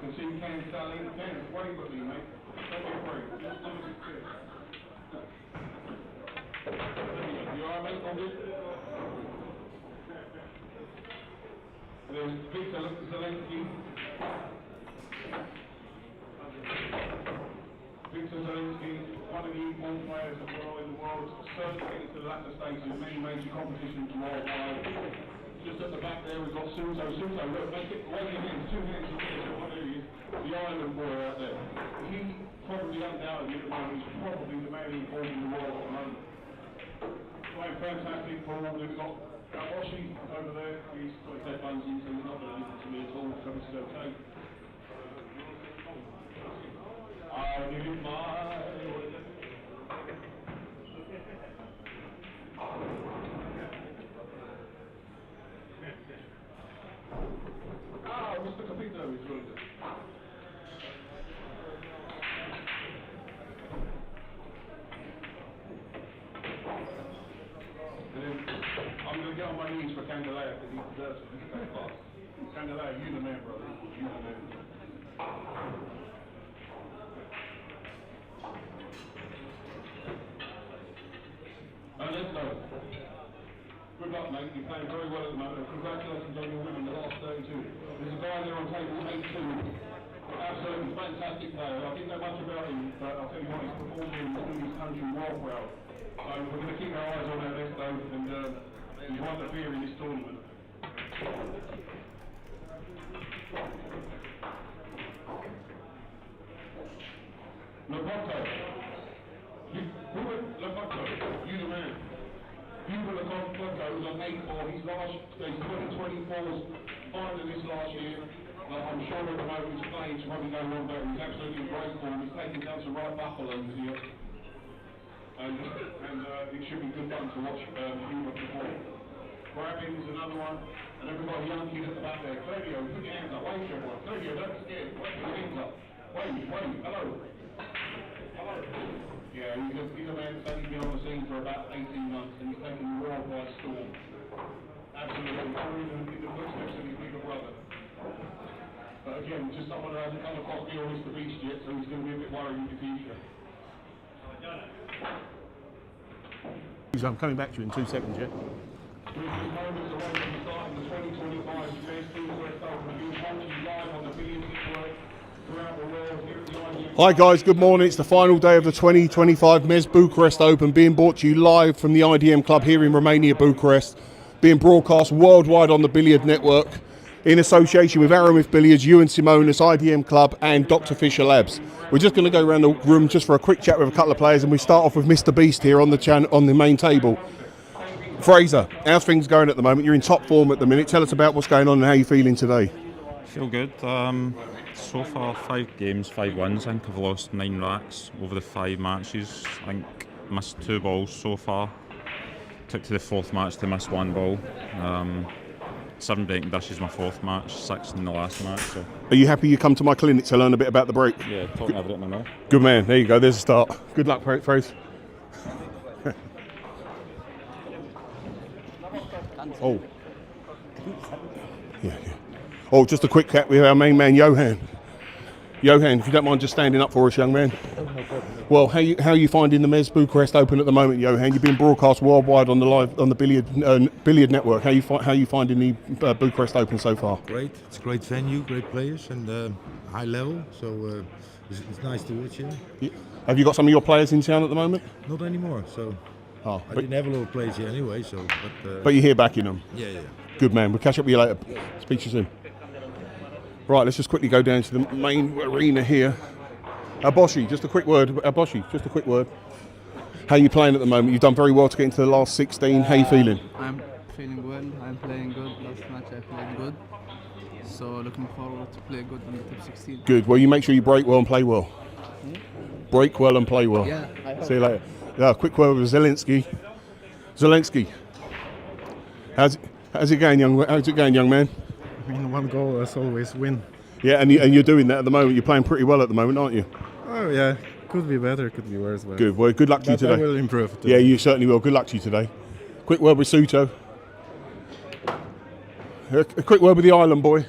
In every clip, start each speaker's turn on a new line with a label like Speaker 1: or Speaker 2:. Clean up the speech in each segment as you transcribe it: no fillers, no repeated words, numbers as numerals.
Speaker 1: can see Candela in there. Wait with me, mate. Don't be afraid. Just do it. You alright, mate? All good? There's Victor Zelensky. Victor Zelensky, one of the ball players that were in the world, certainly getting to the latter stages of many major competitions worldwide. Just at the back there, we've got Souquet. Souquet, look, make it, wave your hands, 2 hands in there, so what there he is, the island boy out there. He probably, undoubtedly, at the moment, is probably the man in form in the world at the moment. Playing fantastic ball, we've got Katschi over there, he's got his headphones in, so he's not going to listen to me at all, so this is okay. I need my... Mr. Capito is good. I'm going to get on my knees for Candela because he deserves it. He's so fast. Candela, you the man, brother. You the man. Let's go. Good luck, mate. You're playing very well at the moment. Congratulations on your win in the last 32. There's a guy there on table 8-2. Absolutely fantastic player. I didn't know much about him, but I'll tell you what, he's performing in his country well proud. So we're going to keep our eyes on our next though, and he's won the fear in this tournament. Lepanto, you the man. You were the Lepanto, who's on 8-4. He's 2024's final this last year. I'm sure at the moment he's playing to probably go wrong, but he's absolutely in great form. He's taking down some right buffaloes here. And it should be good fun to watch him perform. Grabbing's another one, and everybody young kid at the back there. Claudio, put your hands up, wave to everyone. Claudio, don't be scared, wave your hands up. Wave, hello. Hello. Yeah, he's a man that's only been on the scene for about 18 months, and he's taken the world by storm. Absolutely, following in the footsteps of his bigger brother. But again, just someone who hasn't come across me or Mr. Beast yet, so he's going to be a bit worried in the future.
Speaker 2: I'm coming back to you in 2 seconds, yeah?
Speaker 1: With this moments away from the start of the 2025 Mezz Bucharest Open, being watching live on the Billiard Network throughout the world here at the IDM.
Speaker 2: Hi guys, good morning. It's the final day of the 2025 Mezz Bucharest Open, being brought to you live from the IDM Club here in Romania, Bucharest, being broadcast worldwide on the Billiard Network in association with Aramith Billiards, you and Simonis, IDM Club and Dr. Fisher Labs. We're just going to go around the room just for a quick chat with a couple of players, and we start off with Mr. Beast here on the main table. Fraser, how's things going at the moment? You're in top form at the minute. Tell us about what's going on and how you're feeling today.
Speaker 3: Feel good. So far, 5 games, 5 wins. I think I've lost 9 racks over the 5 matches. I think missed 2 balls so far. Took to the 4th match to miss 1 ball. 7 breaking dishes my 4th match, 6 in the last match. So.
Speaker 2: Are you happy you come to my clinic to learn a bit about the break?
Speaker 3: Yeah, talking everything I know.
Speaker 2: Good man. There you go. There's a start. Good luck, Fraser. Oh. Yeah. Oh, just a quick chat with our main man, Johan. Johan, if you don't mind just standing up for us, young man.
Speaker 4: No problem.
Speaker 2: Well, how are you finding the Mezz Bucharest Open at the moment, Johan? You've been broadcast worldwide on the Billiard Network. How are you finding the Bucharest Open so far?
Speaker 4: Great. It's a great venue, great players, and high level. So it's nice to watch here.
Speaker 2: Yeah. Have you got some of your players in town at the moment?
Speaker 4: Not anymore. So I didn't have a lot of players here anyway. So,
Speaker 2: but you're here backing them.
Speaker 4: Yeah.
Speaker 2: Good man. We'll catch up with you later. Speak to you soon. Right, let's just quickly go down to the main arena here. Aboshi, just a quick word. How are you playing at the moment? You've done very well to get into the last 16. How are you feeling?
Speaker 5: I'm feeling good. I'm playing good. Last match I played good. So looking forward to play good in the top 16.
Speaker 2: Good. Well, you make sure you break well and play well. Break well and play well.
Speaker 5: Yeah, I hope.
Speaker 2: See you later. Yeah, quick word with Zelensky. How's it going, young man?
Speaker 6: I mean, one goal as always win.
Speaker 2: Yeah, and you're doing that at the moment. You're playing pretty well at the moment, aren't you?
Speaker 6: Oh yeah, could be better, could be worse. But
Speaker 2: good. Well, good luck to you today.
Speaker 6: I will improve.
Speaker 2: Yeah, you certainly will. Good luck to you today. Quick word with Souquet. A quick word with the island boy.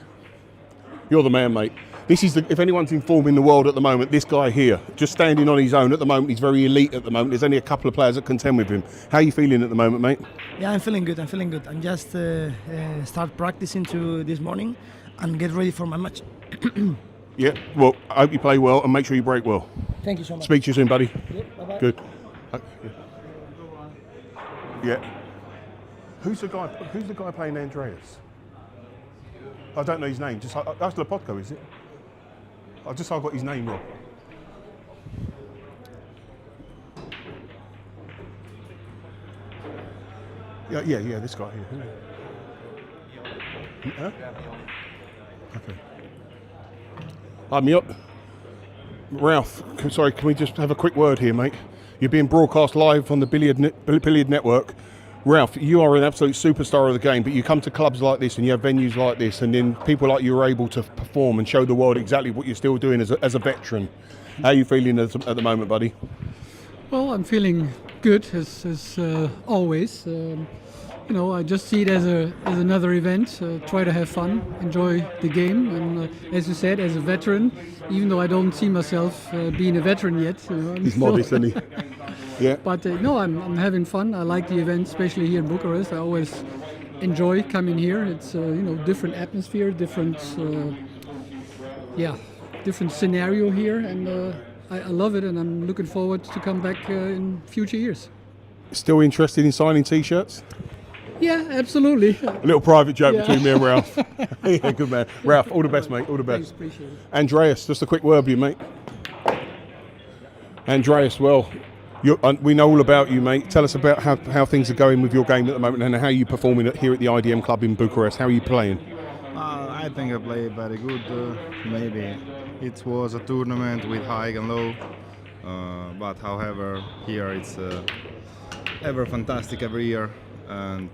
Speaker 2: You're the man, mate. This is if anyone's in form in the world at the moment, this guy here, just standing on his own at the moment, he's very elite at the moment. There's only a couple of players that contend with him. How are you feeling at the moment, mate?
Speaker 7: Yeah, I'm feeling good. I'm just start practicing to this morning and get ready for my match.
Speaker 2: Yeah, well, I hope you play well and make sure you break well.
Speaker 7: Thank you so much.
Speaker 2: Speak to you soon, buddy.
Speaker 7: Yeah, bye-bye.
Speaker 2: Good. Yeah. Who's the guy playing Andreas? I don't know his name. Just that's Lopotko, is it? I got his name wrong. Yeah, this guy here. Huh? Okay. Ralph, sorry, can we just have a quick word here, mate? You're being broadcast live on the Billiard Network. Ralph, you are an absolute superstar of the game, but you come to clubs like this and you have venues like this, and then people like you are able to perform and show the world exactly what you're still doing as a veteran. How are you feeling at the moment, buddy?
Speaker 8: Well, I'm feeling good as always. I just see it as another event. Try to have fun, enjoy the game, and as you said, as a veteran, even though I don't see myself being a veteran yet.
Speaker 2: He's modest, isn't he? Yeah.
Speaker 8: But no, I'm having fun. I like the event, especially here in Bucharest. I always enjoy coming here. It's different atmosphere, different scenario here, and I love it. And I'm looking forward to come back in future years.
Speaker 2: Still interested in signing T-shirts?
Speaker 8: Yeah, absolutely.
Speaker 2: A little private joke between me and Ralph. Yeah, good man. Ralph, all the best, mate. All the best.
Speaker 8: Thanks, appreciate it.
Speaker 2: Andreas, just a quick word with you, mate. Andreas, well, we know all about you, mate. Tell us about how things are going with your game at the moment and how you're performing here at the IDM Club in Bucharest. How are you playing?
Speaker 6: I think I play very good. Maybe it was a tournament with high and low, but however, here it's ever fantastic every year. And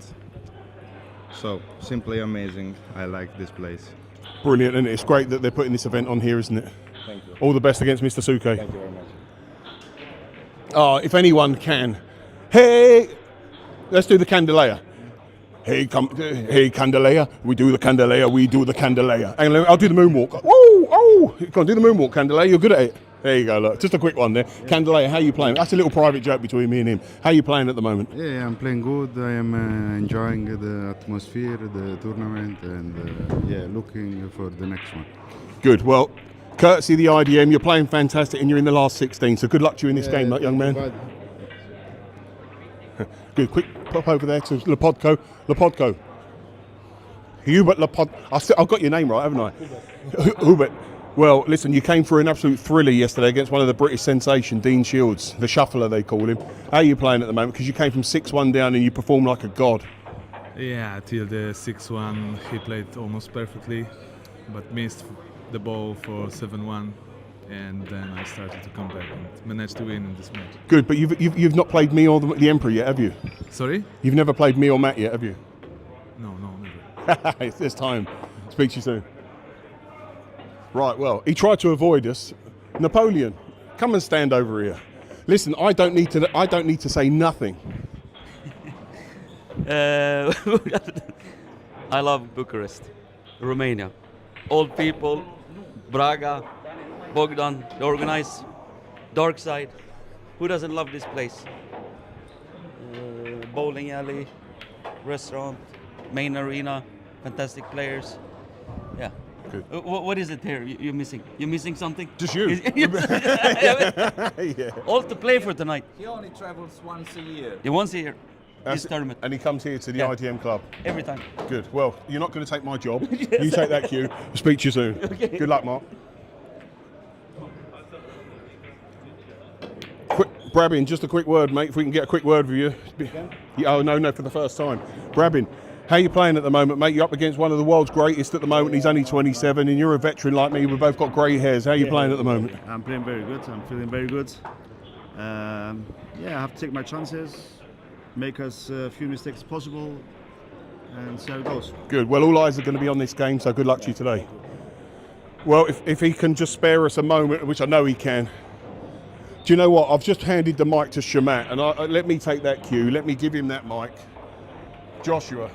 Speaker 6: so simply amazing. I like this place.
Speaker 2: Brilliant, and it's great that they're putting this event on here, isn't it?
Speaker 6: Thank you.
Speaker 2: All the best against Mr. Souquet.
Speaker 6: Thank you very much.
Speaker 2: If anyone can, hey, let's do the Candela. Hey, Candela, we do the Candela, we do the Candela. And I'll do the moonwalk. Oh, come on, do the moonwalk, Candela. You're good at it. There you go, look. Just a quick one there. Yeah. Candela, how are you playing? That's a little private joke between me and him. How are you playing at the moment?
Speaker 6: Yeah, I'm playing good. I am enjoying the atmosphere, the tournament, and looking for the next one.
Speaker 2: Good. Well, courtesy of the IDM, you're playing fantastic and you're in the last 16, so good luck to you in this game, young man. Good. Quick pop over there to Lopotko. Hubert Lopotko. I've got your name right, haven't I? Hubert. Well, listen, you came through an absolute thriller yesterday against one of the British sensation, Dean Shields, the shuffler they call him. How are you playing at the moment? Because you came from 6-1 down and you performed like a god.
Speaker 9: Yeah, till the 6-1 he played almost perfectly, but missed the ball for 7-1, and then I started to come back and managed to win in this match.
Speaker 2: Good, but you've not played me or the Emperor yet, have you?
Speaker 9: Sorry?
Speaker 2: You've never played me or Matt yet, have you?
Speaker 9: No, never.
Speaker 2: It's time. Speak to you soon. Right, well, he tried to avoid us. Napoleon, come and stand over here. Listen, I don't need to say nothing.
Speaker 10: I love Bucharest, Romania. Old people, Braga, Bogdan, the organized, dark side. Who doesn't love this place? Bowling alley, restaurant, main arena, fantastic players. Yeah. What is it here you're missing? You're missing something?
Speaker 2: Just you.
Speaker 10: Yeah. All to play for tonight.
Speaker 11: He only travels once a year.
Speaker 10: Yeah, once a year. This tournament.
Speaker 2: And he comes here to the IDM Club.
Speaker 10: Every time.
Speaker 2: Good. Well, you're not going to take my job. Yes. You take that cue. Speak to you soon.
Speaker 10: Okay.
Speaker 2: Good luck, Mark. Brabin, just a quick word, mate. If we can get a quick word with you. Oh, no, for the first time. Brabin, how are you playing at the moment, mate? You're up against one of the world's greatest at the moment. He's only 27, and you're a veteran like me. We've both got grey hairs. How are you playing at the moment?
Speaker 12: I'm playing very good. I'm feeling very good. I have to take my chances, make as few mistakes as possible, and see how it goes.
Speaker 2: Good. Well, all eyes are going to be on this game, so good luck to you today. Well, if he can just spare us a moment, which I know he can. Do you know what? I've just handed the mic to Shamat, and let me take that cue. Let me give him that mic. Joshua,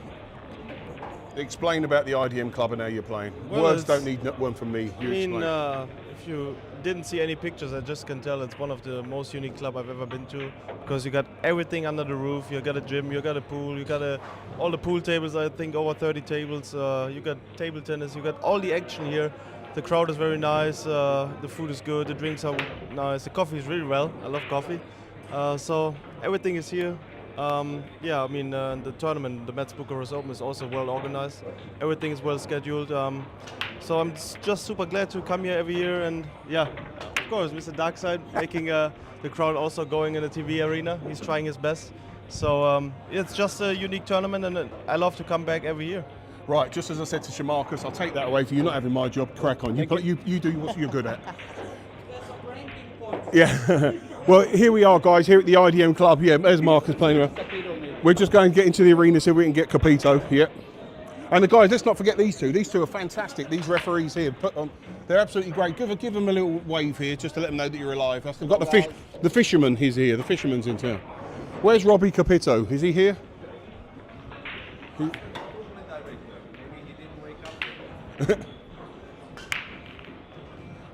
Speaker 2: explain about the IDM club and how you're playing.
Speaker 13: Well,
Speaker 2: Words don't need one from me. You explain.
Speaker 13: If you didn't see any pictures, I just can tell it's one of the most unique clubs I've ever been to, because you got everything under the roof. You got a gym, you got a pool, you got all the pool tables, I think over 30 tables. You got table tennis, you got all the action here. The crowd is very nice, the food is good, the drinks are nice, the coffee is really well. I love coffee. So everything is here. The tournament, the Mezz Bucharest Open, is also well organized. Everything is well scheduled. So I'm just super glad to come here every year, and of course, Mr. Darkside making the crowd also going in the TV arena. He's trying his best. So it's just a unique tournament, and I love to come back every year.
Speaker 2: Right, just as I said to Shamarcus, I'll take that away for you. You're not having my job. Crack on. You do what you're good at. Yeah. Well, here we are, guys, here at the IDM club. Yeah, there's Marcus playing around. We're just going to get into the arena so we can get Capito. Yeah. And the guys, let's not forget these two. These two are fantastic. These referees here, they're absolutely great. Give them a little wave here just to let them know that you're alive. We've got the fisherman. He's here. The fisherman's in town. Where's Robbie Capito? Is he here?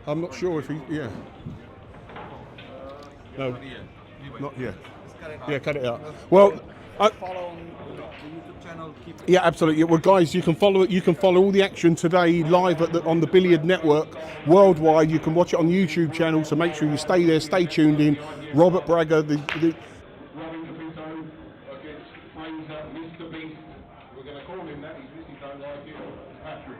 Speaker 2: I'm not sure if he. Yeah. No, not here. Yeah, cut it out. Well,
Speaker 11: follow on the YouTube channel.
Speaker 2: yeah, absolutely. Well, guys, you can follow it. You can follow all the action today live on the Billiard Network worldwide. You can watch it on the YouTube channel. So make sure you stay there, stay tuned in. Robert Braga, the
Speaker 1: Robin Capito against Fraser, Mr. Beast. We're going to call him that. He's really don't like it. Patrick.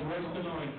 Speaker 1: Where's the line?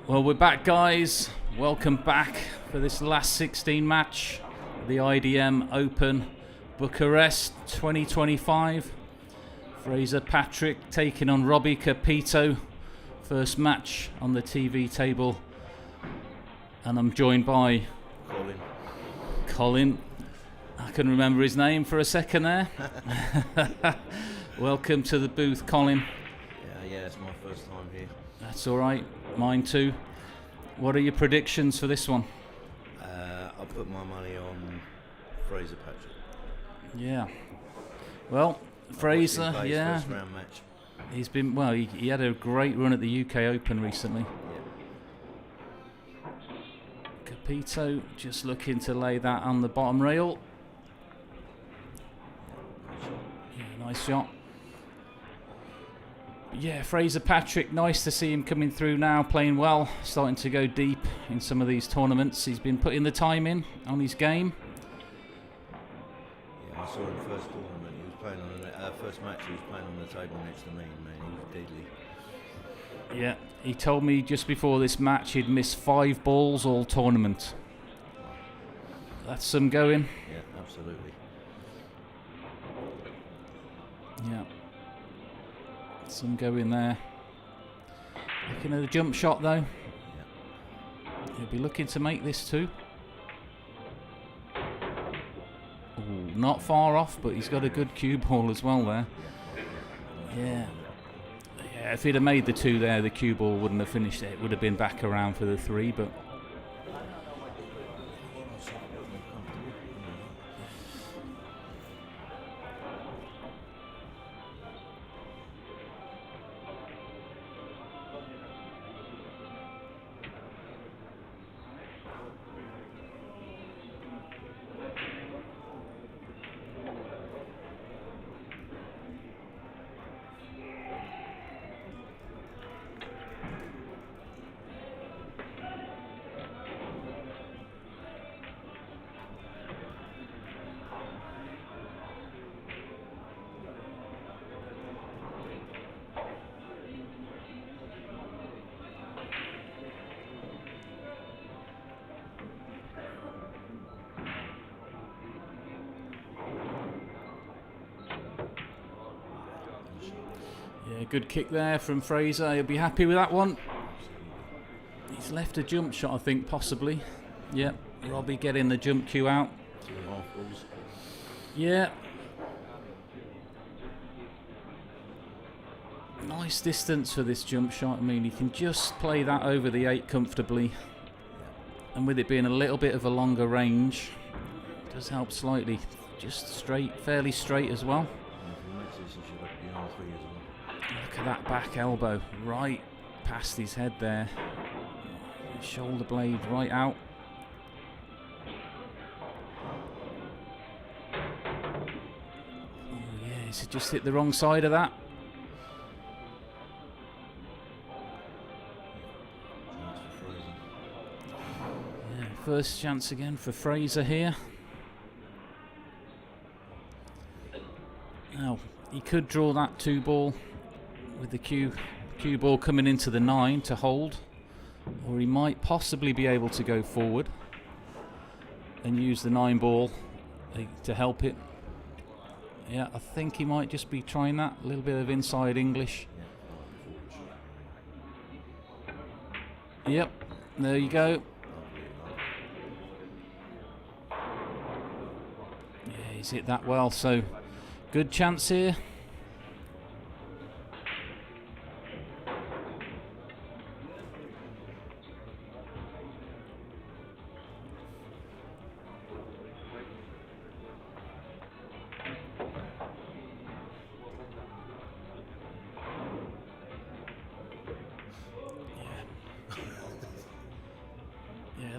Speaker 14: Well, we're back, guys. Welcome back for this last 16 match, the IDM Open Bucharest 2025. Fraser Patrick taking on Robbie Capito. First match on the TV table. And I'm joined by Colin. I can remember his name for a second there. Welcome to the booth, Colin.
Speaker 15: Yeah, it's my first time here.
Speaker 14: That's all right. Mine too. What are your predictions for this one?
Speaker 15: I put my money on Fraser Patrick.
Speaker 14: Yeah. Well, Fraser, yeah.
Speaker 15: First round match.
Speaker 14: He's been, well, he had a great run at the UK Open recently.
Speaker 15: Yeah.
Speaker 14: Capito just looking to lay that on the bottom rail. Yeah, nice shot. Yeah, Fraser Patrick, nice to see him coming through now, playing well, starting to go deep in some of these tournaments. He's been putting the time in on his game.
Speaker 15: Yeah, I saw him first tournament. He was playing on the first match. He was playing on the table next to me, man. He was deadly.
Speaker 14: Yeah, he told me just before this match he'd missed 5 balls all tournament. That's some going.
Speaker 15: Yeah, absolutely.
Speaker 14: Yeah. Some going there. Looking at the jump shot though.
Speaker 15: Yeah.
Speaker 14: He'll be looking to make this too. Ooh, not far off, but he's got a good cue ball as well there. Yeah. Yeah, if he'd have made the 2 there, the cue ball wouldn't have finished it. It would have been back around for the 3, but yeah, good kick there from Fraser. He'll be happy with that one. He's left a jump shot, I think, possibly. Yep, Robbie getting the jump cue out.
Speaker 15: 2.5 balls.
Speaker 14: Yeah. Nice distance for this jump shot. I mean, he can just play that over the 8 comfortably. And with it being a little bit of a longer range, it does help slightly. Just straight, fairly straight as well. Look at that back elbow, right past his head there. Shoulder blade right out. Oh yeah, he's just hit the wrong side of that. Yeah, first chance again for Fraser here. Now, he could draw that 2 ball with the cue ball coming into the 9 to hold, or he might possibly be able to go forward and use the 9 ball to help it. Yeah, I think he might just be trying that, a little bit of inside English. Yep, there you go. Yeah, he's hit that well, so good chance here.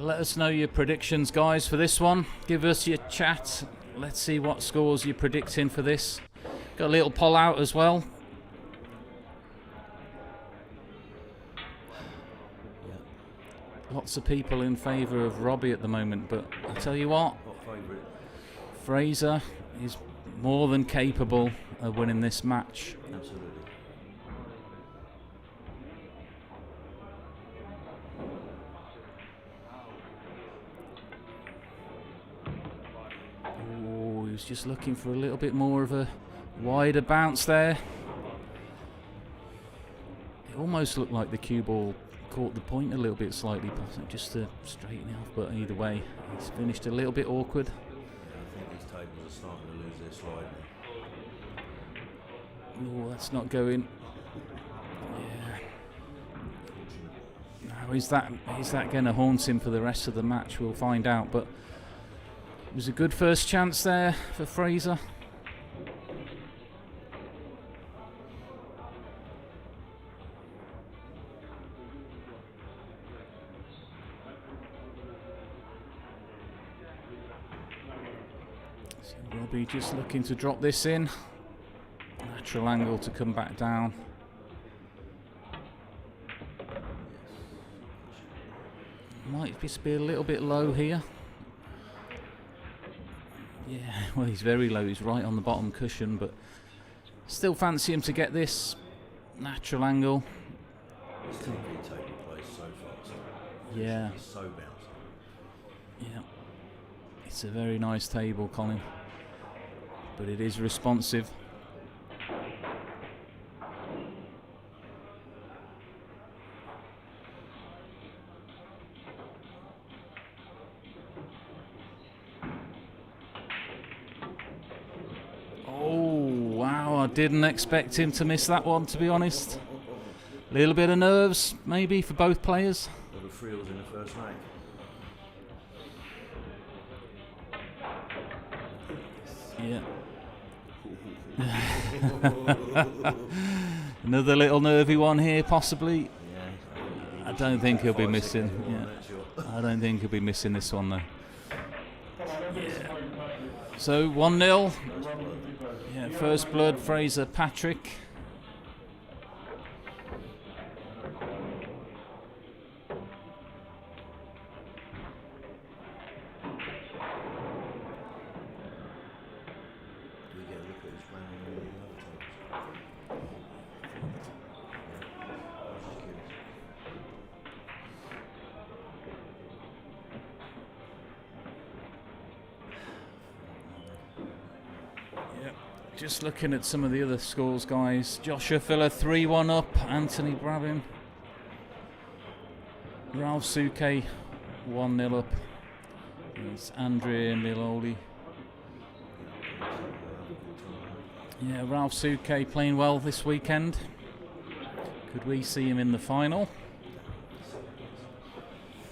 Speaker 14: Let us know your predictions, guys, for this one. Give us your chat. Let's see what scores you're predicting for this. Got a little poll out as well. Lots of people in favour of Robbie at the moment, but I tell you what, Fraser is more than capable of winning this match.
Speaker 15: Absolutely.
Speaker 14: Oh, he was just looking for a little bit more of a wider bounce there. It almost looked like the cue ball caught the point a little bit slightly, just to straighten it off. But either way, he's finished a little bit awkward.
Speaker 15: Yeah, I think these tables are starting to lose their slide now.
Speaker 14: Oh, that's not going. Yeah. Now is that going to haunt him for the rest of the match? We'll find out. But it was a good first chance there for Fraser. So Robbie just looking to drop this in. Natural angle to come back down. Might just be a little bit low here. Yeah, well, he's very low. He's right on the bottom cushion, but still fancy him to get this natural angle.
Speaker 15: This TV table plays so fast.
Speaker 14: Yeah.
Speaker 15: It's so bouncy.
Speaker 14: Yeah. It's a very nice table, Colin, but it is responsive. Didn't expect him to miss that one, to be honest. A little bit of nerves, maybe, for both players.
Speaker 15: A lot of frills in the first rank.
Speaker 14: Yeah. Another little nervy one here, possibly.
Speaker 15: Yeah.
Speaker 14: I don't think he'll be missing. Yeah. I don't think he'll be missing this one, though. Yeah. So 1-0. Yeah, first blood, Fraser Patrick. Just looking at some of the other scores, guys. Joshua Filler 3-1 up. Anthony Brabham. Ralph Souquet 1-0 up. It's Andrea Miloli. Yeah, Ralph Souquet playing well this weekend. Could we see him in the final?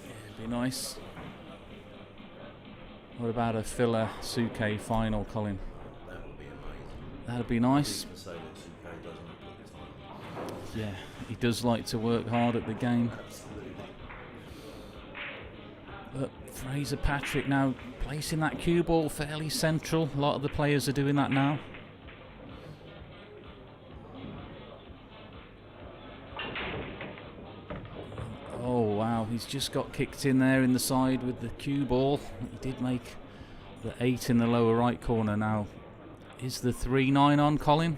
Speaker 14: Yeah, it'd be nice. What about a Filler Souquet final, Colin? That'd be nice. Yeah, he does like to work hard at the game. But Fraser Patrick now placing that cue ball fairly central. A lot of the players are doing that now. Oh wow, he's just got kicked in there in the side with the cue ball. He did make the 8 in the lower right corner now. Is the 3-9 on, Colin?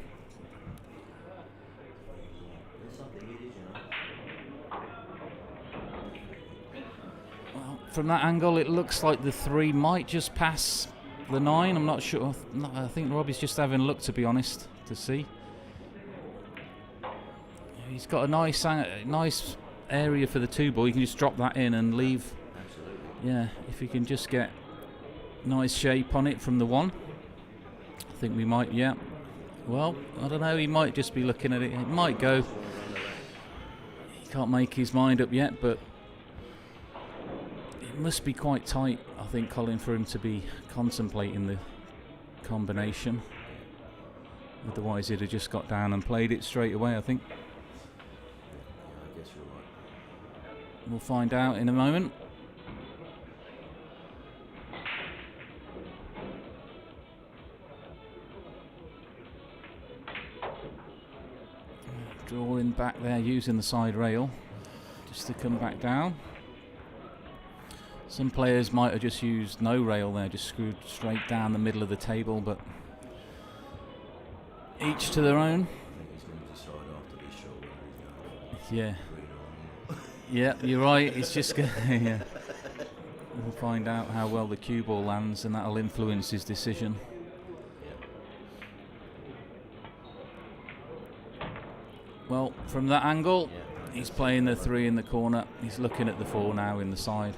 Speaker 14: Well, from that angle, it looks like the 3 might just pass the 9. I'm not sure. I think Robbie's just having a look, to be honest, to see. He's got a nice area for the 2 ball. You can just drop that in and leave. Absolutely. Yeah, if you can just get nice shape on it from the 1. I think we might, yeah. Well, I don't know, he might just be looking at it. It might go. He can't make his mind up yet, but it must be quite tight, I think, Colin, for him to be contemplating the combination. Otherwise, he'd have just got down and played it straight away, I think.
Speaker 15: Yeah, I guess you're right.
Speaker 14: We'll find out in a moment. Drawing back there, using the side rail just to come back down. Some players might have just used no rail there, just screwed straight down the middle of the table, but each to their own.
Speaker 15: I think he's going to decide after this shot whether he's
Speaker 14: Yeah. Yeah, you're right. It's just going to. Yeah. We'll find out how well the cue ball lands, and that'll influence his decision. Well, from that angle, He's playing the 3 in the corner. He's looking at the 4 now in the side.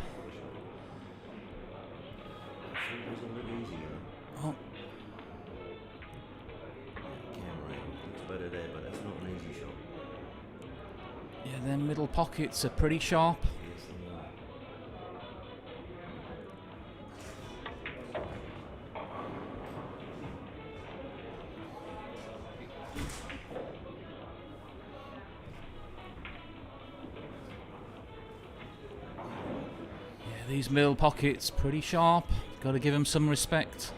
Speaker 14: Oh.
Speaker 15: Looks better there, but that's not an easy shot.
Speaker 14: Yeah, their middle pockets are pretty sharp. These middle pockets pretty sharp. Got to give him some respect.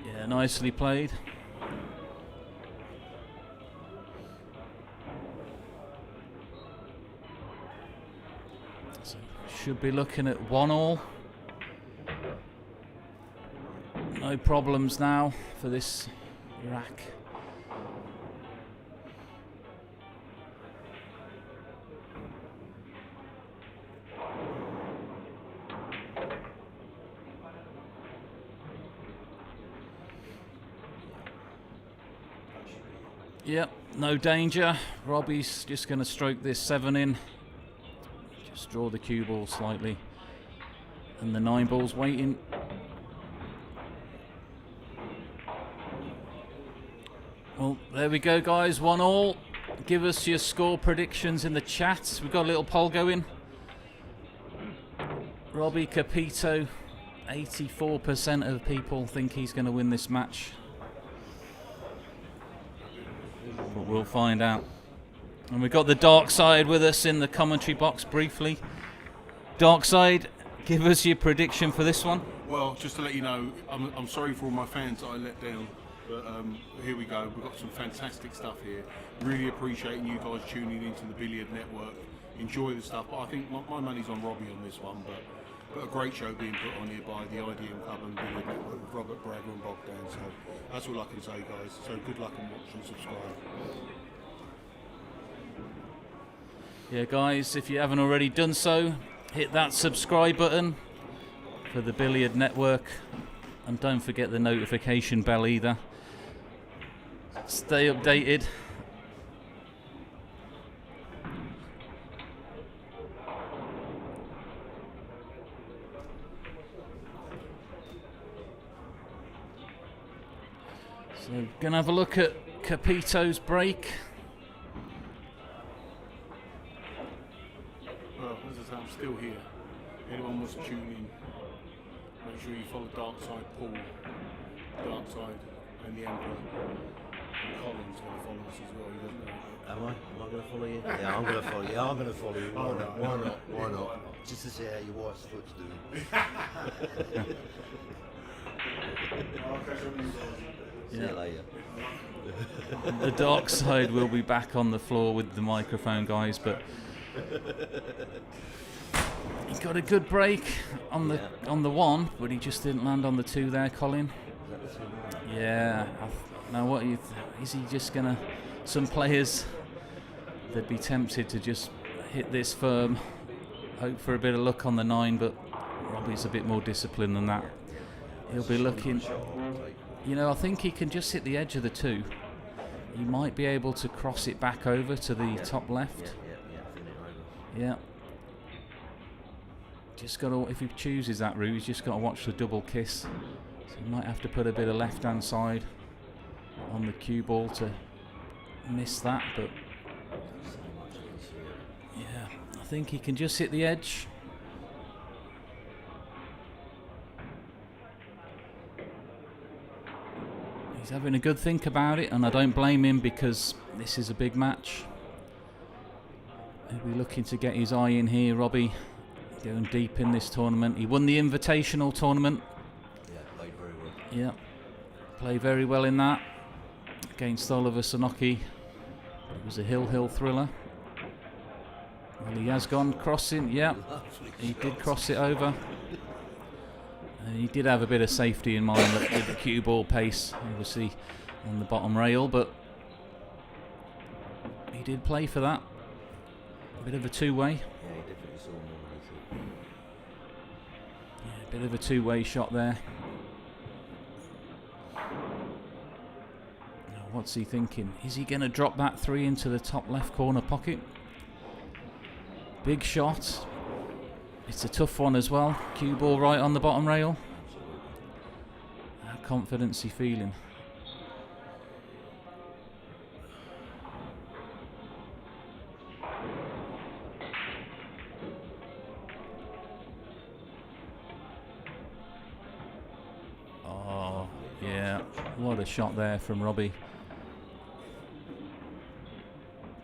Speaker 14: Yeah, nicely played. So should be looking at 1-all. No problems now for this rack. Yep, no danger. Robbie's just going to stroke this 7 in. Just draw the cue ball slightly. And the 9 ball's waiting. Well, there we go, guys. 1-all. Give us your score predictions in the chat. We've got a little poll going. Robbie Capito, 84% of people think he's going to win this match. But we'll find out. And we've got the Dark Side with us in the commentary box briefly. Dark Side, give us your prediction for this one.
Speaker 2: Well, just to let you know, I'm sorry for all my fans that I let down, but here we go. We've got some fantastic stuff here. Really appreciating you guys tuning into the Billiard Network. Enjoy the stuff, but I think my money's on Robbie on this one. But a great show being put on here by the IDM Club and Billiard Network with Robert Bragger and Bogdan. So that's all I can say, guys. So good luck and watch and subscribe.
Speaker 14: Yeah, guys, if you haven't already done so, hit that subscribe button for the Billiard Network, and don't forget the notification bell either. Stay updated. So, gonna have a look at Capito's break.
Speaker 2: Well, as I say, I'm still here. Anyone wants to tune in, make sure you follow Dark Side Paul, Dark Side and the Emperor. And Colin's going to follow us as well, he doesn't know.
Speaker 15: Am I? Am I going to follow you? Yeah, I'm going to follow you. I'm going to follow you. Why not? Why not? Why not? Just to see how your wife's foot's doing. See you later.
Speaker 14: The Dark Side will be back on the floor with the microphone, guys, but he got a good break on the 1, but he just didn't land on the 2 there, Colin. Yeah. Now what is he just gonna? Some players, they'd be tempted to just hit this firm, hope for a bit of luck on the 9, but Robbie's a bit more disciplined than that. He'll be looking. You know, I think he can just hit the edge of the 2. He might be able to cross it back over to the top left. Yeah. Just got to, if he chooses that route, he's just got to watch the double kiss. So he might have to put a bit of left-hand side on the cue ball to miss that, but yeah, I think he can just hit the edge. He's having a good think about it, and I don't blame him because this is a big match. He'll be looking to get his eye in here, Robbie. Going deep in this tournament. He won the Invitational tournament.
Speaker 15: Yeah, played very well.
Speaker 14: Yeah, played very well in that. Against Oliver Sonoki. It was a hill thriller. Well, he has gone crossing. Yeah, he did cross it over. He did have a bit of safety in mind with the cue ball pace, obviously, on the bottom rail, but he did play for that. A bit of a two-way.
Speaker 15: Yeah, he definitely saw more than he thought.
Speaker 14: Yeah, a bit of a two-way shot there. Now What's he thinking? Is he going to drop that 3 into the top left corner pocket? Big shot. It's a tough one as well. Cue ball right on the bottom rail. How confident is he feeling? Oh, yeah. What a shot there from Robbie.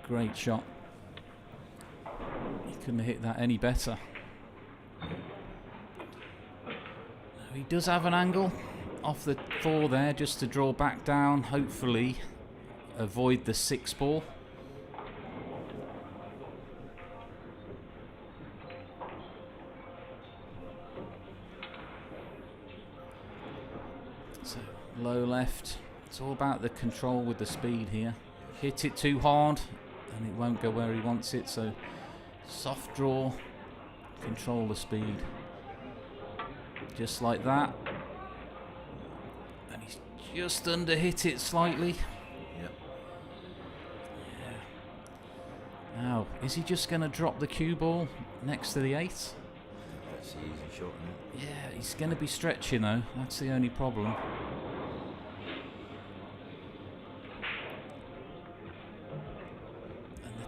Speaker 14: Great shot. He couldn't have hit that any better. He does have an angle off the 4 there just to draw back down, hopefully avoid the 6 ball. So low left. It's all about the control with the speed here. Hit it too hard and it won't go where he wants it, so soft draw, control the speed. Just like that. And he's just under hit it slightly.
Speaker 15: Yep.
Speaker 14: Yeah. Now, is he just going to drop the cue ball next to the 8?
Speaker 15: That's the easy shot, isn't it?
Speaker 14: Yeah, he's going to be stretching though. That's the only problem.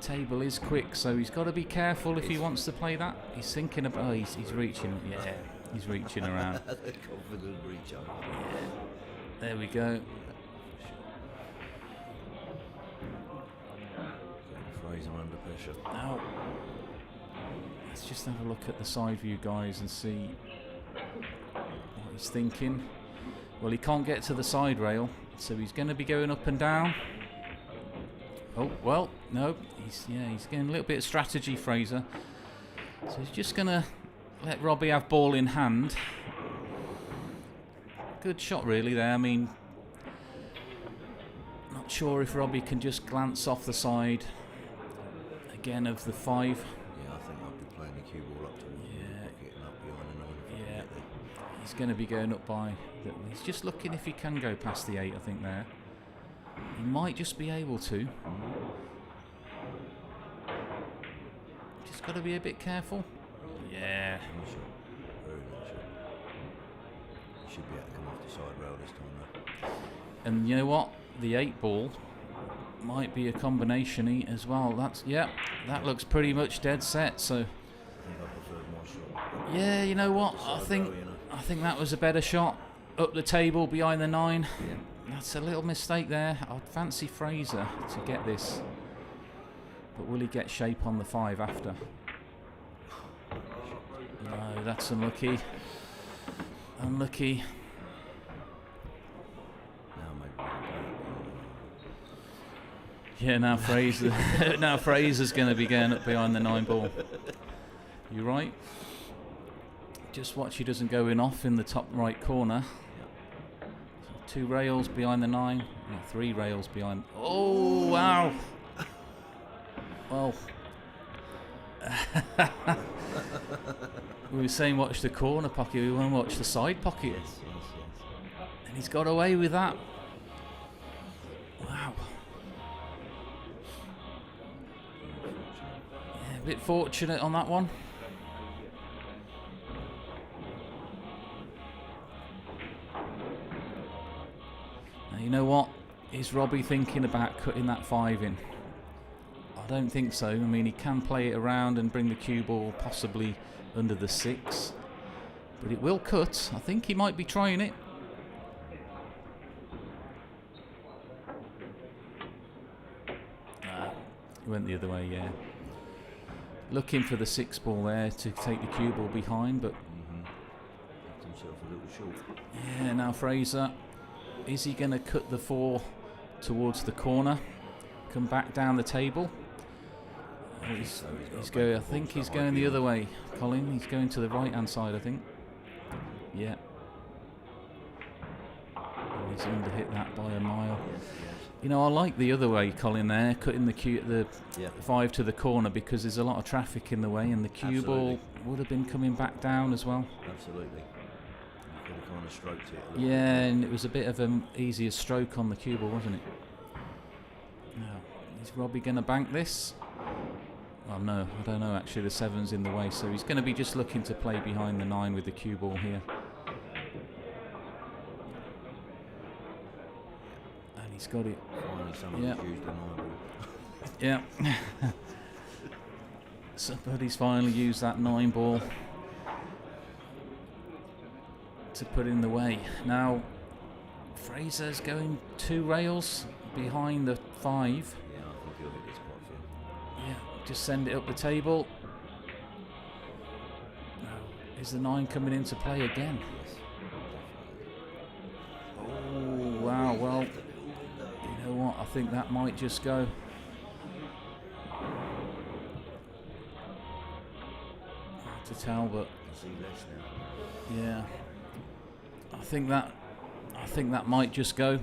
Speaker 14: Table is quick, so he's got to be careful if he wants to play that. He's thinking about. Oh, he's reaching. Yeah, he's reaching around.
Speaker 15: Confident reach on.
Speaker 14: Yeah. There we go.
Speaker 15: Fraser under pressure.
Speaker 14: Now, let's just have a look at the side view, guys, and see what he's thinking. Well, he can't get to the side rail, so he's going to be going up and down. Oh, well, no, he's getting a little bit of strategy, Fraser. So he's just going to let Robbie have ball in hand. Good shot, really, there. I mean, not sure if Robbie can just glance off the side again of the 5.
Speaker 15: Yeah, I think I'll be playing the cue ball up towards the pocket and up behind the 9.
Speaker 14: Yeah, he's going to be going up by... He's just looking if he can go past the 8, I think, there. He might just be able to. Just got to be a bit careful. Yeah.
Speaker 15: Very nice shot. He should be able to come off the side rail this time though.
Speaker 14: And you know what? The 8 ball might be a combination as well. That looks pretty much dead set. So.
Speaker 15: I think I preferred my shot.
Speaker 14: Yeah, you know what? I think that was a better shot. Up the table behind the 9.
Speaker 15: Yeah.
Speaker 14: That's a little mistake there. I'd fancy Fraser to get this. But will he get shape on the 5 after? No, that's unlucky. Unlucky. Yeah, now Fraser. Now Fraser's going to be going up behind the 9 ball. You right? Just watch he doesn't go in off in the top right corner. 2 rails behind the 9. Yeah, 3 rails behind. Oh, wow. Well. We were saying watch the corner pocket. We want to watch the side pocket.
Speaker 15: Yes.
Speaker 14: And he's got away with that. Wow. Yeah, a bit fortunate on that one. Now, you know what? Is Robbie thinking about cutting that 5 in? I don't think so. I mean, he can play it around and bring the cue ball possibly under the 6. But it will cut. I think he might be trying it. He went the other way, yeah. Looking for the 6 ball there to take the cue ball behind, but...
Speaker 15: Left himself a little short.
Speaker 14: Yeah, now Fraser. Is he going to cut the 4 towards the corner? Come back down the table? He's going. I think he's going the other way, Colin. He's going to the right-hand side, I think. Yeah. And he's under hit that by a mile. You know, I like the other way, Colin. There, cutting the 5 to the corner because there's a lot of traffic in the way, and the cue ball would have been coming back down as well.
Speaker 15: Absolutely. You could have kind of stroked it.
Speaker 14: Yeah, and it was a bit of an easier stroke on the cue ball, wasn't it? Is Robbie going to bank this? Oh no, I don't know actually, the 7's in the way, so he's going to be just looking to play behind the 9 with the cue ball here. And he's got it. Yeah. Somebody's finally used that 9 ball to put in the way. Now, Fraser's going 2 rails behind the 5.
Speaker 15: Yeah, I think he'll hit this quite few.
Speaker 14: Yeah, just send it up the table. Now, is the 9 coming into play again? Oh, wow, well, you know what, I think that might just go. Hard to tell, but yeah, I think that might just go.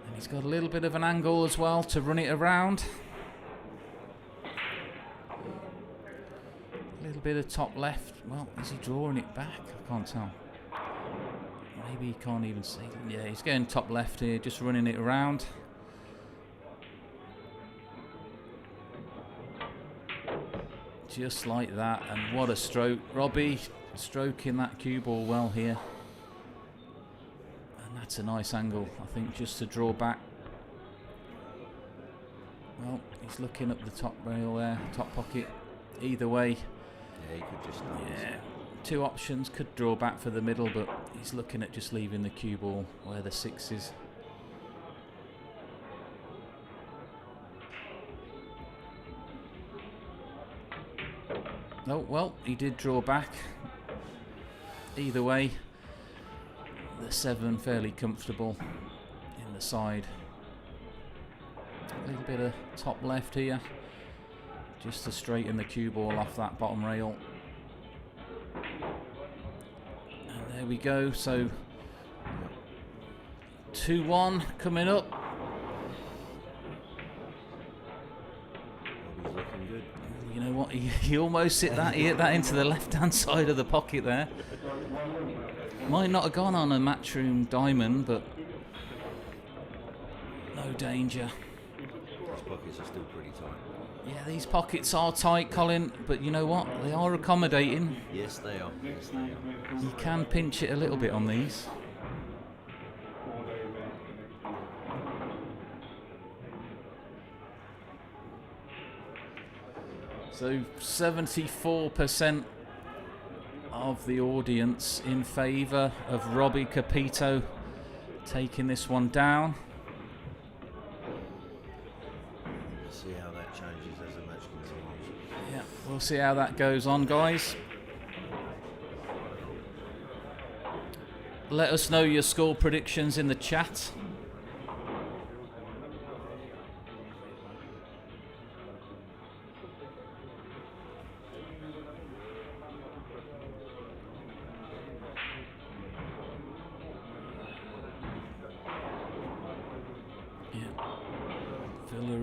Speaker 14: And he's got a little bit of an angle as well to run it around. A little bit of top left. Well, is he drawing it back? I can't tell. Maybe he can't even see. Yeah, he's going top left here, just running it around. Just like that, and what a stroke. Robbie stroking that cue ball well here. And that's a nice angle, I think, just to draw back. Well, he's looking up the top rail there, top pocket. Either way,
Speaker 15: yeah, he could just
Speaker 14: yeah, 2 options. Could draw back for the middle, but he's looking at just leaving the cue ball where the 6 is. Oh, well, he did draw back. Either way, the 7 fairly comfortable in the side. A little bit of top left here, just to straighten the cue ball off that bottom rail. And there we go, so 2-1 coming up. You know what? He almost hit that. He hit that into the left-hand side of the pocket there. Might not have gone on a matchroom diamond, but no danger.
Speaker 15: These pockets are still pretty tight.
Speaker 14: Yeah, these pockets are tight, Colin. But you know what? They are accommodating.
Speaker 15: Yes, they are. Yes, they are.
Speaker 14: You can pinch it a little bit on these. So 74% of the audience in favour of Robbie Capito taking this one down.
Speaker 15: We'll see how that changes as the match continues.
Speaker 14: Yeah, we'll see how that goes on, guys. Let us know your score predictions in the chat.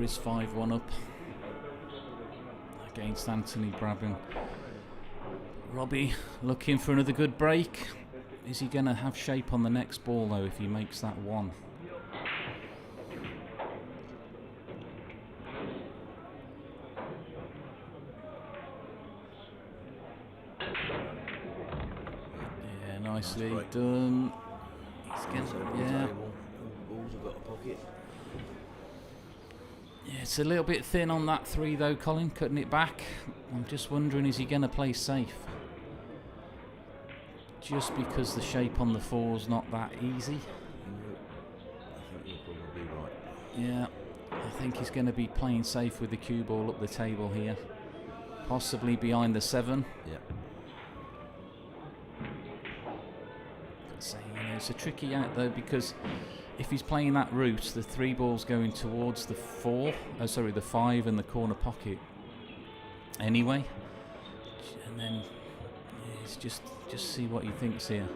Speaker 14: Is 5-1 up against Anthony Brabham. Robbie looking for another good break. Is he going to have shape on the next ball though if he makes that 1? Yeah, nicely done. He's getting, yeah.
Speaker 15: Balls have got a pocket.
Speaker 14: Yeah, it's a little bit thin on that 3 though, Colin, cutting it back. I'm just wondering, is he going to play safe? Just because the shape on the 4's not that easy.
Speaker 15: I think you're probably right.
Speaker 14: Yeah, I think he's going to be playing safe with the cue ball up the table here. Possibly behind the 7.
Speaker 15: Yeah.
Speaker 14: So, you know, it's a tricky out though, because if he's playing that route, the 3 ball's going towards the the 5 and the corner pocket anyway. And then it's just see what he thinks here.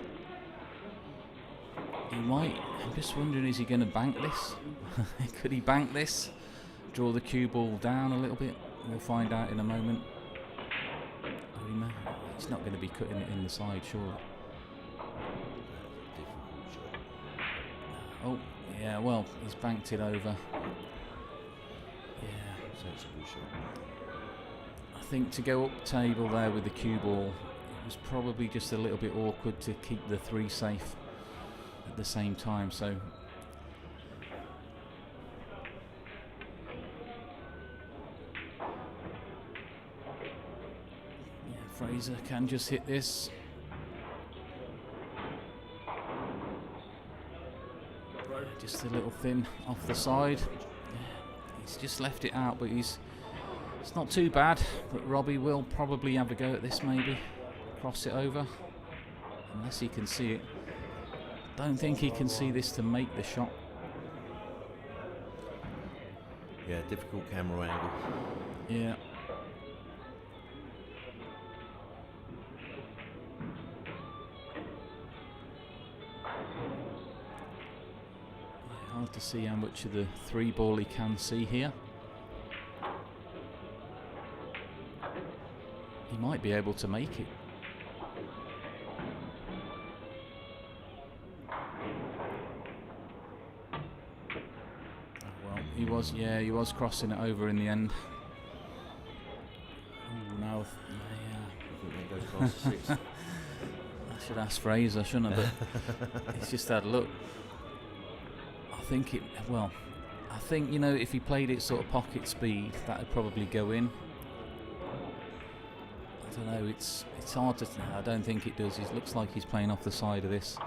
Speaker 14: He might, I'm just wondering, is he going to bank this? Could he bank this? Draw the cue ball down a little bit? We'll find out in a moment. He's not going to be cutting it in the side, surely. Oh, Yeah, well, he's banked it over. Yeah.
Speaker 15: Sensible shot.
Speaker 14: I think to go up table there with the cue ball, it was probably just a little bit awkward to keep the 3 safe at the same time. So yeah, Fraser can just hit this. Just a little thin off the side. He's just left it out, but it's not too bad. But Robbie will probably have a go at this, maybe cross it over, unless he can see it. Don't think he can see this to make the shot.
Speaker 15: Yeah, difficult camera angle.
Speaker 14: Yeah. Hard to see how much of the 3 ball he can see here. He might be able to make it. Oh, well, he was crossing it over in the end. Oh, no.
Speaker 15: That goes past the 6.
Speaker 14: I should ask Fraser, shouldn't I? But he's just had a look. I think, you know, if he played it sort of pocket speed, that would probably go in. I don't know, it's hard to... No, I don't think it does. It looks like he's playing off the side of this.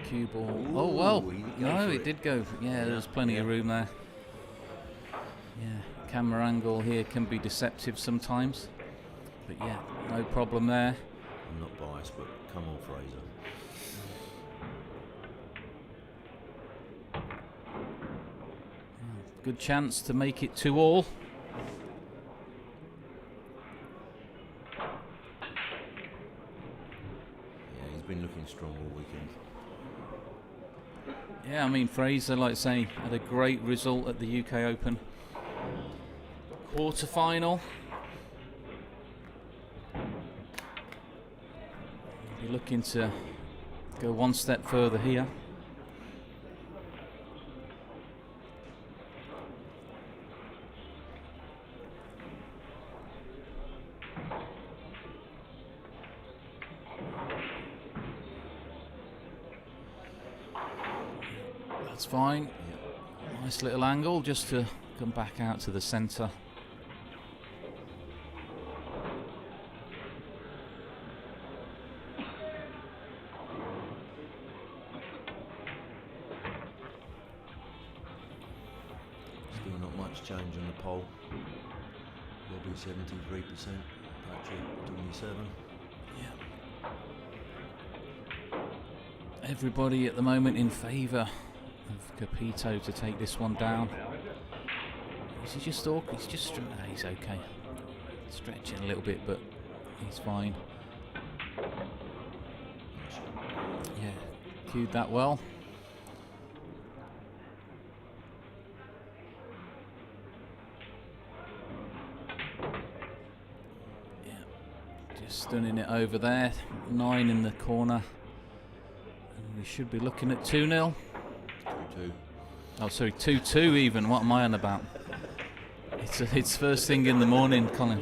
Speaker 14: Cue ball. Oh, well. No, it did go. Yeah, there was plenty of room there. Yeah, camera angle here can be deceptive sometimes. But yeah, no problem there.
Speaker 15: I'm not biased, but come on, Fraser.
Speaker 14: Good chance to make it 2-all.
Speaker 15: Yeah, he's been looking strong all weekend.
Speaker 14: Yeah, I mean, Fraser, like I say, had a great result at the UK Open quarter-final. Be looking to go one step further here. That's fine. Yep. Nice little angle just to come back out to the centre.
Speaker 15: Still not much change on the poll. Robbie 73%, Patrick 27%.
Speaker 14: Everybody at the moment in favour of Capito to take this one down. Is he just awkward? He's okay. Stretching a little bit, but he's fine. Yeah, cued that well. Yeah, just stunning it over there. 9 in the corner. We should be looking at 2-0.
Speaker 15: 2-2.
Speaker 14: Oh, sorry, 2-2 even. What am I on about? It's first thing in the morning, Colin.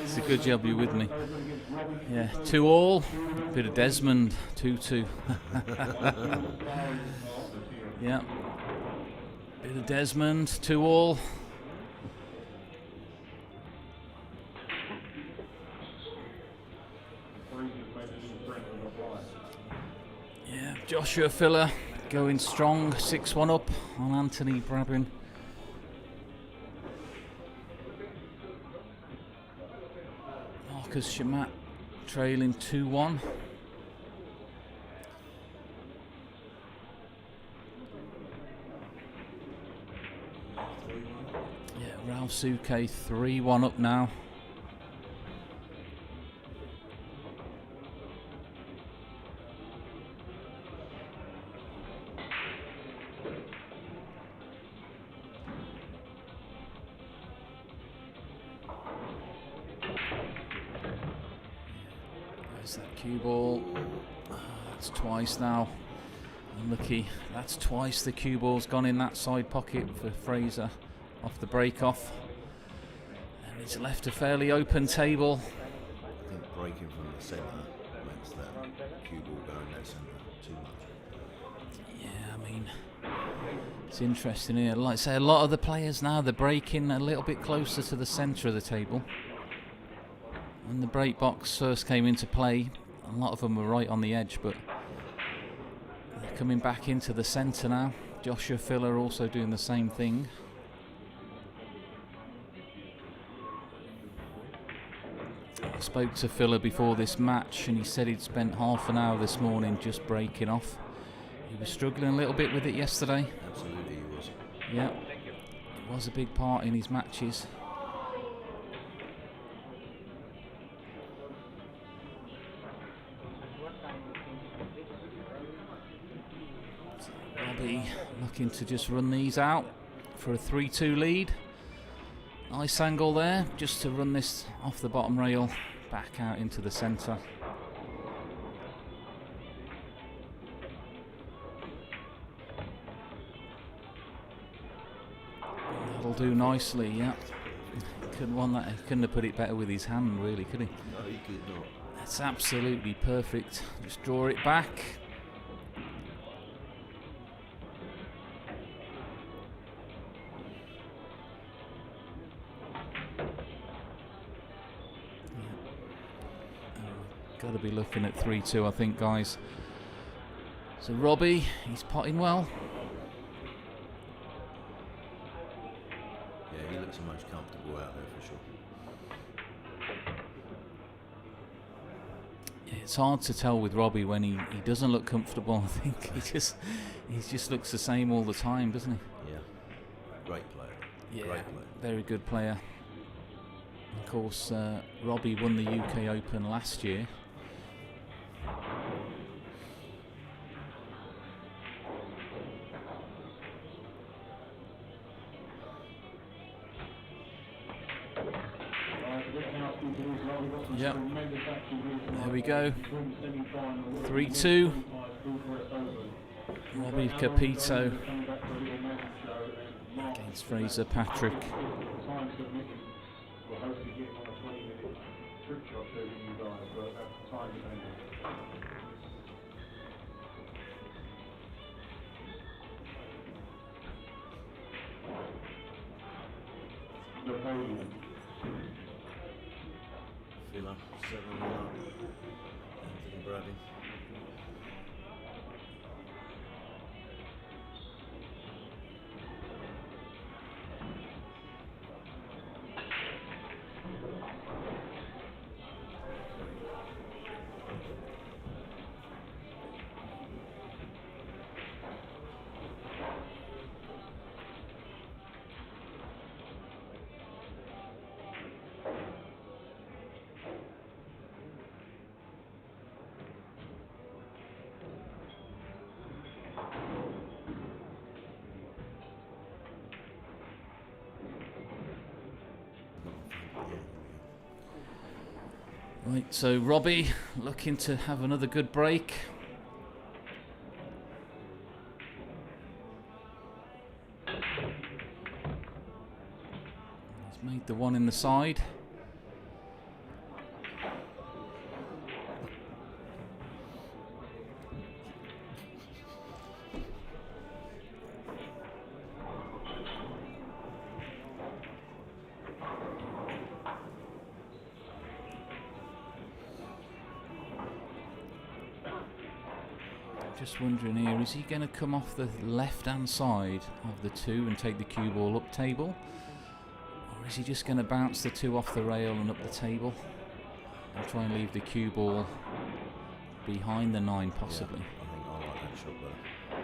Speaker 14: It's a good job you're with me. Yeah, 2-all. Bit of Desmond, 2-2. Yeah. Bit of Desmond, 2-all. Yeah, Joshua Filler going strong, 6-1 up on Anthony Brabin. Marcus Shamat trailing 2-1. Yeah, Ralph Souquet 3-1 up now. That's that cue ball. That's twice now. Unlucky. That's twice the cue ball's gone in that side pocket for Fraser off the break off. And he's left a fairly open table.
Speaker 15: I think breaking from the centre makes that cue ball go in that centre too much.
Speaker 14: Yeah, I mean, it's interesting here. Like I say, a lot of the players now, they're breaking a little bit closer to the centre of the table. When the break box first came into play, a lot of them were right on the edge, but they're coming back into the centre now. Joshua Filler also doing the same thing. I spoke to Filler before this match and he said he'd spent half an hour this morning just breaking off. He was struggling a little bit with it yesterday.
Speaker 15: Absolutely he was.
Speaker 14: Yeah, it was a big part in his matches. Robbie looking to just run these out for a 3-2 lead. Nice angle there, just to run this off the bottom rail back out into the centre. That'll do nicely, yeah. Couldn't have put it better with his hand, really, could he?
Speaker 15: No, he could not.
Speaker 14: That's absolutely perfect. Just draw it back. Got to be looking at 3-2, I think, guys. So Robbie, he's potting well.
Speaker 15: Yeah, he looks the most comfortable out there for sure.
Speaker 14: Yeah, it's hard to tell with Robbie when he doesn't look comfortable. I think he just looks the same all the time, doesn't he?
Speaker 15: Yeah, great player.
Speaker 14: Yeah,
Speaker 15: great player.
Speaker 14: Very good player. Of course, Robbie won the UK Open last year. Yep. There we go. 3-2. Robbie Capito against Fraser Patrick.
Speaker 15: Filler, 7-1 up. Anthony Brady.
Speaker 14: Right, so Robbie looking to have another good break. He's made the one in the side. Just wondering here, is he going to come off the left-hand side of the two and take the cue ball up table? Or is he just going to bounce the two off the rail and up the table? And try and leave the cue ball behind the 9, possibly?
Speaker 15: Yeah, I think I like that shot better.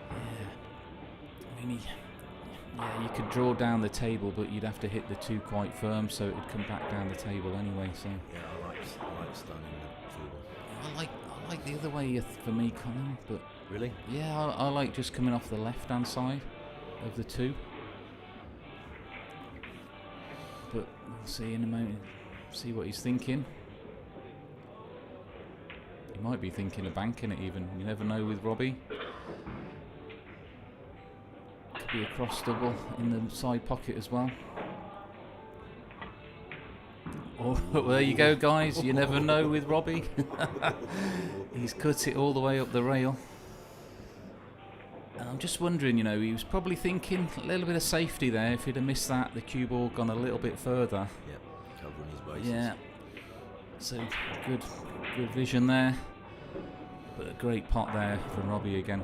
Speaker 14: Yeah. I mean, you could draw down the table, but you'd have to hit the 2 quite firm, so it would come back down the table anyway. So
Speaker 15: yeah, I like stunning the cue ball.
Speaker 14: I like the other way for me, Colin, but
Speaker 15: really,
Speaker 14: yeah, I like just coming off the left-hand side of the 2. But we'll see in a moment. See what he's thinking. He might be thinking of banking it even. You never know with Robbie. Could be a cross double in the side pocket as well. Oh, well, there you go, guys. You never know with Robbie. He's cut it all the way up the rail. And I'm just wondering, you know, he was probably thinking a little bit of safety there. If he'd have missed that, the cue ball gone a little bit further.
Speaker 15: Yep, covering his bases.
Speaker 14: Yeah. So good vision there. But a great pot there from Robbie again.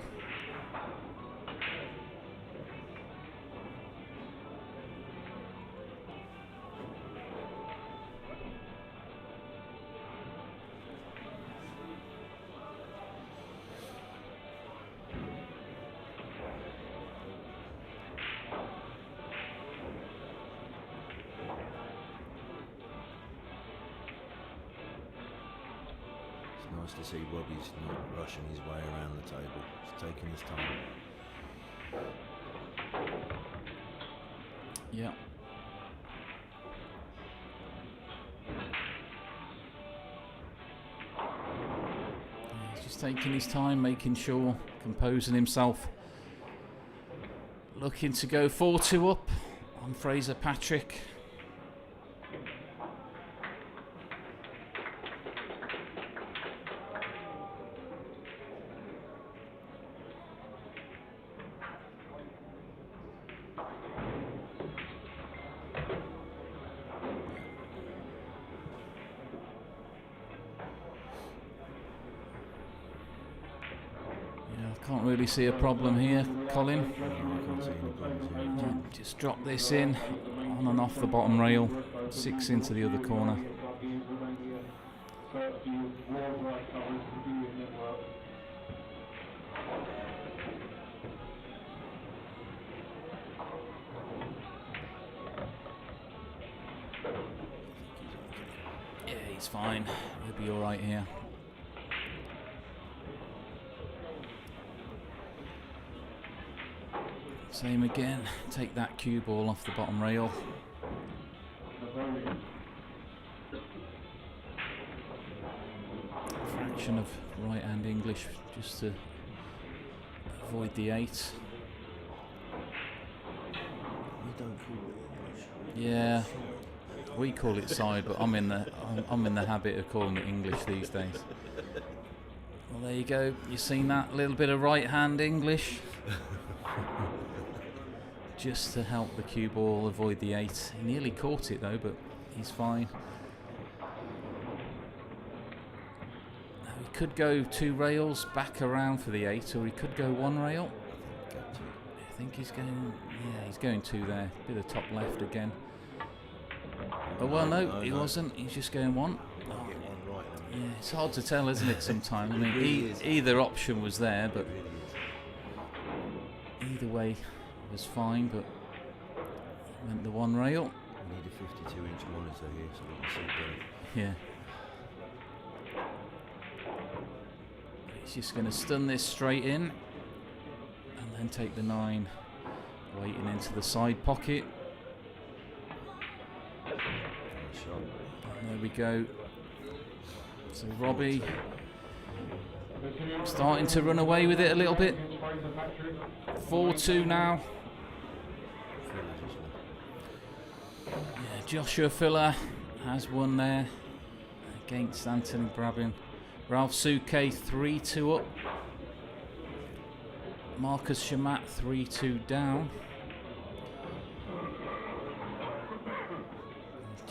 Speaker 15: Nice to see Robbie's not rushing his way around the table. He's taking his time.
Speaker 14: Yeah. He's just taking his time, making sure, composing himself. Looking to go 4-2 up on Fraser Patrick. Can't really see a problem here, Colin.
Speaker 15: I can't see any problems here.
Speaker 14: Just drop this in, on and off the bottom rail, 6 into the other corner. Yeah, he's fine. He'll be all right here. Same again, take that cue ball off the bottom rail. Fraction of right hand English just to avoid the 8.
Speaker 15: You don't call it English.
Speaker 14: Yeah, we call it side, but I'm in the habit of calling it English these days. Well, there you go. You seen that little bit of right hand English? Just to help the cue ball avoid the 8. He nearly caught it though, but he's fine. Now he could go 2 rails back around for the 8, or he could go 1 rail. I think he's going, yeah, he's going 2 there. Bit of top left again. Oh well, no, he wasn't. He's just going 1. Oh, yeah, it's hard to tell, isn't it? Sometimes. I mean, either option was there, but either way was fine, but went the 1 rail.
Speaker 15: We need a 52-inch monitor here so we can see better.
Speaker 14: Yeah. He's just going to stun this straight in and then take the 9, waiting into the side pocket. And there we go. So Robbie starting to run away with it a little bit. 4-2 now. Yeah, Joshua Filler has won there against Anthony Brabin. Ralph Souquet 3-2 up. Marcus Shamat 3-2 down.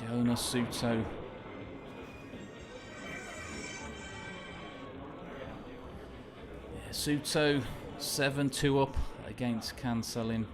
Speaker 14: Jonas Suto. Yeah, Suto 7-2 up against Cancelin.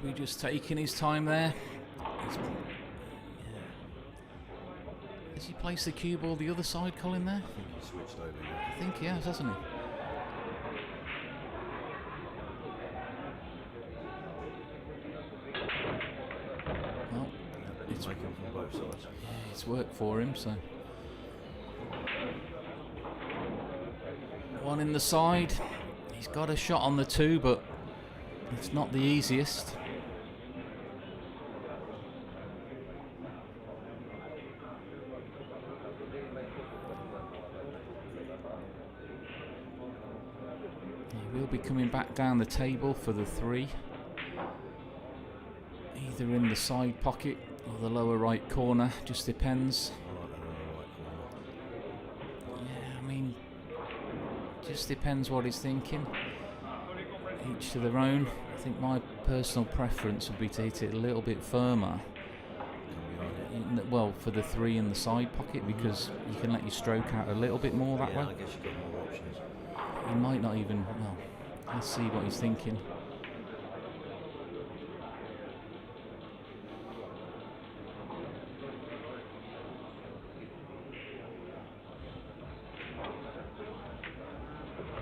Speaker 14: Robbie just taking his time there. Has he placed the cue ball the other side, Colin, there?
Speaker 15: I think he switched over.
Speaker 14: I think he has, hasn't he? Well,
Speaker 15: it's making from both sides.
Speaker 14: Yeah, it's worked for him, so. One in the side. He's got a shot on the 2, but it's not the easiest. He will be coming back down the table for the 3. Either in the side pocket or the lower right corner, just depends. Yeah, I mean, just depends what he's thinking. Each to their own. I think my personal preference would be to hit it a little bit firmer. Well, for the 3 in the side pocket, because you can let your stroke out a little bit more that way.
Speaker 15: I guess you've got more options.
Speaker 14: He might not even. Well, let's see what he's thinking.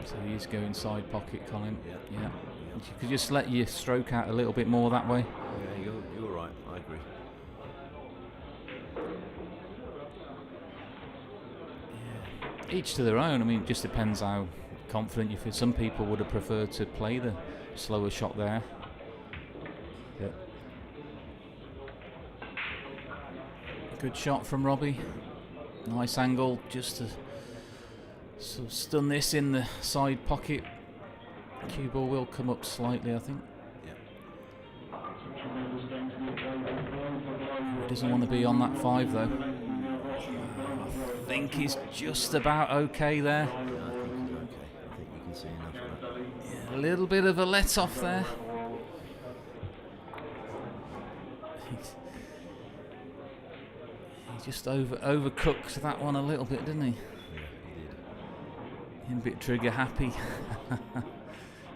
Speaker 14: So he is going side pocket, Colin. Yeah. You could just let your stroke out a little bit more that way.
Speaker 15: Yeah, you're right. I agree.
Speaker 14: Yeah. Each to their own. I mean, it just depends how confident you feel. Some people would have preferred to play the slower shot there. Yeah. Good shot from Robbie. Nice angle, just to sort of stun this in the side pocket. Cue ball will come up slightly, I think. He doesn't want to be on that 5 though. I think he's just about okay there.
Speaker 15: Yeah, I think he's okay. I think you can see enough of that.
Speaker 14: Yeah, a little bit of a let off there. He just overcooked that one a little bit, didn't he?
Speaker 15: Yeah, he did.
Speaker 14: A bit trigger happy.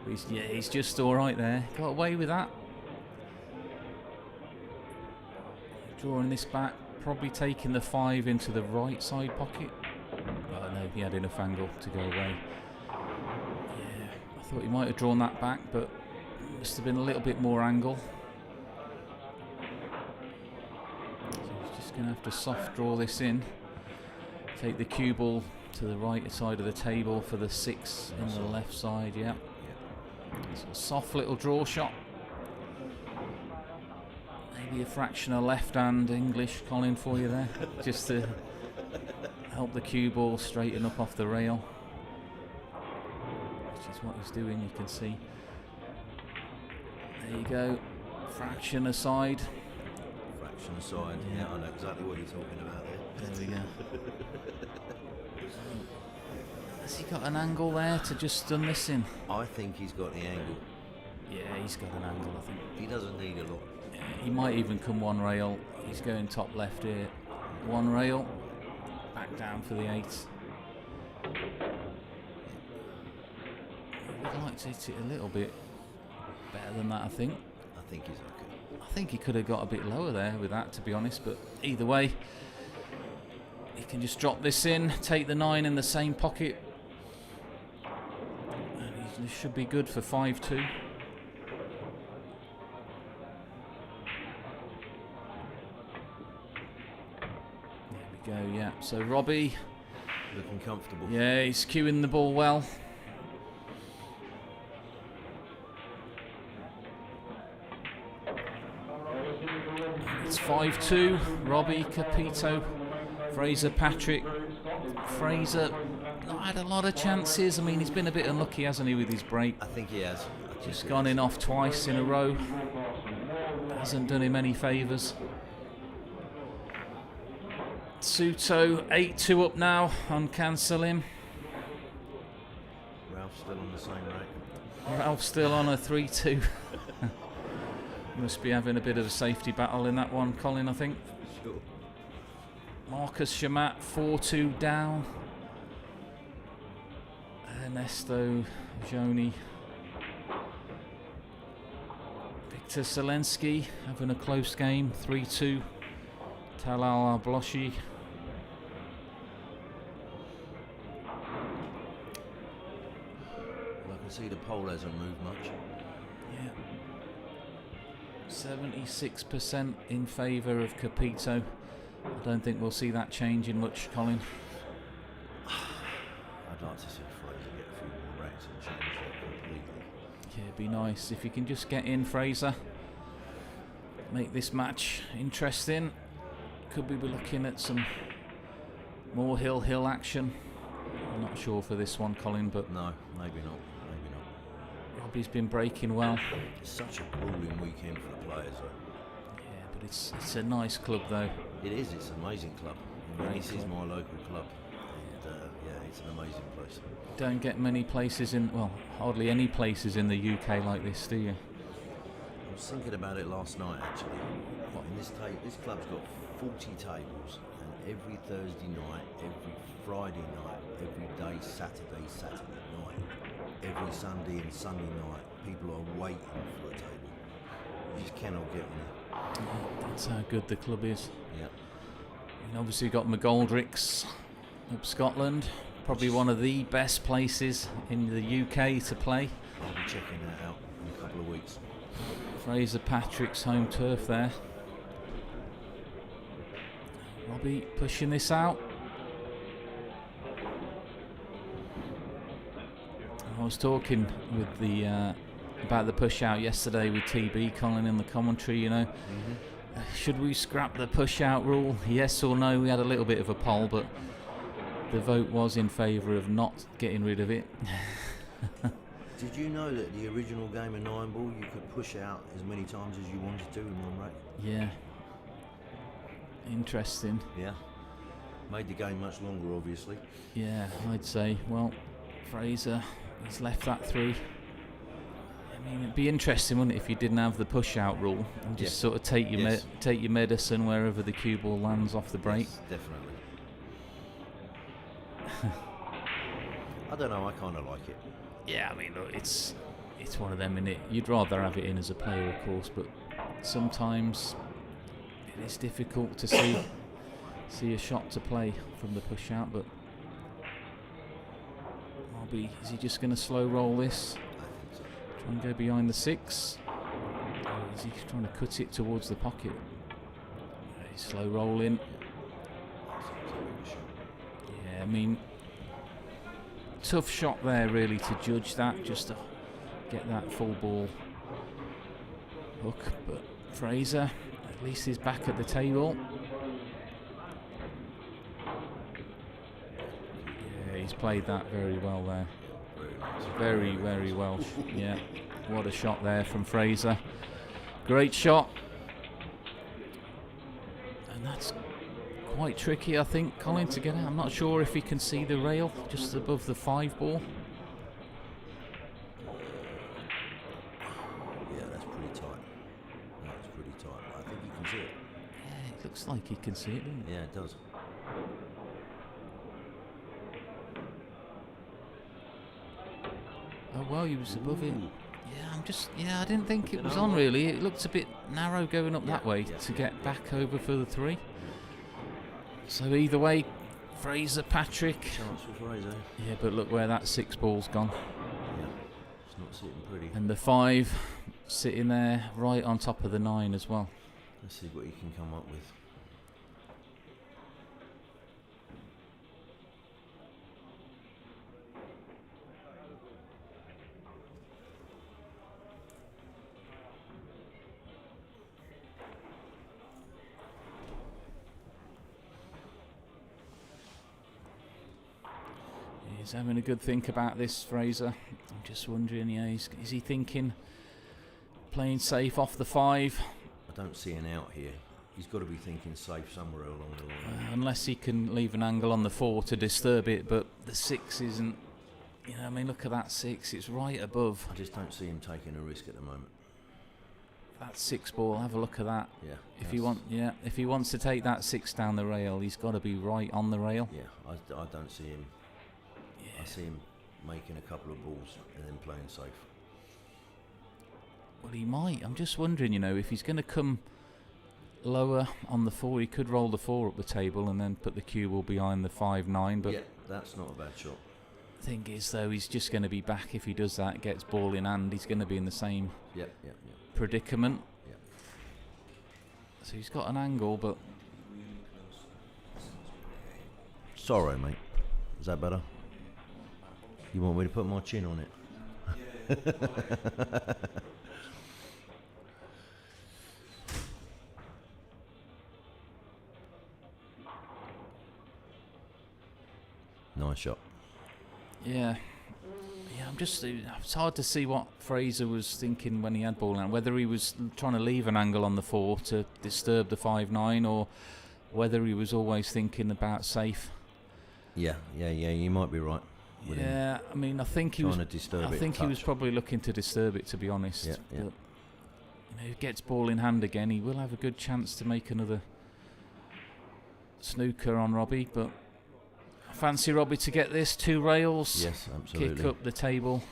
Speaker 14: He's just all right there. Got away with that. Drawing this back, probably taking the 5 into the right side pocket. Oh no, he had enough angle to go away. Yeah, I thought he might have drawn that back, but must have been a little bit more angle. So he's just going to have to soft draw this in. Take the cue ball to the right side of the table for the 6 in the left side, yeah. So a soft little draw shot. Maybe a fraction of left hand English, Colin, for you there. Just to help the cue ball straighten up off the rail. Which is what he's doing, you can see. There you go. Fraction aside.
Speaker 15: Fraction aside, yeah, I know exactly what you're talking about there.
Speaker 14: There we go. Has he got an angle there to just stun this in?
Speaker 15: I think he's got the angle.
Speaker 14: Yeah, he's got an angle, I think.
Speaker 15: He doesn't need a lot.
Speaker 14: Yeah, he might even come 1 rail. He's going top left here. 1 rail. Back down for the 8. I'd like to hit it a little bit better than that, I think.
Speaker 15: I think he's okay.
Speaker 14: I think he could have got a bit lower there with that, to be honest, but either way, he can just drop this in, take the 9 in the same pocket. And he should be good for 5-2. There we go, yeah. So Robbie.
Speaker 15: Looking comfortable.
Speaker 14: Yeah, he's cueing the ball well. It's 5-2. Robbie, Capito, Fraser, Patrick. Fraser not had a lot of chances. I mean, he's been a bit unlucky, hasn't he, with his break?
Speaker 15: I think he has.
Speaker 14: Just gone in off twice in a row. Hasn't done him any favours. Souquet 8-2 up now on cancelling.
Speaker 15: Ralph's still on the same rack.
Speaker 14: Ralph's still on a 3-2. Must be having a bit of a safety battle in that one, Colin, I think.
Speaker 15: Sure.
Speaker 14: Marcus Shamat 4-2 down. Ernesto Joni Victor Selensky having a close game, 3-2. Talal Abloshi.
Speaker 15: I can see the pole hasn't moved much.
Speaker 14: Yeah. 76% in favour of Capito. I don't think we'll see that changing much, Colin.
Speaker 15: I'd like to see Fraser get a few more racks and change that completely.
Speaker 14: Yeah, it'd be nice if you can just get in, Fraser. Make this match interesting. Could we be looking at some more hill action? I'm not sure for this one, Colin, but
Speaker 15: no, maybe not. Maybe not.
Speaker 14: Robbie's been breaking well.
Speaker 15: It's such a grueling weekend for the players, though.
Speaker 14: Yeah, but it's a nice club, though.
Speaker 15: It is. It's an amazing club. I mean,
Speaker 14: Great
Speaker 15: this
Speaker 14: club.
Speaker 15: is my local club, and yeah, it's an amazing place.
Speaker 14: Don't get many places in, well, hardly any places in the UK like this, do you?
Speaker 15: I was thinking about it last night, actually. And this club's got 40 tables, and every Thursday night, every Friday night, every day, Saturday night, every Sunday and Sunday night, people are waiting for a table. You just cannot get on it.
Speaker 14: That's how good the club is.
Speaker 15: Yeah.
Speaker 14: And obviously got McGoldrick's up Scotland, probably one of the best places in the UK to play.
Speaker 15: I'll be checking that out in a couple of weeks.
Speaker 14: Fraser Patrick's home turf there. Robbie pushing this out. I was talking with the about the push out yesterday with TB Colin in the commentary, you know. Should we scrap the push out rule? Yes or no? We had a little bit of a poll, but the vote was in favour of not getting rid of it.
Speaker 15: Did you know that the original game of 9-ball, you could push out as many times as you wanted to in one rack?
Speaker 14: Yeah. Interesting.
Speaker 15: Yeah. Made the game much longer, obviously.
Speaker 14: Yeah, I'd say. Well, Fraser, he's left that 3. I mean, it'd be interesting, wouldn't it, if you didn't have the push-out rule and just sort of take your take your medicine wherever the cue ball lands off the break.
Speaker 15: Yes, definitely. I don't know. I kind of like it.
Speaker 14: Yeah, I mean, look, it's one of them, innit? You'd rather have it in as a player, of course, but sometimes it is difficult to see a shot to play from the push out. But is he just going to slow roll this? Try and go behind the 6? Or is he trying to cut it towards the pocket? He's slow rolling. Yeah, I mean, tough shot there really to judge that, just to get that full ball hook. But Fraser, at least he's back at the table. Yeah, he's played that very well there. Very, very well. Yeah, what a shot there from Fraser. Great shot. And that's quite tricky, I think, Colin, to get out. I'm not sure if he can see the rail just above the 5 ball.
Speaker 15: Yeah, that's pretty tight. That's pretty tight. I think you can see it.
Speaker 14: Yeah, it looks like he can see it, doesn't it?
Speaker 15: Yeah, it does.
Speaker 14: Oh, well, he was above it. Yeah, I didn't think it was on, really. It looked a bit narrow going up that way to get back over for the 3. So either way, Fraser Patrick.
Speaker 15: Chance for Fraser.
Speaker 14: Yeah, but look where that 6 ball's gone.
Speaker 15: Yeah, it's not sitting pretty.
Speaker 14: And the 5 sitting there right on top of the 9 as well.
Speaker 15: Let's see what he can come up with.
Speaker 14: He's having a good think about this, Fraser. I'm just wondering, yeah, is he thinking playing safe off the 5?
Speaker 15: I don't see an out here. He's got to be thinking safe somewhere along the line.
Speaker 14: Unless he can leave an angle on the 4 to disturb it, but the 6 isn't. You know, I mean, look at that 6. It's right above.
Speaker 15: I just don't see him taking a risk at the moment.
Speaker 14: That 6 ball, have a look at that.
Speaker 15: Yeah.
Speaker 14: If he wants to take that 6 down the rail, he's got to be right on the rail.
Speaker 15: Yeah, I don't see him. I see him making a couple of balls and then playing safe.
Speaker 14: Well, he might. I'm just wondering, if he's going to come lower on the 4, he could roll the 4 up the table and then put the cue ball behind the 5-9. But
Speaker 15: yeah, that's not a bad shot.
Speaker 14: Thing is, though, he's just going to be back if he does that. Gets ball in hand, he's going to be in the same predicament.
Speaker 15: Yep.
Speaker 14: So he's got an angle, but
Speaker 15: sorry, mate. Is that better? You want me to put my chin on it? Nice shot.
Speaker 14: Yeah, it's hard to see what Fraser was thinking when he had ball in, whether he was trying to leave an angle on the 4 to disturb the 5-9, or whether he was always thinking about safe.
Speaker 15: Yeah, you might be right.
Speaker 14: Yeah, I mean, I think he was probably looking to disturb it, to be honest.
Speaker 15: Yeah.
Speaker 14: But, if he gets ball in hand again, he will have a good chance to make another snooker on Robbie, but I fancy Robbie to get this 2 rails.
Speaker 15: Yes, absolutely.
Speaker 14: Kick up the table.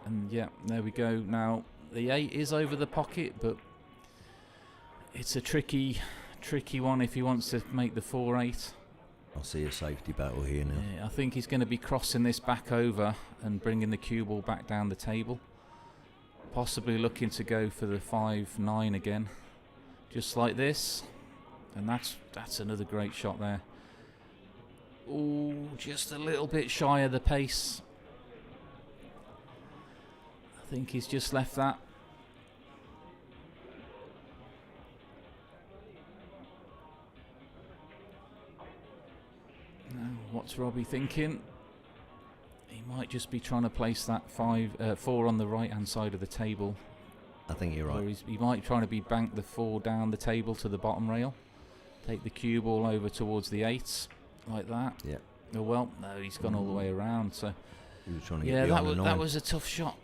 Speaker 14: And yeah, there we go. Now the 8 is over the pocket, but it's a tricky one if he wants to make the 4-8.
Speaker 15: I see a safety battle here now.
Speaker 14: Yeah, I think he's going to be crossing this back over and bringing the cue ball back down the table. Possibly looking to go for the 5-9 again, just like this. And that's another great shot there. Ooh, just a little bit shy of the pace. I think he's just left that. Now, what's Robbie thinking? He might just be trying to place that 4 on the right-hand side of the table.
Speaker 15: I think you're right.
Speaker 14: Or he might try to bank the 4 down the table to the bottom rail. Take the cue ball over towards the 8s, like that.
Speaker 15: Yeah.
Speaker 14: Oh well, no, he's gone all the way around. So
Speaker 15: he was trying to get beyond the 9.
Speaker 14: that was a tough shot.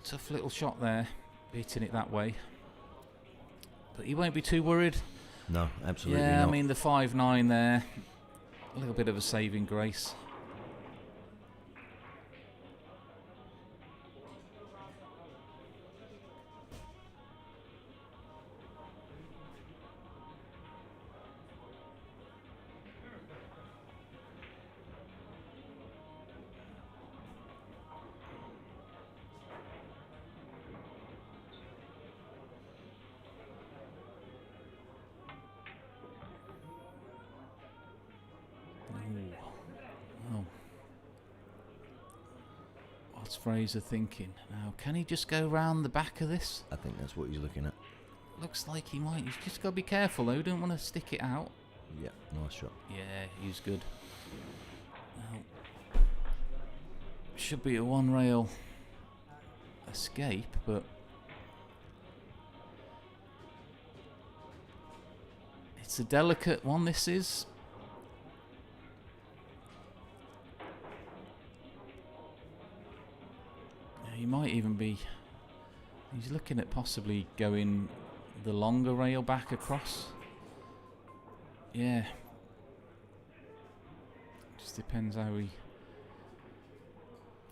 Speaker 14: Tough little shot there, hitting it that way. But he won't be too worried.
Speaker 15: No, absolutely not.
Speaker 14: Yeah, I mean the 5-9 there, a little bit of a saving grace. What's Fraser thinking? Now, can he just go round the back of this?
Speaker 15: I think that's what he's looking at.
Speaker 14: Looks like he might. He's just got to be careful though. Don't want to stick it out.
Speaker 15: Yeah, nice shot.
Speaker 14: Yeah, he's good. Now, should be a 1 rail escape, but it's a delicate one, this is. He might even be... He's looking at possibly going the longer rail back across. Yeah. Just depends how he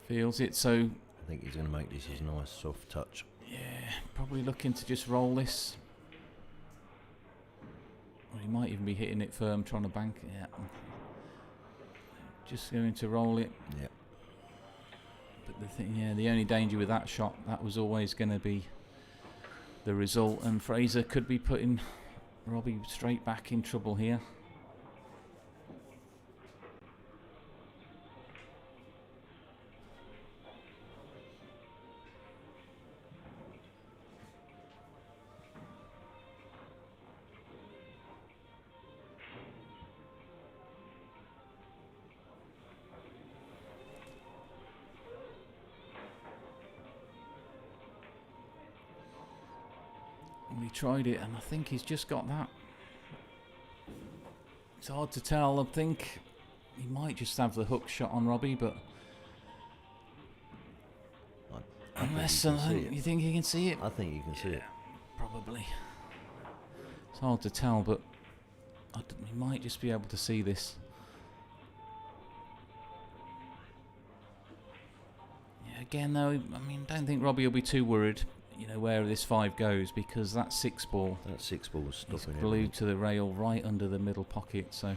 Speaker 14: feels it. So
Speaker 15: I think he's going to make this as a nice soft touch.
Speaker 14: Yeah, probably looking to just roll this. Or he might even be hitting it firm, trying to bank it. Yeah. Just going to roll it.
Speaker 15: Yeah.
Speaker 14: But the only danger with that shot, that was always going to be the result, and Fraser could be putting Robbie straight back in trouble here. He tried it, and I think he's just got that. It's hard to tell. I think he might just have the hook shot on Robbie, but unless you think he can see it?
Speaker 15: I think you can see it.
Speaker 14: Probably. It's hard to tell, but You might just be able to see this. Yeah, again though, I mean, don't think Robbie will be too worried, you know, where this 5 goes, because that 6 ball.
Speaker 15: That 6 ball is stopping
Speaker 14: glued to the rail right under the middle pocket, so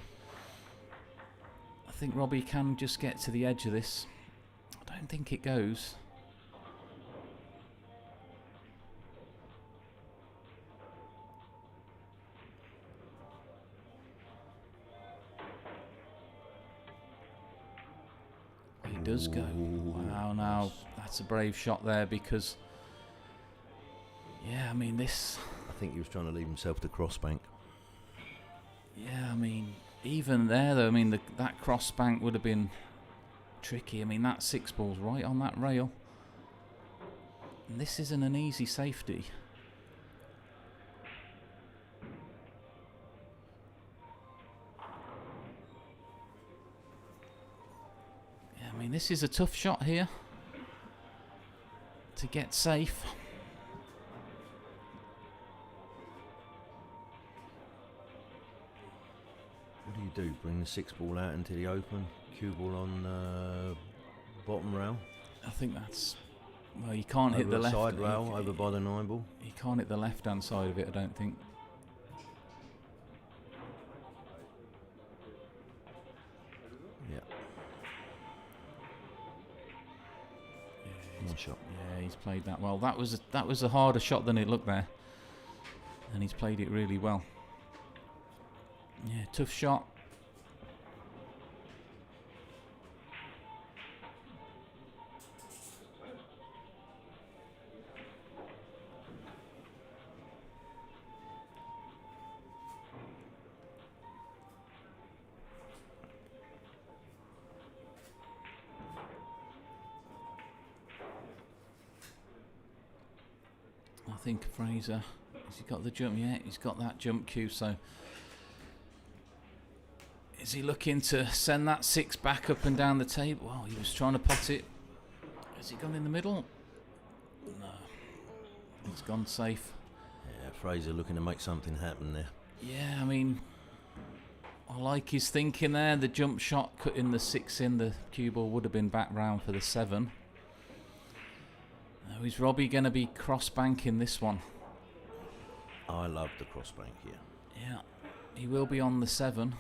Speaker 14: I think Robbie can just get to the edge of this. I don't think it goes. It does go. Wow, now that's a brave shot there, because yeah, I mean this.
Speaker 15: I think he was trying to leave himself to crossbank.
Speaker 14: Yeah, I mean, even there though, I mean that crossbank would have been tricky. I mean, that 6 ball's right on that rail. And this isn't an easy safety. Yeah, I mean, this is a tough shot here to get safe.
Speaker 15: What do you do? Bring the 6 ball out into the open, cue ball on bottom rail?
Speaker 14: I think that's... Well, you can't hit
Speaker 15: over
Speaker 14: the left.
Speaker 15: Side rail, over by the 9 ball.
Speaker 14: You can't hit the left-hand side of it, I don't think.
Speaker 15: Yeah. Nice shot.
Speaker 14: Yeah, he's played that well. That was a harder shot than it looked there. And he's played it really well. Yeah, tough shot. I think Fraser, has he got the jump? Yeah, he's got that jump cue, so is he looking to send that 6 back up and down the table? Well, he was trying to pot it. Has he gone in the middle? No. He's gone safe.
Speaker 15: Yeah, Fraser looking to make something happen there.
Speaker 14: Yeah, I mean, I like his thinking there. The jump shot cutting the 6 in, the cue ball would have been back round for the 7. Now, is Robbie going to be cross-banking this one?
Speaker 15: I love the cross-bank here.
Speaker 14: Yeah, he will be on the 7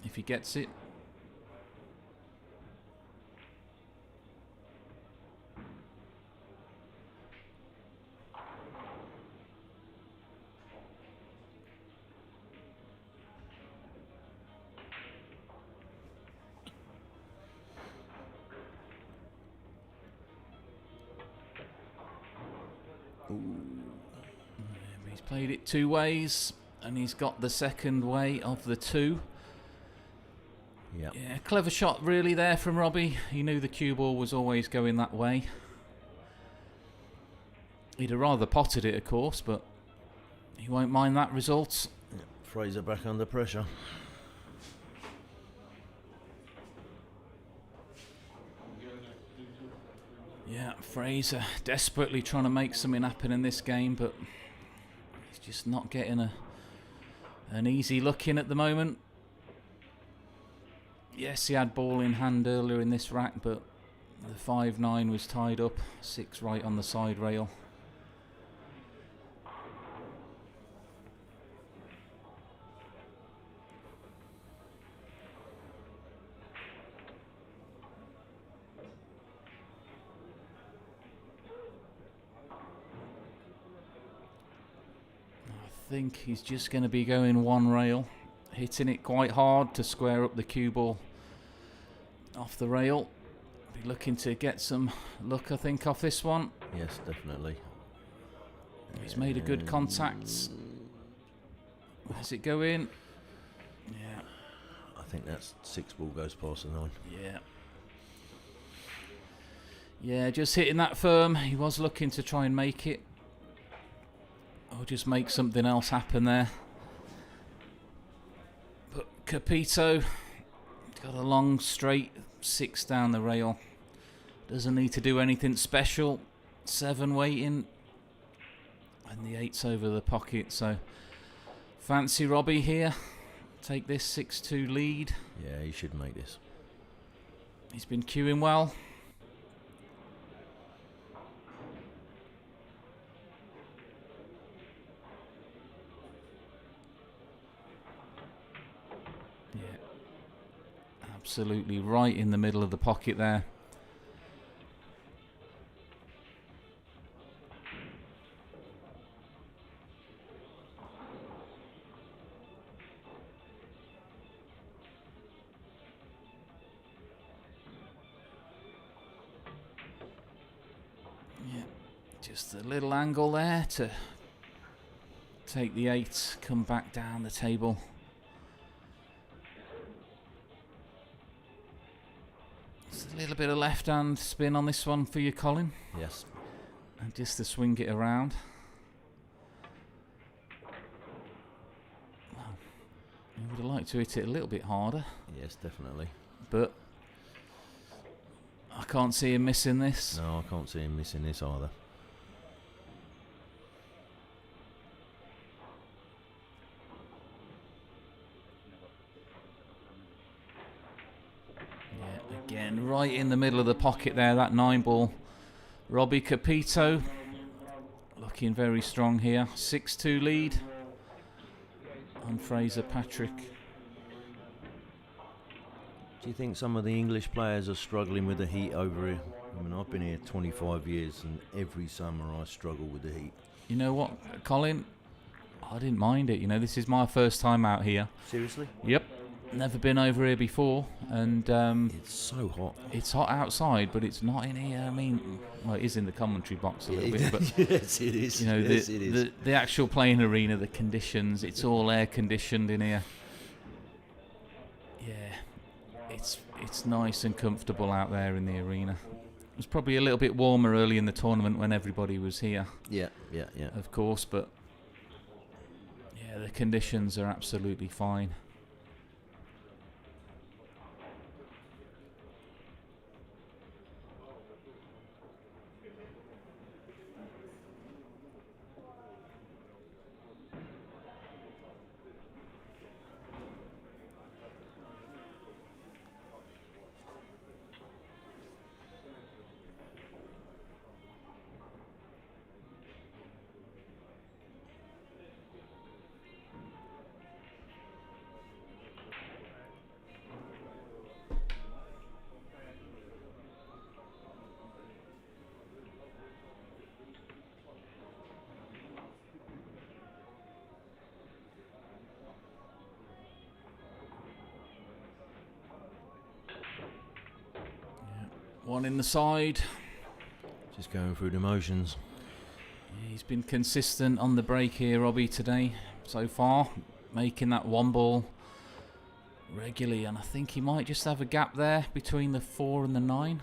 Speaker 14: if he gets it. He's played it 2 ways, and he's got the second way of the 2.
Speaker 15: Yep.
Speaker 14: Yeah, clever shot really there from Robbie. He knew the cue ball was always going that way. He'd have rather potted it, of course, but he won't mind that result.
Speaker 15: Yep. Fraser back under pressure.
Speaker 14: Yeah, Fraser desperately trying to make something happen in this game, but he's just not getting an easy look in at the moment. Yes, he had ball in hand earlier in this rack, but the 5-9 was tied up, 6 right on the side rail. I think he's just going to be going 1 rail, hitting it quite hard to square up the cue ball off the rail. Be looking to get some luck, I think, off this one.
Speaker 15: Yes, definitely.
Speaker 14: He's made a good contact. Where's it going? Yeah.
Speaker 15: I think that's 6 ball goes past the 9.
Speaker 14: Yeah. Yeah, just hitting that firm. He was looking to try and make it. Or just make something else happen there. But Capito got a long straight 6 down the rail. Doesn't need to do anything special. 7 waiting. And the 8's over the pocket. So fancy Robbie here take this 6-2 lead.
Speaker 15: Yeah, he should make this.
Speaker 14: He's been cueing well. Yeah, absolutely right in the middle of the pocket there. Just a little angle there to take the 8, come back down the table. Just a little bit of left hand spin on this one for you, Colin.
Speaker 15: Yes.
Speaker 14: And just to swing it around. Well, I would have liked to hit it a little bit harder.
Speaker 15: Yes, definitely.
Speaker 14: But I can't see him missing this.
Speaker 15: No, I can't see him missing this either.
Speaker 14: Again, right in the middle of the pocket there, that 9 ball. Robbie Capito looking very strong here. 6-2 lead on Fraser Patrick.
Speaker 15: Do you think some of the English players are struggling with the heat over here? I mean, I've been here 25 years and every summer I struggle with the heat.
Speaker 14: You know what, Colin? I didn't mind it. You know, this is my first time out here.
Speaker 15: Seriously?
Speaker 14: Yep. Never been over here before, and
Speaker 15: it's so hot.
Speaker 14: It's hot outside, but it's not in here. I mean, well, it is in the commentary box a little bit, but
Speaker 15: yes, it is.
Speaker 14: You know,
Speaker 15: yes, it is.
Speaker 14: The actual playing arena, the conditions, it's all air conditioned in here. Yeah, it's nice and comfortable out there in the arena. It was probably a little bit warmer early in the tournament when everybody was here.
Speaker 15: Yeah.
Speaker 14: Of course, but yeah, the conditions are absolutely fine. One in the side.
Speaker 15: Just going through the motions.
Speaker 14: Yeah, he's been consistent on the break here, Robbie, today so far, making that 1 ball regularly, and I think he might just have a gap there between the 4 and the 9.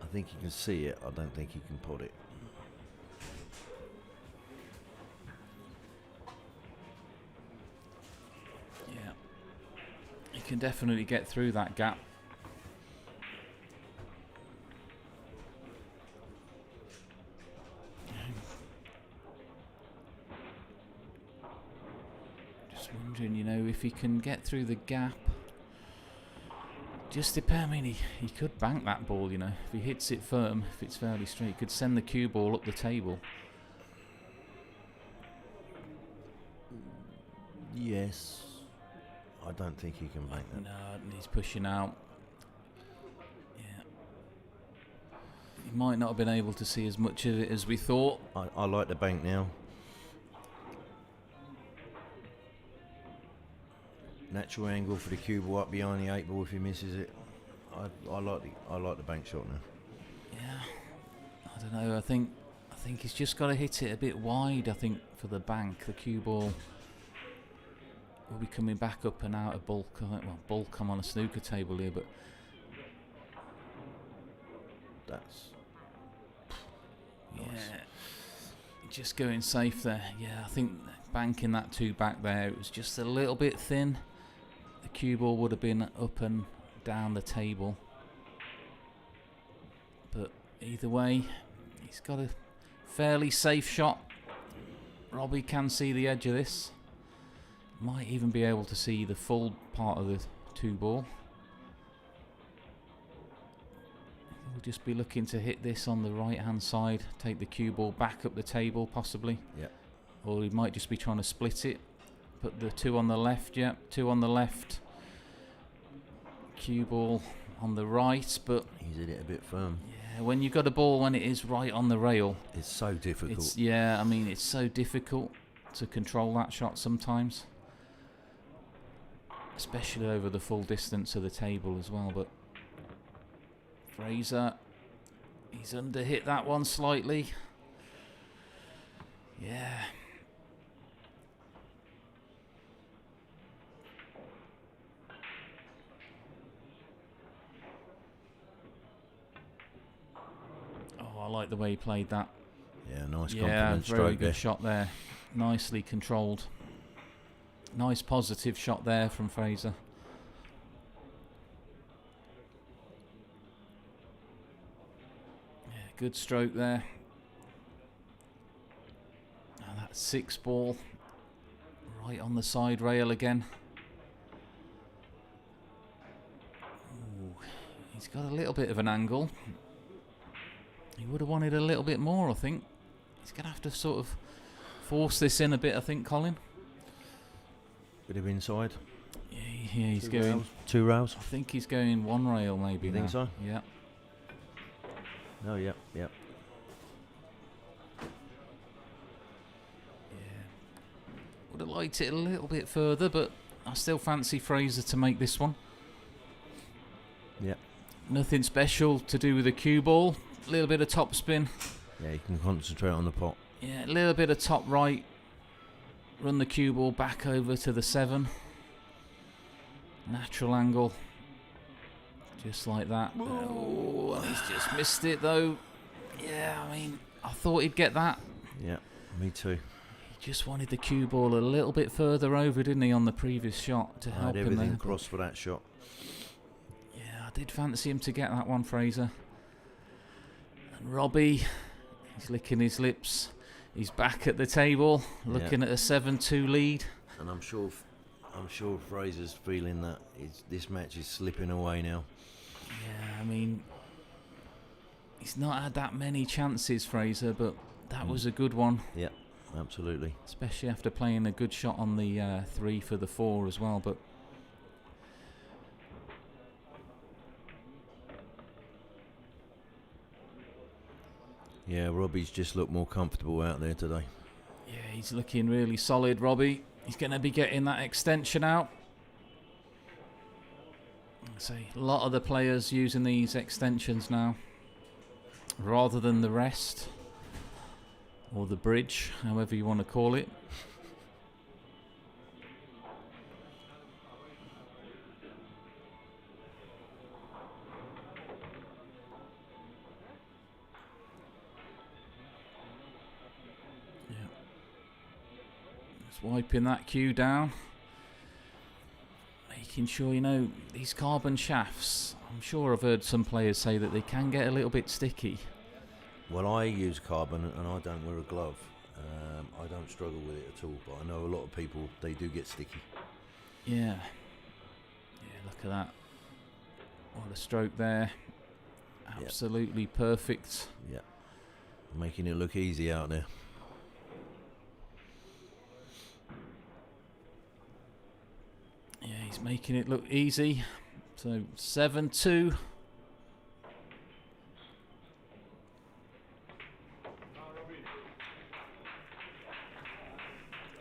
Speaker 15: I think you can see it. I don't think you can put it.
Speaker 14: Can definitely get through that gap. Just wondering, you know, if he can get through the gap. Just depend. I mean, he could bank that ball, you know, if he hits it firm, if it's fairly straight, he could send the cue ball up the table.
Speaker 15: Yes. I don't think he can make that.
Speaker 14: No, he's pushing out. Yeah. He might not have been able to see as much of it as we thought.
Speaker 15: I like the bank now. Natural angle for the cue ball up behind the 8 ball if he misses it. I like the bank shot now.
Speaker 14: Yeah. I don't know. I think he's just got to hit it a bit wide. I think for the bank, the cue ball will be coming back up and out of bulk. Well, bulk, I'm on a snooker table here, but
Speaker 15: that's
Speaker 14: yeah,
Speaker 15: nice.
Speaker 14: Just going safe there. Yeah, I think banking that 2 back there, it was just a little bit thin. The cue ball would have been up and down the table, but either way, He's got a fairly safe shot. Robbie can see the edge of this. Might even be able to see the full part of the 2-ball. We'll just be looking to hit this on the right-hand side, take the cue ball back up the table, possibly.
Speaker 15: Yep.
Speaker 14: Or he might just be trying to split it. Put the 2 on the left, yeah, 2 on the left. Cue ball on the right, but
Speaker 15: he's hit it a bit firm.
Speaker 14: Yeah, when you've got a ball when it is right on the rail,
Speaker 15: it's so difficult.
Speaker 14: Yeah, I mean, it's so difficult to control that shot sometimes, especially over the full distance of the table as well. But Fraser, he's underhit that one slightly. Yeah. Oh, I like the way he played that.
Speaker 15: Yeah, nice
Speaker 14: Yeah,
Speaker 15: confident
Speaker 14: very
Speaker 15: stroke
Speaker 14: good
Speaker 15: there.
Speaker 14: shot there. Nicely controlled. Nice positive shot there from Fraser. Good stroke there. Now that 6-ball right on the side rail again. Ooh, he's got a little bit of an angle. He would have wanted a little bit more, I think. He's going to have to sort of force this in a bit, I think, Colin.
Speaker 15: Bit of inside.
Speaker 14: Yeah, he's going...
Speaker 15: Rails. 2 rails?
Speaker 14: I think he's going 1 rail maybe
Speaker 15: You
Speaker 14: now.
Speaker 15: think so?
Speaker 14: Yeah.
Speaker 15: Oh, yep.
Speaker 14: Yeah. Would have liked it a little bit further, but I still fancy Fraser to make this one.
Speaker 15: Yep.
Speaker 14: Nothing special to do with the cue ball. A little bit of top spin.
Speaker 15: Yeah, you can concentrate on the pot.
Speaker 14: Yeah, a little bit of top right. Run the cue ball back over to the 7. Natural angle. Just like that. Oh, he's just missed it though. Yeah, I mean, I thought he'd get that.
Speaker 15: Yeah, me too.
Speaker 14: He just wanted the cue ball a little bit further over, didn't he, on the previous shot to
Speaker 15: I
Speaker 14: help
Speaker 15: had
Speaker 14: him
Speaker 15: everything
Speaker 14: there.
Speaker 15: crossed for that shot.
Speaker 14: Yeah, I did fancy him to get that one, Fraser. And Robbie, he's licking his lips. He's back at the table, looking at a 7-2 lead.
Speaker 15: And I'm sure Fraser's feeling that this match is slipping away now.
Speaker 14: Yeah, I mean, he's not had that many chances, Fraser, but that was a good one.
Speaker 15: Yeah, absolutely.
Speaker 14: Especially after playing a good shot on the 3 for the 4 as well. But
Speaker 15: Yeah, Robbie's just looked more comfortable out there today.
Speaker 14: yeah, he's looking really solid, Robbie. He's going to be getting that extension out. See, a lot of the players using these extensions now, rather than the rest, or the bridge, however you want to call it. Yeah. Just wiping that cue down. Making sure, you know, these carbon shafts, I'm sure I've heard some players say that they can get a little bit sticky.
Speaker 15: Well, I use carbon and I don't wear a glove. I don't struggle with it at all, but I know a lot of people, they do get sticky.
Speaker 14: Yeah. Yeah, look at that. What a stroke there. Absolutely perfect.
Speaker 15: Yeah. Making it look easy out there.
Speaker 14: Yeah, he's making it look easy. So 7-2.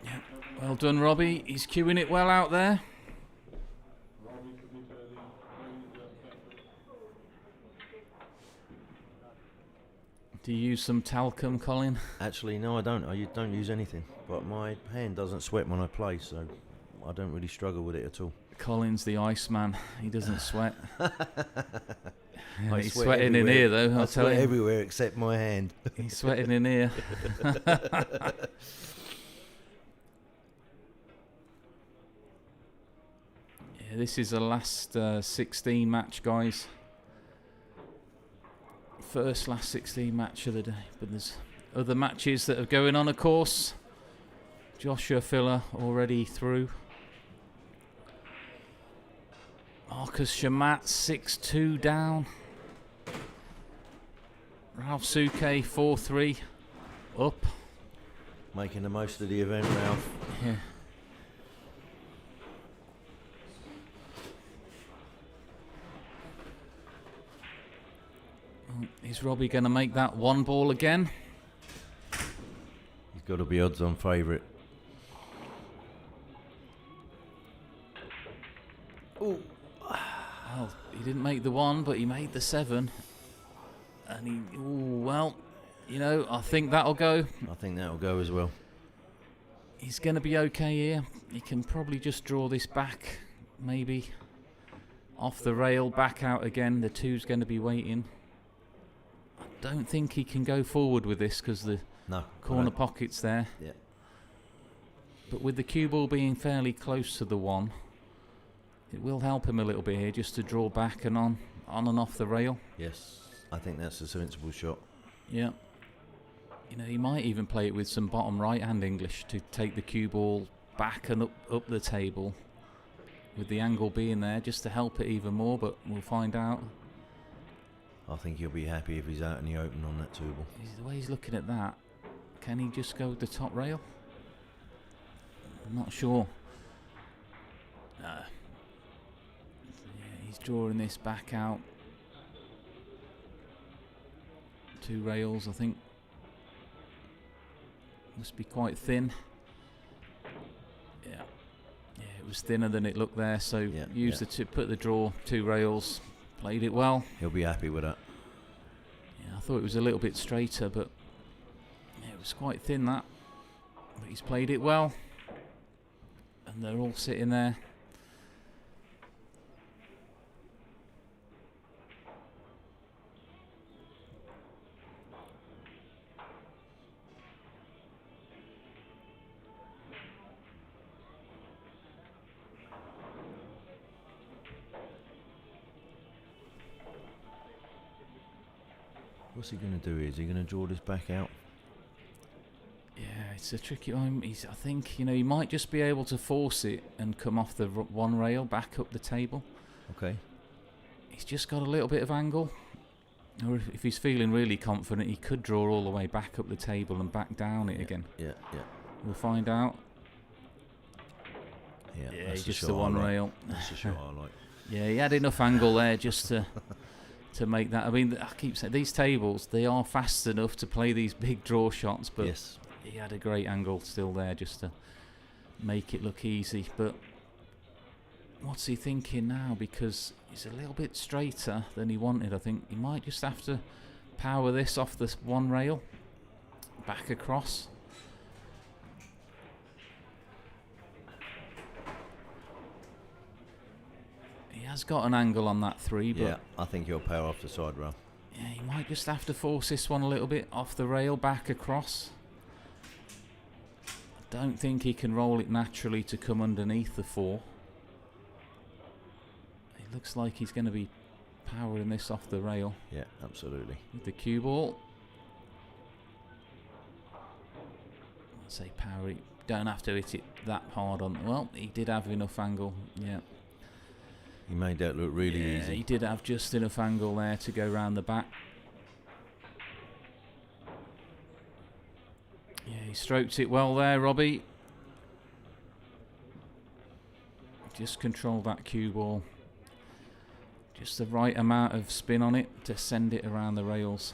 Speaker 14: Yeah, well done, Robbie. He's cueing it well out there. Do you use some talcum, Colin?
Speaker 15: Actually, no, I don't. I don't use anything. But my hand doesn't sweat when I play, so I don't really struggle with it at all.
Speaker 14: Colin's the Iceman. He doesn't sweat.
Speaker 15: I
Speaker 14: He's
Speaker 15: sweat
Speaker 14: sweating in
Speaker 15: everywhere.
Speaker 14: here, though.
Speaker 15: I
Speaker 14: I'll tell
Speaker 15: sweat
Speaker 14: you.
Speaker 15: everywhere except my hand.
Speaker 14: He's sweating in here. This is the last 16 match, guys. first last 16 match of the day, but there's other matches that are going on, of course. Joshua Filler already through. Marcus Shamat 6-2 down. Ralph Souquet 4-3 up.
Speaker 15: Making the most of the event, Ralph.
Speaker 14: Yeah. Is Robbie going to make that one ball again?
Speaker 15: He's got to be odds-on favourite.
Speaker 14: Oh, well, he didn't make the one, but he made the 7. And he, well, you know, I think that'll go.
Speaker 15: I think that'll go as well.
Speaker 14: He's going to be okay here. He can probably just draw this back, maybe. Off the rail, back out again. The 2's going to be waiting. I don't think he can go forward with this because the corner pocket's there.
Speaker 15: Yeah.
Speaker 14: But with the cue ball being fairly close to the 1, it will help him a little bit here just to draw back and on and off the rail.
Speaker 15: Yes, I think that's a sensible shot.
Speaker 14: Yeah. You know, he might even play it with some bottom right-hand English to take the cue ball back and up the table with the angle being there just to help it even more, but we'll find out.
Speaker 15: I think he'll be happy if he's out in the open on that 2 ball.
Speaker 14: The way he's looking at that, can he just go with the top rail? I'm not sure. Yeah, he's drawing this back out. 2 rails, I think. Must be quite thin. Yeah, it was thinner than it looked there. So put the draw 2 rails. Played it well.
Speaker 15: He'll be happy with that.
Speaker 14: Yeah, I thought it was a little bit straighter, but it was quite thin that. But he's played it well. And they're all sitting there.
Speaker 15: What's he going to do? Is he going to draw this back out?
Speaker 14: Yeah, it's a tricky one. I think, you know, he might just be able to force it and come off the 1 rail back up the table.
Speaker 15: Okay.
Speaker 14: He's just got a little bit of angle. Or if he's feeling really confident, he could draw all the way back up the table and back down it again.
Speaker 15: Yeah.
Speaker 14: We'll find out.
Speaker 15: Yeah,
Speaker 14: that's just the 1 rail.
Speaker 15: That's the shot I like.
Speaker 14: Yeah, he had enough angle there just to make that. I mean, I keep saying these tables, they are fast enough to play these big draw shots, but he had a great angle still there just to make it look easy. But what's he thinking now? Because he's a little bit straighter than he wanted. I think he might just have to power this off this 1 rail back across. He has got an angle on that 3, but
Speaker 15: I think he'll power off the side rail.
Speaker 14: Yeah, he might just have to force this one a little bit off the rail, back across. I don't think he can roll it naturally to come underneath the 4. It looks like he's going to be powering this off the rail.
Speaker 15: Yeah, absolutely.
Speaker 14: With the cue ball. I'd say power it. Don't have to hit it that hard on. Well, he did have enough angle. Yeah.
Speaker 15: He made that look really easy.
Speaker 14: He did have just enough angle there to go round the back. Yeah, he stroked it well there, Robbie. Just control that cue ball. Just the right amount of spin on it to send it around the rails.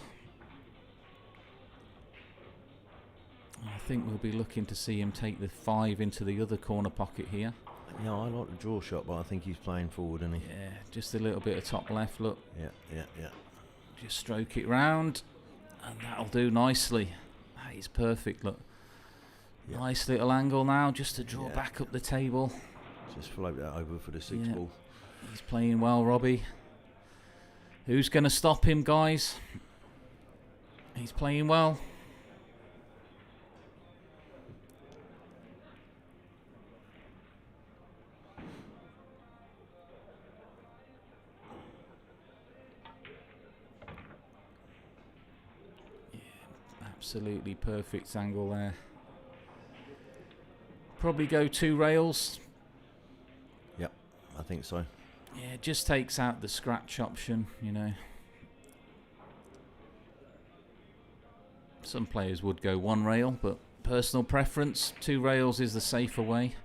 Speaker 14: I think we'll be looking to see him take the 5 into the other corner pocket here.
Speaker 15: Yeah, I like the draw shot, but I think he's playing forward, isn't he?
Speaker 14: Yeah, just a little bit of top left, look.
Speaker 15: Yeah.
Speaker 14: Just stroke it round, and that'll do nicely. That is perfect, look. Yeah. Nice little angle now, just to draw back up the table.
Speaker 15: Just float that over for the 6 ball.
Speaker 14: He's playing well, Robbie. Who's going to stop him, guys? He's playing well. Absolutely perfect angle there. Probably go 2 rails.
Speaker 15: Yep, I think so.
Speaker 14: Yeah, it just takes out the scratch option, you know. Some players would go 1 rail, but personal preference, 2 rails is the safer way.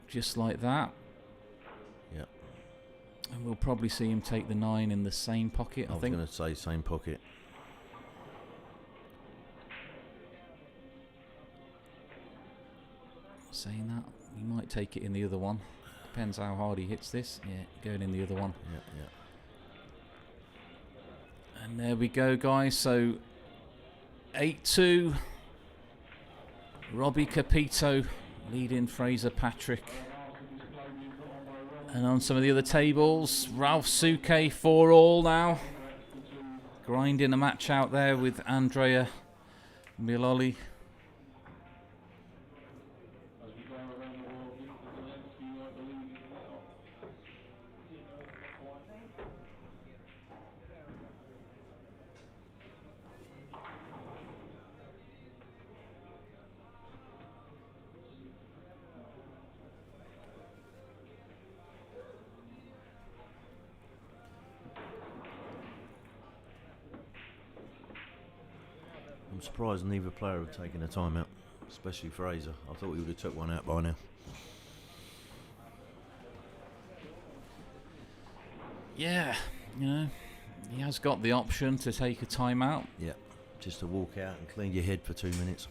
Speaker 14: Just like that.
Speaker 15: Yep.
Speaker 14: And we'll probably see him take the 9 in the same pocket, I think.
Speaker 15: I was going to say same pocket.
Speaker 14: Saying that, he might take it in the other one. Depends how hard he hits this. Yeah, going in the other one.
Speaker 15: Yeah.
Speaker 14: And there we go, guys. So 8-2. Robbie Capito leading Fraser Patrick. And on some of the other tables, Ralph Souquet 4-all now. Grinding a match out there with Andrea Miloli.
Speaker 15: I'm surprised neither player have taken a timeout, especially Fraser. I thought he would have took one out by now.
Speaker 14: Yeah, you know, he has got the option to take a timeout.
Speaker 15: Yeah, just to walk out and clean your head for 2 minutes.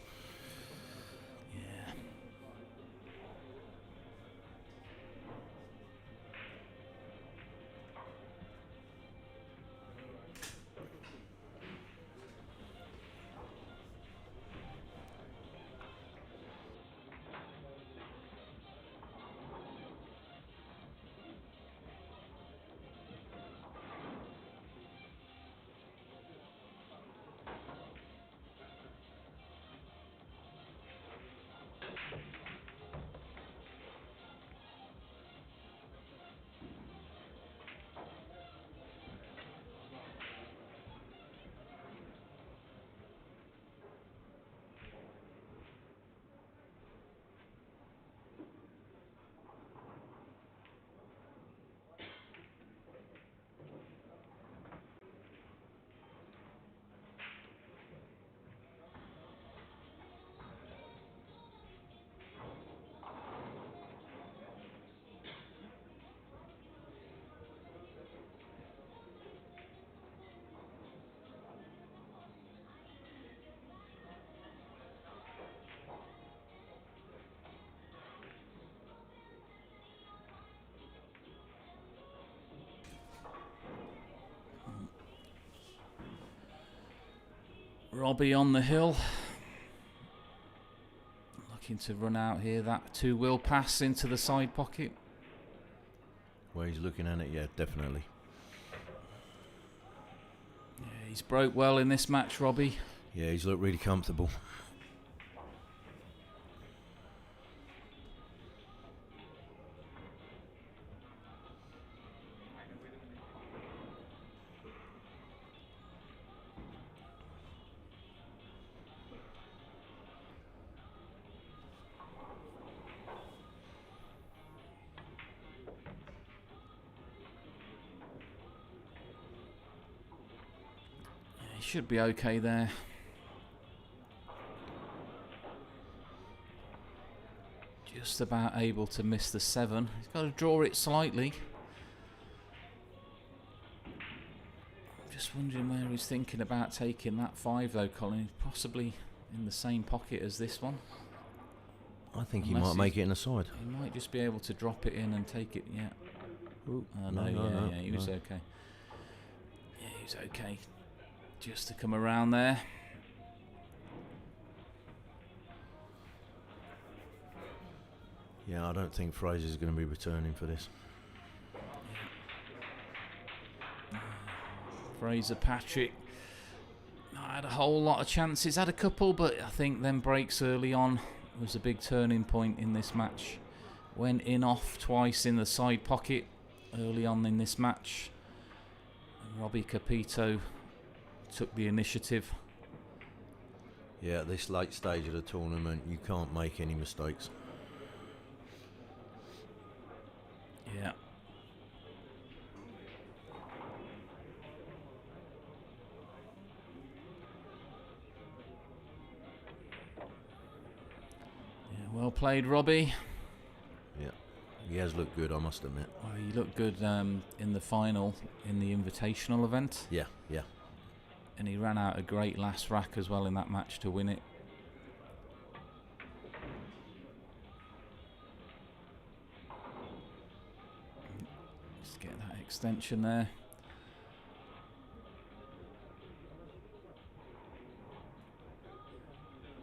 Speaker 14: Robbie on the hill. Looking to run out here. That 2-will pass into the side pocket.
Speaker 15: Where he's looking at it, yeah, definitely.
Speaker 14: Yeah, he's broke well in this match, Robbie.
Speaker 15: Yeah, he's looked really comfortable.
Speaker 14: Should be okay there. Just about able to miss the 7. He's got to draw it slightly. I'm just wondering where he's thinking about taking that 5 though, Colin. Possibly in the same pocket as this one.
Speaker 15: I think he might make it in the side.
Speaker 14: He might just be able to drop it in and take it, yeah. Ooh, no, he was okay. Yeah, he was okay. Just to come around there.
Speaker 15: Yeah, I don't think Fraser's going to be returning for this.
Speaker 14: Fraser Patrick not had a whole lot of chances. Had a couple, but I think them breaks early on was a big turning point in this match. Went in off twice in the side pocket early on in this match. And Robbie Capito took the initiative.
Speaker 15: Yeah, at this late stage of the tournament, you can't make any mistakes.
Speaker 14: Yeah. Well played, Robbie.
Speaker 15: Yeah, he has looked good, I must admit.
Speaker 14: Well, he looked good in the final, in the invitational event.
Speaker 15: Yeah, yeah.
Speaker 14: And he ran out a great last rack as well in that match to win it. Just get that extension there.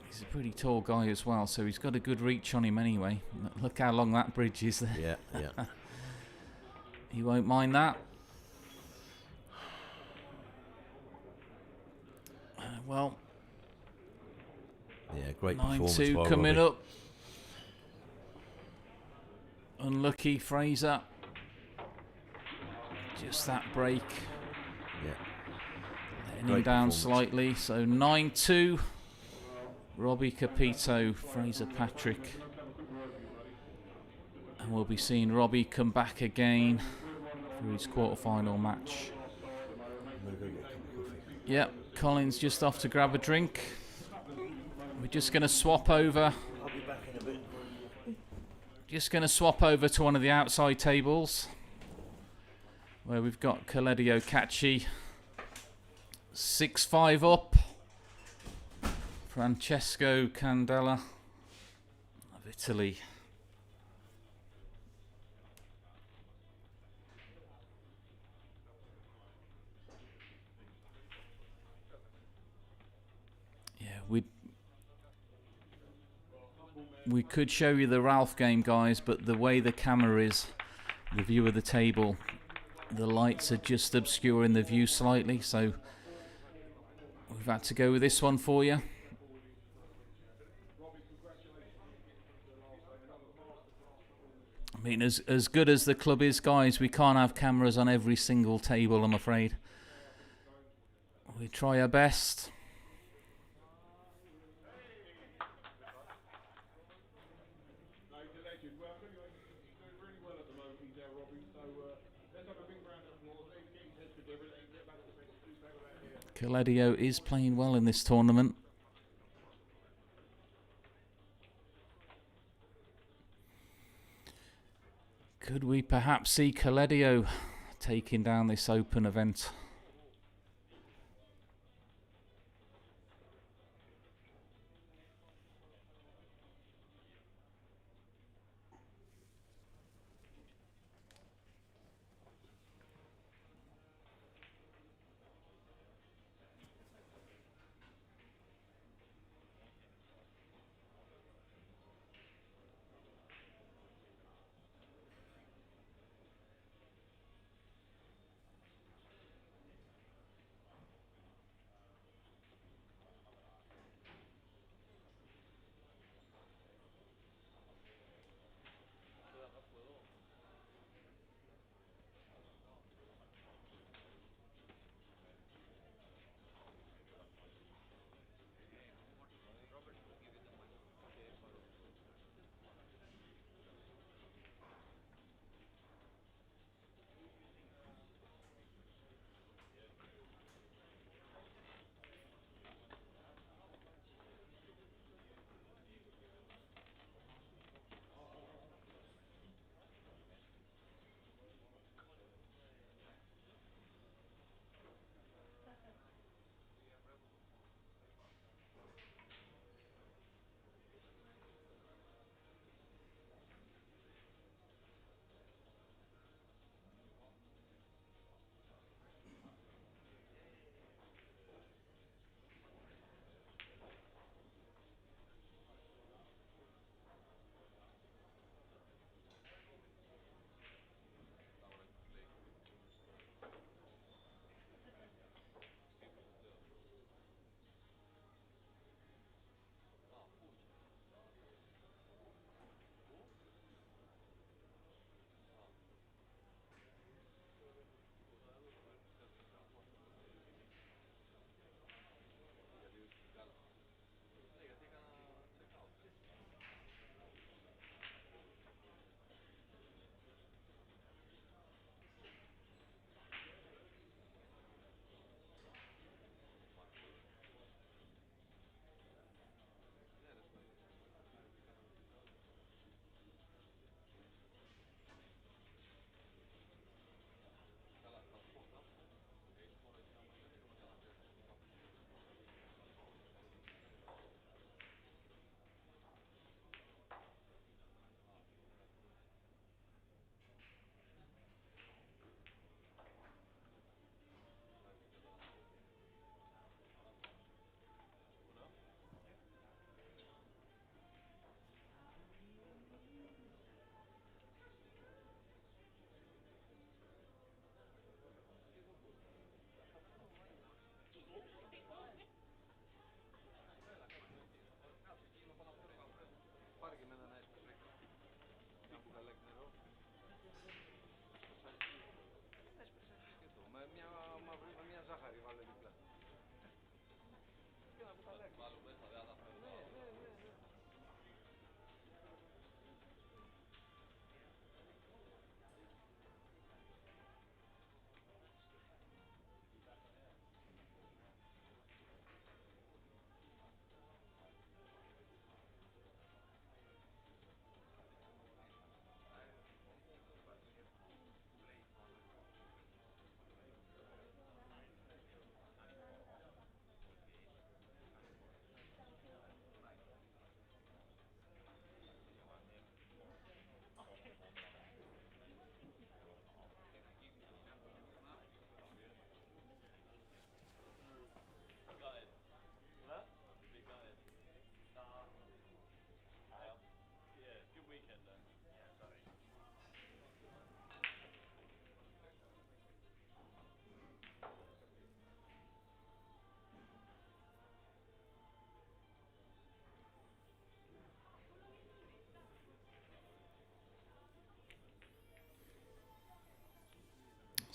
Speaker 14: He's a pretty tall guy as well, so he's got a good reach on him anyway. Look how long that bridge is there.
Speaker 15: Yeah, yeah.
Speaker 14: He won't mind that. Well,
Speaker 15: yeah, great performance by
Speaker 14: 9-2 coming
Speaker 15: Robbie.
Speaker 14: up. Unlucky Fraser. Just that break.
Speaker 15: Yeah.
Speaker 14: Letting
Speaker 15: Great
Speaker 14: him down
Speaker 15: performance.
Speaker 14: slightly. So 9-2. Robbie Capito, Fraser Patrick. And we'll be seeing Robbie come back again for his quarter-final match. Yep, Colin's just off to grab a drink. We're just going to swap over.
Speaker 15: I'll be back in a bit.
Speaker 14: Just going to swap over to one of the outside tables where we've got Coledio Katschi 6-5 up. Francesco Candela of Italy. Yeah, we could show you the Ralph game, guys, but the way the camera is, the view of the table, the lights are just obscuring the view slightly, so we've had to go with this one for you. I mean, as good as the club is, guys, we can't have cameras on every single table, I'm afraid. We try our best. Coledio is playing well in this tournament. Could we perhaps see Coledio taking down this open event?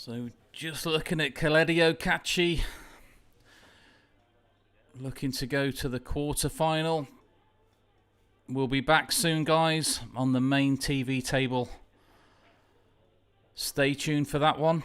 Speaker 14: So just looking at Katschi, Katschi looking to go to the quarter-final. We'll be back soon, guys, on the main TV table. Stay tuned for that one.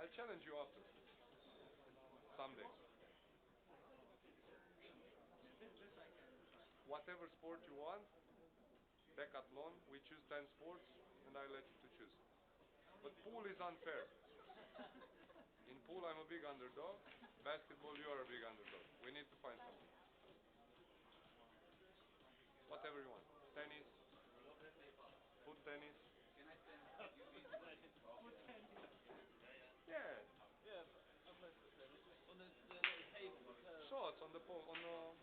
Speaker 16: I'll challenge you after. Someday. Whatever sport you want, decathlon, we choose 10 sports and I let you to choose. But pool is unfair. In pool I'm a big underdog. Basketball you are a big underdog. We need to find something. Whatever you want. Tennis. Foot tennis. Yeah. Shots on the pole, on the...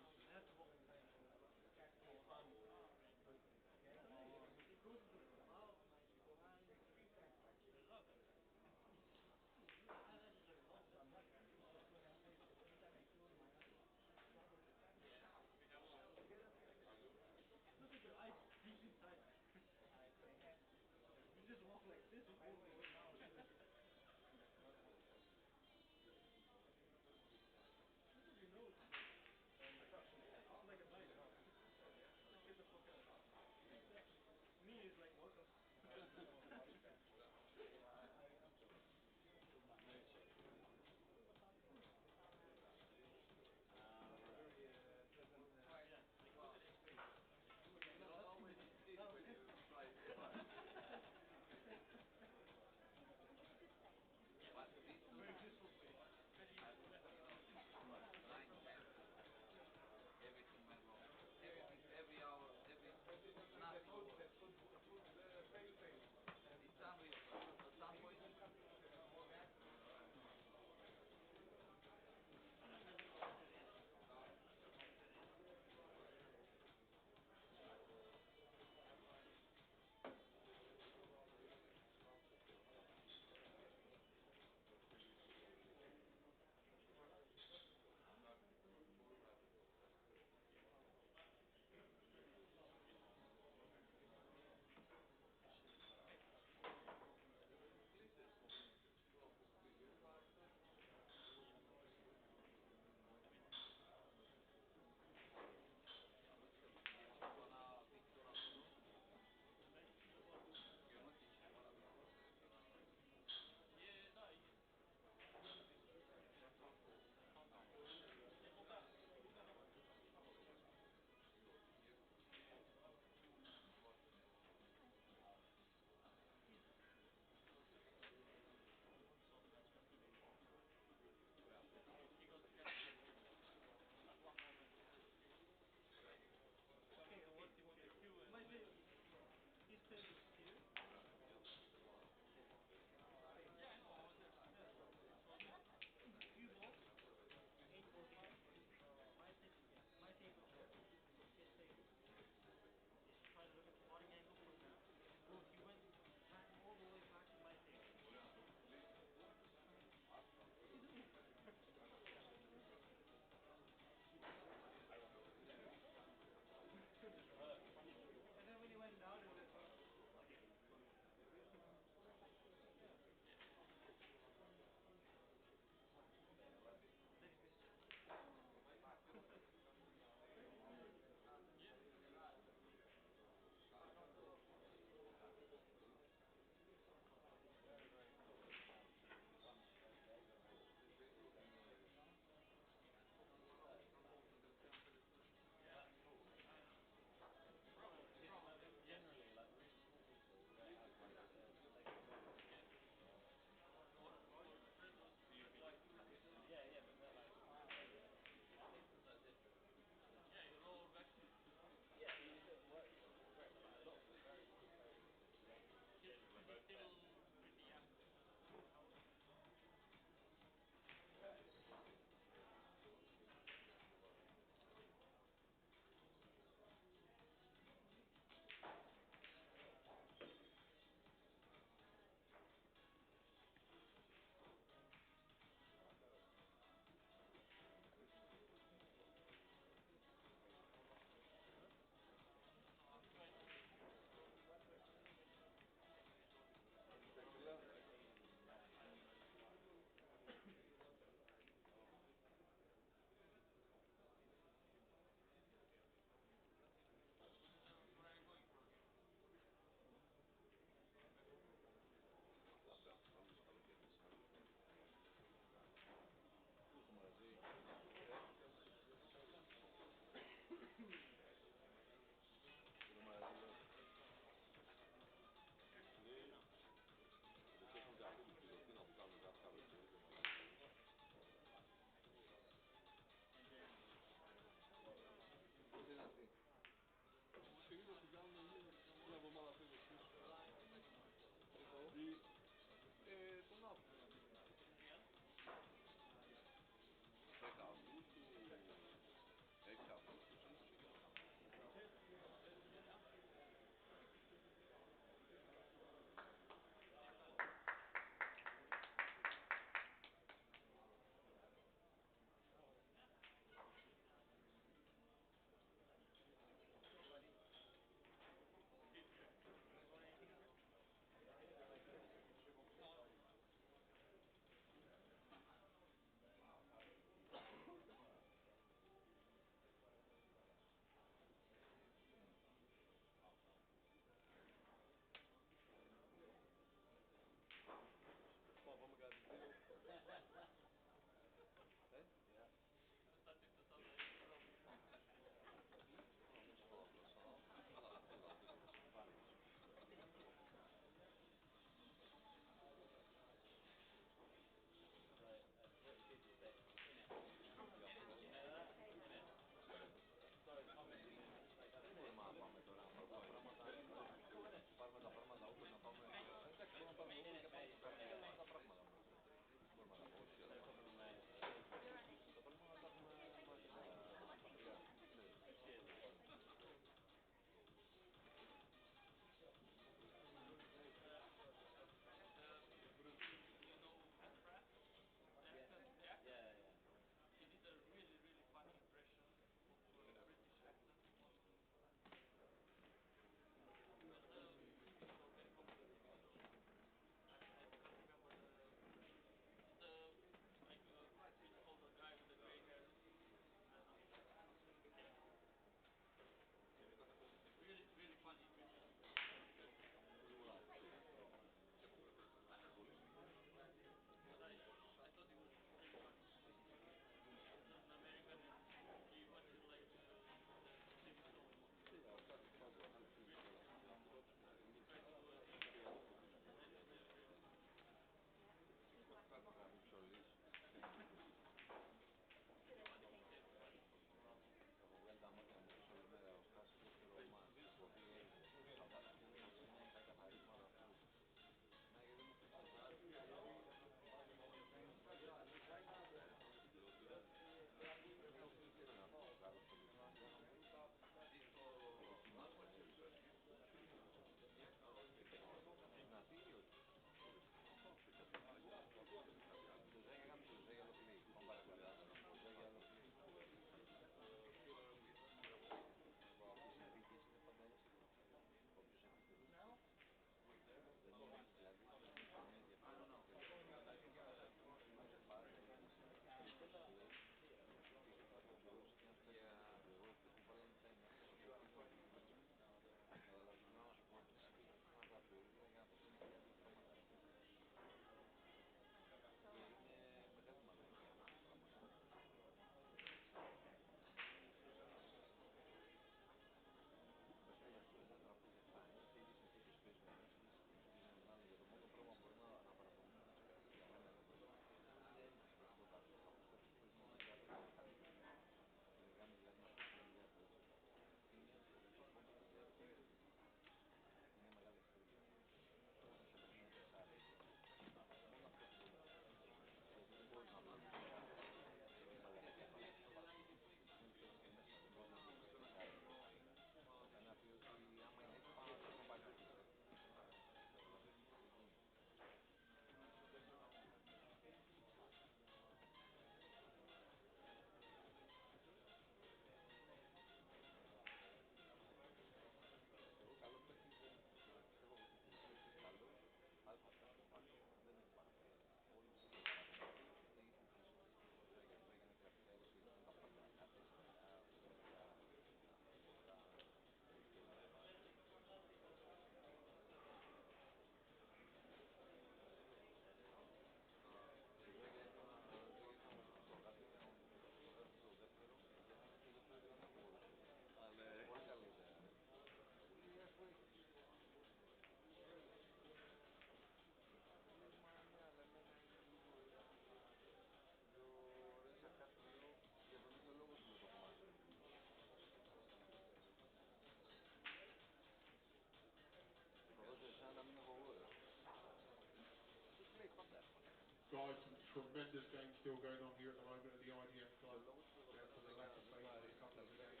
Speaker 2: Guys, some tremendous games still going on here at the moment at the IDM Club. For the latter phase of a couple of games.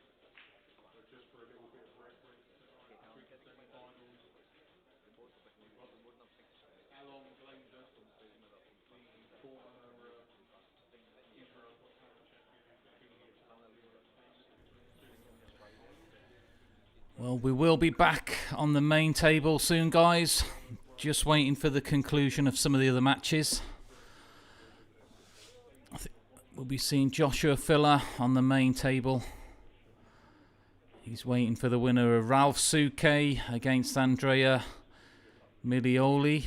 Speaker 2: But just for a little bit of reference, between the semi-finals, we've got Alon Glazer, the former Israel Got Talent champion.
Speaker 14: Well, we will be back on the main table soon, guys. Just waiting for the conclusion of some of the other matches. I think we'll be seeing Joshua Filler on the main table. He's waiting for the winner of Ralph Souquet against Andrea Milioli.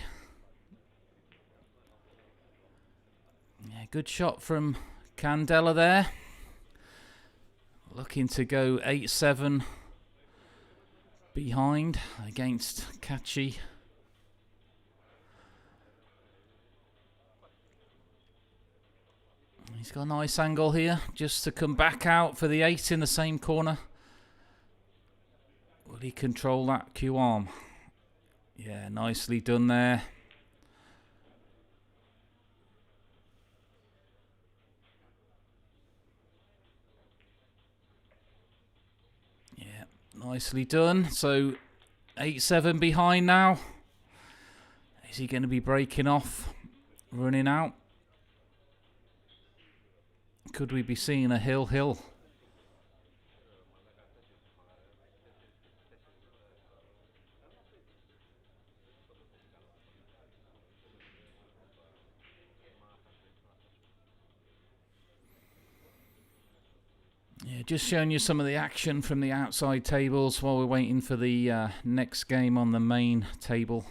Speaker 14: Yeah, good shot from Candela there. Looking to go 8-7 behind against Katschi. He's got a nice angle here just to come back out for the 8 in the same corner. Will he control that Q arm? Yeah, nicely done there. Yeah, nicely done. So 8-7 behind now. Is he going to be breaking off, running out? Could we be seeing a hill? Yeah, just showing you some of the action from the outside tables while we're waiting for the next game on the main table.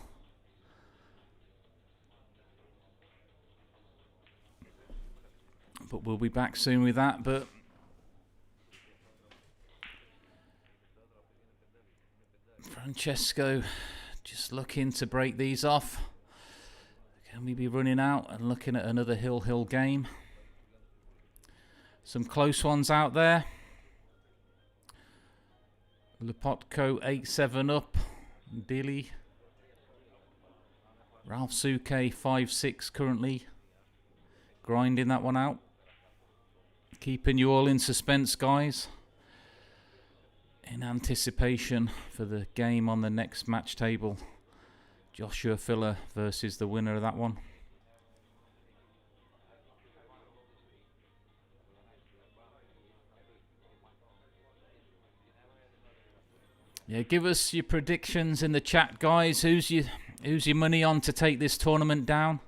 Speaker 14: But we'll be back soon with that. But Francesco just looking to break these off. Can we be running out and looking at another hill game? Some close ones out there. Lepotko 8-7 up. Billy. Ralph Souquet 5-6 currently. Grinding that one out. Keeping you all in suspense, guys. In anticipation for the game on the next match table. Joshua Filler versus the winner of that one. Yeah, give us your predictions in the chat, guys. Who's your money on to take this tournament down?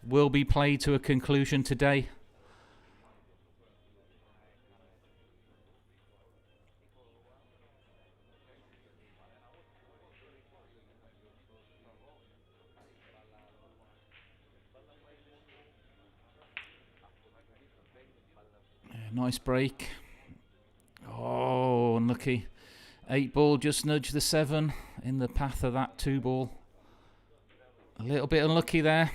Speaker 14: Will be played to a conclusion today. Yeah, nice break. Oh, unlucky. 8 ball just nudged the 7 in the path of that 2 ball. A little bit unlucky there.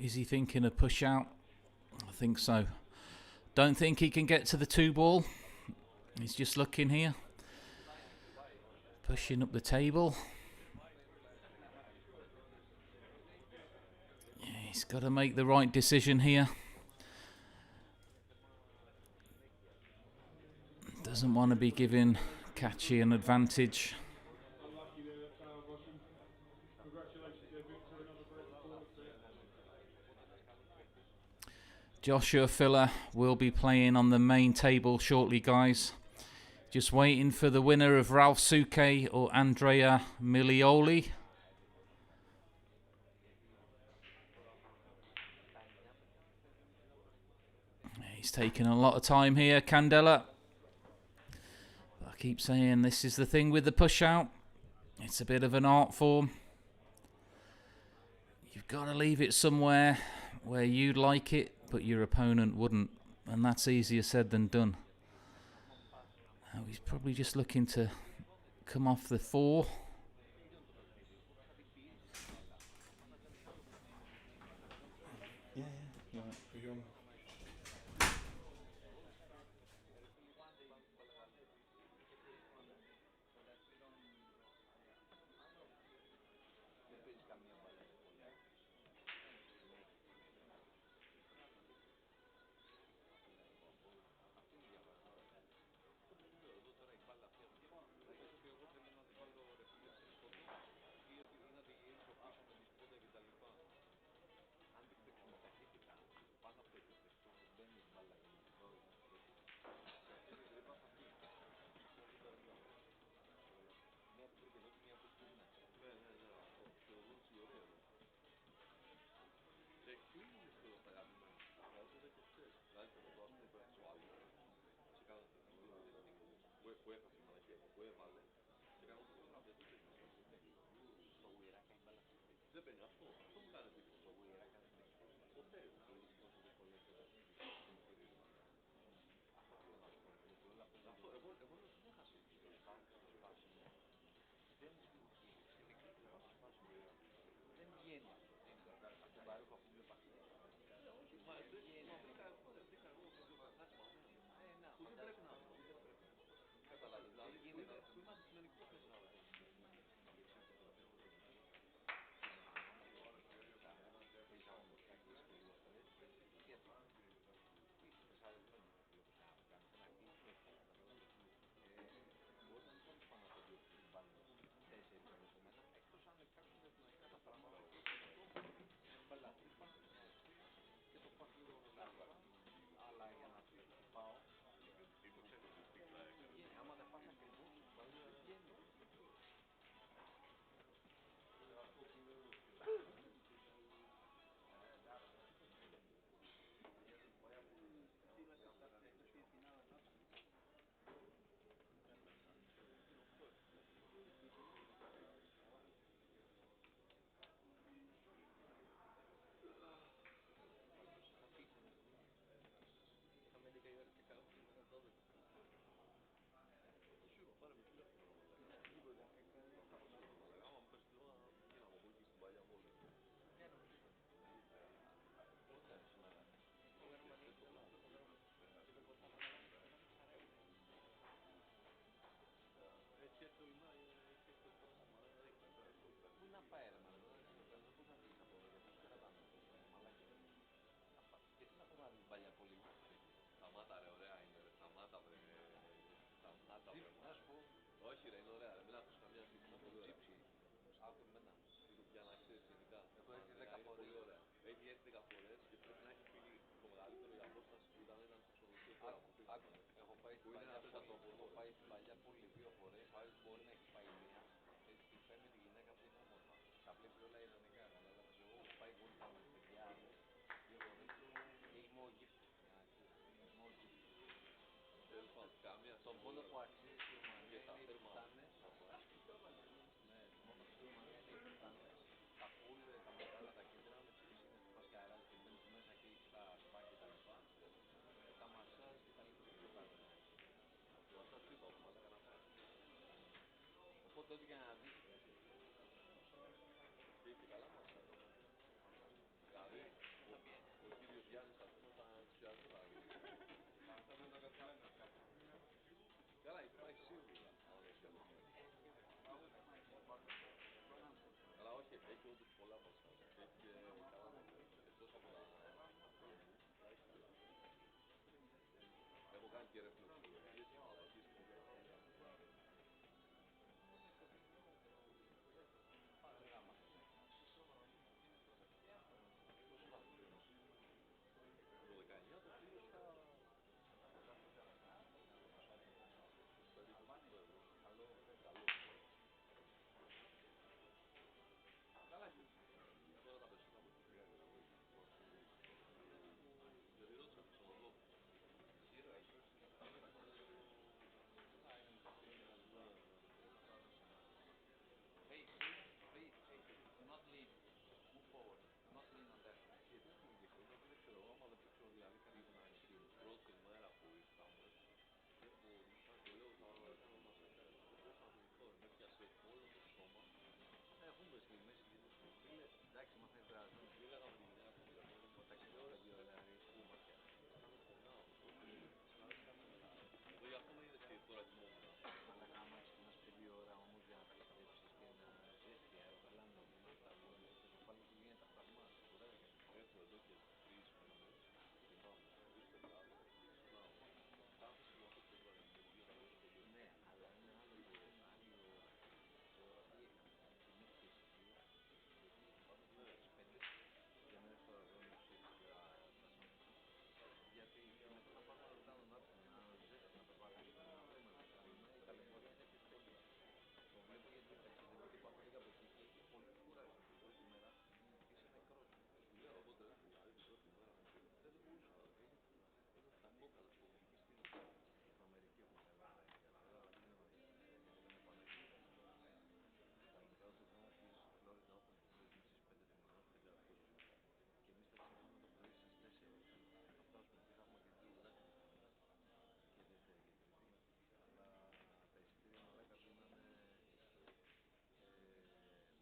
Speaker 14: Is he thinking of push out? I think so. Don't think he can get to the 2 ball. He's just looking here. Pushing up the table. Yeah, he's got to make the right decision here. Doesn't want to be giving Katschi an advantage. Joshua Filler will be playing on the main table shortly, guys. Just waiting for the winner of Ralph Souquet or Andrea Milioli. He's taking a lot of time here, Candela. I keep saying this is the thing with the push out. It's a bit of an art form. You've got to leave it somewhere where you'd like it, but your opponent wouldn't, and that's easier said than done. He's probably just looking to come off the 4.
Speaker 3: Yeah, yeah.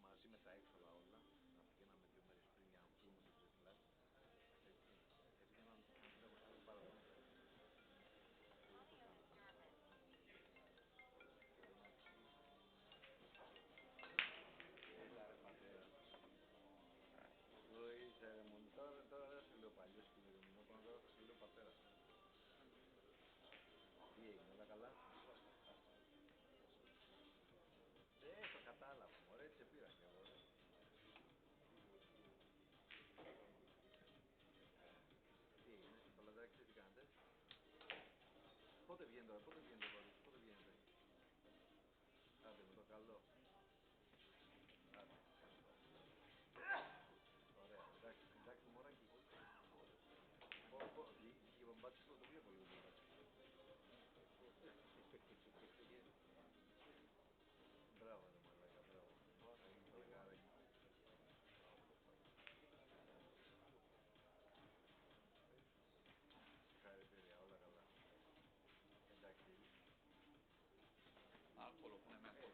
Speaker 17: μαζί με τα έξοδα όλα, να πηγαίναμε 2 μέρες πριν για να πούμε το jet lag. Έβγαιναν πάρα πολύ. Έλα ρε πατέρα. Εδώ είσαι μοντάρ, τώρα δεν σε λέω παλιός που είναι τώρα θα σε λέω πατέρα. Τι έγινε, όλα καλά? Το κατάλαβα, μωρέ, έτσι σε πήρα κι εγώ. Τι έγινε, στο λαδάκι τι κάνετε? Πότε βγαίνετε τώρα, πότε βγαίνετε τώρα, πότε βγαίνετε? Άντε με το καλό. Άντε. Ωραία, εντάξει μωράκι. Και ο μπάτσικο το βλέπω λίγο το μπάτσικο. Μπράβο ρε μαλάκα, μπράβο. Φλεγάρακι. Συγχαρητήρια, όλα καλά. Εντάξει. Άλκολο, που είναι μέσα.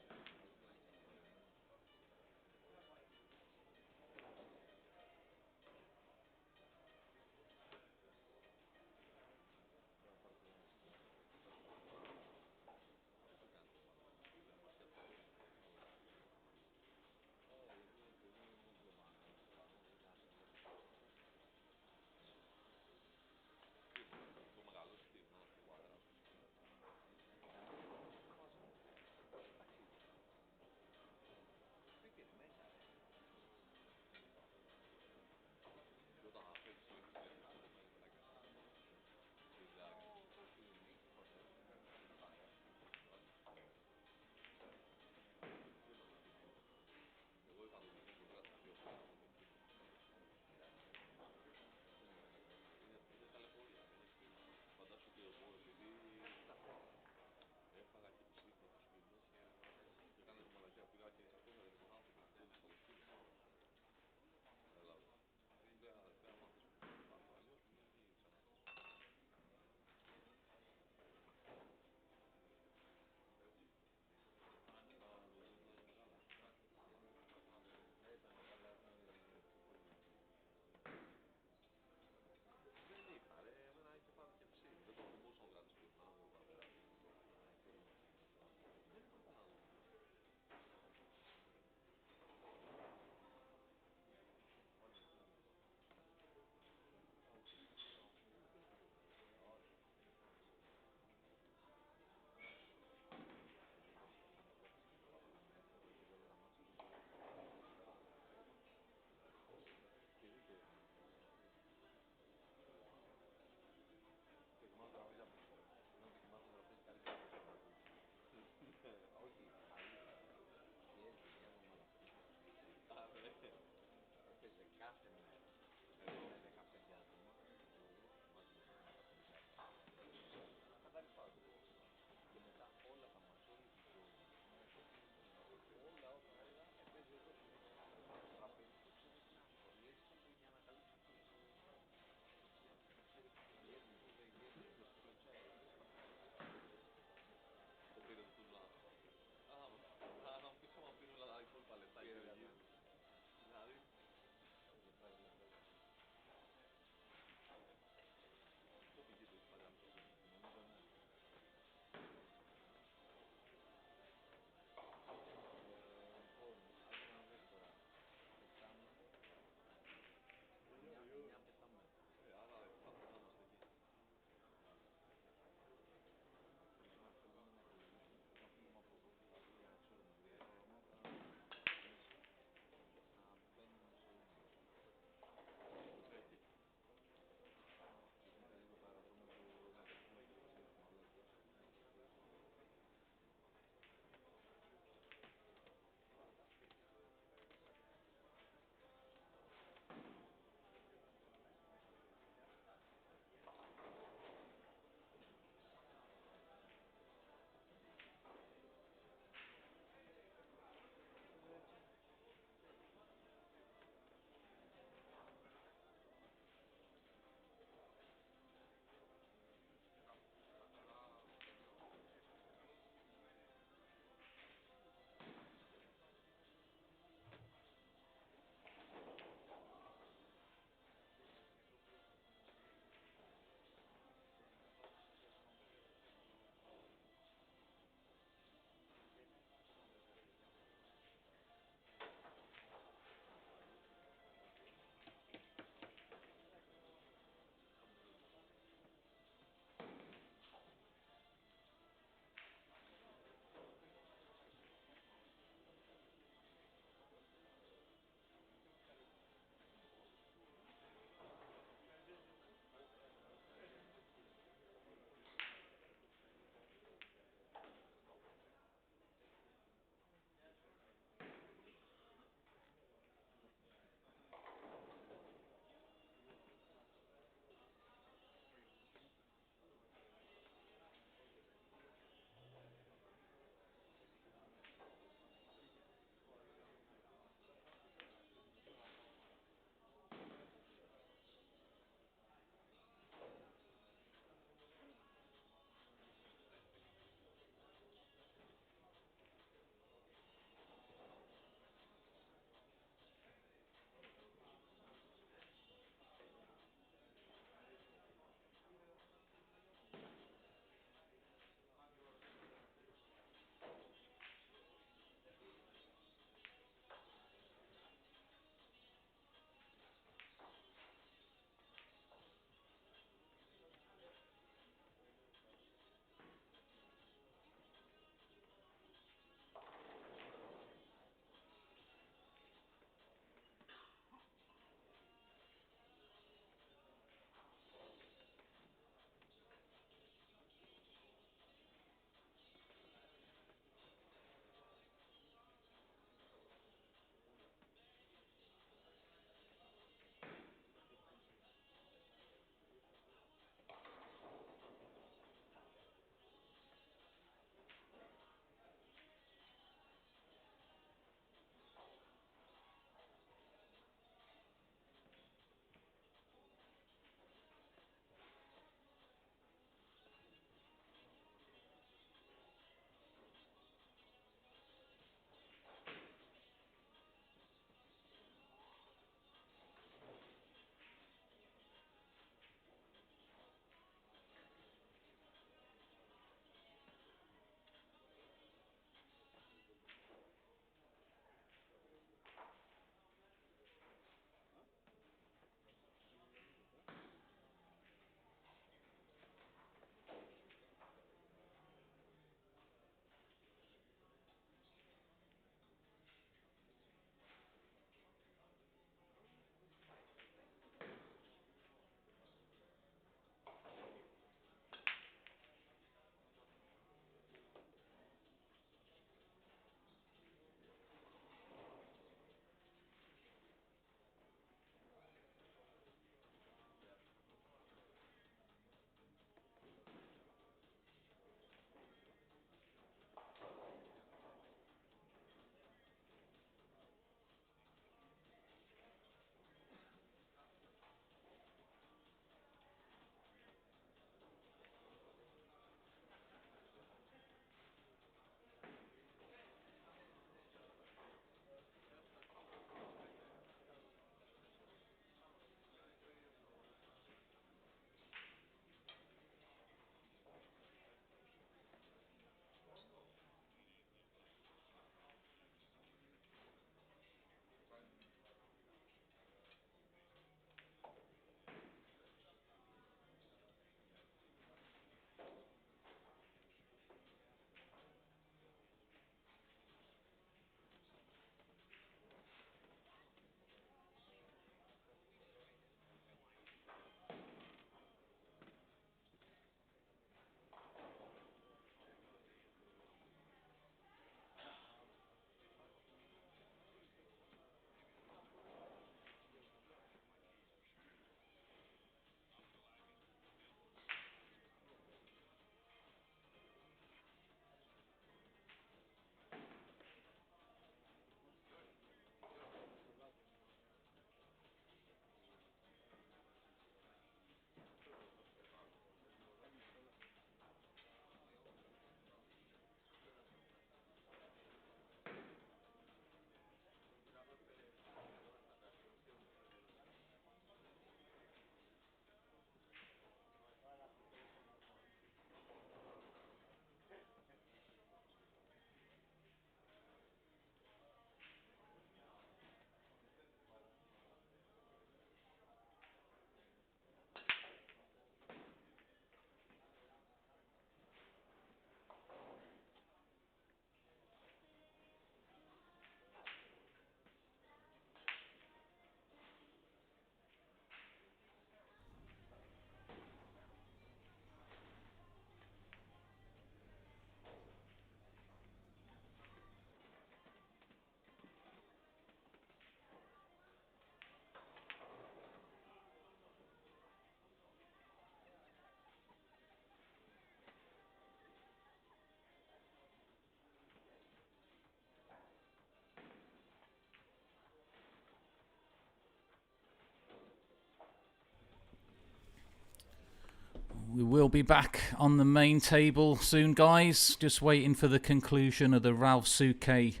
Speaker 14: We will be back on the main table soon, guys. Just waiting for the conclusion of the Ralph Souquet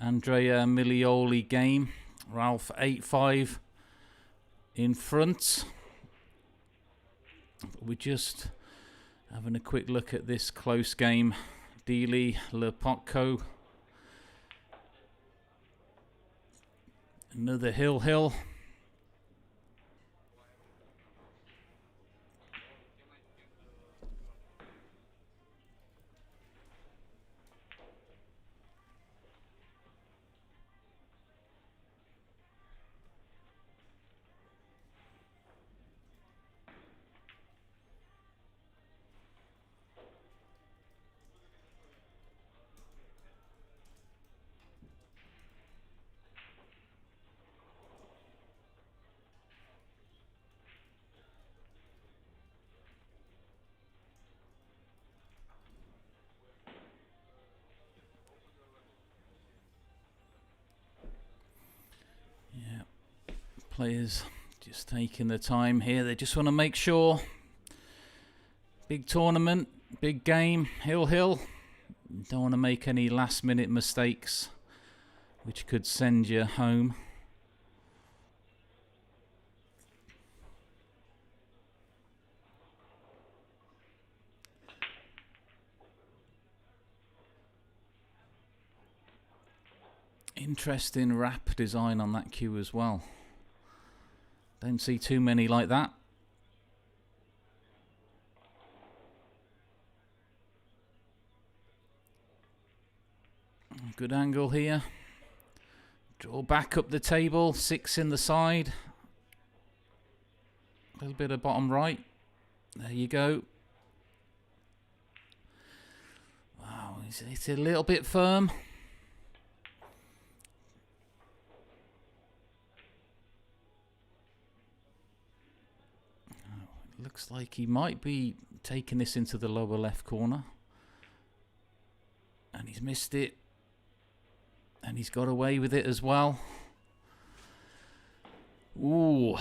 Speaker 14: Andrea Milioli game. Ralph 8-5 in front. We're just having a quick look at this close game. Dili Lepotko. Another Hill. Players just taking the time here. They just want to make sure. Big tournament, big game, Hill. Don't want to make any last minute mistakes which could send you home. Interesting wrap design on that cue as well. Don't see too many like that. Good angle here. Draw back up the table, 6 in the side. A little bit of bottom right. There you go. Wow, it's a little bit firm. Looks like he might be taking this into the lower left corner. And he's missed it. And he's got away with it as well. Ooh.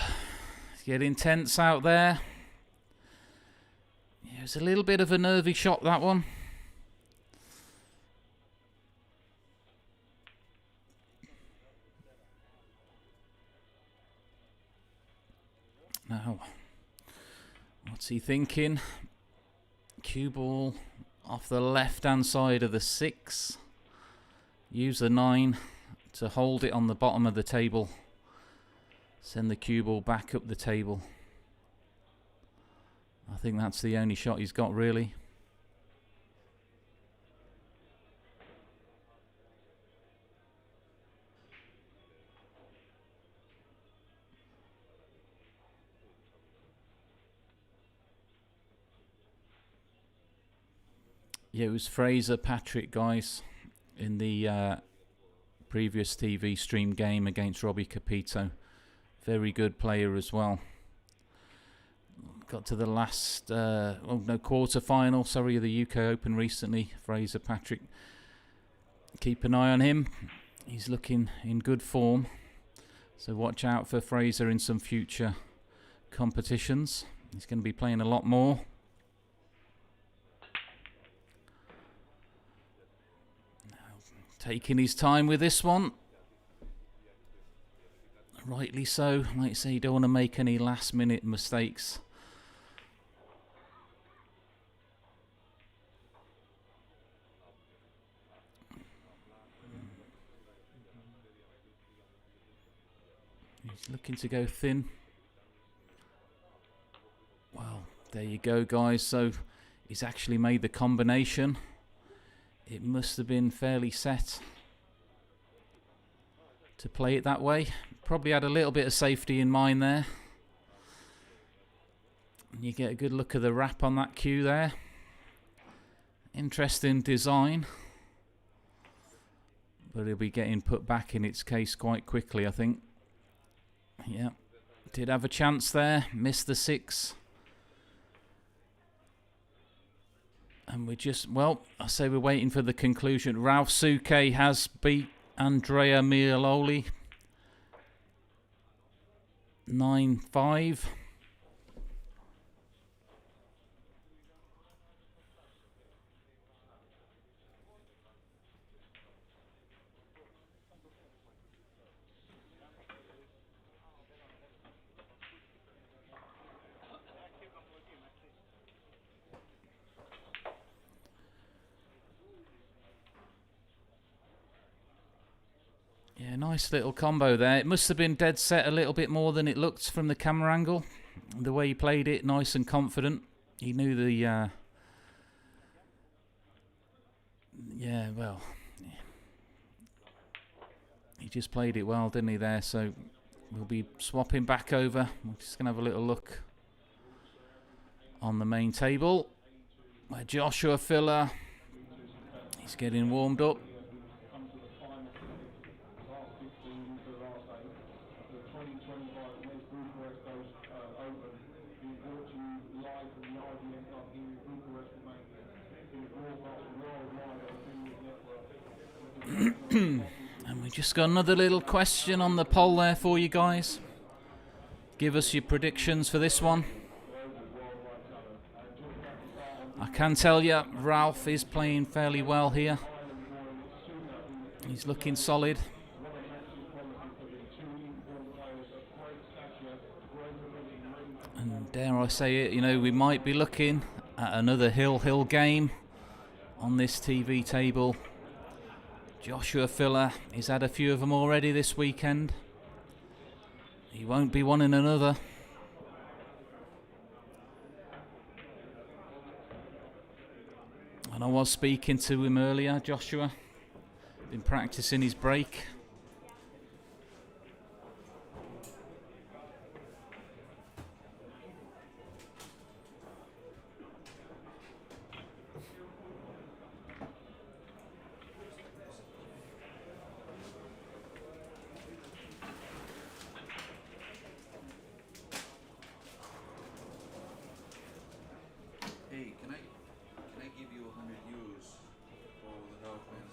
Speaker 14: It's getting tense out there. Yeah, it's a little bit of a nervy shot, that one. Now, what's he thinking? Cue ball off the left-hand side of the 6. Use the 9 to hold it on the bottom of the table. Send the cue ball back up the table. I think that's the only shot he's got, really. Yeah, it was Fraser Patrick, guys, in the previous TV stream game against Robbie Capito. Very good player as well. Got to the last, quarter final, of the UK Open recently. Fraser Patrick. Keep an eye on him. He's looking in good form. So watch out for Fraser in some future competitions. He's going to be playing a lot more. Taking his time with this one. Rightly so. Like I say, you don't want to make any last minute mistakes. He's looking to go thin. Well, there you go, guys. So he's actually made the combination. It must have been fairly set to play it that way. Probably had a little bit of safety in mind there. And you get a good look at the wrap on that cue there. Interesting design. But it'll be getting put back in its case quite quickly, I think. Yeah, did have a chance there. Missed the 6. And we're just, I say we're waiting for the conclusion. Ralph Souquet has beat Andrea Milioli 9-5. Yeah, nice little combo there. It must have been dead set a little bit more than it looked from the camera angle. The way he played it, nice and confident. He knew the... yeah, well... He just played it well, didn't he, there? So we'll be swapping back over. We're just going to have a little look on the main table, where Joshua Filler, he's getting warmed up. And we just got another little question on the poll there for you guys. Give us your predictions for this one. I can tell you, Ralph is playing fairly well here. He's looking solid. And dare I say it, you know, we might be looking at another Hill game on this TV table. Joshua Filler, he's had a few of them already this weekend. He won't be one in another. And I was speaking to him earlier, Joshua. Been practicing his break.
Speaker 17: Hey, can I give you 100 euros for the help, man?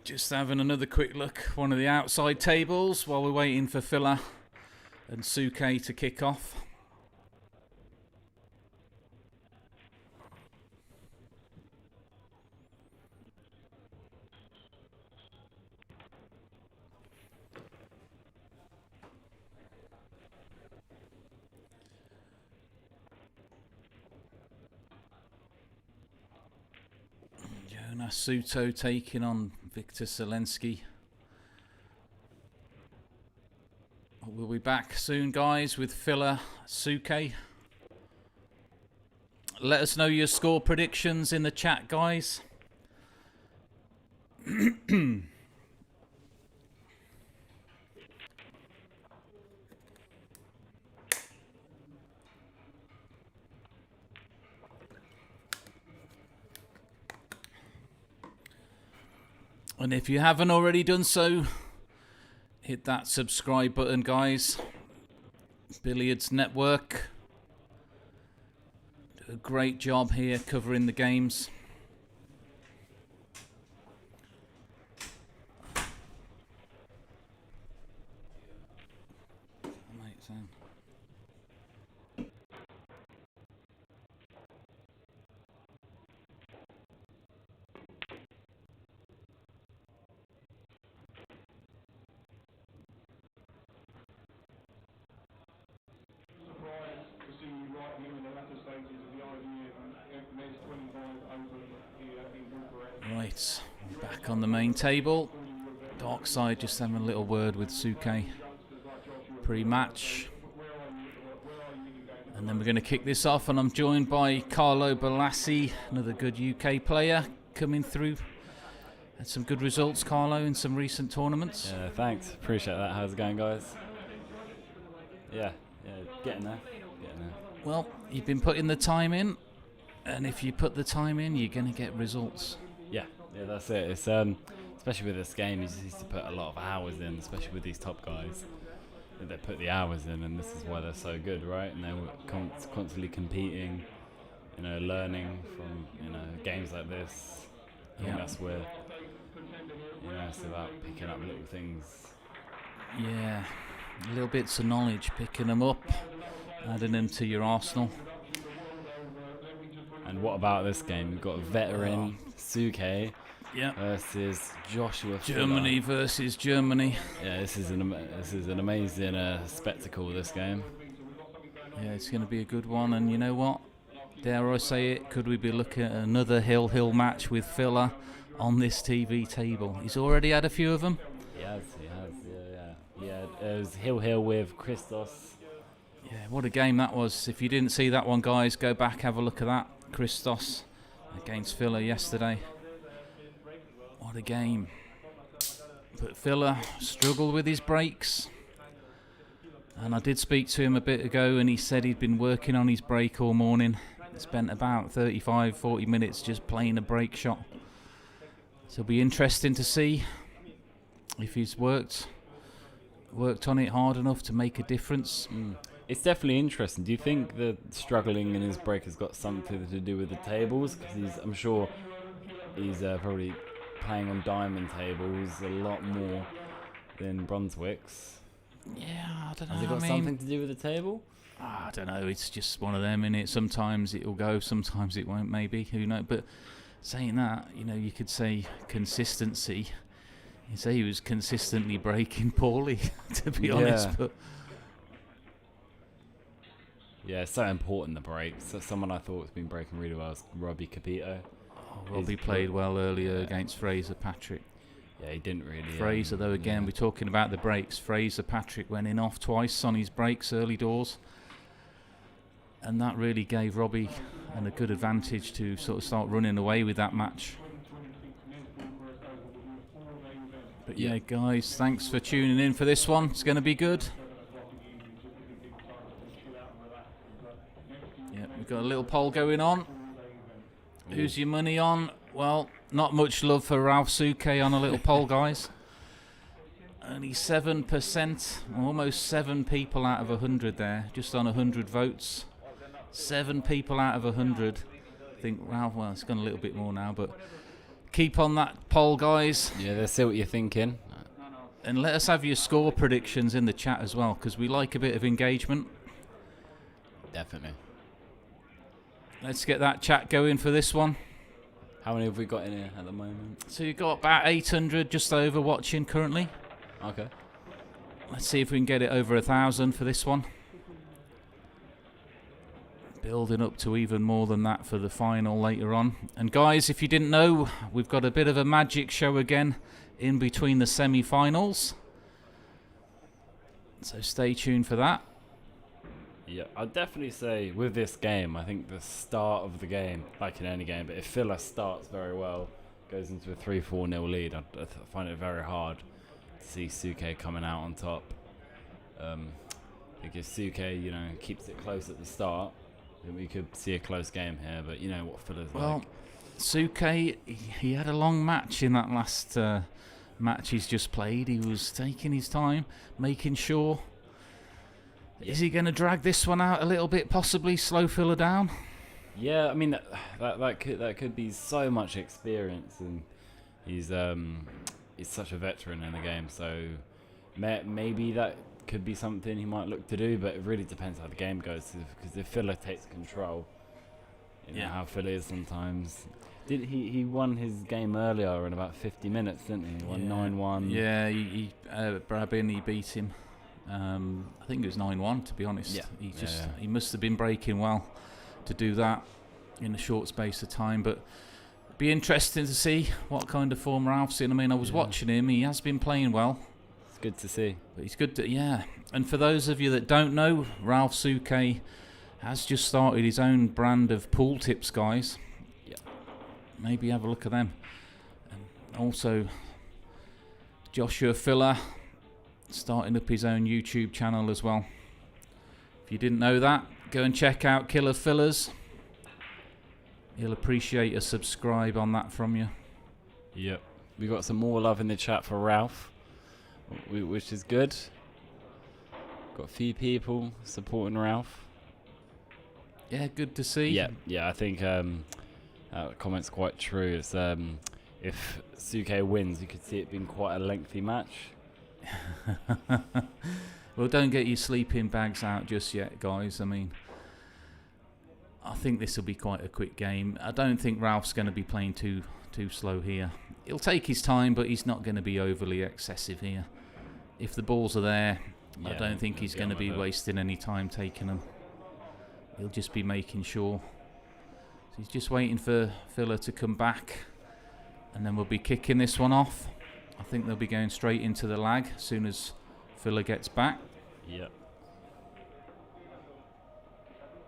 Speaker 14: Just having another quick look, one of the outside tables while we're waiting for Filler and Souquet to kick off. Jonas Suto taking on Victor Zelensky. We'll be back soon, guys, with Filler Souquet. Let us know your score predictions in the chat, guys. And if you haven't already done so, hit that subscribe button, guys. Billiards Network do a great job here covering the games. Right, back on the main table. Dark side just having a little word with Souquet pre-match. And then we're going to kick this off, and I'm joined by Carlo Balassi, another good UK player coming through. Had some good results, Carlo, in some recent tournaments.
Speaker 18: Yeah, thanks. Appreciate that. How's it going, guys? Yeah, getting there.
Speaker 14: Well, you've been putting the time in, and if you put the time in, you're going to get results.
Speaker 18: Yeah, that's it. It's especially with this game, you just need to put a lot of hours in, especially with these top guys. They put the hours in, and this is why they're so good, right? And they're constantly competing, learning from games like this. I think that's where it's about picking up little things.
Speaker 14: Yeah, little bits of knowledge, picking them up, adding them to your arsenal.
Speaker 18: And what about this game? We've got a veteran, Souquet, versus Joshua
Speaker 14: Germany
Speaker 18: Filler.
Speaker 14: versus Germany.
Speaker 18: Yeah, this is an amazing spectacle, this game.
Speaker 14: Yeah, it's going to be a good one. And you know what? Dare I say it? Could we be looking at another Hill match with Filler on this TV table? He's already had a few of them.
Speaker 18: He has. Yeah, it was Hill with Christos.
Speaker 14: Yeah, what a game that was. If you didn't see that one, guys, go back, have a look at that. Christos against Filler yesterday. What a game. But Filler struggled with his breaks. And I did speak to him a bit ago, and he said he'd been working on his break all morning. Spent about 35, 40 minutes just playing a break shot. So it'll be interesting to see if he's worked on it hard enough to make a difference.
Speaker 18: It's definitely interesting. Do you think the struggling in his break has got something to do with the tables? Because I'm sure he's probably playing on diamond tables a lot more than Brunswick's.
Speaker 14: Yeah, I don't know.
Speaker 18: Has it got something to do with the table?
Speaker 14: I don't know. It's just one of them, innit? Sometimes it'll go, sometimes it won't. Maybe, who knows? But saying that, you could say consistency. You say he was consistently breaking poorly, to be honest. But
Speaker 18: yeah, it's so important, the breaks. So someone I thought has been breaking really well is Robbie Capito.
Speaker 14: Robbie played well earlier against Fraser Patrick.
Speaker 18: Yeah, he didn't really.
Speaker 14: Fraser, though, again, we're talking about the breaks. Fraser Patrick went in off twice on his breaks early doors. And that really gave Robbie a good advantage to sort of start running away with that match. But yeah, guys, thanks for tuning in for this one. It's going to be good. Yeah, we've got a little poll going on. Who's your money on? Well, not much love for Ralph Souquet on a little poll, guys. Only 7%, almost 7 people out of 100 there, just on 100 votes. 7 people out of 100 think Ralph, well, it's gone a little bit more now, but keep on that poll, guys.
Speaker 18: Yeah, let's see what you're thinking.
Speaker 14: And let us have your score predictions in the chat as well, because we like a bit of engagement.
Speaker 18: Definitely.
Speaker 14: Let's get that chat going for this one.
Speaker 18: How many have we got in here at the moment?
Speaker 14: So you've got about 800 just over watching currently.
Speaker 18: Okay.
Speaker 14: Let's see if we can get it over 1,000 for this one. Building up to even more than that for the final later on. And guys, if you didn't know, we've got a bit of a magic show again in between the semi-finals. So stay tuned for that.
Speaker 18: Yeah, I'd definitely say with this game, I think the start of the game, like in any game, but if Filler starts very well, goes into a 3-4-0 lead, I find it very hard to see Souquet coming out on top. I think if Souquet, keeps it close at the start, then we could see a close game here, but you know what Filler's like.
Speaker 14: Souquet, he had a long match in that last match he's just played. He was taking his time, making sure. Is he going to drag this one out a little bit, possibly slow Filler down?
Speaker 18: Yeah, I mean that could be so much experience, and he's such a veteran in the game. So maybe that could be something he might look to do, but it really depends how the game goes. Because if Filler takes control, you know how Filler is sometimes. Did he won his game earlier in about 50 minutes, didn't he? He won 9-1.
Speaker 14: Yeah, Brabin, he beat him. I think it was 9-1, to be honest.
Speaker 18: Yeah.
Speaker 14: He must have been breaking well to do that in a short space of time. But it'd be interesting to see what kind of form Ralph's in. I mean, I was watching him. He has been playing well.
Speaker 18: It's good to see.
Speaker 14: But he's good to, And for those of you that don't know, Ralph Souquet has just started his own brand of pool tips, guys.
Speaker 18: Yeah.
Speaker 14: Maybe have a look at them. And also, Joshua Filler starting up his own YouTube channel as well. If you didn't know that, go and check out Killer Fillers. He'll appreciate a subscribe on that from you.
Speaker 18: Yep. We got some more love in the chat for Ralph, which is good. Got a few people supporting Ralph.
Speaker 14: Yeah, good to see.
Speaker 18: Yeah. I think that comment's quite true. It's if Souquet wins, you could see it being quite a lengthy match.
Speaker 14: Well, don't get your sleeping bags out just yet, guys. I mean, I think this will be quite a quick game. I don't think Ralph's going to be playing too slow here. He'll take his time, but he's not going to be overly excessive here. If the balls are there, I don't think he's going to be wasting any time taking them. He'll just be making sure. So he's just waiting for Filler to come back, and then we'll be kicking this one off. I think they'll be going straight into the lag as soon as Filler gets back.
Speaker 18: Yep.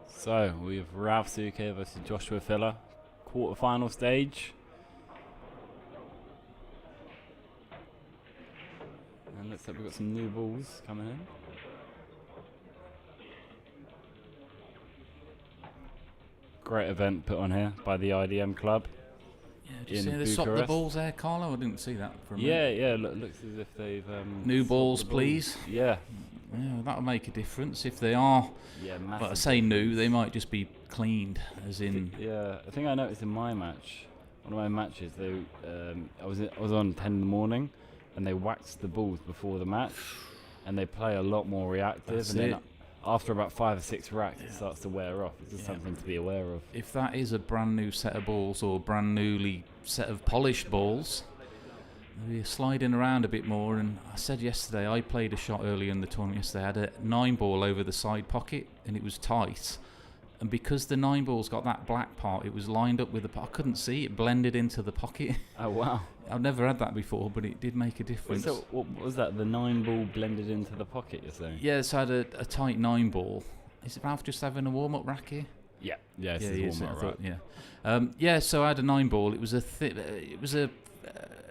Speaker 18: So we have Ralph Souquet versus Joshua Filler, quarter-final stage. And looks like we've got some new balls coming in. Great event put on here by the IDM club.
Speaker 14: Yeah, did you see they swapped the balls there, Carlo? I didn't see that for a minute.
Speaker 18: Yeah, looks as if they've
Speaker 14: new balls, please.
Speaker 18: Yeah,
Speaker 14: that'll make a difference if they are.
Speaker 18: Yeah,
Speaker 14: but I say new, they might just be cleaned, as in.
Speaker 18: I think I noticed in my match, one of my matches, I was on 10 in the morning, and they waxed the balls before the match, and they play a lot more reactive.
Speaker 14: That's
Speaker 18: and
Speaker 14: it.
Speaker 18: then after about 5 or 6 racks, it starts to wear off. It's just something to be aware of.
Speaker 14: If that is a brand new set of balls or brand newly set of polished balls, they'll be sliding around a bit more. And I said yesterday, I played a shot earlier in the tournament yesterday. I had a 9-ball over the side pocket, and it was tight. And because the 9-ball's got that black part, it was lined up with the I couldn't see it, blended into the pocket.
Speaker 18: Oh, wow.
Speaker 14: I've never had that before, but it did make a difference.
Speaker 18: So what was that, the 9-ball blended into the pocket, you're saying?
Speaker 14: Yeah, so I had a tight 9-ball. Is Ralph just having a warm-up rack here?
Speaker 18: Yeah, it's his warm-up
Speaker 14: rack. Yeah. So I had a 9-ball. It was a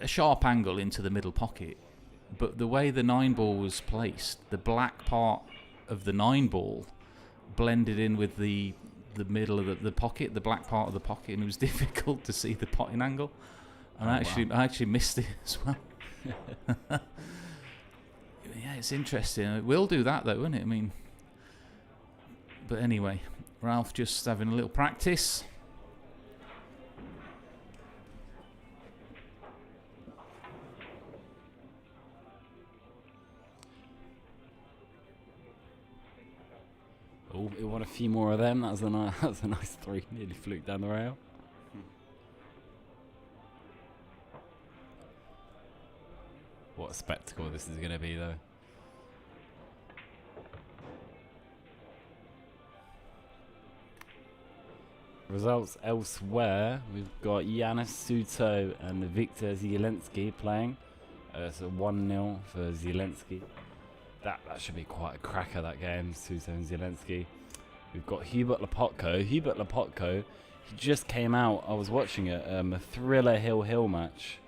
Speaker 14: sharp angle into the middle pocket, but the way the 9-ball was placed, the black part of the 9-ball blended in with the middle of the pocket, the black part of the pocket, and it was difficult to see the potting angle. And I actually missed it as well. Yeah, it's interesting. It will do that though, won't it? I mean, but anyway, Ralph just having a little practice.
Speaker 18: Oh, it won a few more of them. That was a nice 3. Nearly fluked down the rail. What a spectacle this is going to be, though. Results elsewhere. We've got Yanis Souquet and Victor Zielinski playing. It's a 1-0 for Zielinski. That should be quite a cracker, that game, Souquet and Zielinski. We've got Hubert Lepotko. Hubert Lepotko, he just came out. I was watching it. A thriller hill-hill match.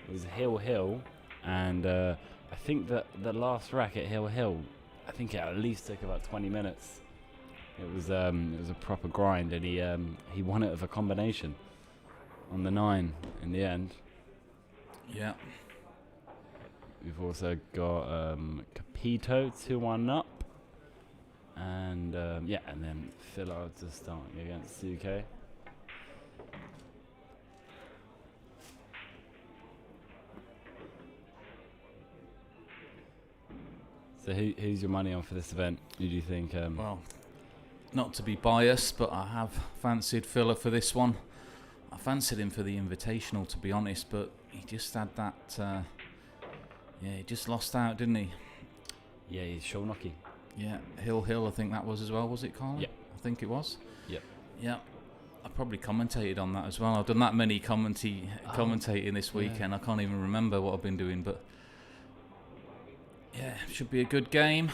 Speaker 18: It was hill-hill. And I think that the last rack at hill-hill, I think it at least took about 20 minutes. It was a proper grind, and he won it with a combination on the 9 in the end.
Speaker 14: Yeah.
Speaker 18: We've also got Capito 2-1 up, and and then Filler to start against Souquet. So who's your money on for this event? Who do you think?
Speaker 14: Well, not to be biased, but I have fancied Filler for this one. I fancied him for the Invitational, to be honest, but he just had that... he just lost out, didn't he?
Speaker 18: Yeah, he's Shownocky.
Speaker 14: Yeah, Hill, I think that was as well, was it, Carl?
Speaker 18: Yeah.
Speaker 14: I think it was.
Speaker 18: Yep.
Speaker 14: Yeah. I probably commentated on that as well. I've done that many commentating this weekend. I can't even remember what I've been doing, but... yeah, should be a good game.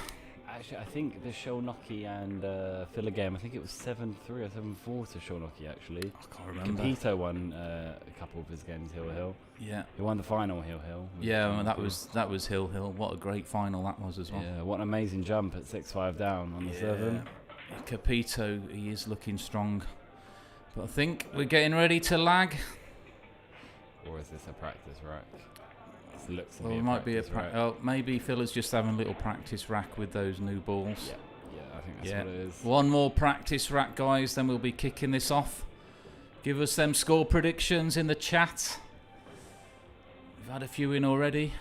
Speaker 18: Actually, I think the Shownocky and Filler game, I think it was 7-3 or 7-4 to Shownocky, actually.
Speaker 14: I can't remember.
Speaker 18: Capito won a couple of his games hill-hill.
Speaker 14: Yeah.
Speaker 18: He won the final hill-hill.
Speaker 14: Yeah, well, that was hill-hill. What a great final that was as well.
Speaker 18: Yeah, what an amazing jump at 6-5 down on the 7.
Speaker 14: Capito, he is looking strong. But I think we're getting ready to lag.
Speaker 18: Or is this a practice rack? It looks to
Speaker 14: Well,
Speaker 18: be
Speaker 14: it might be a
Speaker 18: rack.
Speaker 14: oh, maybe Phil's just having a little practice rack with those new balls.
Speaker 18: Yeah, I think that's what it is.
Speaker 14: One more practice rack, guys, then we'll be kicking this off. Give us them score predictions in the chat. We've had a few in already.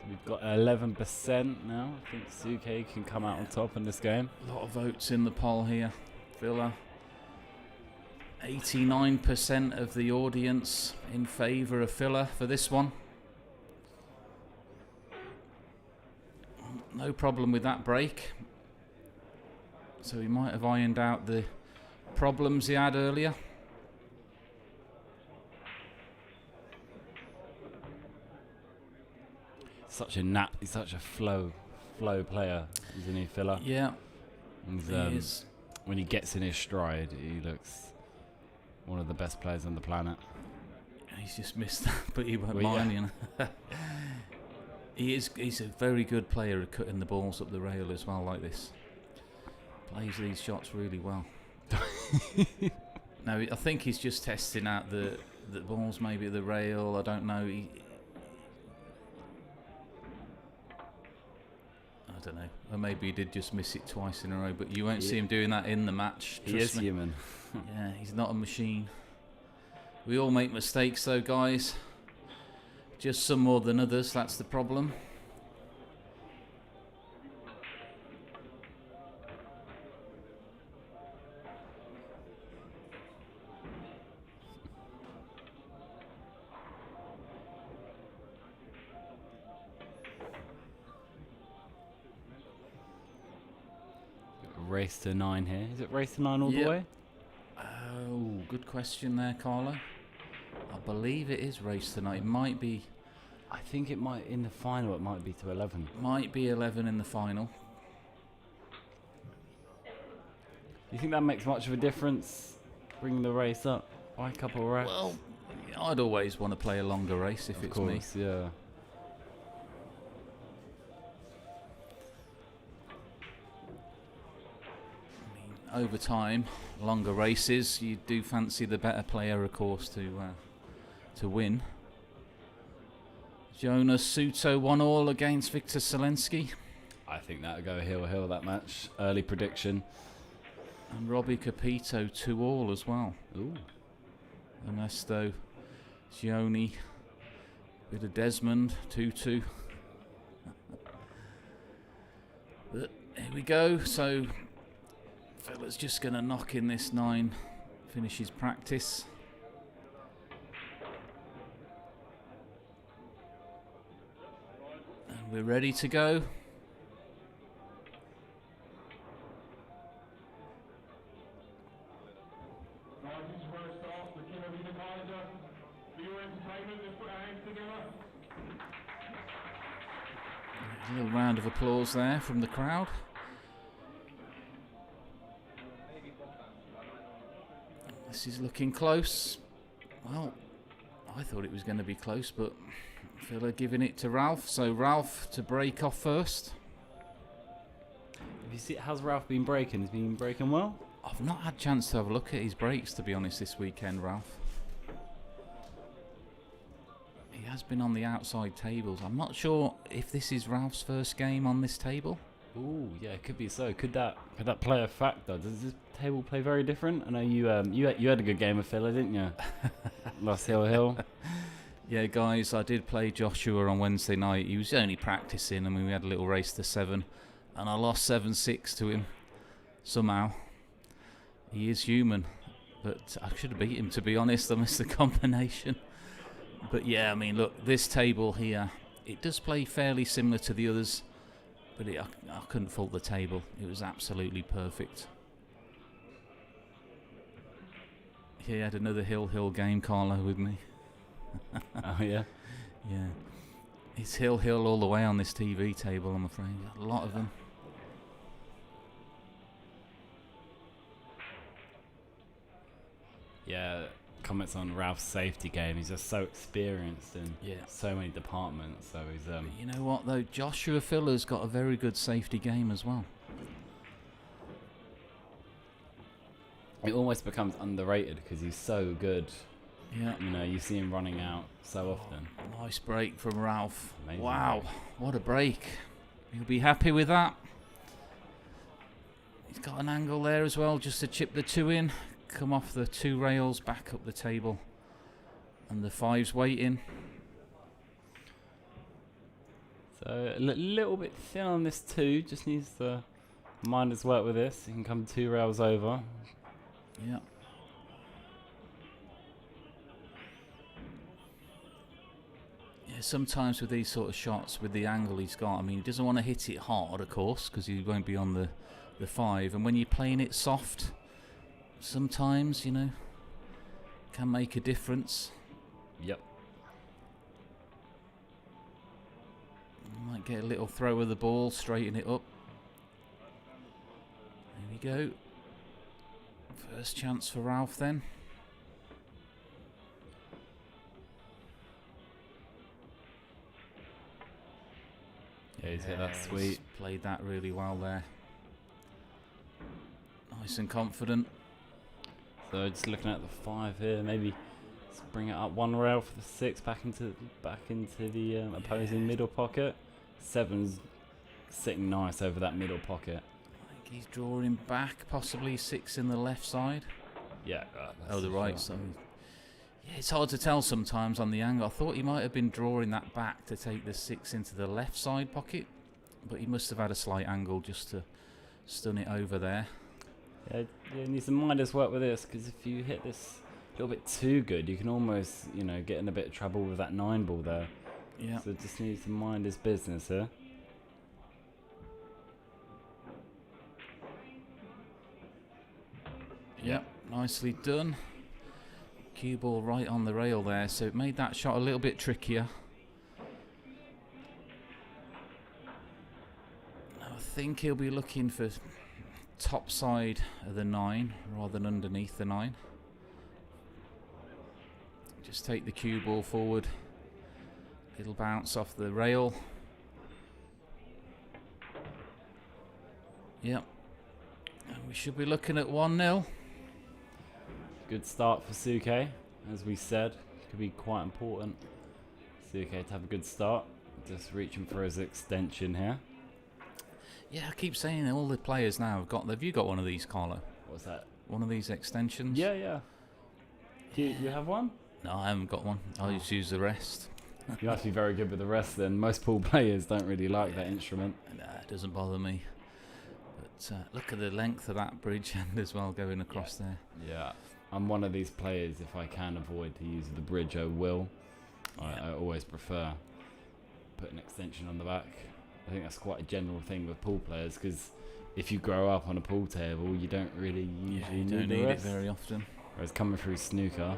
Speaker 18: We've got 11% now. I think Souquet can come out on top in this game.
Speaker 14: A lot of votes in the poll here. Villa. 89% of the audience in favour of Filler for this one. No problem with that break. So he might have ironed out the problems he had earlier.
Speaker 18: He's such a flow player, isn't he, Filler?
Speaker 14: Yeah.
Speaker 18: And,
Speaker 14: he is.
Speaker 18: When he gets in his stride, he looks one of the best players on the planet.
Speaker 14: He's just missed that, but he won't
Speaker 18: Well,
Speaker 14: mind,
Speaker 18: yeah.
Speaker 14: you know. He's a very good player at cutting the balls up the rail as well, like this. Plays these shots really well. No, I think he's just testing out the balls maybe at the rail. I don't know. I don't know. Or maybe he did just miss it twice in a row, but you won't see him doing that in the match.
Speaker 18: He is human.
Speaker 14: Yeah, he's not a machine. We all make mistakes though, guys. Just some more than others, that's the problem.
Speaker 18: Race to 9 here. Is it race to 9 all the way?
Speaker 14: Oh, good question there, Carlo. I believe it is race tonight. It might be.
Speaker 18: I think it might, in the final, it might be to 11.
Speaker 14: Might be 11 in the final.
Speaker 18: Do you think that makes much of a difference, bringing the race up by a couple of racks?
Speaker 14: Well, I'd always want to play a longer race if it's me.
Speaker 18: Of course, yeah.
Speaker 14: Over time, longer races, you do fancy the better player, of course, to win. Jonas Souto 1-1 against Victor Zelensky.
Speaker 18: I think that'll go hill that match. Early prediction.
Speaker 14: And Robbie Capito 2-2 as well.
Speaker 18: Ooh.
Speaker 14: Ernesto Gioni, bit of Desmond 2-2. Here we go. So, fella's just going to knock in this 9, finish his practice. And we're ready to go. A little round of applause there from the crowd. This is looking close. Well, I thought it was going to be close, but Villa giving it to Ralph. So Ralph to break off first.
Speaker 18: Have you seen, how's Ralph been breaking? Has he been breaking well?
Speaker 14: I've not had a chance to have a look at his breaks, to be honest, this weekend, Ralph. He has been on the outside tables. I'm not sure if this is Ralph's first game on this table.
Speaker 18: Ooh, yeah, it could be so. Could that play a factor? Does this table play very different? I know you had a good game of Filler, didn't you? Lost Hill.
Speaker 14: Yeah, guys, I did play Joshua on Wednesday night. He was only practicing. I mean, we had a little race to 7, and I lost 7-6 to him somehow. He is human, but I should have beat him, to be honest. I missed the combination. But yeah, I mean, look, this table here, it does play fairly similar to the others, but I couldn't fault the table. It was absolutely perfect. He had another Hill game, Carlo, with me.
Speaker 18: Oh, yeah?
Speaker 14: Yeah. It's Hill all the way on this TV table, I'm afraid. A lot of them.
Speaker 18: Yeah, comments on Ralph's safety game. He's just so experienced in so many departments. So he's
Speaker 14: You know what though, Joshua Filler's got a very good safety game as well.
Speaker 18: It almost becomes underrated because he's so good.
Speaker 14: Yeah.
Speaker 18: You know, you see him running out so often.
Speaker 14: Nice break from Ralph.
Speaker 18: Amazing
Speaker 14: Wow,
Speaker 18: break.
Speaker 14: what a break. He'll be happy with that. He's got an angle there as well, just to chip the 2 in. Come off the 2 rails, back up the table. And the 5's waiting.
Speaker 18: So a little bit thin on this 2. Just needs to mind his work with this. He can come 2 rails over.
Speaker 14: Yeah. Yeah, sometimes with these sort of shots, with the angle he's got, I mean, he doesn't want to hit it hard, of course, because he won't be on the 5. And when you're playing it soft, sometimes, you know, can make a difference.
Speaker 18: Yep.
Speaker 14: Might get a little throw of the ball, straighten it up. There we go. First chance for Ralph then.
Speaker 18: Yeah, he's hit that sweet.
Speaker 14: Played that really well there. Nice and confident.
Speaker 18: So just looking at the 5 here, maybe let's bring it up 1 rail for the 6, back into the opposing middle pocket. 7's sitting nice over that middle pocket.
Speaker 14: I think he's drawing back, possibly 6 in the left side.
Speaker 18: Yeah.
Speaker 14: Oh, the right side. Yeah, it's hard to tell sometimes on the angle. I thought he might have been drawing that back to take the 6 into the left side pocket, but he must have had a slight angle just to stun it over there.
Speaker 18: Yeah, he needs to mind his work with this, because if you hit this a little bit too good, you can almost, you know, get in a bit of trouble with that 9 ball there.
Speaker 14: Yeah.
Speaker 18: So just needs to mind his business here.
Speaker 14: Yep, nicely done. Cue ball right on the rail there, so it made that shot a little bit trickier. I think he'll be looking for top side of the 9 rather than underneath the 9. Just take the cue ball forward. Little bounce off the rail. Yep. And we should be looking at 1-0.
Speaker 18: Good start for Souquet, as we said. Could be quite important. Souquet to have a good start. Just reaching for his extension here.
Speaker 14: Yeah, I keep saying all the players now have got. Have you got one of these, Carlo?
Speaker 18: What's that?
Speaker 14: One of these extensions?
Speaker 18: Yeah. Do you have one?
Speaker 14: No, I haven't got one. I just use the rest.
Speaker 18: You have to be very good with the rest then. Most pool players don't really like that instrument.
Speaker 14: Nah, it doesn't bother me. But look at the length of that bridge end as well going across there.
Speaker 18: Yeah, I'm one of these players, if I can avoid to use the bridge, I will. I always prefer put an extension on the back. I think that's quite a general thing with pool players, because if you grow up on a pool table, you don't really usually need
Speaker 14: it very often.
Speaker 18: Whereas coming through snooker,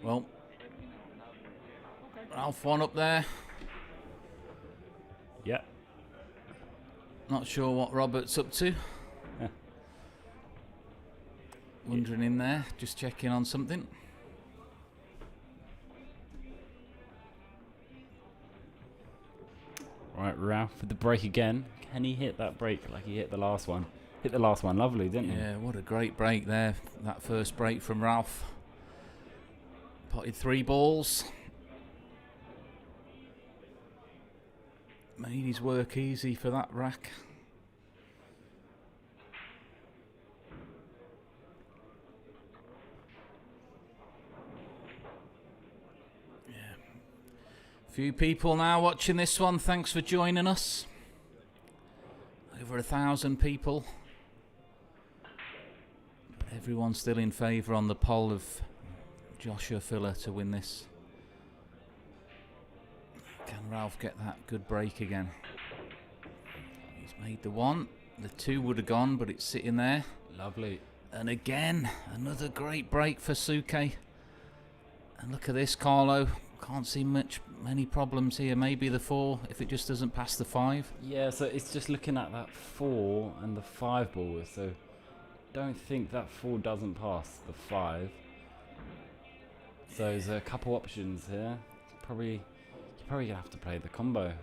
Speaker 14: well, Ralph one up there.
Speaker 18: Yeah.
Speaker 14: Not sure what Robert's up to. Wandering in there, just checking on something.
Speaker 18: Right, Ralph with the break again. Can he hit that break like he hit the last one? Hit the last one lovely, didn't he?
Speaker 14: Yeah, what a great break there. That first break from Ralph. Potted 3 balls. Made his work easy for that rack. Few people now watching this one. Thanks for joining us. Over 1,000 people. Everyone's still in favour on the poll of Joshua Filler to win this. Can Ralph get that good break again? He's made the 1. The 2 would have gone, but it's sitting there.
Speaker 18: Lovely.
Speaker 14: And again, another great break for Souquet. And look at this, Carlo. Can't see many problems here. Maybe the 4 if it just doesn't pass the 5.
Speaker 18: Yeah, so it's just looking at that 4 and the 5 ball. So don't think that 4 doesn't pass the 5. So there's a couple options here. You're probably gonna have to play the combo.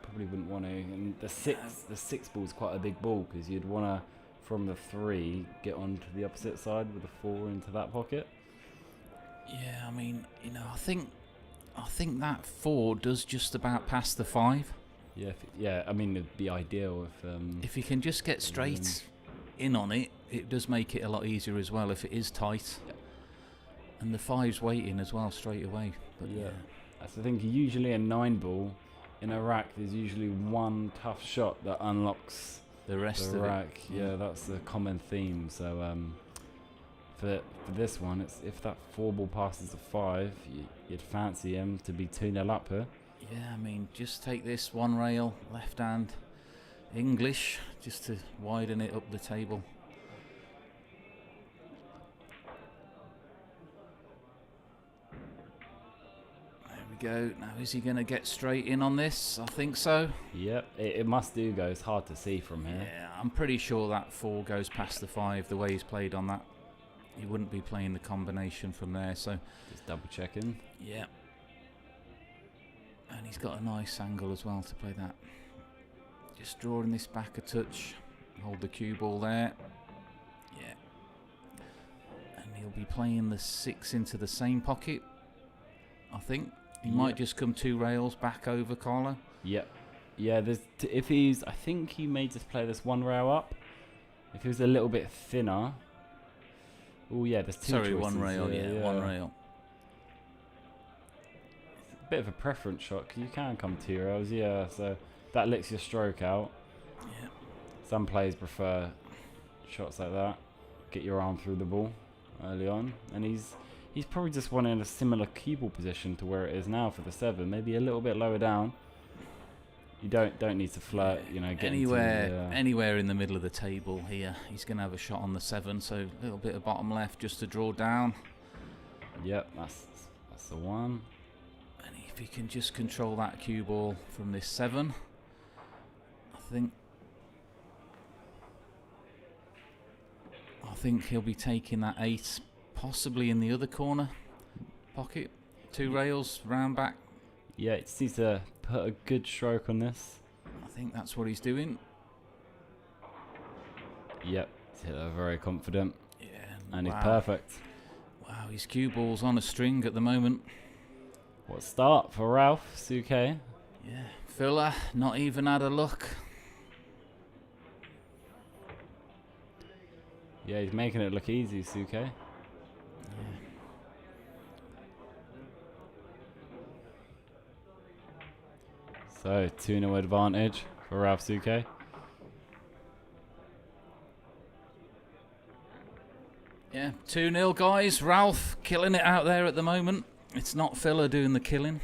Speaker 18: Probably wouldn't want to. And the 6 ball is quite a big ball, because you'd want to, from the 3, get onto the opposite side with the 4 into that pocket.
Speaker 14: Yeah, I mean, you know, I think that 4 does just about pass the 5.
Speaker 18: Yeah, I mean, it'd be ideal
Speaker 14: if you can just get straight in on it. It does make it a lot easier as well if it is tight.
Speaker 18: Yeah.
Speaker 14: And the 5's waiting as well straight away. But yeah,
Speaker 18: that's the thing. Usually a 9 ball in a rack, there's usually one tough shot that unlocks
Speaker 14: the rest of
Speaker 18: rack.
Speaker 14: it.
Speaker 18: Yeah, that's the common theme. So for this one, it's if that 4 ball passes the 5, you'd fancy him to be 2-0 up here.
Speaker 14: Yeah, I mean, just take this 1 rail, left hand, English, just to widen it up the table. There we go. Now, is he going to get straight in on this? I think so.
Speaker 18: Yep, it must do go. It's hard to see from here.
Speaker 14: Yeah, I'm pretty sure that 4 goes past the 5, the way he's played on that. He wouldn't be playing the combination from there, so
Speaker 18: just double checking.
Speaker 14: Yeah, and he's got a nice angle as well to play that. Just drawing this back a touch. Hold the cue ball there. Yeah, and he'll be playing the 6 into the same pocket. I think he might just come 2 rails back over Carlo.
Speaker 18: Yep. Yeah. There's if he's, I think he may just play this 1 rail up. If he was a little bit thinner. Oh yeah, there's 2 choices.
Speaker 14: 1 rail, yeah, 1 rail.
Speaker 18: It's a bit of a preference shot, because you can come 2 rails, yeah, so that lets your stroke out.
Speaker 14: Yeah.
Speaker 18: Some players prefer shots like that, get your arm through the ball early on, and he's probably just wanting a similar cue ball position to where it is now for the 7, maybe a little bit lower down. You don't need to flirt, you know. Get
Speaker 14: anywhere in the middle of the table here. He's going to have a shot on the 7, so a little bit of bottom left just to draw down.
Speaker 18: Yep, that's the 1.
Speaker 14: And if he can just control that cue ball from this 7, I think he'll be taking that 8, possibly in the other corner pocket. 2 rails round back.
Speaker 18: Yeah, it just needs to put a good stroke on this.
Speaker 14: I think that's what he's doing.
Speaker 18: Yep, he's very confident.
Speaker 14: Yeah,
Speaker 18: and he's perfect.
Speaker 14: Wow, his cue ball's on a string at the moment.
Speaker 18: What start for Ralph Souquet?
Speaker 14: Yeah, Filler not even had a look.
Speaker 18: Yeah, he's making it look easy, Souquet. So 2-0 advantage for Ralph Souquet.
Speaker 14: Yeah, 2-0 guys. Ralph killing it out there at the moment. It's not Filler doing the killing.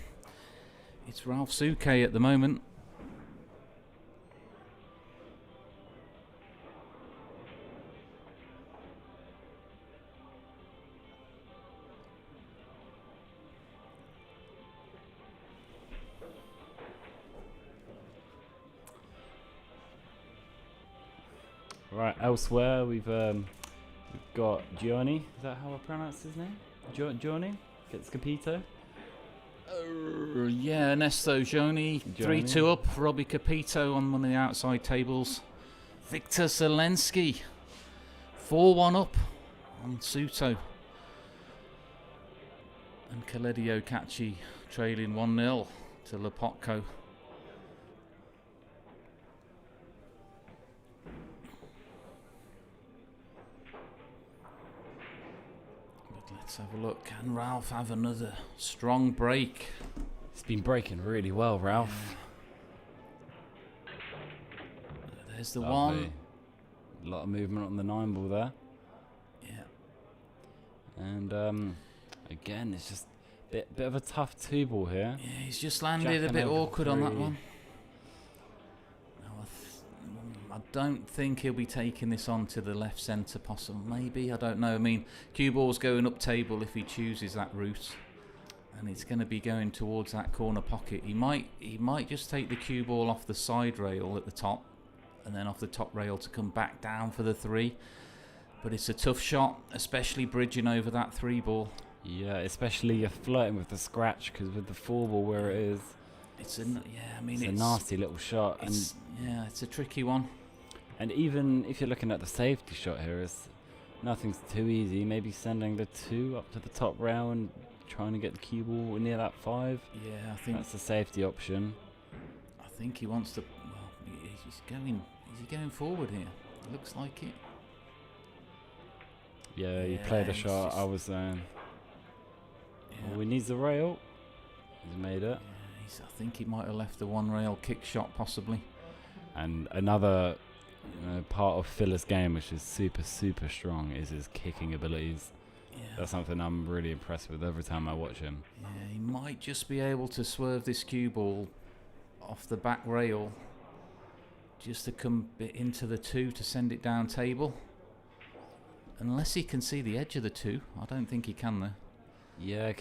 Speaker 14: It's Ralph Souquet at the moment.
Speaker 18: Right, elsewhere we've got Gianni. Is that how I pronounce his name? Gianni gets Capito.
Speaker 14: Yeah, Ernesto Gianni, 3-2 up. Robbie Capito on one of the outside tables. Victor Zelensky, 4-1 up on Suto. And Kaledio Katschi trailing 1-0 to Lepotko. Let's have a look. Can Ralph have another strong break?
Speaker 18: He's been breaking really well, Ralph.
Speaker 14: There's the
Speaker 18: Lovely.
Speaker 14: one.
Speaker 18: A lot of movement on the 9 ball there.
Speaker 14: Yeah.
Speaker 18: And again, it's just a bit of a tough 2 ball here.
Speaker 14: Yeah, he's just landed a
Speaker 18: Jacking
Speaker 14: bit
Speaker 18: over
Speaker 14: awkward on that
Speaker 18: 3.
Speaker 14: one. I don't think he'll be taking this on to the left centre, possible. Maybe, I don't know. I mean, cue ball's going up table if he chooses that route, and it's going to be going towards that corner pocket. He might just take the cue ball off the side rail at the top, and then off the top rail to come back down for the 3. But it's a tough shot, especially bridging over that 3 ball.
Speaker 18: Yeah, especially you're flirting with the scratch, because with the 4 ball where it is,
Speaker 14: it's a
Speaker 18: nasty little shot.
Speaker 14: Yeah, it's a tricky one.
Speaker 18: And even if you're looking at the safety shot here, nothing's too easy. Maybe sending the 2 up to the top rail and trying to get the cue ball near that 5.
Speaker 14: Yeah, I think
Speaker 18: that's the safety option.
Speaker 14: I think he wants to. Well, he's going. Is he going forward here? It looks like it.
Speaker 18: Yeah, he played a shot. I was saying. Oh, he needs the rail. He's made it.
Speaker 14: Yeah, I think he might have left the 1 rail kick shot possibly.
Speaker 18: And another part of Filler's game, which is super strong, is his kicking abilities.
Speaker 14: Yeah.
Speaker 18: That's something I'm really impressed with every time I watch him.
Speaker 14: Yeah, he might just be able to swerve this cue ball off the back rail just to come bit into the 2 to send it down table. Unless he can see the edge of the 2. I don't think he can though.
Speaker 18: Yeah,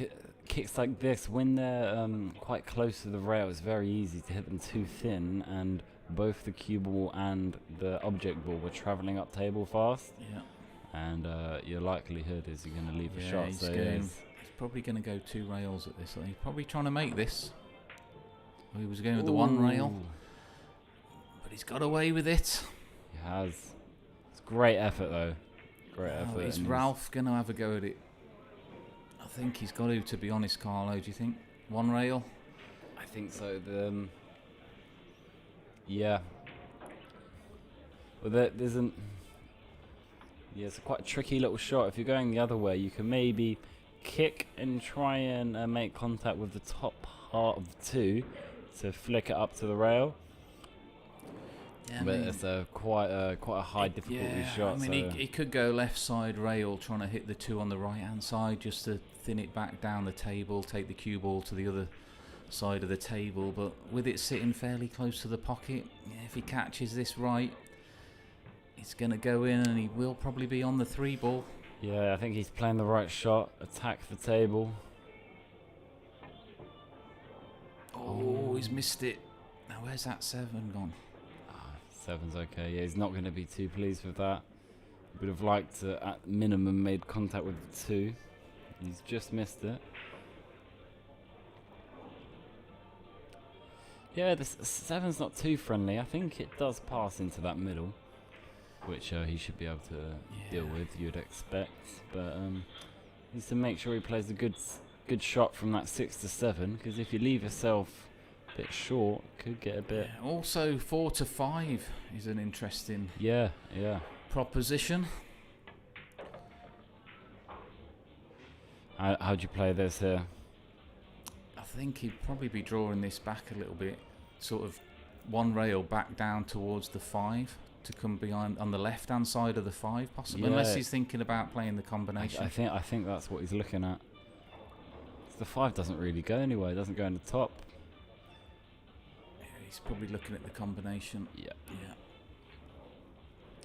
Speaker 18: kicks like this, when they're quite close to the rail, it's very easy to hit them too thin, and both the cue ball and the object ball were travelling up table fast.
Speaker 14: Yeah.
Speaker 18: And your likelihood is you're going to leave a shot.
Speaker 14: He's,
Speaker 18: so
Speaker 14: he's probably going to go 2 rails at this. He's probably trying to make this. Well, he was going with the 1 rail, but he's got away with it.
Speaker 18: He has. It's great effort though. Great effort.
Speaker 14: Is Ralph going to have a go at it? I think he's got to be honest, Carlo. Do you think 1 rail?
Speaker 18: I think so. Yeah. Well, there's an. Yeah, it's a quite tricky little shot. If you're going the other way, you can maybe kick and try and make contact with the top part of the 2 to flick it up to the rail.
Speaker 14: Yeah,
Speaker 18: but it's quite a high difficulty shot.
Speaker 14: I mean, he could go left side rail trying to hit the 2 on the right hand side just to thin it back down the table, take the cue ball to the other side of the table. But with it sitting fairly close to the pocket, if he catches this right, it's going to go in and he will probably be on the 3 ball.
Speaker 18: Yeah, I think he's playing the right shot. Attack the table.
Speaker 14: Oh, he's missed it. Now where's that 7 gone?
Speaker 18: 7's okay. Yeah, he's not going to be too pleased with that. Would have liked to, at minimum, made contact with the 2. He's just missed it. Yeah, the 7's not too friendly. I think it does pass into that middle, which he should be able to deal with, you'd expect. But needs to make sure he plays a good shot from that 6 to 7, because if you leave yourself a bit short, could get a bit.
Speaker 14: Yeah, also 4 to 5 is an interesting proposition.
Speaker 18: How'd you play this here?
Speaker 14: I think he'd probably be drawing this back a little bit sort of one rail back down towards the 5 to come behind on the left-hand side of the 5, possibly, unless he's thinking about playing the combination.
Speaker 18: I think that's what he's looking at. The 5 doesn't really go anywhere. It doesn't go in the top.
Speaker 14: Yeah, he's probably looking at the combination.
Speaker 18: Yeah.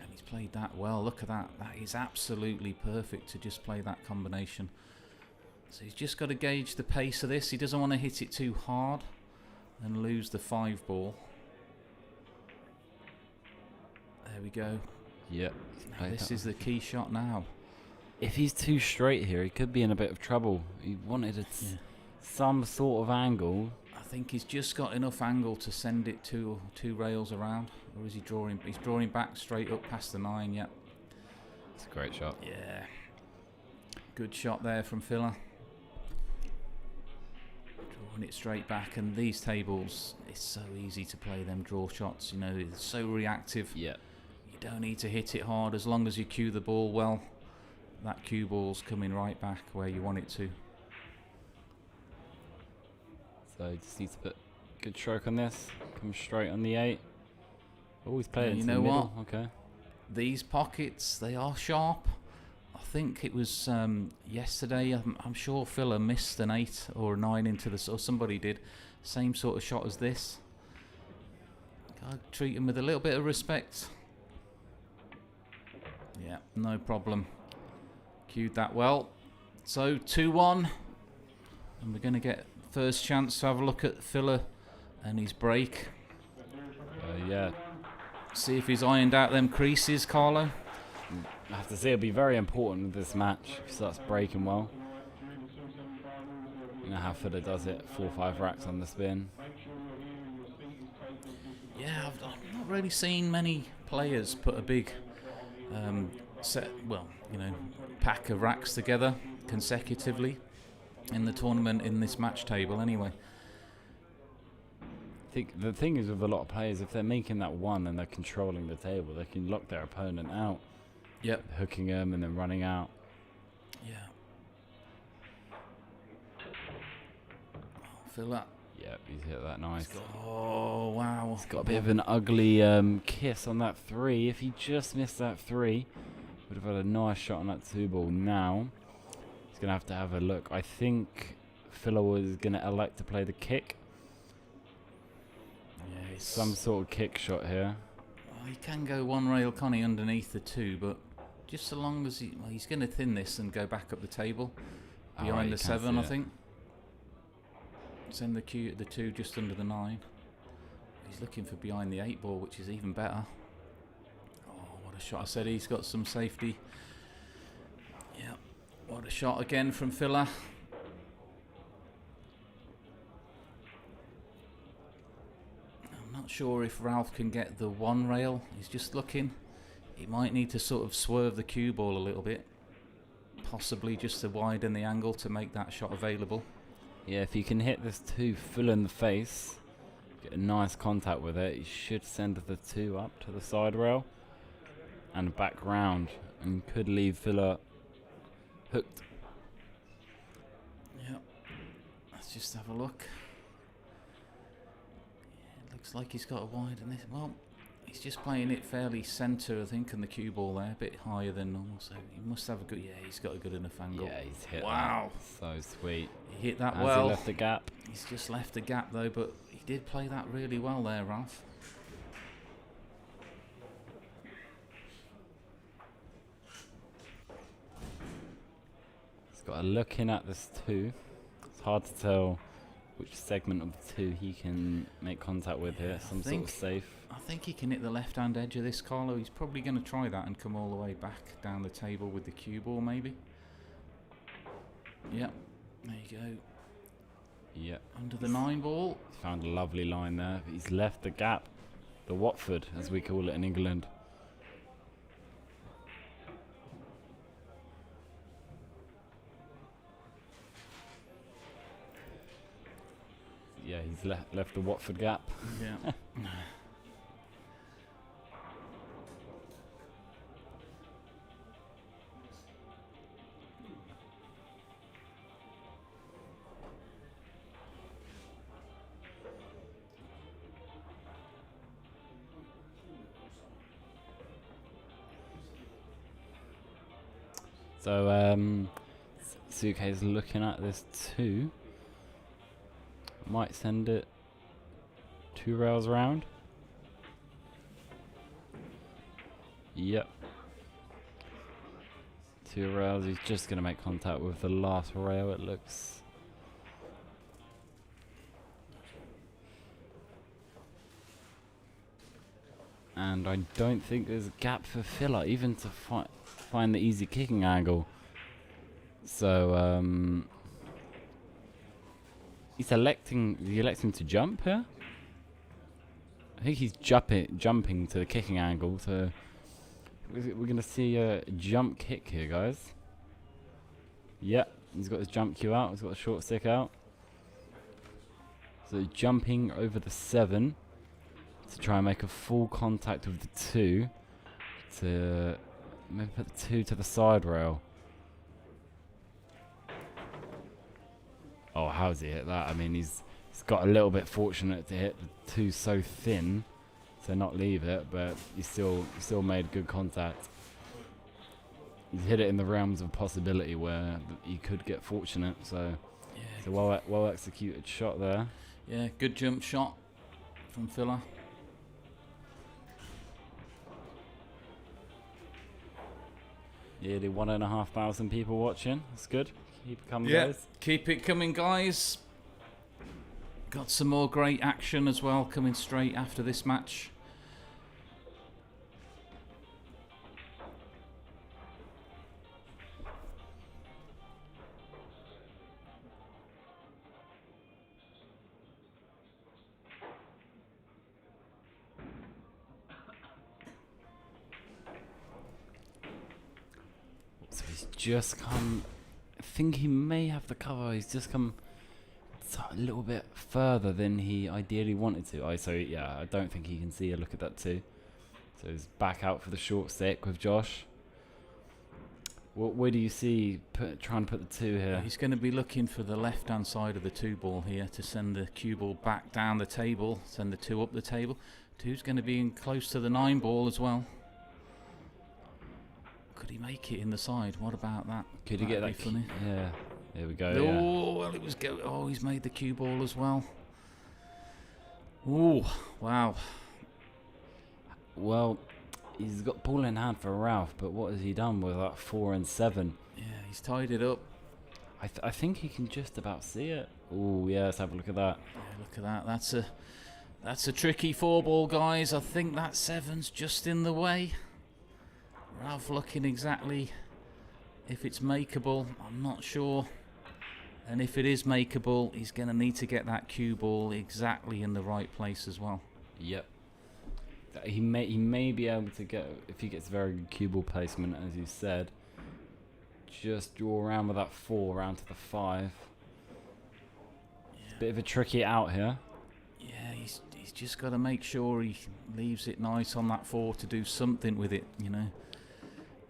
Speaker 14: And he's played that well. Look at that. That is absolutely perfect to just play that combination. So he's just got to gauge the pace of this. He doesn't want to hit it too hard and lose the 5 ball. There we go.
Speaker 18: Yep.
Speaker 14: Now this is the key shot now.
Speaker 18: If he's too straight here, he could be in a bit of trouble. He wanted some sort of angle.
Speaker 14: I think he's just got enough angle to send it two rails around. Or is he drawing? He's drawing back straight up past the 9, yeah.
Speaker 18: It's a great shot.
Speaker 14: Yeah. Good shot there from Filler. Drawing it straight back, and these tables, it's so easy to play them draw shots. You know, it's so reactive.
Speaker 18: Yeah.
Speaker 14: You don't need to hit it hard as long as you cue the ball well. That cue ball's coming right back where you want it to.
Speaker 18: So just needs to put good stroke on this. Come straight on the 8. Always play it into the middle. You know what? Okay.
Speaker 14: These pockets, they are sharp. I think it was yesterday. I'm sure Filler missed an 8 or a 9 into the. Or somebody did. Same sort of shot as this. Gotta treat him with a little bit of respect. Yeah, no problem. Cued that well. So 2-1, and we're going to get first chance to have a look at Filler and his break.
Speaker 18: Yeah.
Speaker 14: See if he's ironed out them creases, Carlo.
Speaker 18: I have to say it'll be very important with this match if he starts breaking well. You know how Filler does it, 4-5 racks on the spin.
Speaker 14: Yeah, I've not really seen many players put a big pack of racks together consecutively in the tournament, in this match table anyway.
Speaker 18: I think the thing is with a lot of players, if they're making that 1 and they're controlling the table, they can lock their opponent out.
Speaker 14: Yep.
Speaker 18: Hooking them and then running out.
Speaker 14: Yeah. Feel that.
Speaker 18: Yep, he's hit that nice.
Speaker 14: Oh, wow.
Speaker 18: He's got a bit of an ugly kiss on that 3. If he just missed that 3, would have had a nice shot on that 2 ball. Now, he's going to have a look. I think Filler was going to elect to play the kick.
Speaker 14: Yeah,
Speaker 18: some sort of kick shot here.
Speaker 14: Well, he can go 1 rail Connie underneath the 2, but just so long as he's going to thin this and go back up the table behind the 7, I think. Send the 2 just under the 9. He's looking for behind the 8 ball, which is even better. Oh, what a shot. I said he's got some safety. Yeah, what a shot again from Filler. I'm not sure if Ralph can get the 1 rail. He's just looking. He might need to sort of swerve the cue ball a little bit. Possibly just to widen the angle to make that shot available.
Speaker 18: Yeah, if you can hit this 2 full in the face, get a nice contact with it, you should send the 2 up to the side rail and back round, and could leave Filler hooked.
Speaker 14: Yep. Let's just have a look. Yeah, it looks like he's got a widen this. Well, he's just playing it fairly centre, I think, and the cue ball there, a bit higher than normal, so he must have a good. Yeah, he's got a good enough angle.
Speaker 18: Yeah, he's hit.
Speaker 14: Wow,
Speaker 18: that. So sweet.
Speaker 14: He hit that
Speaker 18: Has
Speaker 14: well.
Speaker 18: He left the gap.
Speaker 14: He's just left the gap though, but he did play that really well there, Ralph.
Speaker 18: He's got a look in at this 2. It's hard to tell which segment of the 2 he can make contact with here. Some sort of safe.
Speaker 14: I think he can hit the left-hand edge of this, Carlo. He's probably going to try that and come all the way back down the table with the cue ball, maybe. Yep, there you go.
Speaker 18: Yep.
Speaker 14: Under the 9 ball.
Speaker 18: He's found a lovely line there, but he's left the gap. The Watford, as we call it in England. Yeah, he's left the Watford gap.
Speaker 14: Yeah.
Speaker 18: So Souquet is looking at this 2. Might send it 2 rails around. Yep. 2 rails. He's just going to make contact with the last rail, it looks. And I don't think there's a gap for filler, even to find the easy kicking angle. So, he's electing to jump here. I think he's jumping to the kicking angle. So we're gonna see a jump kick here, guys. Yep, he's got his jump cue out. He's got a short stick out. So jumping over the 7 to try and make a full contact with the 2 to maybe put the 2 to the side rail. Oh, how's he hit that? I mean, he's got a little bit fortunate to hit the 2 so thin to not leave it, but he still made good contact. He's hit it in the realms of possibility where he could get fortunate. So,
Speaker 14: yeah,
Speaker 18: it's a well executed shot there.
Speaker 14: Yeah, good jump shot from Filler.
Speaker 18: Nearly 1,500 people watching. That's good. Keep it coming,
Speaker 14: Yeah,
Speaker 18: guys.
Speaker 14: keep it coming, guys. Got some more great action as well coming straight after this match.
Speaker 18: So he's just come. I think he may have the cover. He's just come a little bit further than he ideally wanted to. So yeah, I don't think he can see a look at that too. So he's back out for the short stick with Josh. Where do you see trying to put the 2 here?
Speaker 14: He's going to be looking for the left-hand side of the 2 ball here to send the cue ball back down the table, send the 2 up the table. 2's going to be in close to the 9 ball as well. Could he make it in the side? What about that?
Speaker 18: Could he get that?
Speaker 14: Funny.
Speaker 18: Yeah. There we go.
Speaker 14: Oh,
Speaker 18: Yeah.
Speaker 14: well, it was go. Oh, he's made the cue ball as well. Oh, wow.
Speaker 18: Well, he's got ball in hand for Ralph, but what has he done with that 4 and 7?
Speaker 14: Yeah, he's tied it up.
Speaker 18: I think he can just about see it. Oh, yeah, let's have a look at that.
Speaker 14: Yeah, look at that. That's a tricky 4 ball, guys. I think that 7's just in the way. Ralph looking exactly if it's makeable. I'm not sure. And if it is makeable, he's going to need to get that cue ball exactly in the right place as well.
Speaker 18: Yep. He may be able to get, if he gets very good cue ball placement, as you said, just draw around with that 4 around to the 5. Yeah. It's a bit of a tricky out here.
Speaker 14: Yeah, he's just got to make sure he leaves it nice on that 4 to do something with it, you know.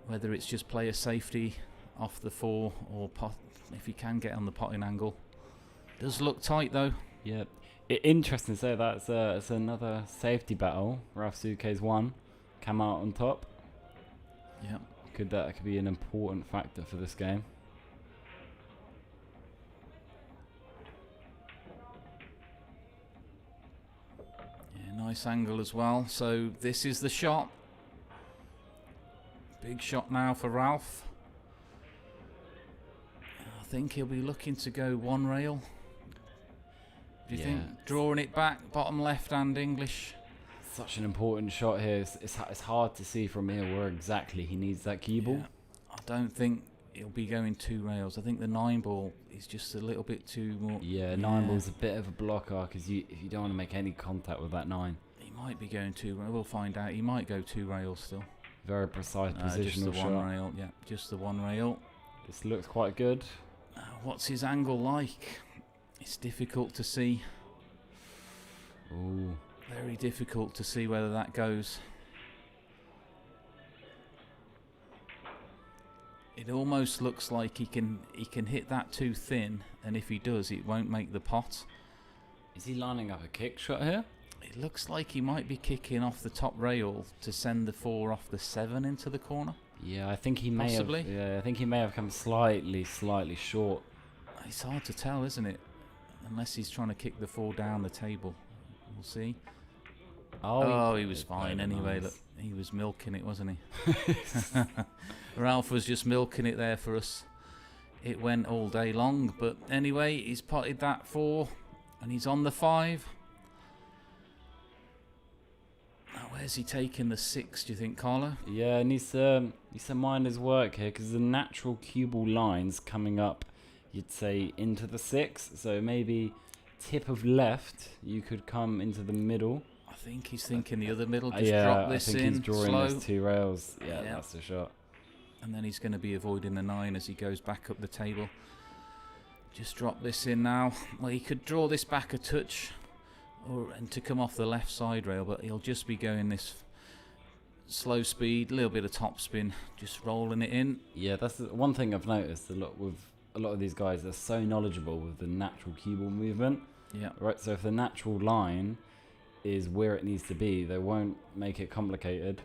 Speaker 14: Whether it's just play a safety off the 4 or pot, if he can get on the potting angle. Does look tight though.
Speaker 18: Yeah. Interesting to say that's it's another safety battle. Ralph Souquet's won. Come out on top.
Speaker 14: Yeah.
Speaker 18: That could be an important factor for this game.
Speaker 14: Yeah, nice angle as well. So this is the shot. Big shot now for Ralph. I think he'll be looking to go 1 rail. Do you think drawing it back, bottom left hand English?
Speaker 18: Such an important shot here. It's hard to see from here where exactly he needs that cue ball.
Speaker 14: I don't think he'll be going 2 rails. I think the 9 ball is just a little bit too more.
Speaker 18: Yeah, 9 ball's a bit of a blocker because if you don't want to make any contact with that 9.
Speaker 14: He might be going 2 rails. We'll find out. He might go 2 rails still.
Speaker 18: Very precise positional
Speaker 14: just the
Speaker 18: shot.
Speaker 14: 1 rail. Yeah, just the 1 rail.
Speaker 18: This looks quite good.
Speaker 14: What's his angle like? It's difficult to see.
Speaker 18: Ooh.
Speaker 14: Very difficult to see whether that goes. It almost looks like he can hit that too thin, and if he does, it won't make the pot.
Speaker 18: Is he lining up a kick shot here?
Speaker 14: It looks like he might be kicking off the top rail to send the 4 off the 7 into the corner.
Speaker 18: Yeah, I think he may
Speaker 14: Possibly.
Speaker 18: have. Yeah, I think he may have come slightly short.
Speaker 14: It's hard to tell, isn't it? Unless he's trying to kick the 4 down the table. We'll see. Oh, he was fine anyway.
Speaker 18: Nice.
Speaker 14: Look, he was milking it, wasn't he? Ralph was just milking it there for us. It went all day long, but anyway, he's potted that 4, and he's on the 5. Now, where's he taking the 6? Do you think, Carlo?
Speaker 18: Yeah, needs to mind his work here because the natural cue ball lines coming up, you'd say into the 6. So maybe tip of left, you could come into the middle.
Speaker 14: I think he's thinking the other middle. Just
Speaker 18: yeah,
Speaker 14: drop this
Speaker 18: I think
Speaker 14: in.
Speaker 18: he's drawing
Speaker 14: slow.
Speaker 18: those 2 rails. Yeah, that's the shot.
Speaker 14: And then he's going to be avoiding the 9 as he goes back up the table. Just drop this in now. Well, he could draw this back a touch, and to come off the left side rail, but he'll just be going this slow speed, a little bit of top spin, just rolling it in.
Speaker 18: Yeah, that's the one thing I've noticed a lot of these guys. They're so knowledgeable with the natural cue ball movement.
Speaker 14: Yeah.
Speaker 18: Right. So if the natural line is where it needs to be, they won't make it complicated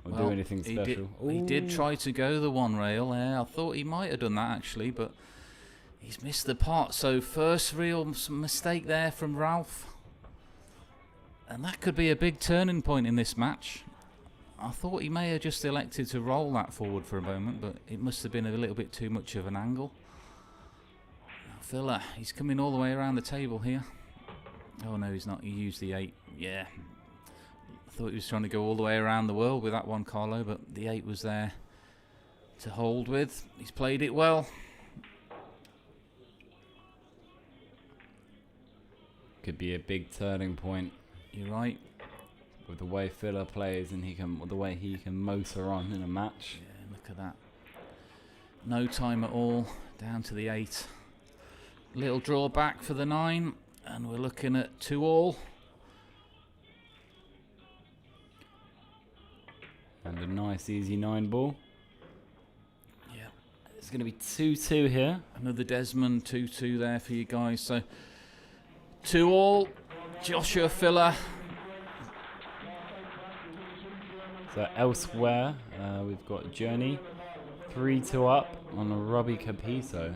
Speaker 18: or do anything special.
Speaker 14: He did try to go the 1 rail there. I thought he might have done that actually, but he's missed the pot. So first real mistake there from Ralph. And that could be a big turning point in this match. I thought he may have just elected to roll that forward for a moment, but it must have been a little bit too much of an angle. Now, Villa, he's coming all the way around the table here. Oh no, he's not. He used the 8. Yeah. I thought he was trying to go all the way around the world with that one, Carlo, but the 8 was there to hold with. He's played it well.
Speaker 18: Could be a big turning point.
Speaker 14: You're right.
Speaker 18: With the way Filler plays and the way he can motor on in a match.
Speaker 14: Yeah, look at that. No time at all. Down to the 8. Little draw back for the 9, and we're looking at 2 all.
Speaker 18: And a nice easy 9 ball.
Speaker 14: Yeah.
Speaker 18: It's going to be 2-2 here.
Speaker 14: Another Desmond 2-2 there for you guys. So 2 all. Joshua Filler.
Speaker 18: So elsewhere, we've got Journey 3-2 up on a Robbie Capito.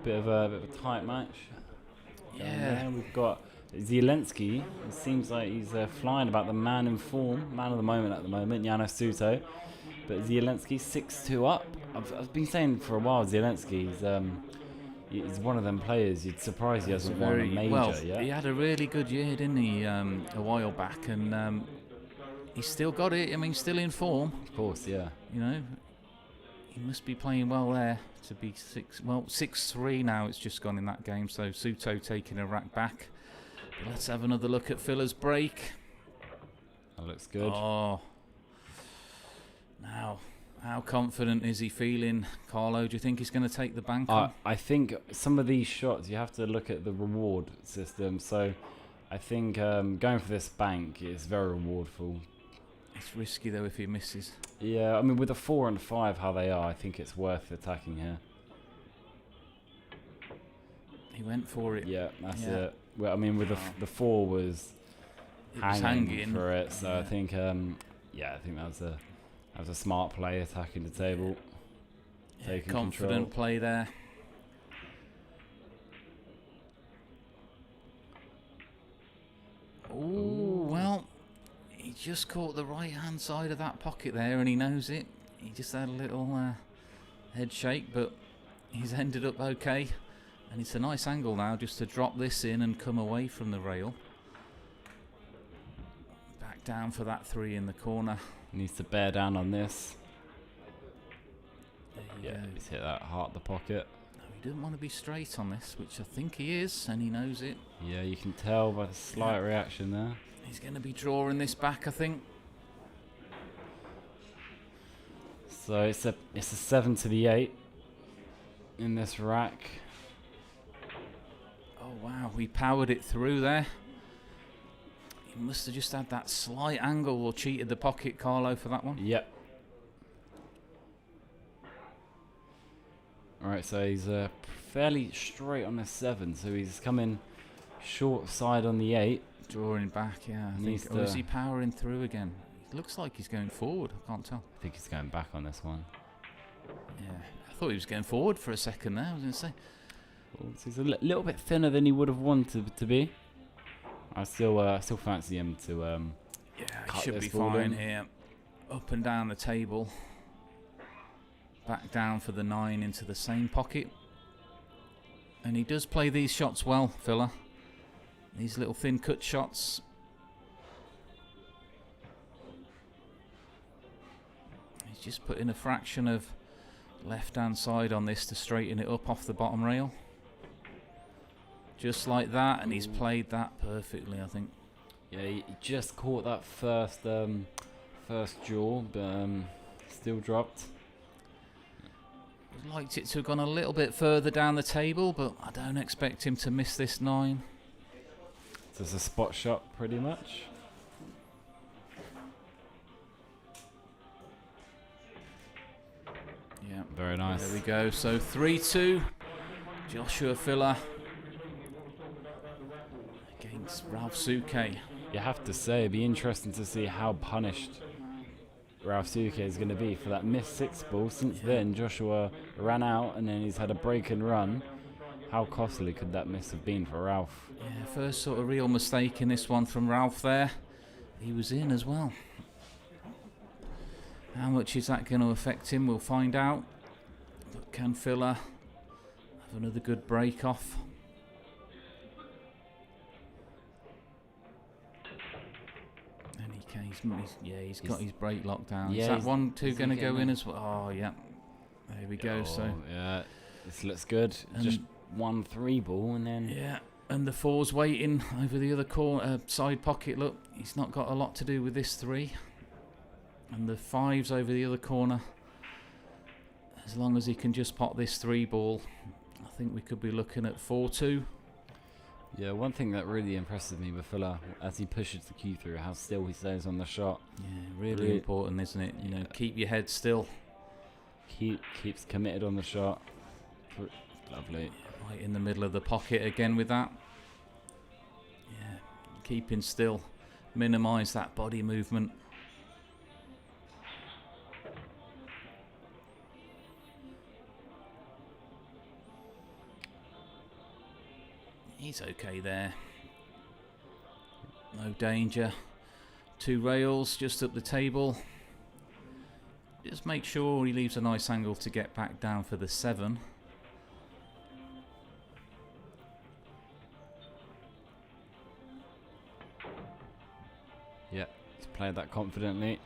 Speaker 18: Bit of a tight match.
Speaker 14: Yeah.
Speaker 18: We've got Zielinski. It seems like he's flying about the man in form, man of the moment at the moment, Janos Souquet. But Zielinski 6-2 up. I've been saying for a while Zielinski he's one of them players you'd surprise he hasn't won a major yet.
Speaker 14: He had a really good year, didn't he, a while back, and he's still got it. I mean, still in form.
Speaker 18: Of course, yeah.
Speaker 14: You know, he must be playing well there to be 6-3 now. It's just gone in that game. So Souquet taking a rack back. But let's have another look at Filler's break.
Speaker 18: That looks good.
Speaker 14: Oh. Now, how confident is he feeling, Carlo? Do you think he's going to take the bank on?
Speaker 18: I think some of these shots, you have to look at the reward system. So I think going for this bank is very rewardful.
Speaker 14: It's risky, though, if he misses.
Speaker 18: Yeah, I mean, with a 4 and 5, how they are, I think it's worth attacking here.
Speaker 14: He went for it.
Speaker 18: Yeah, that's it. Well, I mean, with the 4 was hanging for it, so I think, I think that was a smart play, attacking the table, taking
Speaker 14: confident
Speaker 18: control.
Speaker 14: Play there. Oh, well, he just caught the right-hand side of that pocket there, and he knows it. He just had a little head shake, but he's ended up okay. And it's a nice angle now just to drop this in and come away from the rail. Back down for that 3 in the corner.
Speaker 18: Needs to bear down on this.
Speaker 14: Yeah,
Speaker 18: he's hit that heart the pocket.
Speaker 14: No, he doesn't want to be straight on this, which I think he is, and he knows it.
Speaker 18: Yeah, you can tell by the slight reaction there.
Speaker 14: He's going to be drawing this back, I think.
Speaker 18: So it's a 7 to the 8 in this rack.
Speaker 14: Oh wow, we powered it through there. He must have just had that slight angle or cheated the pocket, Carlo, for that one.
Speaker 18: Yep. Alright, so he's fairly straight on the 7, so he's coming short side on the 8.
Speaker 14: Drawing back, yeah. I think.
Speaker 18: Needs
Speaker 14: Or is he powering through again? It looks like he's going forward. I can't tell.
Speaker 18: I think he's going back on this one.
Speaker 14: Yeah, I thought he was going forward for a second there. I was going to say.
Speaker 18: Well, he's a little bit thinner than he would have wanted to be. I still fancy him to
Speaker 14: Yeah,
Speaker 18: cut
Speaker 14: he should
Speaker 18: this
Speaker 14: be
Speaker 18: ball
Speaker 14: fine
Speaker 18: in.
Speaker 14: here. Up and down the table. Back down for the 9 into the same pocket. And he does play these shots well, Filler. These little thin cut shots. He's just put in a fraction of left-hand side on this to straighten it up off the bottom rail. Just like that, and he's played that perfectly, I think.
Speaker 18: Yeah, he just caught that first jaw, but still dropped.
Speaker 14: Would liked it to have gone a little bit further down the table, but I don't expect him to miss this 9.
Speaker 18: So it's a spot shot, pretty much.
Speaker 14: Yeah,
Speaker 18: very nice.
Speaker 14: There we go. So 3-2, Joshua Filler against Ralph Souquet.
Speaker 18: You have to say, it'd be interesting to see how punished Ralph Souquet is going to be for that missed 6 ball. Since then, Joshua ran out and then he's had a break and run. How costly could that miss have been for Ralph?
Speaker 14: Yeah, first sort of real mistake in this one from Ralph there. He was in as well. How much is that going to affect him? We'll find out. But can Filler have another good break off? And he can. He's got his break locked down.
Speaker 18: Yeah,
Speaker 14: is that 1-2 going to go in
Speaker 18: in?
Speaker 14: as well? Oh, yeah. There we go. So
Speaker 18: yeah, this looks good.
Speaker 14: And
Speaker 18: just 1-3 ball and then
Speaker 14: yeah, and the 4's waiting over the other corner side pocket. Look, he's not got a lot to do with this 3, and the 5's over the other corner. As long as he can just pot this 3 ball, I think we could be looking at 4-2.
Speaker 18: Yeah, one thing that really impresses me with Filler as he pushes the cue through, how still he stays on the shot.
Speaker 14: Yeah, really important, isn't it? You know, keep your head still.
Speaker 18: Keeps committed on the shot. Lovely.
Speaker 14: Right in the middle of the pocket again with that. Yeah, keeping still. Minimise that body movement. He's okay there. No danger. 2 rails just up the table. Just make sure he leaves a nice angle to get back down for the 7.
Speaker 18: Yeah, he's played that confidently.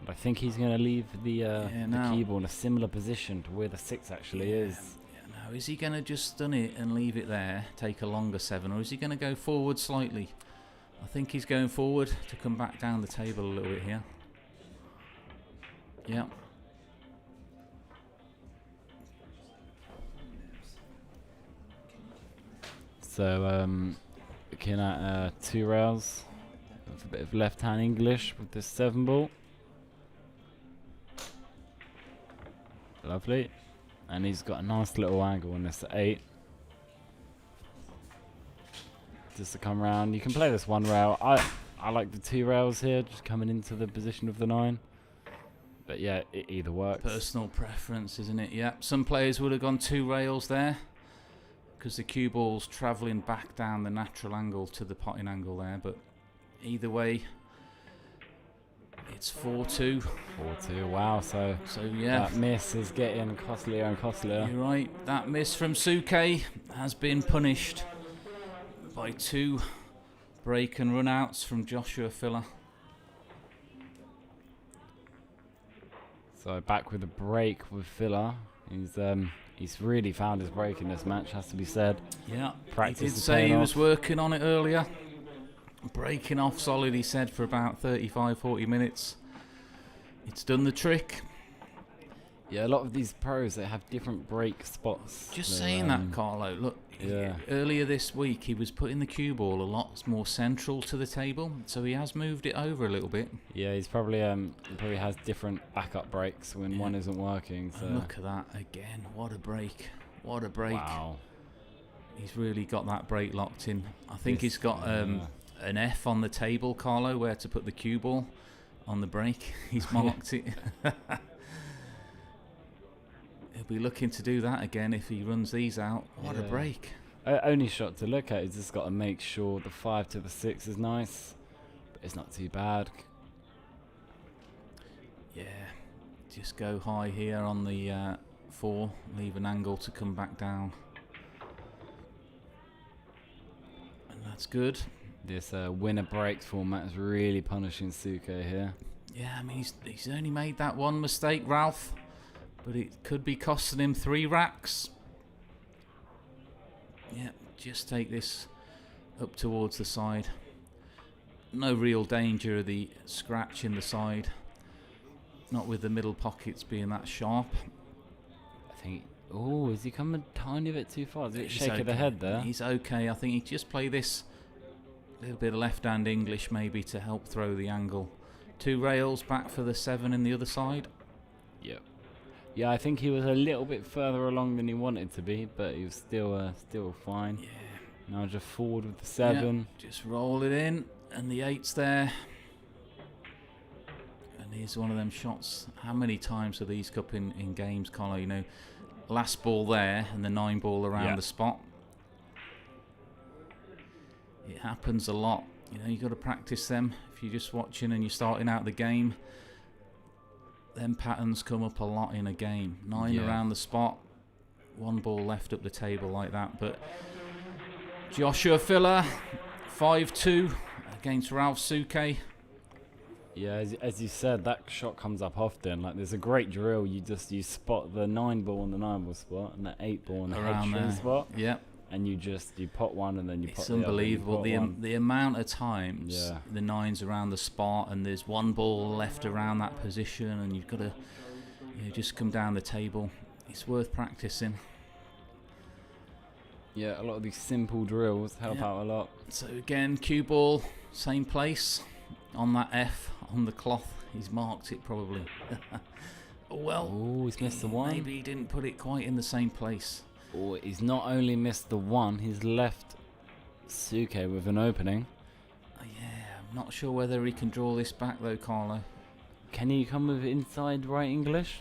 Speaker 18: But I think he's going to leave the cue ball in a similar position to where the 6 actually is.
Speaker 14: Now, is he going to just stun it and leave it there, take a longer 7, or is he going to go forward slightly? I think he's going forward to come back down the table a little bit here. Yeah.
Speaker 18: So, looking at 2 rails with a bit of left-hand English with this 7 ball. Lovely. And he's got a nice little angle on this 8. Just to come round. You can play this 1 rail. I like the 2 rails here, just coming into the position of the 9. But yeah, it either works.
Speaker 14: Personal preference, isn't it? Yeah. Some players would have gone 2 rails there because the cue ball's travelling back down the natural angle to the potting angle there. But either way, it's 4-2.
Speaker 18: 4-2, wow. So
Speaker 14: yeah,
Speaker 18: that miss is getting costlier and costlier.
Speaker 14: You're right. That miss from Souquet has been punished by 2 break and run outs from Joshua Filler.
Speaker 18: So back with a break with Filler. He's really found his break in this match, has to be said.
Speaker 14: Yeah,
Speaker 18: Practice
Speaker 14: he did
Speaker 18: is
Speaker 14: say
Speaker 18: paying
Speaker 14: he
Speaker 18: off.
Speaker 14: was working on it earlier. Breaking off solid, he said, for about 35-40 minutes. It's done the trick.
Speaker 18: Yeah, a lot of these pros, they have different break spots.
Speaker 14: Just saying that, Carlo. Look,
Speaker 18: yeah.
Speaker 14: Earlier this week, he was putting the cue ball a lot more central to the table, so he has moved it over a little bit.
Speaker 18: Yeah, he's probably he probably has different backup breaks when one isn't working. So
Speaker 14: And look at that again. What a break. What a break.
Speaker 18: Wow.
Speaker 14: He's really got that break locked in. I think he's got an F on the table, Carlo, where to put the cue ball on the break. He's marked it. He'll be looking to do that again if he runs these out. What a break.
Speaker 18: Only shot to look at is just got to make sure the 5 to the 6 is nice, but it's not too bad.
Speaker 14: Yeah, just go high here on the 4, leave an angle to come back down. And that's good.
Speaker 18: This winner breaks format is really punishing Souquet here.
Speaker 14: Yeah, I mean, he's only made that one mistake, Ralph, but it could be costing him 3 racks. Yeah, just take this up towards the side. No real danger of the scratch in the side. Not with the middle pockets being that sharp.
Speaker 18: I think... Oh, is he coming a tiny bit too far? Is it
Speaker 14: He's
Speaker 18: shake of the head there?
Speaker 14: He's okay. I think he just play this little bit of left-hand English maybe to help throw the angle. 2 rails back for the 7 in the other side.
Speaker 18: Yep. Yeah, I think he was a little bit further along than he wanted to be, but he was still fine.
Speaker 14: Yeah.
Speaker 18: Now just forward with the 7.
Speaker 14: Yep, just roll it in, and the 8's there. And here's one of them shots. How many times are these cup in games, Carlo? You know, last ball there, and the 9 ball around the spot. It happens a lot. You know, you've got to practice them. If you're just watching and you're starting out the game, them patterns come up a lot in a game. 9 around the spot, 1 ball left up the table like that. But Joshua Filler, 5-2 against Ralph Souquet.
Speaker 18: Yeah, as you said, that shot comes up often. Like, there's a great drill. You spot the 9 ball on the 9 ball spot and the 8 ball on the headstring spot.
Speaker 14: Yep.
Speaker 18: And you pot one and then you pot the other.
Speaker 14: It's unbelievable the amount of times the 9's around the spot and there's 1 ball left around that position and you've got to just come down the table. It's worth practicing.
Speaker 18: Yeah, a lot of these simple drills help out a lot.
Speaker 14: So again, cue ball, same place on that F on the cloth. He's marked it probably. Well,
Speaker 18: he's missed the 1.
Speaker 14: Maybe he didn't put it quite in the same place.
Speaker 18: Oh, he's not only missed the 1, he's left Souquet with an opening.
Speaker 14: Yeah, I'm not sure whether he can draw this back though, Carlo.
Speaker 18: Can he come with inside right English?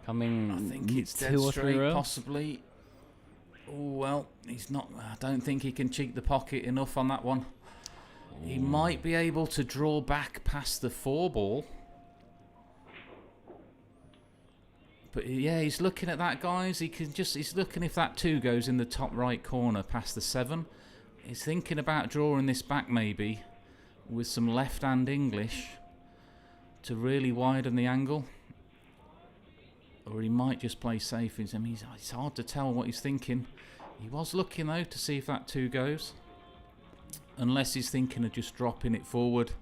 Speaker 18: Coming
Speaker 14: I think it's dead straight, possibly. Oh, well, he's not. I don't think he can cheek the pocket enough on that one. Ooh. He might be able to draw back past the 4 ball. But yeah, he's looking at that, guys. He's looking if that 2 goes in the top right corner past the 7. He's thinking about drawing this back maybe with some left-hand English to really widen the angle. Or he might just play safe. I mean, it's hard to tell what he's thinking. He was looking though to see if that 2 goes. Unless he's thinking of just dropping it forward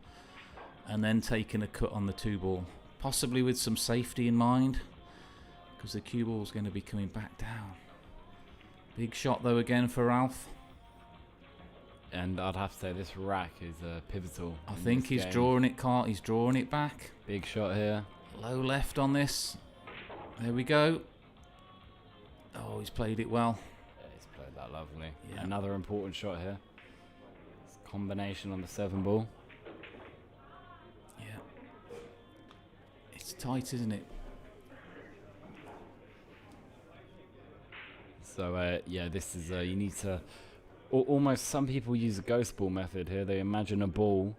Speaker 14: and then taking a cut on the 2 ball. Possibly with some safety in mind. Because the cue ball's going to be coming back down. Big shot though again for Ralph.
Speaker 18: And I'd have to say this rack is pivotal.
Speaker 14: I think he's drawing it, he's drawing it back.
Speaker 18: Big shot here.
Speaker 14: Low left on this. There we go. Oh, he's played it well.
Speaker 18: Yeah, he's played that lovely. Yeah. Another important shot here. It's a combination on the 7 ball.
Speaker 14: Yeah. It's tight, isn't it?
Speaker 18: So yeah, this is you need to almost. Some people use a ghost ball method here. They imagine a ball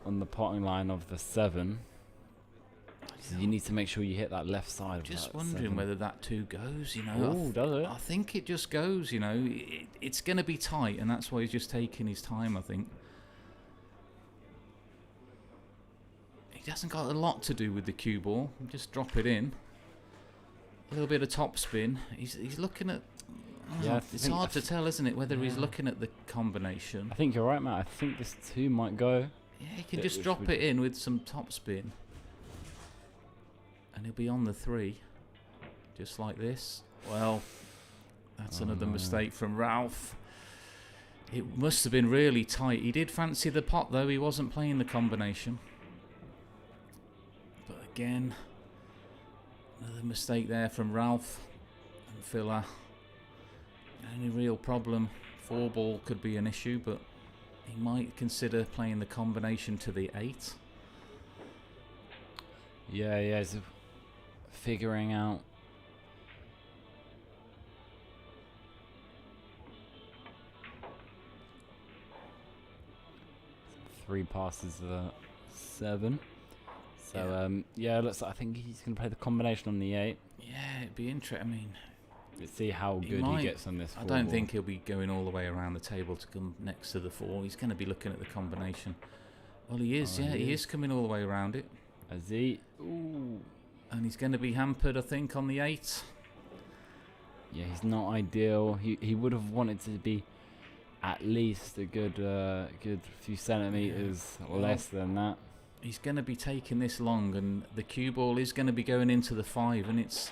Speaker 18: on the potting line of the 7. So you need to make sure you hit that left side of that.
Speaker 14: Just wondering
Speaker 18: 7.
Speaker 14: whether that 2 goes. You know,
Speaker 18: oh, does it?
Speaker 14: I think it just goes. You know, it's going to be tight, and that's why he's just taking his time. I think he hasn't got a lot to do with the cue ball. Just drop it in. A little bit of top spin. He's looking at.
Speaker 18: Yeah,
Speaker 14: it's hard to tell, isn't it? Whether he's looking at the combination.
Speaker 18: I think you're right, Matt. I think this 2 might go.
Speaker 14: Yeah, he can just drop it in with some top spin, and he'll be on the 3, just like this. Well, that's another mistake from Ralph. It must have been really tight. He did fancy the pot though. He wasn't playing the combination. But again. Another mistake there from Ralph and Filler. Only real problem, 4 ball could be an issue, but he might consider playing the combination to the 8.
Speaker 18: Yeah, he's figuring out. Three passes of a 7. So yeah, looks like I think he's going to play the combination on the 8.
Speaker 14: Yeah, it'd be interesting. I mean,
Speaker 18: let's see how good he gets on this.
Speaker 14: I don't think he'll be going all the way around the table to come next to the 4. He's going to be looking at the combination. Well, he is. He is coming all the way around it.
Speaker 18: Is he? Ooh.
Speaker 14: And he's going to be hampered, I think, on the 8.
Speaker 18: Yeah, he's not ideal. He would have wanted to be at least a good few centimeters less than that.
Speaker 14: He's going to be taking this long, and the cue ball is going to be going into the 5, and it's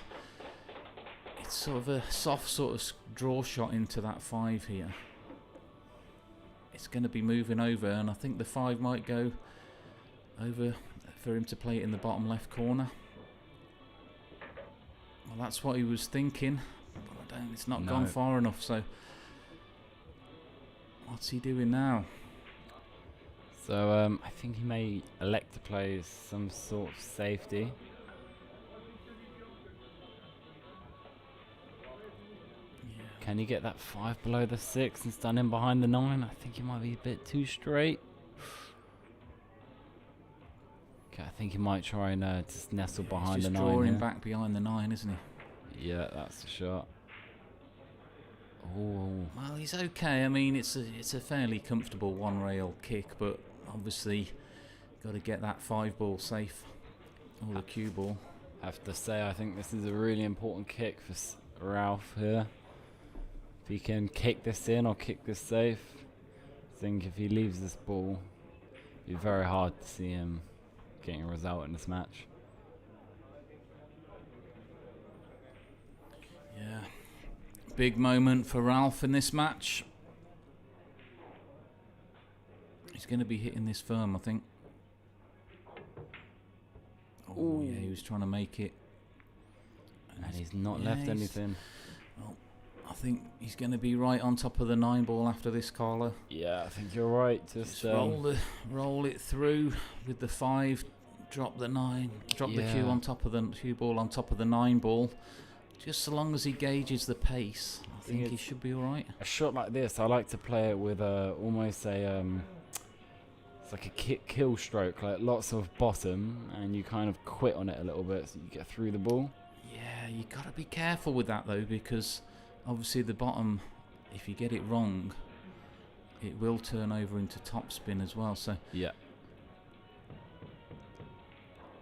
Speaker 14: sort of a soft sort of draw shot into that 5 here. It's going to be moving over, and I think the 5 might go over for him to play it in the bottom left corner. Well, that's what he was thinking, but it's not gone far enough, so what's he doing now?
Speaker 18: So I think he may elect to play some sort of safety. Yeah. Can he get that 5 below the 6 and stand in behind the 9? I think he might be a bit too straight. Okay, I think he might try and just nestle behind the 9.
Speaker 14: He's drawing back behind the 9, isn't he?
Speaker 18: Yeah, that's the shot. Oh.
Speaker 14: Well, he's okay. I mean, it's a fairly comfortable one rail kick, but obviously got to get that 5 ball safe, or the cue ball.
Speaker 18: I have to say, I think this is a really important kick for Ralph here. If he can kick this in or kick this safe, I think if he leaves this ball, it'd be very hard to see him getting a result in this match.
Speaker 14: Yeah. Big moment for Ralph in this match. He's going to be hitting this firm, I think. Oh, yeah, he was trying to make it.
Speaker 18: And he's not left anything.
Speaker 14: Well, I think he's going to be right on top of the 9 ball after this, Carlo.
Speaker 18: Yeah, I think you're right. Just
Speaker 14: roll it through with the 5, drop the 9, drop the cue on top of the cue ball on top of the 9 ball. Just so long as he gauges the pace, I think he should be all right.
Speaker 18: A shot like this, I like to play it with almost a it's like a kill stroke, like lots of bottom, and you kind of quit on it a little bit so you get through the ball.
Speaker 14: Yeah, you got to be careful with that though, because obviously the bottom, if you get it wrong, it will turn over into topspin as well. So
Speaker 18: yeah,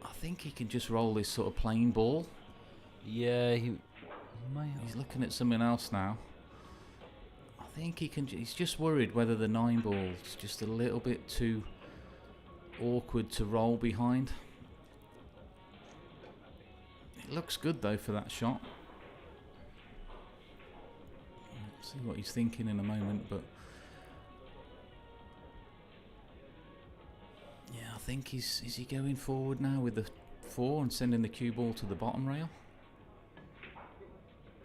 Speaker 14: I think he can just roll this sort of plain ball.
Speaker 18: Yeah, he might.
Speaker 14: He's looking at something else now. I think he can. He's just worried whether the 9 ball's just a little bit too awkward to roll behind. It looks good though for that shot. See what he's thinking in a moment, but yeah, I think is he going forward now with the 4 and sending the cue ball to the bottom rail?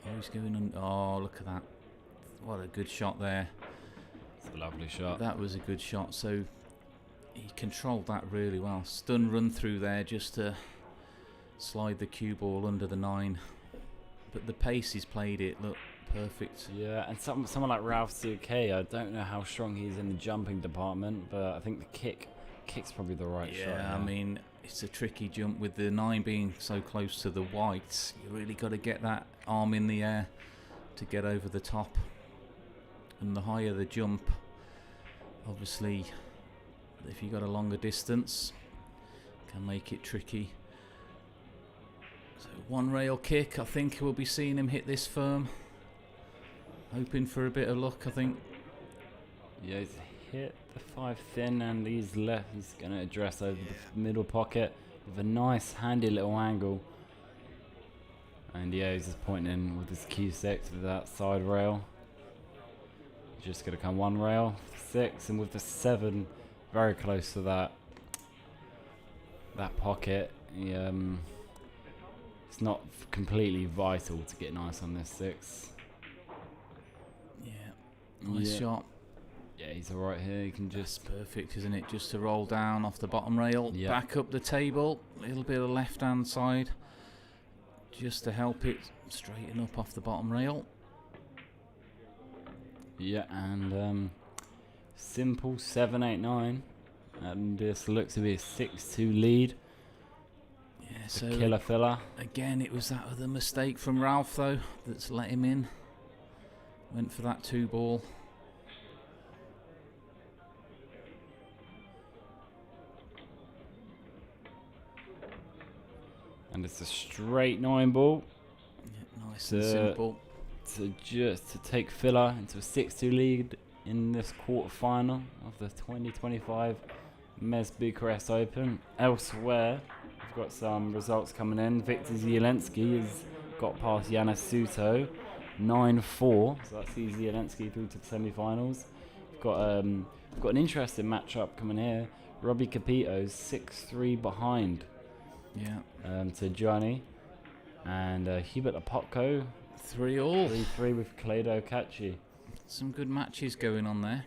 Speaker 14: Oh, he's going on. Oh, look at that. What a good shot there.
Speaker 18: It's a lovely shot.
Speaker 14: That was a good shot. So he controlled that really well. Stun run through there just to slide the cue ball under the 9. But the pace he's played it, look, perfect.
Speaker 18: Yeah, and someone like Ralph Souquet, I don't know how strong he's in the jumping department, but I think the kick's probably the right shot.
Speaker 14: Yeah, I mean, it's a tricky jump with the 9 being so close to the whites. You really got to get that arm in the air to get over the top. And the higher the jump, obviously, if you got a longer distance, can make it tricky. So 1 rail kick, I think we'll be seeing him hit this firm. Hoping for a bit of luck, I think.
Speaker 18: Yeah, he's hit the 5 thin, and he's left. He's going to address over the middle pocket with a nice, handy little angle. And yeah, he's just pointing with his Q6 with that side rail. Just going to come 1 rail, 6, and with the 7 very close to that pocket. It's not completely vital to get nice on this 6.
Speaker 14: Yeah, nice shot.
Speaker 18: Yeah, he's alright here. He can just...
Speaker 14: That's perfect, isn't it? Just to roll down off the bottom rail, back up the table, a little bit of left-hand side, just to help it straighten up off the bottom rail.
Speaker 18: Yeah, and simple 7-8-9, and this looks to be a 6-2 lead.
Speaker 14: Yeah,
Speaker 18: it's
Speaker 14: so
Speaker 18: a killer filler.
Speaker 14: Again, it was that other mistake from Ralph though that's let him in. Went for that 2-ball.
Speaker 18: And it's a straight 9-ball.
Speaker 14: Yeah, nice and simple.
Speaker 18: To take filler into a 6-2 lead in this quarter-final of the 2025 Mezz Bucharest Open. Elsewhere, we've got some results coming in. Viktor Zielinski has got past Yanis Suto, 9-4. So that sees Zielinski through to the semi-finals. We've got an interesting matchup coming here. Robbie Capito's 6-3 behind.
Speaker 14: Yeah.
Speaker 18: To Gianni. And Hubert Apotko
Speaker 14: 3-all.
Speaker 18: 3-3 with Katschi. Katschi.
Speaker 14: Some good matches going on there.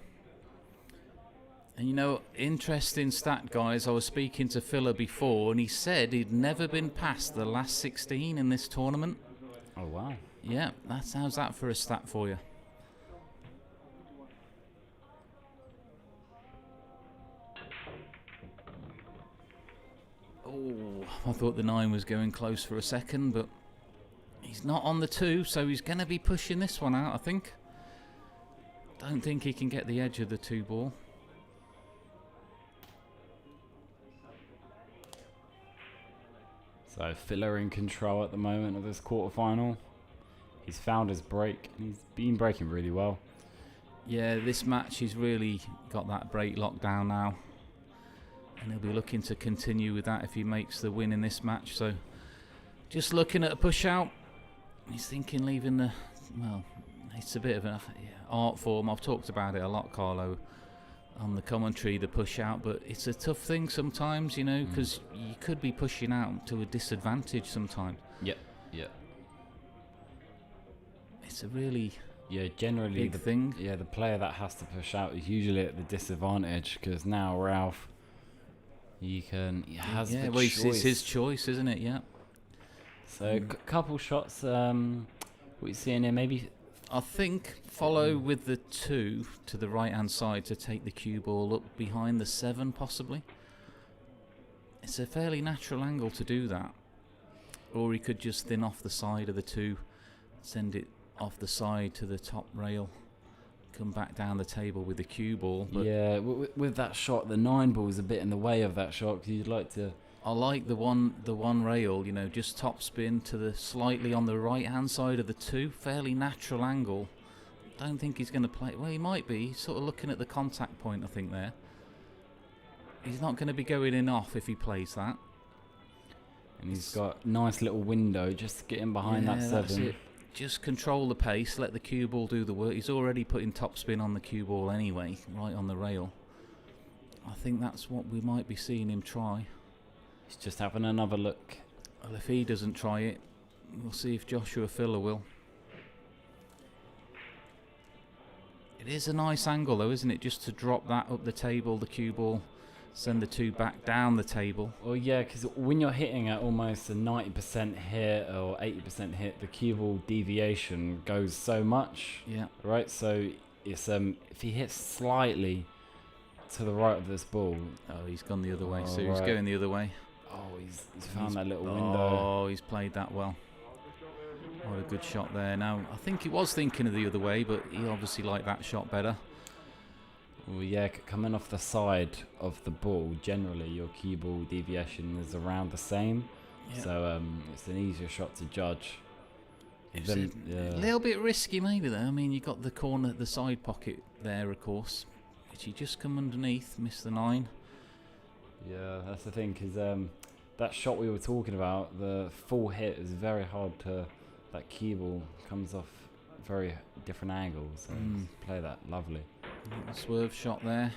Speaker 14: And you know, interesting stat, guys. I was speaking to Filler before, and he said he'd never been past the last 16 in this tournament.
Speaker 18: Oh, wow.
Speaker 14: Yeah, how's that for a stat for you? Oh, I thought the 9 was going close for a second, but he's not on the 2, so he's going to be pushing this one out, I think. Don't think he can get the edge of the 2-ball.
Speaker 18: So Filler in control at the moment of this quarter-final. He's found his break, and he's been breaking really well.
Speaker 14: Yeah, this match he's really got that break locked down now. And he'll be looking to continue with that if he makes the win in this match. So just looking at a push out. He's thinking leaving the... Well, it's a bit of an art form. I've talked about it a lot, Carlo, on the commentary, the push out. But it's a tough thing sometimes, you know, because you could be pushing out to a disadvantage sometimes.
Speaker 18: Yep, yep.
Speaker 14: It's a really...
Speaker 18: Yeah, generally
Speaker 14: big thing.
Speaker 18: Yeah, the player that has to push out is usually at the disadvantage, because now Ralph... He has the
Speaker 14: well,
Speaker 18: choice.
Speaker 14: it's his choice, isn't it? Yeah.
Speaker 18: So, couple shots. What you seeing here? Maybe.
Speaker 14: I think follow with the 2 to the right-hand side to take the cue ball up behind the 7, possibly. It's a fairly natural angle to do that. Or he could just thin off the side of the 2, send it off the side to the top rail. Come back down the table with the cue ball. But
Speaker 18: yeah, with that shot, the 9-ball is a bit in the way of that shot, because you'd like to...
Speaker 14: I like the one rail, you know, just top spin to the slightly on the right-hand side of the 2. Fairly natural angle. Don't think he's going to play... Well, he might be. He's sort of looking at the contact point, I think, there. He's not going to be going in off if he plays that.
Speaker 18: And he's got a nice little window just to get in behind that 7.
Speaker 14: That's it. Just control the pace, let the cue ball do the work. He's already putting top spin on the cue ball anyway, right on the rail. I think that's what we might be seeing him try.
Speaker 18: He's just having another look.
Speaker 14: Well, if he doesn't try it, we'll see if Joshua Filler will. It is a nice angle though, isn't it? Just to drop that up the table, the cue ball, send the 2 back down the table.
Speaker 18: Well, yeah, because when you're hitting at almost a 90% hit or 80% hit, the cue ball deviation goes so much.
Speaker 14: Yeah.
Speaker 18: Right. So it's if he hits slightly to the right of this ball.
Speaker 14: Oh, he's gone the other way. So
Speaker 18: right.
Speaker 14: he's going the other way.
Speaker 18: Oh, he's found that little window.
Speaker 14: Oh, he's played that well. What a good shot there. Now, I think he was thinking of the other way, but he obviously liked that shot better.
Speaker 18: Well, yeah, coming off the side of the ball, generally your cue ball deviation is around the same. Yep. So it's an easier shot to judge.
Speaker 14: It's a little bit risky maybe though. I mean, you got the corner, the side pocket there, of course, which he just come underneath, missed the 9.
Speaker 18: Yeah, that's the thing, because that shot we were talking about, the full hit is very hard to... That cue ball comes off very different angles. So play that lovely.
Speaker 14: Swerve shot there.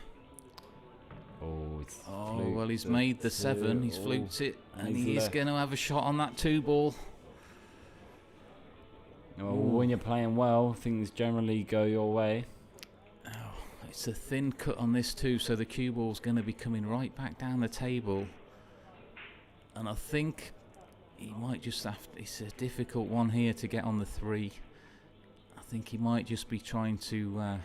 Speaker 18: Oh, it's
Speaker 14: well, he's made the 7. He's fluked it, and he's going to have a shot on that 2-ball.
Speaker 18: Well, when you're playing well, things generally go your way.
Speaker 14: Oh, It's a thin cut on this too, so the cue ball's going to be coming right back down the table. And I think he might just have to, it's a difficult one here to get on the 3. I think he might just be trying to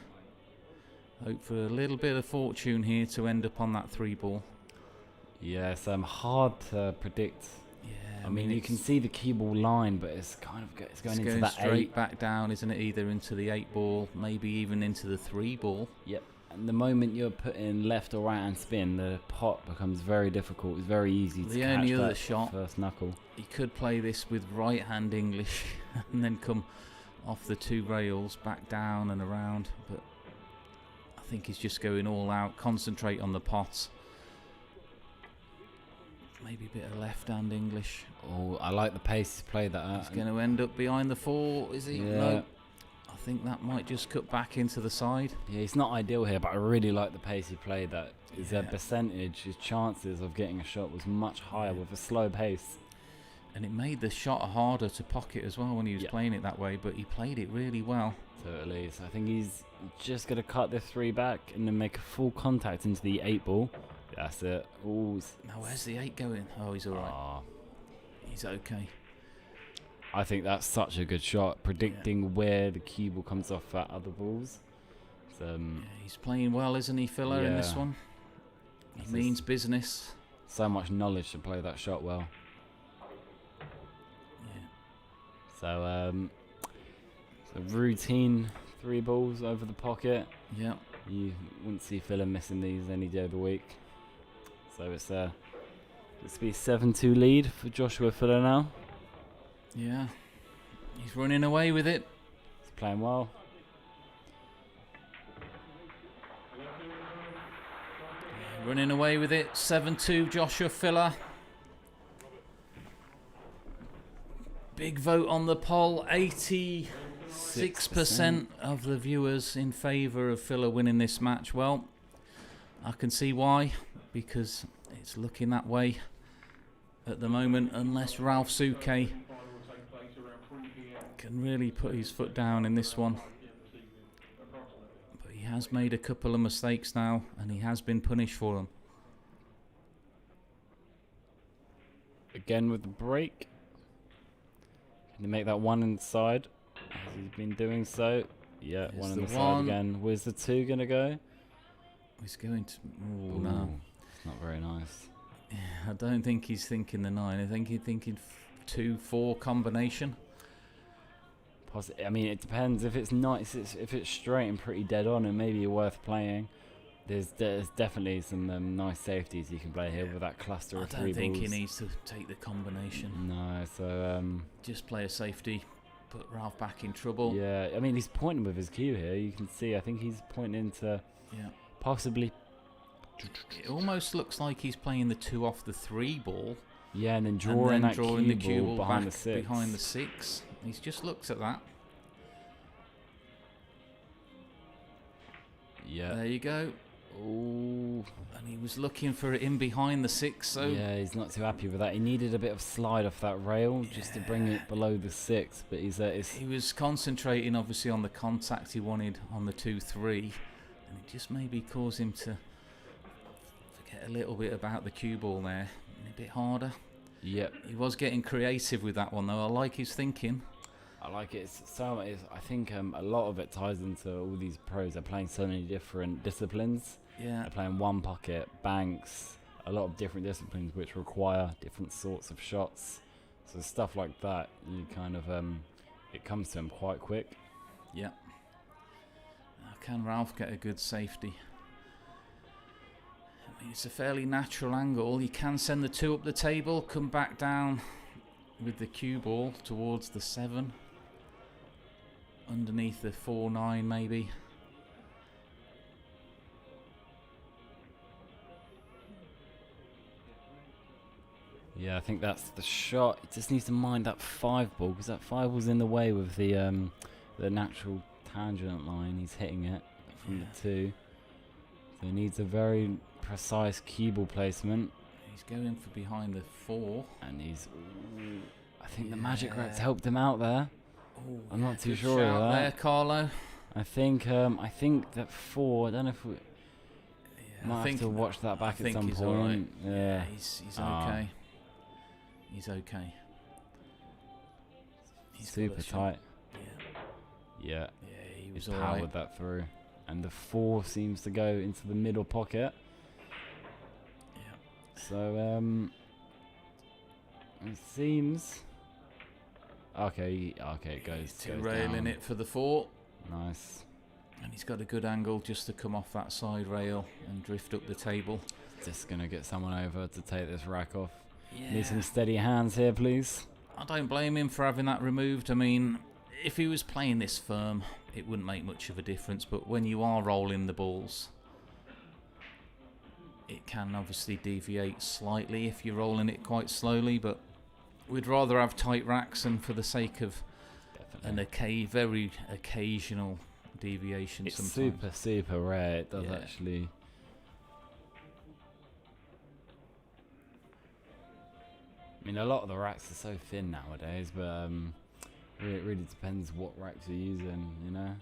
Speaker 14: hope for a little bit of fortune here to end up on that 3 ball.
Speaker 18: Yeah, it's hard to predict.
Speaker 14: Yeah,
Speaker 18: I mean you can see the cue ball line, but it's kind of it's going into that
Speaker 14: straight
Speaker 18: 8
Speaker 14: back down, isn't it? Either into the 8 ball, maybe even into the 3 ball.
Speaker 18: Yep. And the moment you're putting left or right hand spin, the pot becomes very difficult. It's very easy to catch
Speaker 14: only other
Speaker 18: that
Speaker 14: shot,
Speaker 18: first knuckle.
Speaker 14: he could play this with right hand English and then come off the 2 rails, back down and around. But I think he's just going all out, concentrate on the pots. Maybe a bit of left hand English.
Speaker 18: Oh, I like the pace he's played that at.
Speaker 14: He's going to end up behind the 4, is he?
Speaker 18: Yeah.
Speaker 14: No. I think that might just cut back into the side.
Speaker 18: Yeah, he's not ideal here, but I really like the pace he played that. His percentage, his chances of getting a shot was much higher with a slow pace.
Speaker 14: And it made the shot harder to pocket as well when he was playing it that way, but he played it really well.
Speaker 18: Totally. So I think he's just going to cut the 3 back and then make a full contact into the 8 ball. That's it. Ooh.
Speaker 14: Now where's the 8 going? Oh, he's alright. He's okay.
Speaker 18: I think that's such a good shot, predicting where the cue ball comes off at other balls. So,
Speaker 14: he's playing well, isn't he, Filler, in this one? He means business.
Speaker 18: So much knowledge to play that shot well. So, routine 3 balls over the pocket.
Speaker 14: Yeah.
Speaker 18: You wouldn't see Filler missing these any day of the week. So it's let's be 7-2 lead for Joshua Filler now.
Speaker 14: Yeah, he's running away with it.
Speaker 18: He's playing well.
Speaker 14: Running away with it. 7-2 Joshua Filler. Big vote on the poll. 86% of the viewers in favour of Filler winning this match. Well, I can see why, because it's looking that way at the moment, unless Ralph Souquet can really put his foot down in this one. But he has made a couple of mistakes now, and he has been punished for them.
Speaker 18: Again with the break. Can he make that 1 inside? As he's been doing so. Yeah,
Speaker 14: Here's
Speaker 18: 1
Speaker 14: the
Speaker 18: inside
Speaker 14: 1.
Speaker 18: again. Where's the 2 going to go?
Speaker 14: He's going to... Oh,
Speaker 18: Ooh,
Speaker 14: no.
Speaker 18: It's not very nice.
Speaker 14: Yeah, I don't think he's thinking the 9. I think he's thinking 2-4 combination.
Speaker 18: I mean, it depends. If it's nice, if it's straight and pretty dead on, it may be worth playing. There's definitely some nice safeties you can play here with that cluster of 3 balls.
Speaker 14: I don't think he needs to take the combination.
Speaker 18: No, so...
Speaker 14: just play a safety, put Ralph back in trouble.
Speaker 18: Yeah, I mean, he's pointing with his cue here. You can see, I think he's pointing into possibly...
Speaker 14: It almost looks like he's playing the 2 off the 3 ball.
Speaker 18: Yeah, and then drawing that
Speaker 14: the cue ball
Speaker 18: behind
Speaker 14: back
Speaker 18: the 6.
Speaker 14: behind the 6. He's just looked at that.
Speaker 18: Yeah.
Speaker 14: There you go.
Speaker 18: Ooh.
Speaker 14: And he was looking for it in behind the 6, so...
Speaker 18: Yeah, he's not too happy with that. He needed a bit of slide off that rail just to bring it below the 6, but he
Speaker 14: was concentrating, obviously, on the contact he wanted on the 2-3, and it just maybe caused him to forget a little bit about the cue ball there. A bit harder.
Speaker 18: Yep.
Speaker 14: He was getting creative with that one, though. I like his thinking.
Speaker 18: I like it. I think a lot of it ties into all these pros. They're playing so many different disciplines.
Speaker 14: Yeah.
Speaker 18: They're playing 1 pocket, banks, a lot of different disciplines which require different sorts of shots. So stuff like that, you kind of it comes to him quite quick.
Speaker 14: Yeah. Can Ralph get a good safety? I mean, it's a fairly natural angle. You can send the 2 up the table, come back down with the cue ball towards the 7. Underneath the 4-9 maybe.
Speaker 18: Yeah, I think that's the shot. It just needs to mind that 5 ball, because that 5 ball's in the way with the natural tangent line. He's hitting it from the 2. So he needs a very precise cue ball placement.
Speaker 14: He's going for behind the 4.
Speaker 18: And he's... I think the magic rack's helped him out there.
Speaker 14: Ooh,
Speaker 18: I'm not too
Speaker 14: good
Speaker 18: sure
Speaker 14: shout
Speaker 18: of that.
Speaker 14: there, Carlo.
Speaker 18: I think that 4. I don't know if we might have to watch that back at some
Speaker 14: he's
Speaker 18: point.
Speaker 14: all right.
Speaker 18: Yeah,
Speaker 14: he's okay. He's okay. He's
Speaker 18: super tight. Yeah.
Speaker 14: He was
Speaker 18: He
Speaker 14: all
Speaker 18: powered
Speaker 14: right.
Speaker 18: that through, and the 4 seems to go into the middle pocket.
Speaker 14: Yeah.
Speaker 18: So it seems. Okay, it goes.
Speaker 14: Railing
Speaker 18: down.
Speaker 14: it for the 4.
Speaker 18: Nice.
Speaker 14: And he's got a good angle just to come off that side rail and drift up the table.
Speaker 18: Just gonna get someone over to take this rack off.
Speaker 14: Yeah.
Speaker 18: Need some steady hands here, please.
Speaker 14: I don't blame him for having that removed. I mean, if he was playing this firm, it wouldn't make much of a difference. But when you are rolling the balls, it can obviously deviate slightly if you're rolling it quite slowly. But we'd rather have tight racks, and for the sake of very occasional deviation,
Speaker 18: It's
Speaker 14: sometimes.
Speaker 18: super rare. It does actually. I mean, a lot of the racks are so thin nowadays, but it really depends what racks you're using, you know.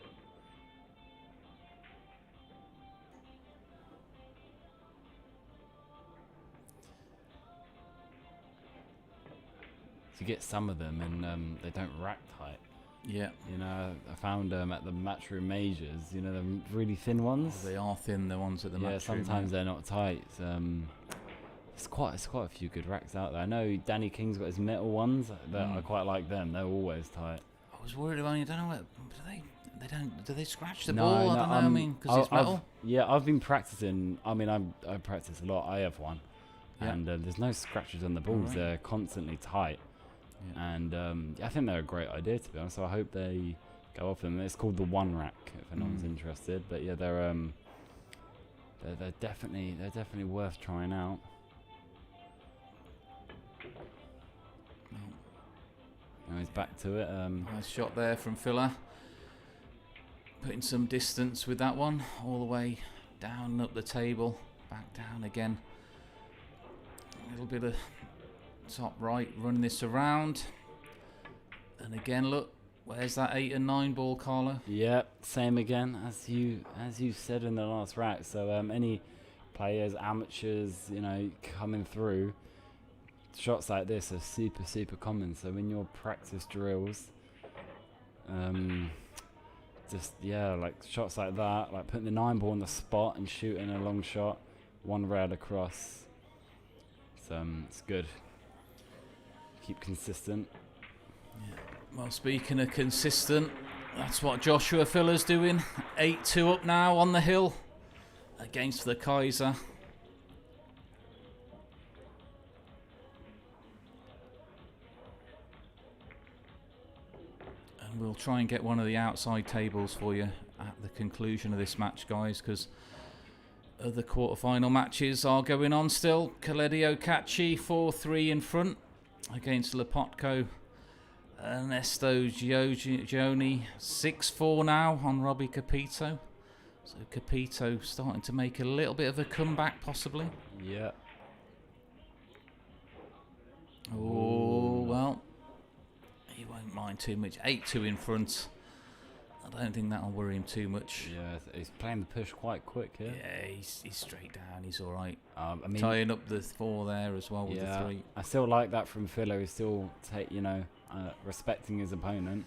Speaker 18: You get some of them, and they don't rack tight.
Speaker 14: Yeah.
Speaker 18: You know, I found them at the Matchroom Majors. You know, the really thin ones.
Speaker 14: They are thin, the ones at the
Speaker 18: yeah,
Speaker 14: Matchroom.
Speaker 18: sometimes they're not tight. It's quite a few good racks out there. I know Danny King's got his metal ones. That I quite like them. They're always tight.
Speaker 14: I was worried about. I don't know. Do they scratch the
Speaker 18: No,
Speaker 14: ball? I
Speaker 18: no,
Speaker 14: don't know. I mean, because it's metal.
Speaker 18: I've been practicing. I mean, I practice a lot. I have one,
Speaker 14: Yeah.
Speaker 18: and there's no scratches on the balls.
Speaker 14: Alright.
Speaker 18: They're constantly tight, and I think they're a great idea, to be honest. So I hope they go off them. It's called the One Rack, if anyone's interested. But yeah, they're definitely worth trying out. Now he's back to it.
Speaker 14: Nice shot there from Filler. Putting some distance with that one, all the way down up the table, back down again. A little bit of top right, running this around. And again, look, where's that 8 and 9 ball, Carlo?
Speaker 18: Yep, same again as you said in the last rack. So any players, amateurs, you know, coming through, shots like this are super common. So in your practice drills, like shots like that, like putting the 9 ball on the spot and shooting a long shot, one rail across. It's good. Keep consistent.
Speaker 14: Yeah. Well, speaking of consistent, that's what Joshua Filler's doing. 8-2 up now on the hill against the Kaiser. And we'll try and get one of the outside tables for you at the conclusion of this match, guys, because other quarter-final matches are going on still. Kaledio Katschi 4-3 in front against Lepotko. Ernesto Gioni 6-4 now on Robbie Capito. So Capito starting to make a little bit of a comeback, possibly.
Speaker 18: Yeah.
Speaker 14: Oh, well, he won't mind too much. 8-2 in front. I don't think that'll worry him too much.
Speaker 18: Yeah, he's playing the push quite quick here.
Speaker 14: Yeah, he's straight down. He's all right.
Speaker 18: I mean,
Speaker 14: tying up the 4 there as well with the 3.
Speaker 18: I still like that from Filler. He's still respecting his opponent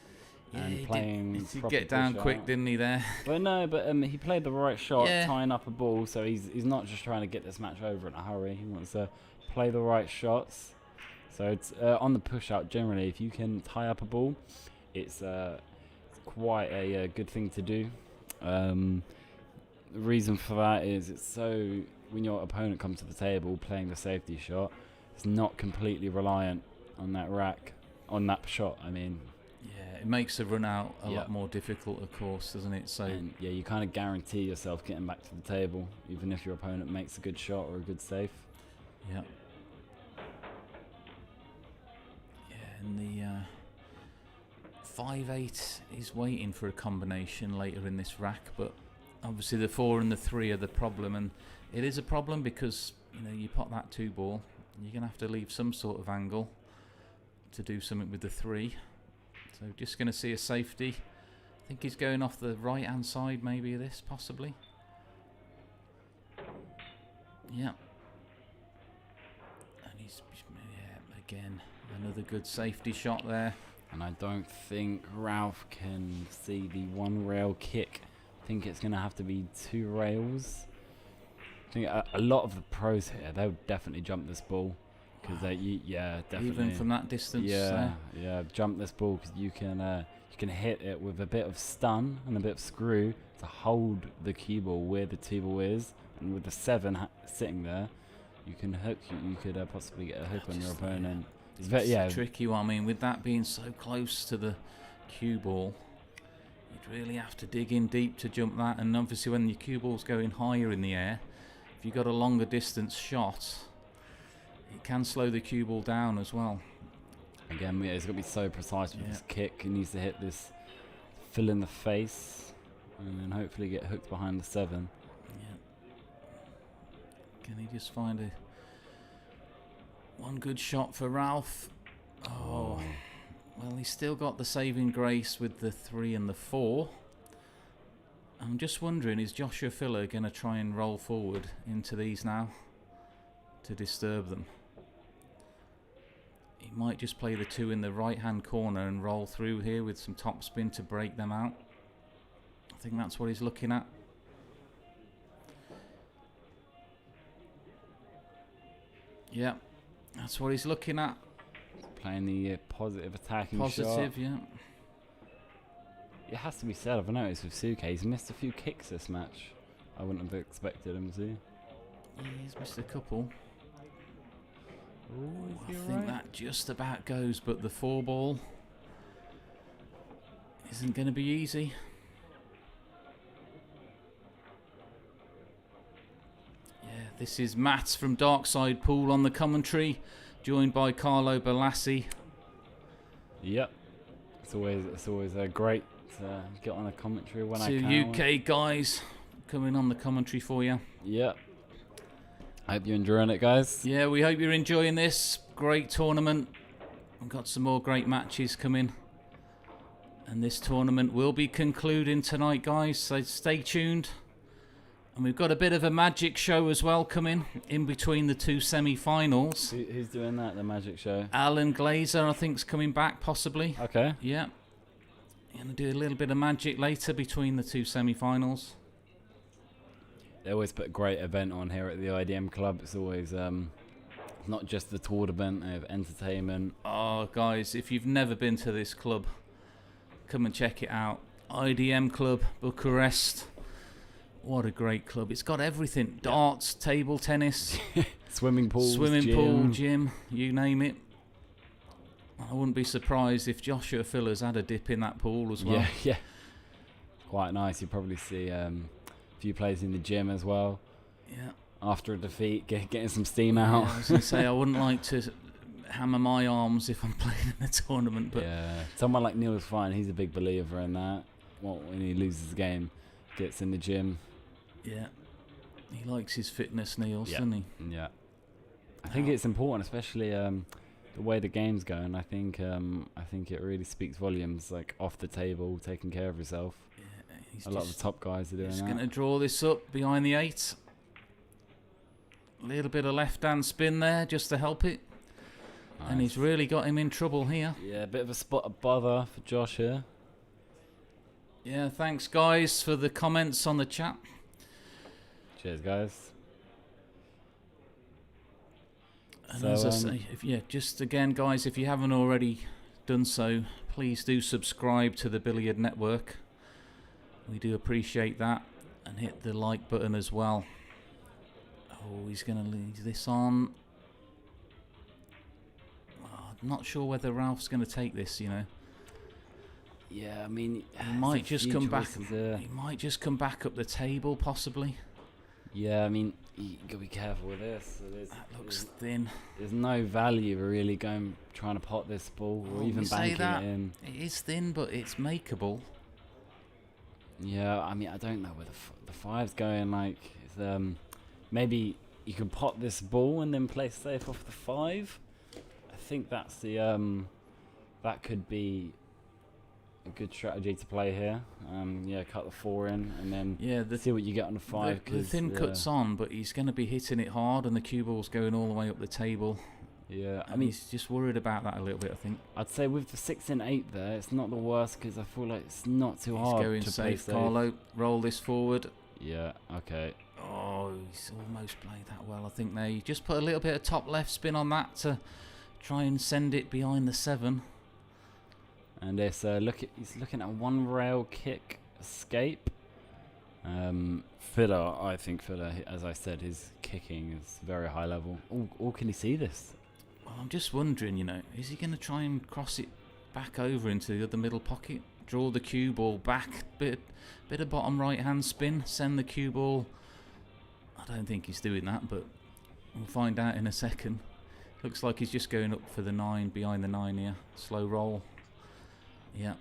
Speaker 18: and playing.
Speaker 14: He did
Speaker 18: proper
Speaker 14: get down
Speaker 18: push
Speaker 14: quick,
Speaker 18: out.
Speaker 14: didn't he? There.
Speaker 18: But no, he played the right shot,
Speaker 14: Yeah.
Speaker 18: tying up a ball. So he's not just trying to get this match over in a hurry. He wants to play the right shots. So it's on the push out. Generally, if you can tie up a ball, it's quite a good thing to do. The reason for that is it's so when your opponent comes to the table playing the safety shot, it's not completely reliant on that rack, on that shot. I mean,
Speaker 14: Yeah, it makes the run out a lot more difficult, of course, doesn't it? So
Speaker 18: and yeah, you kind of guarantee yourself getting back to the table, even if your opponent makes a good shot or a good save.
Speaker 14: Yeah. And the 5-8 is waiting for a combination later in this rack, but obviously the 4 and the 3 are the problem, and it is a problem because you pot that 2 ball, you're gonna have to leave some sort of angle to do something with the 3. So just gonna see a safety I think he's going off the right-hand side, maybe this, possibly. Yeah. And he's, yeah, again, another good safety shot there.
Speaker 18: And I don't think Ralph can see the one rail kick. I think it's going to have to be 2 rails. I think a lot of the pros here, they'll definitely jump this ball. Because yeah, definitely.
Speaker 14: Even from that distance.
Speaker 18: Yeah, jump this ball because you can hit it with a bit of stun and a bit of screw to hold the cue ball where the 2 ball is. And with the 7 sitting there, you can hook. You could possibly get a hook on your opponent.
Speaker 14: It's a tricky one. I mean, with that being so close to the cue ball, you'd really have to dig in deep to jump that. And obviously, when your cue ball's going higher in the air, if you've got a longer distance shot, it can slow the cue ball down as well.
Speaker 18: Again, it's got to be so precise with this kick. He needs to hit this fill in the face and then hopefully get hooked behind the 7.
Speaker 14: Can he just find one good shot for Ralph? Oh, well, he's still got the saving grace with the 3 and the 4. I'm just wondering, is Joshua Filler going to try and roll forward into these now to disturb them? He might just play the 2 in the right-hand corner and roll through here with some topspin to break them out. I think that's what he's looking at. Yeah, that's what he's looking at.
Speaker 18: Playing the positive attacking shot.
Speaker 14: Positive, yeah.
Speaker 18: It has to be said, I've noticed with Souquet, he's missed a few kicks this match. I wouldn't have expected him to.
Speaker 14: Yeah, he's missed a couple.
Speaker 18: Ooh,
Speaker 14: I think that just about goes, but the 4 ball isn't going to be easy. This is Matt from Darkside Pool on the commentary, joined by Carlo Balassi.
Speaker 18: Yep, it's always great to get on the commentary when I can.
Speaker 14: 2 UK guys coming on the commentary for you.
Speaker 18: Yep. I hope you're enjoying it, guys.
Speaker 14: Yeah, we hope you're enjoying this great tournament. We've got some more great matches coming, and this tournament will be concluding tonight, guys. So stay tuned. And we've got a bit of a magic show as well coming in between the 2 semi-finals.
Speaker 18: Who's doing that, the magic show?
Speaker 14: Alan Glazer, I think, is coming back, possibly.
Speaker 18: Okay.
Speaker 14: Yeah. Going to do a little bit of magic later between the 2 semi-finals.
Speaker 18: They always put a great event on here at the IDM Club. It's always not just the tournament, they have entertainment.
Speaker 14: Oh, guys, if you've never been to this club, come and check it out. IDM Club, Bucharest. What a great club. It's got everything. Darts, table tennis.
Speaker 18: Swimming pool,
Speaker 14: gym, you name it. I wouldn't be surprised if Joshua Filler's had a dip in that pool as well.
Speaker 18: Yeah. Quite nice. You probably see a few players in the gym as well.
Speaker 14: Yeah.
Speaker 18: After a defeat, getting some steam out.
Speaker 14: Yeah, I was going to say, I wouldn't like to hammer my arms if I'm playing in a tournament. But
Speaker 18: yeah. Someone like Neil's fine. He's a big believer in that. When he loses the game, gets in the gym.
Speaker 14: Yeah, he likes his fitness, Neil, doesn't he?
Speaker 18: Yeah. I think it's important, especially the way the game's going. I think it really speaks volumes, like off the table, taking care of yourself.
Speaker 14: Yeah,
Speaker 18: a lot of the top guys are doing that.
Speaker 14: He's going to draw this up behind the 8. A little bit of left-hand spin there, just to help it. Nice. And he's really got him in trouble here.
Speaker 18: Yeah, a bit of a spot of bother for Josh here.
Speaker 14: Yeah, thanks, guys, for the comments on the chat.
Speaker 18: Cheers, guys.
Speaker 14: And as I say, just again, guys, if you haven't already done so, please do subscribe to the Billiard Network. We do appreciate that. And hit the like button as well. Oh, he's going to leave this on. Oh, I'm not sure whether Ralph's going to take this, you know.
Speaker 18: Yeah, I mean,
Speaker 14: he might just come back. He might just come back up the table, possibly.
Speaker 18: Yeah, I mean, you gotta be careful with this.
Speaker 14: That looks thin.
Speaker 18: There's no value really trying to pot this ball or even banking it in.
Speaker 14: It is thin, but it's makeable.
Speaker 18: Yeah, I mean, I don't know where the 5's going. Like, it's, maybe you can pot this ball and then play safe off the 5. I think that's the that could be a good strategy to play here. Yeah, cut the 4 in and then
Speaker 14: Yeah,
Speaker 18: see what you get on the 5.
Speaker 14: The thin cut's on, but he's going to be hitting it hard, and the cue ball's going all the way up the table.
Speaker 18: Yeah,
Speaker 14: I mean, he's just worried about that a little bit, I think.
Speaker 18: I'd say with the 6 and 8 there, it's not the worst because I feel like it's not too hard
Speaker 14: He's going
Speaker 18: to
Speaker 14: safe,
Speaker 18: play
Speaker 14: Carlo. Roll this forward.
Speaker 18: Yeah, okay.
Speaker 14: Oh, he's almost played that well, I think. There, you just put a little bit of top left spin on that to try and send it behind the 7.
Speaker 18: And it's he's looking at 1 rail kick escape. Filler, I think Filler, as I said, his kicking is very high level. Or can he see this?
Speaker 14: Well, I'm just wondering, you know, is he going to try and cross it back over into the other middle pocket? Draw the cue ball back, bit of bottom right hand spin, send the cue ball. I don't think he's doing that, but we'll find out in a second. Looks like he's just going up for the 9, behind the 9 here. Slow roll. Yeah.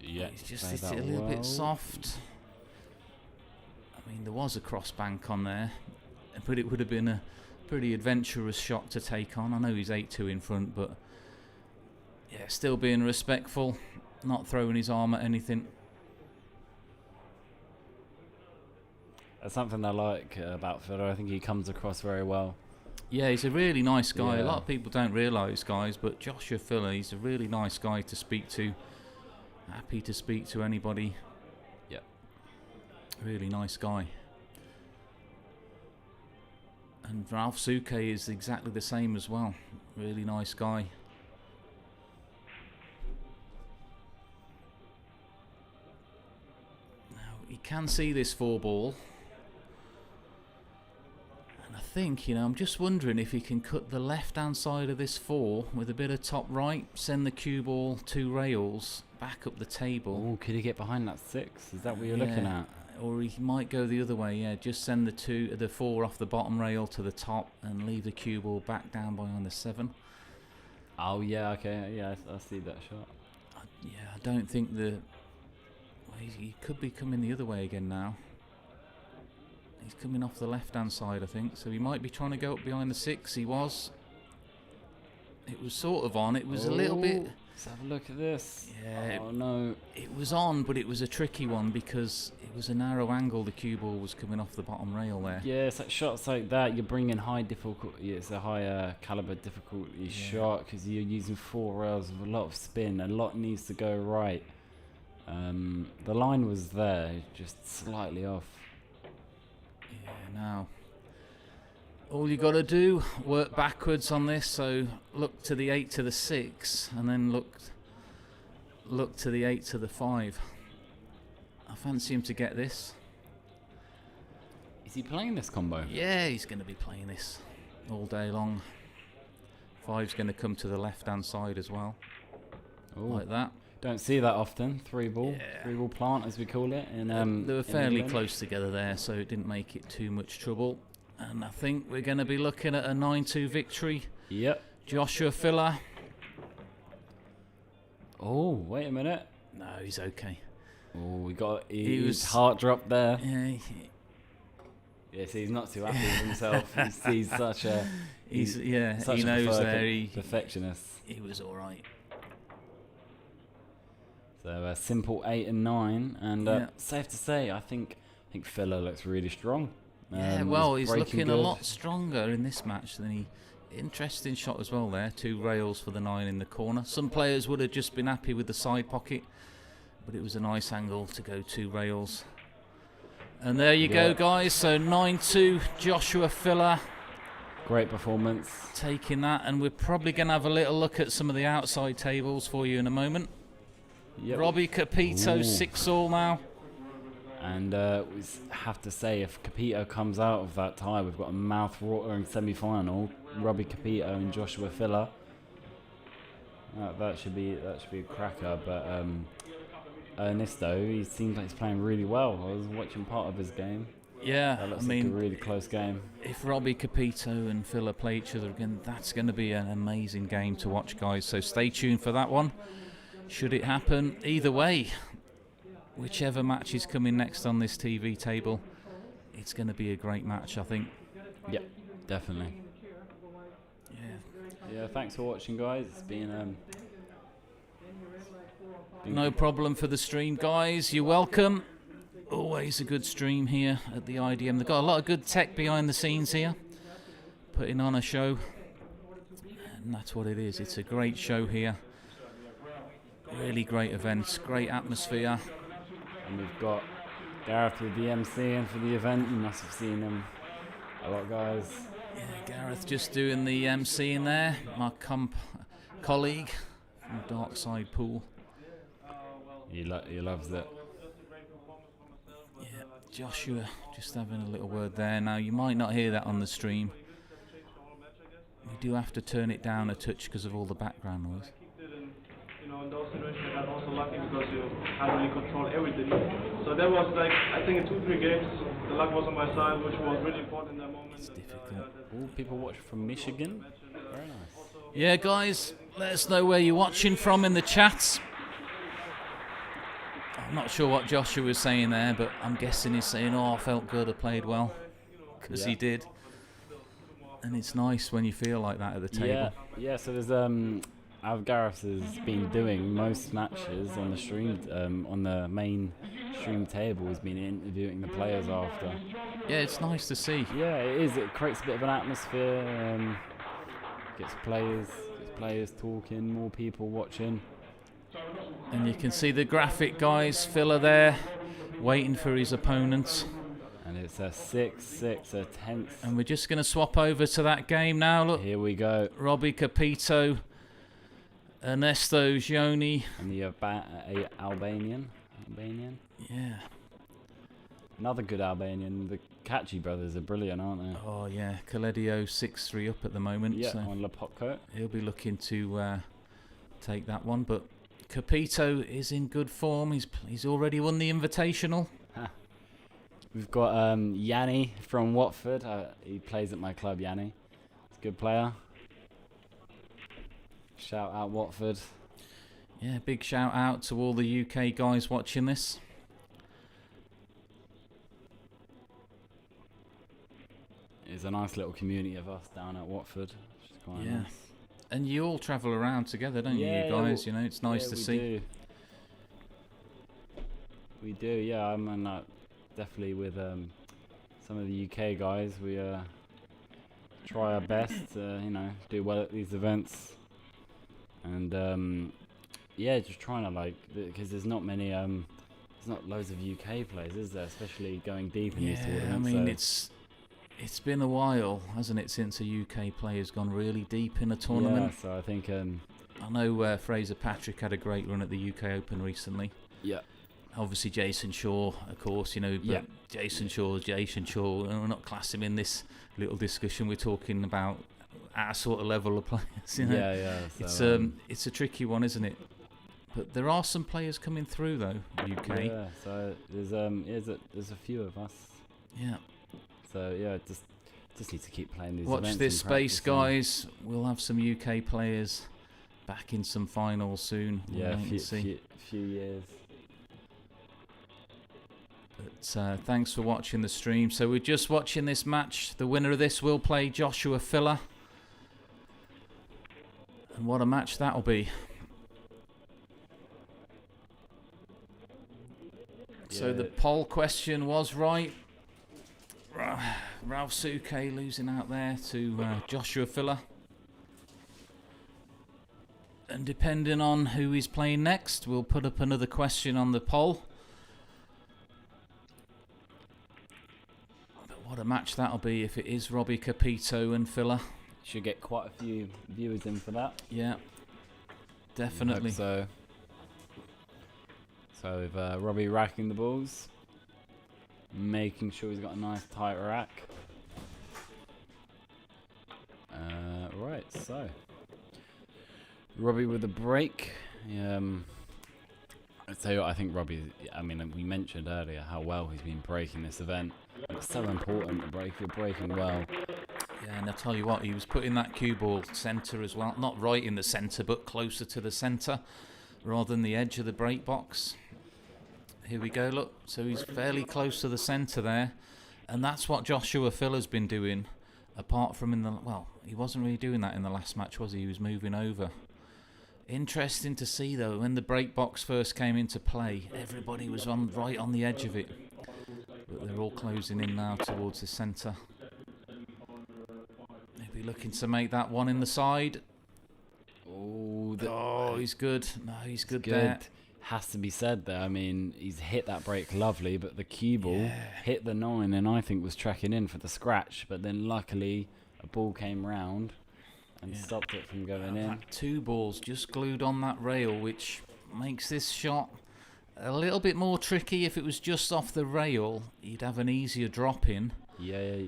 Speaker 18: Yeah,
Speaker 14: he's just hit it a little bit soft. I mean, there was a cross bank on there, but it would have been a pretty adventurous shot to take on. I know he's 8-2 in front, but yeah, still being respectful, not throwing his arm at anything.
Speaker 18: That's something I like about Filler. I think he comes across very well.
Speaker 14: Yeah, he's a really nice guy.
Speaker 18: Yeah.
Speaker 14: A lot of people don't realise, guys, but Joshua Filler, he's a really nice guy to speak to. Happy to speak to anybody.
Speaker 18: Yep.
Speaker 14: Really nice guy. And Ralph Souquet is exactly the same as well. Really nice guy. Now, he can see this 4 ball. And I think, you know, I'm just wondering if he can cut the left-hand side of this 4 with a bit of top right, send the cue ball 2 rails back up the table.
Speaker 18: Oh, could he get behind that 6? Is that what you're looking at?
Speaker 14: Or he might go the other way, yeah. Just send the 4 off the bottom rail to the top and leave the cue ball back down behind the 7.
Speaker 18: Oh, yeah, okay. Yeah, I see that shot.
Speaker 14: Yeah, I don't think the... Well, he could be coming the other way again now. He's coming off the left-hand side, I think. So he might be trying to go up behind the 6. He was. It was sort of on. It was a little bit...
Speaker 18: Let's have a look at this.
Speaker 14: Yeah.
Speaker 18: Oh, no.
Speaker 14: It was on, but it was a tricky one because it was a narrow angle. The cue ball was coming off the bottom rail there.
Speaker 18: Yeah, it's like shots like that. You're bringing high difficulty. It's a higher caliber difficulty shot because you're using 4 rails with a lot of spin. A lot needs to go right. The line was there, just slightly off.
Speaker 14: Yeah, now all you got to do, work backwards on this. So look to the 8 to the 6, and then look to the 8 to the 5. I fancy him to get this.
Speaker 18: Is he playing this combo?
Speaker 14: Yeah, he's going to be playing this all day long. 5's going to come to the left-hand side as well, like that.
Speaker 18: Don't see that often. 3 ball, 3 ball plant as we call it. And
Speaker 14: they were fairly close together there, so it didn't make it too much trouble. And I think we're going to be looking at a 9-2 victory.
Speaker 18: Yep.
Speaker 14: Joshua Filler.
Speaker 18: Oh, wait a minute.
Speaker 14: No, he's okay.
Speaker 18: Oh, we got his heart drop there.
Speaker 14: Yeah.
Speaker 18: Yeah, see, he's not too happy with himself. He's such a... such
Speaker 14: he
Speaker 18: a
Speaker 14: knows there.
Speaker 18: Perfectionist.
Speaker 14: He was all right.
Speaker 18: So a simple 8 and 9, and safe to say, I think Filler looks really strong.
Speaker 14: Yeah, well, he's looking a lot stronger in this match than he. Interesting shot as well there. 2 rails for the 9 in the corner. Some players would have just been happy with the side pocket, but it was a nice angle to go 2 rails. And there you go, guys. So 9-2, Joshua Filler.
Speaker 18: Great performance.
Speaker 14: Taking that, and we're probably going to have a little look at some of the outside tables for you in a moment.
Speaker 18: Yep.
Speaker 14: Robbie Capito, 6-all now.
Speaker 18: And we have to say, if Capito comes out of that tie, we've got a mouth-watering semi-final. Robbie Capito and Joshua Filler. That should be a cracker. But Ernesto, he seems like he's playing really well. I was watching part of his game.
Speaker 14: Yeah,
Speaker 18: that looks
Speaker 14: I mean,
Speaker 18: like a really close game.
Speaker 14: If Robbie Capito and Filler play each other again, that's going to be an amazing game to watch, guys. So stay tuned for that one. Should it happen, either way, whichever match is coming next on this TV table, it's going to be a great match, I think.
Speaker 18: Yep, definitely. Yeah, thanks for watching, guys. It's been
Speaker 14: No problem for the stream, guys. You're welcome. Always a good stream here at the IDM. They've got a lot of good tech behind the scenes here, putting on a show. And that's what it is. It's a great show here. Really great events, great atmosphere.
Speaker 18: And we've got Gareth with the MCing for the event. You must have seen him a lot, guys.
Speaker 14: Yeah, Gareth just doing the MCing there. My colleague from Darkside Pool.
Speaker 18: He loves it.
Speaker 14: Yeah, Joshua just having a little word there. Now, you might not hear that on the stream. You do have to turn it down a touch because of all the background noise.
Speaker 13: In those situations, I got also lucky because you can't really control everything. So that was like, I think in 2-3 games, the luck was on my side, which was really important in that moment.
Speaker 14: It's difficult.
Speaker 18: All people watch from Michigan. Very nice.
Speaker 14: Yeah, guys, let us know where you're watching from in the chats. I'm not sure what Joshua was saying there, but I'm guessing he's saying, "Oh, I felt good, I played well," because he did. And it's nice when you feel like that at the table.
Speaker 18: Yeah. So there's Gareth has been doing most matches on the stream, on the main stream table. He's been interviewing the players after.
Speaker 14: Yeah, it's nice to see.
Speaker 18: Yeah, it is. It creates a bit of an atmosphere. Gets players talking, more people watching.
Speaker 14: And you can see the graphic, guys. Filler there, waiting for his opponent.
Speaker 18: And it's a 6-6, a 10th.
Speaker 14: And we're just going to swap over to that game now. Look,
Speaker 18: here we go.
Speaker 14: Robbie Capito, Ernesto Gioni.
Speaker 18: And the Albanian.
Speaker 14: Yeah.
Speaker 18: Another good Albanian. The Katschi brothers are brilliant, aren't they?
Speaker 14: Oh, yeah. Kaledio 6-3 up at the moment.
Speaker 18: Yeah,
Speaker 14: so
Speaker 18: on Lepotko.
Speaker 14: He'll be looking to take that one. But Capito is in good form. He's already won the Invitational.
Speaker 18: We've got Yanni from Watford. He plays at my club, Yanni. He's a good player. Shout out Watford.
Speaker 14: Yeah, big shout out to all the UK guys watching this.
Speaker 18: It's a nice little community of us down at Watford, which is quite nice.
Speaker 14: And you all travel around together, don't you guys? You know, it's nice to see.
Speaker 18: We do, yeah. I'm definitely with some of the UK guys. We try our best to, do well at these events. And just trying to because there's not many, there's not loads of UK players, is there? Especially going deep in these tournaments.
Speaker 14: I mean, it's been a while, hasn't it, since a UK player's gone really deep in a tournament?
Speaker 18: Yeah, so I think
Speaker 14: I know Fraser Patrick had a great run at the UK Open recently.
Speaker 18: Yeah.
Speaker 14: Obviously Jason Shaw, of course, but Jason Shaw. We're not classing him in this little discussion. We're talking about our sort of level of players.
Speaker 18: Yeah.
Speaker 14: So, it's a tricky one, isn't it? But there are some players coming through though, UK.
Speaker 18: Yeah. So there's a few of us.
Speaker 14: Yeah.
Speaker 18: So yeah, just need to keep playing these.
Speaker 14: Watch this space, guys. We'll have some UK players back in some finals soon.
Speaker 18: Yeah, few years.
Speaker 14: But thanks for watching the stream. So we're just watching this match. The winner of this will play Joshua Filler. And what a match that'll be. So the poll question was right. Ralph Souquet losing out there to Joshua Filler. And depending on who he's playing next, we'll put up another question on the poll. But what a match that'll be if it is Robbie Capito and Filler.
Speaker 18: Should get quite a few viewers in for that.
Speaker 14: Yeah, definitely.
Speaker 18: So with Robbie racking the balls, making sure he's got a nice tight rack. Right, so Robbie with a break. I tell you what, I think Robbie, we mentioned earlier how well he's been breaking this event. It's so important to break. You're breaking well.
Speaker 14: Yeah, and I tell you what, he was putting that cue ball centre as well. Not right in the centre, but closer to the centre rather than the edge of the break box. Here we go, look. So he's fairly close to the centre there. And that's what Joshua Filler's been doing. Apart from he wasn't really doing that in the last match, was he? He was moving over. Interesting to see though, when the break box first came into play, everybody was right on the edge of it. But they're all closing in now towards the centre. They'll be looking to make that one in the side. Oh, he's good. No, he's good there.
Speaker 18: Has to be said there. I mean, he's hit that break lovely, but the cue ball hit the 9 and I think was tracking in for the scratch. But then luckily a ball came round and stopped it from going in.
Speaker 14: That 2 balls just glued on that rail, which makes this shot a little bit more tricky. If it was just off the rail, he'd have an easier drop in.
Speaker 18: Yeah.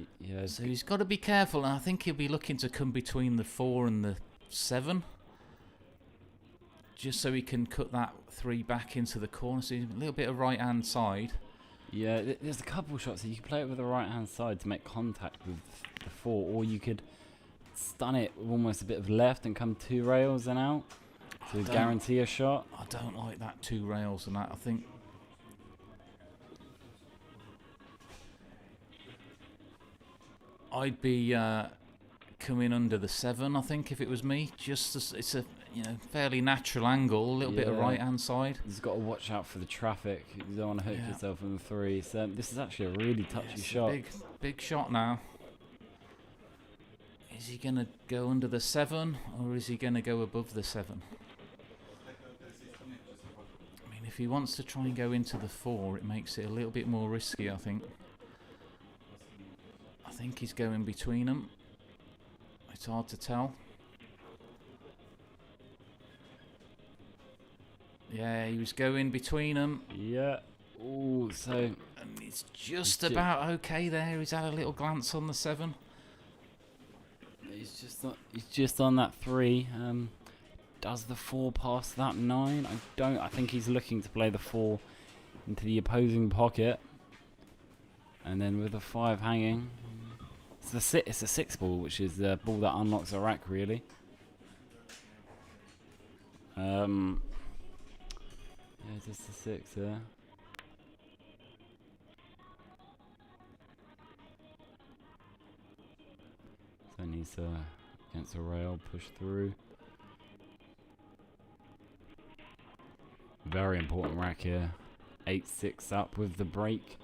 Speaker 14: So he's got to be careful, and I think he'll be looking to come between the 4 and the 7. Just so he can cut that 3 back into the corner. So a little bit of right-hand side.
Speaker 18: Yeah, there's a couple shots that you can play it with the right-hand side to make contact with the 4, or you could stun it with almost a bit of left and come 2 rails and out to guarantee a shot.
Speaker 14: I don't like that 2 rails and that. I think I'd be coming under the 7. I think if it was me, it's a fairly natural angle, a little bit of right-hand side.
Speaker 18: You've got to watch out for the traffic. You don't want to hurt yourself in the 3. So this is actually a really touchy shot.
Speaker 14: Big shot now. Is he going to go under the 7 or is he going to go above the 7? I mean, if he wants to try and go into the 4, it makes it a little bit more risky, I think. I think he's going between them. It's hard to tell. Yeah, he was going between them.
Speaker 18: Yeah. Oh, so...
Speaker 14: And it's just about okay there. He's had a little glance on the 7.
Speaker 18: He's just on that 3. Does the 4 pass that 9? I think he's looking to play the 4 into the opposing pocket. And then with the 5 hanging... It's a 6 ball, which is the ball that unlocks a rack, really. Yeah, just a 6 there. So needs to, against a rail, push through. Very important rack here. 8-6 up with the break,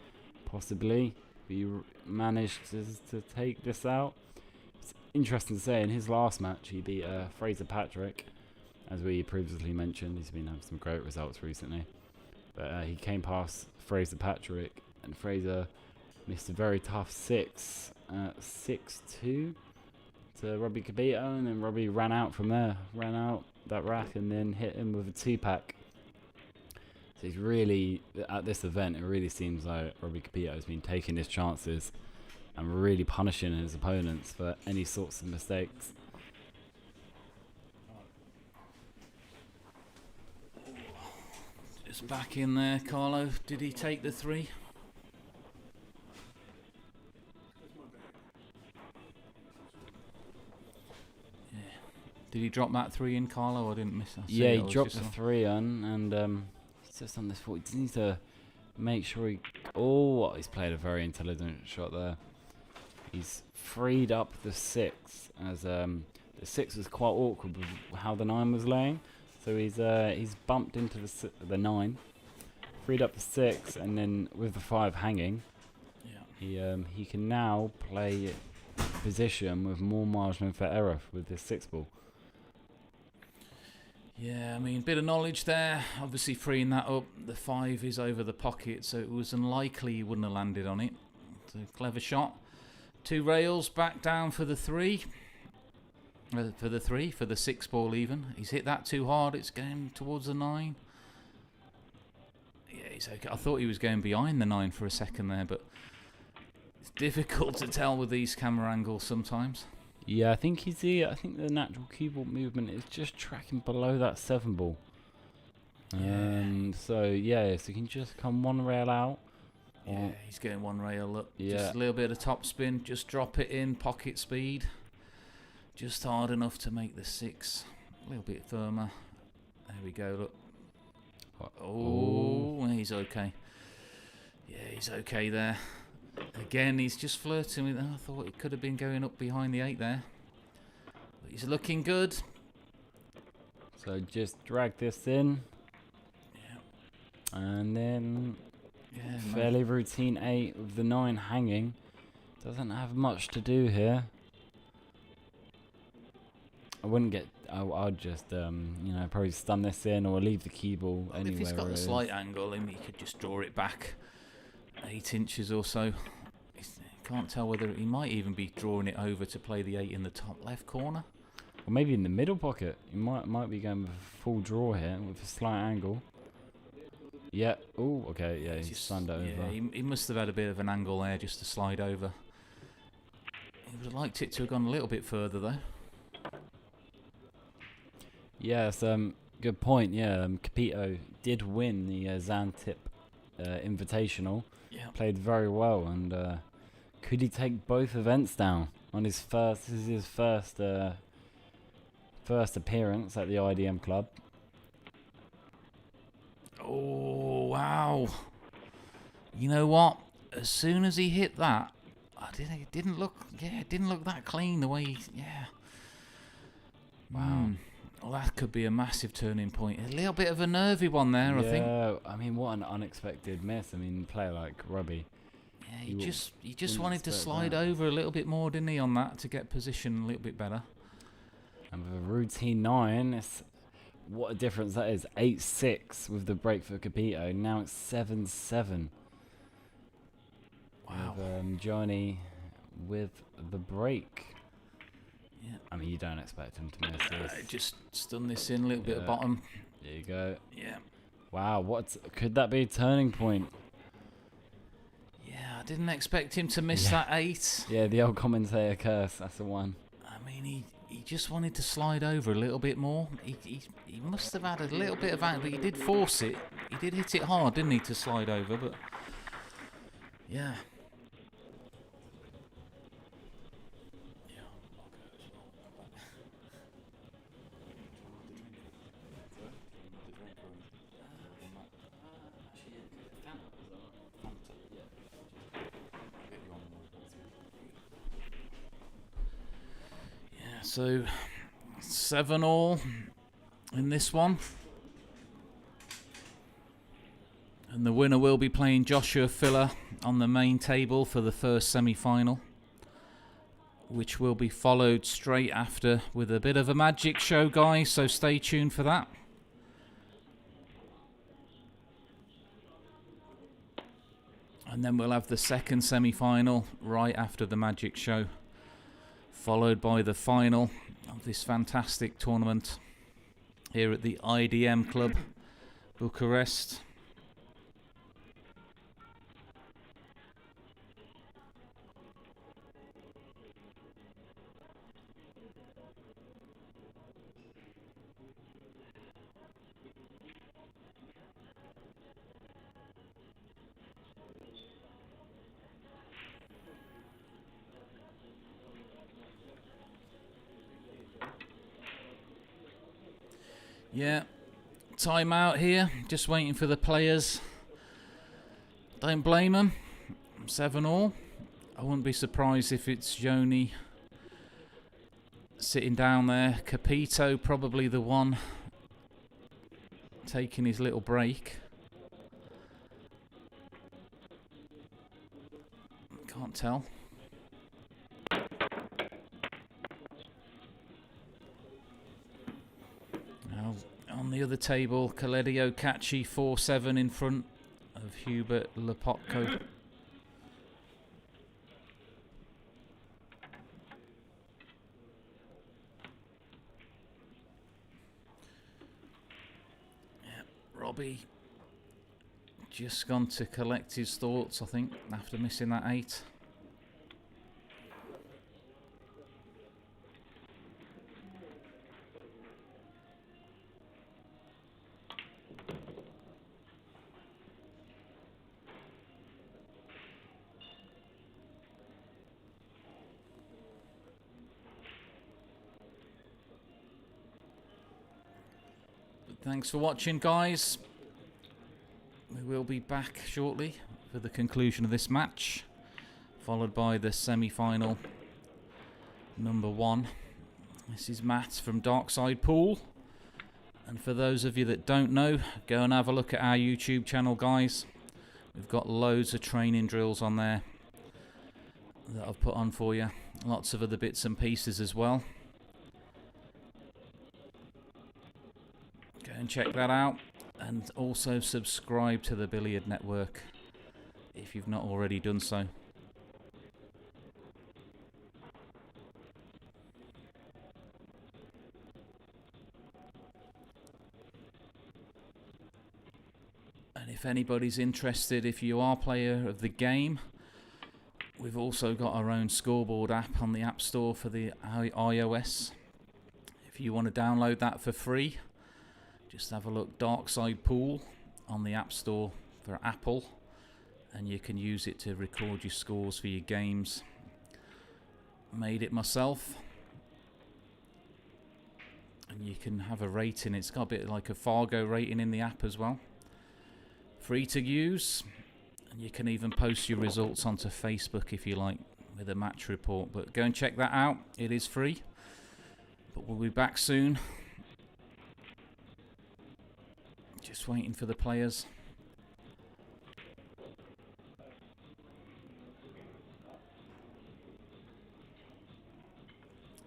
Speaker 18: possibly. But you managed to take this out. It's interesting to say, in his last match, he beat Fraser Patrick. As we previously mentioned, he's been having some great results recently. But he came past Fraser Patrick, and Fraser missed a very tough 6, 6-2 to Robbie Capito, and then Robbie ran out from there, ran out that rack, and then hit him with a 2-pack. So he's really, at this event, it really seems like Robbie Capito has been taking his chances and really punishing his opponents for any sorts of mistakes.
Speaker 14: Just back in there, Carlo. Did he take the 3? Yeah. Did he drop that 3 in, Carlo? I didn't miss that.
Speaker 18: Yeah, he dropped the 3 on, and he's just on this 4. He just needs to make sure he... Oh, he's played a very intelligent shot there. He's freed up the 6, as the 6 was quite awkward with how the 9 was laying. So he's bumped into the 9, freed up the 6, and then with the 5 hanging, he can now play position with more margin for error with this 6 ball.
Speaker 14: Yeah, I mean, bit of knowledge there. Obviously freeing that up. The 5 is over the pocket, so it was unlikely he wouldn't have landed on it. It's a clever shot. 2 rails back down for the 3. For the 6 ball even. He's hit that too hard. It's going towards the 9. Yeah, he's okay. I thought he was going behind the 9 for a second there, but it's difficult to tell with these camera angles sometimes.
Speaker 18: Yeah, I think I think the natural keyboard movement is just tracking below that 7 ball. So you can just come 1 rail out.
Speaker 14: Yeah, he's getting 1 rail up.
Speaker 18: Yeah.
Speaker 14: Just a little bit of top spin. Just drop it in pocket speed. Just hard enough to make the 6 a little bit firmer. There we go, look. Oh, he's okay. Yeah, he's okay there. Again, he's just flirting with... I thought it could have been going up behind the 8 there. But he's looking good.
Speaker 18: So just drag this in. And then fairly routine 8 with the 9 hanging. Doesn't have much to do here. I wouldn't get. I'd just probably stun this in or leave the key ball anywhere.
Speaker 14: If he's got a slight angle, he could just draw it back 8 inches or so. Can't tell whether he might even be drawing it over to play the 8 in the top left corner.
Speaker 18: Or maybe in the middle pocket. He might be going with a full draw here with a slight angle. Yeah. Oh, okay. Yeah, he's stunned over.
Speaker 14: Yeah, he must have had a bit of an angle there just to slide over. He would have liked it to have gone a little bit further though.
Speaker 18: Yes, good point. Yeah, Capito did win the Zantip Invitational.
Speaker 14: Yeah.
Speaker 18: Played very well, and could he take both events down on his first? This is his first appearance at the IDM club.
Speaker 14: Oh wow! You know what? As soon as he hit that, it didn't look that clean the way he. Yeah.
Speaker 18: Wow.
Speaker 14: Well, that could be a massive turning point. A little bit of a nervy one there, I think.
Speaker 18: Yeah, I mean, what an unexpected miss. I mean, a player like Robbie.
Speaker 14: Yeah, he just wanted to slide over a little bit more, didn't he, on that to get position a little bit better.
Speaker 18: And with a routine 9, what a difference that is. 8-6 with the break for Capito. Now it's 7-7.
Speaker 14: Wow.
Speaker 18: With Johnny with the break.
Speaker 14: Yeah.
Speaker 18: I mean, you don't expect him to miss this.
Speaker 14: Just stun this in a little bit of bottom.
Speaker 18: There you go.
Speaker 14: Yeah.
Speaker 18: Wow, could that be a turning point?
Speaker 14: Yeah, I didn't expect him to miss that 8.
Speaker 18: Yeah, the old commentator curse. That's the one.
Speaker 14: I mean, he just wanted to slide over a little bit more. He must have had a little bit of angle, but he did force it. He did hit it hard, didn't he, to slide over? But yeah. So 7-all in this one. And the winner will be playing Joshua Filler on the main table for the first semi-final, which will be followed straight after with a bit of a magic show, guys, so stay tuned for that. And then we'll have the second semi-final right after the magic show, followed by the final of this fantastic tournament here at the IDM Club Bucharest. Yeah, time out here, just waiting for the players. Don't blame them. 7-all. I wouldn't be surprised if it's Joni sitting down there. Capito probably the one taking his little break. Can't tell. Now on the other table, Coledio Katschi 4-7 in front of Hubert Lepotko. Robbie just gone to collect his thoughts, I think, after missing that 8. Thanks for watching, guys. We will be back shortly for the conclusion of this match, followed by the semi-final number 1. This is Matt from Darkside Pool, And for those of you that don't know, go and have a look at our YouTube channel, guys. We've got loads of training drills on there that I've put on for you. Lots of other bits and pieces as well. Go and check that out. And also subscribe to the Billiard Network if you've not already done so. If anybody's interested, if you are a player of the game, we've also got our own scoreboard app on the App Store for the iOS. If you want to download that for free, just have a look, Dark Side Pool, on the App Store for Apple, and you can use it to record your scores for your games. Made it myself, and you can have a rating. It's got a bit like a Fargo rating in the app as well. Free to use, and you can even post your results onto Facebook if you like with a match report. But go and check that out, it is free. But we'll be back soon. Just waiting for the players.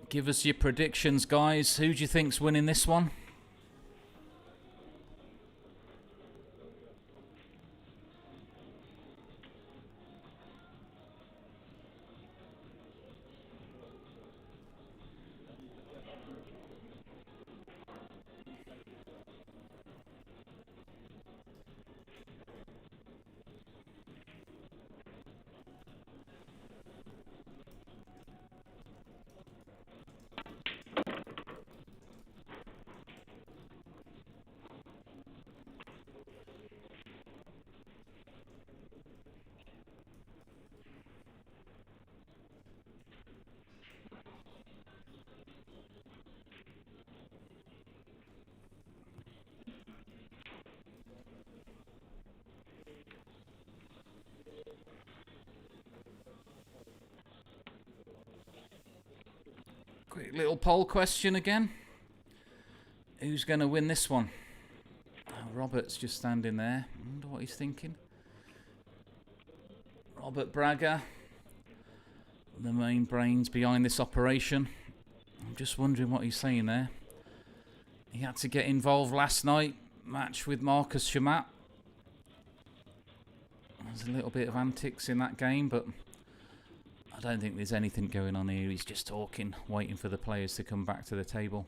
Speaker 14: Give us your predictions, guys. Who do you think's winning this one? Quick little poll question again. Who's going to win this one? Oh, Robert's just standing there. I wonder what he's thinking. Robert Braga, the main brains behind this operation. I'm just wondering what he's saying there. He had to get involved last night. Match with Marcus Shamat. There's a little bit of antics in that game, but I don't think there's anything going on here. He's just talking, waiting for the players to come back to the table.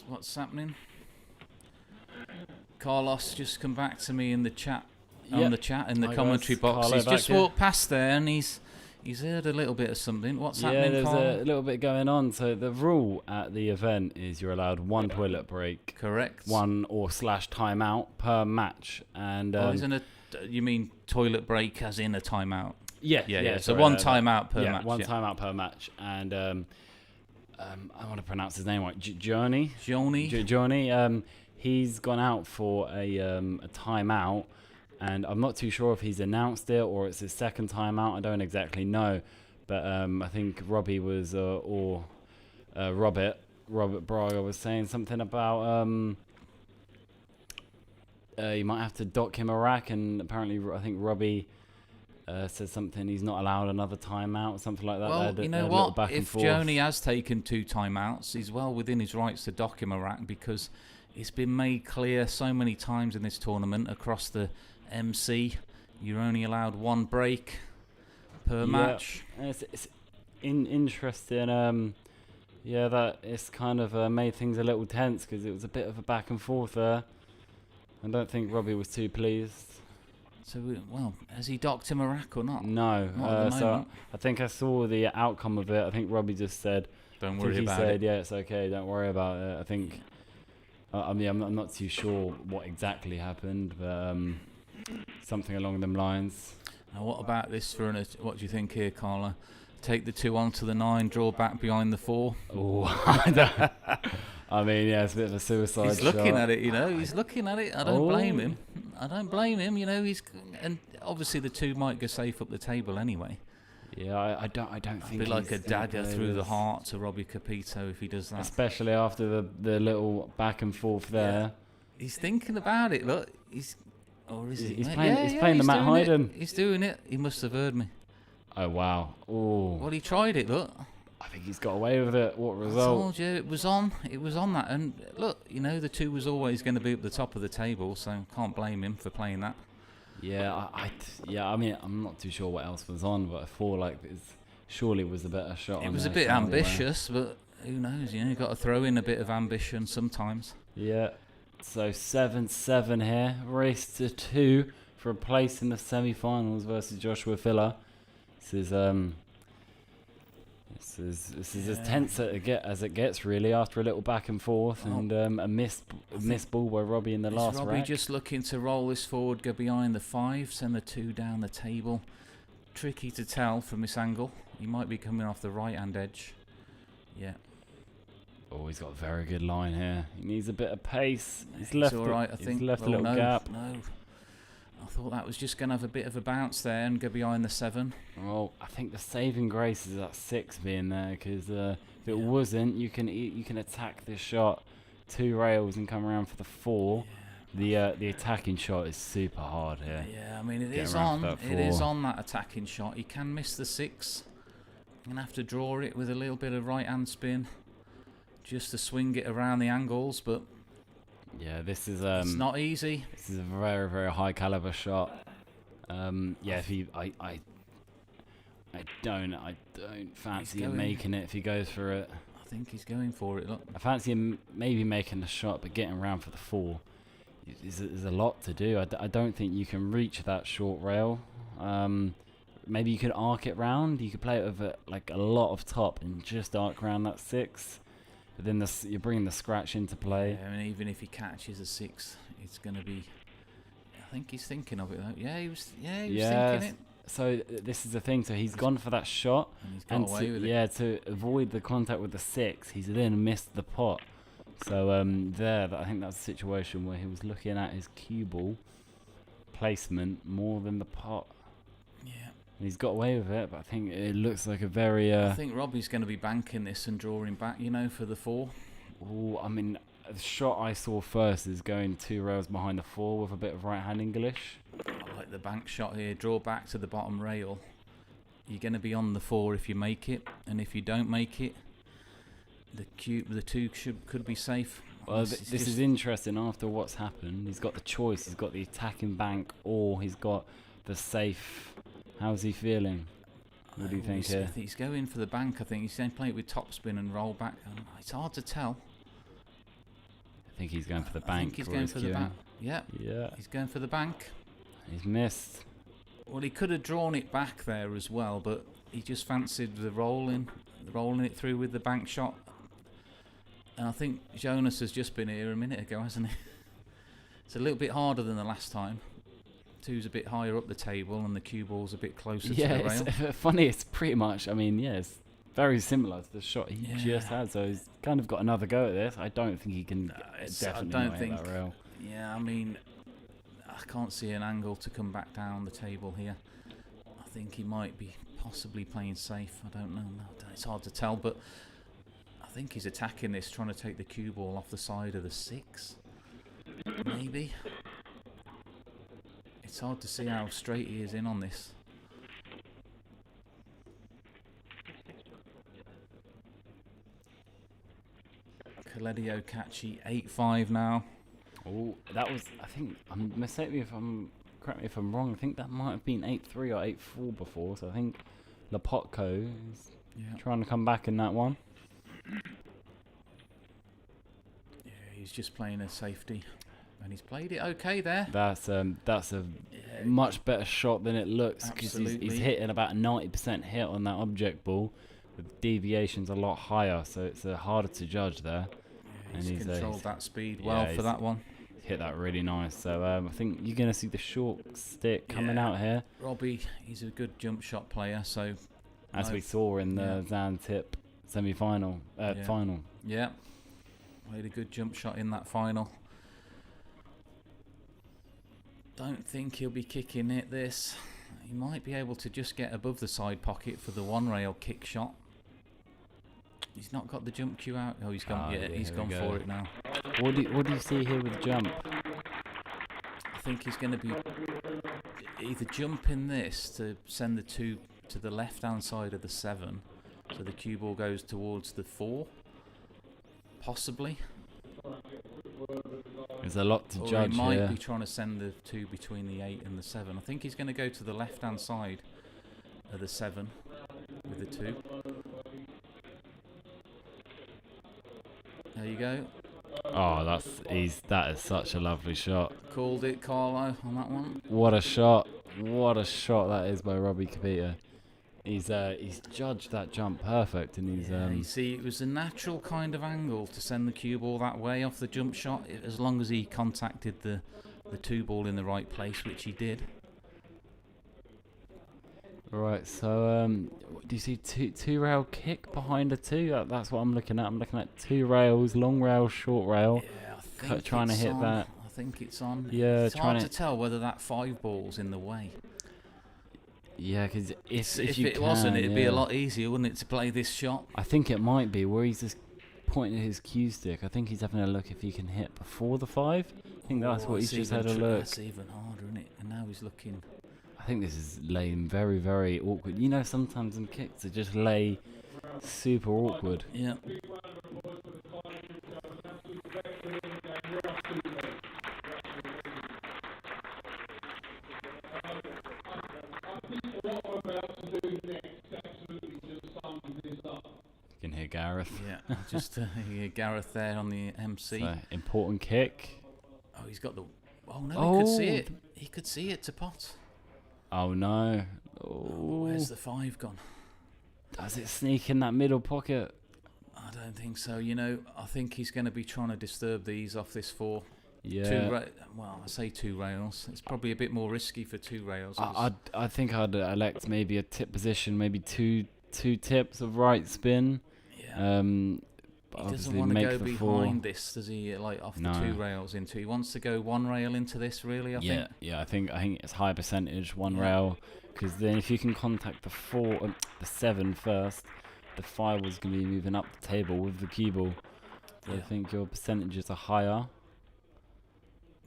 Speaker 14: What's happening? Carlos just come back to me in the chat. On the chat in the commentary box. He's just walked past there and he's heard a little bit of something. What's happening?
Speaker 18: Yeah, there's
Speaker 14: Carl?
Speaker 18: a little bit going on. So the rule at the event is you're allowed one toilet break.
Speaker 14: Correct.
Speaker 18: One or / timeout per match. And
Speaker 14: you mean toilet break as in a timeout?
Speaker 18: Yeah.
Speaker 14: So one timeout per match.
Speaker 18: One timeout per match. And I want to pronounce his name right. Johnny. He's gone out for a timeout. And I'm not too sure if he's announced it or it's his second time out. I don't exactly know. But I think Robbie was, Robert Braga was saying something about you might have to dock him a rack. And apparently, I think Robbie said something, he's not allowed another timeout or something like that.
Speaker 14: Well, you know what? If Joni has taken 2 timeouts, he's well within his rights to dock him a rack because it's been made clear so many times in this tournament across the MC, you're only allowed 1 break per match.
Speaker 18: It's interesting. That it's kind of made things a little tense because it was a bit of a back and forth there. I don't think Robbie was too pleased.
Speaker 14: So, has he docked him a rack or not?
Speaker 18: No.
Speaker 14: Not at the moment.
Speaker 18: I think I saw the outcome of it. I think Robbie just said,
Speaker 14: "Don't worry about
Speaker 18: it."
Speaker 14: it.
Speaker 18: Yeah, it's okay. Don't worry about it. I think. I'm not too sure what exactly happened, but something along them lines.
Speaker 14: Now, what about this what do you think here, Carla? take the 2 onto the 9, draw back behind the 4.
Speaker 18: Oh, I mean, yeah, it's a bit of a suicide
Speaker 14: He's looking
Speaker 18: shot.
Speaker 14: at it, you know. He's looking at it. I don't blame him. I don't blame him. You know, and obviously the 2 might go safe up the table anyway.
Speaker 18: Yeah, I don't think
Speaker 14: it'd be like a dagger through the heart to Robbie Capito if he does that.
Speaker 18: Especially after the little back and forth there.
Speaker 14: Yeah. He's thinking about it. Look, he's
Speaker 18: playing the Matt Hayden.
Speaker 14: He's doing it. He must have heard me.
Speaker 18: Oh wow! Oh.
Speaker 14: Well, he tried it. Look.
Speaker 18: I think he's got away with it. What result?
Speaker 14: I told you it was on. It was on that. And look, you know, the 2 was always going to be at the top of the table, so can't blame him for playing that.
Speaker 18: Yeah, I mean, I'm not too sure what else was on, but I feel like surely was a better shot.
Speaker 14: It was a bit ambitious, but who knows? You know, you've got to throw in a bit of ambition sometimes.
Speaker 18: Yeah. So 7-7 here, race to 2 for a place in the semi-finals versus Joshua Filler. This is as tense as it gets really after a little back and forth and a missed ball by Robbie in the last
Speaker 14: Robbie
Speaker 18: rack.
Speaker 14: just looking to roll this forward, go behind the 5, send the 2 down the table. Tricky to tell from this angle. He might be coming off the right-hand edge. Yeah.
Speaker 18: Oh, he's got a very good line here. He needs a bit of pace. He's left
Speaker 14: all right, I think.
Speaker 18: He's left a little gap.
Speaker 14: No. I thought that was just going to have a bit of a bounce there and go behind the 7.
Speaker 18: Well, I think the saving grace is that 6 being there, because if it wasn't, you can attack this shot 2 rails and come around for the 4. Yeah. The attacking shot is super hard here.
Speaker 14: Yeah, I mean it is on. It is on that attacking shot. He can miss the 6. You're going to have to draw it with a little bit of right hand spin, just to swing it around the angles, but.
Speaker 18: Yeah, this is
Speaker 14: it's not easy.
Speaker 18: This is a very, very high caliber shot. Yeah, if he, I don't fancy him making it if he goes for it.
Speaker 14: I think he's going for it. Look.
Speaker 18: I fancy him maybe making the shot, but getting around for the 4 is a lot to do. I don't think you can reach that short rail. Maybe you could arc it round. You could play it with like a lot of top and just arc around that 6. But then you're bringing the scratch into play.
Speaker 14: Yeah, I mean, even if he catches a 6, it's going to be. I think he's thinking of it though. Yeah, he was thinking it.
Speaker 18: So this is the thing. So he's gone for that shot,
Speaker 14: and he's got away with it.
Speaker 18: Yeah, to avoid the contact with the 6, he's then missed the pot. So I think that's a situation where he was looking at his cue ball placement more than the pot.
Speaker 14: Yeah.
Speaker 18: And he's got away with it, but I think it looks like a very.
Speaker 14: I think Robbie's going to be banking this and drawing back, you know, for the 4.
Speaker 18: Oh, I mean, the shot I saw first is going 2 rails behind the 4 with a bit of right-hand English.
Speaker 14: I like the bank shot here. Draw back to the bottom rail. You're going to be on the 4 if you make it, and if you don't make it, the 2 could be safe.
Speaker 18: Well, this is interesting. After what's happened, he's got the choice. He's got the attacking bank, or he's got the safe. How's he feeling? What do you think here?
Speaker 14: He's going for the bank. I think he's going to play it with topspin and roll back. It's hard to tell.
Speaker 18: I think he's going for the bank.
Speaker 14: I think he's going for the bank. Yeah.
Speaker 18: Yeah.
Speaker 14: He's going for the bank.
Speaker 18: He's missed.
Speaker 14: Well, he could have drawn it back there as well, but he just fancied the rolling it through with the bank shot. And I think Jonas has just been here a minute ago, hasn't he? It's a little bit harder than the last time. 2's a bit higher up the table and the cue ball's a bit closer to the rail.
Speaker 18: It's funny, it's pretty much, I mean, yeah, it's very similar to the shot he just had, so he's kind of got another go at this. I don't think he can definitely make that rail.
Speaker 14: Yeah, I mean, I can't see an angle to come back down the table here. I think he might be possibly playing safe. I don't know. It's hard to tell, but I think he's attacking this, trying to take the cue ball off the side of the 6. Maybe. It's hard to see how straight he is in on this. Coledio Katschi 8-5 now.
Speaker 18: Oh, that was, I think, correct me if I'm wrong, I think that might have been 8-3 or 8-4 before, so I think Lapotko is trying to come back in that one.
Speaker 14: Yeah, he's just playing a safety. And he's played it okay there.
Speaker 18: That's a much better shot than it looks, because he's hitting about a 90% hit on that object ball, with deviations a lot higher, so it's harder to judge there.
Speaker 14: Yeah, he's controlled that speed well for that one.
Speaker 18: Hit that really nice. So I think you're going to see the short stick coming out here.
Speaker 14: Robbie, he's a good jump shot player, so
Speaker 18: as we saw in the Zan-Tip semi-final, final.
Speaker 14: Yeah, played a good jump shot in that final. Don't think he'll be kicking it this. He might be able to just get above the side pocket for the one rail kick shot. He's not got the jump cue out. Oh, he's gone. He's gone for it now.
Speaker 18: What do you see here with the jump?
Speaker 14: I think he's going to be either jumping this to send the 2 to the left-hand side of the 7, so the cue ball goes towards the 4, possibly.
Speaker 18: There's a lot to
Speaker 14: or
Speaker 18: judge
Speaker 14: he might
Speaker 18: here.
Speaker 14: be trying to send the 2 between the 8 and the 7. I think he's going to go to the left-hand side of the 7 with the 2. There you go.
Speaker 18: Oh, that is such a lovely shot.
Speaker 14: Called it, Carlo, on that one.
Speaker 18: What a shot! What a shot that is by Robbie Capito. He's judged that jump perfect, and he's
Speaker 14: you see, it was a natural kind of angle to send the cue ball that way off the jump shot, as long as he contacted the 2 ball in the right place, which he did.
Speaker 18: Right, so do you see two rail kick behind a 2? That's what I'm looking at. I'm looking at 2 rails, long rail, short rail.
Speaker 14: Yeah, I think
Speaker 18: trying to
Speaker 14: it's
Speaker 18: hit
Speaker 14: on.
Speaker 18: that.
Speaker 14: I think it's on.
Speaker 18: Yeah,
Speaker 14: it's hard to tell whether that 5 ball's in the way.
Speaker 18: Yeah, because if
Speaker 14: it wasn't, it'd be a lot easier, wouldn't it, to play this shot?
Speaker 18: I think it might be where he's just pointing at his cue stick. I think he's having a look if he can hit before the 5. I think that's what he's just had a look.
Speaker 14: That's even harder, isn't it? And now he's looking.
Speaker 18: I think this is laying very, very awkward. You know, sometimes in kicks they just lay super awkward.
Speaker 14: Yeah.
Speaker 18: You can hear Gareth.
Speaker 14: Yeah, just hear Gareth there on the MC.
Speaker 18: So, important kick.
Speaker 14: Oh, he's got the. Oh no, he could see it. He could see it to pot.
Speaker 18: Oh no.
Speaker 14: Where's the 5 gone?
Speaker 18: Does it sneak in that middle pocket?
Speaker 14: I don't think so. You know, I think he's going to be trying to disturb these off this 4.
Speaker 18: Yeah.
Speaker 14: Well, I say 2 rails. It's probably a bit more risky for 2 rails.
Speaker 18: I think I'd elect maybe a tip position, maybe two tips of right spin.
Speaker 14: Yeah. He doesn't want to go behind this, does he? Like off the 2 rails into. He wants to go 1 rail into this, really. I think.
Speaker 18: Yeah. I think it's high percentage 1 rail, because then if you can contact the 7 first, the 5 was going to be moving up the table with the cue ball. So I think your percentages are higher.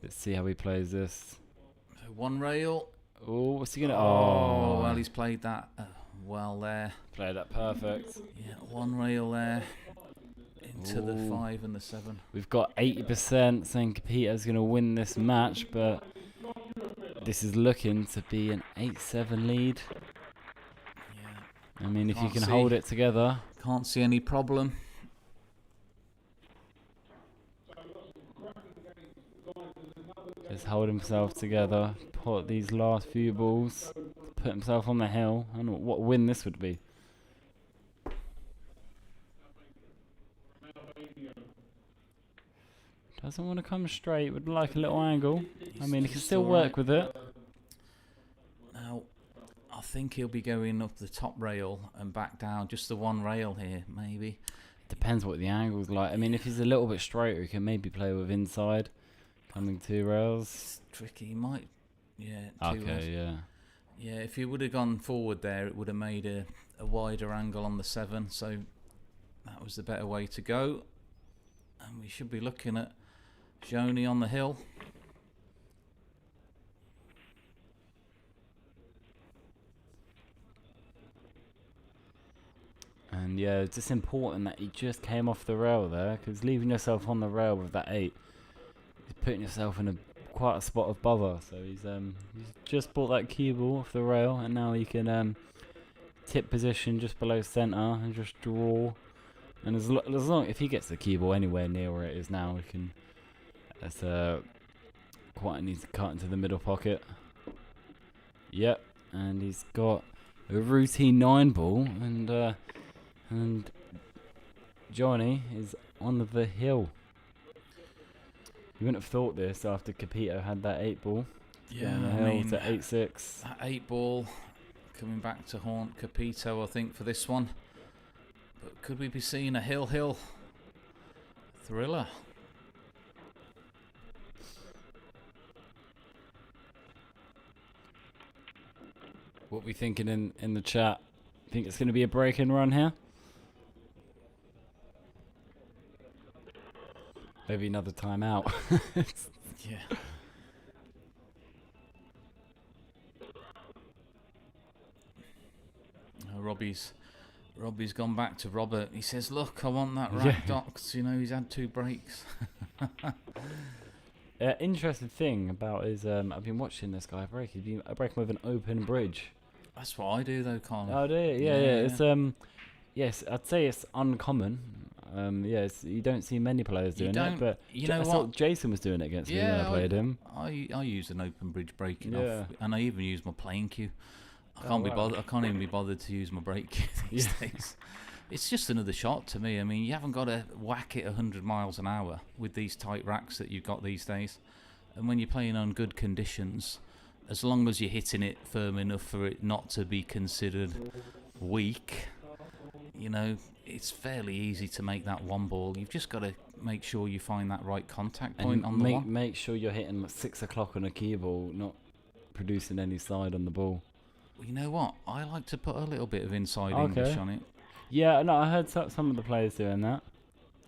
Speaker 18: Let's see how he plays this.
Speaker 14: So 1 rail.
Speaker 18: Oh, what's he gonna?
Speaker 14: Oh, well, he's played that well there.
Speaker 18: Played that perfect.
Speaker 14: Yeah, 1 rail there into the 5 and the 7.
Speaker 18: We've got 80% saying Capito's going to win this match, but this is looking to be an 8-7 lead. Yeah. I mean, if you can hold it together.
Speaker 14: Can't see any problem.
Speaker 18: Just hold himself together, put these last few balls, put himself on the hill, and what a win this would be. Doesn't want to come straight, would like a little angle. I mean, he can still work with it.
Speaker 14: Now, I think he'll be going up the top rail and back down, just the 1 rail here, maybe.
Speaker 18: Depends what the angle's like. I mean, if he's a little bit straighter, he can maybe play with inside. Coming 2 rails.
Speaker 14: It's tricky. He might, 2
Speaker 18: okay,
Speaker 14: rails.
Speaker 18: Yeah.
Speaker 14: Yeah, if he would have gone forward there, it would have made a wider angle on the 7. So that was the better way to go. And we should be looking at Joni on the hill.
Speaker 18: And yeah, it's just important that he just came off the rail there, because leaving yourself on the rail with that 8, is putting yourself in quite a spot of bother. So he's just brought that cue ball off the rail, and now he can tip position just below centre and just draw. And as long if he gets the cue ball anywhere near where it is now, we can. That's quite an easy cut into the middle pocket. Yep, and he's got a routine 9 ball, and Johnny is on the hill. You wouldn't have thought this after Capito had that 8 ball.
Speaker 14: Yeah,
Speaker 18: on the hill to 8-6.
Speaker 14: That 8 ball coming back to haunt Capito, I think, for this one. But could we be seeing a hill thriller?
Speaker 18: What we thinking in the chat? Think it's going to be a break-in run here? Maybe another timeout.
Speaker 14: Yeah. Robbie's gone back to Robert. He says, "Look, I want that rack docked." You know, he's had 2 breaks.
Speaker 18: Interesting thing about is I've been watching this guy break. He's been breaking with an open bridge.
Speaker 14: That's what I do, though, Colin.
Speaker 18: Oh, do you? Yeah. It's yes, I'd say it's uncommon. Yes, you don't see many players doing it, but I thought Jason was doing it against me when I played him.
Speaker 14: I use an open bridge breaking off, and I even use my playing cue. I can't even be bothered to use my break cue these days. It's just another shot to me. I mean, you haven't got to whack it 100 miles an hour with these tight racks that you've got these days. And when you're playing on good conditions, as long as you're hitting it firm enough for it not to be considered weak, you know, it's fairly easy to make that one ball. You've just got to make sure you find that right contact point on the one.
Speaker 18: Make sure you're hitting 6 o'clock on a cue ball, not producing any slide on the ball.
Speaker 14: Well, you know what? I like to put a little bit of inside English on it.
Speaker 18: Yeah, no, I heard some of the players doing that.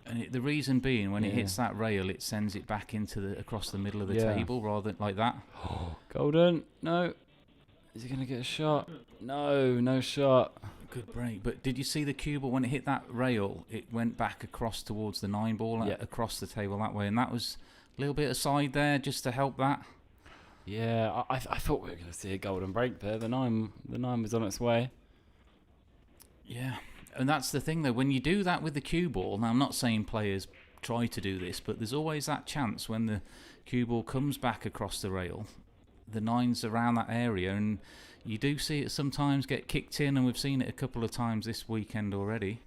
Speaker 14: And the reason being, when it hits that rail, it sends it back into across the middle of the table rather than like that.
Speaker 18: Golden, no. Is he going to get a shot? No shot.
Speaker 14: Good break. But did you see the cue ball when it hit that rail? It went back across towards the 9 ball, across the table that way, and that was a little bit aside there just to help that.
Speaker 18: Yeah, I thought we were going to see a golden break there. The 9 was on its way.
Speaker 14: Yeah. And that's the thing, though. When you do that with the cue ball, now I'm not saying players try to do this, but there's always that chance when the cue ball comes back across the rail, the 9's around that area, and you do see it sometimes get kicked in, and we've seen it a couple of times this weekend already.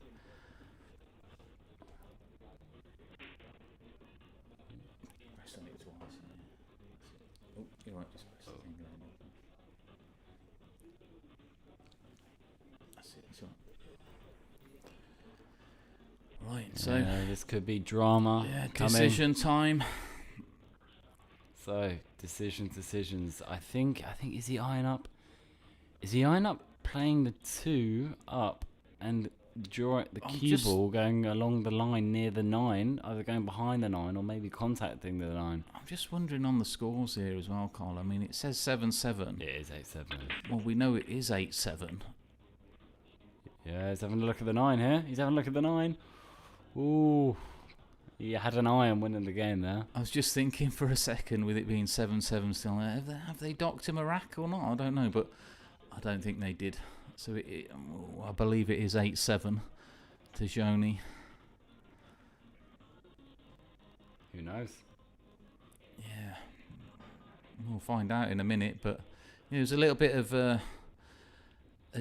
Speaker 14: Right, so
Speaker 18: this could be drama.
Speaker 14: Yeah, decision time.
Speaker 18: So decisions. I think is he eyeing up? Is he eyeing up playing the 2 up and draw the cue ball going along the line near the 9, either going behind the 9 or maybe contacting the 9?
Speaker 14: I'm just wondering on the scores here as well, Carl. I mean, it says 7-7.
Speaker 18: It is 8-7.
Speaker 14: Well, we know it is 8-7.
Speaker 18: Yeah, he's having a look at the 9 here. He's having a look at the 9. Ooh, he had an eye on winning the game there.
Speaker 14: I was just thinking for a second, with it being 7-7 still, have they docked him a rack or not? I don't know, but I don't think they did. So I believe it is 8-7 to Joni.
Speaker 18: Who knows?
Speaker 14: Yeah, we'll find out in a minute. But there was a little bit of a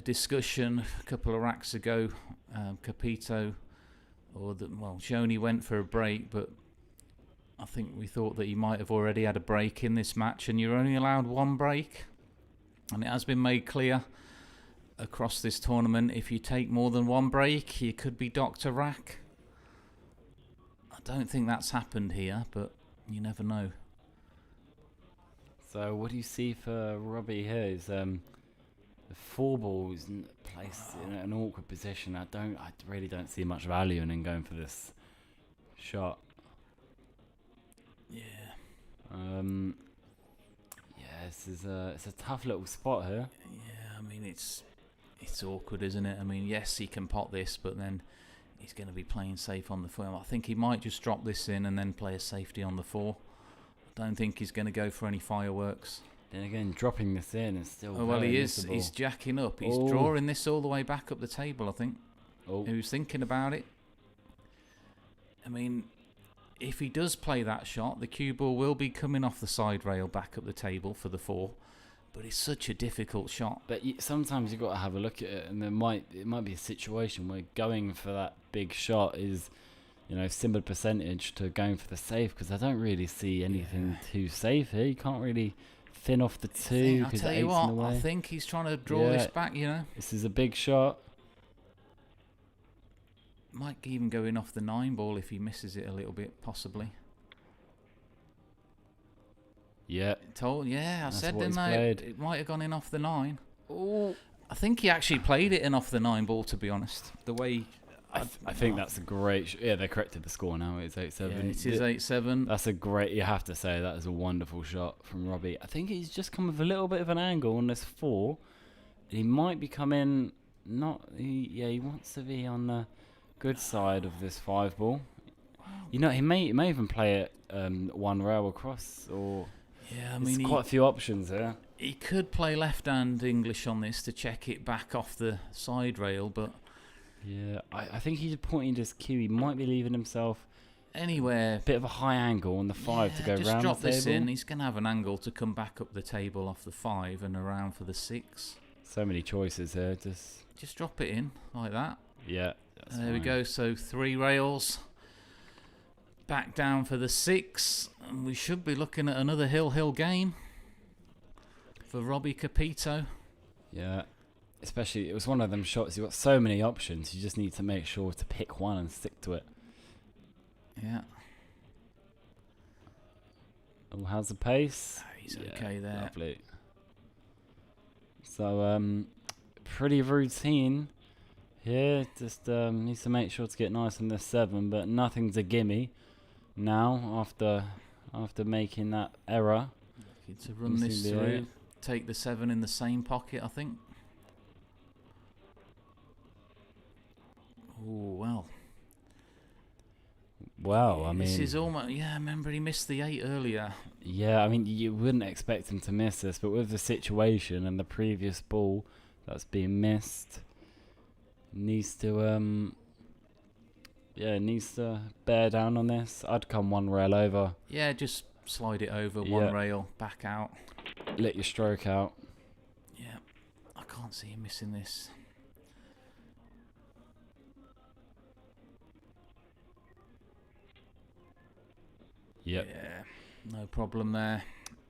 Speaker 14: discussion a couple of racks ago. Capito. Joni went for a break, but I think we thought that he might have already had a break in this match, and you're only allowed 1 break. And it has been made clear across this tournament, if you take more than 1 break, you could be docked a rack. I don't think that's happened here, but you never know.
Speaker 18: So what do you see for Robbie here? Is the 4 ball is placed in an awkward position. I really don't see much value in him going for this shot.
Speaker 14: Yeah.
Speaker 18: This is it's a tough little spot here.
Speaker 14: Yeah, I mean it's awkward, isn't it? I mean, yes, he can pot this, but then he's going to be playing safe on the 4. I think he might just drop this in and then play a safety on the 4. I don't think he's going to go for any fireworks.
Speaker 18: Then again, dropping this in is still.
Speaker 14: Oh well, he is. He's jacking up. He's drawing this all the way back up the table, I think.
Speaker 18: Oh.
Speaker 14: He was thinking about it. I mean, if he does play that shot, the cue ball will be coming off the side rail back up the table for the 4. But it's such a difficult shot.
Speaker 18: But sometimes you've got to have a look at it, and it might be a situation where going for that big shot is, similar percentage to going for the safe, because I don't really see anything too safe here. You can't really thin off the two
Speaker 14: I'll
Speaker 18: because
Speaker 14: tell
Speaker 18: the
Speaker 14: you
Speaker 18: eight's in the
Speaker 14: what,
Speaker 18: way.
Speaker 14: I think he's trying to draw this back, you know.
Speaker 18: This is a big shot.
Speaker 14: Might even go in off the 9 ball if he misses it a little bit, possibly.
Speaker 18: Yeah.
Speaker 14: I said, didn't I?
Speaker 18: Played.
Speaker 14: It might have gone in off the 9. Oh, I think he actually played it in off the 9 ball, to be honest. The way...
Speaker 18: I think that's a great... yeah, they corrected the score now. It's 8-7.
Speaker 14: Yeah, it is 8-7.
Speaker 18: That's a great... You have to say that is a wonderful shot from Robbie. I think he's just come with a little bit of an angle on this 4. He might be coming... he wants to be on the good side of this 5 ball. You know, he may even play it 1 rail across, or...
Speaker 14: Yeah, I mean...
Speaker 18: There's quite a few options here.
Speaker 14: He could play left-hand English on this to check it back off the side rail, but...
Speaker 18: Yeah, I think he's pointing to his cue. He might be leaving himself
Speaker 14: anywhere.
Speaker 18: Bit of a high angle on the 5 to go round the table.
Speaker 14: Just drop this in. He's going to have an angle to come back up the table off the 5 and around for the 6.
Speaker 18: So many choices here.
Speaker 14: Just drop it in like that.
Speaker 18: Yeah.
Speaker 14: There we go. So 3 rails. Back down for the 6. And we should be looking at another hill game for Robbie Capito.
Speaker 18: Yeah. Especially, it was one of them shots. You've got so many options. You just need to make sure to pick one and stick to it.
Speaker 14: Yeah.
Speaker 18: Oh, how's the pace?
Speaker 14: He's okay there.
Speaker 18: Lovely. So, pretty routine here. Just needs to make sure to get nice on this 7, but nothing's a gimme now after making that error.
Speaker 14: Lucky to run this through. Take the 7 in the same pocket, I think. Oh, well.
Speaker 18: Well, I mean...
Speaker 14: This is almost... Yeah, remember he missed the 8 earlier.
Speaker 18: Yeah, I mean, you wouldn't expect him to miss this, but with the situation and the previous ball that's been missed, needs to... needs to bear down on this. I'd come 1 rail over.
Speaker 14: Yeah, just slide it over, 1 rail, back out.
Speaker 18: Let your stroke out.
Speaker 14: Yeah, I can't see him missing this.
Speaker 18: Yep.
Speaker 14: Yeah, no problem there.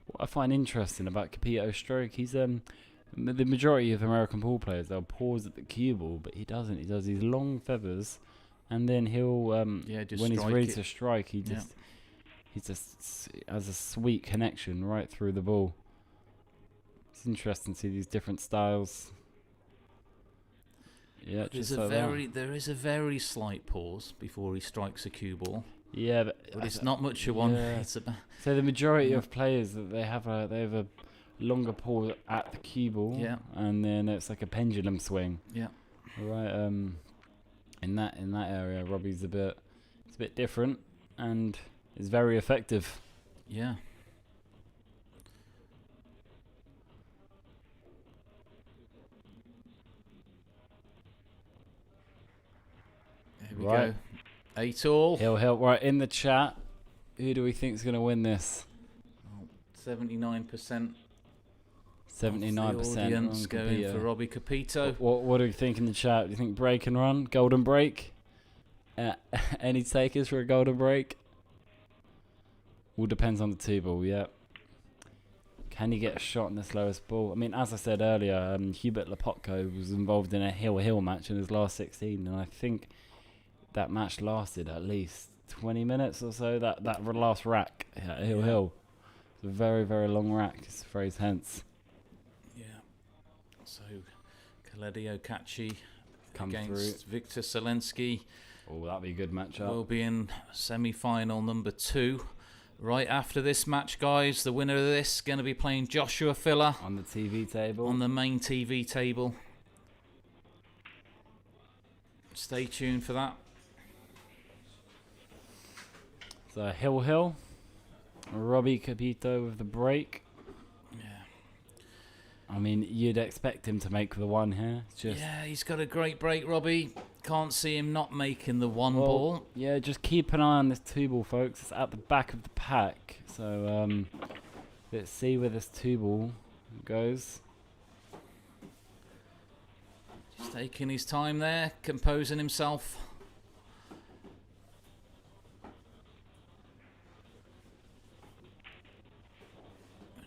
Speaker 18: What I find interesting about Capito's stroke, he's the majority of American pool players, they'll pause at the cue ball, but he doesn't. He does these long feathers, and then he'll
Speaker 14: just
Speaker 18: when he's ready to
Speaker 14: it.
Speaker 18: strike, he just has a sweet connection right through the ball. It's interesting to see these different styles. Yeah,
Speaker 14: there is a very slight pause before he strikes a cue ball.
Speaker 18: Yeah,
Speaker 14: but it's not much of one.
Speaker 18: Yeah.
Speaker 14: It's about
Speaker 18: so the majority of players that they have a longer pause at the cue ball.
Speaker 14: Yeah.
Speaker 18: And then it's like a pendulum swing.
Speaker 14: Yeah.
Speaker 18: Right. In that area, Robbie's it's a bit different and is very effective.
Speaker 14: Yeah. There we go. 8 all.
Speaker 18: He'll help right in the chat. Who do we think is going to win this?
Speaker 14: 79%.
Speaker 18: 79%
Speaker 14: audience going
Speaker 18: Capito.
Speaker 14: for Robbie Capito.
Speaker 18: What do you think in the chat? Do you think break and run? Golden break? Any takers for a golden break? All depends on the 2 ball, yeah. Can he get a shot in this lowest ball? I mean, as I said earlier, Hubert Lepotko was involved in a hill match in his last 16, and I think that match lasted at least 20 minutes or so. That last rack at Hill. It's a very, very long rack, is the phrase hence.
Speaker 14: Yeah. So, Katschi
Speaker 18: Come
Speaker 14: against
Speaker 18: through.
Speaker 14: Victor Selensky.
Speaker 18: Oh, that'd be a good matchup.
Speaker 14: Will be in semi-final number 2. Right after this match, guys, the winner of this is going to be playing Joshua Filler.
Speaker 18: On the TV table.
Speaker 14: On the main TV table. Stay tuned for that.
Speaker 18: So Hill, Robbie Capito with the break.
Speaker 14: Yeah.
Speaker 18: I mean, you'd expect him to make the 1 here.
Speaker 14: Yeah, he's got a great break, Robbie. Can't see him not making the 1 ball.
Speaker 18: Yeah, just keep an eye on this 2 ball, folks. It's at the back of the pack. So let's see where this 2 ball goes.
Speaker 14: Just taking his time there, composing himself.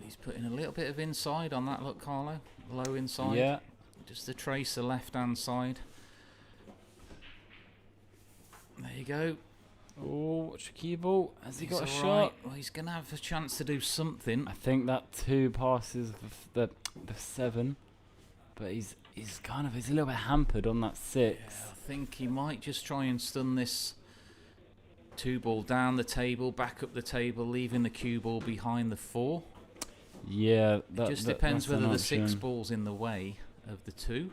Speaker 14: He's putting a little bit of inside on that look, Carlo. Low inside.
Speaker 18: Yeah.
Speaker 14: Just a trace the left-hand side. There you go.
Speaker 18: Oh, watch the cue ball. Has he got a
Speaker 14: He's
Speaker 18: shot?
Speaker 14: all right. Well, he's going to have a chance to do something.
Speaker 18: I think that 2 passes the 7, but he's a little bit hampered on that 6.
Speaker 14: Yeah, I think he might just try and stun this 2 ball down the table, back up the table, leaving the cue ball behind the 4.
Speaker 18: Yeah,
Speaker 14: It just depends whether the 6 ball's in the way of the 2.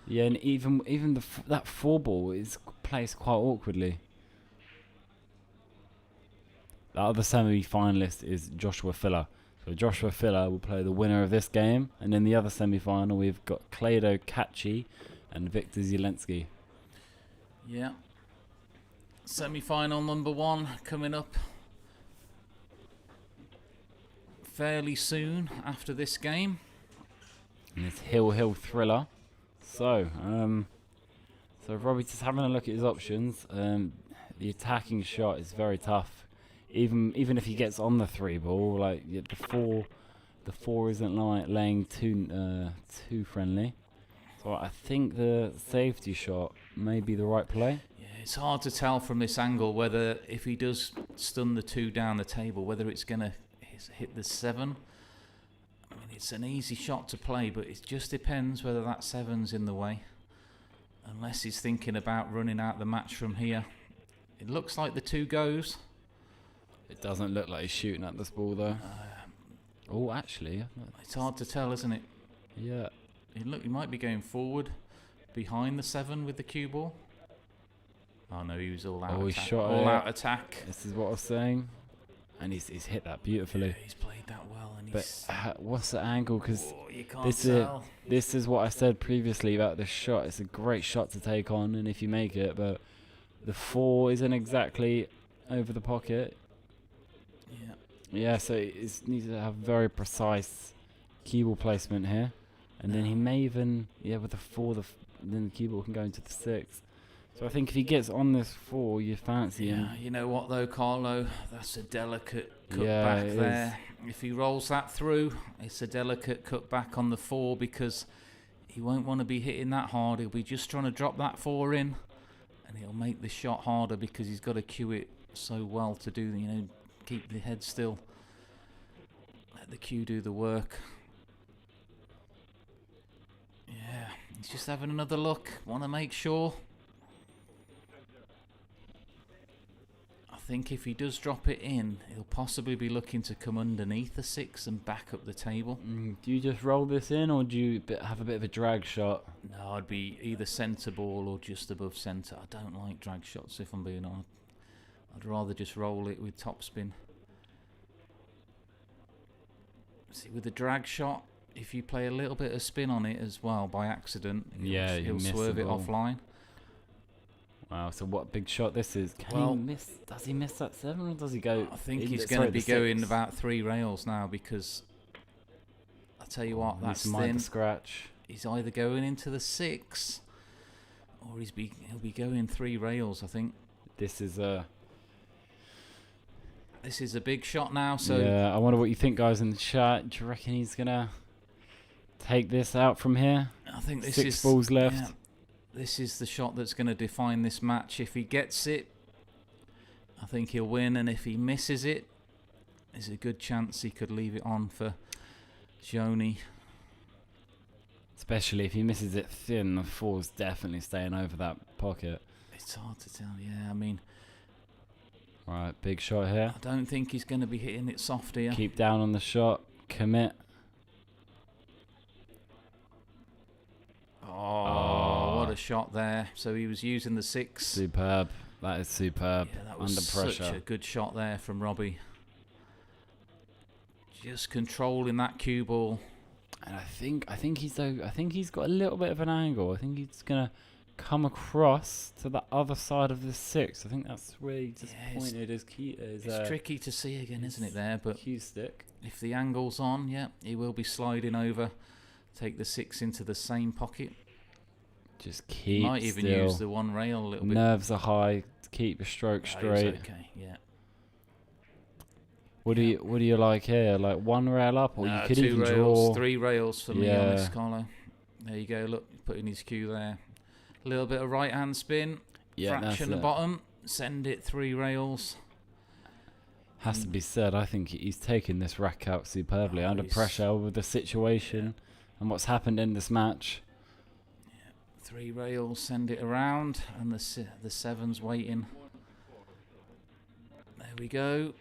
Speaker 18: Yeah, and even that 4 ball is placed quite awkwardly. The other semi-finalist is Joshua Filler. So Joshua Filler will play the winner of this game, and in the other semi-final we've got Clado Katschi and Victor Zielinski.
Speaker 14: Yeah. Semi-final number 1 coming up fairly soon after this game.
Speaker 18: And it's Hill Thriller. So Robbie's just having a look at his options. The attacking shot is very tough. Even if he gets on the 3 ball, like the 4 isn't like laying too friendly. So I think the safety shot may be the right play.
Speaker 14: Yeah, it's hard to tell from this angle whether if he does stun the 2 down the table, whether it's going to hit the 7. I mean, it's an easy shot to play, but it just depends whether that 7's in the way. Unless he's thinking about running out the match from here. It looks like the 2 goes.
Speaker 18: It doesn't look like he's shooting at this ball though. Oh, actually,
Speaker 14: it's hard to tell, isn't it?
Speaker 18: Yeah.
Speaker 14: He might be going forward, behind the 7 with the cue ball. Oh no, he was all out.
Speaker 18: He shot
Speaker 14: all out attack.
Speaker 18: This is what I was saying, and he's hit that beautifully.
Speaker 14: Yeah, he's played that well, and
Speaker 18: but what's the angle? Because
Speaker 14: you can't tell.
Speaker 18: This is what I said previously about this shot. It's a great shot to take on, and if you make it, but the 4 isn't exactly over the pocket.
Speaker 14: Yeah.
Speaker 18: Yeah, so it needs to have very precise cue ball placement here, and then he may even with the 4, then the cue ball can go into the 6. So I think if he gets on this 4, you fancy him.
Speaker 14: Yeah, you know what though, Carlo? That's a delicate cut
Speaker 18: Yeah,
Speaker 14: back
Speaker 18: it
Speaker 14: there. If he rolls that through, it's a delicate cut back on the 4 because he won't want to be hitting that hard. He'll be just trying to drop that 4 in, and he'll make the shot harder because he's got to cue it so well to do, keep the head still. Let the cue do the work. Yeah, he's just having another look. Want to make sure. I think if he does drop it in, he'll possibly be looking to come underneath the 6 and back up the table.
Speaker 18: Do you just roll this in, or do you have a bit of a drag shot?
Speaker 14: No, I'd be either centre ball or just above centre. I don't like drag shots, if I'm being honest. I'd rather just roll it with topspin. See, with the drag shot, if you play a little bit of spin on it as well by accident, he'll swerve it offline.
Speaker 18: Wow, so what big shot this is. Does he miss that 7 or does he go?
Speaker 14: I think he's going to be going about 3 rails now because I tell you what, that's thin.
Speaker 18: Scratch.
Speaker 14: He's either going into the 6 or he'll be going 3 rails, I think.
Speaker 18: This is a
Speaker 14: big shot now. So
Speaker 18: yeah, I wonder what you think, guys, in the chat. Do you reckon he's gonna take this out from here?
Speaker 14: I think this
Speaker 18: 6 balls left.
Speaker 14: Yeah, this is the shot that's going to define this match. If he gets it, I think he'll win, and if he misses it, there's a good chance he could leave it on for Joni.
Speaker 18: Especially if he misses it thin, the 4's definitely staying over that pocket.
Speaker 14: It's hard to tell. Yeah, I mean.
Speaker 18: Right, big shot here.
Speaker 14: I don't think he's going to be hitting it soft here.
Speaker 18: Keep down on the shot. Commit.
Speaker 14: Oh, what a shot there. So he was using the 6.
Speaker 18: Superb. That is superb.
Speaker 14: Yeah, that was
Speaker 18: under pressure.
Speaker 14: Such a good shot there from Robbie. Just controlling that cue ball.
Speaker 18: And I think he's got a little bit of an angle. I think he's going to come across to the other side of the 6. I think that's where he just pointed his key.
Speaker 14: It's tricky to see again, isn't it? There, but
Speaker 18: cue stick.
Speaker 14: If the angle's on, he will be sliding over, take the 6 into the same pocket.
Speaker 18: Just keep.
Speaker 14: Might even use the 1 rail a little bit.
Speaker 18: Nerves are high. Keep your stroke straight.
Speaker 14: Okay, yeah.
Speaker 18: What do you like here? Like 1 rail up, or you could
Speaker 14: 2
Speaker 18: even
Speaker 14: rails,
Speaker 18: draw
Speaker 14: 3 rails for me on this, Carlo. There you go. Look, putting his cue there. A little bit of right hand spin.
Speaker 18: Yeah,
Speaker 14: fraction the bottom. Send it 3 rails.
Speaker 18: Has to be said, I think he's taken this rack out superbly under pressure with the situation and what's happened in this match.
Speaker 14: 3 rails, send it around, and the 7's waiting. There we go.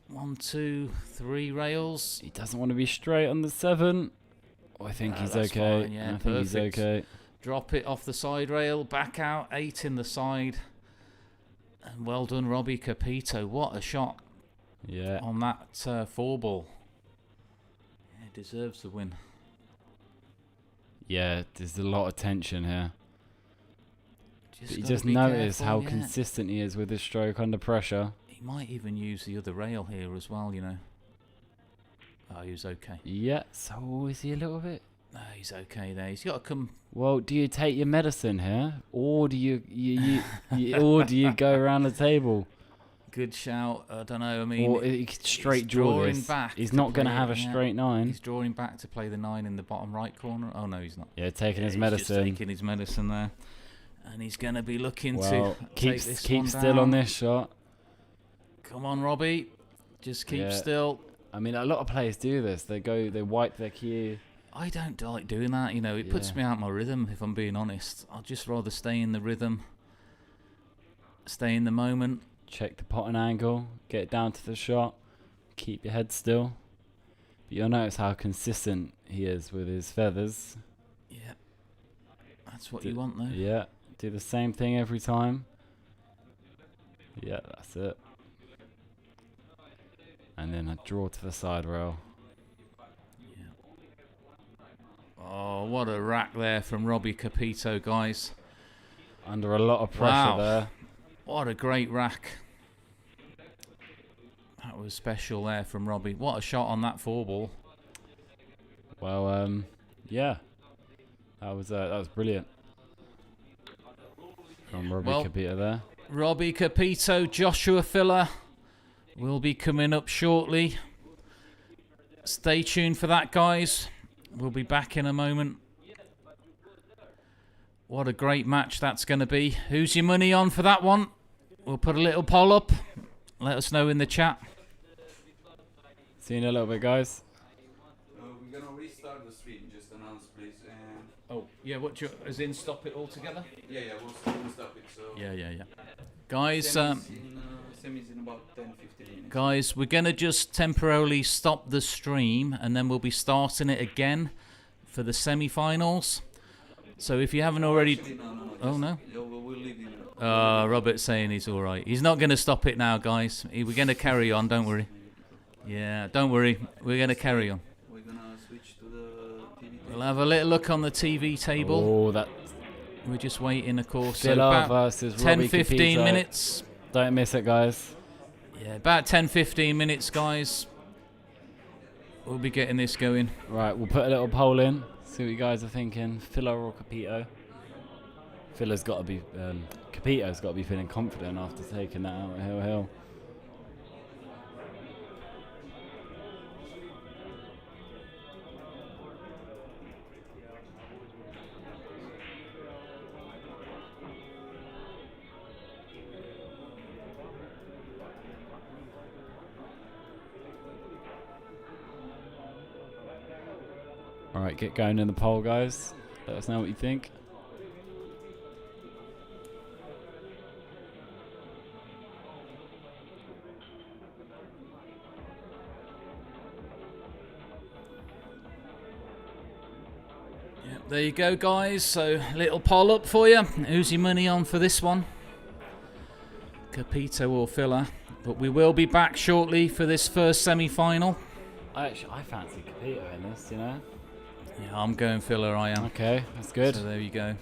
Speaker 14: 1, 2, 3 rails.
Speaker 18: He doesn't want to be straight on the 7. Oh, I think he's okay.
Speaker 14: Fine, yeah,
Speaker 18: I think he's okay.
Speaker 14: Drop it off the side rail, back out, 8 in the side. And well done, Robbie Capito. What a shot.
Speaker 18: Yeah.
Speaker 14: On that 4 ball. Yeah, deserves the win.
Speaker 18: Yeah, there's a lot of tension here. But you
Speaker 14: gotta
Speaker 18: just
Speaker 14: be
Speaker 18: notice
Speaker 14: careful,
Speaker 18: how
Speaker 14: yeah.
Speaker 18: consistent he is with his stroke under pressure.
Speaker 14: He might even use the other rail here as well, you know. Oh, he was okay.
Speaker 18: Yeah, so is he a little bit?
Speaker 14: No, he's okay there. He's got to come.
Speaker 18: Well, do you take your medicine here, or do you or do you go around the table?
Speaker 14: Good shout. I don't know. I mean,
Speaker 18: or he could straight
Speaker 14: he's
Speaker 18: draw
Speaker 14: drawing
Speaker 18: this.
Speaker 14: back.
Speaker 18: He's
Speaker 14: to
Speaker 18: not going to
Speaker 14: play
Speaker 18: have
Speaker 14: it,
Speaker 18: a
Speaker 14: yeah.
Speaker 18: straight 9.
Speaker 14: He's drawing back to play the 9 in the bottom right corner. Oh no, he's not.
Speaker 18: Yeah, taking his
Speaker 14: he's
Speaker 18: medicine.
Speaker 14: Just taking his medicine there, and he's going to be looking
Speaker 18: well,
Speaker 14: to
Speaker 18: keep
Speaker 14: take this
Speaker 18: keep
Speaker 14: one
Speaker 18: still
Speaker 14: down.
Speaker 18: on this shot.
Speaker 14: Come on, Robbie. Just keep
Speaker 18: Yeah.
Speaker 14: still.
Speaker 18: I mean, a lot of players do this. They wipe their cue.
Speaker 14: I don't like doing that, you know. It puts
Speaker 18: Yeah.
Speaker 14: me out my rhythm, if I'm being honest. I'd just rather stay in the rhythm, stay in the moment.
Speaker 18: Check the potting angle, get down to the shot, keep your head still. But you'll notice how consistent he is with his feathers.
Speaker 14: Yeah, that's what you want, though.
Speaker 18: Yeah, do the same thing every time. Yeah, that's it. And then a draw to the side rail.
Speaker 14: Oh, what a rack there from Robbie Capito, guys.
Speaker 18: Under a lot of pressure
Speaker 14: Wow.
Speaker 18: there.
Speaker 14: What a great rack. That was special there from Robbie. What a shot on that 4 ball.
Speaker 18: Well, yeah. That was brilliant. From Robbie Capito there.
Speaker 14: Robbie Capito, Joshua Filler will be coming up shortly. Stay tuned for that, guys. We'll be back in a moment. What a great match that's going to be. Who's your money on for that one? We'll put a little poll up. Let us know in the chat.
Speaker 18: See you in a little bit, guys.
Speaker 19: We're gonna restart the stream. Just announce, please. And
Speaker 14: oh, yeah. What do you, as in stop it all together?
Speaker 19: Yeah, we'll stop it. So
Speaker 14: Yeah. Guys,
Speaker 19: semis in about 10-15 minutes.
Speaker 14: Guys, we're going to just temporarily stop the stream and then we'll be starting it again for the semi-finals. So if you haven't already...
Speaker 19: Actually, no.
Speaker 14: Oh, no?
Speaker 19: We'll leave him.
Speaker 14: Robert's saying he's all right. He's not going to stop it now, guys. We're going to carry on, don't worry. Yeah, don't worry. We're going to carry on.
Speaker 19: We're going to switch to the TV.
Speaker 14: We'll have a little look on the TV table.
Speaker 18: Oh, that...
Speaker 14: We're just waiting, of course.
Speaker 18: Filler
Speaker 14: So about
Speaker 18: versus
Speaker 14: 10-15
Speaker 18: Capito.
Speaker 14: minutes.
Speaker 18: Don't miss it, guys.
Speaker 14: Yeah, about 10-15 minutes, guys. We'll be getting this going.
Speaker 18: Right, we'll put a little poll in. See what you guys are thinking. Filler or Capito? Filler's got to be... Capito's got to be feeling confident after taking that out at Hill. Alright, get going in the poll, guys. Let us know what you think.
Speaker 14: Yep, there you go, guys. So, little poll up for you. Who's your money on for this one? Capito or Filler? But we will be back shortly for this first semi-final.
Speaker 18: I fancy Capito in this, you know.
Speaker 14: Yeah, I'm going Filler, I am.
Speaker 18: Okay, that's good.
Speaker 14: So there you go.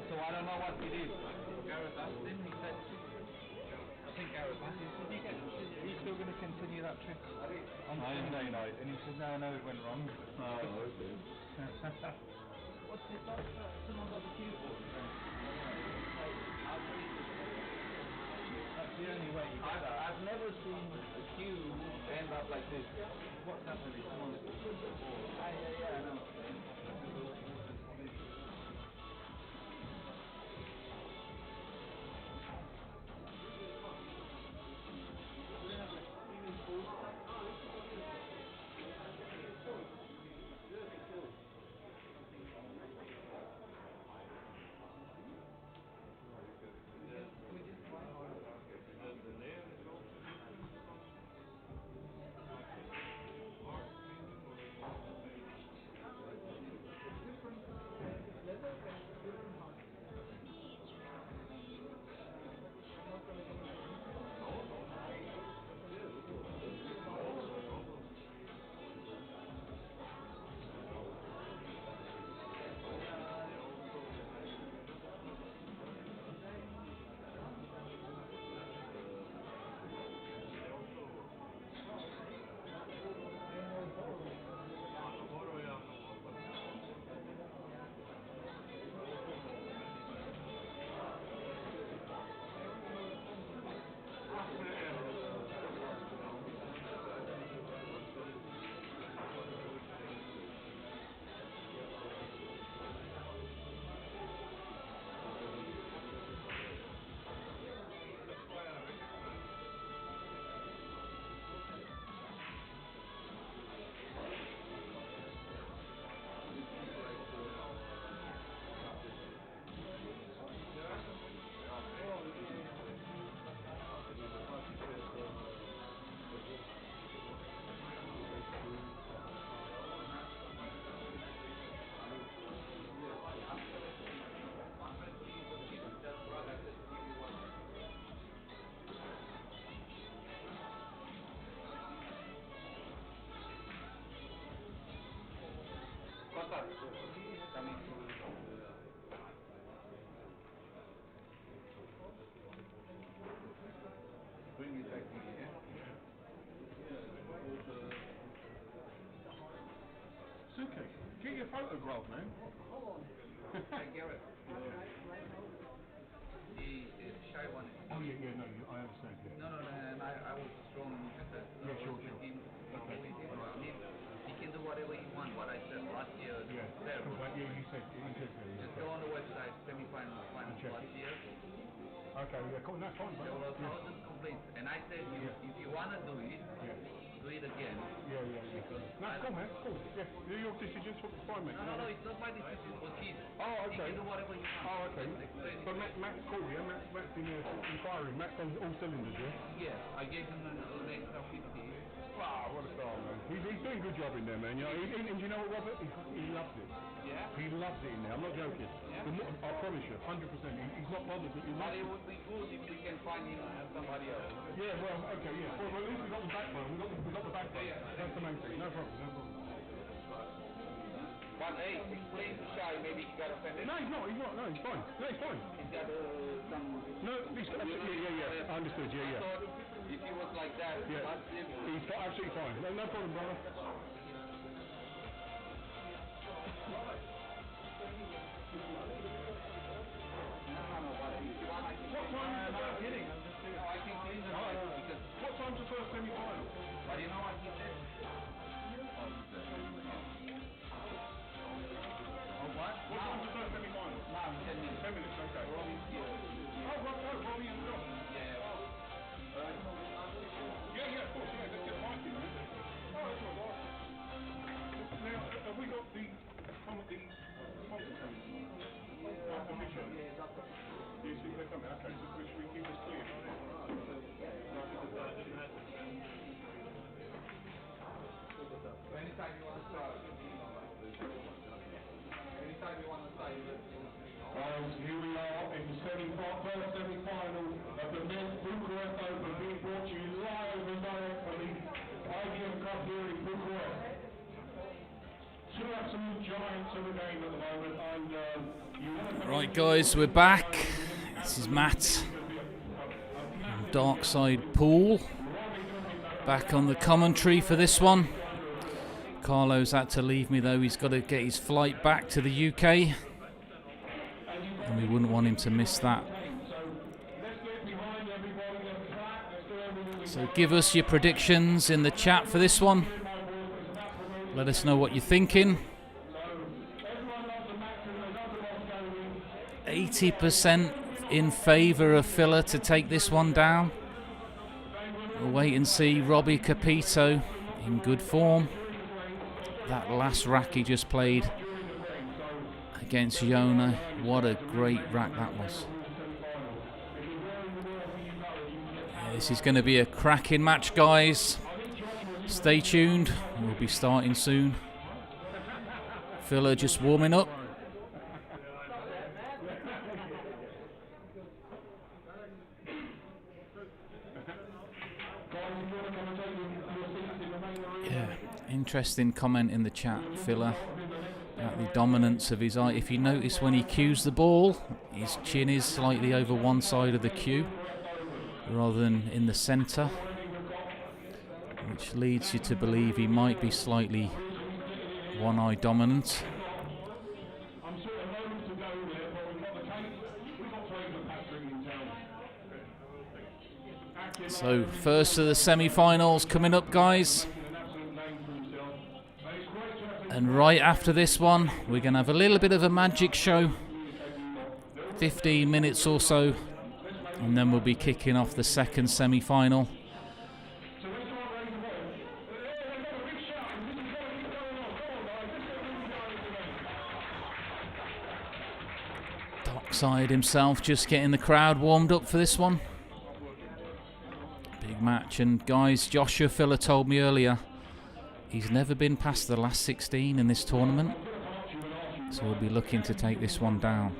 Speaker 11: So I don't know what he did. Gareth asked him, he said, I think Gareth asked him, are you still going to continue that trick on Sunday night? And he said, no, it went wrong. Oh, okay. What's it like? Someone got the keyboard. That's the only way you get that. I've never seen a cue end up like this. What's happening? Someone's yeah, I know. Bring it back to me, yeah?
Speaker 1: Souquet, get your photograph, man.
Speaker 11: Hey, Gareth. The shy one.
Speaker 1: Oh, yeah, no, I understand, yeah.
Speaker 11: No, and I was strong with him.
Speaker 1: Okay.
Speaker 11: He can do whatever he wants, what I said last year.
Speaker 1: Yeah, but you said so.
Speaker 11: Just go on the website, semi-final, final last year.
Speaker 1: Okay, yeah, cool, that's fine.
Speaker 11: There were 1,000 complaints, and I said, if you want to do it, do it again.
Speaker 1: Yeah. No, cool, man, cool. Yeah, do your decision, fine, mate.
Speaker 11: No, it's not my decision, it was his.
Speaker 1: Oh, okay.
Speaker 11: He can do whatever he wants.
Speaker 1: Oh, okay. But Matt's cool, yeah? Matt's been inquiring. Matt's on all cylinders, yeah?
Speaker 11: Yeah, I gave him an extra 50.
Speaker 1: Wow, what a star, man. He's doing a good job in there, man. You know, and you know what, Robert? He loves it.
Speaker 11: Yeah?
Speaker 1: He loves it in there. I'm not joking.
Speaker 11: Yeah?
Speaker 1: I promise you, 100%. He's not bothered.
Speaker 11: But it would be good if we can find him somebody else.
Speaker 1: Yeah, well, okay, yeah. Well, at least we got the backbone. We got the backbone. That's the main thing. No problem.
Speaker 11: But hey, explain to Shy, maybe he got offended.
Speaker 1: No, he's not. No, he's fine. No, he's fine.
Speaker 11: He's got some...
Speaker 1: No, he's got... Yeah. I understood, yeah.
Speaker 11: I thought if he was like that,
Speaker 1: he's absolutely fine. No problem, brother. What time is the first inning?
Speaker 11: No, I can clean the because...
Speaker 1: What time's the first semi-final?
Speaker 11: But you know what he said? What?
Speaker 1: What time's the first semi-final?
Speaker 11: Now, 10 minutes.
Speaker 1: 10 minutes, okay.
Speaker 11: Robbie's here.
Speaker 1: Robbie and John.
Speaker 11: Yeah.
Speaker 1: Yeah, of course, yeah, let's get fighting, man. Oh, that's all right. Now, have we got the commentary? Official? Yes, they're coming, okay, so we keep this clear.
Speaker 11: Anytime you want to start. Anytime you want to start,
Speaker 1: Here we are in the first semi-final of the Mezz Bucharest Open, being brought to you live and direct from the IDM Cup here in Bucharest. Two absolute giants in the game at the moment, and you want to
Speaker 14: Right, guys, we're back. This is Matt from Dark Side Pool. Back on the commentary for this one. Carlo's had to leave me though. He's got to get his flight back to the UK. And we wouldn't want him to miss that. So give us your predictions in the chat for this one. Let us know what you're thinking. 80% in favour of Filler to take this one down. We'll wait and see. Robbie Capito in good form. That last rack he just played against Yona, what a great rack that was. Yeah, this is going to be a cracking match, guys. Stay tuned, we'll be starting soon. Filler just warming up. Interesting comment in the chat, Filler, about the dominance of his eye. If you notice when he cues the ball, his chin is slightly over one side of the cue rather than in the centre, which leads you to believe he might be slightly one-eye dominant. So first of the semi-finals coming up, guys. And right after this one, we're going to have a little bit of a magic show. 15 minutes or so. And then we'll be kicking off the second semi-final. Dockside himself just getting the crowd warmed up for this one. Big match. And guys, Joshua Filler told me earlier, he's never been past the last 16 in this tournament, so we'll be looking to take this one down.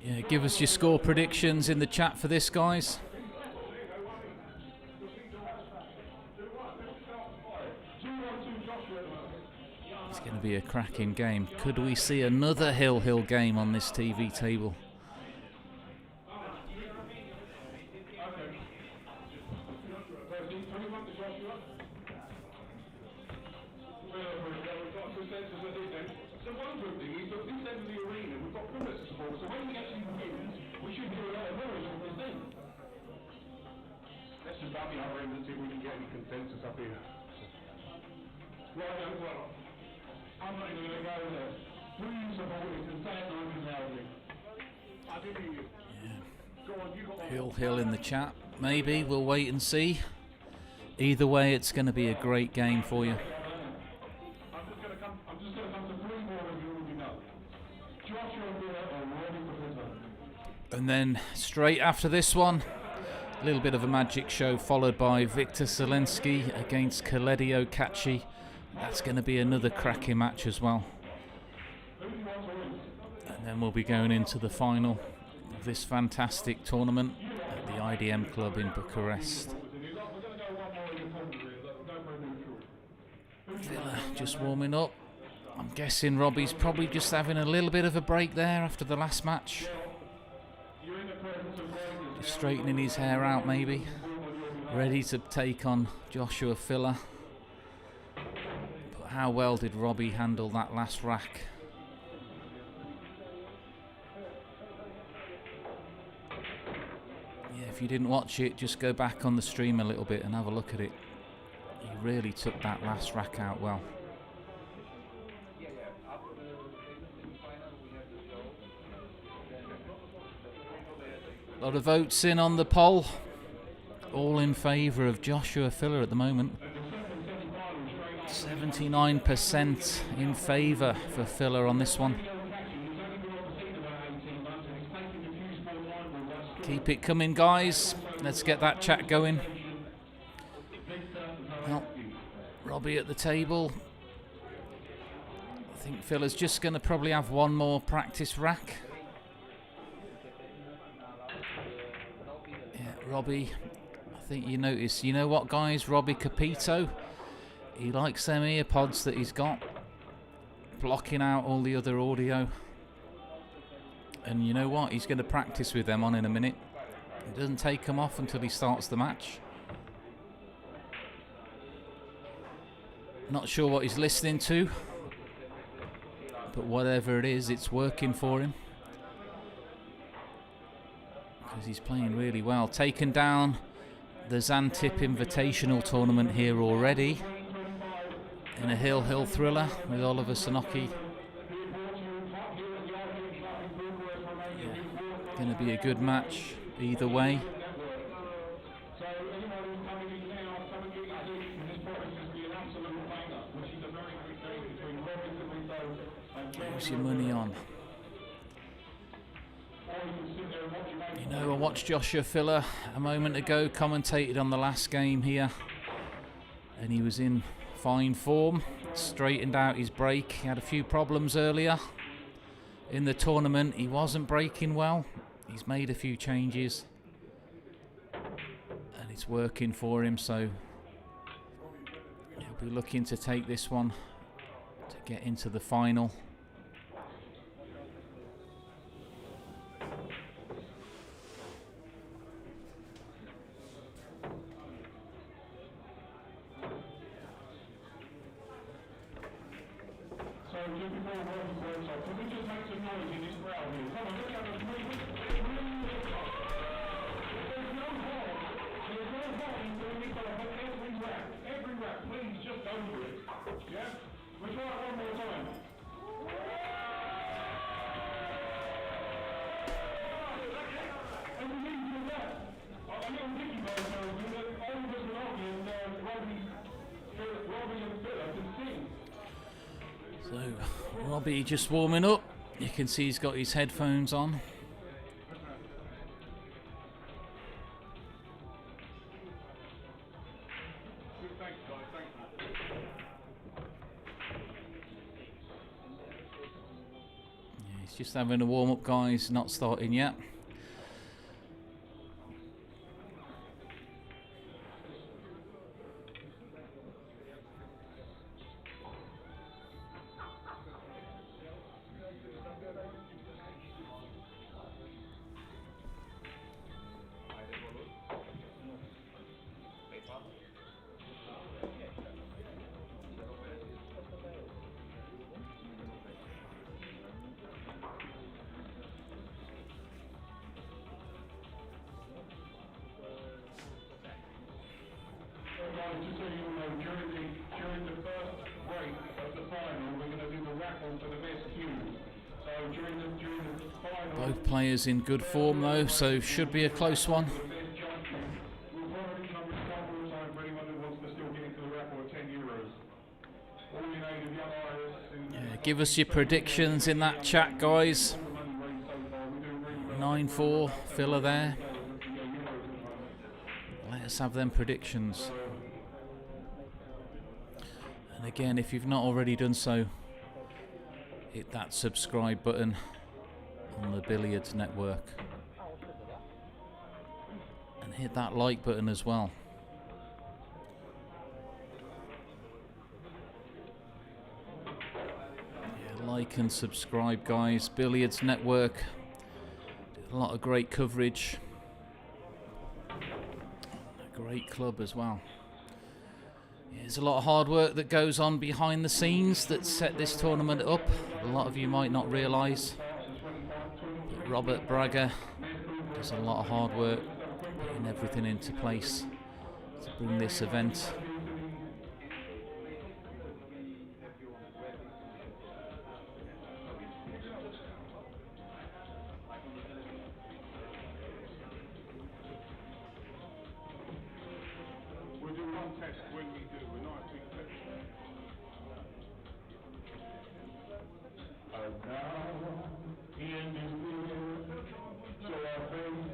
Speaker 14: Yeah, give us your score predictions in the chat for this, guys. It's going to be a cracking game. Could we see another Hill game on this TV table? Hill in the chat. Maybe we'll wait and see. Either way, it's going to be a great game for you. And then straight after this one, a little bit of a magic show followed by Victor Zelensky against Kaledio Katschi. That's going to be another cracking match as well. And then we'll be going into the final of this fantastic tournament at the IDM Club in Bucharest. Villa just warming up. I'm guessing Robbie's probably just having a little bit of a break there after the last match. Just straightening his hair out maybe. Ready to take on Joshua Filler. But how well did Robbie handle that last rack? Yeah, if you didn't watch it, just go back on the stream a little bit and have a look at it. He really took that last rack out well. A lot of votes in on the poll. All in favour of Joshua Filler at the moment. 79% in favour for Filler on this one. Keep it coming, guys. Let's get that chat going. Well, Robbie at the table. I think Phil is just going to probably have one more practice rack. Yeah, Robbie, I think you notice, you know what, guys? Robbie Capito, he likes them ear pods that he's got, blocking out all the other audio. And you know what? He's going to practice with them on in a minute. He doesn't take them off until he starts the match. Not sure what he's listening to, but whatever it is, it's working for him. Because he's playing really well. Taken down the Zantip Invitational Tournament here already in a hill thriller with Oliver Sanoki. Going to be a good match either way. Who's your money on? You know, I watched Joshua Filler a moment ago, commentated on the last game here, and he was in fine form, straightened out his break. He had a few problems earlier in the tournament. He wasn't breaking well. He's made a few changes and it's working for him, so he'll be looking to take this one to get into the final. So, Robbie just warming up. You can see he's got his headphones on. Yeah, he's just having a warm up, guys, not starting yet.
Speaker 1: Just so you know, during the first break of the final, we're going to do the raffle for the best cues. So during the final,
Speaker 14: Both players in good form though, so should be a close one.
Speaker 1: we'll probably come with some rules for anyone who wants to still get into the raffle at €10. All in aid of young Iris.
Speaker 14: Yeah, give us your predictions in that chat, guys. 9-4, filler there. Let us have them predictions. And again, if you've not already done so, hit that subscribe button on the Billiard Network. And hit that like button as well. Yeah, like and subscribe, guys. Billiards Network. A lot of great coverage. A great club as well. There's a lot of hard work that goes on behind the scenes that set this tournament up. A lot of you might not realise. Robert Braga does a lot of hard work, putting everything into place to bring this event.
Speaker 1: We'll do one test when we do. We're not doing tests. And now, the end is near. So our friends,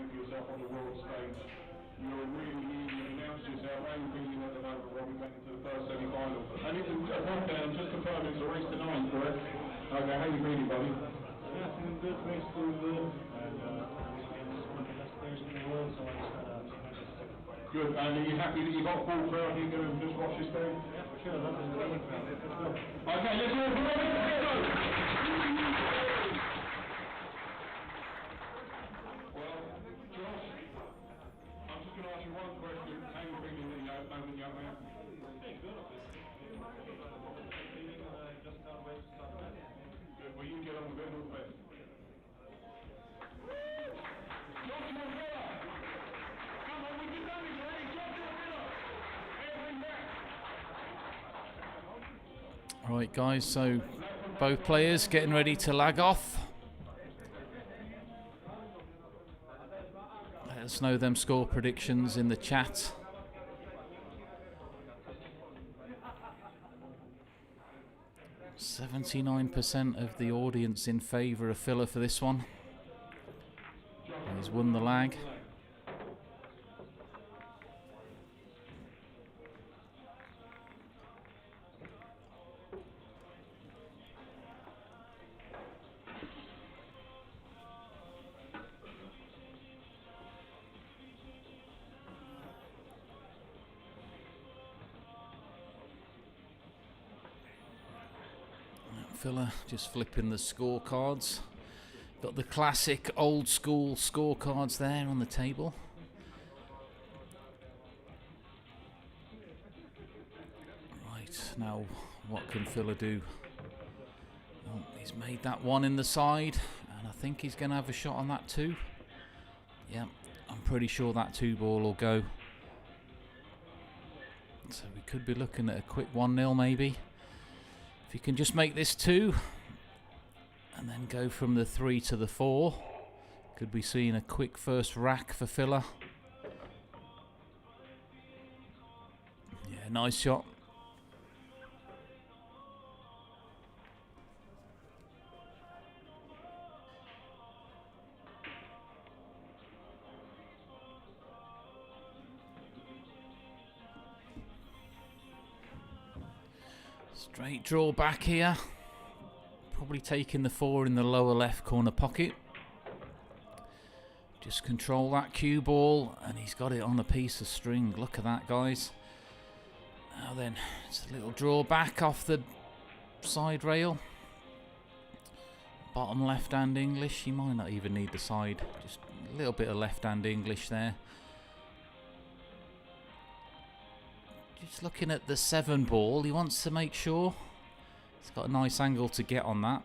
Speaker 1: name for yourself on the world stage. You're really announced yourself. How are you feeling at the moment, Robbie, back into the first semi-final? And it was a rundown, just confirming it's a race tonight, correct? Okay, how are you feeling, buddy?
Speaker 20: Yeah, feeling good, race going good, and it's one of the best players in the world, so I just gotta
Speaker 1: Good, and are you happy that you got a full crowd here going to just watch this game?
Speaker 20: Yeah, for sure, that's the main crowd. Let's go.
Speaker 1: Okay, let's all go. Well, Josh, I'm just going to ask you one question. How are you feeling at the moment, young man?
Speaker 20: Feeling good, obviously. Feeling just can't wait to start the match.
Speaker 1: Good, well, you get on with it, all the best.
Speaker 14: Right, guys, so both players getting ready to lag off. Let us know them score predictions in the chat. %79% of the audience in favour of Filler for this one. He's won the lag. Filler just flipping the scorecards. Got the classic old school scorecards there on the table. Right, now what can Filler do? Oh, he's made that one in the side, and I think he's going to have a shot on that too. Yeah, I'm pretty sure that 2-ball will go. So we could be looking at a quick 1-0 maybe. If you can just make this 2 and then go from the 3 to the 4, could be seeing a quick first rack for Filler. Yeah, nice shot. Straight draw back here. Probably taking the 4 in the lower left corner pocket. Just control that cue ball, and he's got it on a piece of string. Look at that, guys. Now then, it's a little draw back off the side rail. Bottom left hand English. He might not even need the side. Just a little bit of left hand English there. Just looking at the 7-ball, he wants to make sure he's got a nice angle to get on that.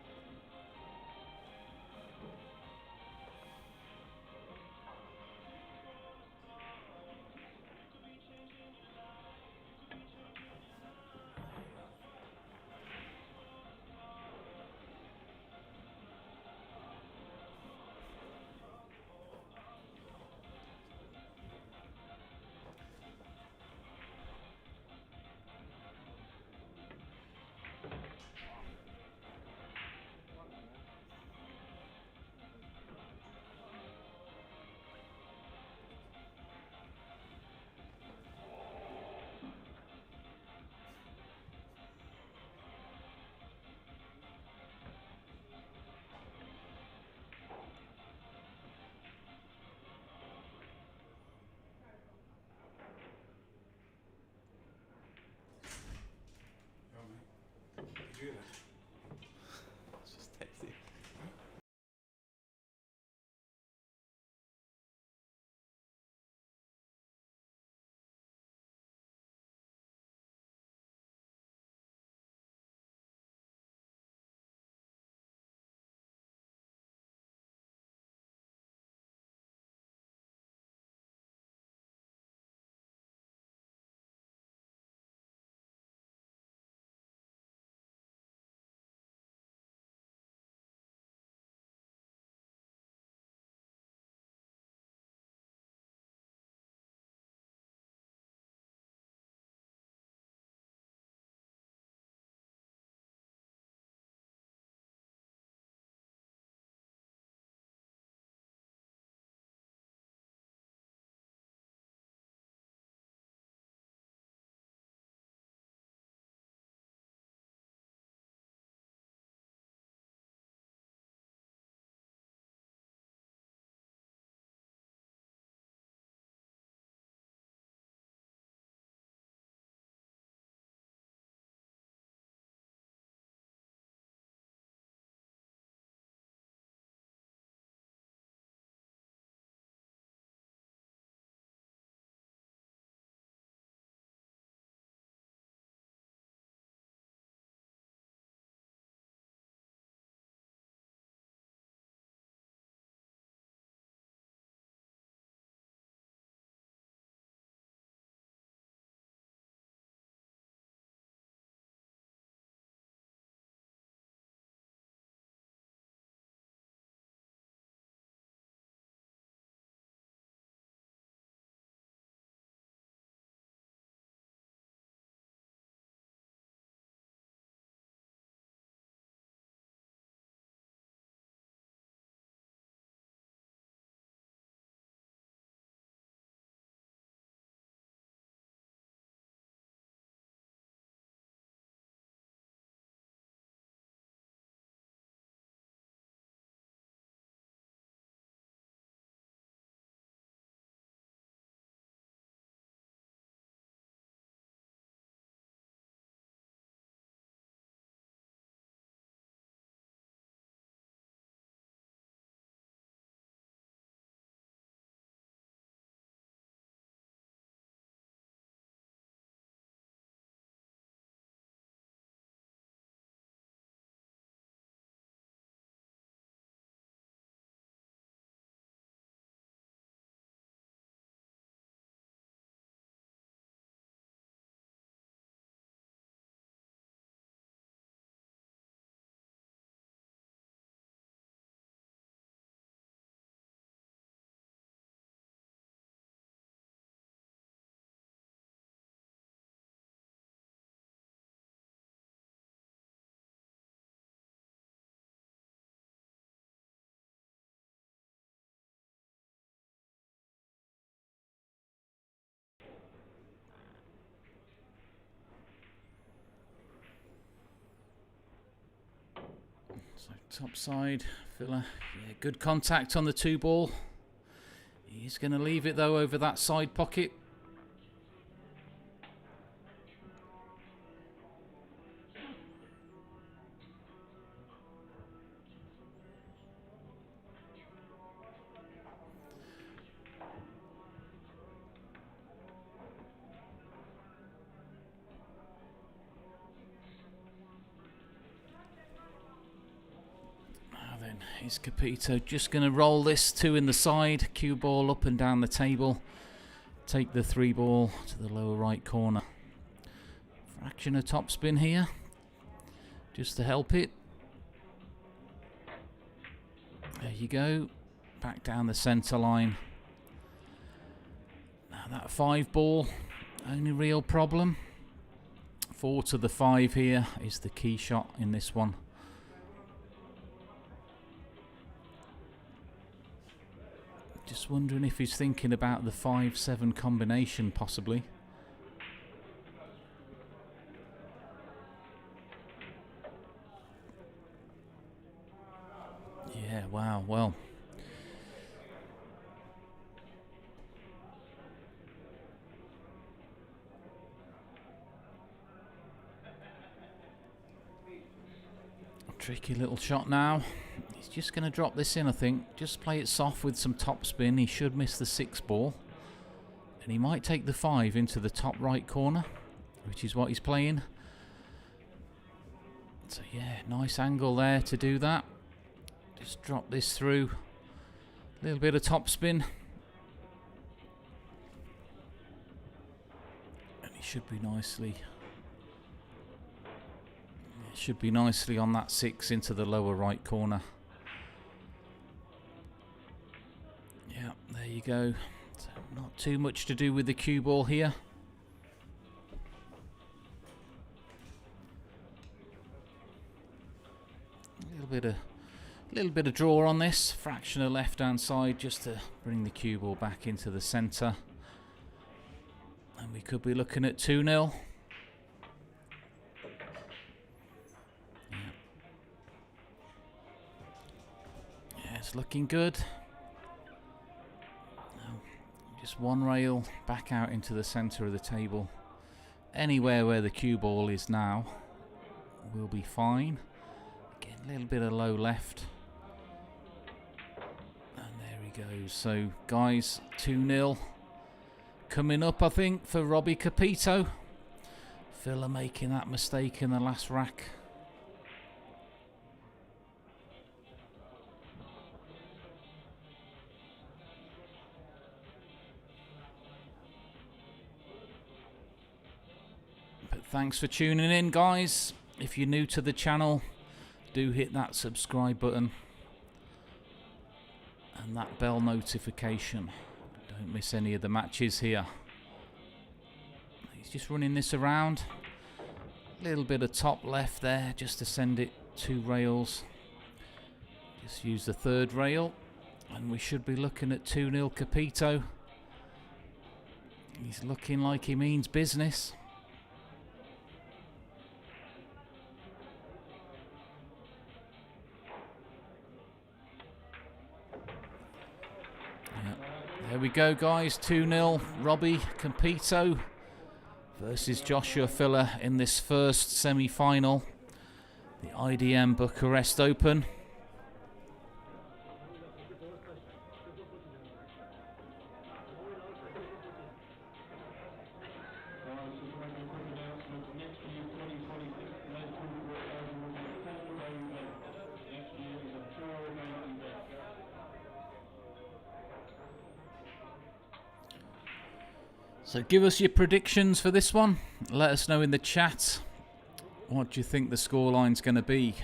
Speaker 14: Top side, Villa. Yeah, good contact on the 2 ball. He's going to leave it though over that side pocket. Is Capito just going to roll this 2 in the side, cue ball up and down the table, take the 3 ball to the lower right corner. Fraction of topspin here, just to help it. There you go, back down the centre line. Now that 5 ball, only real problem. 4 to the 5 here is the key shot in this one. Just wondering if he's thinking about the 5-7 combination, possibly. Yeah, wow, well. Tricky little shot now. He's just going to drop this in, I think. Just play it soft with some top spin. He should miss the 6 ball. And he might take the 5 into the top right corner, which is what he's playing. So yeah, nice angle there to do that. Just drop this through. A little bit of top spin. And he should be nicely... Should be nicely on that 6 into the lower right corner. Yeah, there you go. So not too much to do with the cue ball here. A little bit of draw on this. Fraction of left hand side just to bring the cue ball back into the centre. And we could be looking at 2-0. It's looking good. Just 1 rail back out into the centre of the table. Anywhere where the cue ball is now will be fine. Again, a little bit of low left. And there he goes. So, guys, 2-0. Coming up, I think, for Robbie Capito. Villa making that mistake in the last rack. Thanks for tuning in, guys. If you're new to the channel, do hit that subscribe button and that bell notification. Don't miss any of the matches here. He's just running this around. A little bit of top left there just to send it 2 rails. Just use the 3rd rail and we should be looking at 2-0 Capito. He's looking like he means business. There we go, guys. 2-0 Robbie Capito versus Joshua Villa in this first semi-final, the IDM Bucharest Open. So give us your predictions for this one. Let us know in the chat. What do you think the scoreline's going to be?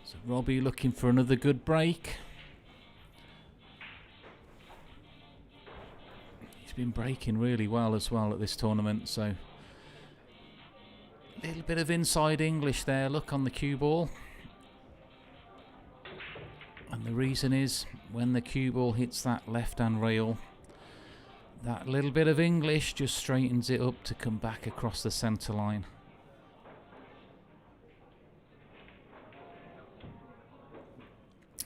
Speaker 14: So Robbie looking for another good break. He's been breaking really well as well at this tournament, so a little bit of inside English there, look on the cue ball. And the reason is, when the cue ball hits that left-hand rail, that little bit of English just straightens it up to come back across the centre line.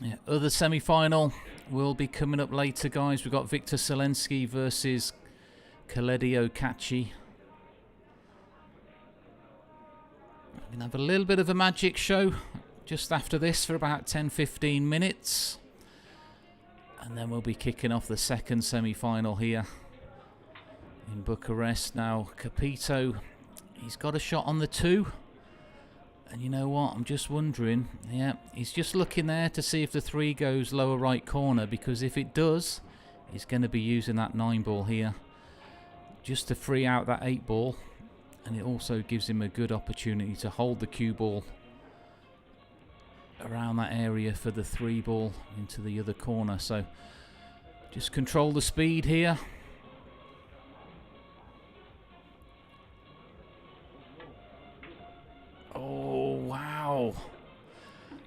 Speaker 14: Yeah, other semi-final will be coming up later, guys. We've got Victor Selensky versus Katschi. We're going to have a little bit of a magic show just after this for about 10-15 minutes. And then we'll be kicking off the second semi-final here in Bucharest. Now, Capito, he's got a shot on the 2. And you know what, I'm just wondering, yeah, he's just looking there to see if the 3 goes lower right corner, because if it does, he's going to be using that 9 ball here just to free out that 8 ball, and it also gives him a good opportunity to hold the cue ball around that area for the 3 ball into the other corner. So just control the speed here. Oh, wow.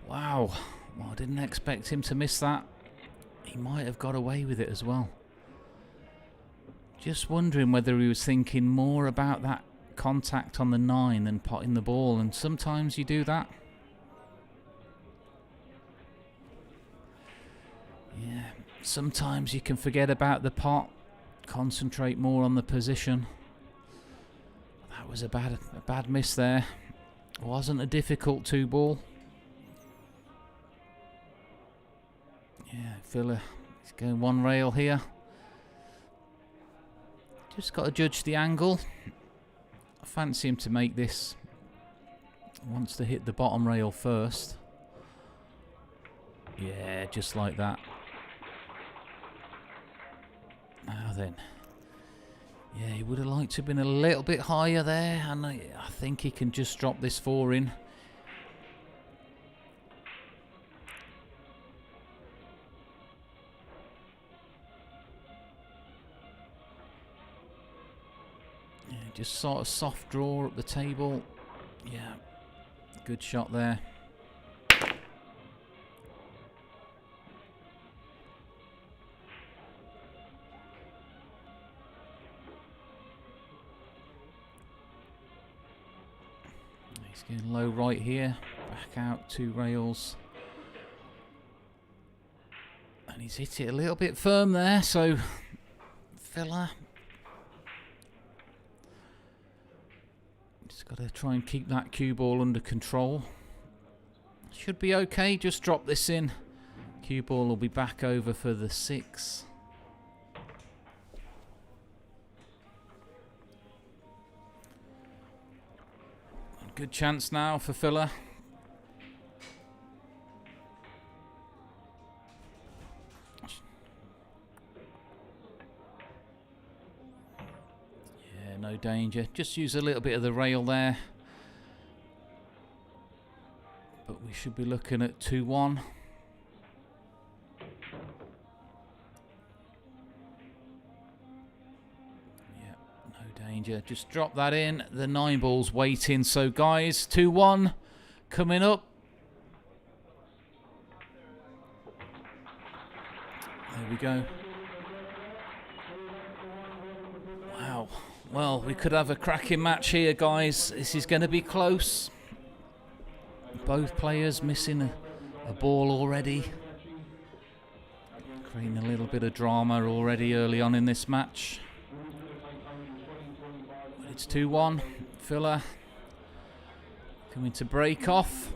Speaker 14: Wow. Well, I didn't expect him to miss that. He might have got away with it as well. Just wondering whether he was thinking more about that contact on the 9 than potting the ball, and sometimes you do that. Yeah, sometimes you can forget about the pot, concentrate more on the position. That was a bad miss there. Wasn't a difficult 2 ball. Yeah, Filler, he's going 1 rail here. Just got to judge the angle. I fancy him to make this. Wants to hit the bottom rail first. Yeah, just like that. Now then. Yeah, he would have liked to have been a little bit higher there, and I think he can just drop this 4 in. Yeah, just sort of soft draw up the table. Yeah, good shot there. Getting low right here, back out 2 rails, and he's hit it a little bit firm there, so Filler just got to try and keep that cue ball under control. Should be okay, just drop this in, cue ball will be back over for the 6. Good chance now for Filler. Yeah, no danger. Just use a little bit of the rail there. But we should be looking at 2-1. Just drop that in. The 9 ball's waiting. So guys, 2-1 coming up. There we go. Wow. Well, we could have a cracking match here, guys. This is going to be close. Both players missing a ball already. Creating a little bit of drama already early on in this match. It's 2-1. Filler coming to break off.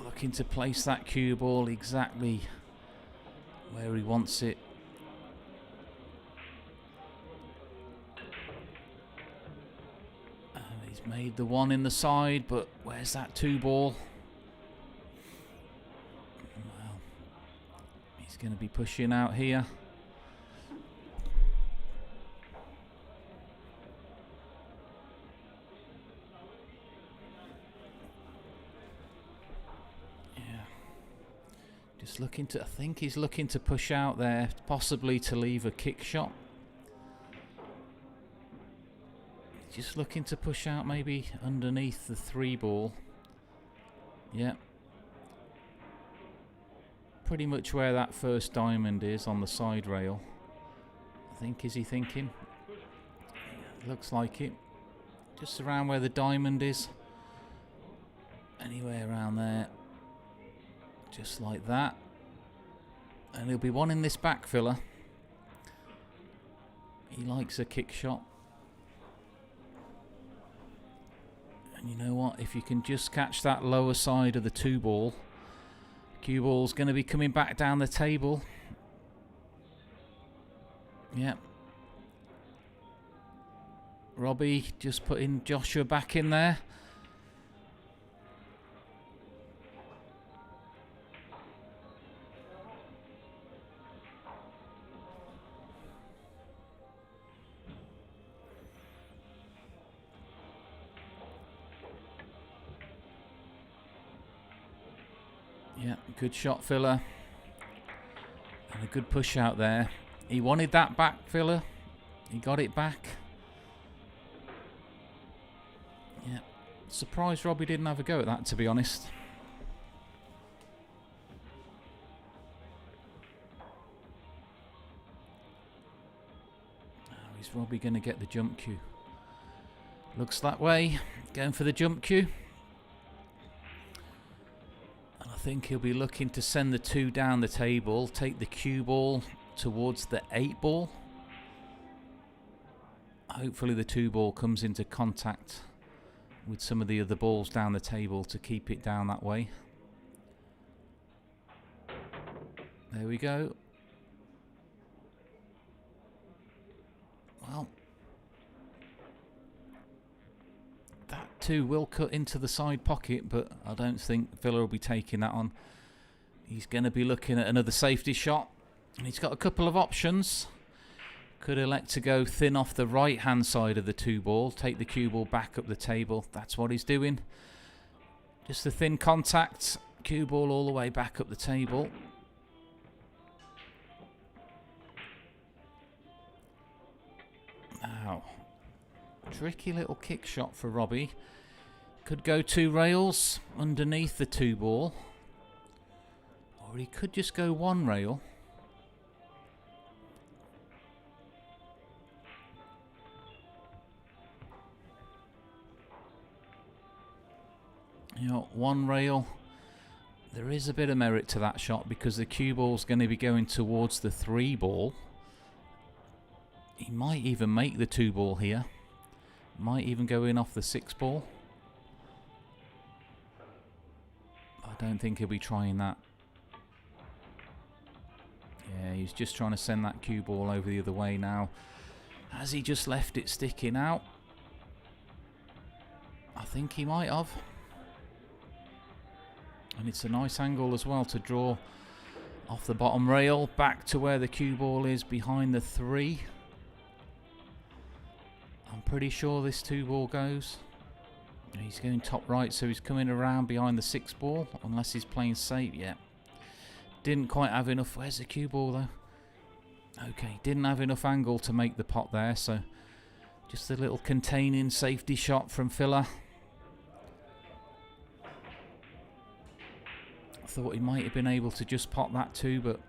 Speaker 14: Looking to place that cue ball exactly where he wants it. And he's made the 1 in the side, but where's that 2 ball? Well, he's going to be pushing out here. Just looking to, I think he's looking to push out there, possibly to leave a kick shot. Just looking to push out maybe underneath the 3 ball. Yeah. Pretty much where that first diamond is on the side rail. I think, is he thinking? Looks like it. Just around where the diamond is. Anywhere around there. Just like that. And he'll be wanting this back filler. He likes a kick shot. And you know what? If you can just catch that lower side of the 2 ball, cue ball's going to be coming back down the table. Yep. Robbie just putting Joshua back in there. Yeah, good shot filler. And a good push out there. He wanted that back filler. He got it back. Yeah. Surprised Robbie didn't have a go at that, to be honest. Oh, is Robbie going to get the jump cue? Looks that way. Going for the jump cue. I think he'll be looking to send the 2 down the table, take the cue ball towards the 8 ball. Hopefully the 2 ball comes into contact with some of the other balls down the table to keep it down that way. There we go. Well, that 2 will cut into the side pocket, but I don't think Villa will be taking that on. He's going to be looking at another safety shot. And he's got a couple of options. Could elect to go thin off the right-hand side of the 2 ball, take the cue ball back up the table. That's what he's doing. Just a thin contact, cue ball all the way back up the table. Now, tricky little kick shot for Robbie. Could go 2 rails underneath the 2 ball. Or he could just go 1 rail. You know, 1 rail. There is a bit of merit to that shot because the cue ball's going to be going towards the 3 ball. He might even make the 2 ball here. Might even go in off the 6 ball. I don't think he'll be trying that. Yeah, he's just trying to send that cue ball over the other way now. Has he just left it sticking out? I think he might have. And it's a nice angle as well to draw off the bottom rail back to where the cue ball is behind the 3. I'm pretty sure this 2 ball goes. He's going top right, so he's coming around behind the 6 ball, unless he's playing safe. Yeah. Didn't quite have enough. Where's the cue ball though? Okay, didn't have enough angle to make the pot there, so just a little containing safety shot from Filler. Thought he might have been able to just pot that too, but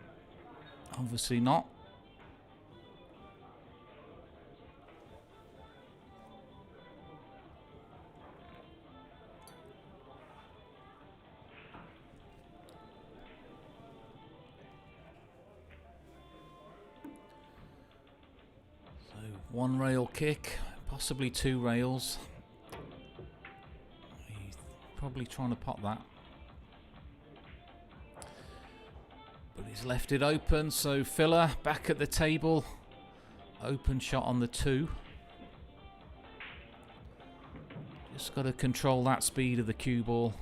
Speaker 14: obviously not. So 1 rail kick, possibly 2 rails. He's probably trying to pot that. But he's left it open, so Filler back at the table. Open shot on the 2. Just got to control that speed of the cue ball.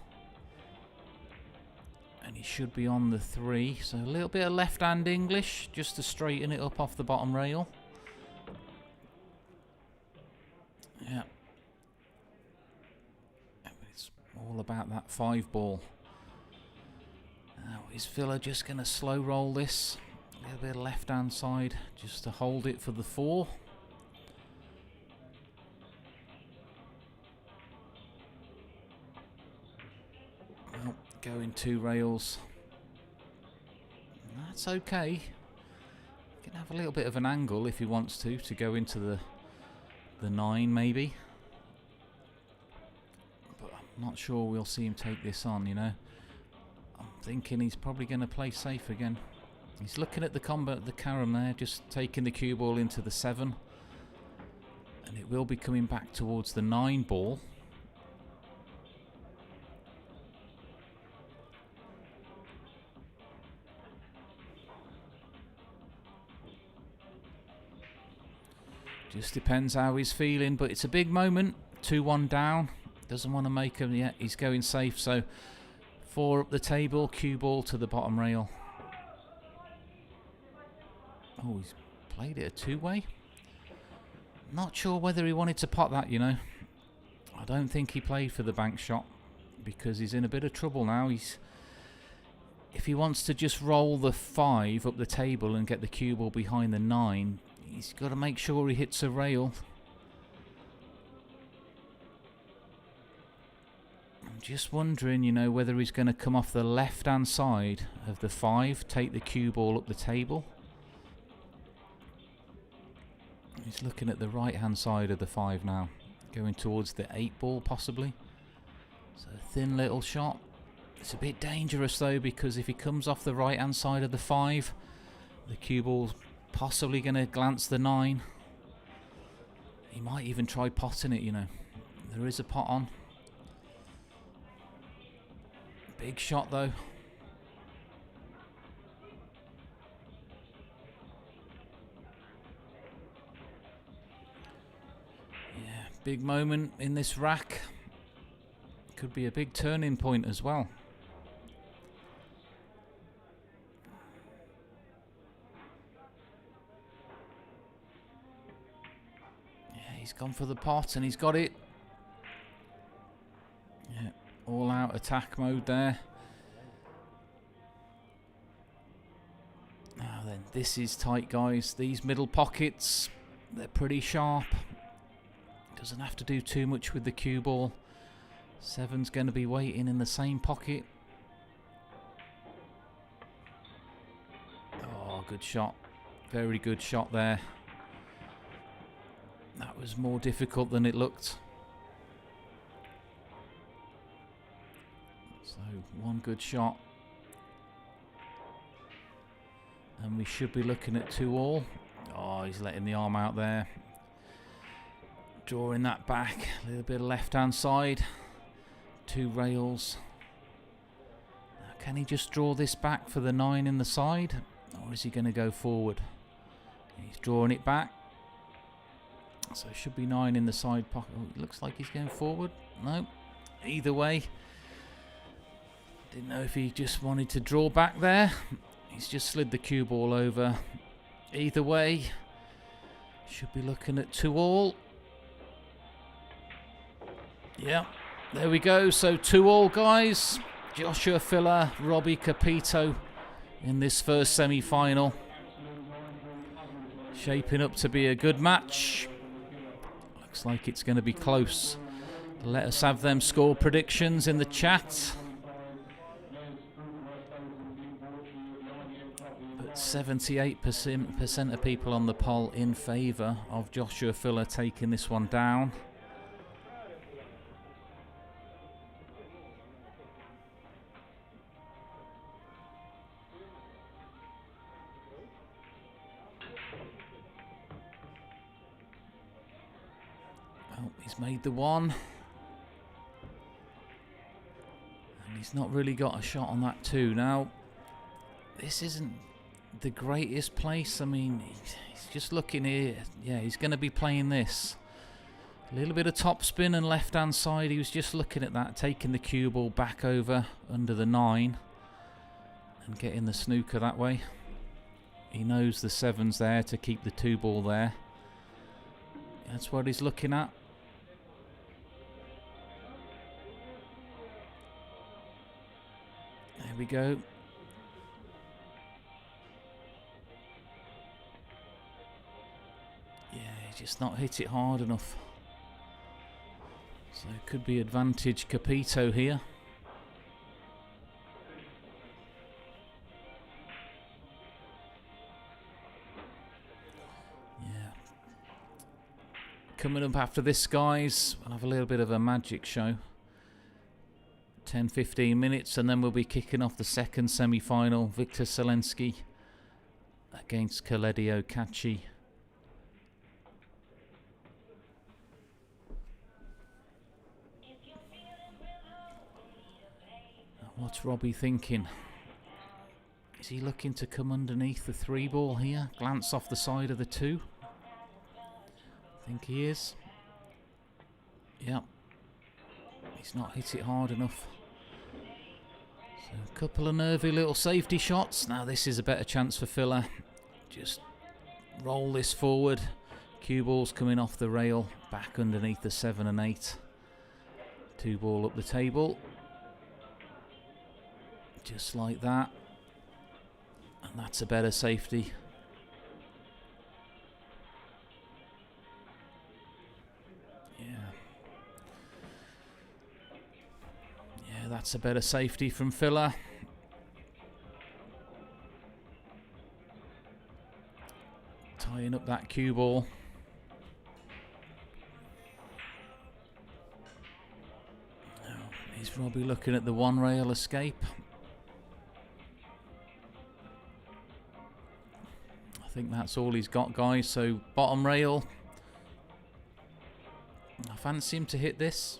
Speaker 14: And he should be on the 3. So a little bit of left hand English just to straighten it up off the bottom rail. Yeah. It's all about that 5 ball. Now Is Villa just going to slow roll this? A little bit of left hand side just to hold it for the 4. Well, going 2 rails. That's okay. He can have a little bit of an angle if he wants to go into the 9 maybe. But I'm not sure we'll see him take this on, you know. I'm thinking he's probably going to play safe again. He's looking at the combo, the carom there, just taking the cue ball into the 7. And it will be coming back towards the 9 ball. Just depends how he's feeling, but it's a big moment. 2-1 down. Doesn't want to make him yet. He's going safe, so 4 up the table, cue ball to the bottom rail. Oh, he's played it a 2-way. Not sure whether he wanted to pot that, you know. I don't think he played for the bank shot because he's in a bit of trouble now. If he wants to just roll the 5 up the table and get the cue ball behind the 9, he's got to make sure he hits a rail. I'm just wondering, you know, whether he's going to come off the left-hand side of the 5, take the cue ball up the table. He's looking at the right-hand side of the 5 now, going towards the 8 ball possibly. So a thin little shot. It's a bit dangerous though, because if he comes off the right-hand side of the 5, the cue ball's possibly going to glance the 9. He might even try potting it, you know. There is a pot on. Big shot though. Yeah, big moment in this rack. Could be a big turning point as well. Yeah, he's gone for the pot and he's got it. Yeah, all out attack mode there. Now then, this is tight, guys. These middle pockets, they're pretty sharp. Doesn't have to do too much with the cue ball. 7's going to be waiting in the same pocket. Oh, good shot. Very good shot there. That was more difficult than it looked. So, one good shot. And we should be looking at 2-all. Oh, he's letting the arm out there. Drawing that back. A little bit of left-hand side. 2 rails. Now, can he just draw this back for the 9 in the side? Or is he going to go forward? He's drawing it back. So it should be 9 in the side pocket. Oh, it looks like he's going forward. No. Either way. Didn't know if he just wanted to draw back there. He's just slid the cue ball over. Either way. Should be looking at 2-all. Yeah. There we go, so 2-all, guys. Joshua Filler, Robbie Capito in this first semi-final. Shaping up to be a good match. Looks like it's going to be close. Let us have them score predictions in the chat. But 78% of people on the poll in favour of Joshua Filler taking this one down. He's made the 1. And he's not really got a shot on that 2. Now, this isn't the greatest place. I mean, he's just looking here. Yeah, he's going to be playing this. A little bit of topspin and left-hand side. He was just looking at that, taking the cue ball back over under the 9 and getting the snooker that way. He knows the 7's there to keep the 2 ball there. That's what he's looking at. There we go. just not hit it hard enough. So it could be advantage Capito here. Coming up after this, guys, we'll have a little bit of a magic show. 10-15 minutes, and then we'll be kicking off the second semi-final. Victor Selensky against Katschi. What's Robbie thinking? Is he looking to come underneath the 3 ball here? Glance off the side of the 2? I think he is. Yep. He's not hit it hard enough. So a couple of nervy little safety shots. Now this is a better chance for Filler. Just roll this forward. Cue ball's coming off the rail. Back underneath the 7 and 8. 2 ball up the table. Just like that. And that's a better safety. That's a better safety from Filler. Tying up that cue ball. Now, is Robbie looking at the 1 rail escape? I think that's all he's got, guys. So bottom rail. I fancy him to hit this.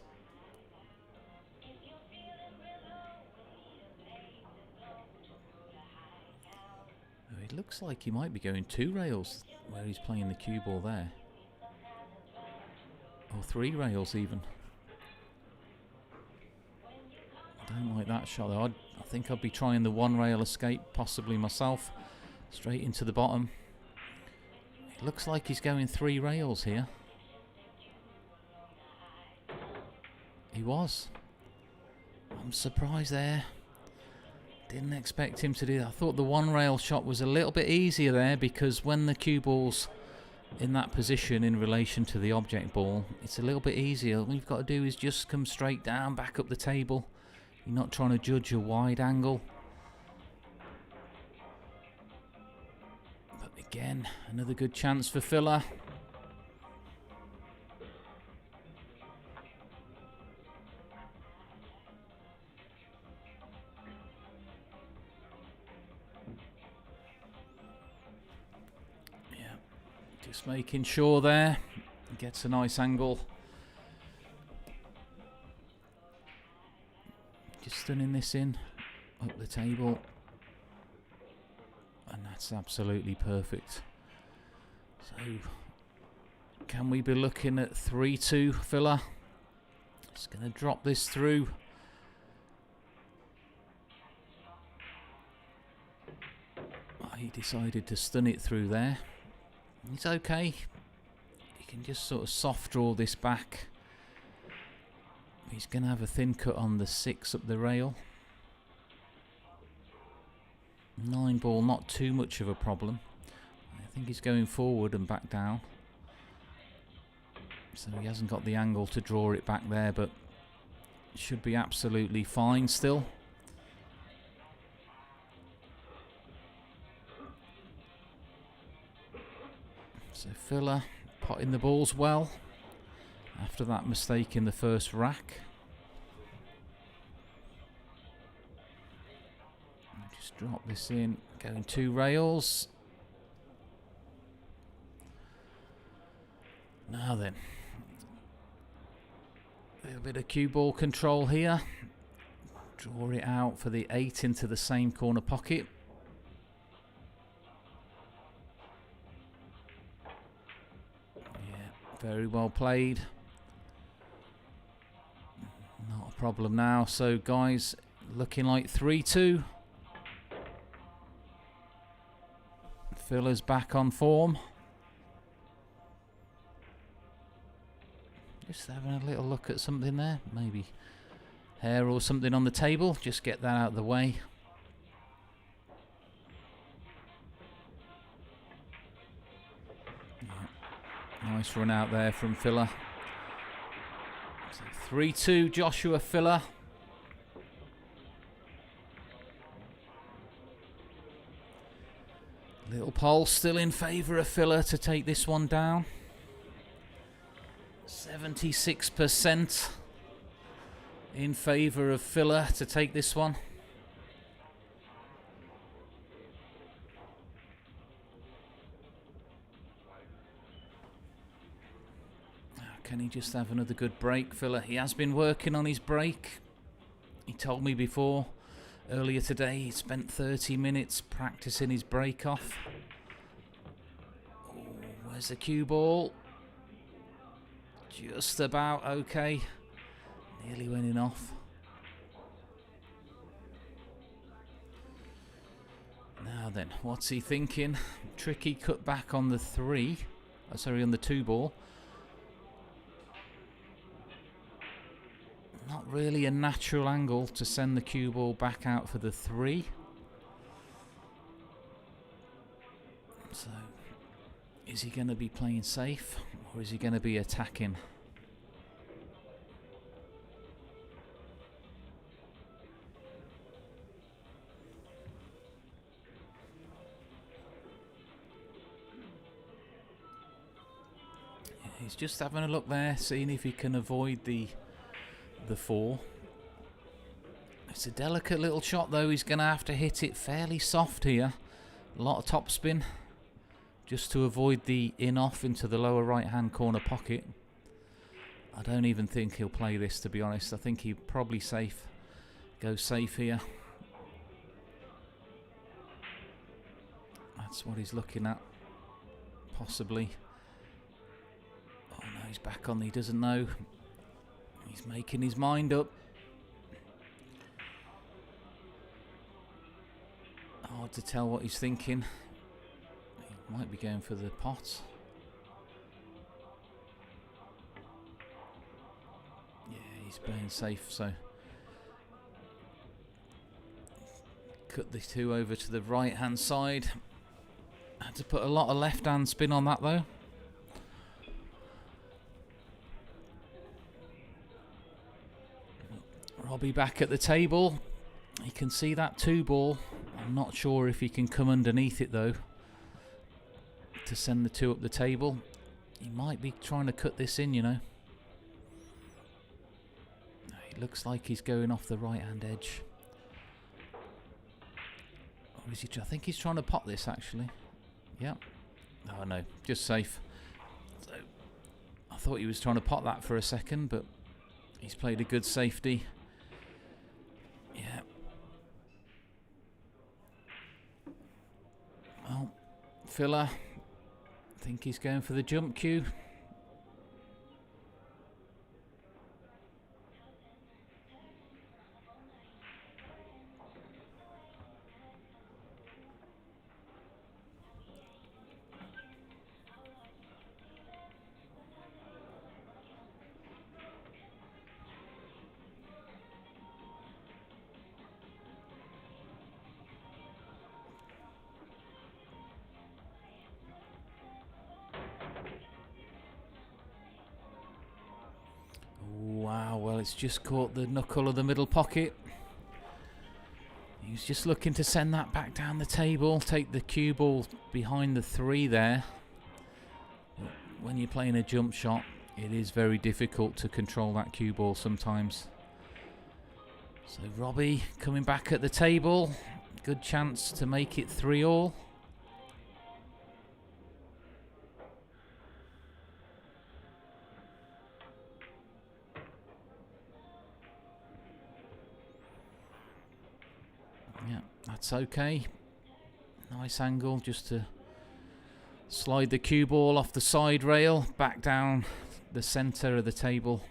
Speaker 14: It looks like he might be going 2 rails where he's playing the cue ball there. Or 3 rails even. I don't like that shot though. I think I'd be trying the 1 rail escape, possibly myself. Straight into the bottom. It looks like he's going 3 rails here. He was. I'm surprised there. Didn't expect him to do that. I thought the 1 rail shot was a little bit easier there, because when the cue ball's in that position in relation to the object ball, it's a little bit easier. All you've got to do is just come straight down, back up the table. You're not trying to judge a wide angle. But again, another good chance for Filler. Just making sure there, gets a nice angle. Just stunning this in, up the table. And that's absolutely perfect. So, can we be looking at 3-2 Filler? Just going to drop this through. He decided to stun it through there. It's okay. You can just sort of soft draw this back. He's going to have a thin cut on the 6 up the rail. 9 ball, not too much of a problem. I think he's going forward and back down. So he hasn't got the angle to draw it back there, but should be absolutely fine still. So Filler potting the balls well after that mistake in the first rack. Just drop this in, going 2 rails. Now then, a little bit of cue ball control here. Draw it out for the 8 into the same corner pocket. Very well played. Not a problem now. So guys, looking like 3-2. Filler's back on form. Just having a little look at something there. Maybe hair or something on the table. Just get that out of the way. Nice run out there from Filler. So 3-2 Joshua Filler. Little poll still in favour of Filler to take this one down. 76% in favour of Filler to take this one. Can he just have another good break, Filler? He has been working on his break. He told me before, earlier today, he spent 30 minutes practicing his break off. Oh, where's the cue ball? Just about okay. Nearly went in off. Now then, what's he thinking? Tricky cut back on the 3. Sorry, on the 2 ball. Not really a natural angle to send the cue ball back out for the 3. So, is he going to be playing safe or is he going to be attacking? Yeah, he's just having a look there, seeing if he can avoid the 4. It's a delicate little shot though. He's going to have to hit it fairly soft here. A lot of topspin just to avoid the in-off into the lower right hand corner pocket. I don't even think he'll play this, to be honest. I think he'll probably go safe here. That's what he's looking at, possibly. Oh no, he's back on. He doesn't know. He's making his mind up. Hard to tell what he's thinking. He might be going for the pot. Yeah, he's playing safe, so cut the 2 over to the right hand side. Had to put a lot of left hand spin on that though. Robbie back at the table. He can see that 2 ball. I'm not sure if he can come underneath it though to send the 2 up the table. He might be trying to cut this in, you know. It looks like he's going off the right hand edge. Or is he? I think he's trying to pot this actually. Yep. Oh no, just safe. So I thought he was trying to pot that for a second, but he's played a good safety. Yeah. Well, Filler, I think he's going for the jump cue. Wow, well, it's just caught the knuckle of the middle pocket. He was just looking to send that back down the table, take the cue ball behind the 3 there. But when you're playing a jump shot, it is very difficult to control that cue ball sometimes. So Robbie coming back at the table. Good chance to make it 3-all. Yeah, that's okay. Nice angle just to slide the cue ball off the side rail, back down the centre of the table.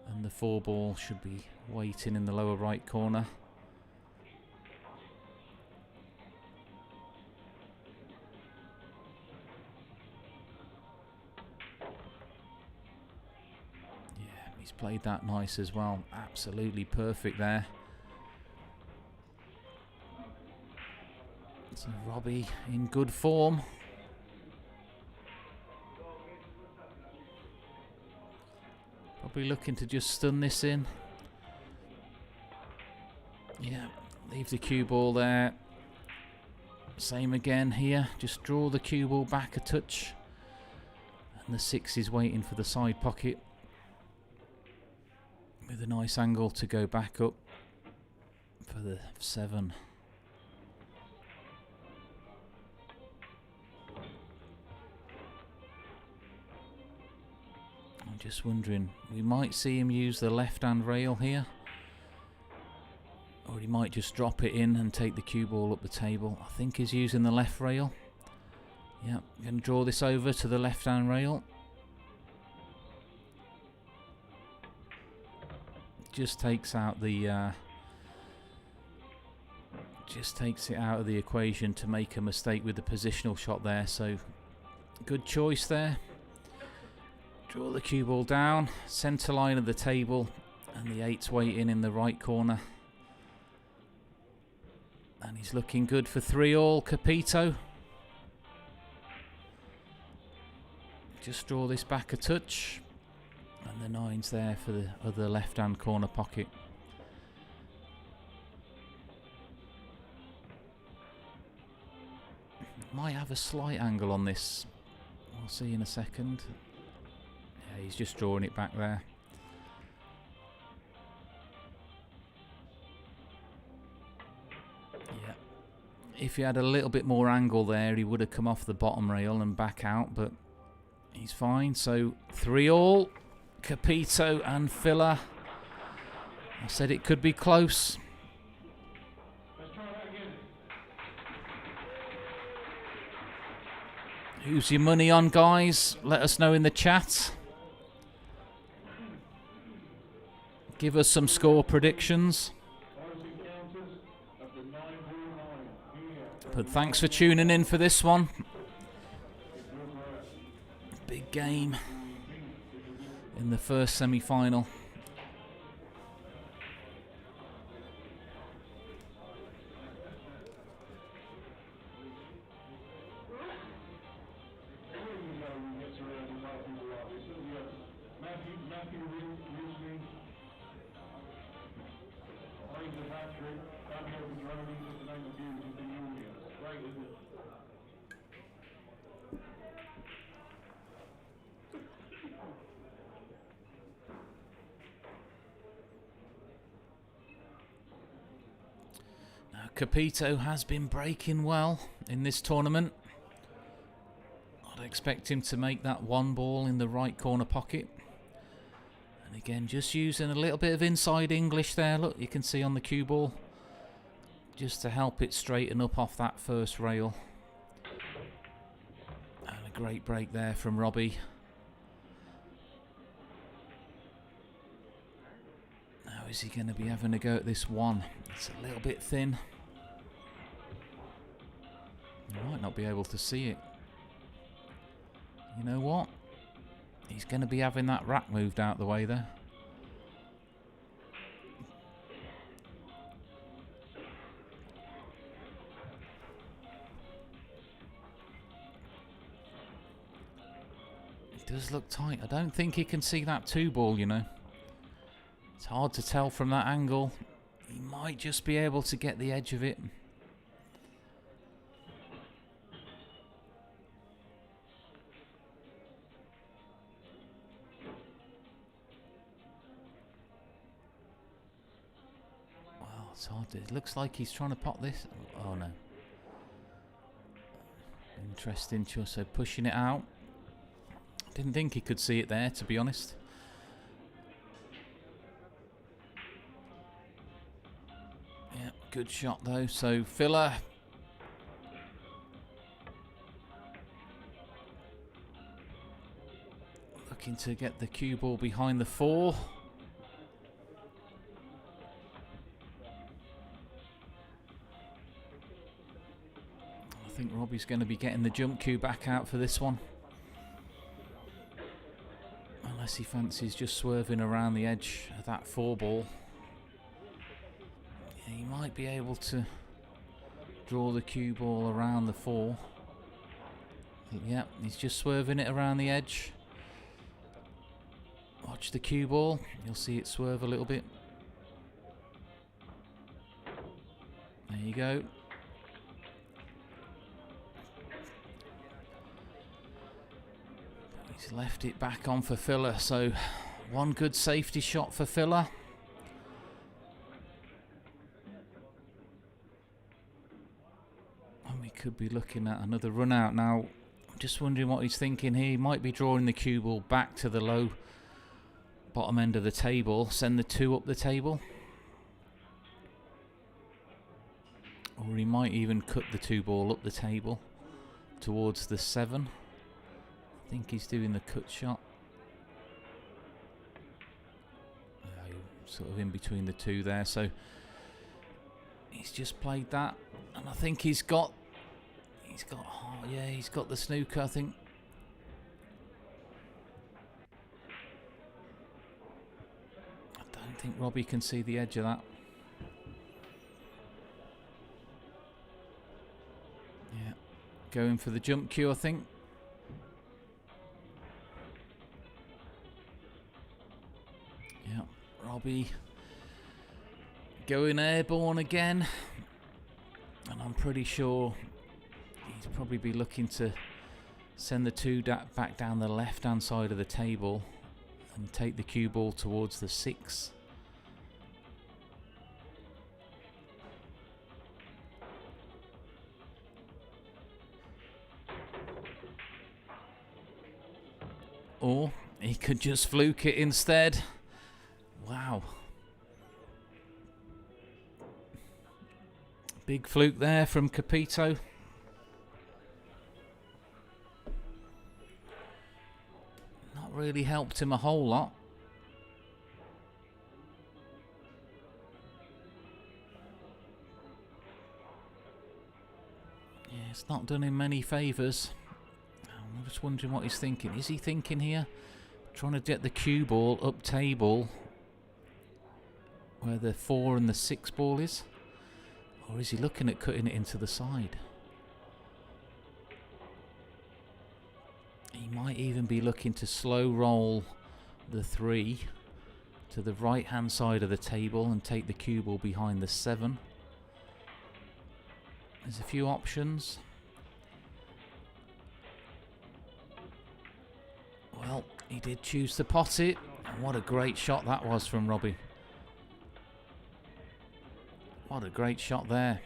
Speaker 14: And the 4 ball should be waiting in the lower right corner. Yeah, he's played that nice as well. Absolutely perfect there. So Robbie in good form. Probably looking to just stun this in. Yeah, leave the cue ball there. Same again here. Just draw the cue ball back a touch. And the 6 is waiting for the side pocket. With a nice angle to go back up for the 7. I'm just wondering, we might see him use the left-hand rail here. Or he might just drop it in and take the cue ball up the table. I think he's using the left rail. Yeah, going to draw this over to the left-hand rail. Just takes out the just takes it out of the equation to make a mistake with the positional shot there. So good choice there. Draw the cue ball down, centre line of the table, and the 8's waiting in the right corner. And he's looking good for 3-all, Capito. Just draw this back a touch. And the 9's there for the other left-hand corner pocket. Might have a slight angle on this. We'll see in a second. Yeah, he's just drawing it back there. Yeah. If he had a little bit more angle there, he would have come off the bottom rail and back out, but he's fine. So 3-all, Capito and Filler. I said it could be close. Who's your money on, guys? Let us know in the chat. Give us some score predictions. But thanks for tuning in for this one. Big game in the first semi-final. Capito has been breaking well in this tournament. I'd expect him to make that 1 ball in the right corner pocket. And again, just using a little bit of inside English there. Look, you can see on the cue ball. Just to help it straighten up off that first rail. And a great break there from Robbie. Now is he going to be having a go at this 1? It's a little bit thin. You might not be able to see it. You know what? He's going to be having that rack moved out the way there. It does look tight. I don't think he can see that 2 ball, you know. It's hard to tell from that angle. He might just be able to get the edge of it. It's hard to, it looks like he's trying to pop this. Oh no. Interesting choice. So pushing it out. Didn't think he could see it there, to be honest. Yeah, good shot though. So Filler. Looking to get the cue ball behind the 4. I think Robbie's going to be getting the jump cue back out for this one. Unless he fancies just swerving around the edge of that 4 ball. Yeah, he might be able to draw the cue ball around the 4. Yep, he's just swerving it around the edge. Watch watch the cue ball. You'll see it swerve a little bit. There you go. He's left it back on for filler, so one good safety shot for filler. And we could be looking at another run out now. I'm just wondering what he's thinking here. He might be drawing the cue ball back to the low bottom end of the table, send the 2 up the table. Or he might even cut the 2 ball up the table towards the 7. I think he's doing the cut shot. Sort of in between the 2 there, so he's just played that, and I think he's got the snooker, I think. I don't think Robbie can see the edge of that. Yeah, going for the jump cue, I think. Yeah, Robbie going airborne again, and I'm pretty sure he's probably be looking to send the 2 back down the left hand side of the table and take the cue ball towards the 6. Or he could just fluke it instead. Wow. Big fluke there from Capito. Not really helped him a whole lot. Yeah, it's not done him many favours. I'm just wondering what he's thinking. Is he thinking here? Trying to get the cue ball up table where the 4 and the 6 ball is? Or is he looking at cutting it into the side? He might even be looking to slow roll the 3 to the right hand side of the table and take the cue ball behind the 7. There's a few options. Well, he did choose to pot it, and what a great shot that was from Robbie. What a great shot there.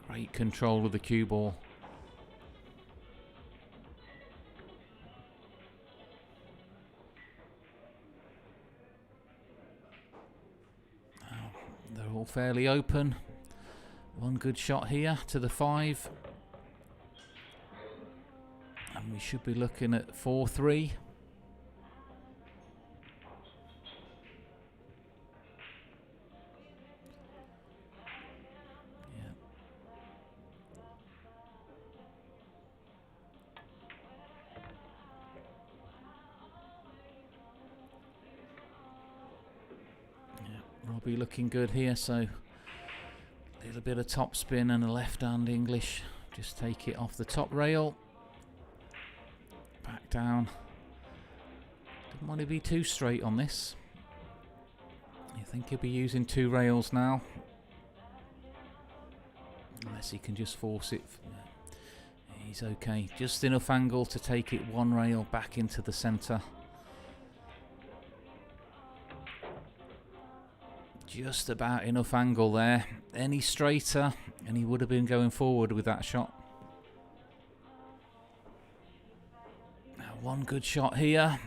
Speaker 14: Great control of the cue ball. Now, they're all fairly open. One good shot here to the 5. And we should be looking at 4-3. Robbie looking good here, so a little bit of top spin and a left hand English. Just take it off the top rail. Back down. Didn't want to be too straight on this. I think he'll be using 2 rails now. Unless he can just force it. He's okay. Just enough angle to take it 1 rail back into the centre. Just about enough angle there. Any straighter and he would have been going forward with that shot. Now, one good shot here.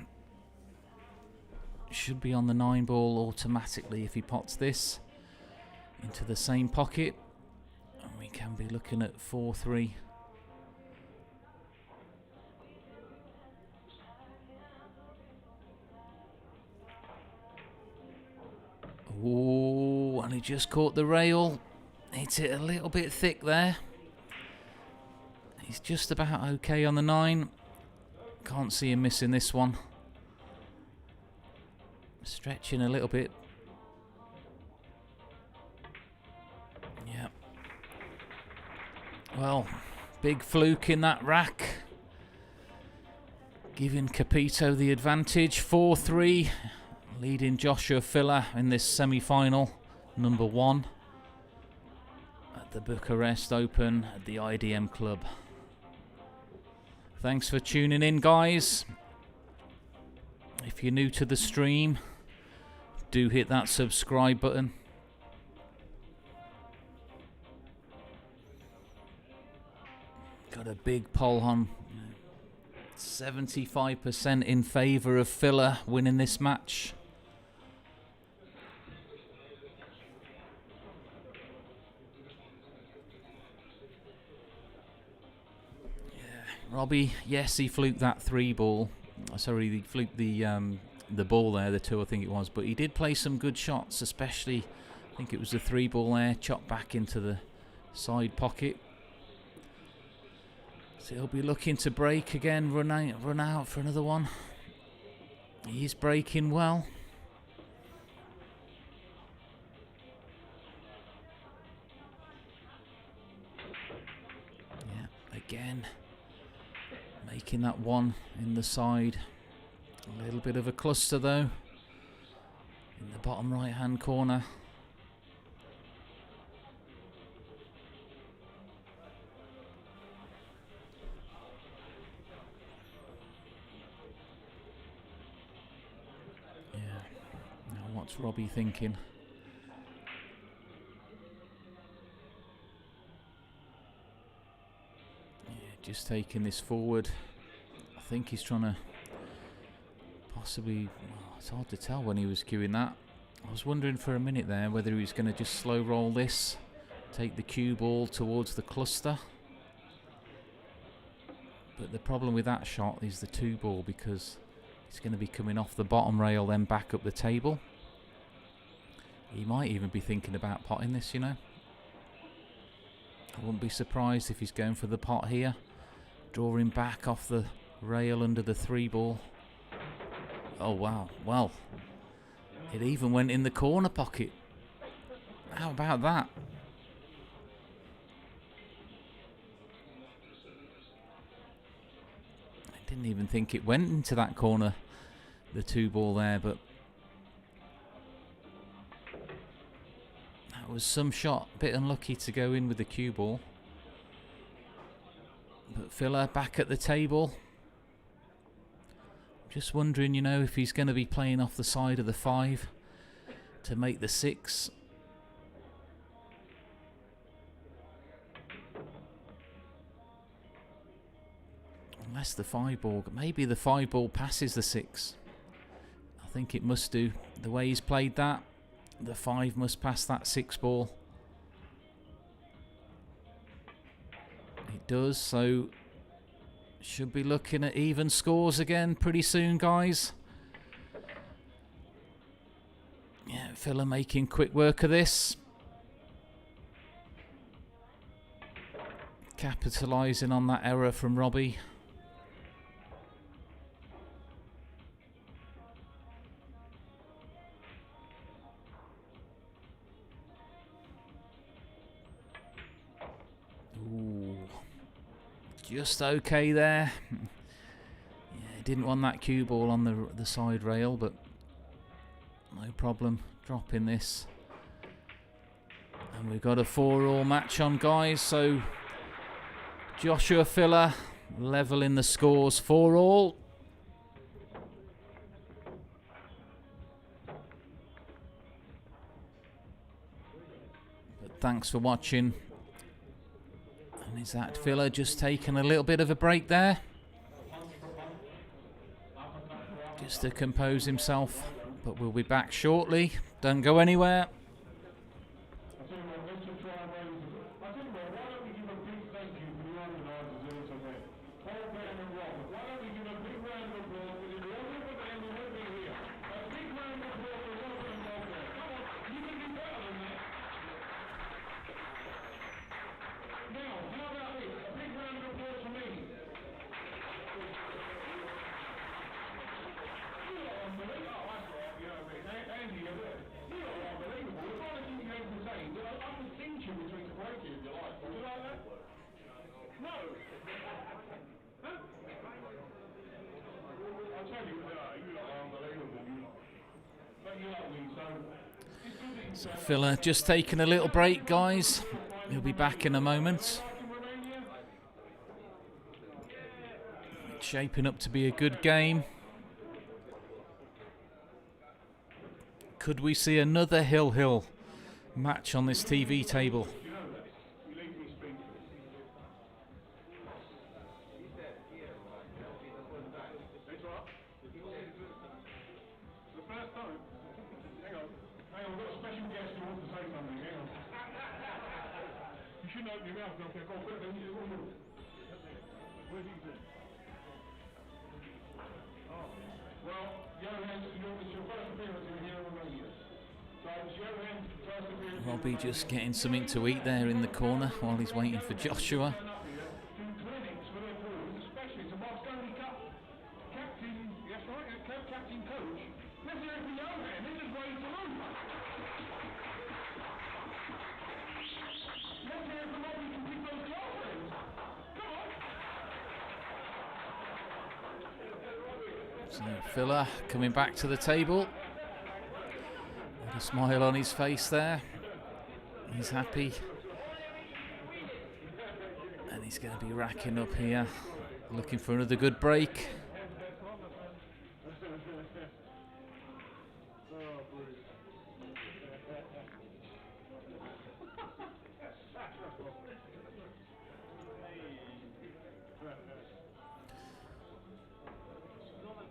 Speaker 14: Should be on the 9 ball automatically if he pots this into the same pocket. And we can be looking at 4-3. Ooh, and he just caught the rail. Hit it a little bit thick there. He's just about okay on the 9. Can't see him missing this one. Stretching a little bit. Yep. Well, big fluke in that rack. giving Capito the advantage. 4-3, leading Joshua Filler in this semi-final, number 1 at the Bucharest Open at the IDM Club. Thanks for tuning in, guys. If you're new to the stream, do hit that subscribe button. Got a big poll on. 75% in favour of Filler winning this match. Yeah, Robbie, yes, he fluked that 3 ball. Sorry, he fluked the ball there, the 2 I think it was, but he did play some good shots, especially I think it was the 3 ball there, chopped back into the side pocket. So he'll be looking to break again, run out for another one. He's breaking well. Yeah, again, making that one in the side. A little bit of a cluster though, in the bottom right hand corner. What's Robbie thinking? Yeah, just taking this forward. I think he's trying to possibly... Well, it's hard to tell when he was cueing that. I was wondering for a minute there whether he was going to just slow roll this, take the cue ball towards the cluster. But the problem with that shot is the 2 ball, because it's going to be coming off the bottom rail then back up the table. He might even be thinking about potting this, you know. I wouldn't be surprised if he's going for the pot here. Drawing back off the rail under the 3 ball. Oh, wow. Well, it even went in the corner pocket. How about that? I didn't even think it went into that corner, the 2 ball there, but was some shot, a bit unlucky to go in with the cue ball. But Filler back at the table. Just wondering, you know, if he's going to be playing off the side of the 5 to make the 6. Unless the 5 ball, maybe the 5 ball passes the 6. I think it must do. The way he's played that, the 5 must pass that 6 ball. It does, so should be looking at even scores again pretty soon, guys. Yeah, Filler making quick work of this. Capitalising on that error from Robbie. Ooh, just okay there. Yeah, didn't want that cue ball on the side rail, but no problem dropping this. And we've got a 4-all match on, guys. So Joshua Filler level in the scores, 4-all. But thanks for watching. And is that Filler just taking a little bit of a break there? Just to compose himself. But we'll be back shortly. Don't go anywhere. So Filler just taking a little break, guys. He'll be back in a moment. It's shaping up to be a good game. Could we see another Hill match on this TV table? Robbie just getting something to eat there in the corner while he's waiting for Joshua. So Filler coming back to the table. With a smile on his face there. He's happy. And he's going to be racking up here, looking for another good break.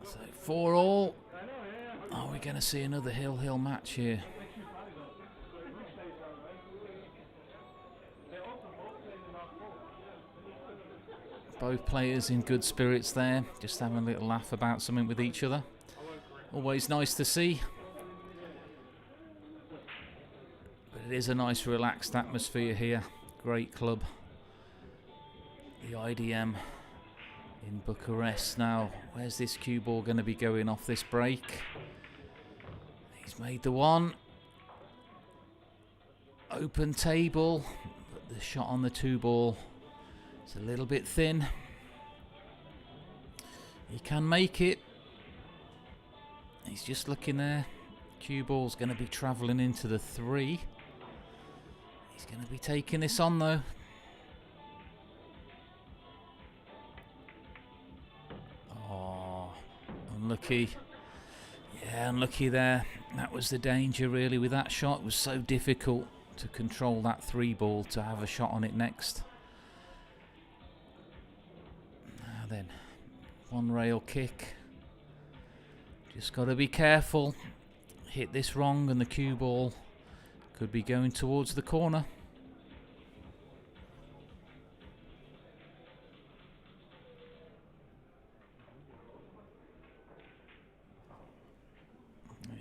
Speaker 14: So 4-all. Are we going to see another Hill match here? Both players in good spirits there, just having a little laugh about something with each other. Always nice to see. But it is a nice relaxed atmosphere here. Great club. The IDM in Bucharest. Now, where's this cue ball going to be going off this break? He's made the one. Open table, but the shot on the 2-ball is a little bit thin. He can make it. He's just looking there. Cue ball's going to be travelling into the 3. He's going to be taking this on though. Oh, unlucky. Yeah, unlucky there. That was the danger really with that shot. It was so difficult to control that 3-ball to have a shot on it next. Now then, one rail kick. Just got to be careful. Hit this wrong and the cue ball could be going towards the corner.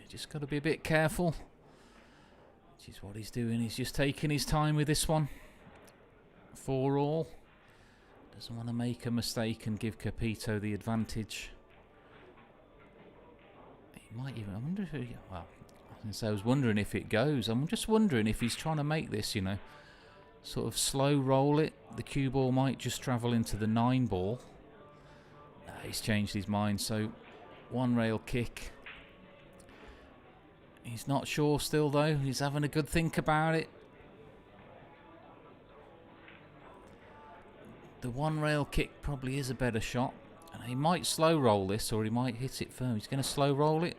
Speaker 14: Just got to be a bit careful, which is what he's doing. He's just taking his time with this one. 4-all. Doesn't want to make a mistake and give Capito the advantage. He might even, I wonder if he, well, I was wondering if it goes. I'm just wondering if he's trying to make this, you know, sort of slow roll it. The cue ball might just travel into the 9-ball. No, he's changed his mind, so one rail kick. He's not sure still though. He's having a good think about it. The one rail kick probably is a better shot. And he might slow roll this or he might hit it firm. He's going to slow roll it.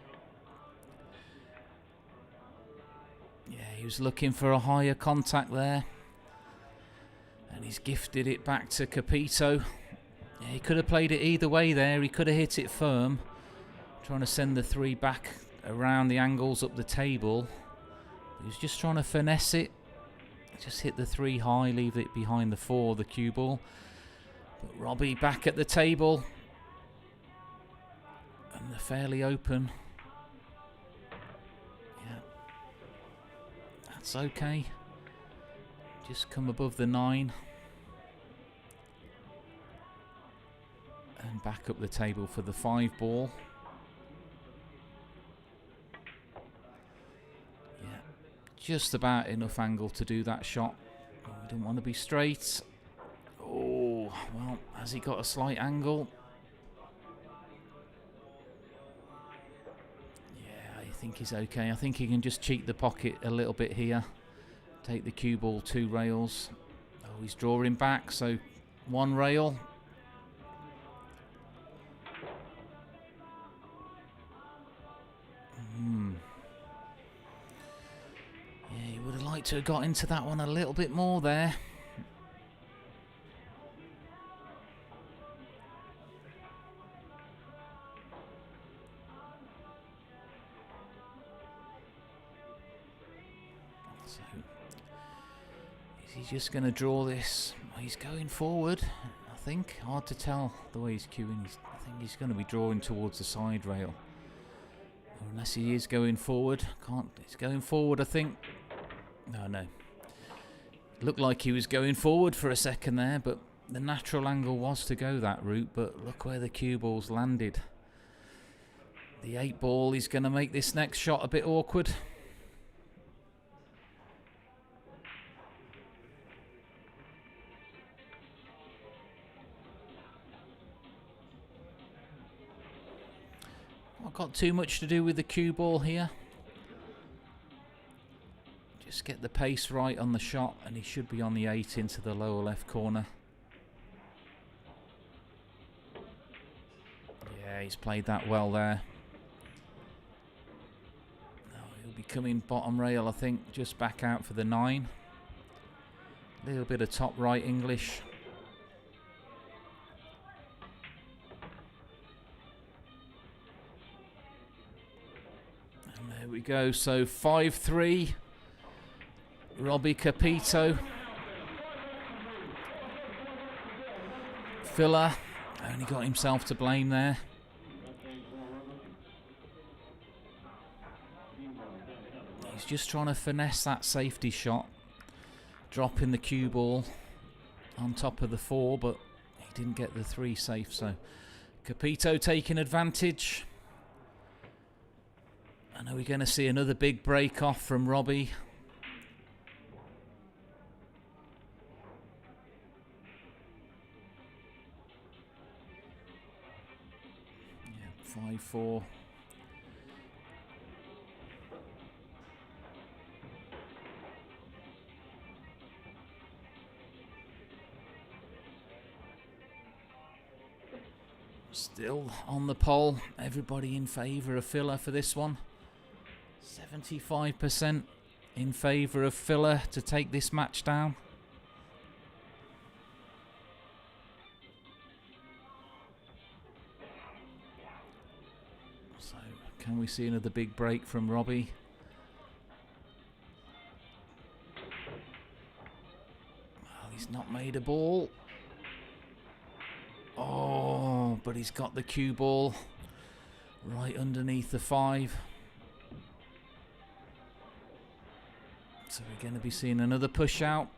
Speaker 14: Yeah, he was looking for a higher contact there. And he's gifted it back to Capito. Yeah, he could have played it either way there. He could have hit it firm. Trying to send the 3 back around the angles up the table. He was just trying to finesse it. Just hit the 3 high, leave it behind the 4, the cue ball. But Robbie back at the table. And they're fairly open. Yeah. That's okay. Just come above the 9. And back up the table for the 5-ball. Just about enough angle to do that shot. Oh, we don't want to be straight. Oh, well, has he got a slight angle? Yeah, I think he's okay. I think he can just cheat the pocket a little bit here. Take the cue ball 2 rails. Oh, he's drawing back, so 1 rail. Yeah, he would have liked to have got into that one a little bit more there. So, is he just going to draw this? He's going forward, I think. Hard to tell the way he's cueing. I think he's going to be drawing towards the side rail. Or unless he is going forward. He's going forward, I think. No. Looked like he was going forward for a second there, but the natural angle was to go that route. But look where the cue ball's landed. The 8 ball is going to make this next shot a bit awkward. Not got too much to do with the cue ball here. Just get the pace right on the shot and he should be on the 8 into the lower left corner. Yeah, he's played that well there. Now he'll be coming bottom rail, I think, just back out for the 9. A little bit of top right English. And there we go, so 5-3. Robbie Capito. Filler only got himself to blame there. He's just trying to finesse that safety shot, dropping the cue ball on top of the 4, but he didn't get the 3 safe. So Capito taking advantage. And are we going to see another big break off from Robbie? Yeah, 5-4. Still on the poll, everybody in favour of Filler for this one. 75% in favour of Filler to take this match down. So, can we see another big break from Robbie? Well, he's not made a ball. Oh, but he's got the cue ball right underneath the 5. So we're going to be seeing another push out.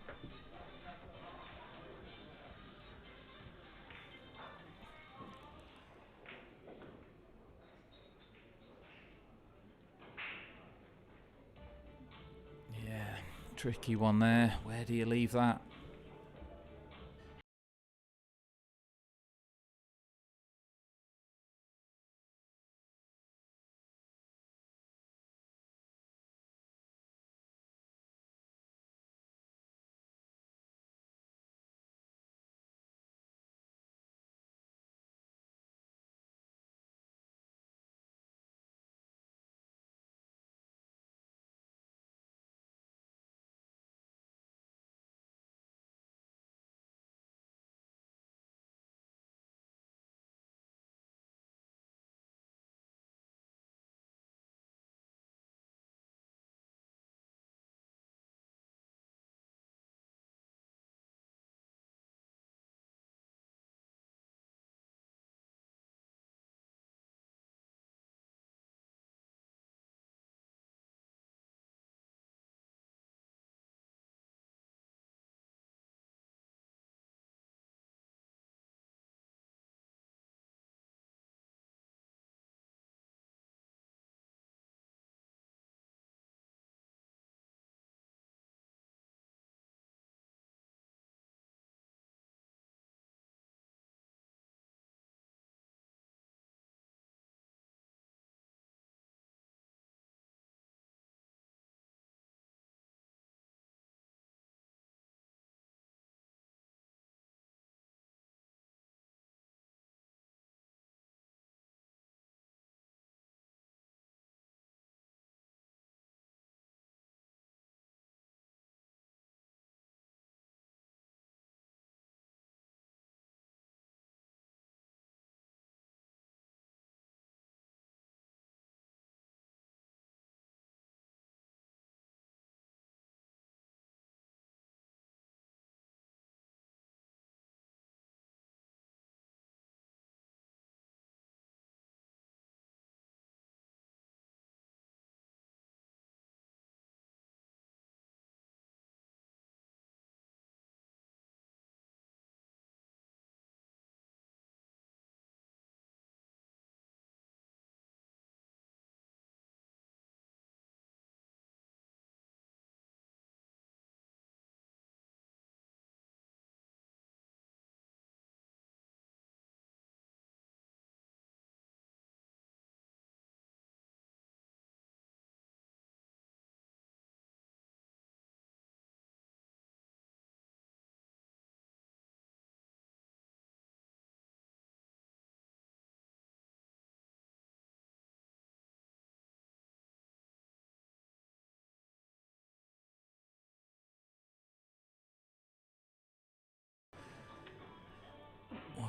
Speaker 14: Yeah, tricky one there. Where do you leave that?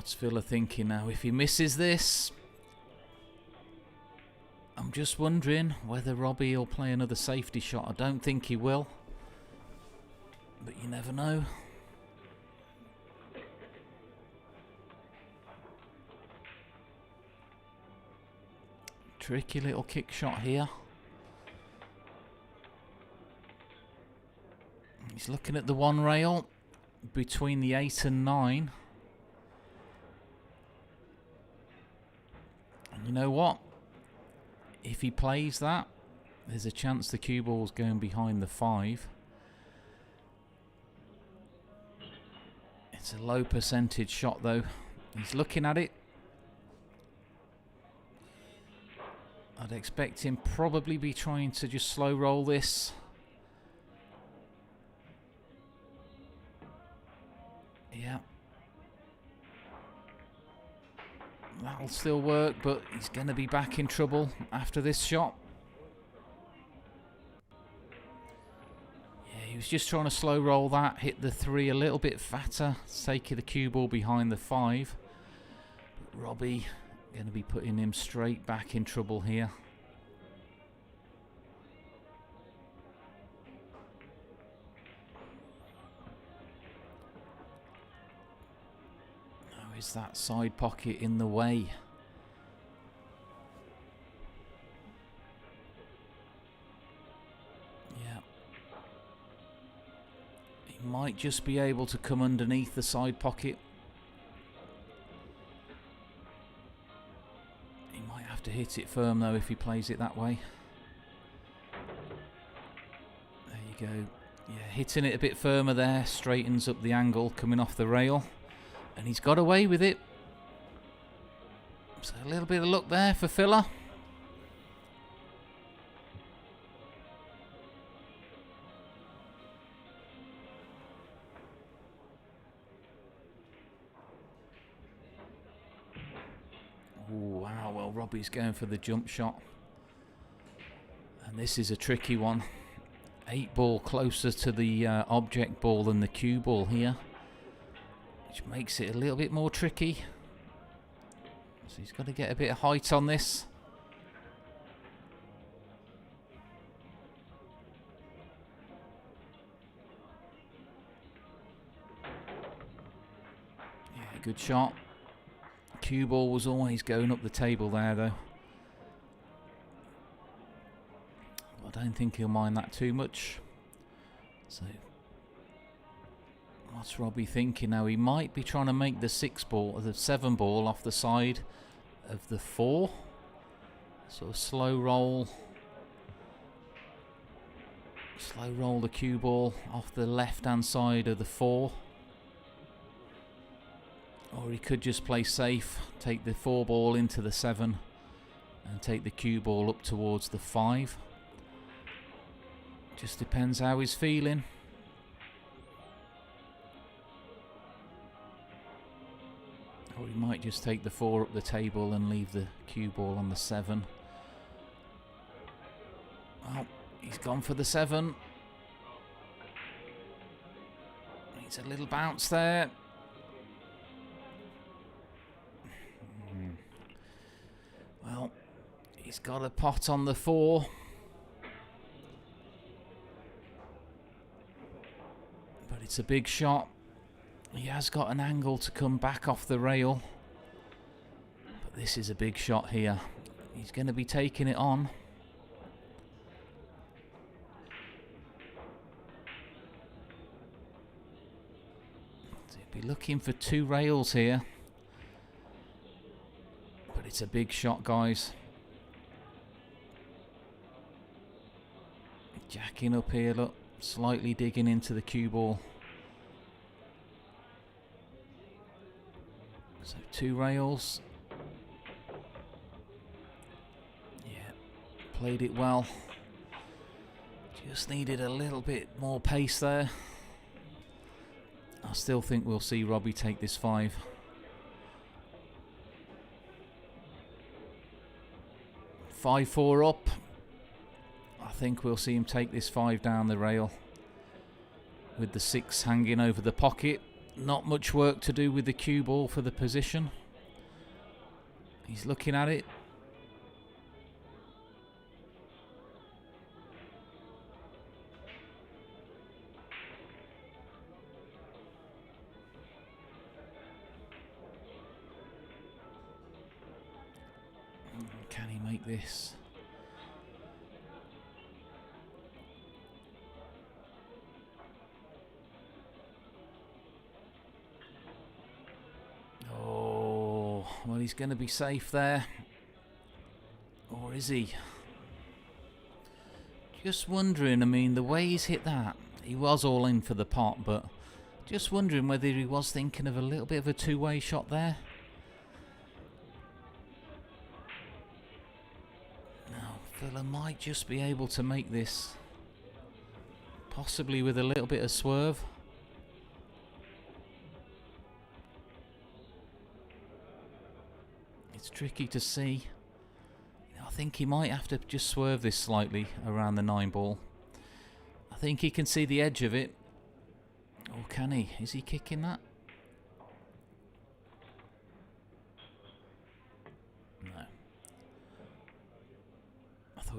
Speaker 14: What's Villa thinking now? If he misses this, I'm just wondering whether Robbie will play another safety shot. I don't think he will, but you never know. Tricky little kick shot here. He's looking at the one rail between the 8 and 9. And you know what? If he plays that, there's a chance the cue ball's going behind the 5. It's a low percentage shot though. He's looking at it. I'd expect him probably be trying to just slow roll this. Yeah. That'll still work, but he's going to be back in trouble after this shot. Yeah, he was just trying to slow roll that, hit the 3 a little bit fatter, take the cue ball behind the 5. But Robbie going to be putting him straight back in trouble here. Oh, is that side pocket in the way? Yeah. He might just be able to come underneath the side pocket. To hit it firm though if he plays it that way. There you go. Yeah, hitting it a bit firmer there straightens up the angle coming off the rail, and he's got away with it. So a little bit of luck there for Filler. Wow, well Robbie's going for the jump shot. And this is a tricky one. 8 ball closer to the object ball than the cue ball here, which makes it a little bit more tricky. So he's got to get a bit of height on this. Yeah, good shot. Cue ball was always going up the table there though. I don't think he'll mind that too much. So what's Robbie thinking now? He might be trying to make the 6 ball or the 7 ball off the side of the 4. Sort of slow roll the cue ball off the left hand side of the 4. Or he could just play safe, take the 4 ball into the 7 and take the cue ball up towards the 5. Just depends how he's feeling. Or he might just take the 4 up the table and leave the cue ball on the 7. Well, he's gone for the 7. Needs a little bounce there. Well, he's got a pot on the 4. But it's a big shot. He has got an angle to come back off the rail. But this is a big shot here. He's going to be taking it on. So he'll be looking for 2 rails here. It's a big shot, guys. Jacking up here, look, slightly digging into the cue ball. So 2 rails. Yeah, played it well. Just needed a little bit more pace there. I still think we'll see Robbie take this 5. Five 4 up. I think we'll see him take this 5 down the rail with the 6 hanging over the pocket. Not much work to do with the cue ball for the position. He's looking at it. Can he make this? Oh, well, he's going to be safe there. Or is he? Just wondering, I mean, the way he's hit that, he was all in for the pot, but just wondering whether he was thinking of a little bit of a two-way shot there. Villa might just be able to make this, possibly with a little bit of swerve. It's tricky to see. I think he might have to just swerve this slightly around the 9 ball. I think he can see the edge of it. Or can he? Is he kicking that?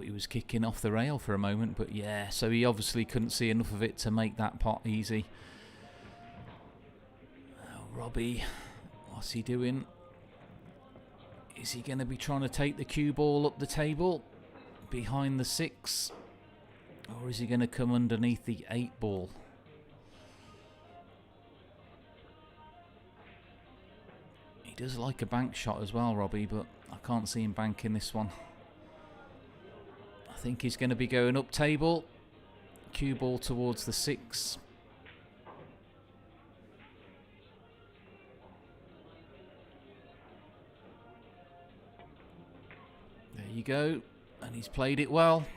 Speaker 14: He was kicking off the rail for a moment, but yeah, so he obviously couldn't see enough of it to make that pot easy. Robbie, what's he doing? Is he going to be trying to take the cue ball up the table behind the 6, or is he going to come underneath the 8 ball? He does like a bank shot as well, Robbie, but I can't see him banking this one. I think he's going to be going up table. Cue ball towards the 6. There you go. And he's played it well.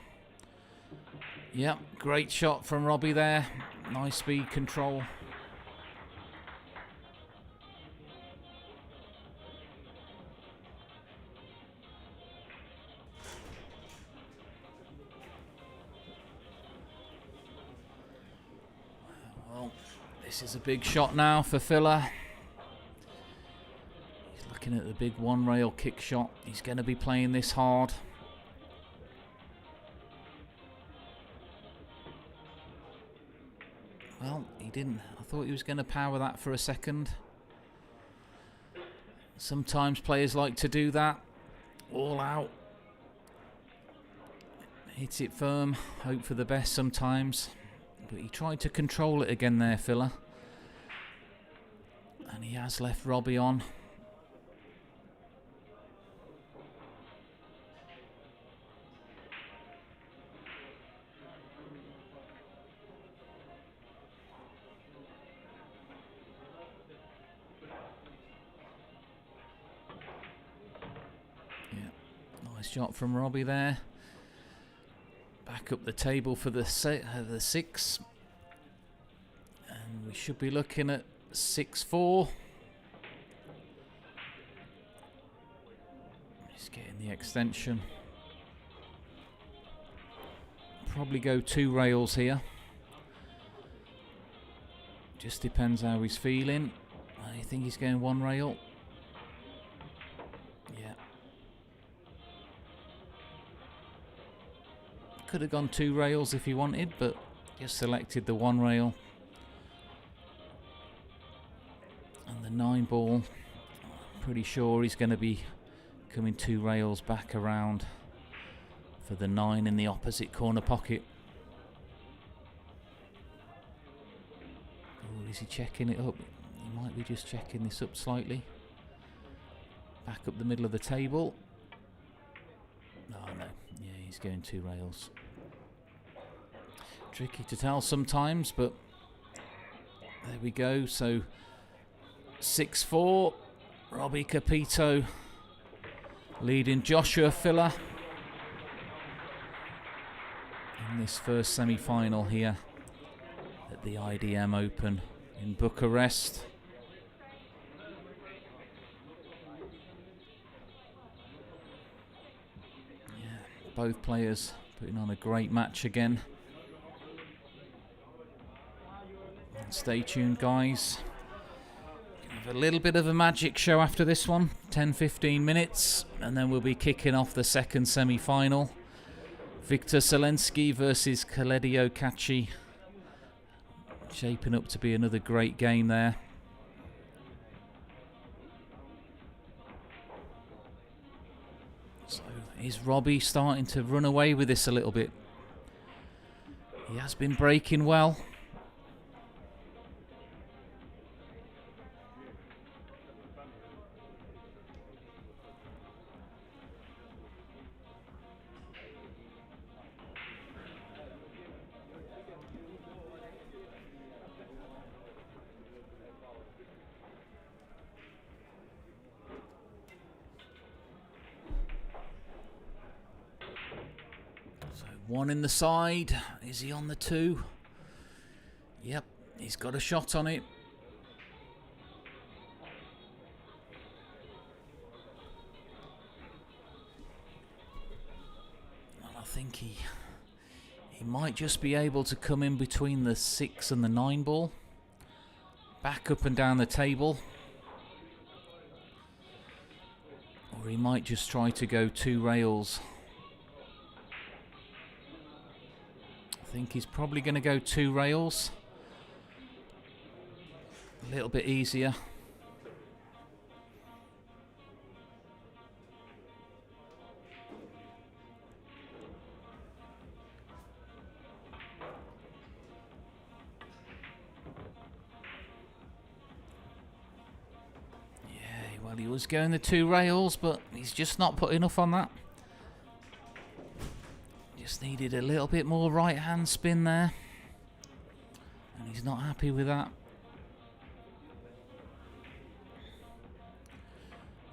Speaker 14: Yep, great shot from Robbie there. Nice speed control. This is a big shot now for Villa. He's looking at the big one rail kick shot. He's going to be playing this hard. Well, he didn't. I thought he was going to power that for a second. Sometimes players like to do that. All out. Hit it firm. Hope for the best sometimes. But he tried to control it again there, Villa. And he has left Robbie on. Yeah, nice shot from Robbie there. Back up the table for the 6. And we should be looking at 6-4. Just getting the extension. Probably go 2 rails here. Just depends how he's feeling. I think he's going 1 rail. Yeah. Could have gone 2 rails if he wanted, but just selected the 1 rail. And the 9 ball, pretty sure he's going to be coming 2 rails back around for the 9 in the opposite corner pocket. Oh, is he checking it up? He might be just checking this up slightly. Back up the middle of the table. Oh no, yeah, he's going 2 rails. Tricky to tell sometimes, but there we go. So 6-4, Robbie Capito leading Joshua Villa in this first semi-final here at the IDM Open in Bucharest. Yeah, both players putting on a great match again. And stay tuned, guys. a little bit of a magic show after this one, 10-15 minutes, and then we'll be kicking off the second semi-final. Victor Selensky versus Kaledio Katschi. Shaping up to be another great game there. So is Robbie starting to run away with this a little bit? He has been breaking well. One in the side. Is he on the two? Yep, he's got a shot on it. And I think he might just be able to come in between the 6 and the 9 ball. Back up and down the table. Or he might just try to go 2 rails. I think he's probably going to go 2 rails. A little bit easier. Yeah, well, he was going the 2 rails, but he's just not put enough on that. Just needed a little bit more right hand spin there, and he's not happy with that.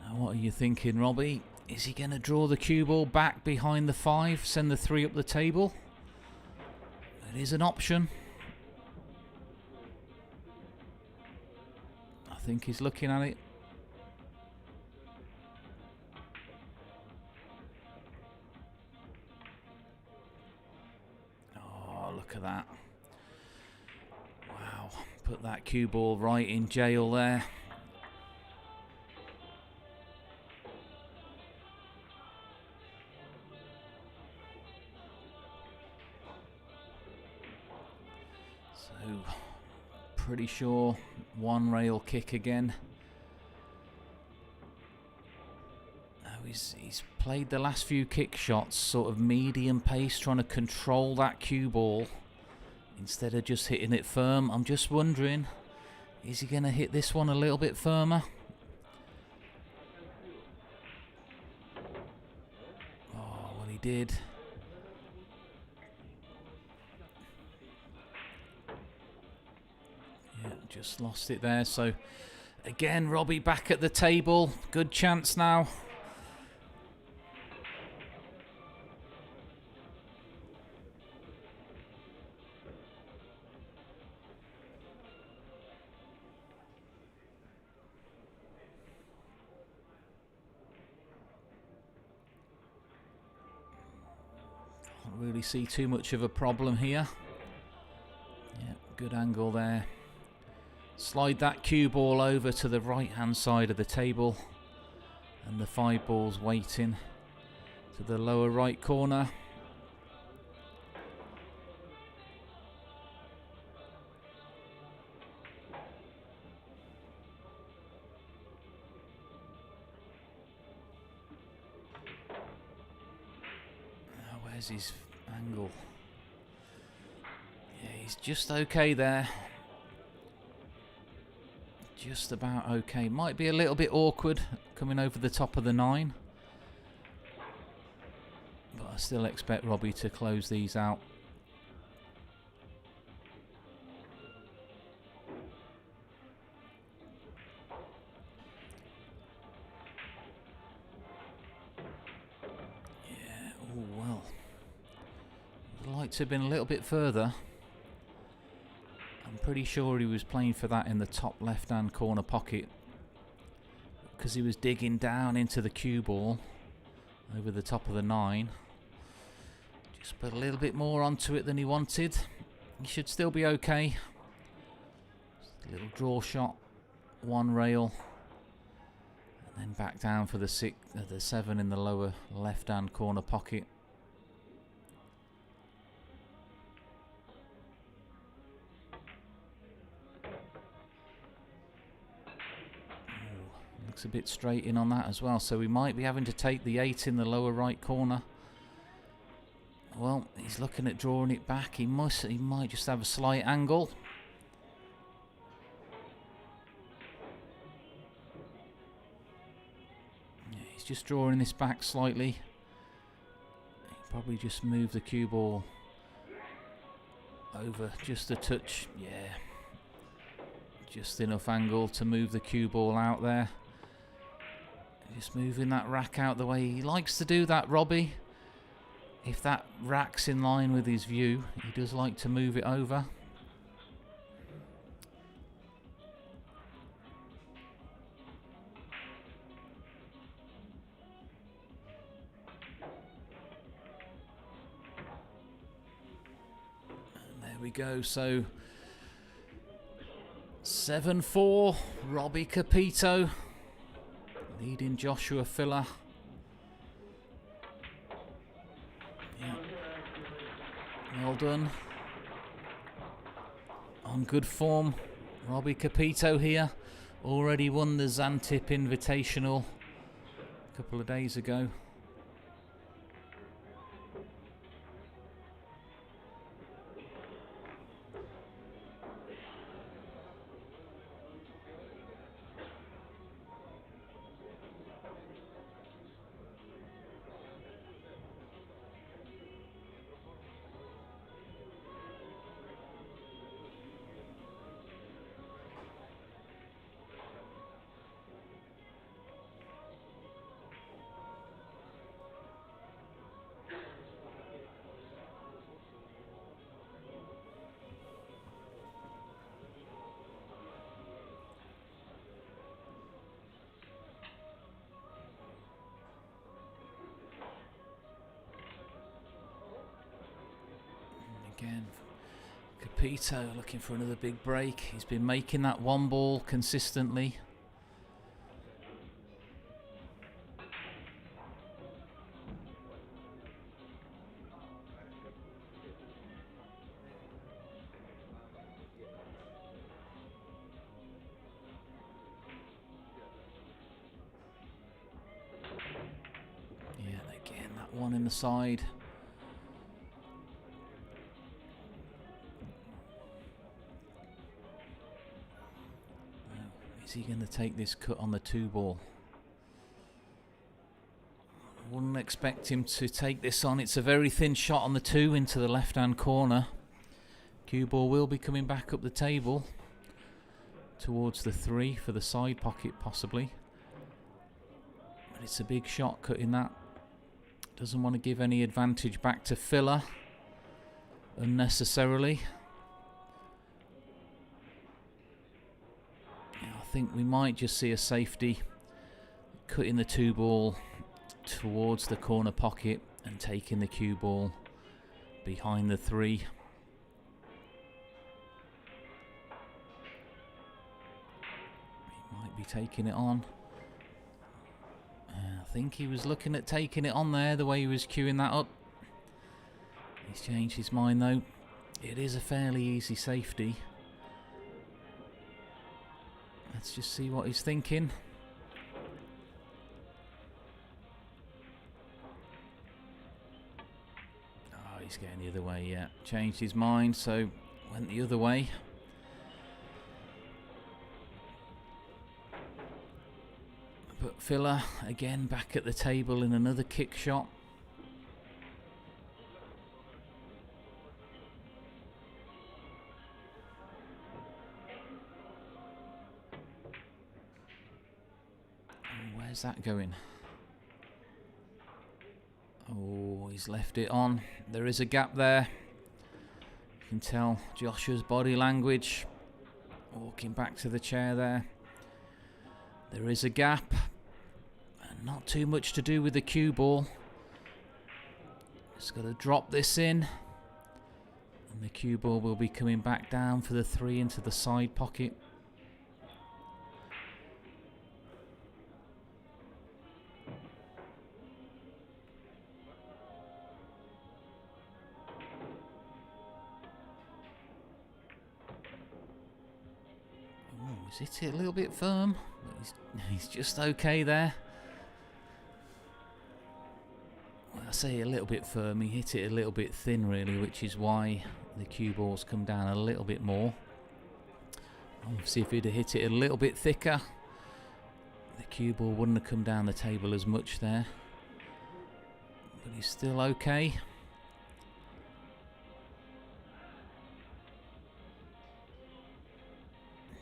Speaker 14: Now what are you thinking, Robbie? Is he going to draw the cue ball back behind the 5, send the 3 up the table? It is an option. I think he's looking at it. Look at that. Wow, put that cue ball right in jail there. So, pretty sure 1 rail kick again. He's played the last few kick shots sort of medium pace, trying to control that cue ball instead of just hitting it firm. I'm just wondering, is he going to hit this one a little bit firmer? Oh, well, he did. Yeah, just lost it there. So again, Robbie back at the table. Good chance now. Really see too much of a problem here. Yeah, good angle there. Slide that cue ball over to the right hand side of the table, and the 5 ball's waiting to the lower right corner. Where's his angle? Yeah, he's just okay there. Just about okay. Might be a little bit awkward coming over the top of the 9. But I still expect Robbie to close these out. Yeah, oh well. I'd like to have been a little bit further. I'm pretty sure he was playing for that in the top left hand corner pocket, because he was digging down into the cue ball over the top of the 9. Just put a little bit more onto it than he wanted. He should still be okay. Just a little draw shot one rail, and then back down for the 7 in the lower left-hand corner pocket. Looks a bit straight in on that as well, so we might be having to take the 8 in the lower right corner. Well, he's looking at drawing it back. He might just have a slight angle. Yeah, he's just drawing this back slightly. He'll probably just move the cue ball over just a touch. Yeah, just enough angle to move the cue ball out there. Just moving that rack out the way he likes to do that, Robbie. If that rack's in line with his view, he does like to move it over. And there we go, so 7-4, Robbie Capito leading Joshua Filler. Yeah. Well done. On good form, Robbie Capito here. Already won the Xantip Invitational a couple of days ago. Again, Capito looking for another big break. He's been making that one ball consistently. Yeah, again, that one in the side. Is he going to take this cut on the 2 ball? Wouldn't expect him to take this on. It's a very thin shot on the 2 into the left-hand corner. Cue ball will be coming back up the table towards the 3 for the side pocket possibly. But it's a big shot cutting that. Doesn't want to give any advantage back to Filler unnecessarily. I think we might just see a safety cutting the 2 ball towards the corner pocket and taking the cue ball behind the 3. He might be taking it on. I think he was looking at taking it on there the way he was queuing that up. He's changed his mind though. It is a fairly easy safety. Let's just see what he's thinking. Oh, he's going the other way, yeah. Changed his mind, so went the other way. But Filler, again, back at the table in another kick shot. Where's that going? Oh, he's left it on. There is a gap there. You can tell Joshua's body language. Walking back to the chair there. There is a gap. And not too much to do with the cue ball. Just got to drop this in. And the cue ball will be coming back down for the 3 into the side pocket. He's hit it a little bit firm, but he's just okay there. Well, I say a little bit firm, he hit it a little bit thin really, which is why the cue ball's come down a little bit more. Obviously if he'd have hit it a little bit thicker, the cue ball wouldn't have come down the table as much there. But he's still okay.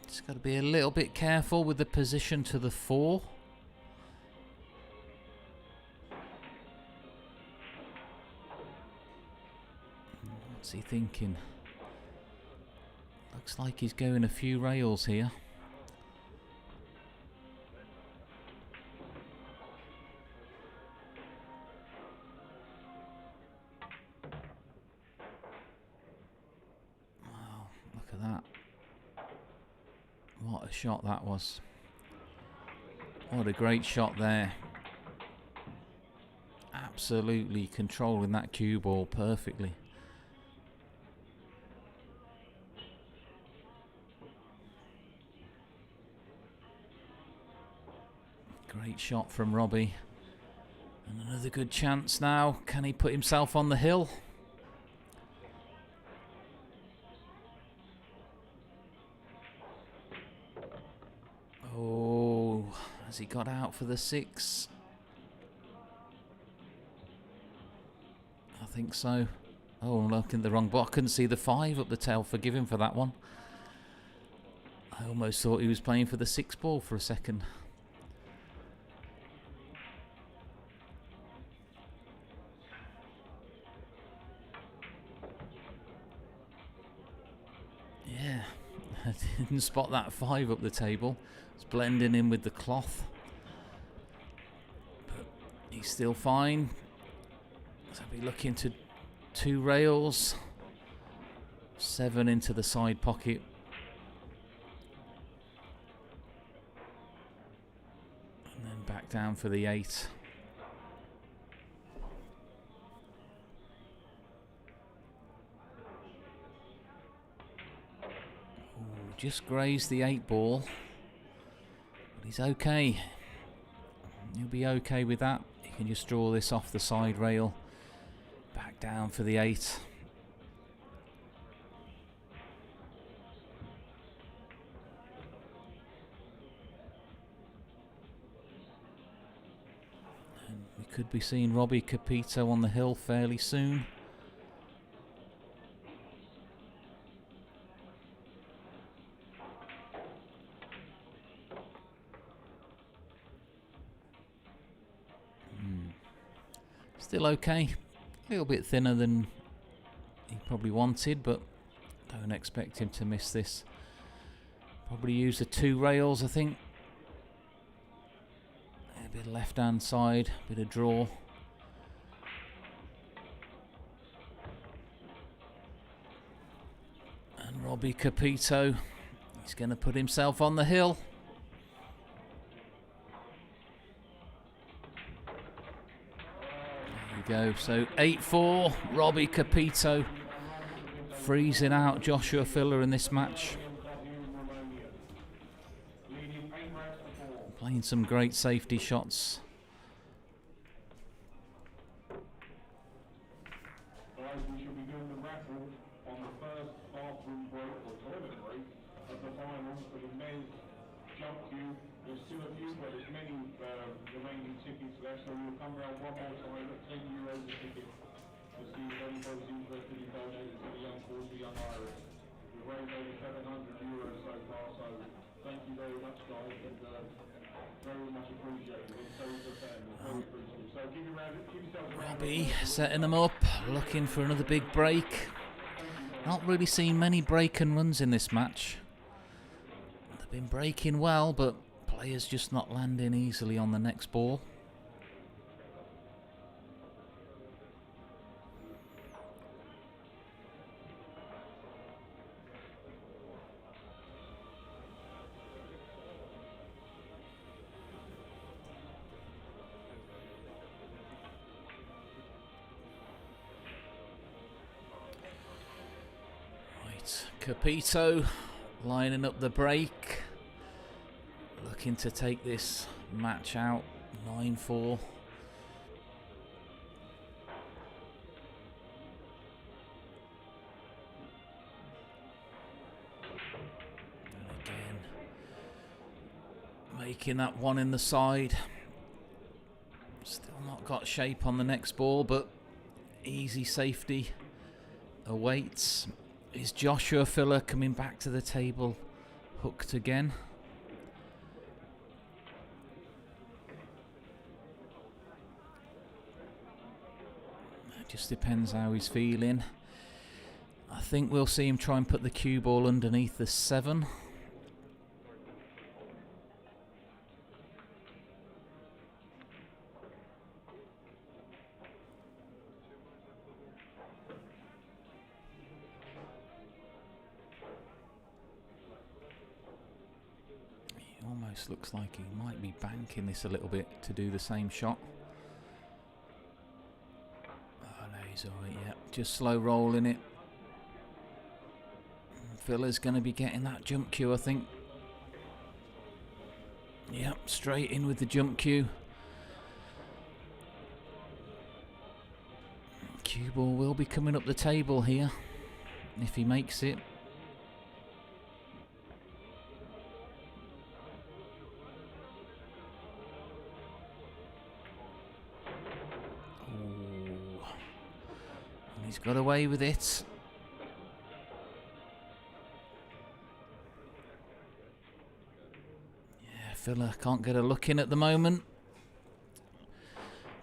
Speaker 14: Just got to be a little bit careful with the position to the 4. What's he thinking? Looks like he's going a few rails here. Wow, look at that. What a shot that was. What a great shot there. Absolutely controlling that cue ball perfectly. Great shot from Robbie. And another good chance now. Can he put himself on the hill? Oh, has he got out for the 6? I think so. Oh, I'm looking at the wrong ball. I couldn't see the 5 up the tail. Forgive him for that one. I almost thought he was playing for the 6 ball for a second. Yeah, I didn't spot that 5 up the table. It's blending in with the cloth. But he's still fine. So I'll be looking to 2 rails. 7 into the side pocket. And then back down for the 8. Just grazed the 8 ball, but he's okay. He'll be okay with that. He can just draw this off the side rail, back down for the 8. And we could be seeing Robbie Capito on the hill fairly soon. Still okay, a little bit thinner than he probably wanted, but don't expect him to miss this. Probably use the 2 rails, I think. A bit of left hand side, bit of draw. And Robbie Capito, he's going to put himself on the hill. Go. So 8-4, Robbie Capito freezing out Joshua Filler in this match. Playing some great safety shots.
Speaker 1: Guys, we should be doing the raffle on the first bathroom break or toilet break of the final for the men's jump queue. There's still a few, but there's many remaining tickets left, so we'll come around one more time at €10 a ticket to see if anybody's interested in donating to the young cause, the young Irish. We've raised over €700 so far, so thank you very much, guys, and very much appreciated. It's so good family, very appreciated. So give yourself a round.
Speaker 14: Robbie setting them up, looking for another big break. Not really seen many break and runs in this match. They've been breaking well, but players just not landing easily on the next ball. Right, Capito lining up the break. looking to take this match out 9-4. And again, making that one in the side. Still not got shape on the next ball, but easy safety awaits. Is Joshua Filler coming back to the table, hooked again? It just depends how he's feeling. I think we'll see him try and put the cue ball underneath the 7. Almost looks like he might be banking this a little bit to do the same shot. Oh no, he's alright, yeah. Just slow rolling it. Filler's going to be getting that jump cue, I think. Yep, straight in with the jump cue. Cue ball will be coming up the table here, if he makes it. He's got away with it. Yeah, Filler can't get a look in at the moment.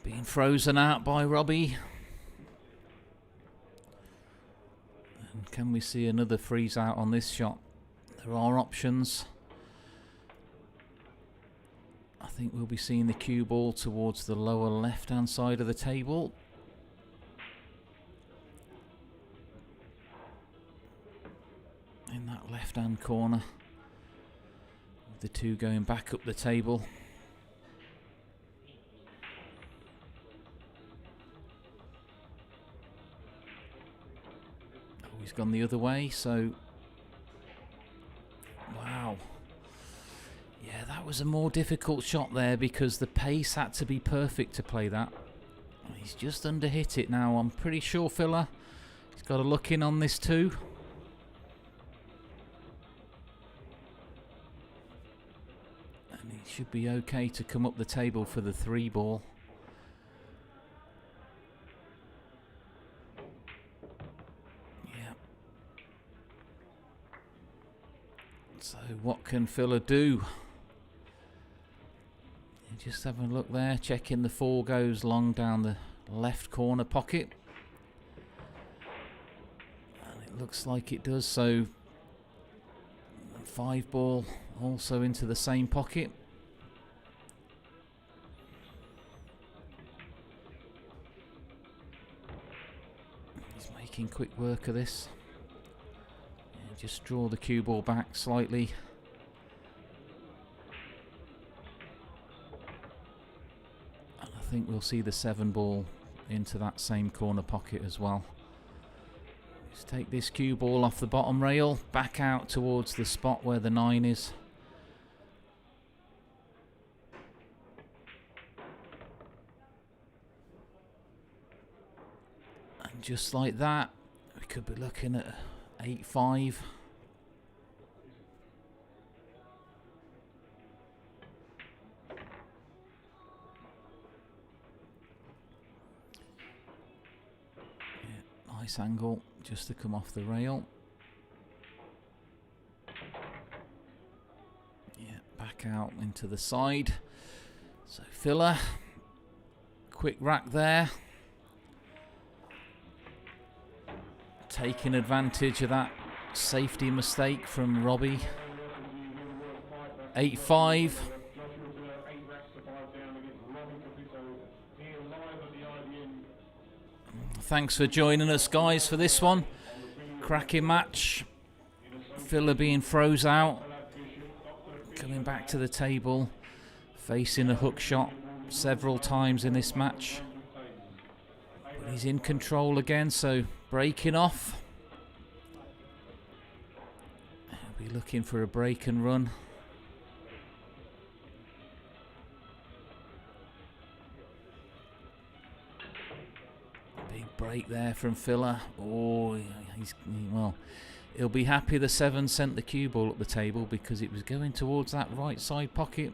Speaker 14: Being frozen out by Robbie. And can we see another freeze out on this shot? There are options. I think we'll be seeing the cue ball towards the lower left-hand side of the table. In that left-hand corner, with the two going back up the table. Oh, he's gone the other way, so wow. Yeah, that was a more difficult shot there because the pace had to be perfect to play that. He's just underhit it now. I'm pretty sure Filler, he's got a look in on this too. Should be okay to come up the table for the 3 ball. Yeah. So what can Filler do? Just having a look there, checking the 4 goes long down the left corner pocket. And it looks like it does, so 5 ball also into the same pocket. Quick work of this. Yeah, just draw the cue ball back slightly. And I think we'll see the 7 ball into that same corner pocket as well. Just take this cue ball off the bottom rail, back out towards the spot where the 9 is. And just like that, we could be looking at 8-5. Yeah, nice angle just to come off the rail. Yeah, back out into the side. So Filler, quick rack there. Taking advantage of that safety mistake from Robbie. 8-5. Thanks for joining us, guys, for this one. Cracking match. Filler being froze out. Coming back to the table. Facing a hook shot several times in this match. But he's in control again, so breaking off. He'll be looking for a break and run. break there from Filler. Oh, well, he'll be happy the 7 sent the cue ball up the table because it was going towards that right side pocket.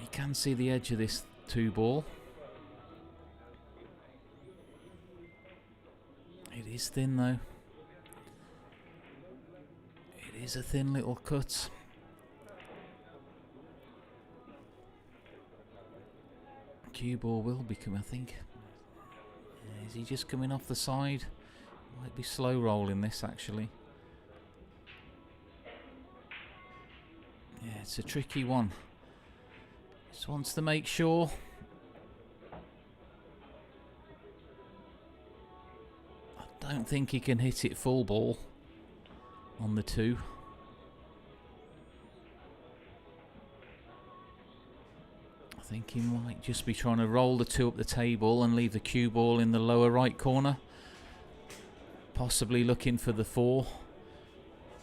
Speaker 14: You can see the edge of this 2 ball. It is thin though. It is a thin little cut. Cue ball will become, I think. Is he just coming off the side? Might be slow rolling this actually. Yeah, it's a tricky one. Just wants to make sure. I don't think he can hit it full ball on the 2. I think he might just be trying to roll the 2 up the table and leave the cue ball in the lower right corner. Possibly looking for the 4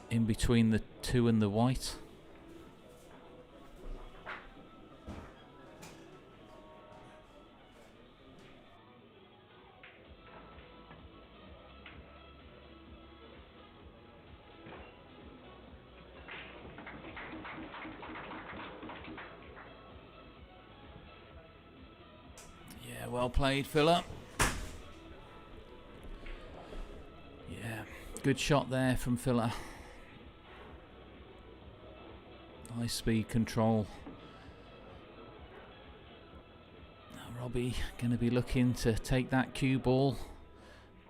Speaker 14: in between the 2 and the white. Well played, Filler. Yeah, good shot there from Filler. High speed control. Now Robbie going to be looking to take that cue ball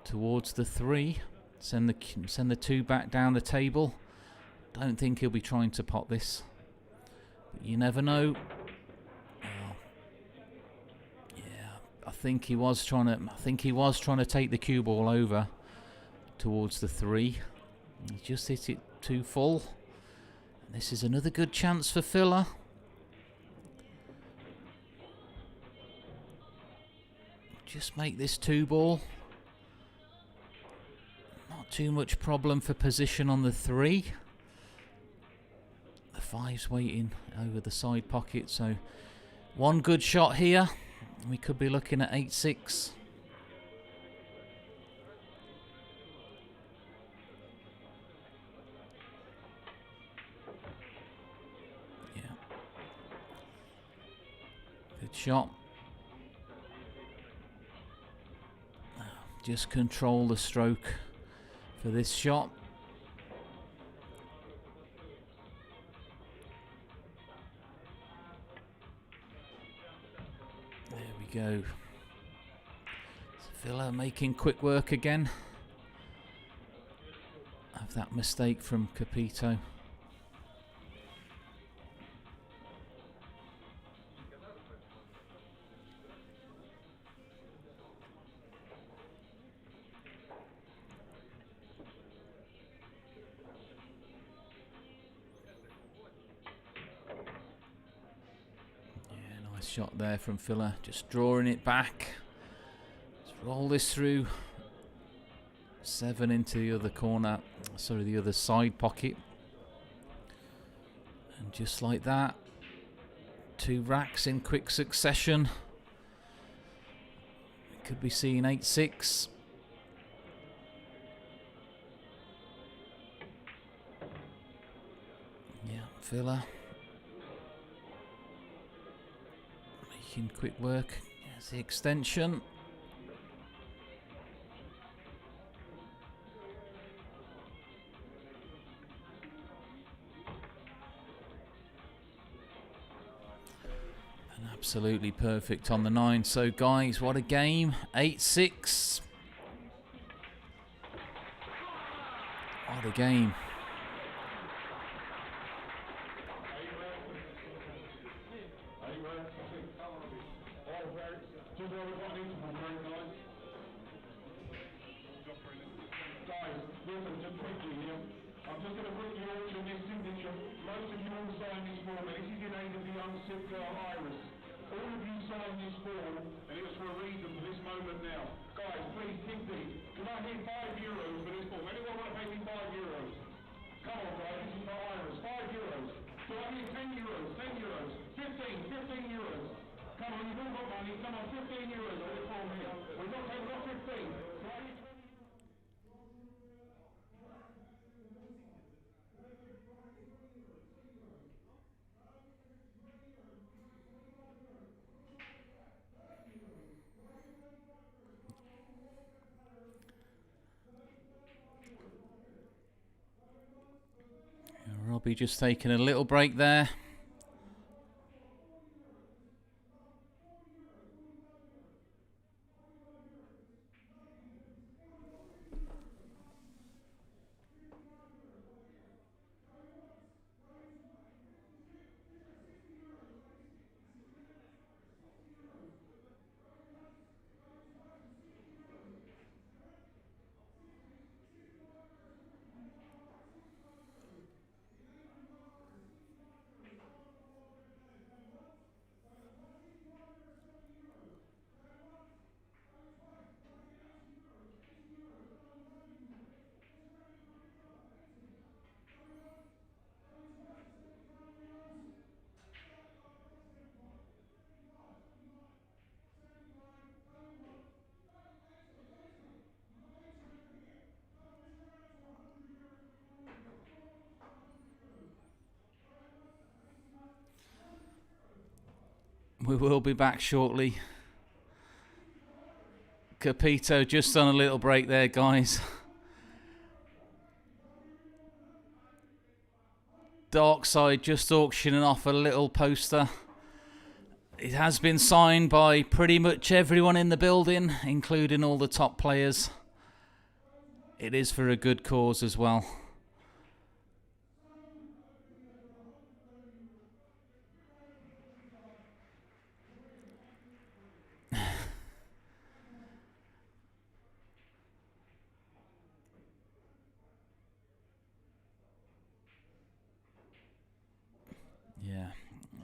Speaker 14: towards the 3. Send the 2 back down the table. Don't think he'll be trying to pot this, but you never know. I think he was trying to take the cue ball over towards the 3. He just hit it too full. And this is another good chance for Filler. Just make this 2 ball. Not too much problem for position on the 3. The 5's waiting over the side pocket, so one good shot here. We could be looking at 8-6. Yeah. Good shot. Just control the stroke for this shot. Go. Filler making quick work again of that mistake from Capito. Shot there from Filler, just drawing it back. Let's roll this through. 7 into the other corner, sorry, the other side pocket. And just like that, 2 racks in quick succession. Could be seeing 8-6. Yeah, Filler. Quick work. There's the extension. And absolutely perfect on the 9. So guys, what a game. 8-6. What a game.
Speaker 1: Come on, you've all got money. Come on, 15 euros. We've got 15.
Speaker 14: Robbie just taking a little break there. We will be back shortly. Capito just on a little break there, guys. Dark Side just auctioning off a little poster. It has been signed by pretty much everyone in the building, including all the top players. It is for a good cause as well. Yeah,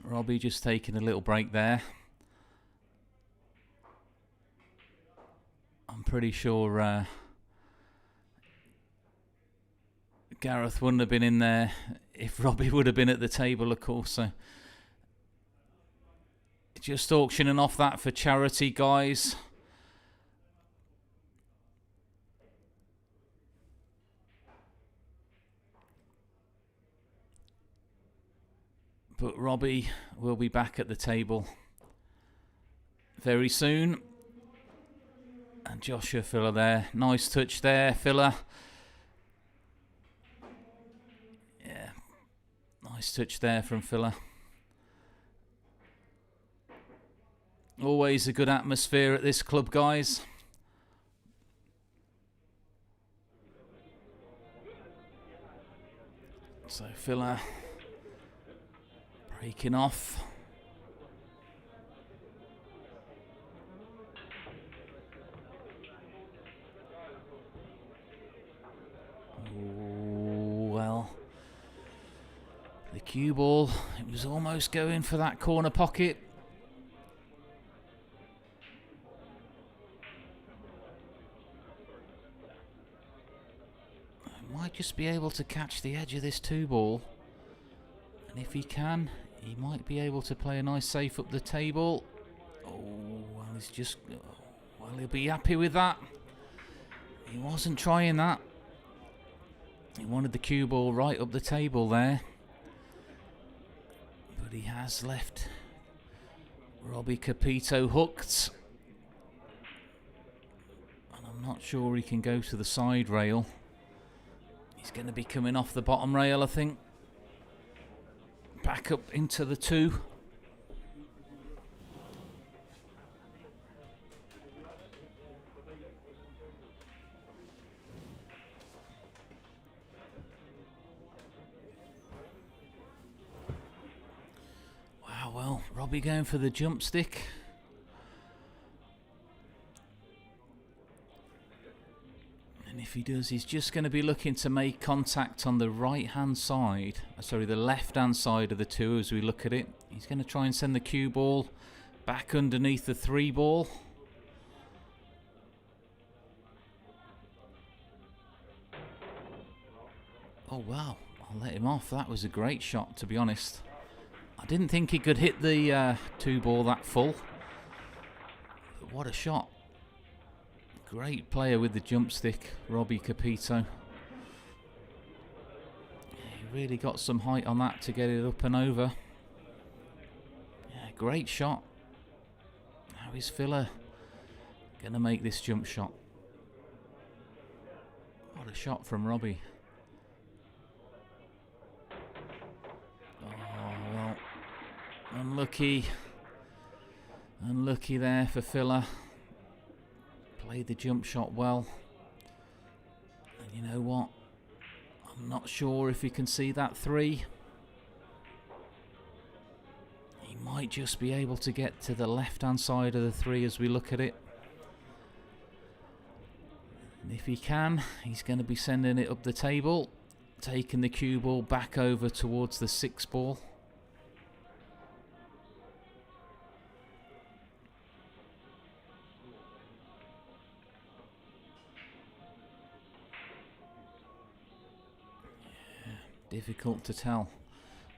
Speaker 14: Robbie just taking a little break there. I'm pretty sure Gareth wouldn't have been in there if Robbie would have been at the table, of course. So just auctioning off that for charity, guys. But Robbie will be back at the table very soon. And Joshua Filler there. Nice touch there, Filler. Yeah. Nice touch there from Filler. Always a good atmosphere at this club, guys. So Filler breaking off. Ooh, well, the cue ball, it was almost going for that corner pocket. Might just be able to catch the edge of this 2-ball, and if he can, he might be able to play a nice safe up the table. Oh, well, he's just... well, he'll be happy with that. He wasn't trying that. He wanted the cue ball right up the table there. But he has left Robbie Capito hooked. And I'm not sure he can go to the side rail. He's going to be coming off the bottom rail, I think. Back up into the 2. Wow, well, Robbie going for the jump stick. And if he does, he's just going to be looking to make contact on the right-hand side. Sorry, the left-hand side of the 2 as we look at it. He's going to try and send the cue ball back underneath the 3-ball. Oh, wow. I'll let him off. That was a great shot, to be honest. I didn't think he could hit the 2-ball that full. But what a shot. Great player with the jump stick, Robbie Capito. He really got some height on that to get it up and over. Yeah, great shot. How is Filler going to make this jump shot? What a shot from Robbie. Oh, well, unlucky. Unlucky there for Filler. Played the jump shot well. And you know what? I'm not sure if he can see that 3. He might just be able to get to the left-hand side of the 3 as we look at it. And if he can, he's going to be sending it up the table, taking the cue ball back over towards the 6-ball. Difficult to tell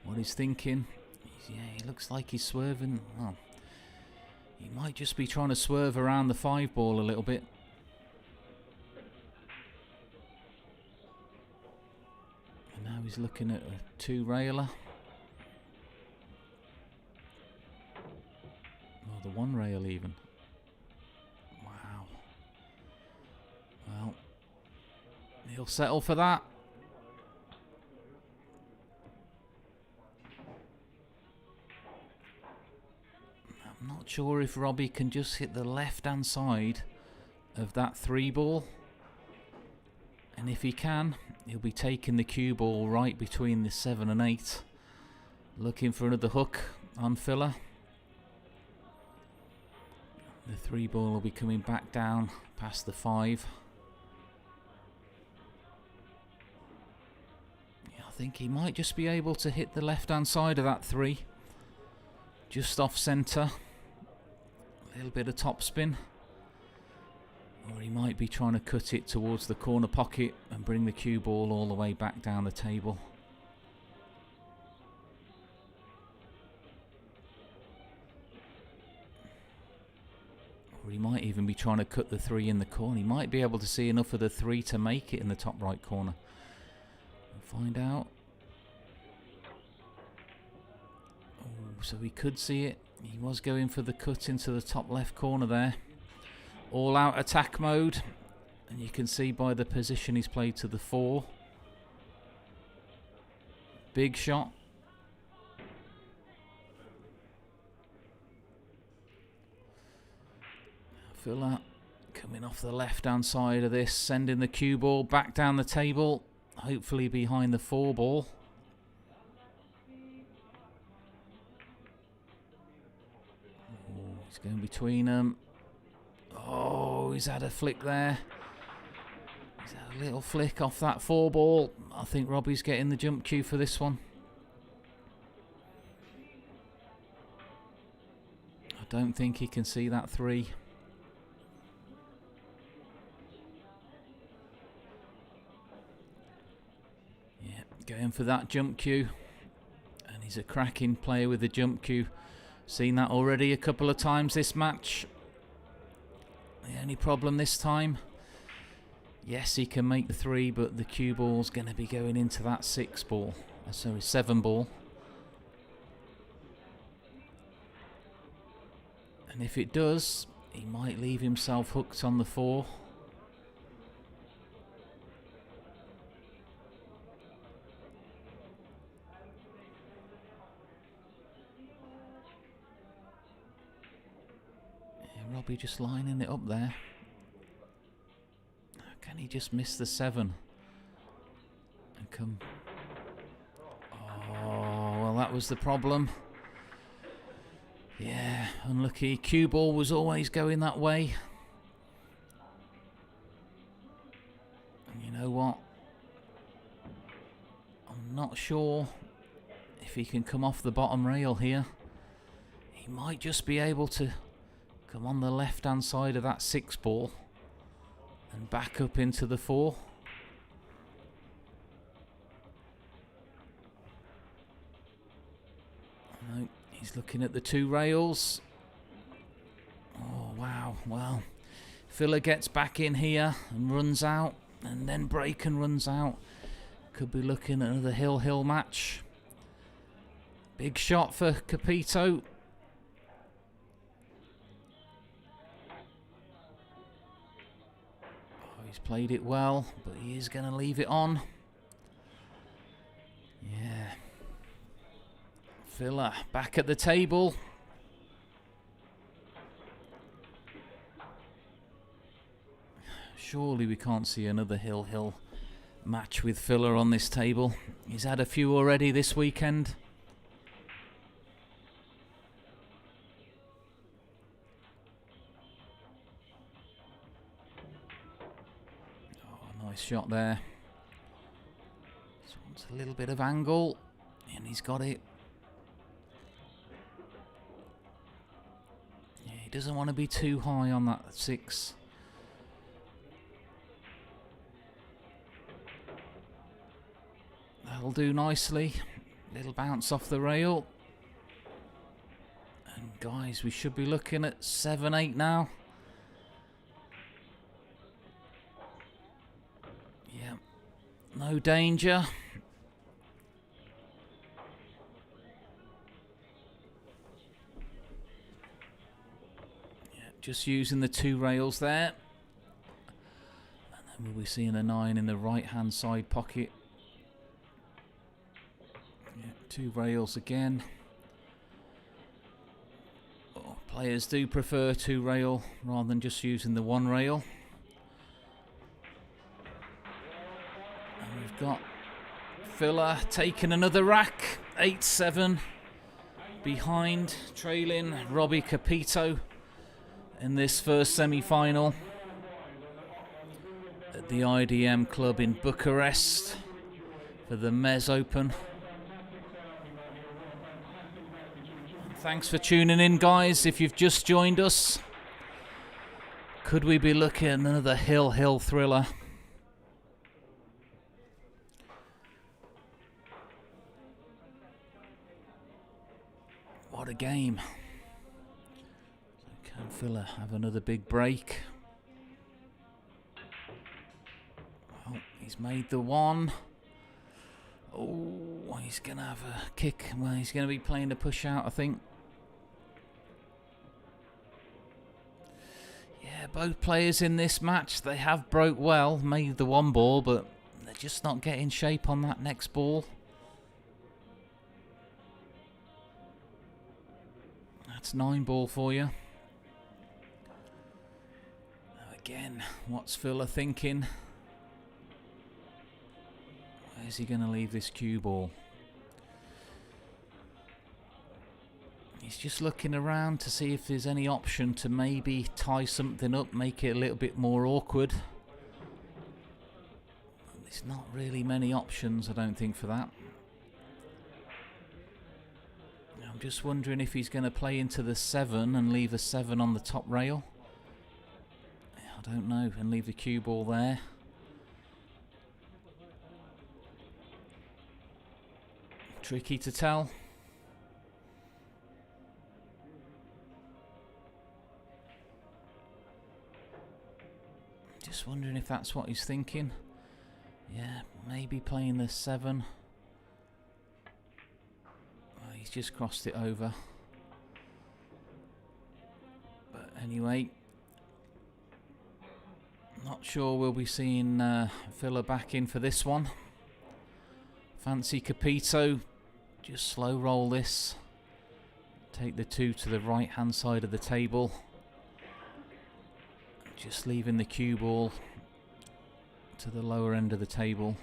Speaker 14: what he's thinking. Yeah, he looks like he's swerving. Well, he might just be trying to swerve around the 5-ball a little bit. And now he's looking at a 2-railer. Or the 1-rail even. Wow. Well, he'll settle for that. I'm not sure if Robbie can just hit the left-hand side of that 3-ball. And if he can, he'll be taking the cue ball right between the 7 and 8. Looking for another hook on Filler. The 3-ball will be coming back down past the 5. Yeah, I think he might just be able to hit the left-hand side of that 3. Just off centre. A little bit of topspin. Or he might be trying to cut it towards the corner pocket and bring the cue ball all the way back down the table. Or he might even be trying to cut the 3 in the corner. He might be able to see enough of the 3 to make it in the top right corner. We'll find out. Oh, so he could see it. He was going for the cut into the top left corner there. All out attack mode. And you can see by the position he's played to the 4. Big shot. Filler coming off the left-hand side of this, sending the cue ball back down the table, hopefully behind the 4-ball. Oh, he's going between them. Oh, he's had a flick there. He's had a little flick off that 4-ball. I think Robbie's getting the jump cue for this one. I don't think he can see that 3. Yeah, going for that jump cue. And he's a cracking player with the jump cue. Seen that already a couple of times this match. The only problem this time, yes, he can make the 3, but the cue ball's going to be going into that 6-ball. Sorry, 7-ball. And if it does, he might leave himself hooked on the 4. Robbie just lining it up there. Can he just miss the 7 and come? Oh, well, that was the problem. Yeah, unlucky. Cue ball was always going that way. And you know what? I'm not sure if he can come off the bottom rail here. He might just be able to come on the left-hand side of that 6-ball and back up into the 4. No, He's looking at the 2 rails. Oh, wow. Well, Filler gets back in here and runs out, and then Braken runs out. Could be looking at another hill match. Big shot for Capito. Oh, he's played it well, but he is going to leave it on. Yeah. Filler back at the table. Surely we can't see another hill match with Filler on this table. He's had a few already this weekend. Oh, nice shot there. Just wants a little bit of angle, and he's got it. Yeah, he doesn't want to be too high on that 6. That'll do nicely. Little bounce off the rail. And guys, we should be looking at 7-8 now. Yeah, no danger. Yeah, just using the 2 rails there. And then we'll be seeing a 9 in the right hand side pocket. 2 rails again. Oh, players do prefer 2 rail rather than just using the 1 rail. And we've got Filler taking another rack. 8-7 behind, trailing Robbie Capito in this first semi-final at the IDM club in Bucharest for the Mezz Open. Thanks for tuning in, guys. If you've just joined us, could we be looking at another hill thriller? What a game. So can Filler have another big break? Well, he's made the 1. Oh, he's going to have a kick. Well, he's going to be playing the push out, I think. Yeah, both players in this match, they have broke well, made the 1 ball, but they're just not getting shape on that next ball. That's 9 ball for you. Now again, what's Filler thinking? Where's he going to leave this cue ball? He's just looking around to see if there's any option to maybe tie something up, make it a little bit more awkward. There's not really many options, I don't think, for that. I'm just wondering if he's going to play into the 7 and leave a 7 on the top rail. I don't know, and leave the cue ball there. Tricky to tell. Just wondering if that's what he's thinking. Yeah, maybe playing the 7. Well, he's just crossed it over. But anyway, not sure we'll be seeing Filler back in for this one. Fancy Capito. Just slow roll this. Take the 2 to the right hand side of the table. Just leaving the cue ball to the lower end of the table.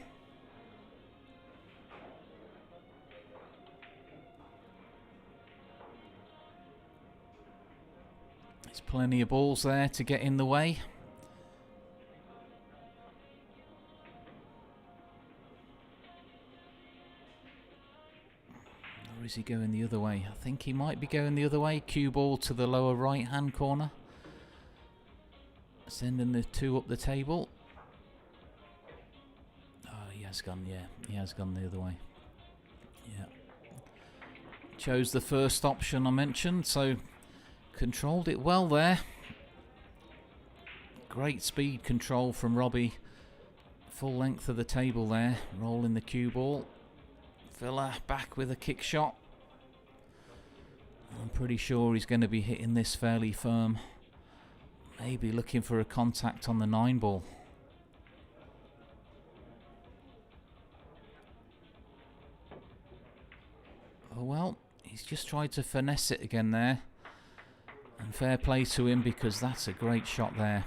Speaker 14: There's plenty of balls there to get in the way. Or is he going the other way? I think he might be going the other way. Cue ball to the lower right hand corner. Sending the 2 up the table. Oh, he has gone, yeah. He has gone the other way. Yeah. chose the first option I mentioned, so controlled it well there. Great speed control from Robbie. Full length of the table there, rolling the cue ball. Villa back with a kick shot. I'm pretty sure he's going to be hitting this fairly firm. Maybe looking for a contact on the 9 ball. Oh well, he's just tried to finesse it again there. And fair play to him, because that's a great shot there.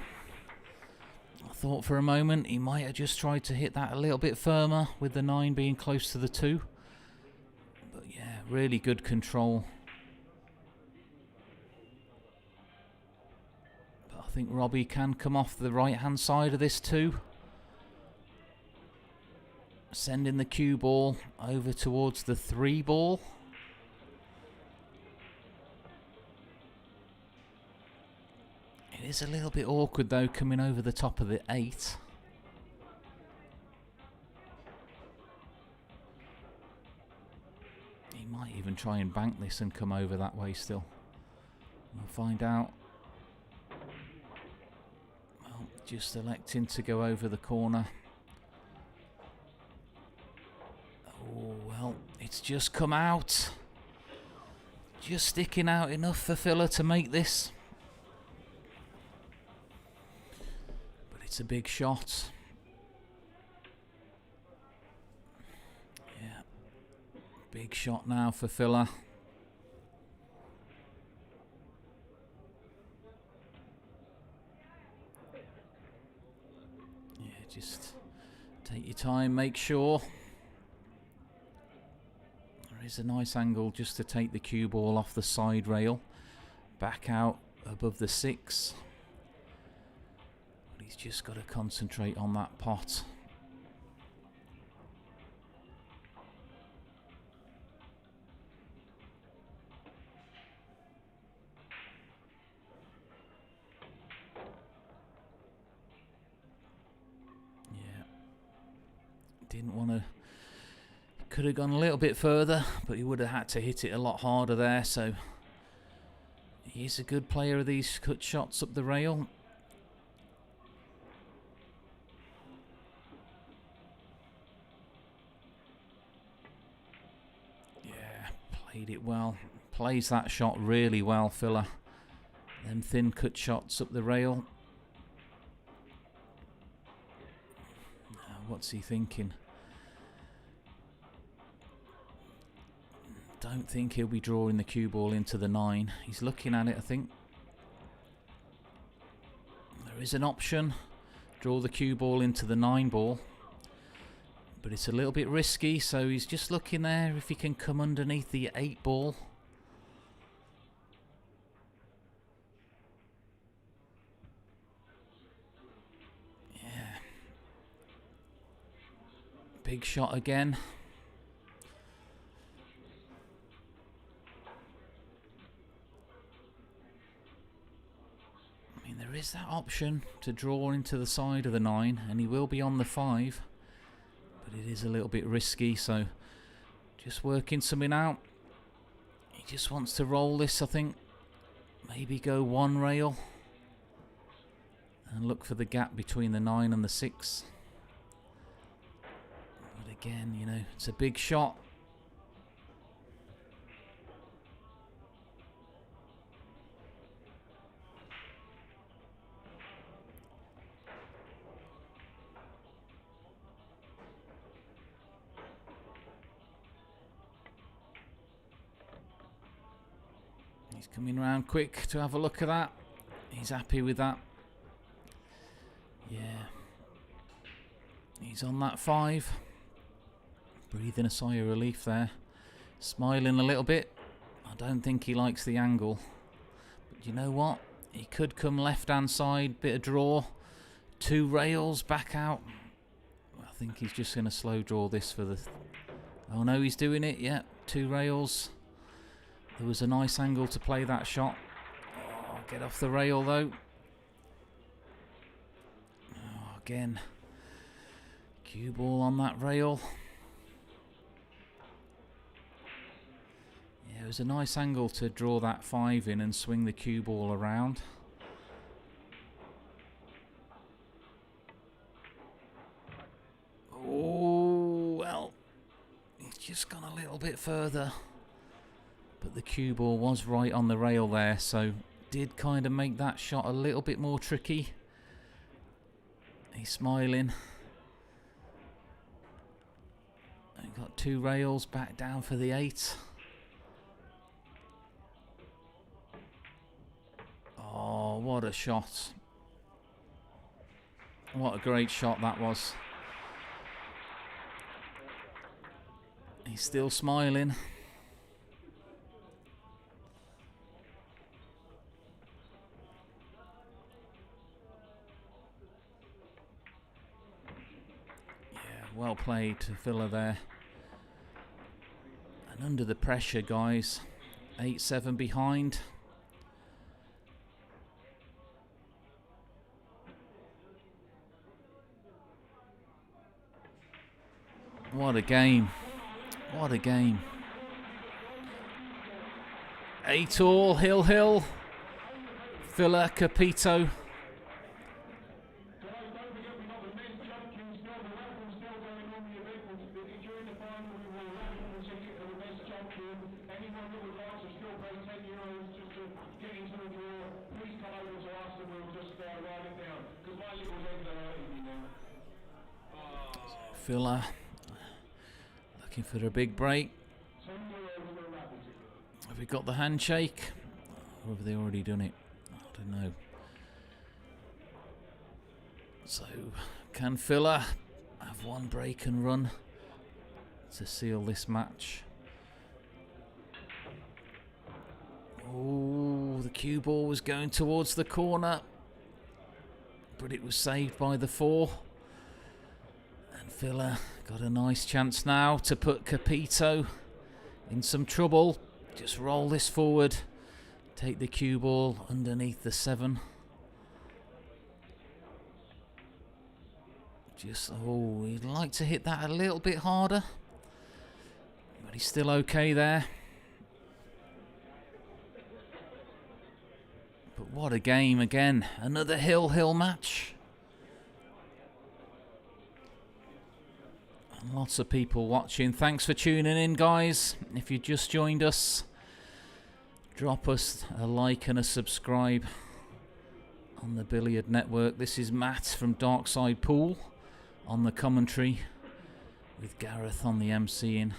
Speaker 14: I thought for a moment he might have just tried to hit that a little bit firmer with the 9 being close to the 2. But yeah, really good control. But I think Robbie can come off the right hand side of this too. Sending the cue ball over towards the 3 ball. It is a little bit awkward though, coming over the top of the 8. He might even try and bank this and come over that way still. We'll find out. Well, just electing to go over the corner. Oh, well, it's just come out. Just sticking out enough for Villa to make this. It's a big shot. Yeah. Big shot now for Villa. Yeah, just take your time, make sure. There is a nice angle just to take the cue ball off the side rail. Back out above the 6. He's just got to concentrate on that pot. Yeah. Didn't want to... Could have gone a little bit further, but he would have had to hit it a lot harder there, so... He's a good player of these cut shots up the rail. Played it well. Plays that shot really well, Villa. Them thin cut shots up the rail. What's he thinking? Don't think he'll be drawing the cue ball into the 9. He's looking at it, I think. There is an option. Draw the cue ball into the 9 ball. But it's a little bit risky, so he's just looking there if he can come underneath the 8 ball. Yeah. Big shot again. I mean, there is that option to draw into the side of the 9, and he will be on the 5. But it is a little bit risky, so just working something out. He just wants to roll this, I think. Maybe go 1 rail. And look for the gap between the 9 and the 6. But again, you know, it's a big shot. He's coming round quick to have a look at that. He's happy with that. Yeah. He's on that 5. Breathing a sigh of relief there. Smiling a little bit. I don't think he likes the angle. But you know what? He could come left hand side, bit of draw. 2 rails, back out. I think he's just going to slow draw this for the... Oh no, he's doing it. Yeah, 2 rails. There was a nice angle to play that shot. Oh, get off the rail though. Oh, again. Cue ball on that rail. Yeah, it was a nice angle to draw that 5 in and swing the cue ball around. Oh, well, it's just gone a little bit further. But the cue ball was right on the rail there, so did kind of make that shot a little bit more tricky. He's smiling. And got 2 rails back down for the 8. Oh, what a shot. What a great shot that was. He's still smiling. Yeah, well played to Villa there. And under the pressure, guys. 8-7 behind. What a game. What a game. 8-all, Hill. Villa, Capito. Villa looking for a big break. Have we got the handshake? Or have they already done it? I don't know. So, can Villa have one break and run to seal this match? Oh, the cue ball was going towards the corner, but it was saved by the 4. And Villa got a nice chance now to put Capito in some trouble. Just roll this forward, take the cue ball underneath the 7. Just, oh, he'd like to hit that a little bit harder, but he's still okay there. But what a game again. Another Hill match. And lots of people watching. Thanks for tuning in, guys. If you just joined us, drop us a like and a subscribe on the Billiard Network. This is Matt from Darkside Pool on the commentary, with Gareth on the MCing.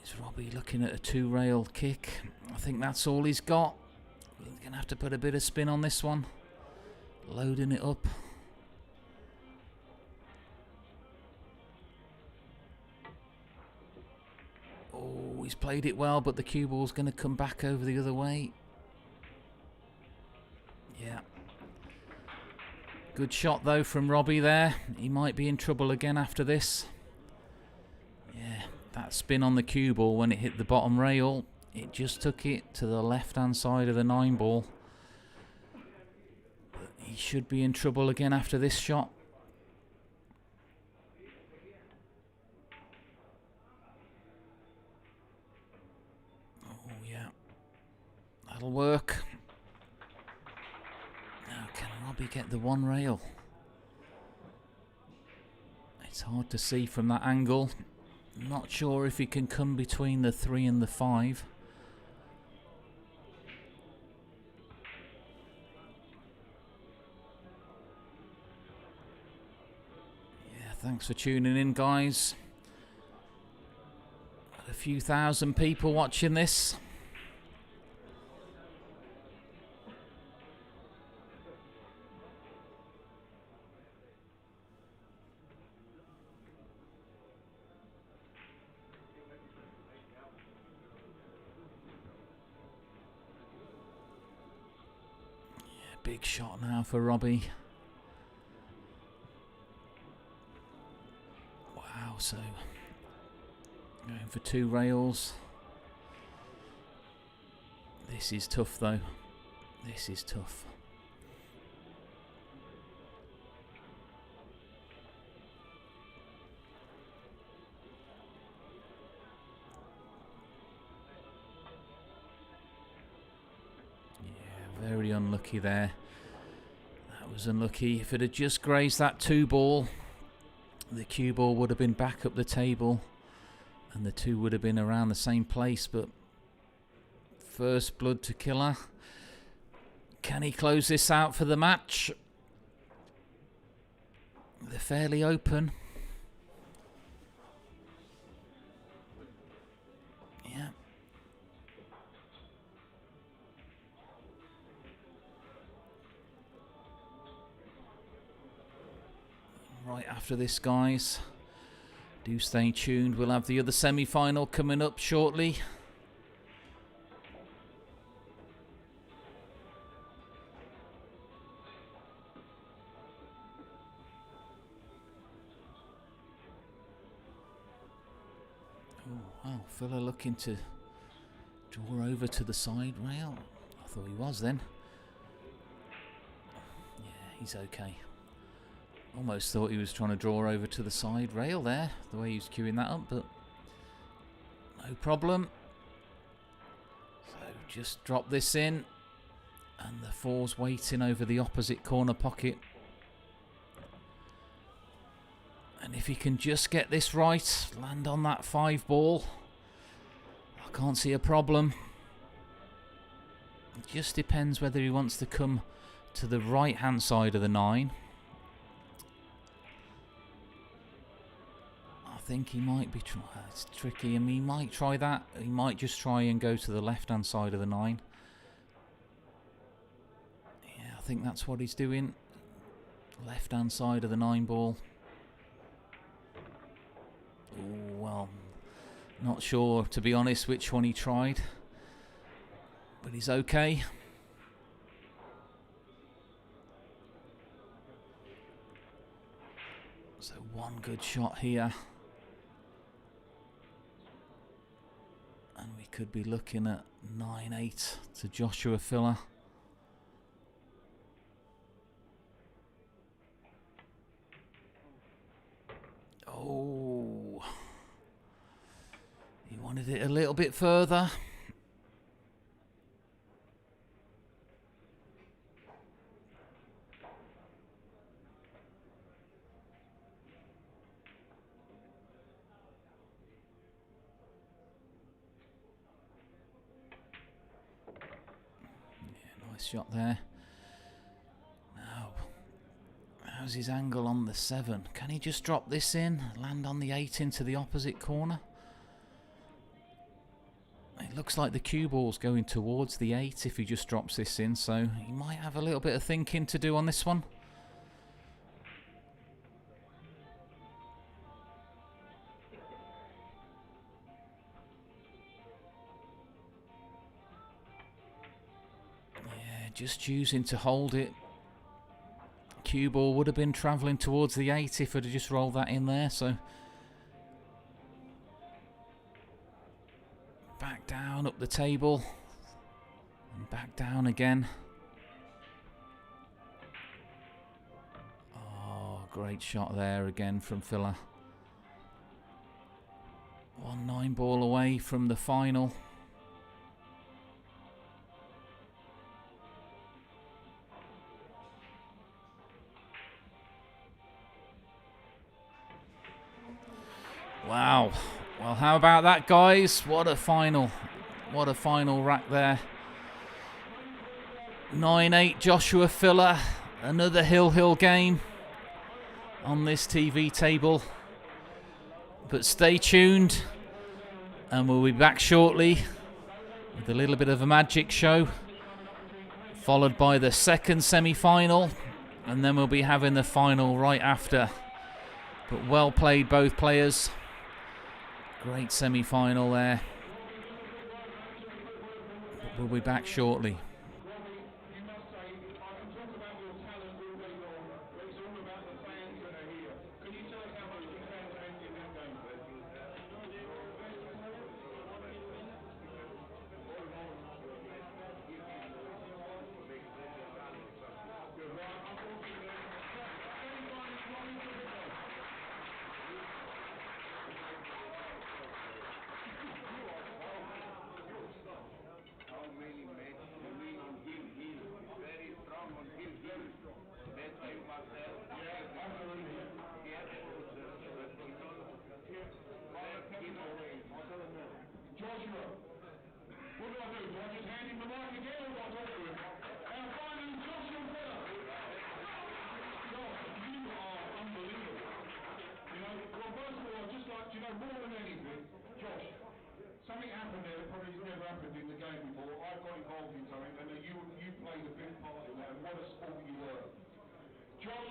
Speaker 14: Is Robbie looking at a 2-rail kick? I think that's all he's got. We're going to have to put a bit of spin on this one. Loading it up. Oh, he's played it well, but the cue ball's going to come back over the other way. Yeah. Good shot, though, from Robbie there. He might be in trouble again after this. Yeah. That spin on the cue ball when it hit the bottom rail, it just took it to the left-hand side of the 9 ball. But he should be in trouble again after this shot. Oh, yeah. That'll work. Now, can Robbie get the 1 rail? It's hard to see from that angle. Not sure if he can come between the 3 and the 5. Yeah, thanks for tuning in, guys. Got a few thousand people watching this. Big shot now for Robbie. Wow, so going for 2 rails. This is tough, though. This is tough. Very unlucky there. That was unlucky. If it had just grazed that 2 ball, the cue ball would have been back up the table and the 2 would have been around the same place, but first blood to killer. Can he close this out for the match? They're fairly open. Yeah. Right after this, guys, do stay tuned. We'll have the other semi-final coming up shortly. Oh, fella looking to draw over to the side rail. I thought he was then. Yeah, he's okay. Almost thought he was trying to draw over to the side rail there, the way he was queuing that up, but no problem. So just drop this in, and the 4's waiting over the opposite corner pocket. And if he can just get this right, land on that 5 ball, I can't see a problem. It just depends whether he wants to come to the right hand side of the 9. I think he might be it's tricky. I mean, he might try that. He might just try and go to the left hand side of the 9. Yeah, I think that's what he's doing. Left hand side of the 9 ball. Ooh, well, not sure, to be honest, which one he tried, but he's okay. So one good shot here, and we could be looking at 9-8 to Joshua Filler. Oh, he wanted it a little bit further. Yeah, nice shot there. How's his angle on the 7? Can he just drop this in, land on the 8 into the opposite corner? It looks like the cue ball's going towards the 8 if he just drops this in, so he might have a little bit of thinking to do on this one. Yeah, just choosing to hold it. Cue ball would have been travelling towards the 8 if I'd have just rolled that in there, so back down up the table and back down again. Oh, great shot there again from Filler. 1 9 ball away from the final. Wow. Well, how about that, guys? What a final. What a final rack there. 9-8 Joshua Filler. Another Hill game on this TV table. But stay tuned, and we'll be back shortly with a little bit of a magic show, followed by the second semi-final, and then we'll be having the final right after. But well played, both players. Great semi-final there. We'll be back shortly.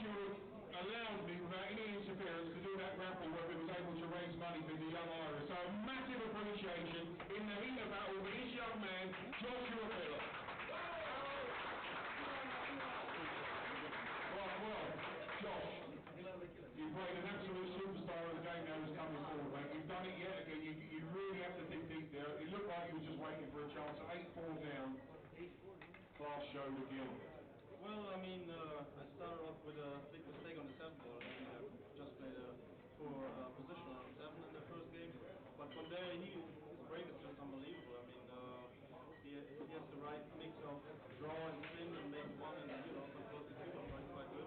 Speaker 1: Joshua allowed me, without any interference, to do that raffle where we was able to raise money for the young Irish. So a massive appreciation in the heat of battle for this young man, Joshua Miller. Right, well, Josh, you played an absolute superstar of the game now who's coming forward, mate. You've done it yet again. You really have to dig deep there. It looked like you were just waiting for a chance. 8-4 down. Class showed again.
Speaker 11: Well, I mean, I started off with a big mistake on the 7th ball. I mean, I just played a poor position on 7 in the first game. But from there, his break is just unbelievable. I mean, he has the right mix of draw and spin and make one and, control the cue quite good.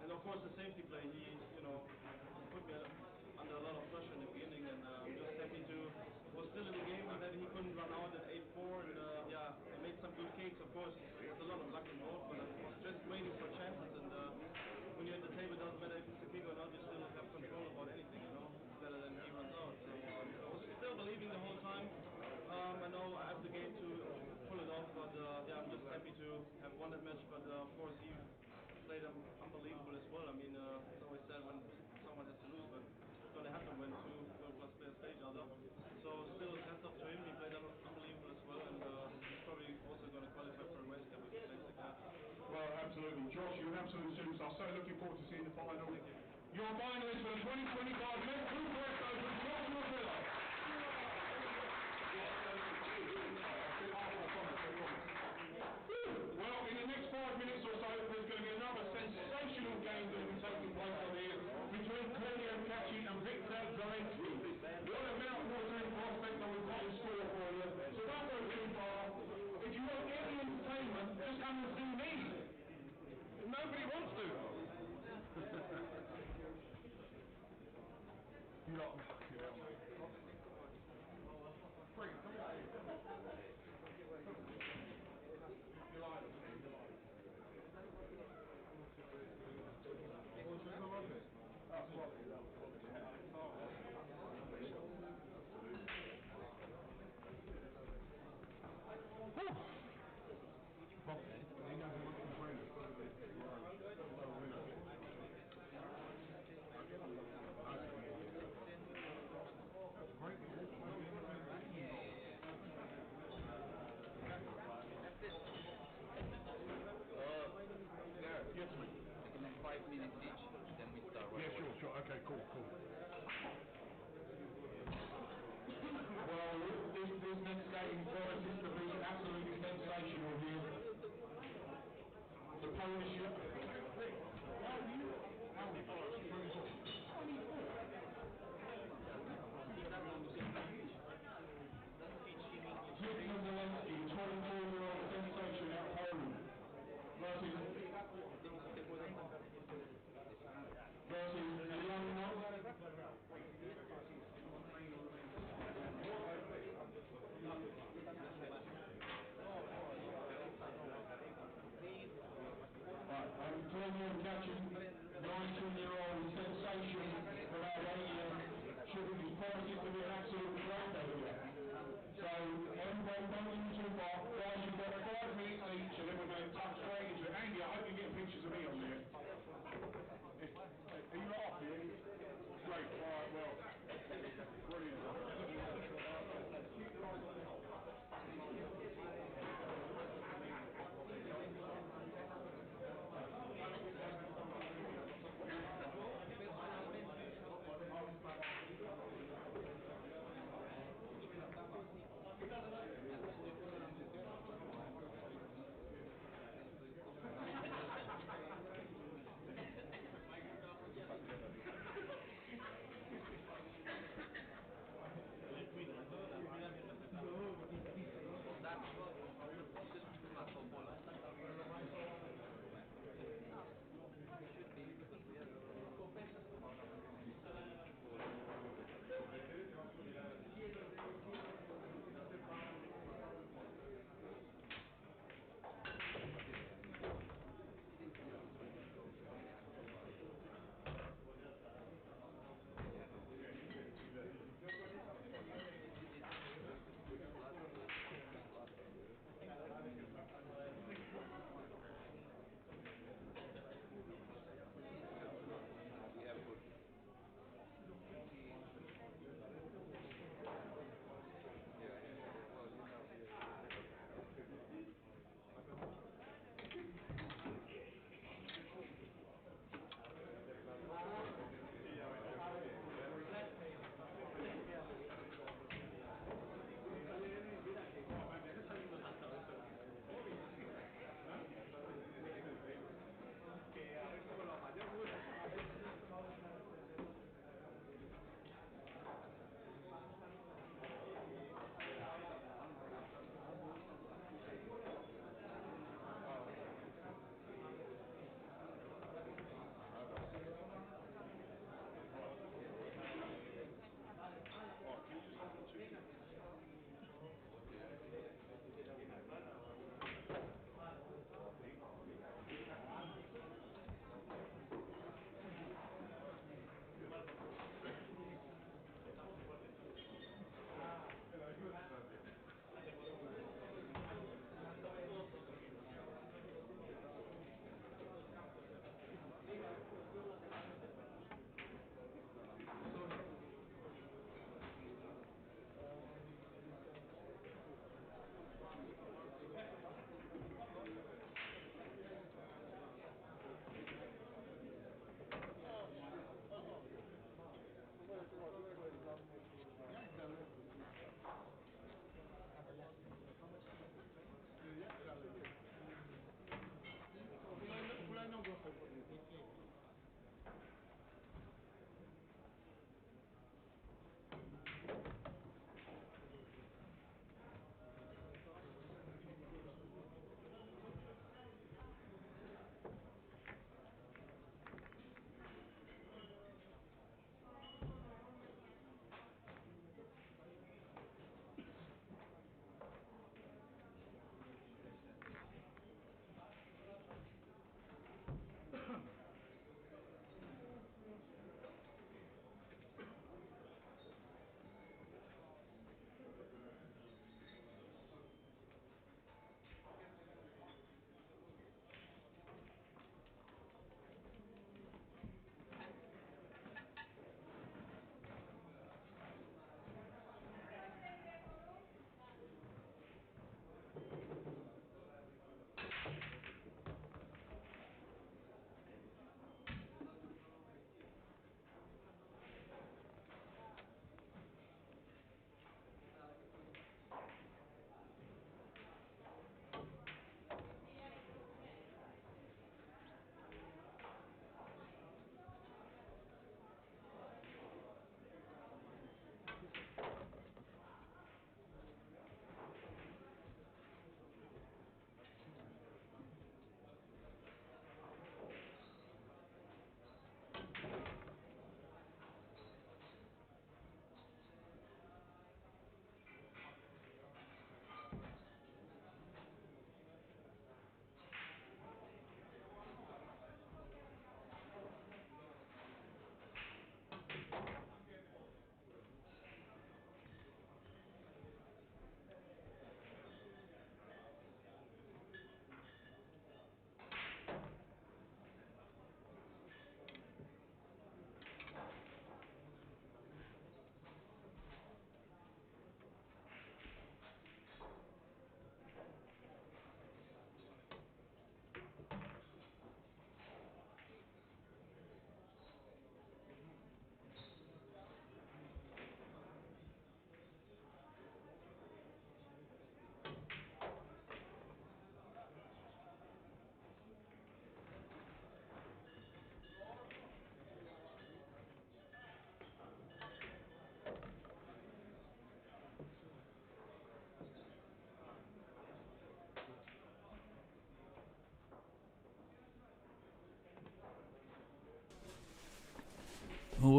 Speaker 11: And of course, the safety play, he put me under a lot of pressure in the beginning, and I'm just happy to was still in the game, and then he couldn't run out at 8-4, and I made some good kicks. Of course, there's a lot of luck involved, but I was just waiting for chances, and when you're at the table, it doesn't matter if it's a kick or not, you still have control about anything, better than he runs out. So I was still believing the whole time. I know I have the game to pull it off, but I'm just happy to have won that match, but of course, he played unbelievable as well. I mean, it's always sad when someone has to lose, but it's going to happen when two world-class players play each other. So still, hats off to him. He played unbelievable as well, and he's probably also going to qualify for a race that we can play again.
Speaker 1: Well, absolutely. Josh, you're an absolute superstar. So looking forward to seeing the final. Your finalist for the 2025 Mezz Bucharest Open, Joshua Miller. Well, in the next 5 minutes or so, there's going to be another sensational game that will be taking place on here between Candela and Katschi and Victor Zelensky. What a mouth-watering prospect that we've got in store for you. So don't go too far. If you want any entertainment, just come and see me. Nobody wants to. You lot. Free, come
Speaker 17: Yes, mate. In 5 minutes each, then we start.
Speaker 1: Yeah, sure. Okay, cool. Well, this next game for us is to be absolutely sensational here. The Polish. Victor Zelensky, 24-year-old sensation out of Poland, versus a young man.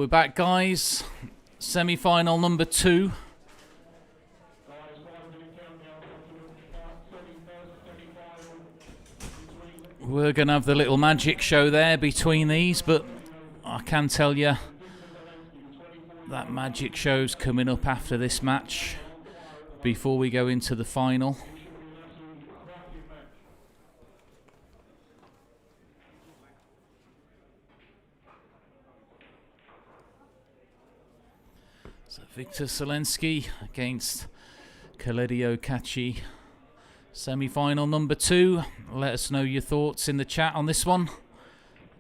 Speaker 14: we're back, guys. Semi-final number 2. We're going to have the little magic show there between these, but I can tell you that magic show's coming up after this match, before we go into the final. So Victor Selensky against Katschi. Semi-final number 2. Let us know your thoughts in the chat on this one.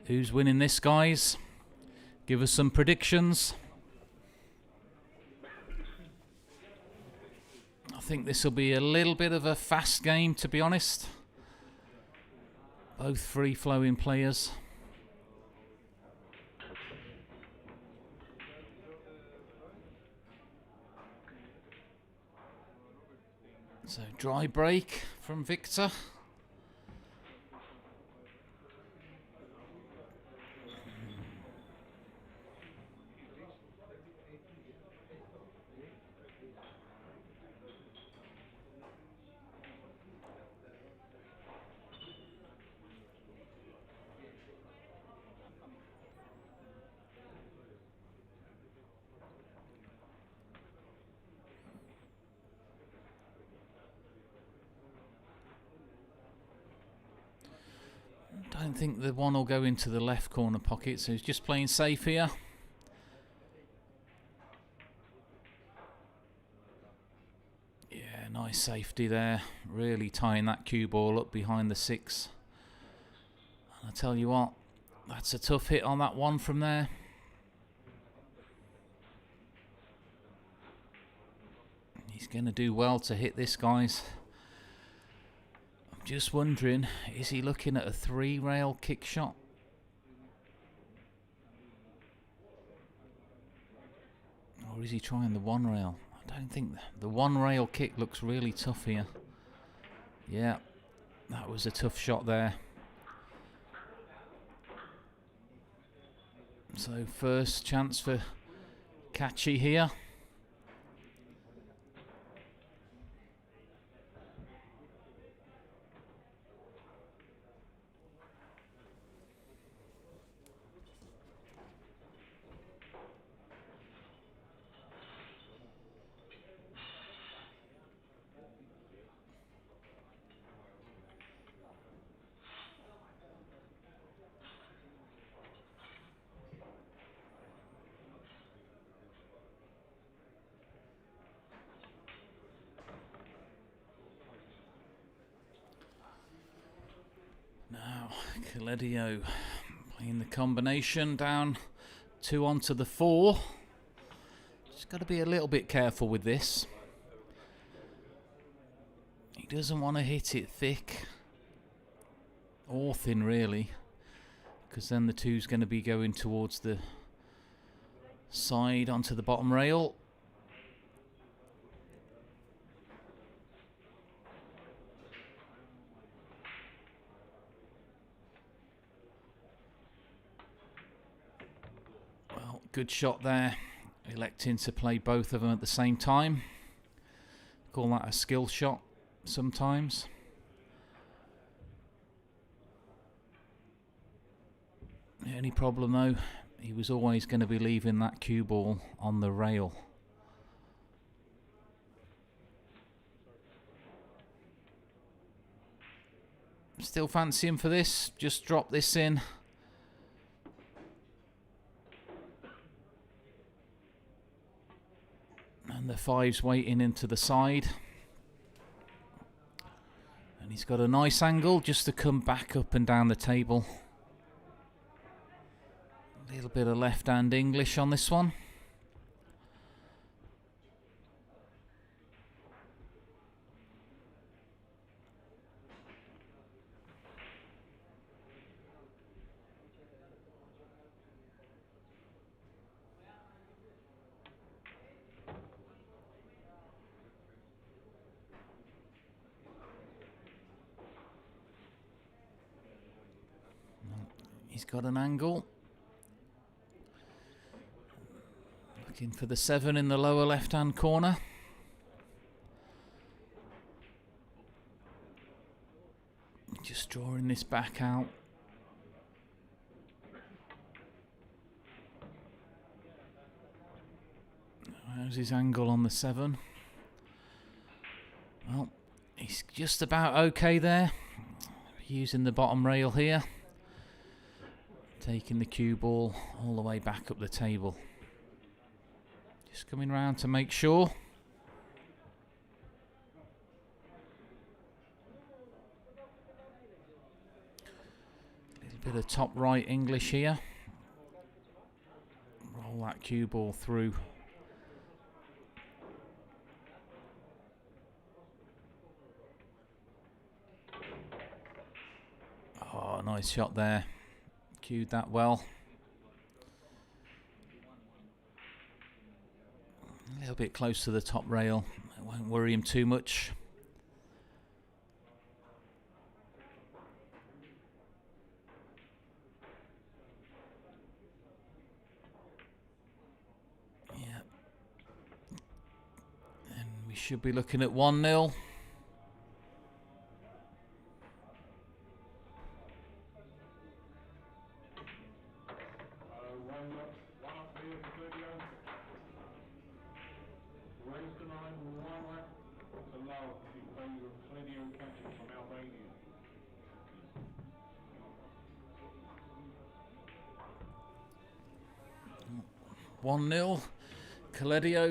Speaker 14: Who's winning this, guys? Give us some predictions. I think this will be a little bit of a fast game, to be honest. Both free-flowing players. So dry break from Victor. I don't think the one will go into the left corner pocket, so he's just playing safe here. Yeah, nice safety there. Really tying that cue ball up behind the 6. And I tell you what, that's a tough hit on that one from there. He's going to do well to hit this, guys. Just wondering, is he looking at a 3-rail kick shot? Or is he trying the 1-rail? I don't think the 1-rail kick looks really tough here. Yeah, that was a tough shot there. So first chance for Katschi here. Now, Katschi playing the combination down 2 onto the 4. Just got to be a little bit careful with this. He doesn't want to hit it thick or thin, really, because then the 2's going to be going towards the side onto the bottom rail. Good shot there, electing to play both of them at the same time. Call that a skill shot sometimes. The only problem though, he was always going to be leaving that cue ball on the rail. Still fancy him for this, just drop this in. And the 5's waiting into the side. And he's got a nice angle just to come back up and down the table. A little bit of left hand English on this one. He's got an angle. Looking for the 7 in the lower left-hand corner. Just drawing this back out. How's his angle on the 7? Well, he's just about okay there. Using the bottom rail here. Taking the cue ball all the way back up the table. Just coming round to make sure. A little bit of top right English here. Roll that cue ball through. Oh, nice shot there. Cued that well. A little bit close to the top rail. It won't worry him too much. Yeah. And we should be looking at 1-0.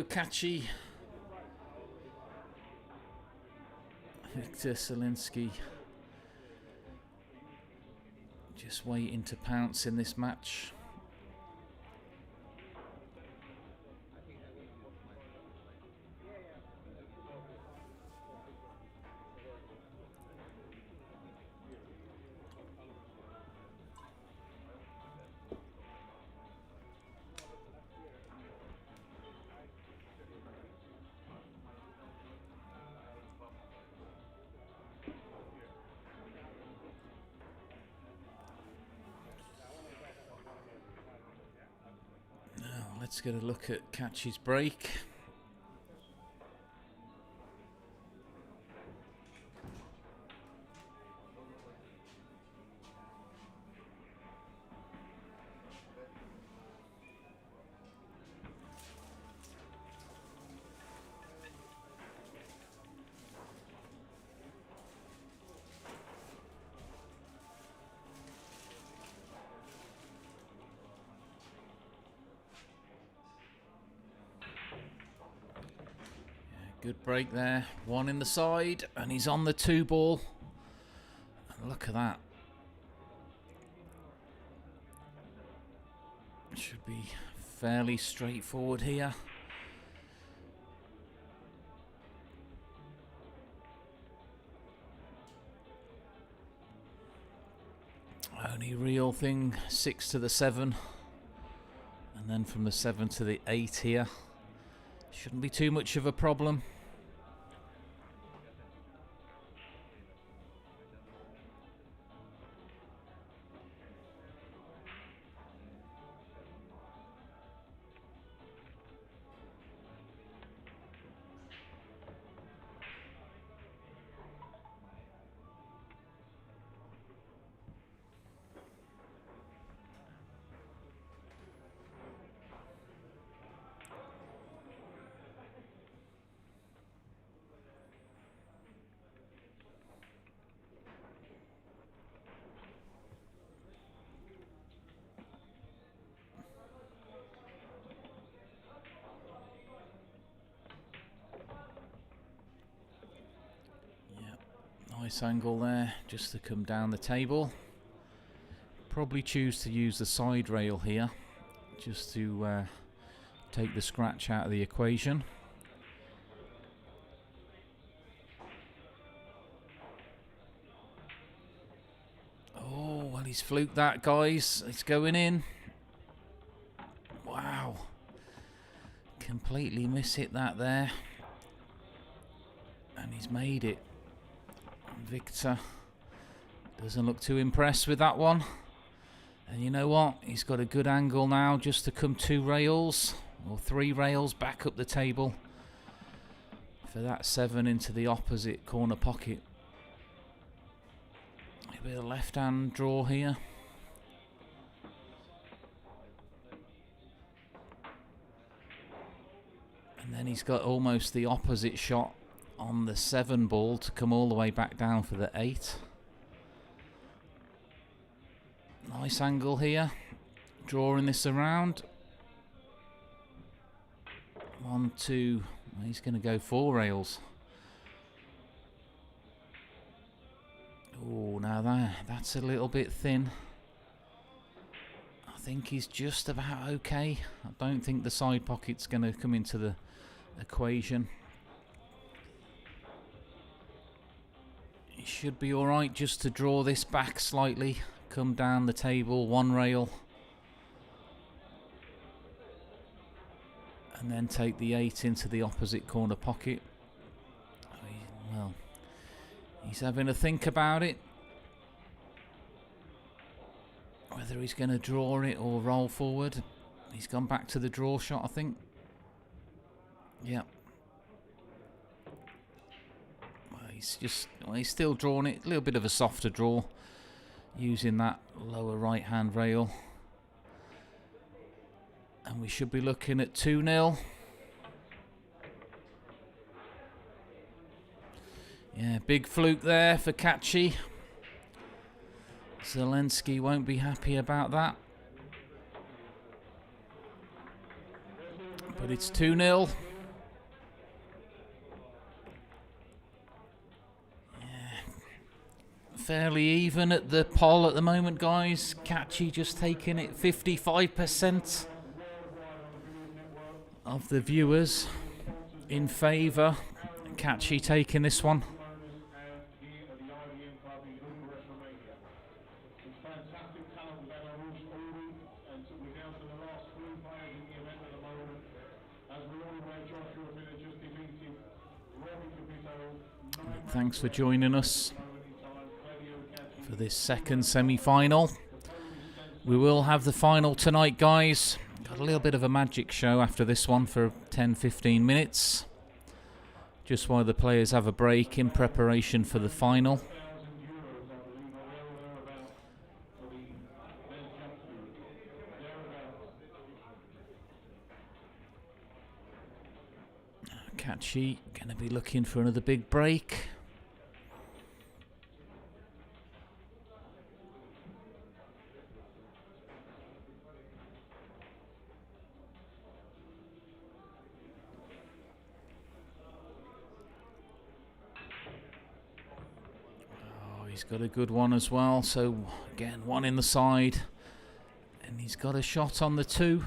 Speaker 14: Katschi. Victor Zielinski just waiting to pounce in this match. Let's get a look at Katschi's break. Good break there. 1 in the side, and he's on the 2 ball. And look at that. Should be fairly straightforward here. Only real thing, 6 to the 7. And then from the 7 to the 8 here. Shouldn't be too much of a problem. Nice angle there, just to come down the table. Probably choose to use the side rail here, just to take the scratch out of the equation. Oh, well, he's fluked that, guys. It's going in. Wow. Completely miss-hit that there. And he's made it. Victor doesn't look too impressed with that one. And you know what? He's got a good angle now just to come 2 rails. or 3 rails back up the table for that 7 into the opposite corner pocket. A bit of left hand draw here. And then he's got almost the opposite shot on the 7 ball to come all the way back down for the 8. Nice angle here, drawing this around. 1, 2, he's going to go 4 rails. Oh, now that's a little bit thin. I think he's just about okay. I don't think the side pocket's going to come into the equation. He should be alright just to draw this back slightly, come down the table 1 rail, and then take the 8 into the opposite corner pocket. Well, he's having a think about it, whether he's going to draw it or roll forward. He's gone back to the draw shot, I think. Yep. Well, he's still drawing it. A little bit of a softer draw, using that lower right hand rail. And we should be looking at 2-0. Yeah, big fluke there for Katschi. Zelensky won't be happy about that. But it's 2-0. Fairly even at the poll at the moment, guys. Katschi just taking it 55% of the viewers in favour. Katschi taking this one. Thanks for joining us for this second semi-final. We will have the final tonight, guys. Got a little bit of a magic show after this one for 10-15 minutes, just while the players have a break in preparation for the final. Katschi going to be looking for another big break. He's got a good one as well, so again 1 in the side, and he's got a shot on the 2.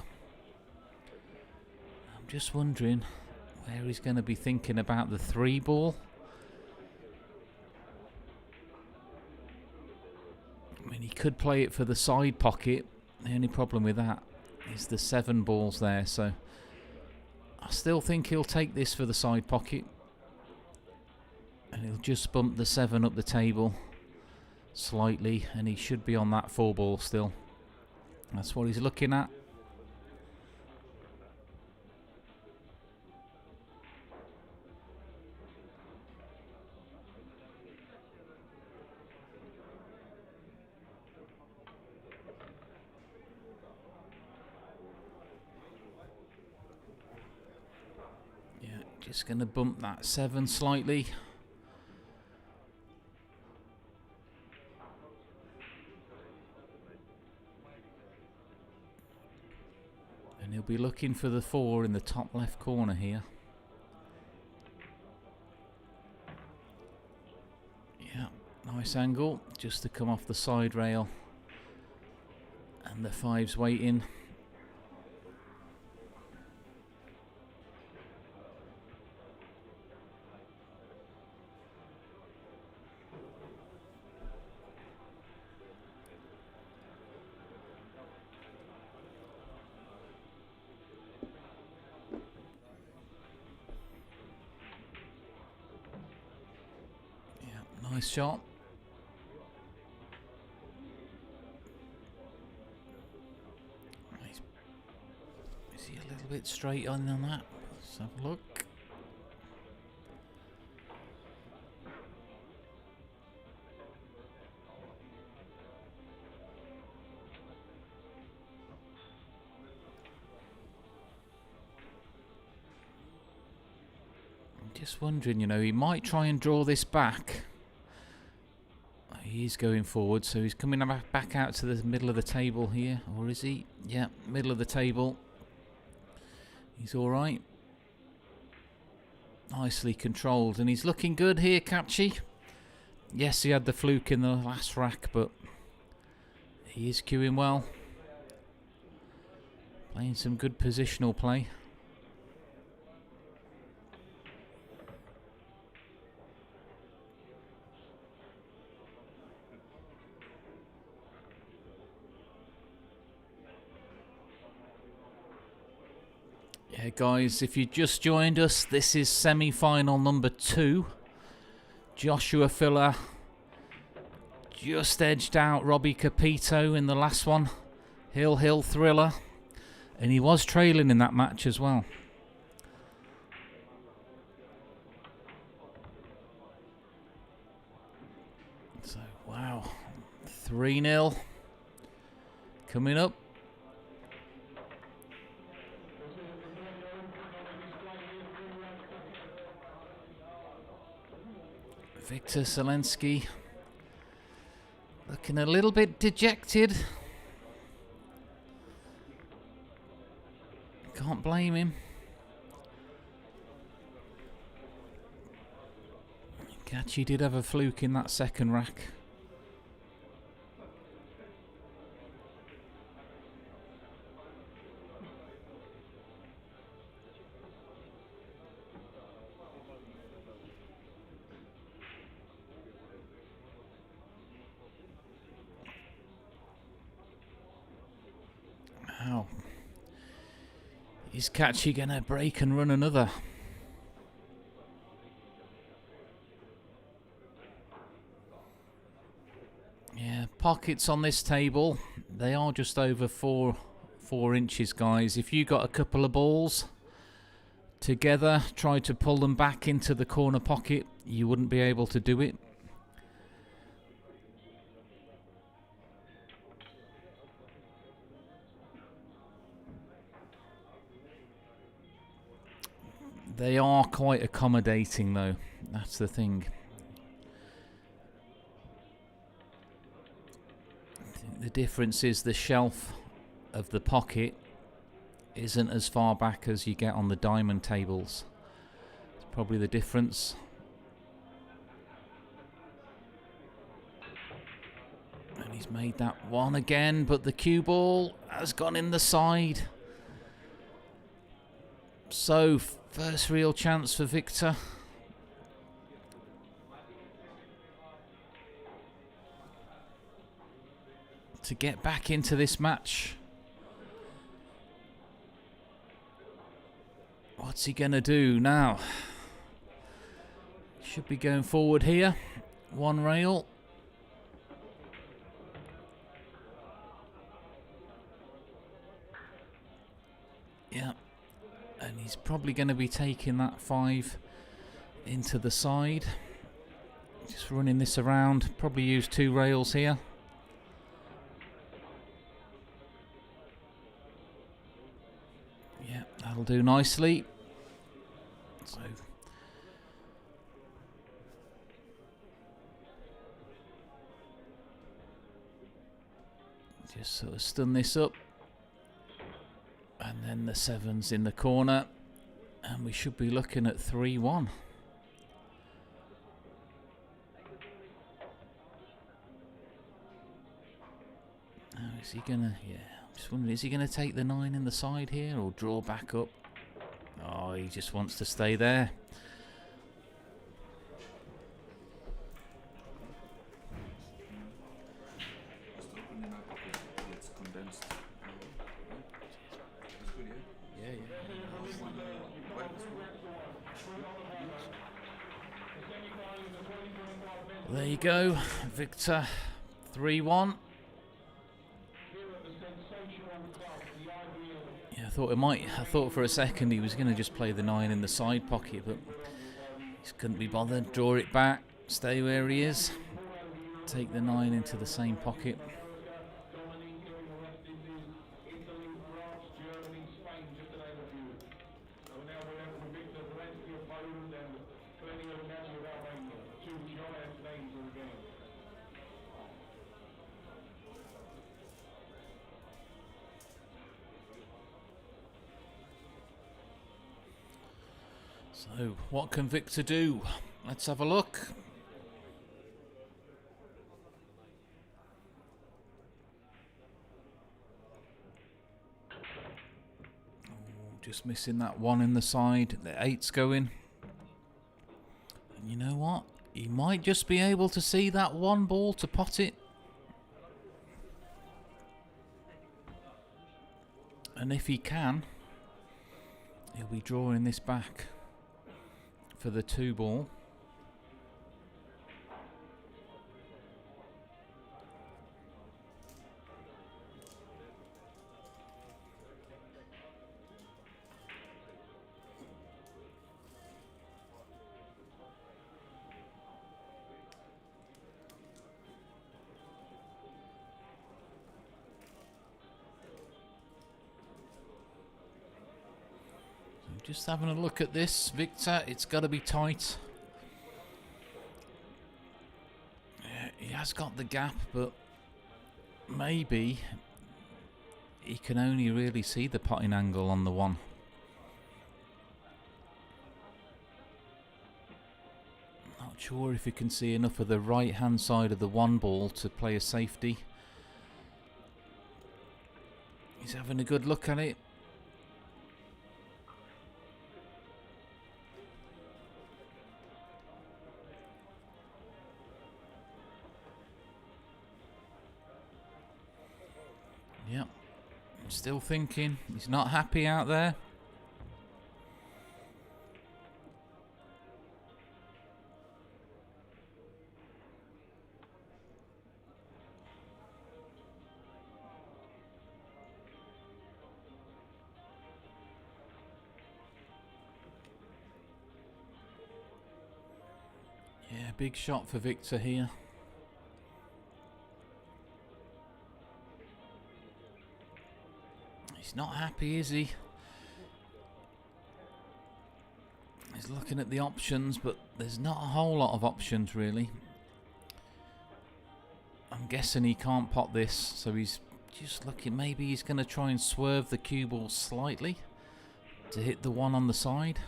Speaker 14: I'm just wondering where he's going to be thinking about the 3 ball. I mean, he could play it for the side pocket. The only problem with that is the 7 balls there, so I still think he'll take this for the side pocket, and he'll just bump the 7 up the table slightly, and he should be on that 4 ball still. That's what he's looking at. Yeah, just going to bump that 7 slightly. And he'll be looking for the 4 in the top left corner here. Yeah, nice angle, just to come off the side rail. And the 5's waiting. Nice shot. He's Is he a little bit straight on that? Let's have a look. Just wondering, you know, he might try and draw this back. He's going forward, so he's coming back out to the middle of the table here, or is he? Yeah, middle of the table. He's all right. Nicely controlled, and he's looking good here, Katschi. Yes, he had the fluke in the last rack, but he is queuing well. Playing some good positional play. Yeah, guys, if you just joined us, this is semi-final number 2. Joshua Filler just edged out Robbie Capito in the last one. Hill thriller. And he was trailing in that match as well. So, wow. 3-0. Coming up. Victor Zelensky looking a little bit dejected. Can't blame him. Katschi did have a fluke in that second rack. Wow. Is Katschi gonna break and run another? Yeah, pockets on this table. They are just over 4 inches, guys. If you got a couple of balls together, try to pull them back into the corner pocket, you wouldn't be able to do it. They are quite accommodating, though. That's the thing. The difference is the shelf of the pocket isn't as far back as you get on the diamond tables. It's probably the difference. And he's made that one again, but the cue ball has gone in the side. So, first real chance for Victor. To get back into this match. What's he gonna do now? Should be going forward here. One rail. Yeah. And he's probably going to be taking that 5 into the side. Just running this around. Probably use 2 rails here. Yeah, that'll do nicely. So just sort of stun this up. And then the 7's in the corner. And we should be looking at 3-1. Oh, is he gonna... Yeah, I'm just wondering, is he gonna take the 9 in the side here or draw back up? Oh, he just wants to stay there. There you go, Victor, 3-1. Yeah, I thought for a second he was going to just play the 9 in the side pocket, but he just couldn't be bothered. Draw it back, stay where he is, take the 9 into the same pocket. So, what can Victor do? Let's have a look. Oh, just missing that 1 in the side. The 8's going. And you know what? He might just be able to see that 1 ball to pot it. And if he can, he'll be drawing this back for the 2 ball. Just having a look at this, Victor, it's got to be tight. Yeah, he has got the gap, but maybe he can only really see the potting angle on the 1. Not sure if he can see enough of the right hand side of the 1 ball to play a safety. He's having a good look at it. Yep, still thinking. He's not happy out there. Yeah, big shot for Victor here. He's not happy, is he? He's looking at the options, but there's not a whole lot of options really. I'm guessing he can't pot this, so he's just looking. Maybe he's going to try and swerve the cue ball slightly to hit the 1 on the side.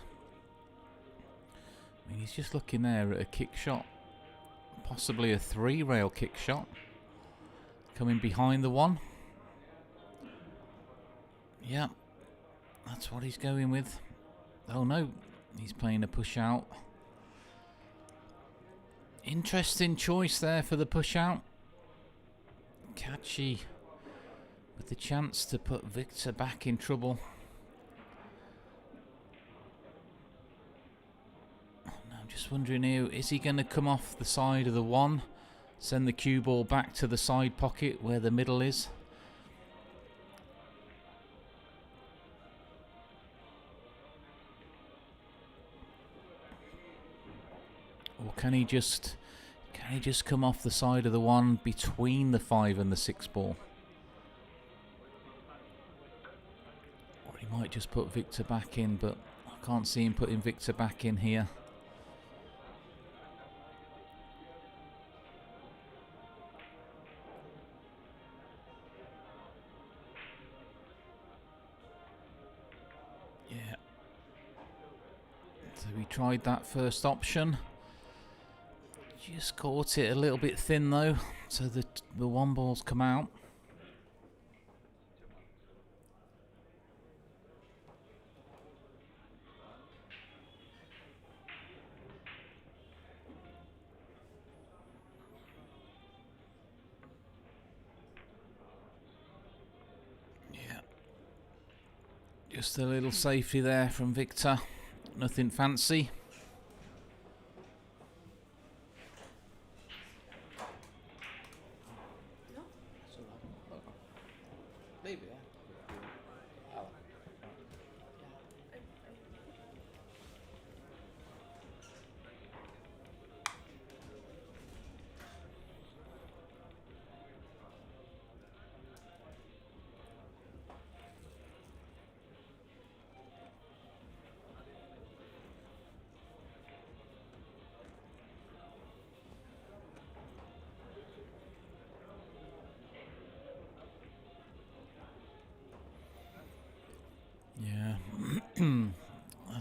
Speaker 14: I mean, he's just looking there at a kick shot, possibly a 3-rail kick shot coming behind the 1. Yeah, that's what he's going with. Oh no, he's playing a push out. Interesting choice there for the push out. Katschi with the chance to put Victor back in trouble. Oh, no, I'm just wondering here, is he going to come off the side of the 1, send the cue ball back to the side pocket where the middle is? Or can he just come off the side of the 1 between the 5 and the 6 ball? Or he might just put Victor back in, but I can't see him putting Victor back in here. Yeah. So we tried that first option. Just caught it a little bit thin though, so the 1 ball's come out. Yeah. Just a little safety there from Victor. Nothing fancy.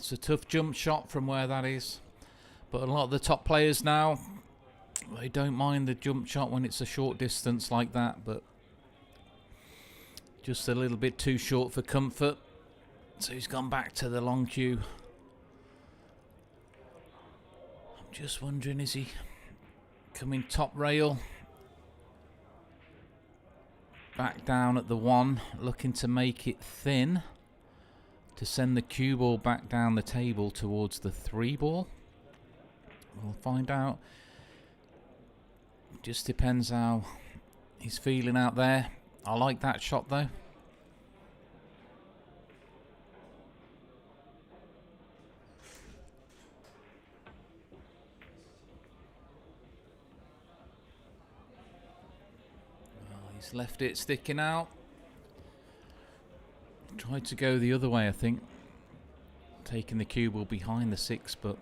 Speaker 14: It's a tough jump shot from where that is. But a lot of the top players now, they don't mind the jump shot when it's a short distance like that, but just a little bit too short for comfort. So he's gone back to the long cue. I'm just wondering, is he coming top rail? Back down at the 1, looking to make it thin to send the cue ball back down the table towards the 3 ball. We'll find out. Just depends how he's feeling out there. I like that shot though. He's left it sticking out. Tried to go the other way, I think. Taking the cue ball behind the 6, but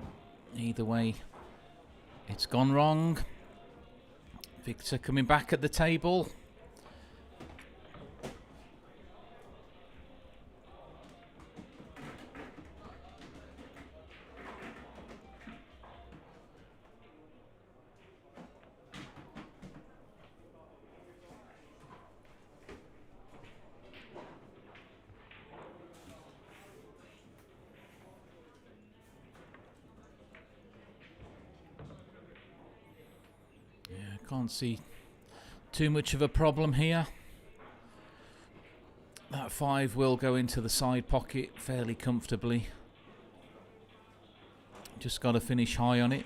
Speaker 14: either way, it's gone wrong. Victor coming back at the table. Can't see too much of a problem here. That 5 will go into the side pocket fairly comfortably. Just got to finish high on it.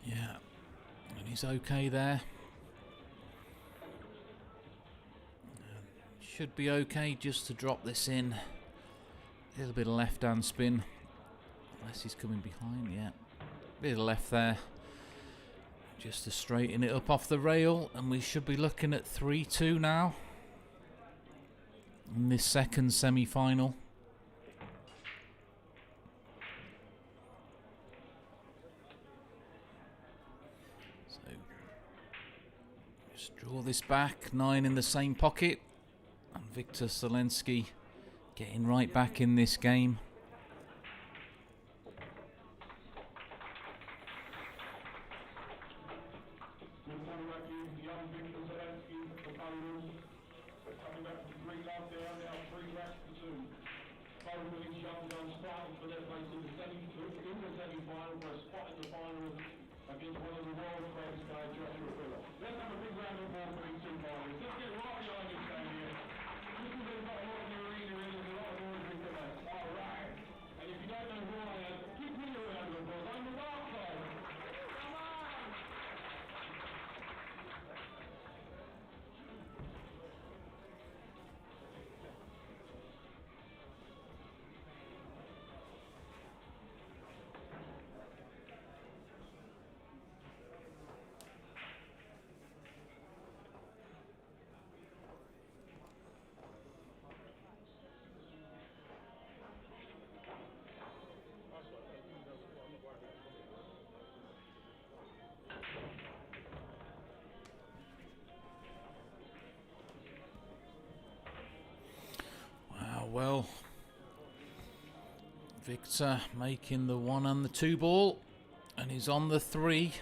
Speaker 14: Yeah, and he's okay there. Should be okay just to drop this in. A little bit of left hand spin. Unless he's coming behind, yeah. Bit of left there. Just to straighten it up off the rail. And we should be looking at 3-2 now. In this second semi-final. So, just draw this back. 9 in the same pocket. And Victor Zelensky getting right back in this game. Well, Victor making the 1 and the 2 ball, and he's on the 3.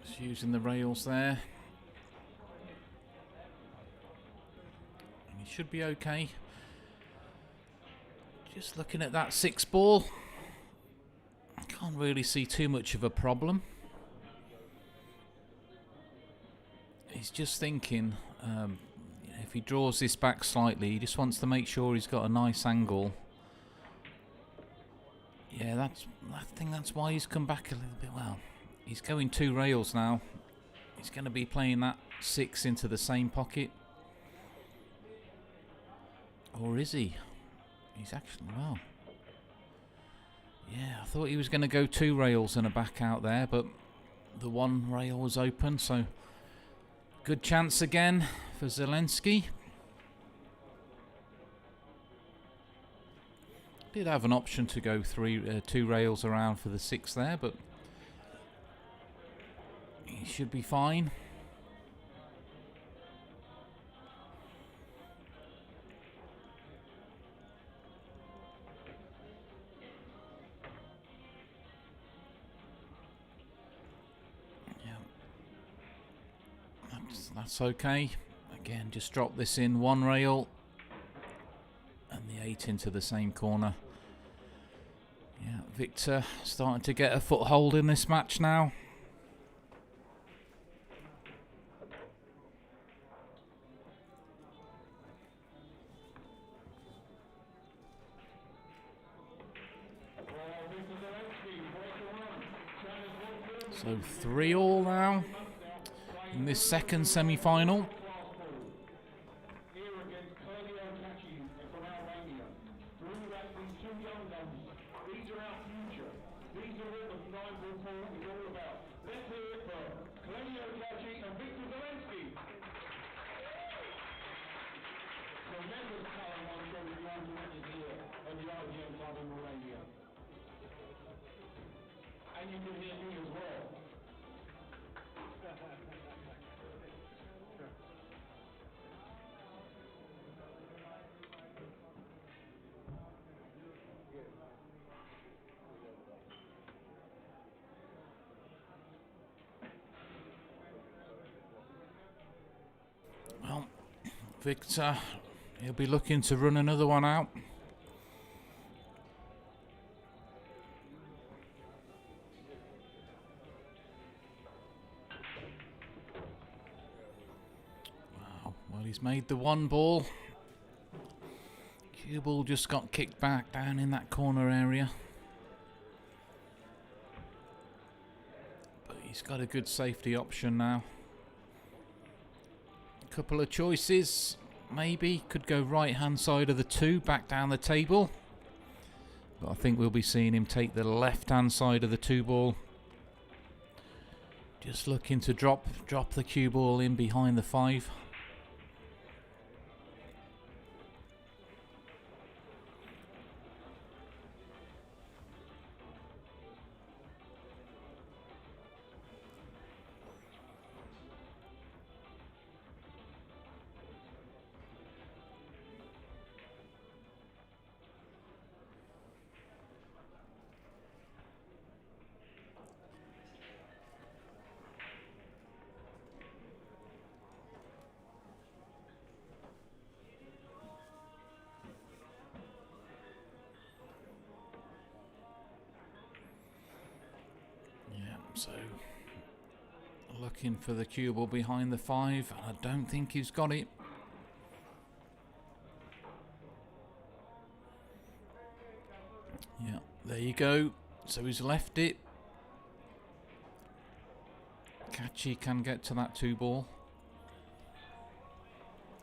Speaker 14: Just using the rails there. And he should be okay. Just looking at that 6 ball. Can't really see too much of a problem. He's just thinking, if he draws this back slightly, he just wants to make sure he's got a nice angle. Yeah, I think that's why he's come back a little bit. Well, he's going 2 rails now. He's going to be playing that 6 into the same pocket. Or is he? He's actually, well. Yeah, I thought he was going to go 2 rails and a back out there, but the 1 rail was open, so good chance again for Zelensky. Did have an option to go 2 rails around for the 6 there, but he should be fine. That's okay. Again, just drop this in 1 rail and the 8 into the same corner. Yeah, Victor starting to get a foothold in this match now. So 3-all now in this second semi-final.
Speaker 1: And you can hear me as well.
Speaker 14: Well, Victor, he'll be looking to run another one out. Wow, well, he's made the 1 ball. Cue ball just got kicked back down in that corner area. But he's got a good safety option now. Couple of choices, maybe could go right hand side of the 2 back down the table, but I think we'll be seeing him take the left hand side of the 2 ball, just looking to drop the cue ball in behind the 5. So, looking for the cue ball behind the 5. I don't think he's got it. Yeah, there you go. So he's left it. Katschi can get to that 2 ball.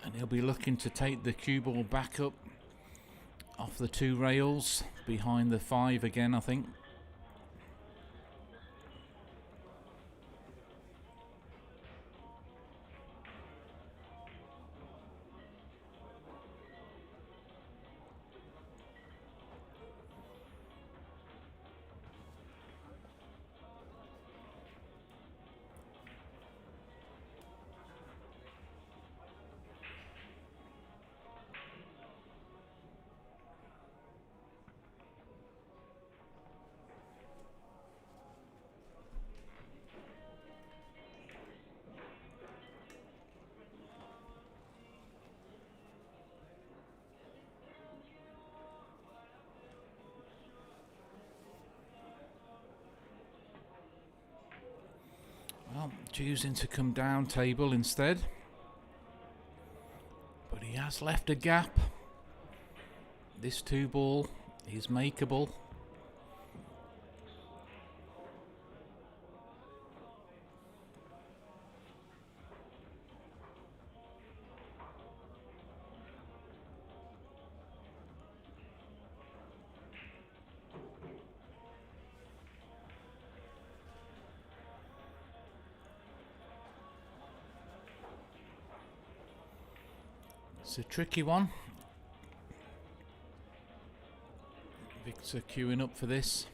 Speaker 14: And he'll be looking to take the cue ball back up off the 2 rails behind the 5 again, I think. Well, choosing to come down table instead. But he has left a gap. This 2 ball is makeable. It's a tricky one. Victor queuing up for this.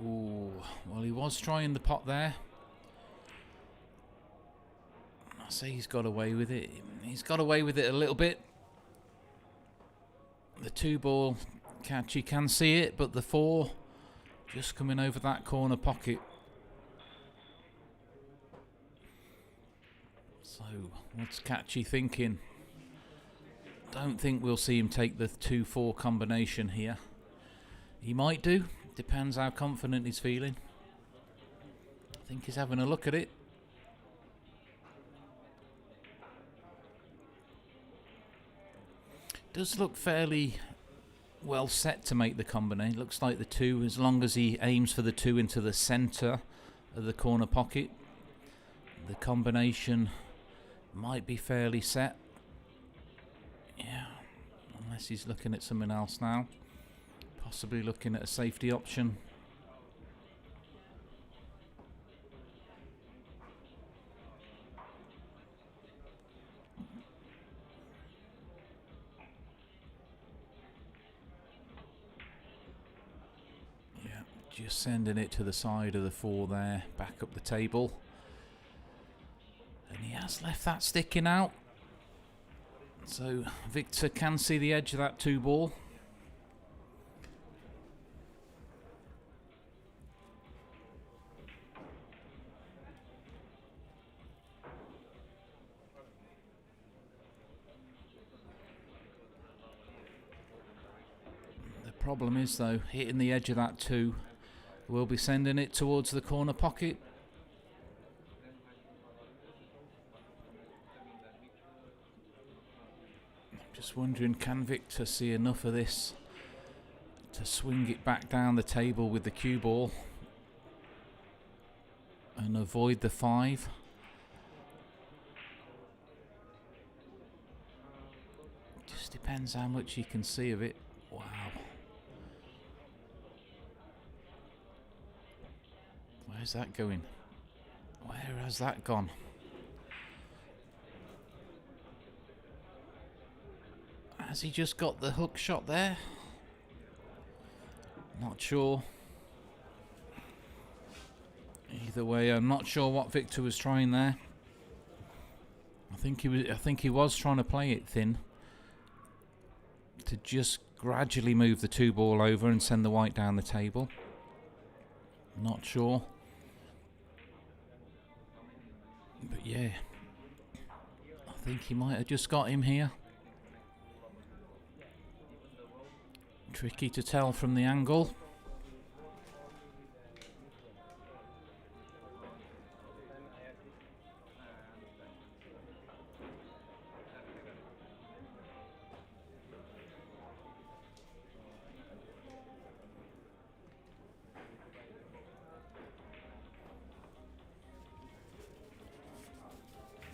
Speaker 14: Ooh, well, he was trying the pot there. I say he's got away with it. He's got away with it a little bit. The 2-ball, Katschi can see it, but the 4 just coming over that corner pocket. So, what's Katschi thinking? Don't think we'll see him take the 2-4 combination here. He might do. Depends how confident he's feeling. I think he's having a look at it. Does look fairly well set to make the combination. Looks like the 2, as long as he aims for the 2 into the centre of the corner pocket. The combination might be fairly set. Yeah, unless he's looking at something else now. Possibly looking at a safety option. Yeah, just sending it to the side of the 4 there, back up the table. And he has left that sticking out. So Victor can see the edge of that 2-ball. The problem is, though, hitting the edge of that 2 will be sending it towards the corner pocket. Just wondering, can Victor see enough of this to swing it back down the table with the cue ball and avoid the 5? Just depends how much he can see of it. Wow. Where's that going? Where has that gone? Has he just got the hook shot there? Not sure. Either way, I'm not sure what Victor was trying there. I think he was trying to play it thin to just gradually move the 2-ball over and send the white down the table. Not sure. But yeah, I think he might have just got him here. Tricky to tell from the angle.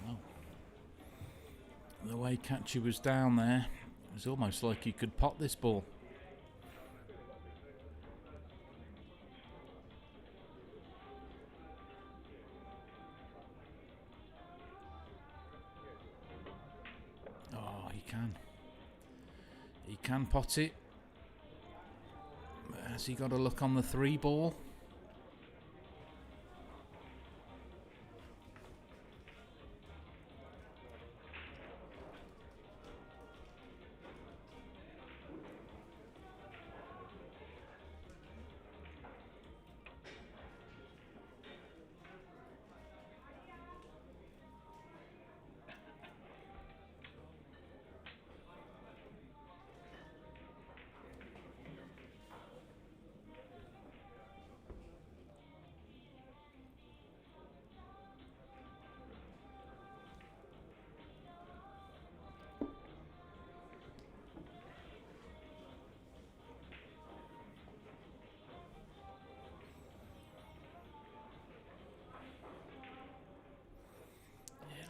Speaker 14: Well, the way Katschi was down there, it was almost like he could pot this ball. He can pot it. Has he got a look on the 3-ball?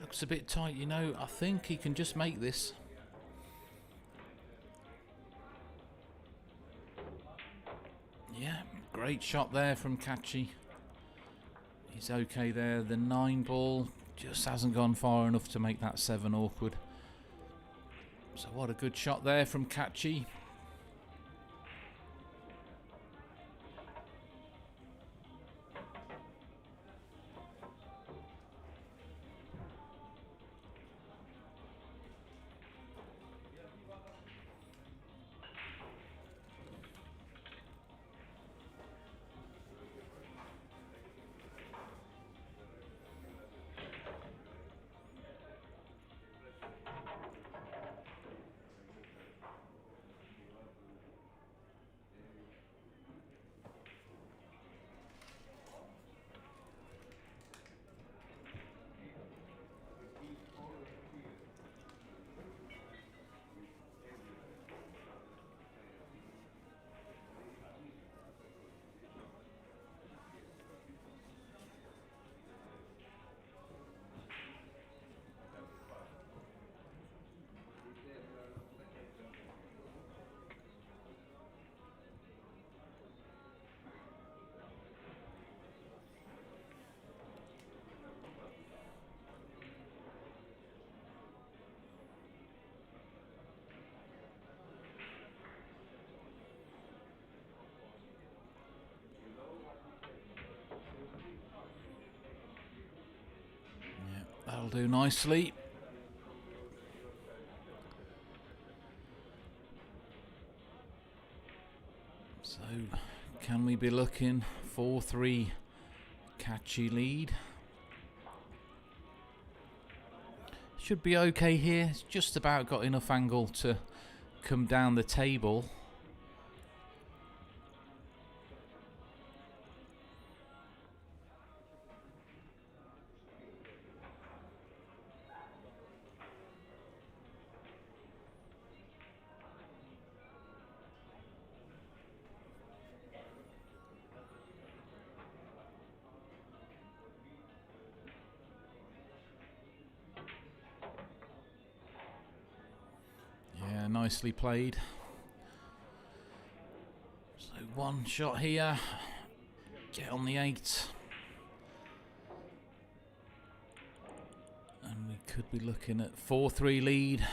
Speaker 14: Looks a bit tight, you know. I think he can just make this. Yeah, great shot there from Katschi. He's okay there. The 9-ball Just hasn't gone far enough to make that 7 awkward. So what a good shot there from Katschi. That'll do nicely. So, can we be looking 4-3 Katschi lead? Should be okay here. It's just about got enough angle to come down the table. Yeah, nicely played. So one shot here. Get on the 8. And we could be looking at 4-3 lead.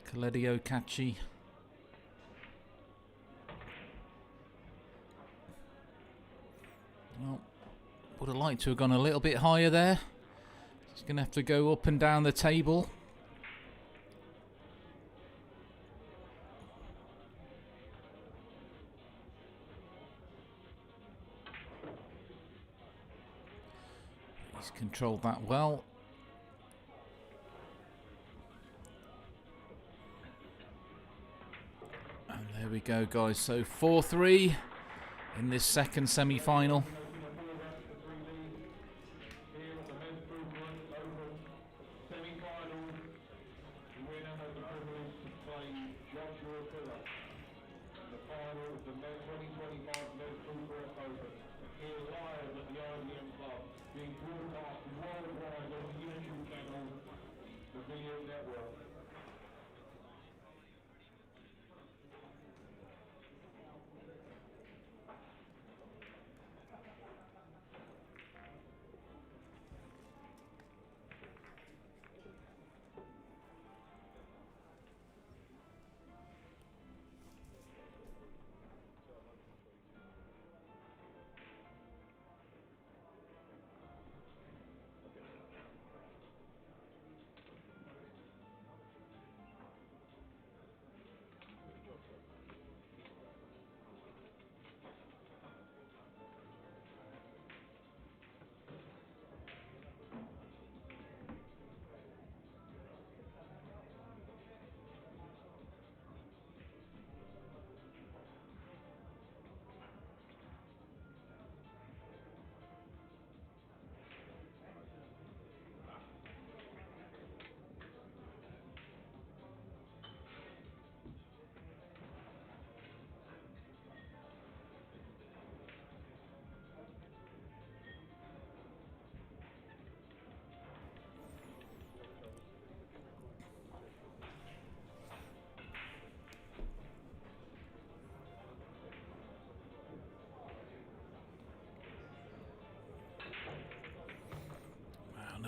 Speaker 14: Katschi Katschi. Well, would have liked to have gone a little bit higher there. He's going to have to go up and down the table. He's controlled that well. And there we go, guys. So 4-3 in this second semi-final.
Speaker 1: The final of the 2025 Mezz Bucharest Open, here live at the IDM Club, being broadcast worldwide on the YouTube channel, the Billiard Network.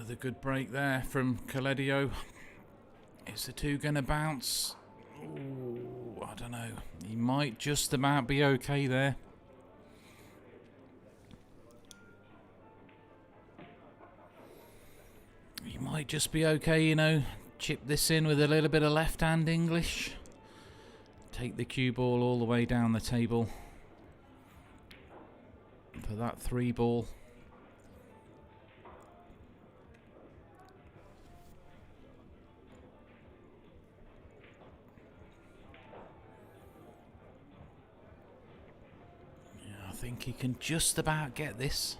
Speaker 14: Another good break there from Coledio. Is the two going to bounce? Ooh, I don't know. He might just about be okay there. He might just be okay, you know. Chip this in with a little bit of left-hand English. Take the cue ball all the way down the table for that 3 ball. Yeah, I think he can just about get this.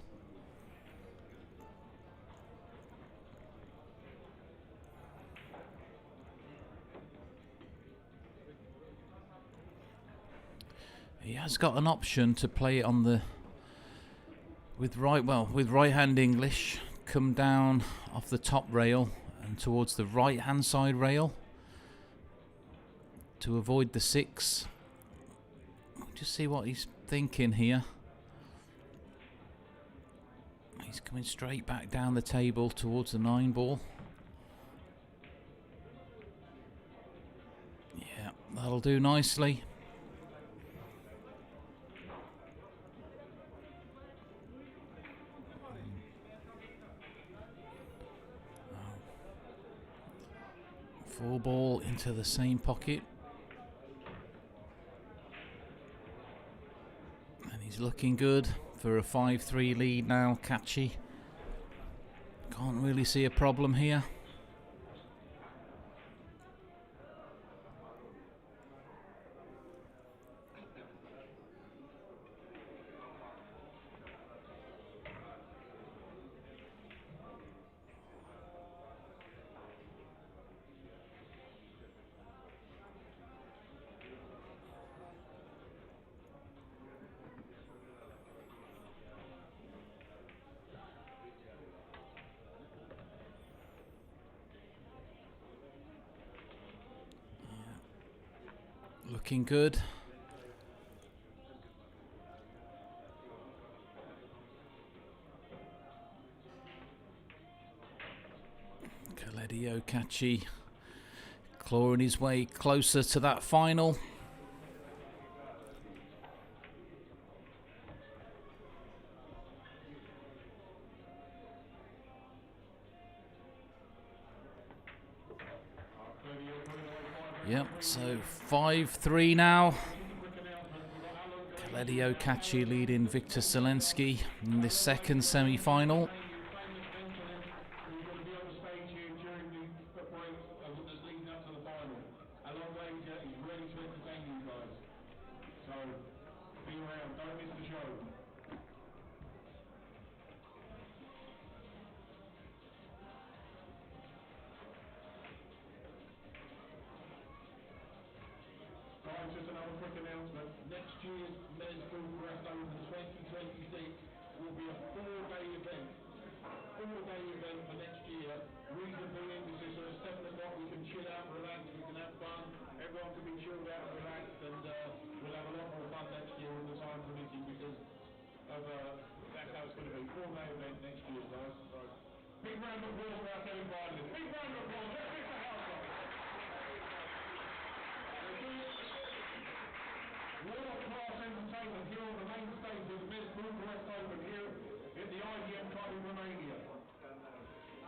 Speaker 14: He has got an option to play it on the with right-hand English, come down off the top rail and towards the right-hand side rail to avoid the 6. We'll just see what he's thinking here. He's coming straight back down the table towards the 9 ball. Yeah, that'll do nicely. Full ball into the same pocket. And he's looking good for a 5-3 lead now, Katschi. Can't really see a problem here. Looking good. Coledio Katschi clawing his way closer to that final. Yep, so 5-3 now. Coledio Katschi leading Victor Zelensky in this second semi-final.
Speaker 1: Just another quick announcement. Next year's Mezz Bucharest Open 2026 will be a 4-day event. 4-day event for next year. Reason being, this is at 7 o'clock. We can chill out, relax, we can have fun. Everyone can be chilled out and relaxed, and we'll have a lot more fun next year in the time permitting because of that's how it's going to be. 4-day event next year, guys. So, big round of applause for our semi-finalists. Big round of applause. Let's hit the house up. World-class entertainment here on the main stage of the Mezz Bucharest Open here in the IDM Club in Romania.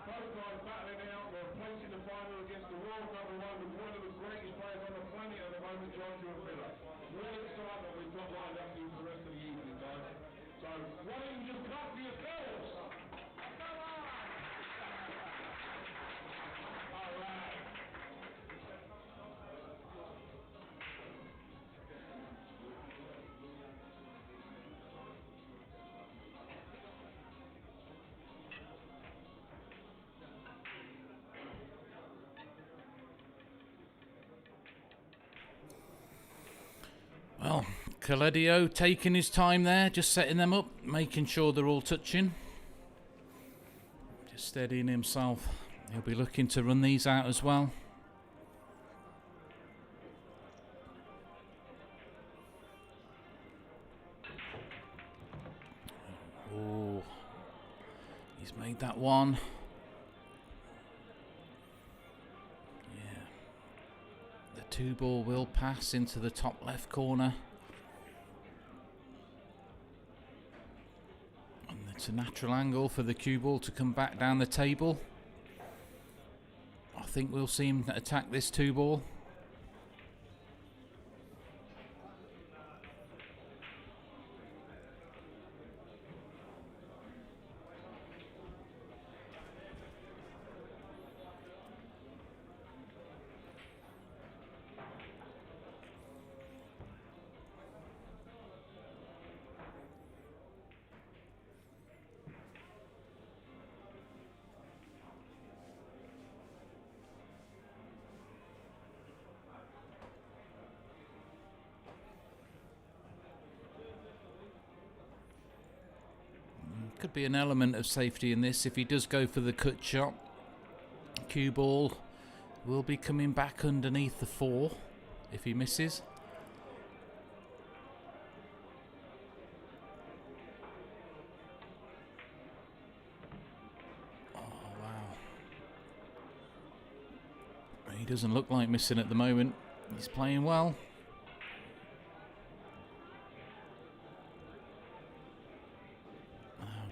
Speaker 1: Both guys battling out for a place in the final against the world #1 with one of the greatest players on the planet at the moment, Joshua Miller. What excitement we've got lined up for you for the rest of the evening, guys. So, why don't you just clap for yourselves? Come on! All right.
Speaker 14: Well, Coledio taking his time there, just setting them up, making sure they're all touching. Just steadying himself. He'll be looking to run these out as well. Oh, he's made that one. Two ball will pass into the top left corner. And it's a natural angle for the cue ball to come back down the table. I think we'll see him attack this two ball. Could be an element of safety in this if he does go for the cut shot. Cue ball will be coming back underneath the 4 if he misses. Oh wow. He doesn't look like missing at the moment. He's playing well.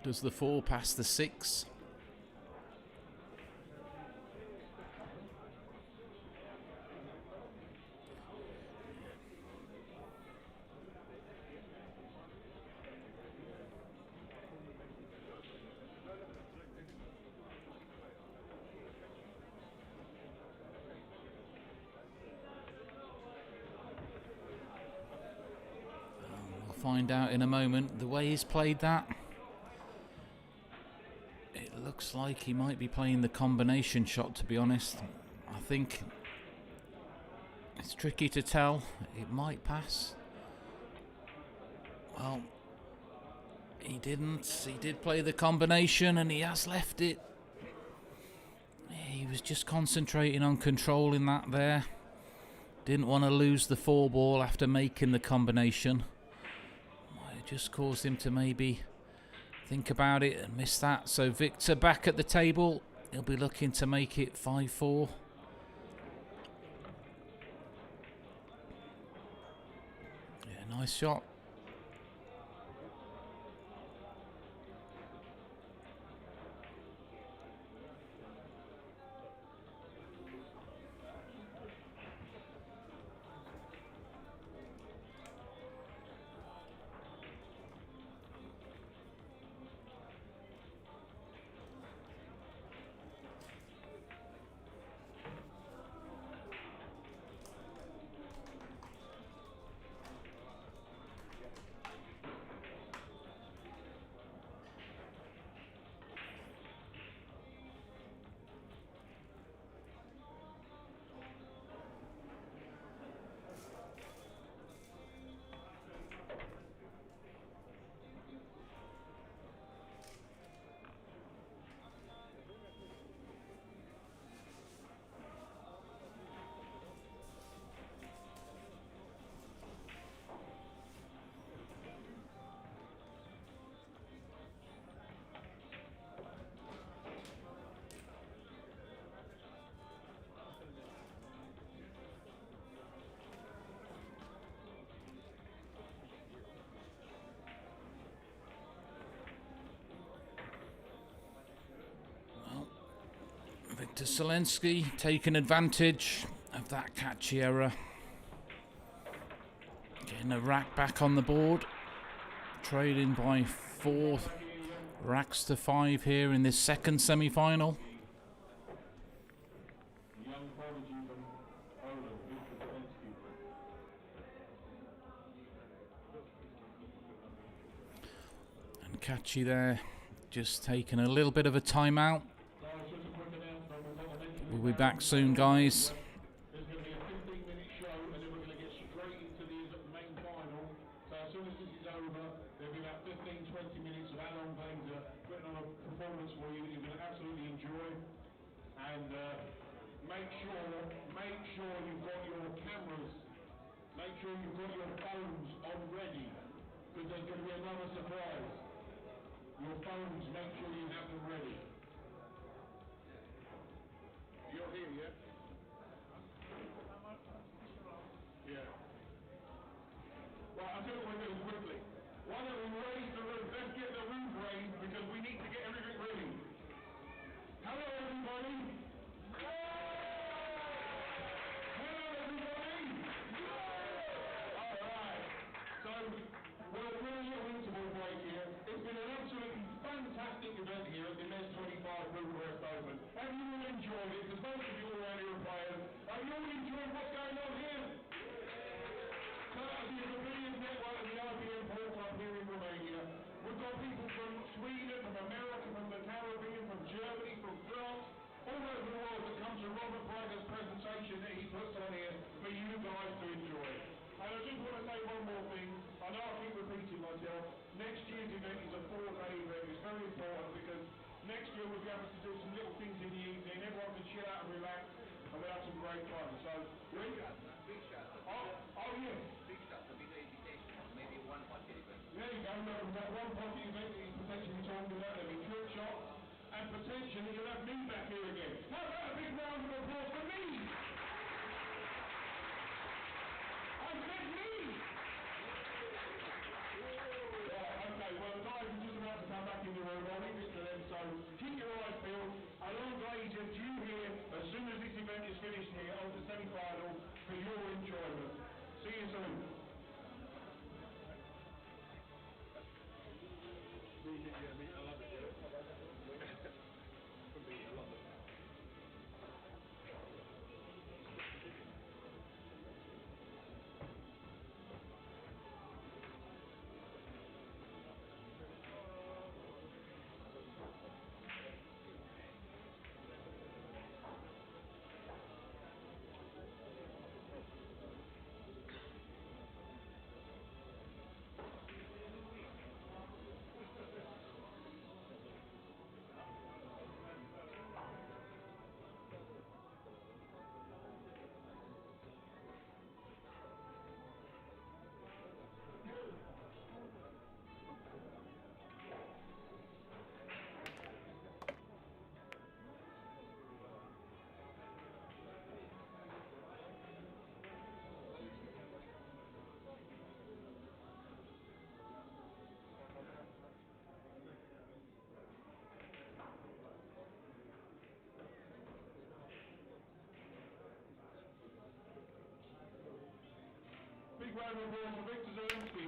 Speaker 14: Does the 4 pass the 6? We'll find out in a moment. The way he's played that, looks like he might be playing the combination shot, to be honest. I think it's tricky to tell. It might pass. Well, he didn't. He did play the combination and he has left it. He was just concentrating on controlling that there. Didn't want to lose the 4 ball after making the combination. It just caused him to maybe think about it and miss that. So Victor back at the table. He'll be looking to make it 5-4. Yeah, nice shot. Victor Zelensky taking advantage of that Katschi error. Getting a rack back on the board. Trailing by 4 racks to 5 here in this second semi-final. And Katschi there just taking a little bit of a timeout. We'll be back soon, guys.
Speaker 1: There's going to be a 15-minute show and then we're going to get straight into the main final. So as soon as this is over, there'll be about 15-20 minutes of how long things are putting on a performance for you that you're going to absolutely enjoy. And make sure you've got your cameras, make sure you've got your phones on ready, because there's going to be another surprise. Your phones, make sure you have them ready. You're here, yeah? raise the roof. Let's get the roof raised because we need to get everything ready. Hello, everybody. Hello, everybody. All right. So we're really at interval break here. It's been an absolutely fantastic event here at the Mezz 25 Bucharest Open. Have you all enjoyed it? Because most of you all around here are players. Have you all enjoyed what's going on here? Courtesy of the Billiard Network and the IBM Pool Club here in Romania. We've got people from Sweden, from America, from the Caribbean, from Germany, from France, all over the world that come to Robert Bragger's presentation that he puts on here for you guys to enjoy. And I just want to say one more thing. I know I keep repeating myself. Next year's event is a 4-day event. It's very important because next year we'll be able to do some little things in the evening. Everyone can chill out and relax and we'll have some great fun. So,
Speaker 17: Big shot.
Speaker 1: oh yes.
Speaker 17: Big shot, a bigger invitation. Maybe one pocket event.
Speaker 1: There you go, look, we've got one pocket event that he's potentially talking about. There'll be trick shots and potentially you'll have me back here again. How about a big round of applause for me? I said me! Right, okay, well the guys are just about to come back in the room. I'll leave it to them, so keep your eyes peeled. Along Glazer, due here as soon as this event is finished here on the semi-final for your enjoyment. See you soon. Big round of applause for Victor Zelensky.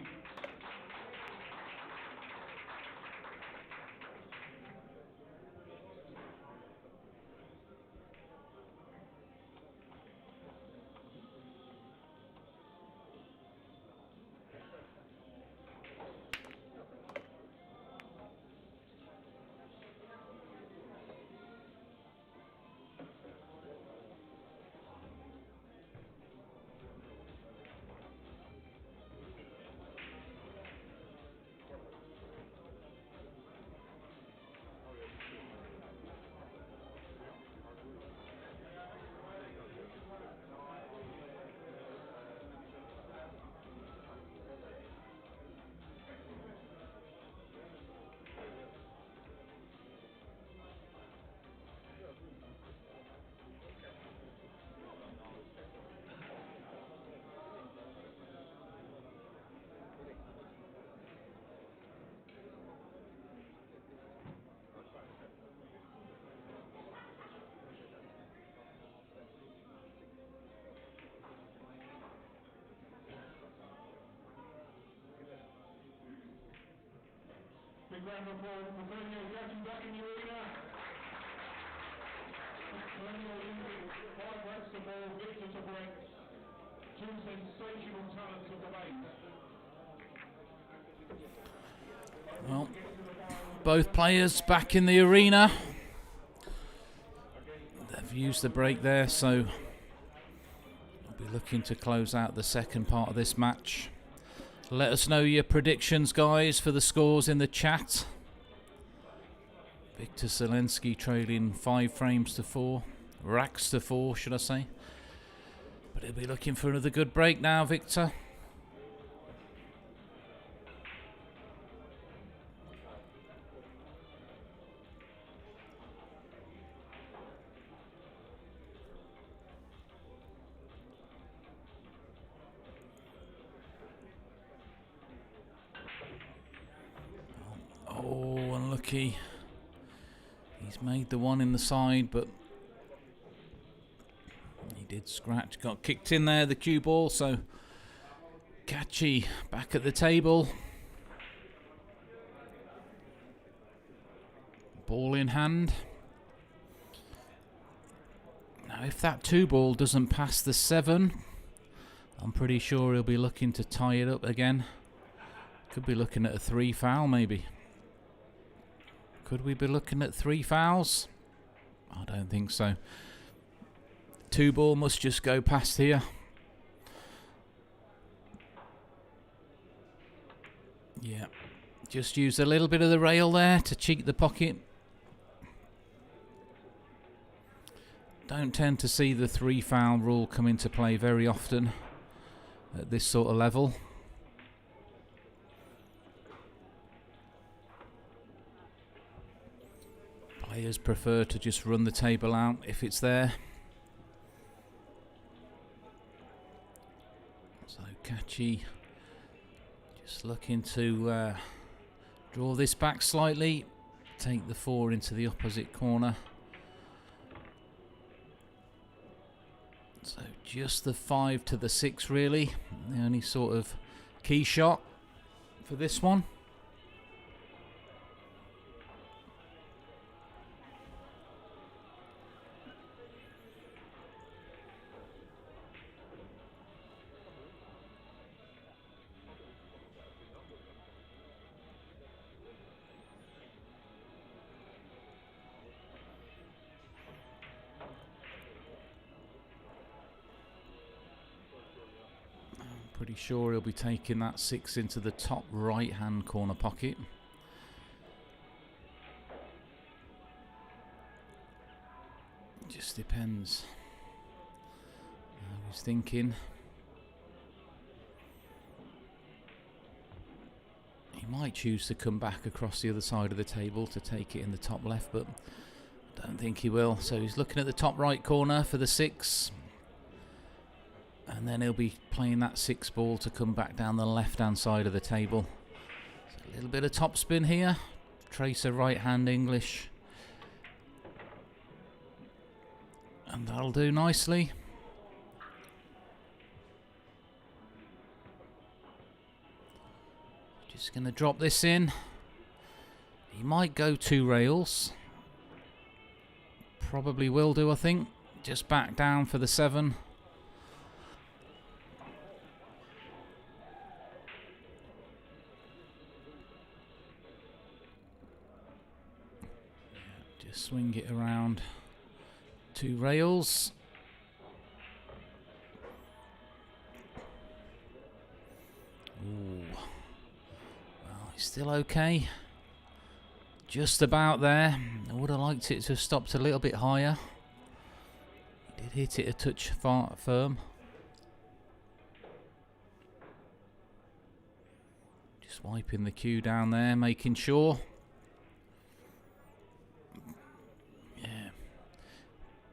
Speaker 1: Big round of applause for Katschi back in the arena. Olympic, 5 racks to ball, Victor to break. 2 sensational talents of the base.
Speaker 14: Well, both players back in the arena. They've used the break there, so we'll be looking to close out the second part of this match. Let us know your predictions, guys, for the scores in the chat. Victor Zelensky trailing 5 frames to 4. Racks to 4, should I say. But he'll be looking for another good break now, Victor. unlucky. He's made the one in the side, but he did scratch. Got kicked in there, the cue ball, so Katschi back at the table. Ball in hand. Now if that 2-ball doesn't pass the 7, I'm pretty sure he'll be looking to tie it up again. Could be looking at a 3 foul maybe. Could we be looking at 3 fouls? I don't think so. 2-ball must just go past here. Yeah, just use a little bit of the rail there to cheat the pocket. Don't tend to see the 3 foul rule come into play very often at this sort of level. Players prefer to just run the table out if it's there. So Katschi just looking to draw this back slightly, take the 4 into the opposite corner. So just the 5 to the 6 really, the only sort of key shot for this one. Pretty sure he'll be taking that 6 into the top right hand corner pocket. Just depends how he's thinking. He might choose to come back across the other side of the table to take it in the top left, but I don't think he will. So he's looking at the top right corner for the 6. And then he'll be playing that 6 ball to come back down the left-hand side of the table. So a little bit of top spin here. Trace a right-hand English. And that'll do nicely. Just going to drop this in. He might go 2 rails. Probably will do, I think. Just back down for the 7. Swing it around 2 rails. Ooh. Well, he's still okay. Just about there. I would have liked it to have stopped a little bit higher. He did hit it a touch firm. Just wiping the cue down there, making sure.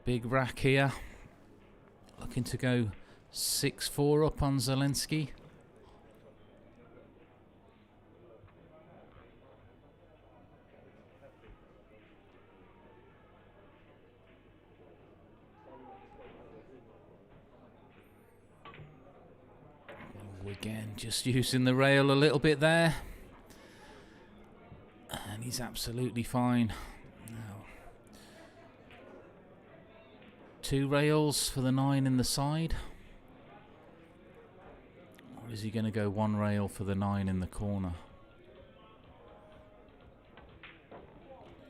Speaker 14: Big rack here. Looking to go 6-4 up on Zelensky. Again, just using the rail a little bit there. And he's absolutely fine. 2 rails for the 9 in the side. Or is he going to go 1 rail for the 9 in the corner?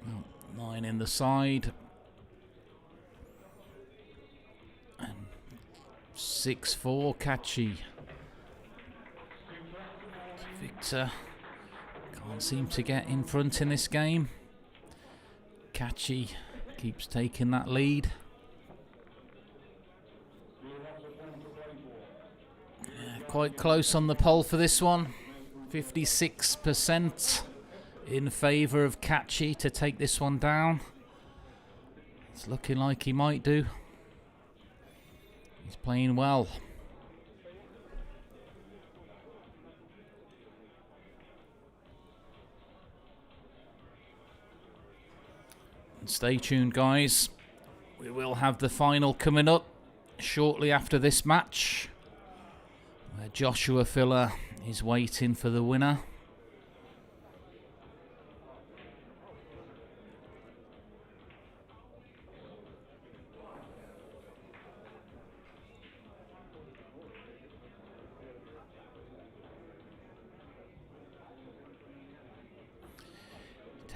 Speaker 14: No, 9 in the side. And 6-4 Katschi. Victor can't seem to get in front in this game. Katschi keeps taking that lead. Quite close on the poll for this one. 56% in favour of Katschi to take this one down. It's looking like he might do. He's playing well. Stay tuned, guys. We will have the final coming up shortly after this match, where Joshua Filler is waiting for the winner.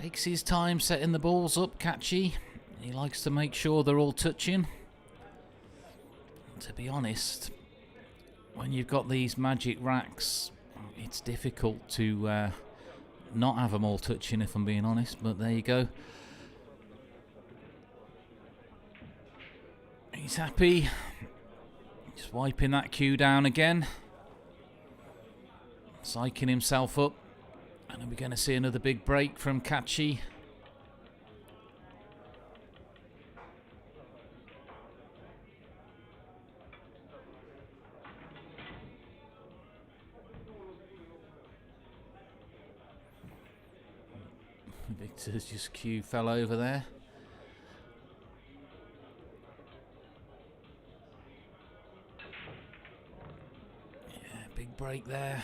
Speaker 14: Takes his time setting the balls up, Katschi. He likes to make sure they're all touching. To be honest, when you've got these magic racks, it's difficult to not have them all touching, if I'm being honest, but there you go. He's happy. Just wiping that cue down again. Psyching himself up. And are we going to see another big break from Katschi? Victor's just cue fell over there. Yeah, big break there.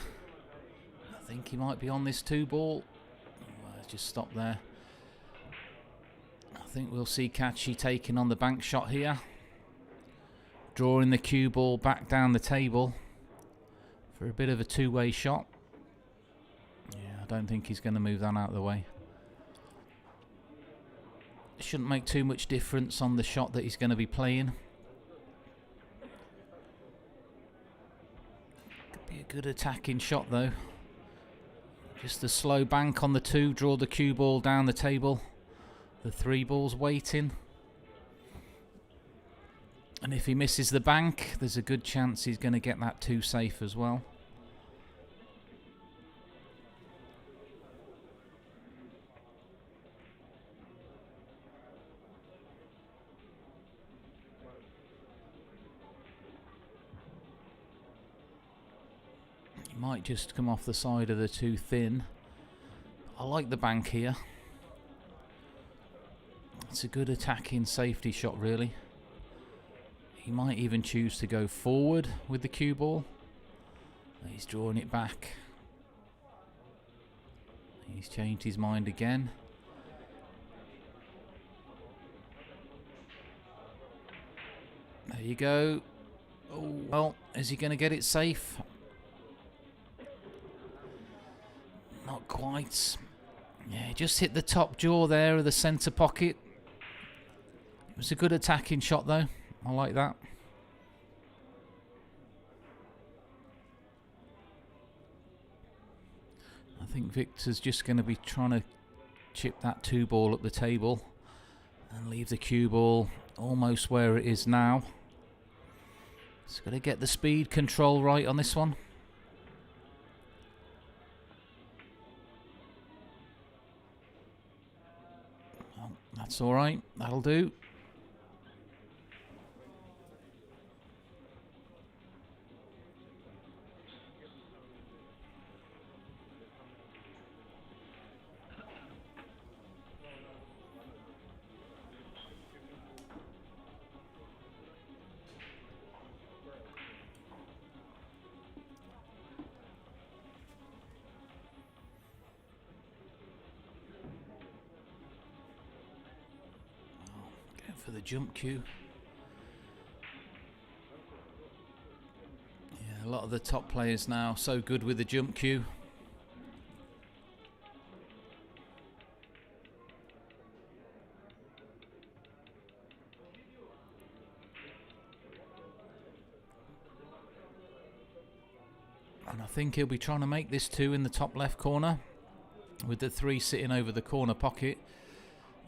Speaker 14: I think he might be on this 2-ball. Just stop there. I think we'll see Katschi taking on the bank shot here. Drawing the cue ball back down the table for a bit of a two-way shot. Yeah, I don't think he's going to move that out of the way. Shouldn't make too much difference on the shot that he's going to be playing. Could be a good attacking shot though. Just a slow bank on the 2, draw the cue ball down the table. The 3-ball's waiting. And if he misses the bank, there's a good chance he's going to get that 2 safe as well. Might just come off the side of the 2 thin. I like the bank here. It's a good attacking safety shot, really. He might even choose to go forward with the cue ball. He's drawing it back. He's changed his mind again. There you go. Oh, well, is he going to get it safe? Not quite. Yeah, just hit the top jaw there of the centre pocket. It was a good attacking shot though. I like that. I think Victor's just going to be trying to chip that 2-ball up the table and leave the cue ball almost where it is now. He's got to get the speed control right on this one. That's all right. That'll do. For the jump cue. Yeah, a lot of the top players now so good with the jump cue. And I think he'll be trying to make this 2 in the top left corner with the 3 sitting over the corner pocket.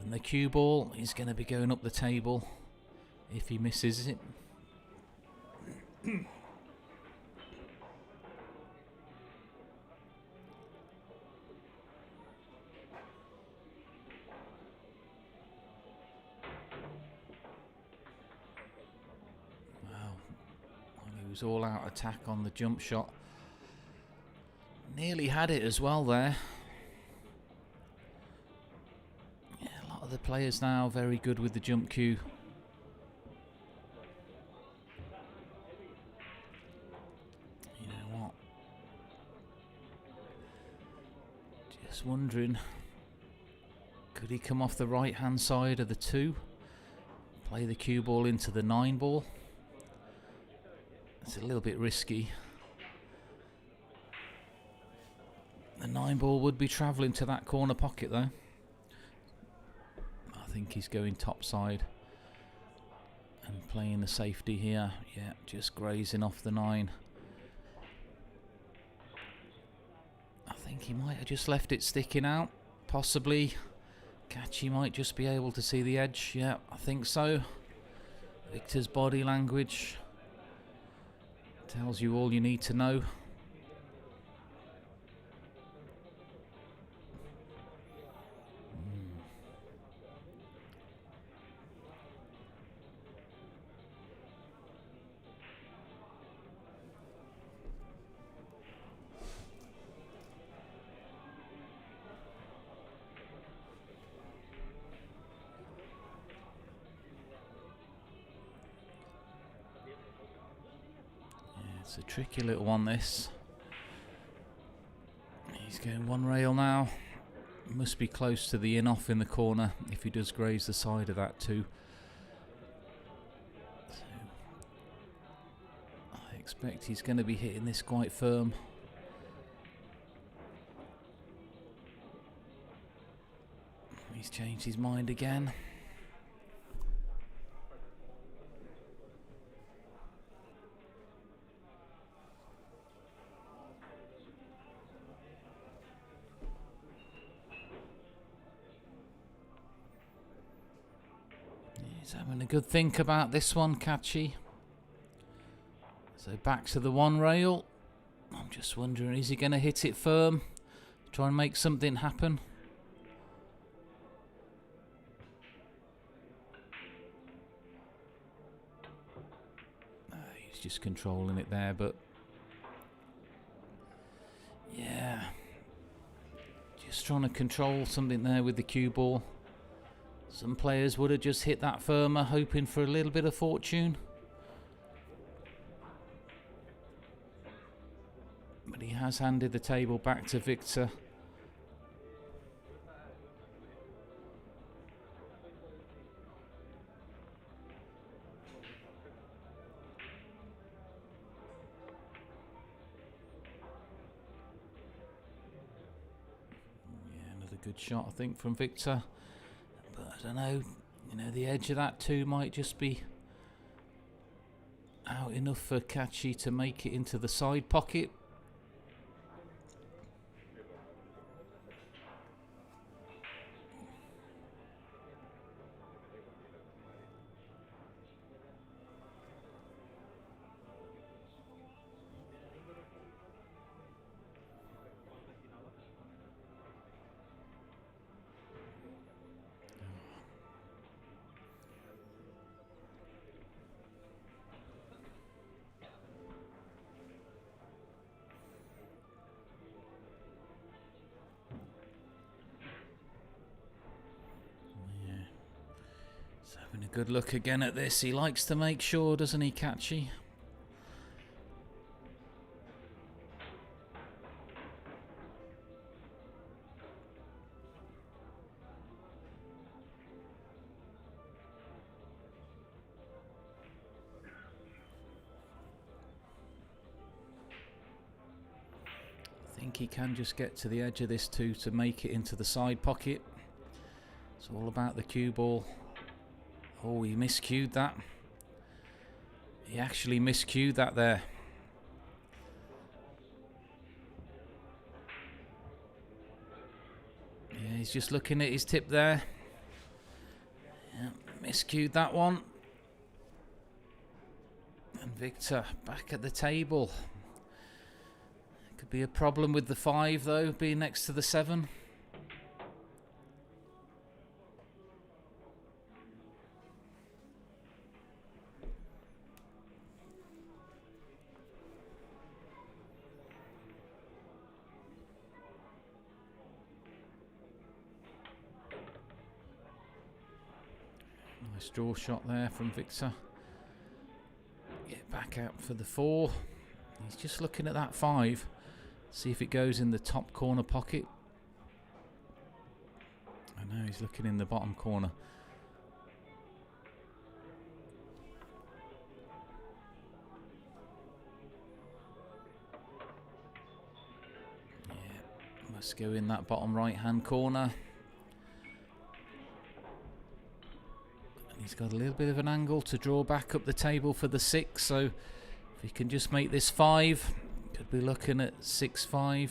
Speaker 14: And the cue ball is going to be going up the table if he misses it. Wow. He was all out attack on the jump shot. Nearly had it as well there. The players now very good with the jump cue. You know what? Just wondering, could he come off the right hand side of the 2? Play the cue ball into the 9 ball? It's a little bit risky. The 9 ball would be travelling to that corner pocket though. I think he's going top side and playing the safety here. Yeah, just grazing off the 9. I think he might have just left it sticking out, possibly. Katschi might just be able to see the edge. Yeah, I think so. Victor's body language tells you all you need to know. It's a tricky little one, this. He's going one rail now. Must be close to the in-off in the corner if he does graze the side of that too. So I expect he's going to be hitting this quite firm. He's changed his mind again. He's having a good think about this one, Katschi. So back to the 1 rail. I'm just wondering, is he going to hit it firm? Try and make something happen? He's just controlling it there, but yeah, just trying to control something there with the cue ball. Some players would have just hit that firmer, hoping for a little bit of fortune. But he has handed the table back to Victor. Yeah, another good shot, I think, from Victor. But I don't know, you know, the edge of that 2 might just be out enough for Katschi to make it into the side pocket. Having a good look again at this. He likes to make sure, doesn't he, Katschi? I think he can just get to the edge of this too to make it into the side pocket. It's all about the cue ball. Oh, he miscued that. He actually miscued that there. Yeah, he's just looking at his tip there. Yeah, miscued that one. And Victor back at the table. Could be a problem with the 5 though, being next to the 7. Nice draw shot there from Victor. Get back out for the 4. He's just looking at that 5. See if it goes in the top corner pocket. I know he's looking in the bottom corner. Yeah, must go in that bottom right hand corner. And he's got a little bit of an angle to draw back up the table for the 6, so if he can just make this 5, could be looking at 6-5.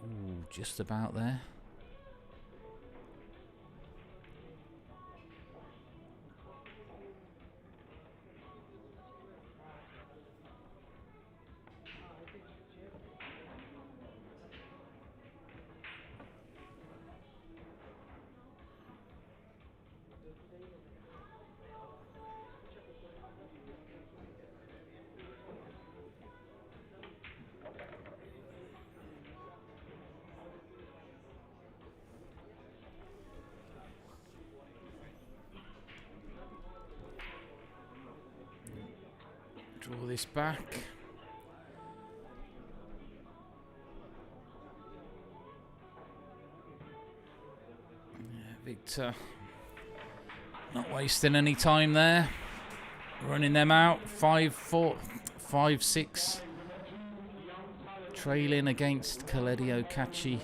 Speaker 14: Ooh, just about there. Draw this back. Yeah, Victor not wasting any time there. Running them out. 5-4, 5-6. Trailing against Katschi.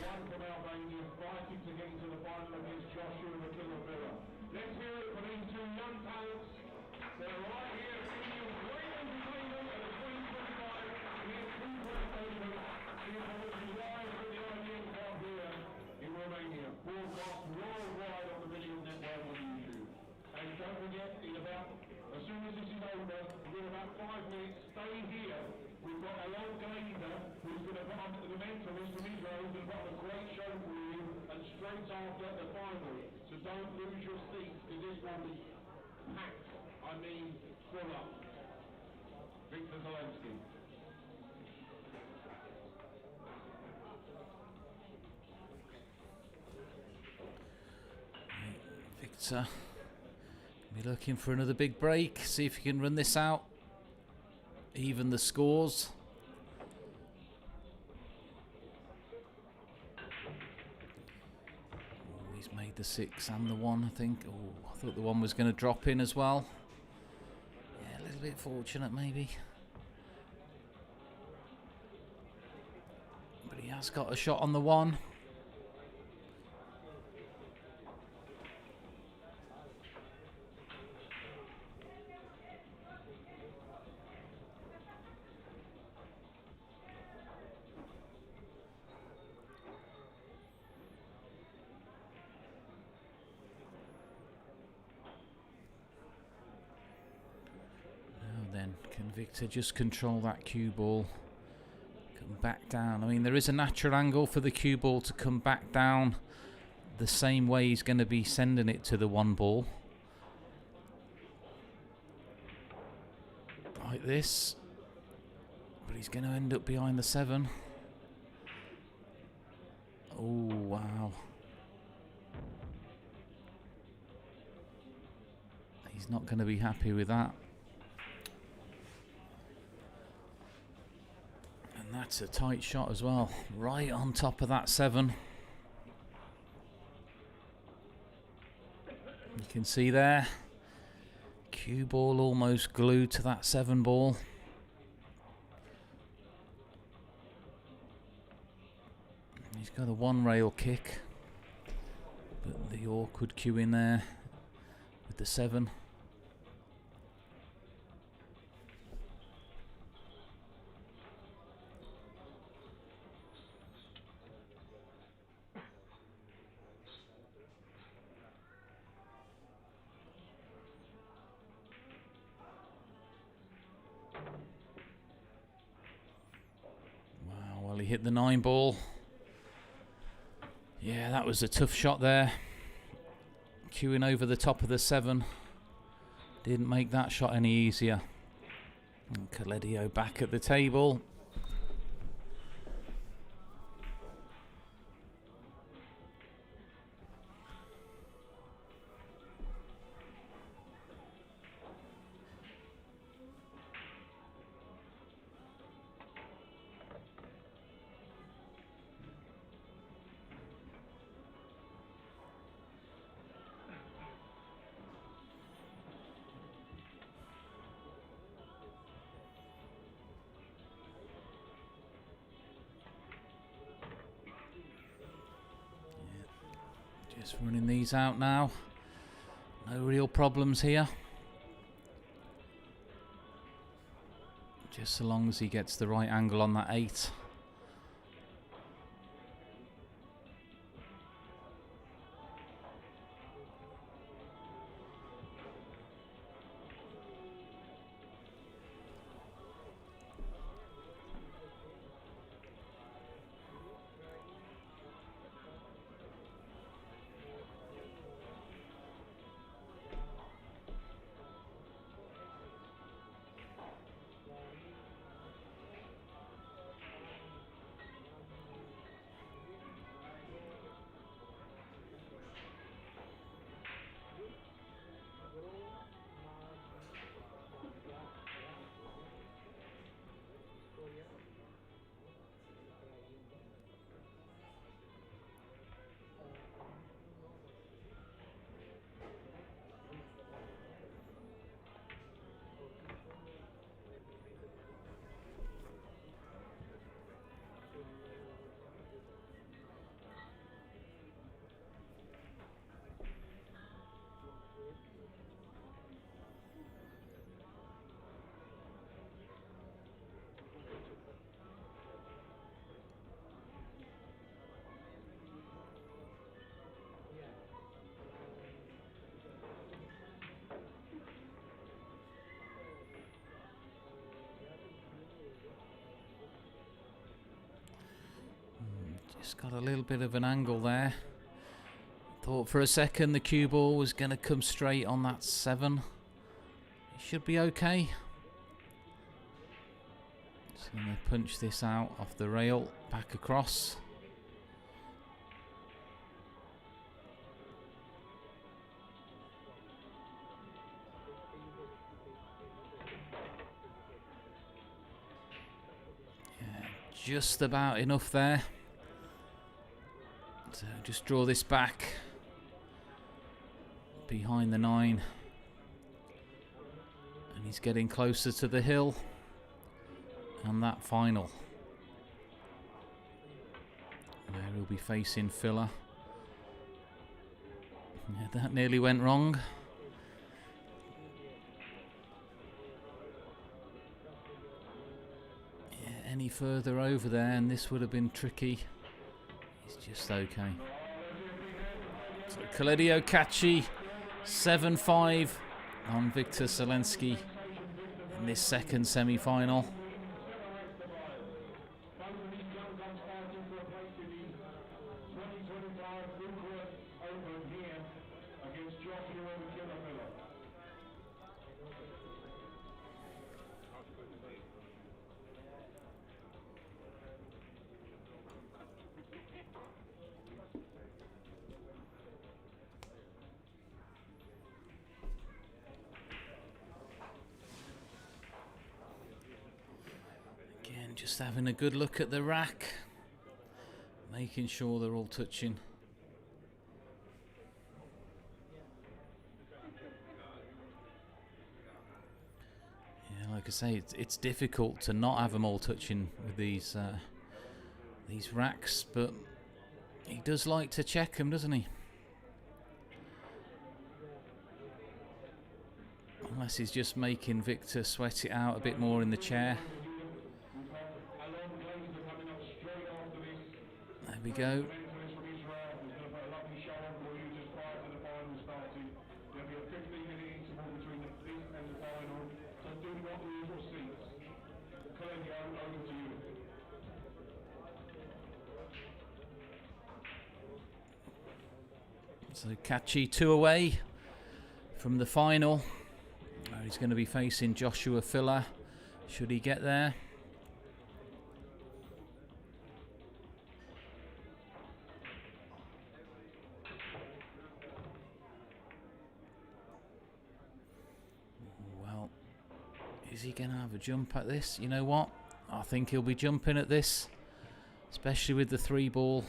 Speaker 14: Victor be looking for another big break, see if he can run this out, even the scores. Oh, he's made the 6 and the 1, I think. Oh, I thought the 1 was going to drop in as well. Yeah, a little bit fortunate maybe. But he has got a shot on the 1. Can Victor just control that cue ball? Come back down. I mean, there is a natural angle for the cue ball to come back down the same way he's going to be sending it to the 1 ball. Like this. But he's going to end up behind the 7. Oh, wow. He's not going to be happy with that. That's a tight shot as well, right on top of that 7. You can see there, cue ball almost glued to that 7 ball. He's got a 1 rail kick, but the awkward cue in there with the 7. He hit the 9 ball. Yeah, that was a tough shot there. Cueing over the top of the 7. Didn't make that shot any easier. And Katschi back at the table. Just running these out now. No real problems here. Just so long as he gets the right angle on that 8. Just got a little bit of an angle there. Thought for a second the cue ball was going to come straight on that 7. It should be okay. Just going to punch this out off the rail, back across. Yeah, just about enough there. So just draw this back behind the 9, and he's getting closer to the hill and that final. There he'll be facing filler. Yeah, that nearly went wrong. Yeah, any further over there and this would have been tricky. It's just okay. So Kaledio Katschi 7-5 on Viktor Zelensky in this second semi-final. Just having a good look at the rack, making sure they're all touching. Yeah, like I say, it's difficult to not have them all touching with these racks, but he does like to check them, doesn't he? Unless he's just making Viktor sweat it out a bit more in the chair. There we go. So Katschi 2 away from the final. He's going to be facing Joshua Filler. Should he get there? Well, is he going to have a jump at this? You know what? I think he'll be jumping at this, especially with the 3 ball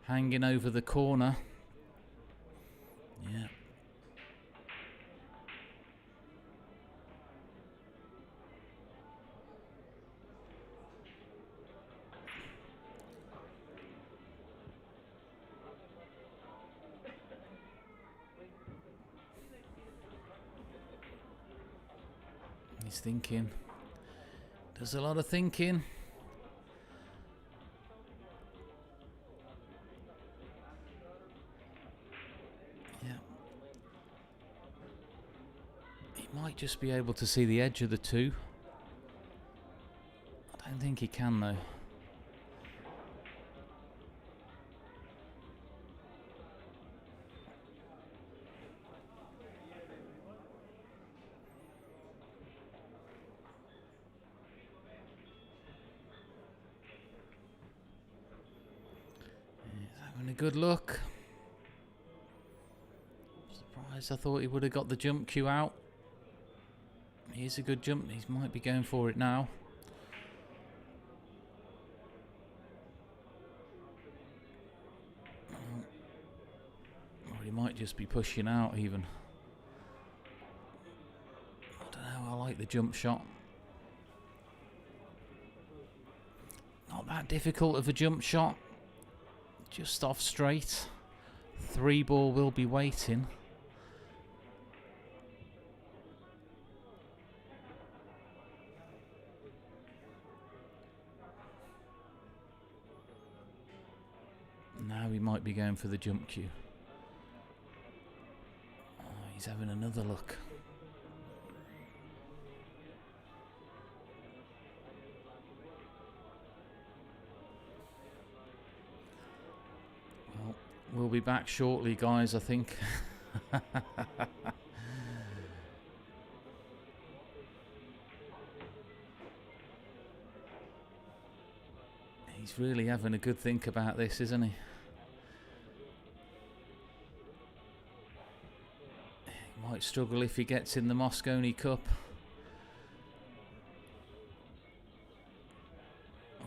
Speaker 14: hanging over the corner. Yeah. He's thinking. Does a lot of thinking. Yeah. He might just be able to see the edge of the two. I don't think he can though. Having a good look. Surprised, I thought he would have got the jump cue out. Here's a good jump. He might be going for it now. Or he might just be pushing out even. I don't know, I like the jump shot. Not that difficult of a jump shot. Just off straight. 3 ball will be waiting. Now he might be going for the jump cue. Oh, he's having another look. Well, we'll be back shortly, guys, I think. He's really having a good think about this, isn't he? He might struggle if he gets in the Mosconi Cup.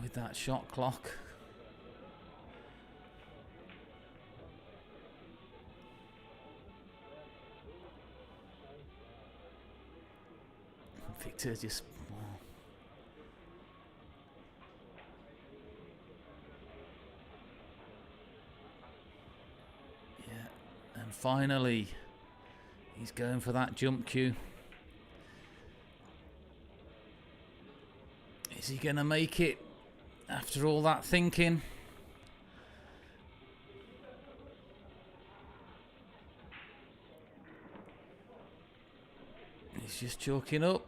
Speaker 14: With that shot clock. Victor just... Yeah, and finally he's going for that jump cue. Is he gonna make it after all that thinking? He's just chalking up.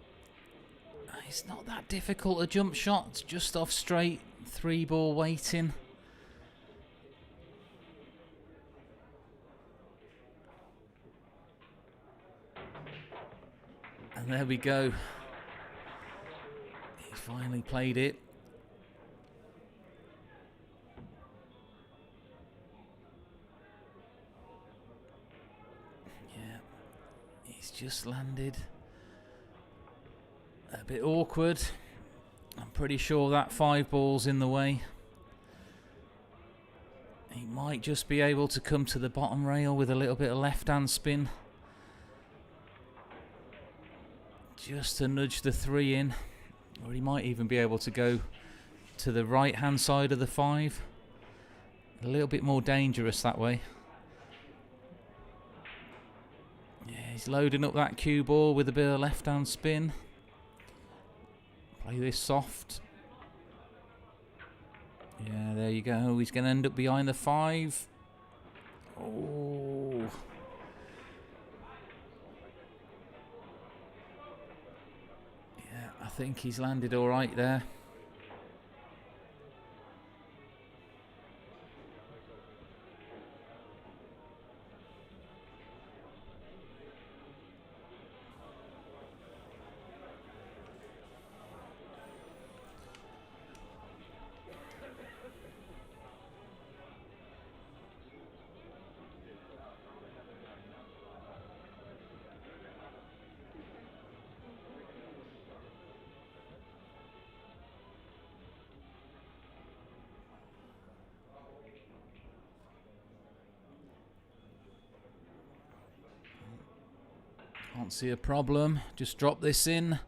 Speaker 14: It's not that difficult a jump shot. It's just off straight. 3 ball waiting. And there we go. He finally played it. Yeah. He's just landed. A bit awkward. I'm pretty sure that 5 ball's in the way. He might just be able to come to the bottom rail with a little bit of left-hand spin. Just to nudge the 3 in. Or he might even be able to go to the right-hand side of the 5. A little bit more dangerous that way. Yeah, he's loading up that cue ball with a bit of left-hand spin. Play this soft. Yeah, there you go. He's going to end up behind the 5. Oh. Yeah, I think he's landed all right there. Can't see a problem. Just drop this in.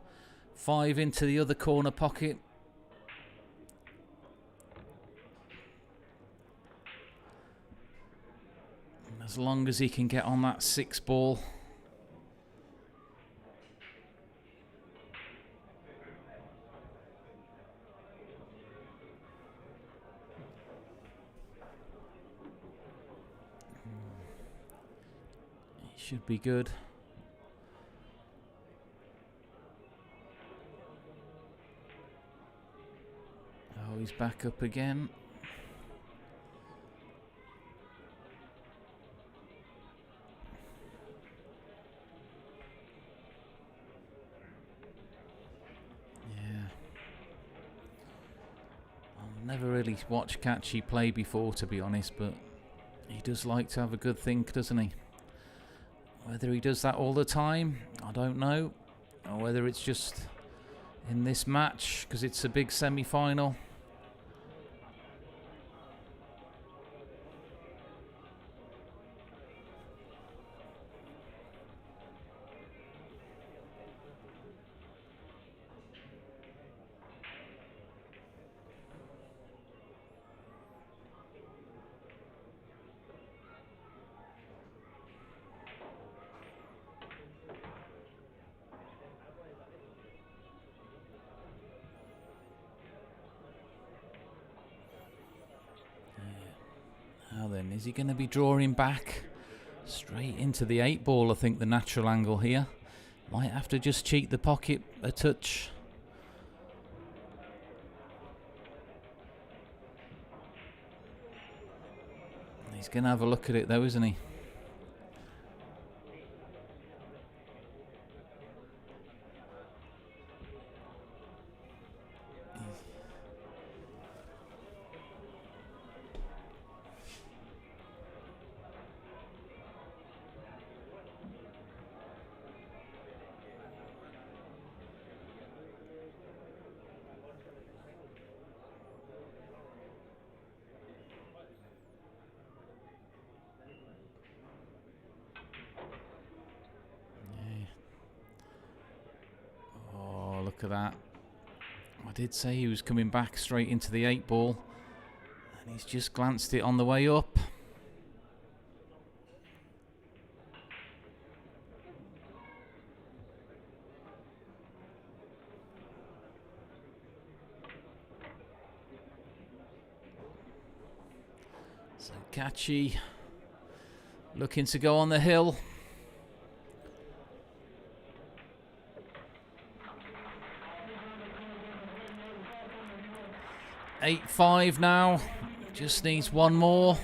Speaker 14: 5 into the other corner pocket. As long as he can get on that 6 ball. Should be good. Oh, he's back up again. I've never really watched Katschi play before, to be honest, but he does like to have a good think, doesn't he? Whether he does that all the time, I don't know. Or whether it's just in this match, because it's a big semi-final. Now then, is he going to be drawing back straight into the 8-ball? I think the natural angle here. Might have to just cheat the pocket a touch. He's going to have a look at it though, isn't he? Look at that. I did say he was coming back straight into the 8-ball, and he's just glanced it on the way up. So Katschi looking to go on the hill. 8-5 now, just needs one more.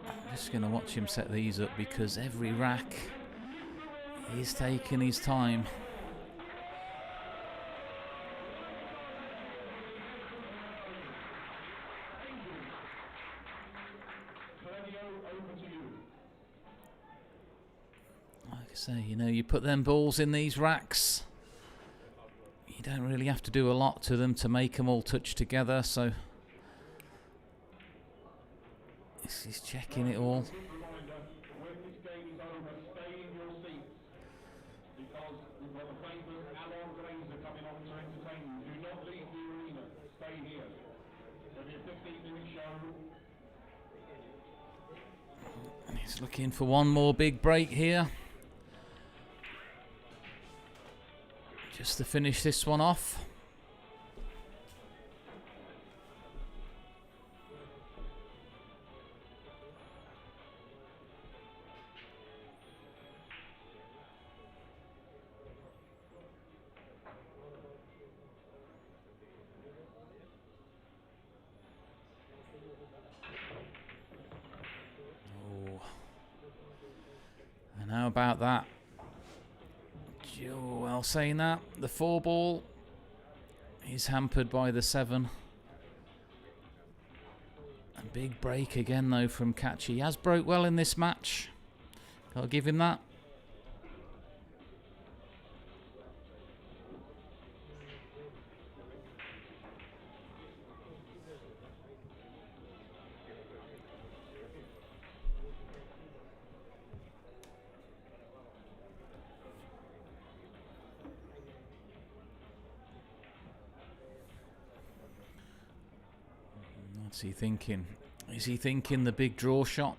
Speaker 14: I'm just going to watch him set these up because every rack is taking his time. So, you know, you put them balls in these racks, you don't really have to do a lot to them to make them all touch together, so he's checking it all. And he's looking for one more big break here. Just to finish this one off. Oh. And how about that? Well, saying that, the 4-ball is hampered by the 7. A big break again, though, from Katschi. He has broke well in this match. I'll give him that. What's he thinking? Is he thinking the big draw shot?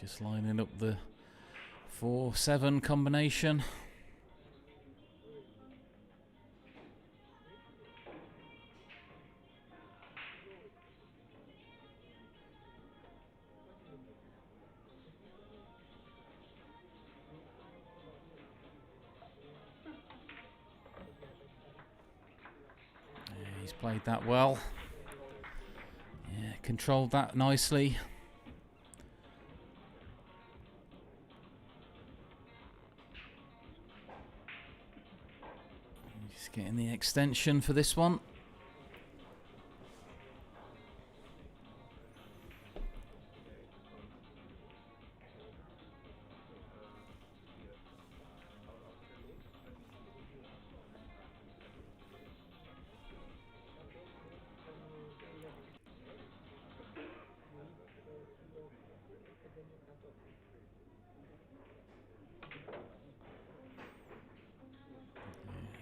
Speaker 14: Just lining up the 4-7 combination. Yeah, he's played that well. Yeah, controlled that nicely. Just getting the extension for this one.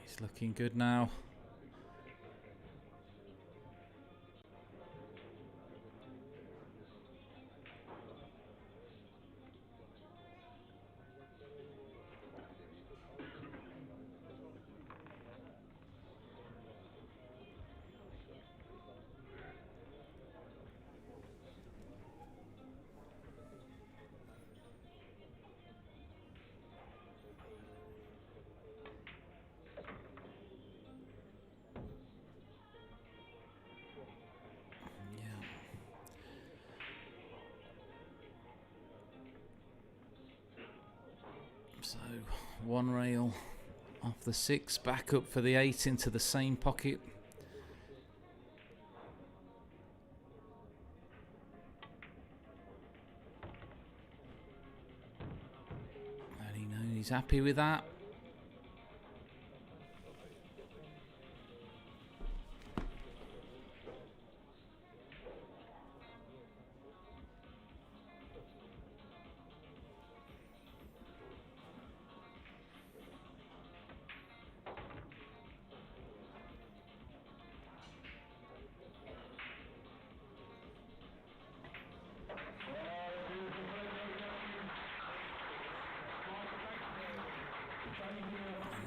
Speaker 14: He's looking good now. So 1 rail off the 6, back up for the 8 into the same pocket. And he knows he's happy with that.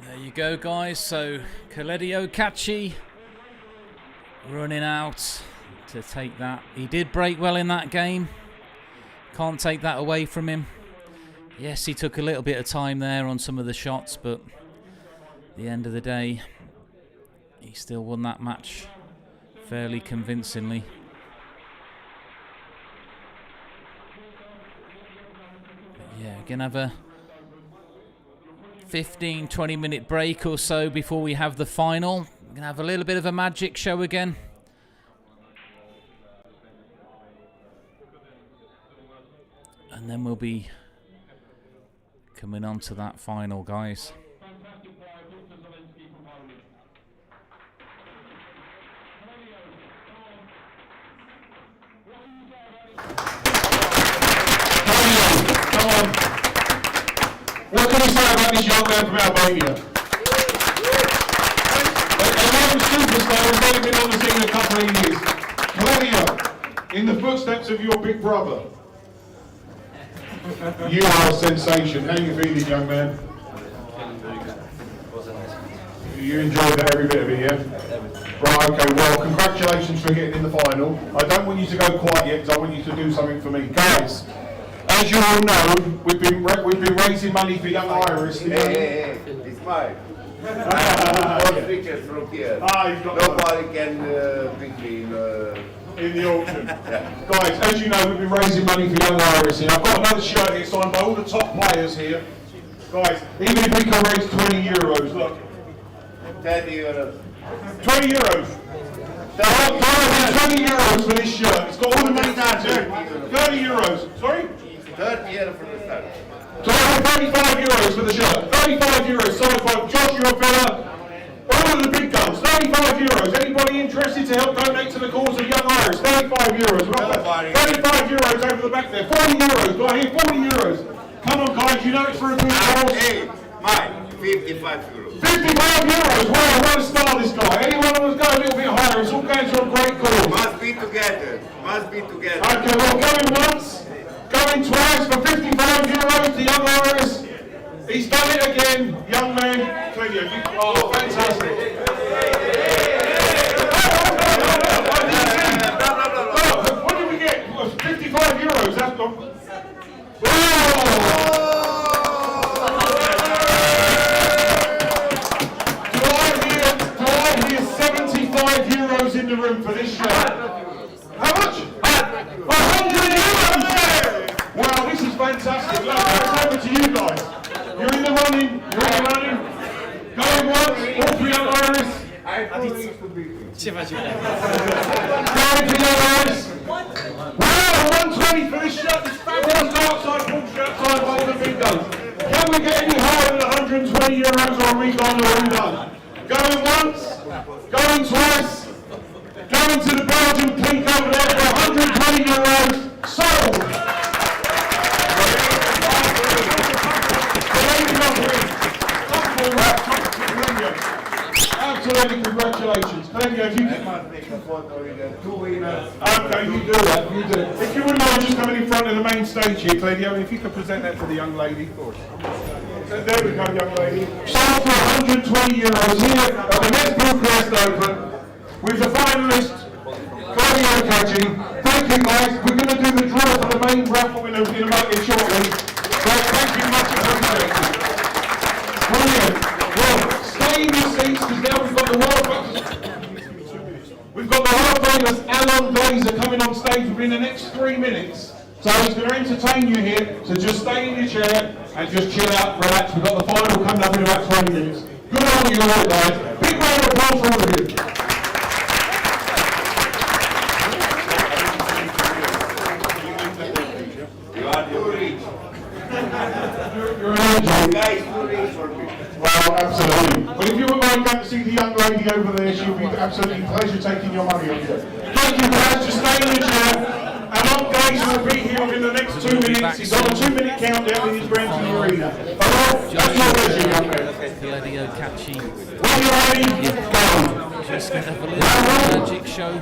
Speaker 14: There you go, guys. So Katschi running out to take that. He did break well in that game. Can't take that away from him. Yes, he took a little bit of time there on some of the shots, but at the end of the day, he still won that match fairly convincingly. But yeah, we're gonna have a 15-20 minute break or so before we have the final. We're going to have a little bit of a magic show again. And then we'll be coming on to that final, guys.
Speaker 1: What can you say about this young man from Albania? A young superstar who's only been on the scene a couple of years. Claudio, in the footsteps of your big brother. You are a sensation. How are you feeling, young man? You enjoyed every bit of it, yeah? Right, okay, well, congratulations for getting in the final. I don't want you to go quiet yet, because I want you to do something for me. Guys, as you all know, we've been raising money for young Irish.
Speaker 21: Hey, it's mine. All pictures from here. Nobody can pick me
Speaker 1: in the auction. Yeah. Guys, as you know, we've been raising money for young Irish, and I've got another shirt here signed by all the top players here. Guys, even if we can raise 20 euros, look.
Speaker 21: 10 euros.
Speaker 1: 20 euros. 20 euros for this shirt. It's got all the money down to it. 30 euros. Sorry?
Speaker 21: 30 euros for the start.
Speaker 1: So I have 35 euros for the shirt. 35 euros signed by Joshua Fella. All of the big guns. 35 euros. Anybody interested to help donate to the cause of young Irish? 35 euros. 35 euros over the back there. 40 euros. Do I hear 40 euros? Come on, guys. You know it's for a good cause.
Speaker 21: Hey, mine. 55 euros.
Speaker 1: 55 euros. Wow, what a star this guy. Anyone who wants to go a little bit higher, it's all going to a great cause.
Speaker 21: Must be together. Must be together.
Speaker 1: Okay, well, going once, Going twice for €55 to young Iris. He's done it again, young man. Oh, fantastic. What did we get? It was €55. That's gone. Do I hear €75 in the room for this show? How much? €100! Wow, this is fantastic. Look, it's over to you guys. You're in the running. Going once, all for young Iris. Going for young Iris. Wow, 120 for this shirt. This fabulous dark side full shirt side of all the big guns. Can we get any higher than €120 or are we gone or are we done? Going once, going twice, going to the Belgian pink over there for €120. Sold! Absolutely, congratulations. Clevia, if you can...
Speaker 21: Two winners.
Speaker 1: Okay, you do that, you do it. If you wouldn't mind just coming in front of the main stage here, Clevia, if you could present that to the young lady, of course. So there we go, young lady. Sold for €120 here at the Mezz Bucharest Open with the finalist, Katschi. Thank you guys. We're going to do the draw for the main raffle in a moment shortly. Guys, thank you, much appreciated. Brilliant. Well, stay in your seats because now we've got the world famous Alan Glazer coming on stage within the next 3 minutes. So he's going to entertain you here. So just stay in your chair and just chill out, relax. We've got the final coming up in about 20 minutes. Good on you all, guys. Big round of applause for all of you. You're an angel.
Speaker 21: Guys, too rich for me.
Speaker 1: Well, absolutely. But if you wouldn't mind going to see the young lady over there, she'll be absolutely pleasure taking your money off you. Thank you guys, just stay in your chair. Alan Glazer will be here within the next 2 minutes. He's on a 2-minute countdown in his brand new arena. Alright, that's your pleasure, young man.
Speaker 14: Gladio Katschi.
Speaker 1: When you're ready, go.
Speaker 14: Just going to have a little magic show.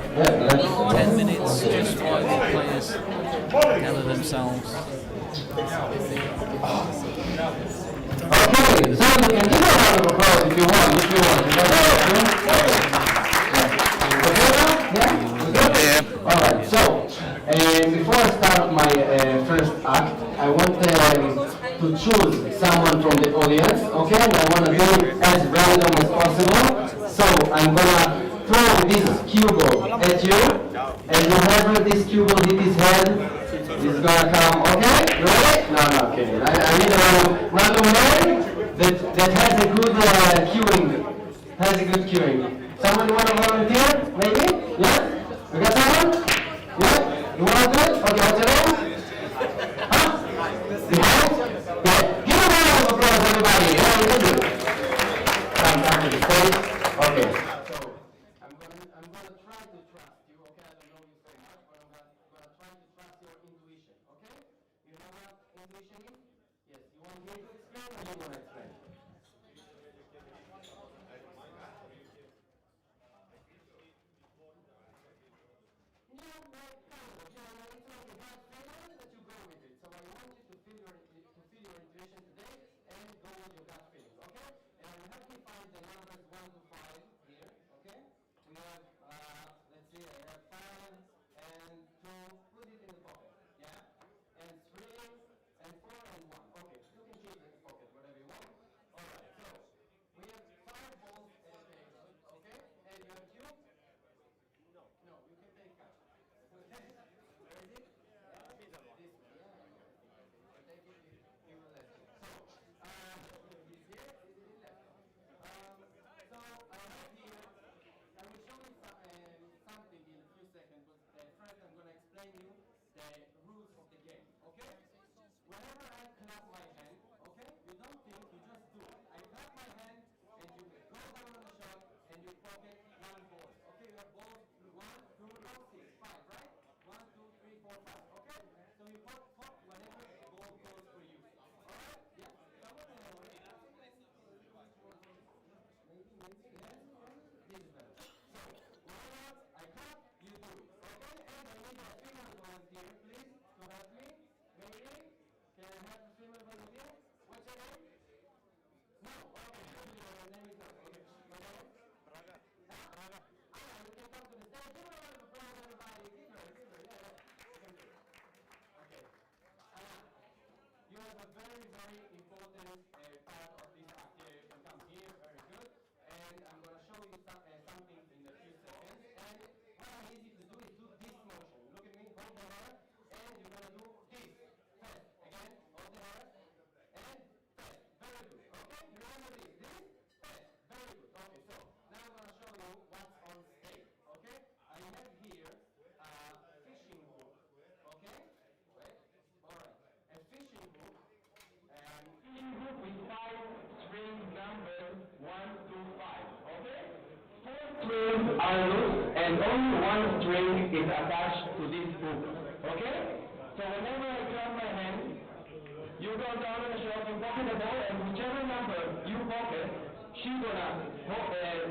Speaker 14: 10 minutes just while the players gather themselves.
Speaker 1: Okay, so you can give a round of applause if you want. Alright, so before I start my first act, I want to choose someone from the audience, okay? And I want to do it as random as possible. So I'm gonna throw this cue ball at you, and whenever this cue ball hits his head, it's gonna come, okay? You ready? No, kidding. I need a random man that has a good queuing. Someone wanna volunteer? Maybe? Yeah? We got someone? Yeah? You wanna do it? Okay, what's your name? Huh? Yeah? Give a round of applause, everybody. Yeah, you can do it. Come to the stage. Okay. So, I'm gonna try to trust you, okay? I don't know you so much, but I'm gonna try to trust your intuition, okay? You know what intuition is? Yes. You want me to explain or you want to explain?
Speaker 4: loose, and only one string is attached to this hook. Okay? So whenever I grab my hand, you go down on the shelf, you pocket the ball, and whichever number you pocket, she's gonna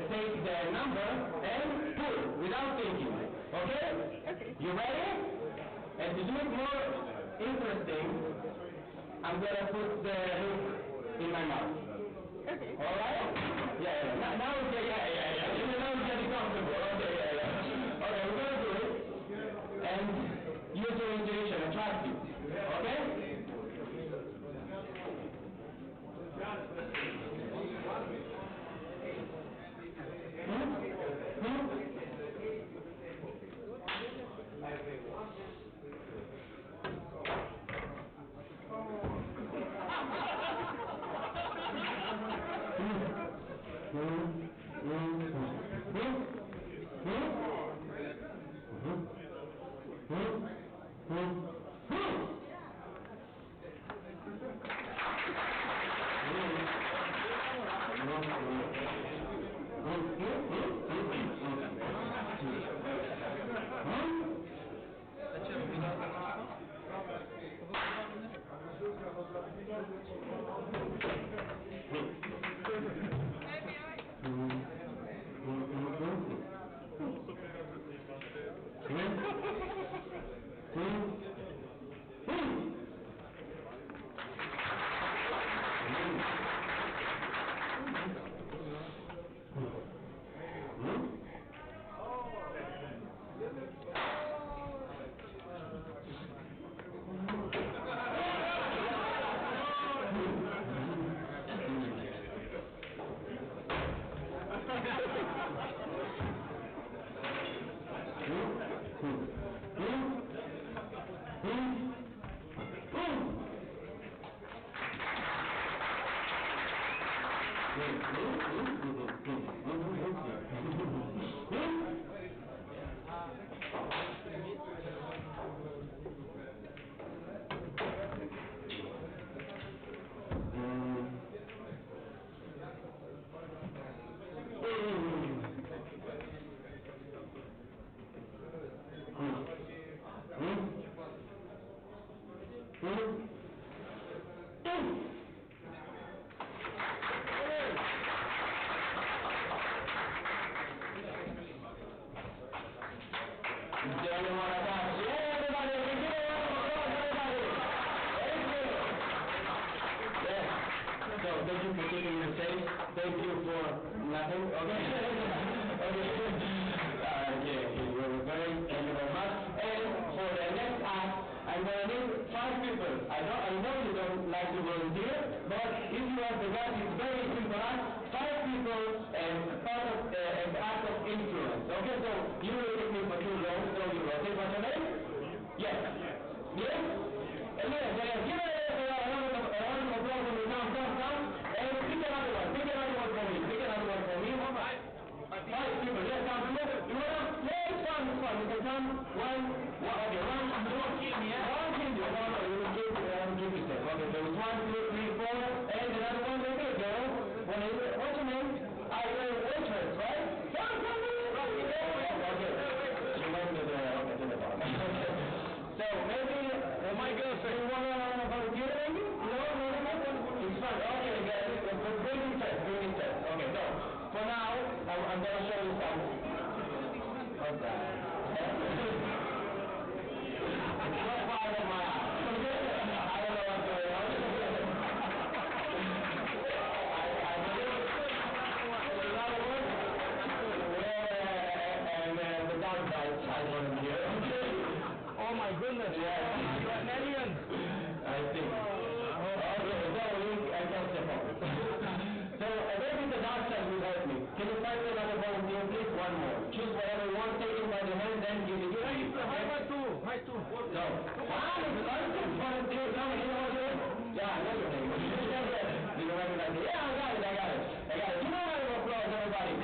Speaker 4: take the number and pull without thinking. Okay? You ready? And to do it more interesting, I'm gonna put the hook in my mouth. All right? Yeah. Now it's yeah. Now it's getting comfortable. Okay, yeah. Okay, we're gonna do it, and use your intuition and trust you. Okay? Thank you for keeping me safe. Thank you for nothing. Okay. Thank you very much. And for the next act, I'm gonna need 5 people. I know you don't like to volunteer, but if you have the guts, it's very simple act. 5 people and part of an act of influence. Okay, so you will take me for 2 rounds, so you rotate. What's your name? Yes. Yes? Yes. Give it a round of applause for me. Down. And pick another one. Pick another one for me. 5 people. Yes, down below. You wanna play? It's fun. You can come. One. Okay, one. Don't kill me, yeah? Don't kill you. No, you will keep yourself. Okay, so it's 1, 2, 3, 4. And another one right there, girl. What's your name? You're a waitress, right? Come. Okay. She went to the bar. So maybe my girlfriend, you wanna volunteer maybe? No. It's fun. Okay, guys. Bring it test. Okay, so for now, I'm gonna show you some. What's that? It's not part of my ass. I don't know what's going on. Another one? Yeah, and the downside side volunteer. Oh my goodness. Yeah. You're an alien. I think. Okay, so I can't step up. So maybe the dark side will help me. Can you find another volunteer, please? One more. Choose whatever you want, take it by the hand, then give it to me. My two. No. Volunteer, no, you know what it is? Yeah, I know your name. You don't recognize it. Yeah, I got it. Give a round of applause, everybody.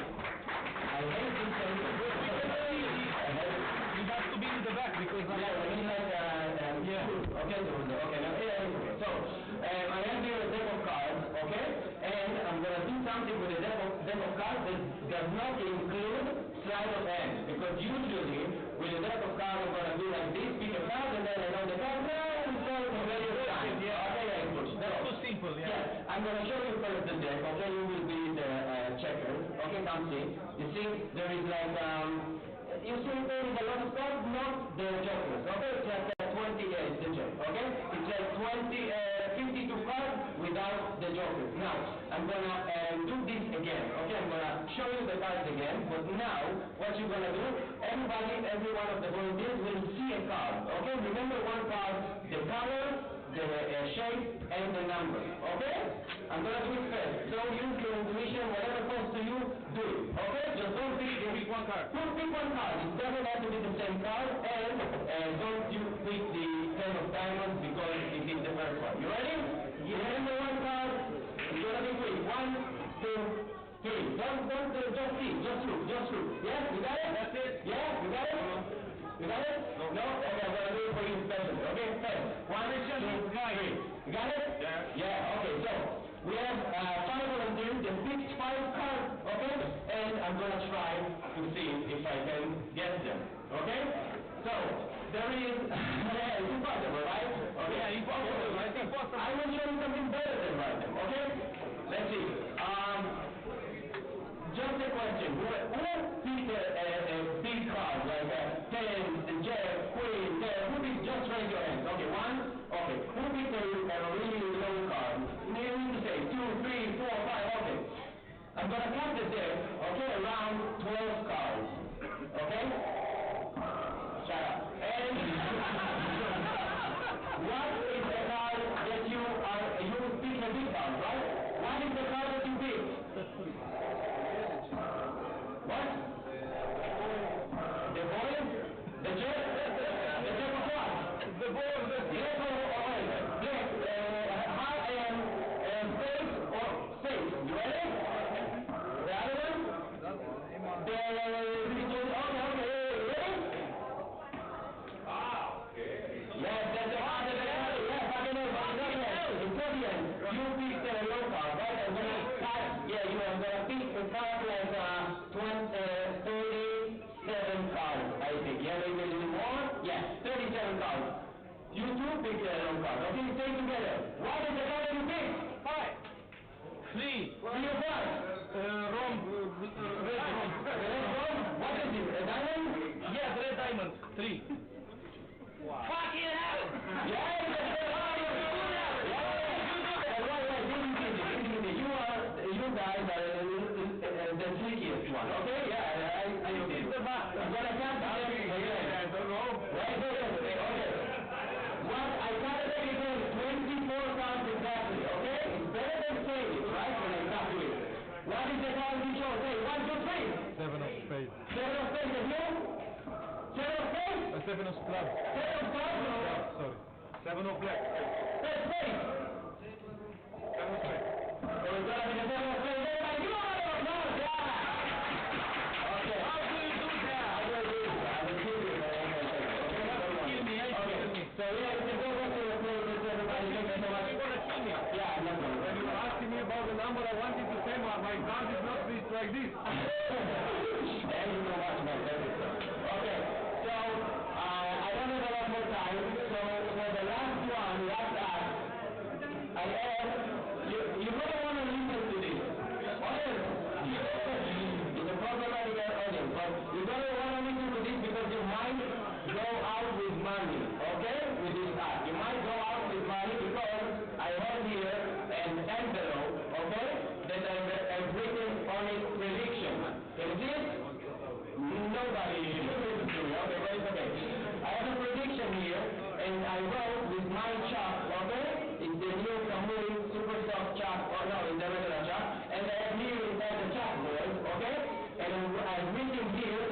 Speaker 4: I hate this thing. You have to be in the back because I mean okay, now so I have here a deck of cards, okay? And I'm gonna do something with the deck of cards that does not include sleight of hand, because usually with a deck of cards I'm going to do like this, pick a card, and then I know the card, we start for various times. Okay, yeah, it's good. That's too simple, yeah. I'm going to show you first the deck, okay, you will be the checkers, okay, come see. You see, there is like, you see there is a lot of cards, not the jokers, okay, it's like 28, the check, okay? It's like 52 cards without the jokers. Now, I'm going to do this again, okay? I'm going to show you the cards again, but now, what you're going to do, every one of the volunteers will see a card, okay? Remember one card, the color, the shape, and the number, okay? I'm going to do it first. Don't use your intuition, whatever comes to you, do it, okay? Just don't pick one card. Don't pick one card. It doesn't have to be the same card, and don't you pick the 10 of diamonds because it is the first one. You ready? Yeah. Remember one card, it's going to be quick. 1, 2, 3. Don't just see, just look. Yes, you got it? That's it? Yeah, you got it? You got it? No? Okay, I'm going to do it for you specially. Okay, first. 1, 2, 3. You got it? Yeah, okay, so we have 5 volunteers, they picked 5 cards, okay? And I'm going to try to see if I can get them, okay? So, there is, yeah, it's impossible, right? Okay. Yeah, impossible, right? Impossible. I will show you something better than right them, okay? Let's see. Just a question, who picked a big card, like a 10, jack, queen, who picked, just raise your hand, okay, 1, okay, who picked a really low card? You need to say 2, 3, 4, 5, okay. I'm going to count the deck, okay, around 12 cards, okay? Shut up. And what is the card that you pick a big card, right? What is the card that you pick? What? The boy? The jack? The jack of what? The boy of the jack of black, high and face or face. You ready? The other one? Okay, ready? Yes, that's the card. Yes, I can know. Italian. You pick the low card, right? I'm going to cut. Yeah, you are going to pick the card like 37 cards, I think. Yeah, maybe a little more. Yeah, 37 cards. You too pick the low card. Okay, stay together. What is the card that you pick? 5. 3. 3 or 5? Red rom. What is it? A diamond? Yes, red diamond. 3. Wow. Fucking hell! Yes! You guys are the trickiest one, okay? Yeah, I see. I'm gonna count them again. I don't know. Right, okay. What I counted again, 24 cards exactly, okay? It's better than saying it, right? When I count it. What is the card you chose? Hey, 1, 2, 3. 7 of spades. 7 of spades, and you? 7 of spades? 7 of clubs. 7 of clubs? Sorry. 7 of black. That's spades. 7 of spades. So it's gonna be the 7 of spades. Everybody, you are the no, yeah. Okay. How do you do that? I will do it. I will keep it. Kill me, kill me. So yeah, if you go back to the place, everybody, thank you so much. You're gonna kill me. Yeah, I'm not gonna. When you were asking me about the number, I wanted to say my gun is not this like this. Thank you so much, man. Okay. So, I don't have a lot more time, so for the last one, last act, I ask, you're going to want to listen to this. Audience, it's a problematic audience, but you're going to want to listen to this because you might go out with money, okay, with this act. You might go out with money because I have here an envelope, okay, that I've written on it prediction. Can you see it? Nobody listens to me, okay, but it's okay. I have a prediction here, and I wrote with my chalk, okay? It's the new Kamui Super Soft chalk, or no, it's the regular chalk, and I have here inside the chalkboard, okay? And I've written here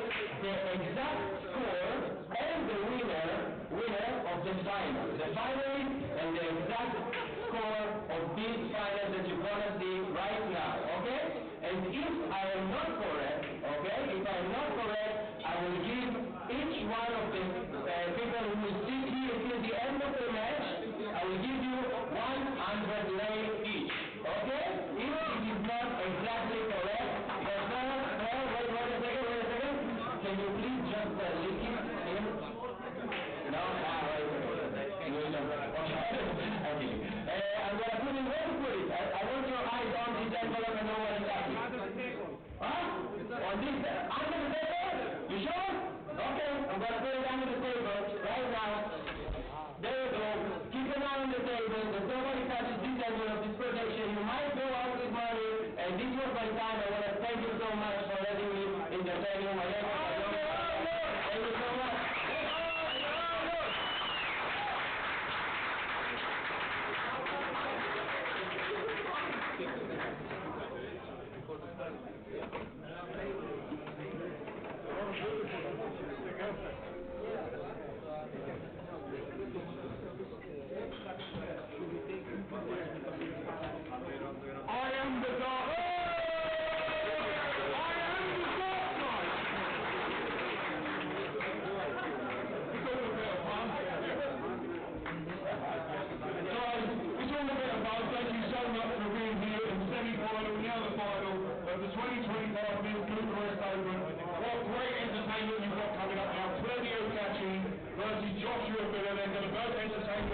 Speaker 4: the exact score and the winner of the final. The finalist and the exact score of this final that you're gonna see right now, okay? And if I am not correct, okay, if I am not correct, I will give each one of the people who will sit here till the end of the match, I will give you 100 lei each, okay? If it is not exactly correct, but wait a second.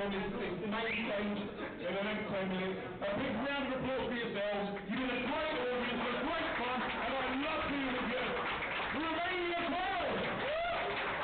Speaker 1: on this main stage in the next 10 minutes. A big round of applause for yourselves. You did a great audience, it was great fun, and I love being with you. Romania calls!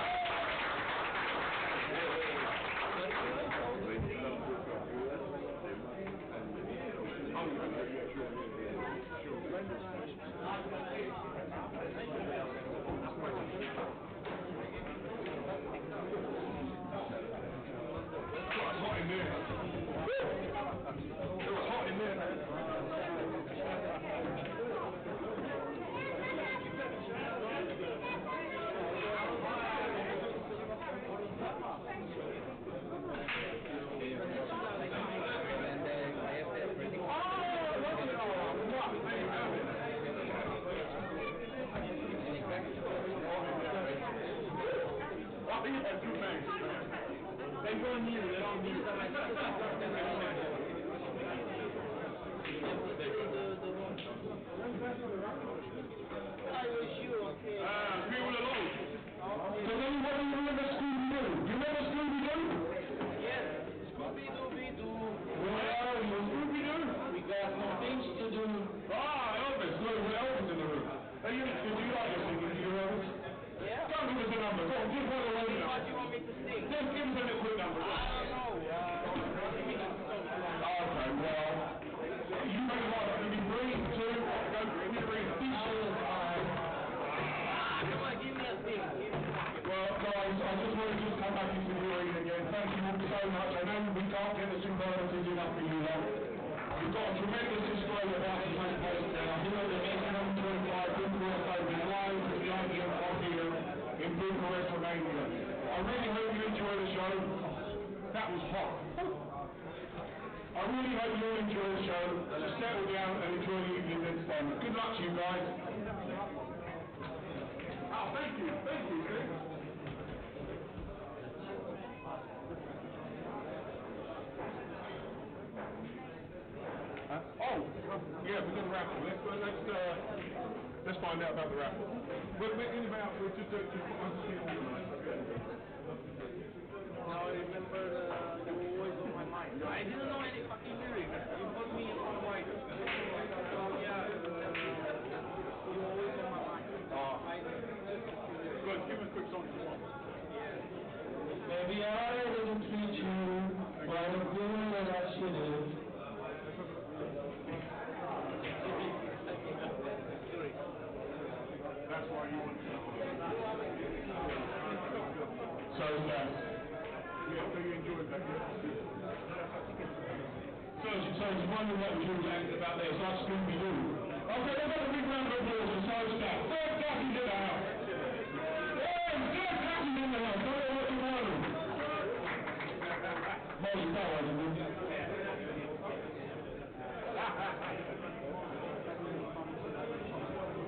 Speaker 1: Let's find out about the raffle. We're in about, we're just
Speaker 17: Now I remember you were always on my mind. I didn't know any fucking lyrics. You put me on white. So yeah, you're always on my mind.
Speaker 1: Good, give us a quick song if you want.
Speaker 4: Maybe I didn't treat you quite as good as I should have.
Speaker 1: That's why you want to. So, yeah, so you enjoyed that, yeah? So it's wondering what was your reaction about this? It's like Scooby-Doo. Okay, let's have a big round of applause for Third Stack. Third Stack is in the house. Yeah, Third Stack is in the house. Don't know what to do. Molly Power, isn't it?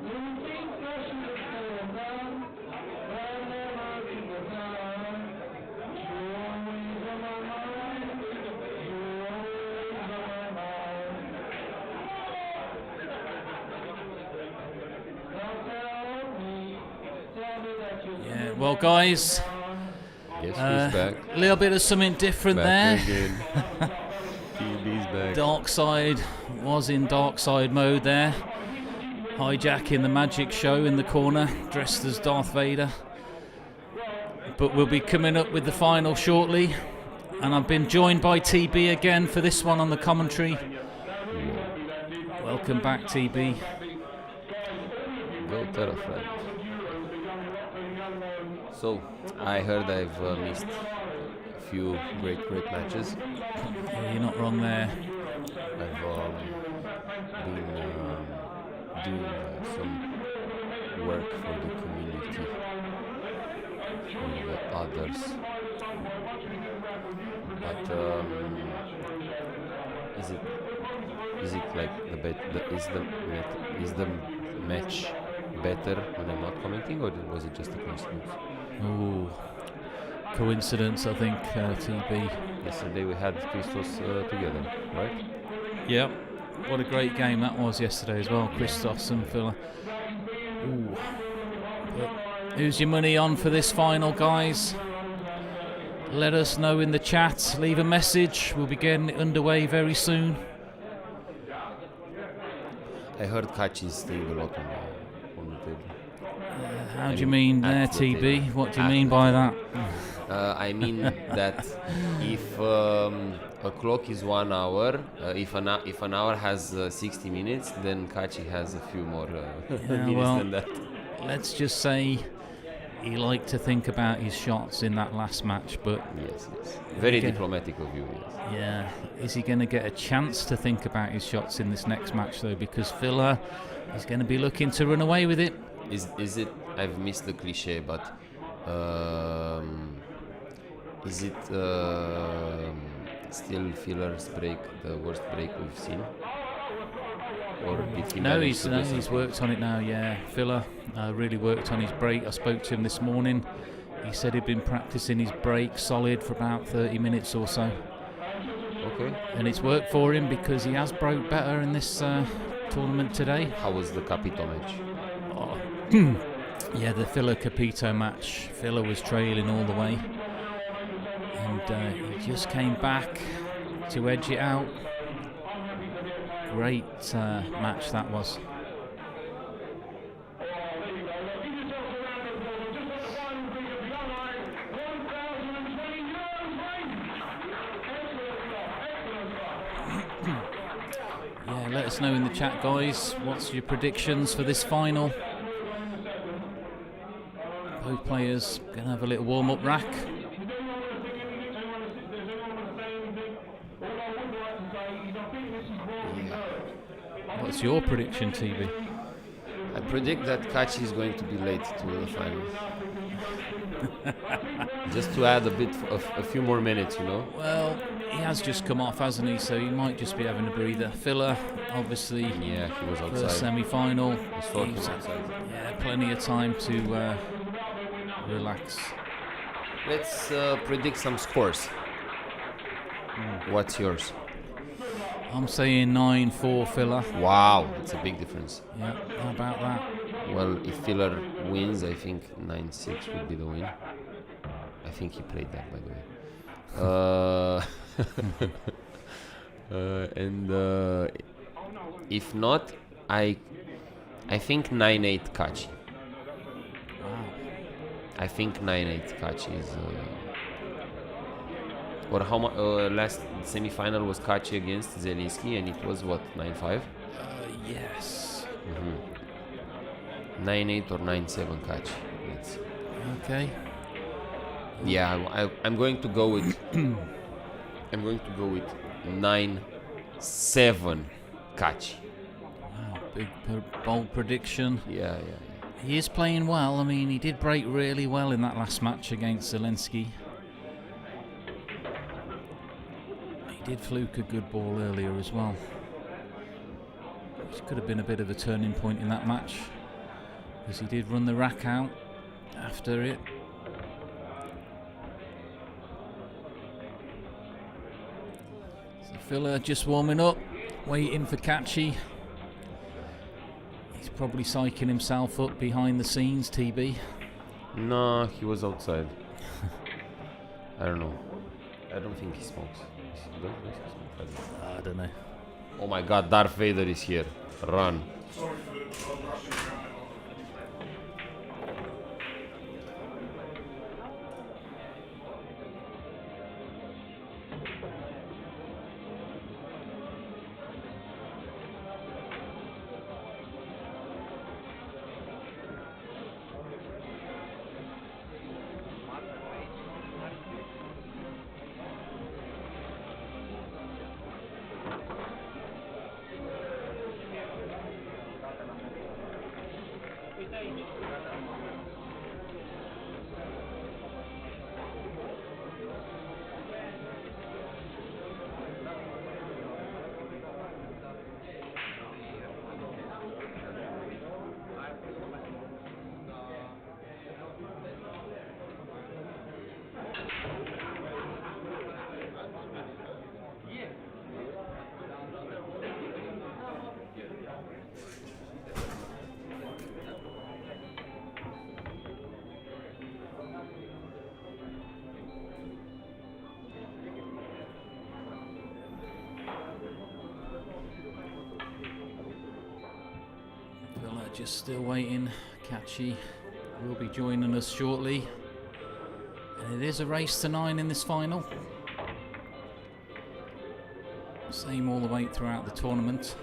Speaker 1: You think I should have fallen down, but I never did the time. You're always on my mind. You're always on my mind. Don't tell me that you're
Speaker 14: Yeah, well, guys,
Speaker 5: Yes, who's back?
Speaker 14: a little bit of something different
Speaker 5: Back
Speaker 14: there.
Speaker 5: again. TB's back.
Speaker 14: Darkside was in Darkside mode there, hijacking the magic show in the corner, dressed as Darth Vader. But we'll be coming up with the final shortly, and I've been joined by TB again for this one on the commentary. Welcome back, TB.
Speaker 5: Go tell a friend. So, I heard I've missed a few great matches.
Speaker 14: Yeah, you're not wrong there.
Speaker 5: I've been doing some work for the community with others. But is it like is the match better when I'm not commenting, or was it just a coincidence?
Speaker 14: Ooh, coincidence, I think, TB.
Speaker 5: Yesterday we had Christos together, right?
Speaker 14: Yep. What a great game that was yesterday as well, Christos and Phil. Ooh. But who's your money on for this final, guys? let us know in the chat. Leave a message. We'll be getting it underway very soon.
Speaker 5: I heard Katschi is staying a lot on the table.
Speaker 14: How do you mean there, TB? What do you mean by that?
Speaker 5: I mean that if a clock is 1 hour, if an hour has 60 minutes, then Katschi has a few more minutes than that.
Speaker 14: Let's just say he liked to think about his shots in that last match, but
Speaker 5: yes, very diplomatic of you. Yes.
Speaker 14: Yeah, is he going to get a chance to think about his shots in this next match though? Because Filler is going to be looking to run away with it.
Speaker 5: Is it? I've missed the cliche, but is it still Filler's break the worst break we've seen? Or did he
Speaker 14: No, he's worked on it now. Yeah, Filler really worked on his break. I spoke to him this morning. He said he'd been practicing his break solid for about 30 minutes or so.
Speaker 5: Okay.
Speaker 14: And it's worked for him because he has broke better in this tournament today.
Speaker 5: How was the Capito match?
Speaker 14: Yeah, the Filler Capito match. Filler was trailing all the way, and he just came back to edge it out. Great match that was. Yeah, let us know in the chat, guys. What's your predictions for this final? Both players going to have a little warm-up rack. What's your prediction, TB?
Speaker 5: I predict that Katschi is going to be late to the final. Just to add a few more minutes, you know.
Speaker 14: Well, he has just come off, hasn't he? So he might just be having a breather. Filler, obviously.
Speaker 5: Yeah, he was outside.
Speaker 14: For the semi-final.
Speaker 5: He was outside.
Speaker 14: Yeah, plenty of time to relax.
Speaker 5: Let's predict some scores. What's yours?
Speaker 14: I'm saying 9-4 Filler.
Speaker 5: Wow, that's a big difference.
Speaker 14: Yeah, how about that?
Speaker 5: Well, if Filler wins, I think 9-6 would be the win. I think he played that, by the way. And if not, I think 9-8 Katschi.
Speaker 14: Wow.
Speaker 5: I think 9-8 Katschi is. Or how much? Last semi-final was Katschi against Zelinski, and it was what, 9-5?
Speaker 14: Yes.
Speaker 5: 9-8 or 9-7 Katschi.
Speaker 14: Okay.
Speaker 5: Yeah, I'm going to go with. I'm going to go with 9-7 Katschi.
Speaker 14: Wow, big bold prediction.
Speaker 5: Yeah.
Speaker 14: He is playing well. I mean, he did break really well in that last match against Zelensky. He did fluke a good ball earlier as well. Which could have been a bit of a turning point in that match, because he did run the rack out after it. So Filler just warming up, waiting for Katschi. He's probably psyching himself up behind the scenes, TB.
Speaker 5: No, he was outside. I don't know. I don't think he smokes.
Speaker 14: I don't know.
Speaker 5: Oh my god, Darth Vader is here. Run.
Speaker 14: just still waiting. Katschi will be joining us shortly. And it is a race to 9 in this final. Same all the way throughout the tournament.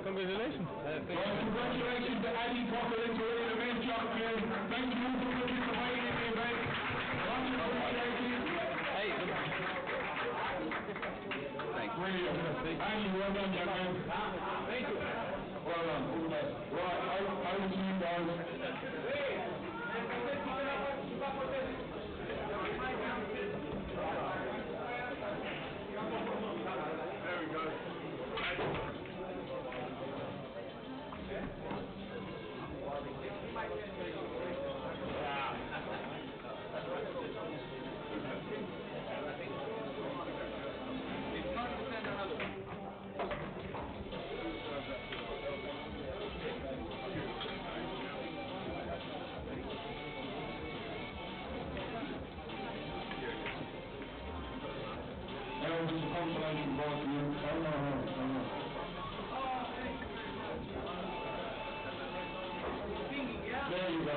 Speaker 11: Congratulations.
Speaker 1: Congratulations to Addy Cocker into the men's champion. Thank you for participating in the event. Much appreciated. Hey. Thanks. Brilliant. Andy, well done, young man. Thank you. Well done. All the best. Right, over to you guys. There we go. Consolation prize for you. There you go.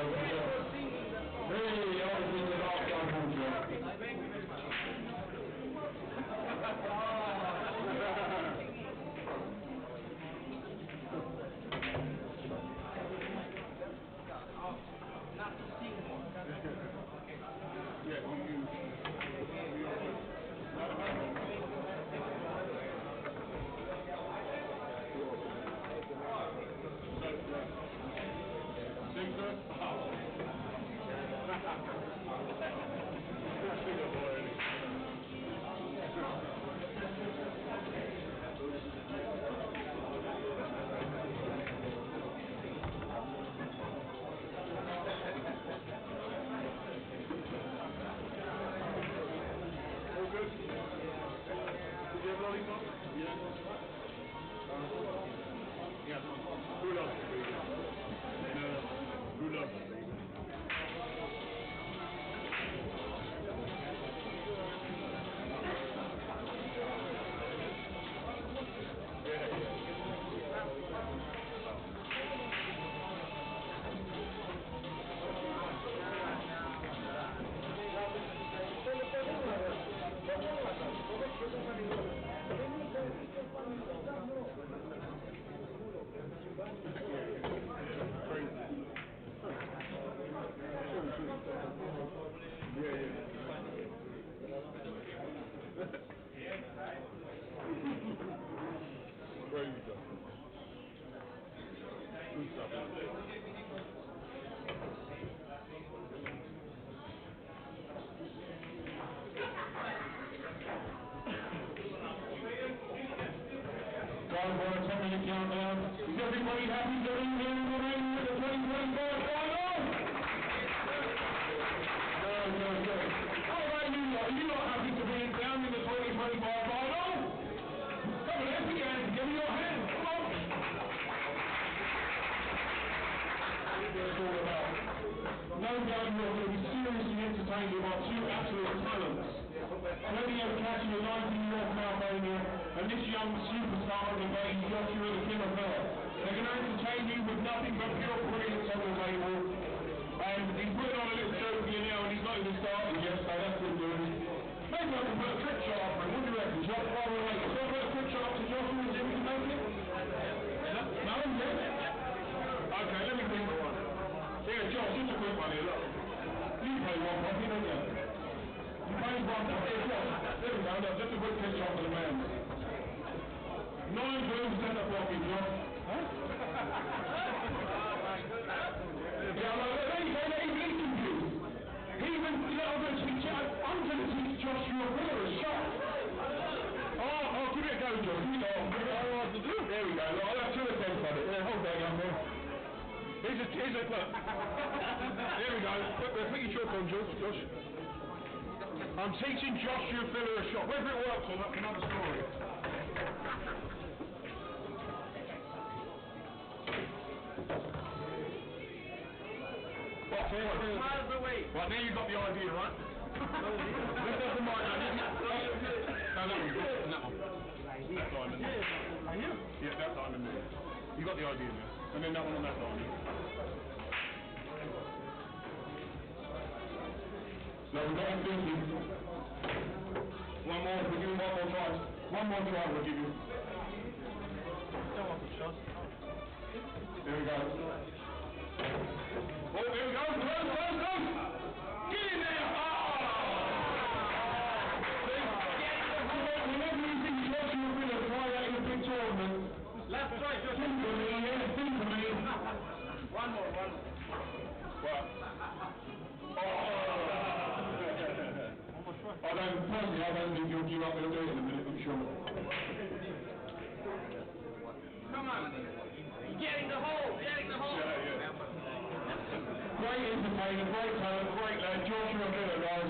Speaker 1: Really, I think the last one guys, we're on a 10-minute countdown. Is everybody happy to be here in the ring for the 2025 final? Good. How about you lot? Are you not happy to be down in the 2025 final? Come on, let's begin. Give me your hand. Come on. That's what it's all about. No doubt you're going to be seriously entertained with our two absolute talents. Plenty of Katschi, a 19-year-old from Albania, and this young superstar of the game, Joshua the Killer Bear. They're going to entertain you with nothing but pure brilliance on the table. And he's putting on a little joke here now, and he's not even started yet, so that's good news. Maybe I can put a trick shot up for him. What do you reckon, Josh? By the way, can I put a trick shot up to Joshua and see if we can make it? No? Yeah? Okay, let me think of one. Here, Josh, just a quick one here, look. You play one properly, don't you? You play one properly, Josh. There we go, look, just a quick trick shot for the man. 9 blue centre pocket, Josh. Huh? Yeah, well, there you go, he's confused. He even, I'm going to teach Joshua Miller a shot. Oh, give it a go, Josh. Give it a go. There we go, look, I'll have 2 attempts on it. Yeah, hold that, young man. Here's a look. There we go. Put your shot on, Josh. I'm teaching Joshua Miller a shot. Whether it works or not, that's another story. Miles away. Right, now you've got the idea, right? Let's have the mic. No, that one. That diamond. Yeah, that diamond. You got the idea now. And then that one on that diamond. No, we've got him thinking. One more, we'll give him one more try. One more try we'll give you. There we go. Oh, there we go. Close. Get in there. Whenever you think Joshua will try that in a big tournament, last try, think of me. One more. Well. I don't think you'll give up. They'll do it in a minute, I'm sure. Come on. Getting the hole. Yeah. Great entertainer, great talent, great lad. Joshua Miller, guys.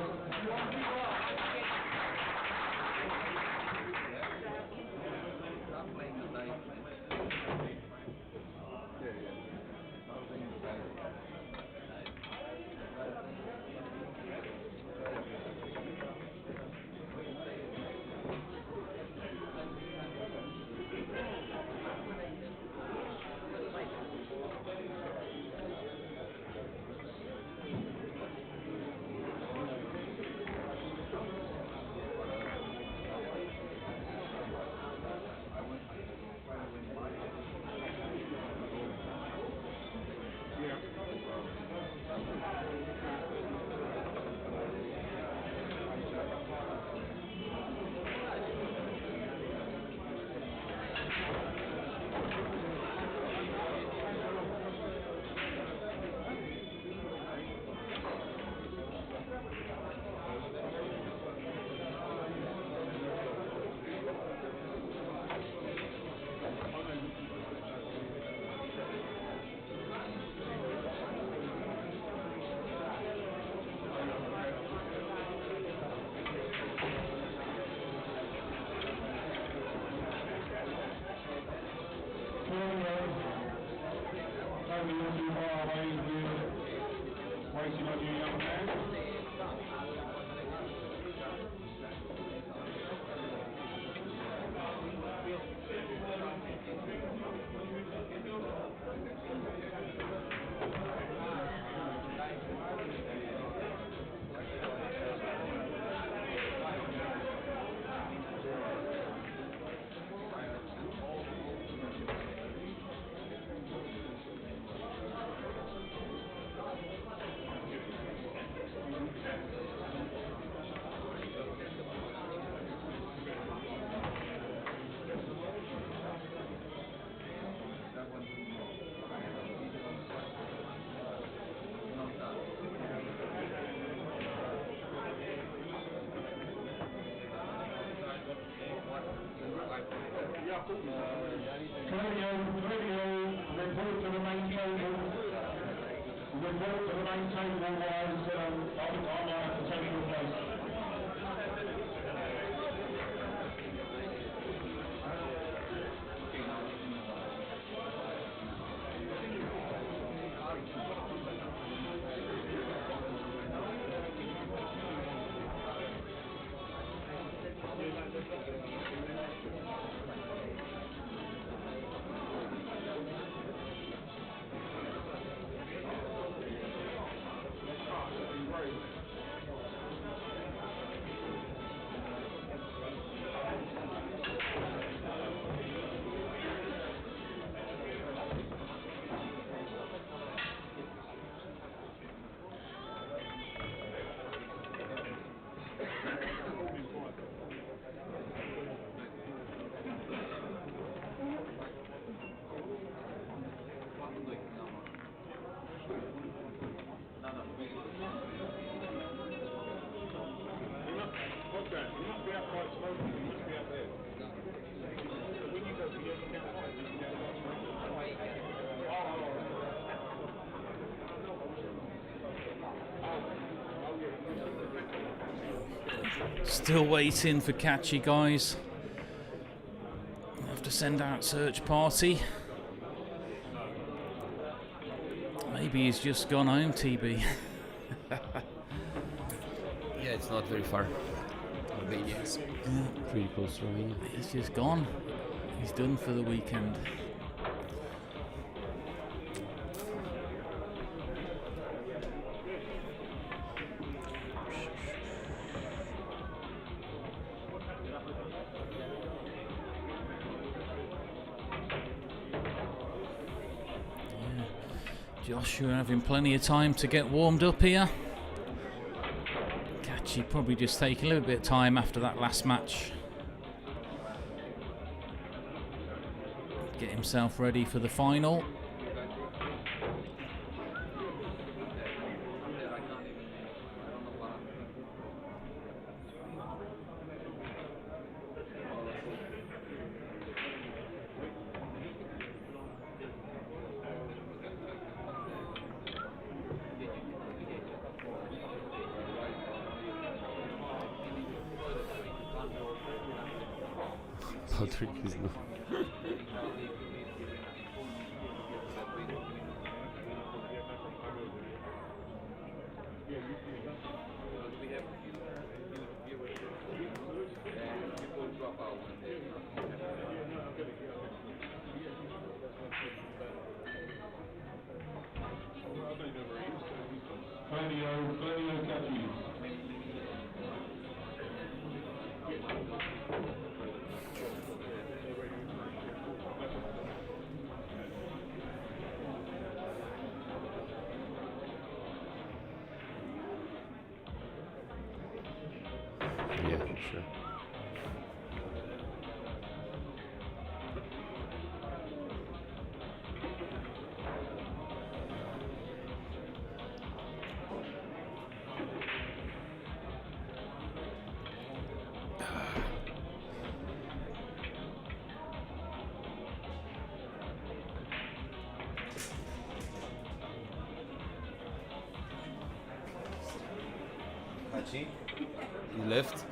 Speaker 1: report to the main table. Report to the main table, guys. I think I might have to take your place.
Speaker 14: Still waiting for Katschi, guys. Have to send out search party. Maybe he's just gone home, TB.
Speaker 5: Yeah, it's not very far. Albania is pretty close to Romania.
Speaker 14: He's just gone. He's done for the weekend. Joshua having plenty of time to get warmed up here. Katschi probably just take a little bit of time after that last match. Get himself ready for the final.
Speaker 5: Patrick is not.
Speaker 7: Yeah, sure.
Speaker 5: Katschi, you left.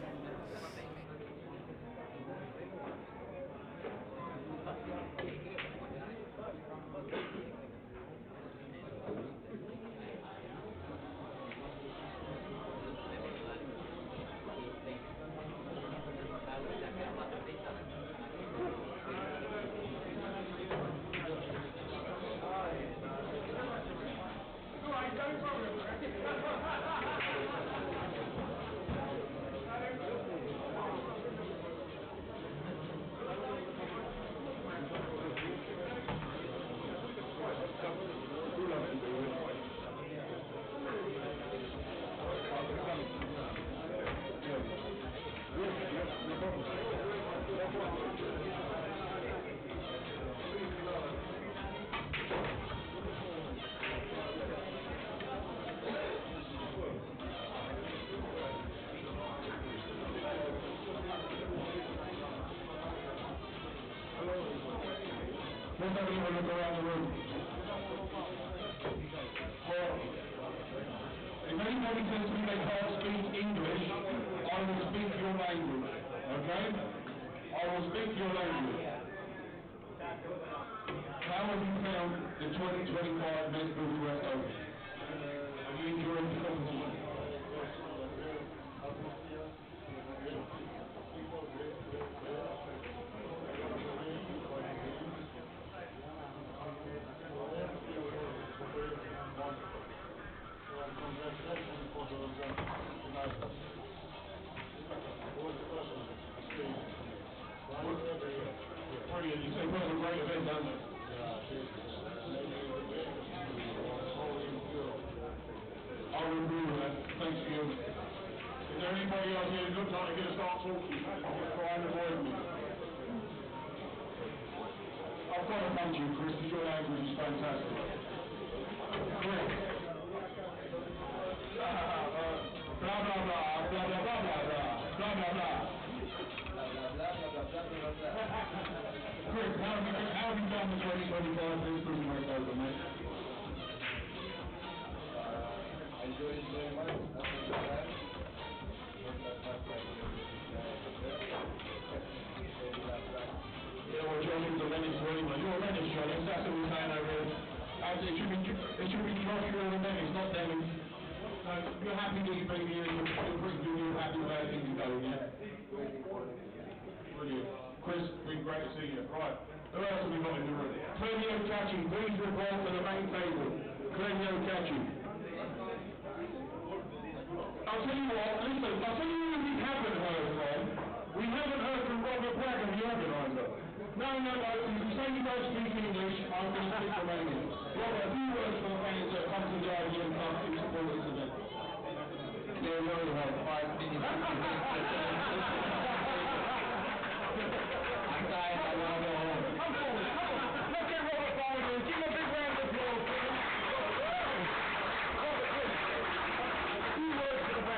Speaker 1: let's have a little look around the room. Well, if anybody says to me they can't speak English, I will speak your language, okay? I will speak your language. How have you found the 2025 Mezz Bucharest Open? Have you enjoyed the competition? Brilliant. You say it was a great event, doesn't it? I will agree with that. Thanks to you. Is there anybody else here who looks like they're going to start talking? Just try and avoid me. I've got to thank you, Chris, because your language is fantastic. Chris. Blah, blah, blah, blah, blah, blah, blah, blah, blah, blah. Chris, how have you done the 2025 Mezz Bucharest Open, mate?
Speaker 11: I enjoyed it very much.
Speaker 1: Yeah, well, Josh was a menace to anyone. You're a menace, Josh. That's what we're saying over here. It should be Josh, you're a menace, not Dennis. So, you're happy that you've been here, you're pretty good, you're happy with how things are going, yeah? Brilliant. Chris, been great to see you. Right, who else have we got in the room? Katschi, please report to the main table. Katschi. I'll tell you what, listen, I'll tell you who we haven't heard from. We haven't heard from Robert Bragg, the organiser. No, you say you don't speak English, I'm going to speak Romanian. Robert, a few words for the fans that come to the IDM Club in support of this event.
Speaker 8: They only have 5 minutes. I'm tired, I want to go home.
Speaker 1: Let's get Robert forward here. Give him a big round of applause.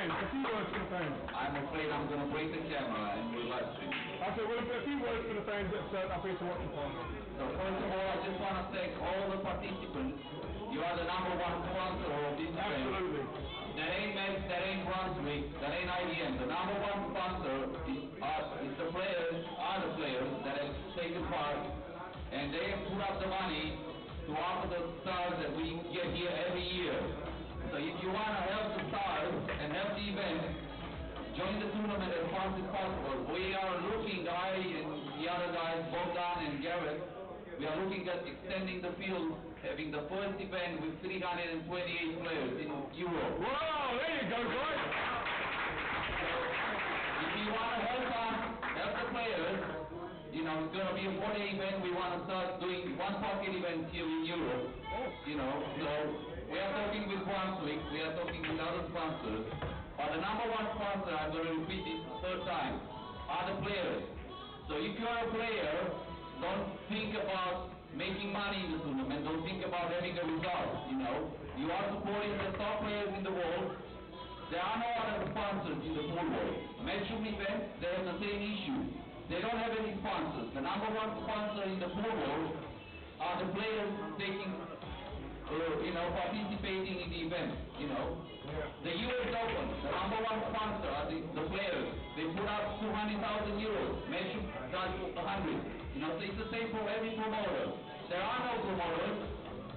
Speaker 1: A few words for the fans.
Speaker 8: I'm afraid I'm going to break the camera and we'll live stream.
Speaker 1: Okay, well, a few words for the fans that turned up here to watch the final.
Speaker 8: So first of all, I just want to thank all the participants. You are the #1 sponsor of this event.
Speaker 1: Absolutely.
Speaker 8: That ain't Mezz, that ain't Brunswick, that ain't IDM. The #1 sponsor is the players, are the players that have taken part, and they have put up the money to offer the stars that we get here every year. So if you want to help the stars and help the event, join the tournament as fast as possible. We are looking, I and the other guys, Bogdan and Garrett, we are looking at extending the field, having the first event with 328 players in Europe.
Speaker 1: Wow, there you go, guys.
Speaker 8: If you want to help us, help the players, you know, it's going to be a 4-day event. We want to start doing one pocket event here in Europe, you know, so we are talking with Brunswick, we are talking with other sponsors, but the #1 sponsor, I'm going to repeat this the third time, are the players. So if you are a player, don't think about making money in the tournament, don't think about having a result, you know. You are supporting the top players in the world. There are no other sponsors in the pool world. Matchroom events, they have the same issue. They don't have any sponsors. The #1 sponsor in the pool world are the players taking, you know, participating in the event, you know. The US Open, the #1 sponsor are the players. They put up 200,000 euros. Matchroom does 100. You know, so it's the same for every promoter. There are no promoters.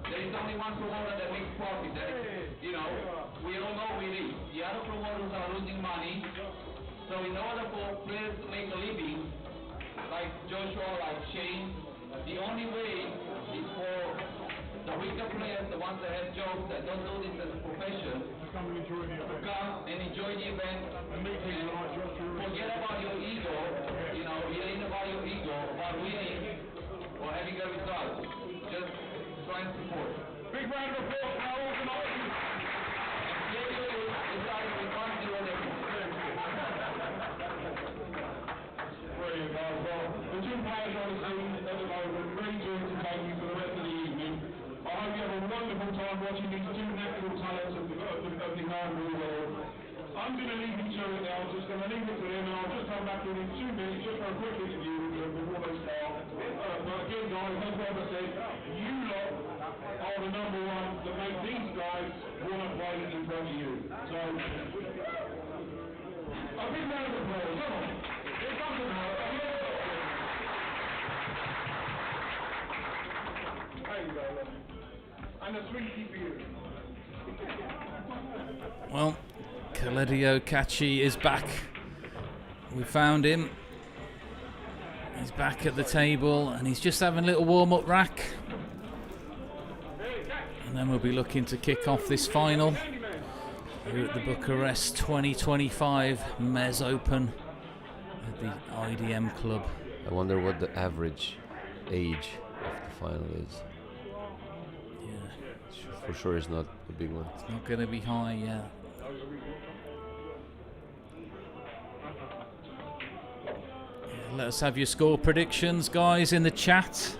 Speaker 8: There is only one promoter that makes profit. That is, you know, we all know it is. The other promoters are losing money. So in order for players to make a living, like Joshua, like Shane, the only way is for the weaker players, the ones that have jobs, that don't do this as a profession, to come and enjoy the event, and forget about your ego, you know, it ain't about your ego, about winning or having a result. Just try and support.
Speaker 1: Big round of applause for our organisers.
Speaker 8: And Diego is starting with 1-0 left.
Speaker 1: Brilliant, guys. Well, the two players on the scene at the moment, really to entertain you for the rest of the evening. I hope you have a wonderful time watching these two natural talents of the hardball world. I'm going to leave you to it now. I'm just going to leave it to them, and I'll just come back in 2 minutes just for a quick interview with them before they start. But again, guys, as Robert said, And a sweetie for you.
Speaker 14: Well, Katschi is back. We found him. He's back at the table and he's just having a little warm-up rack. And then we'll be looking to kick off this final here at the Bucharest 2025 Mezz Open at the IDM Club.
Speaker 5: I wonder what the average age of the final is. For sure it's not a big one.
Speaker 14: It's not going to be high, yeah. Let us have your score predictions, guys, in the chat.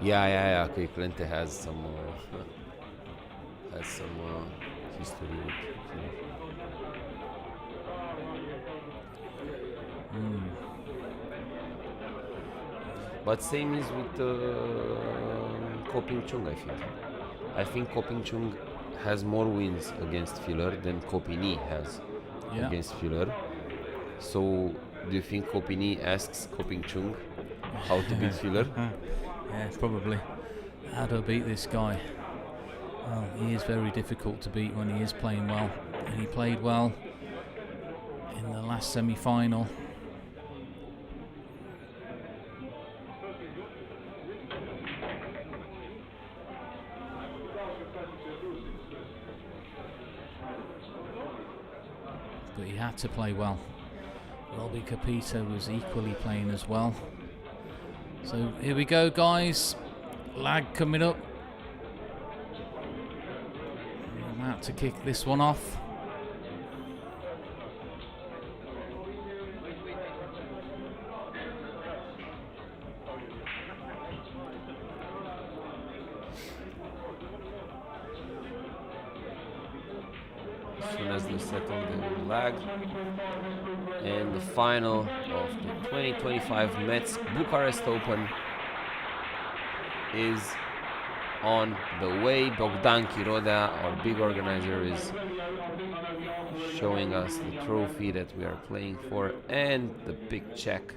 Speaker 5: Yeah. Okay, Clente has some history with But same is with Koping Chung, I think. I think Koping Chung has more wins against Filler than Kopini has against Filler. So, do you think Kopini asks Koping Chung how to beat Filler?
Speaker 14: Yeah, probably. How do I beat this guy? Well, he is very difficult to beat when he is playing well. And he played well in the last semi-final. But he had to play well. Robbie Capito was equally playing as well. So here we go, guys. Lag coming up. I'm about to kick this one off.
Speaker 5: As soon as they settle the lag. And the final of the 2025 Mezz Bucharest Open is on the way. Bogdan Chiroda, our big organizer, is showing us the trophy that we are playing for and the big check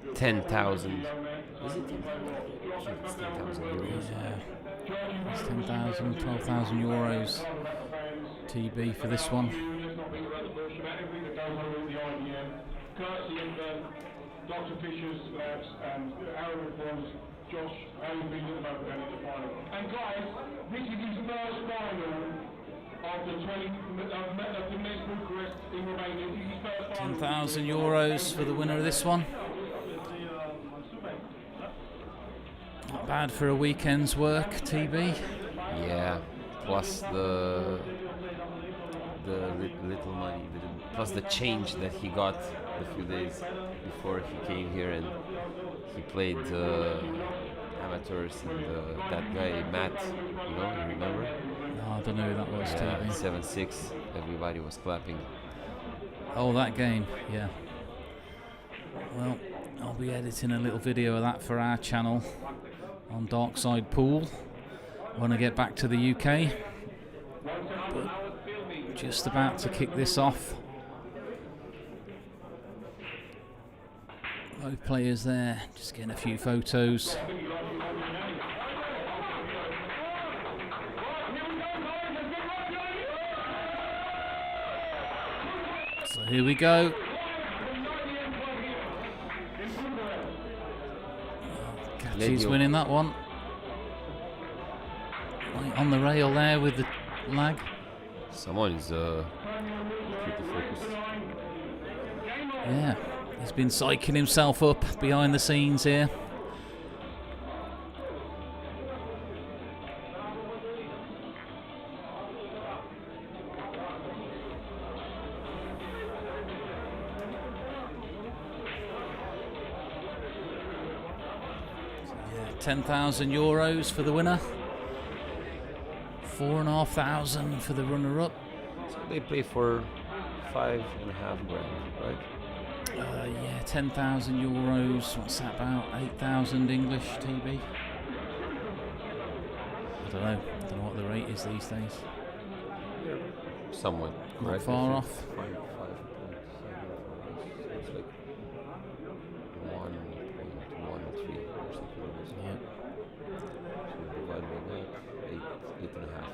Speaker 5: of 10,000. Is it 10,000? It's 10,000 euros.
Speaker 14: Yeah. It's 10,000, 12,000 euros TB for this one.
Speaker 1: Dr. Fisher's and Aaron Reforms, Josh, how you feeling about going into the final? And guys, this is his first final of the Mezz Bucharest in Romania. This is his first final.
Speaker 14: 10,000 euros for the winner of this one. Not bad for a weekend's work, TB.
Speaker 5: Yeah, plus the little money, plus the change that he got a few days before he came here, and he played amateurs and that guy Matt, you remember?
Speaker 14: No, I don't know who that was.
Speaker 5: Yeah, 7-6. Everybody was clapping.
Speaker 14: Oh, that game, yeah. Well, I'll be editing a little video of that for our channel on Darkside Pool when I get back to the UK. But just about to kick this off. Both players there, just getting a few photos. So here we go. Katschi's winning that one. Right on the rail there with the lag.
Speaker 5: Someone is pretty focused.
Speaker 14: Yeah, he's been psyching himself up behind the scenes here. €10,000 for the winner. 4,500 for the runner-up.
Speaker 5: So they play for $5,500, right?
Speaker 14: Yeah, €10,000. What's that about? 8,000 English TB. I don't know. I don't know what the rate is these days.
Speaker 5: Somewhat.
Speaker 14: Not
Speaker 5: Right?
Speaker 14: far off.
Speaker 5: 5.7. It's like 1.13 or something like this.
Speaker 14: Yeah.
Speaker 5: So divided by that, 8.5.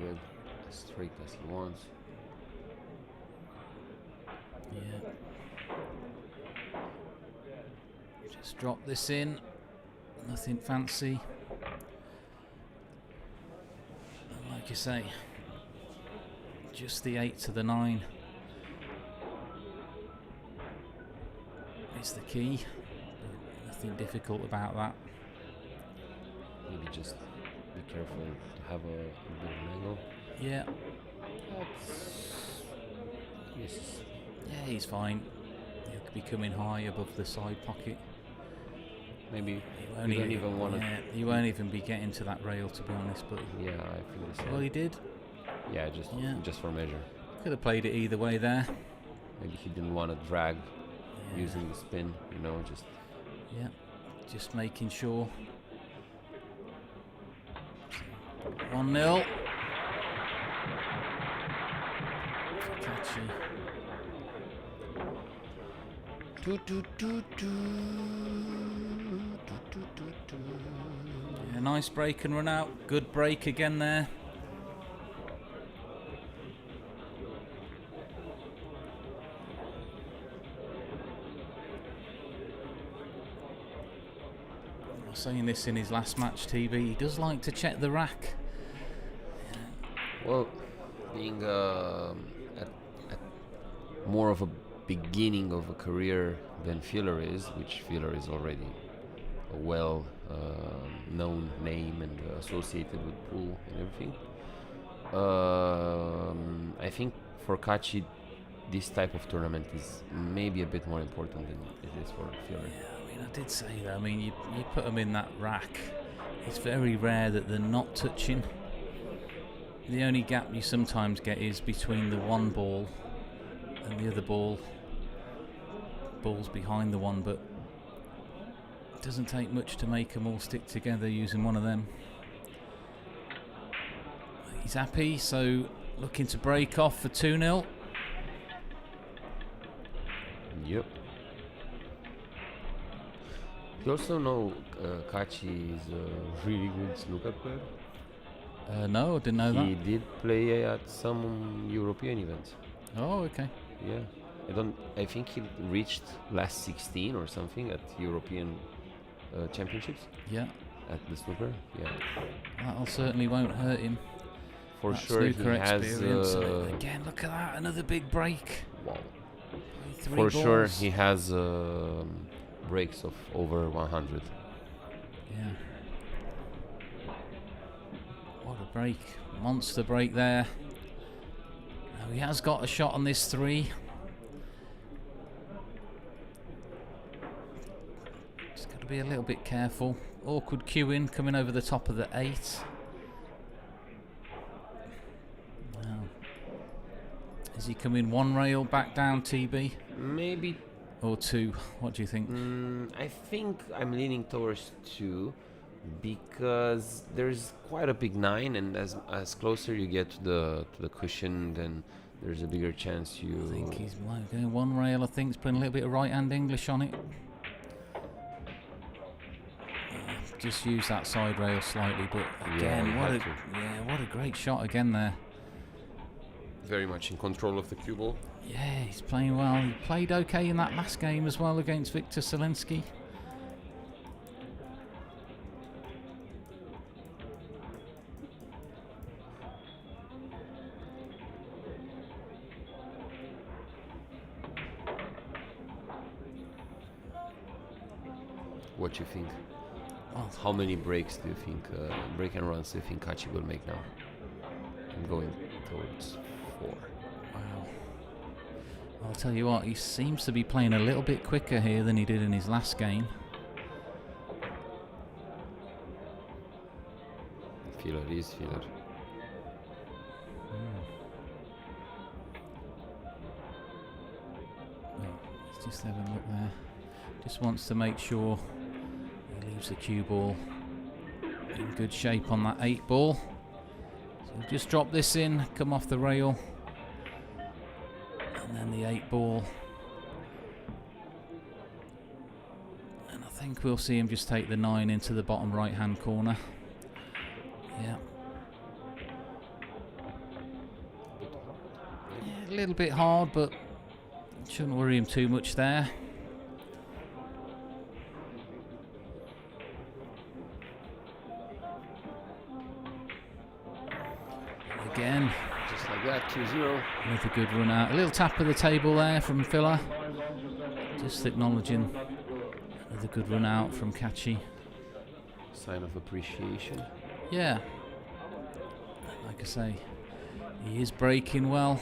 Speaker 5: Good. Straight as he wants.
Speaker 14: Yeah. Just drop this in. Nothing fancy. And like you say, just the 8 to the 9 is the key. Nothing difficult about that.
Speaker 5: Maybe just be careful to have a bit of an angle.
Speaker 14: Yeah.
Speaker 5: Yes.
Speaker 14: Yeah, he's fine. He'll be coming high above the side pocket.
Speaker 5: Maybe
Speaker 14: you won't
Speaker 5: even want to.
Speaker 14: Yeah, he won't even be getting to that rail, to be honest. But
Speaker 5: yeah, I feel the same.
Speaker 14: Well, he did.
Speaker 5: Yeah, just for measure.
Speaker 14: Could have played it either way there.
Speaker 5: Maybe he didn't want to drag using the spin, you know, just.
Speaker 14: Yeah, just making sure. 1-0. Katschi. Yeah, nice break and run out. Good break again there. I was saying this in his last match, TB. He does like to check the rack.
Speaker 5: Well, being at more of a beginning of a career than Filler is, which Filler is already a well known name and associated with pool and everything. I think for Katschi, this type of tournament is maybe a bit more important than it is for Filler.
Speaker 14: Yeah, I mean, I did say that. I mean, you put them in that rack. It's very rare that they're not touching. The only gap you sometimes get is between the one ball and the other ball. Ball's behind the one, but it doesn't take much to make them all stick together using one of them. He's happy, so looking to break off for 2-0.
Speaker 5: Yep. You also know Katschi is a really good snooker player.
Speaker 14: No, I didn't know that.
Speaker 5: He did play at some European events.
Speaker 14: Oh, okay.
Speaker 5: Yeah. I think he reached last 16 or something at European championships.
Speaker 14: Yeah.
Speaker 5: At the snooker. Yeah.
Speaker 14: That'll certainly won't hurt him.
Speaker 5: For
Speaker 14: that
Speaker 5: sure, he has.
Speaker 14: Again, look at that! Another big break.
Speaker 5: Wow.
Speaker 14: Three
Speaker 5: For
Speaker 14: balls.
Speaker 5: sure, he has breaks of over 100.
Speaker 14: Yeah. What a break! Monster break there. Now he has got a shot on this 3. Just got to be a little bit careful. Awkward queuing coming over the top of the 8. Now, is he coming one rail back down, TB?
Speaker 5: Maybe.
Speaker 14: Or 2? What do you think?
Speaker 5: I think I'm leaning towards 2 because there's quite a big 9, and as closer you get to the cushion, then there's a bigger chance you.
Speaker 14: I think he's going one rail. I think he's putting a little bit of right-hand English on it. Just use that side rail slightly, but again, what a great shot again there.
Speaker 5: Very much in control of the cue ball.
Speaker 14: Yeah, he's playing well. He played okay in that last game as well against Victor Zelensky.
Speaker 5: What do you think? How many breaks do you think, break and runs do you think Katschi will make now? I'm going towards 4.
Speaker 14: Wow. I'll tell you what, he seems to be playing a little bit quicker here than he did in his last game.
Speaker 5: Filler is Filler.
Speaker 14: Let's just have a look there. Just wants to make sure he leaves the cue ball in good shape on that 8 ball. So just drop this in, come off the rail, and then the 8 ball. And I think we'll see him just take the 9 into the bottom right hand corner. Yeah. A little bit hard, but shouldn't worry him too much there. Again,
Speaker 5: just like that, 2-0.
Speaker 14: Another good run out. A little tap of the table there from Filler. Just acknowledging another good run out from Katschi.
Speaker 5: Sign of appreciation.
Speaker 14: Yeah. Like I say, he is breaking well.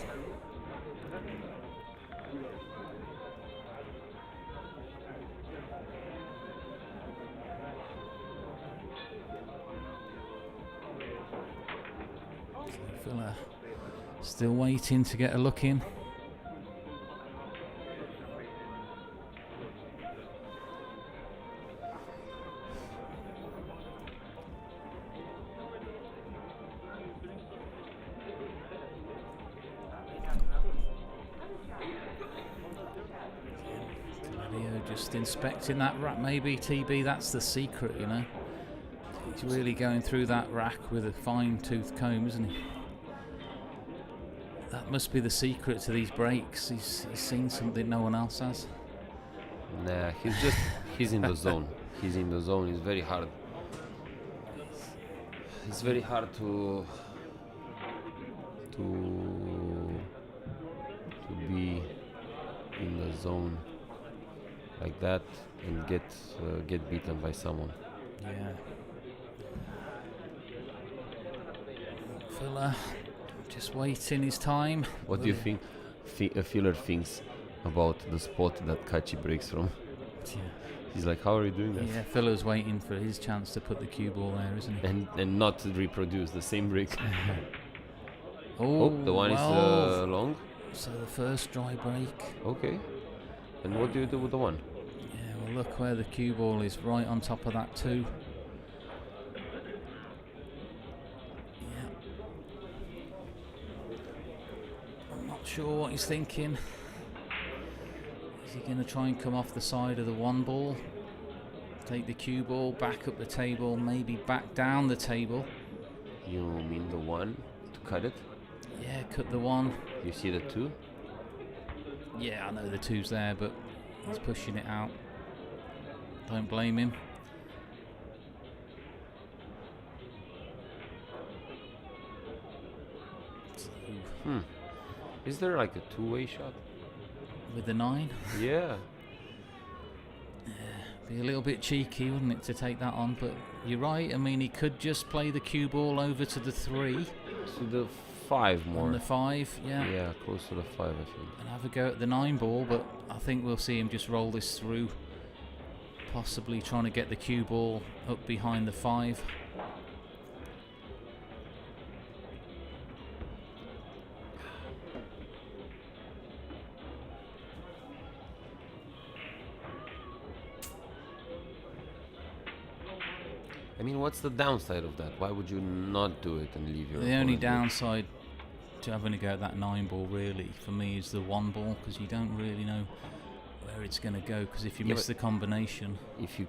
Speaker 14: Filler still waiting to get a look in. Just inspecting that rack, maybe TB, that's the secret, you know. He's really going through that rack with a fine-tooth comb, isn't he? That must be the secret to these breaks. He's seen something no one else has.
Speaker 5: Nah, he's in the zone. he's in the zone, it's very hard. It's very hard to be in the zone like that and get beaten by someone.
Speaker 14: Yeah. Filler just waiting his time.
Speaker 5: What do you think Filler thinks about the spot that Katschi breaks from?
Speaker 14: Yeah.
Speaker 5: He's like, how are you doing that?
Speaker 14: Yeah, Filler's waiting for his chance to put the cue ball there, isn't he?
Speaker 5: And not to reproduce the same break.
Speaker 14: Oh,
Speaker 5: the one is long.
Speaker 14: So the first dry break.
Speaker 5: Okay. And what do you do with the one?
Speaker 14: Yeah, well look where the cue ball is, right on top of that too. Yeah. I'm not sure what he's thinking. Is he going to try and come off the side of the one ball? Take the cue ball, back up the table, maybe back down the table.
Speaker 5: You mean the one to cut it?
Speaker 14: Yeah, cut the one.
Speaker 5: You see the two?
Speaker 14: Yeah, I know the two's there, but he's pushing it out. Don't blame him. So,
Speaker 5: Is there like a two-way shot?
Speaker 14: With the 9?
Speaker 5: Yeah.
Speaker 14: Be a little bit cheeky, wouldn't it, to take that on? But you're right. I mean, he could just play the cue ball over to the 3.
Speaker 5: To the 5 more.
Speaker 14: On the 5, yeah.
Speaker 5: Yeah, close to the 5, I think.
Speaker 14: And have a go at the 9 ball, but I think we'll see him just roll this through. Possibly trying to get the cue ball up behind the 5.
Speaker 5: I mean, what's the downside of that? Why would you not do it and leave your
Speaker 14: The only
Speaker 5: opponent with-
Speaker 14: downside to having to go at that 9 ball, really, for me, is the 1 ball, because you don't really know where it's going to go, because if you
Speaker 5: Yeah,
Speaker 14: miss the
Speaker 5: but
Speaker 14: combination...
Speaker 5: If you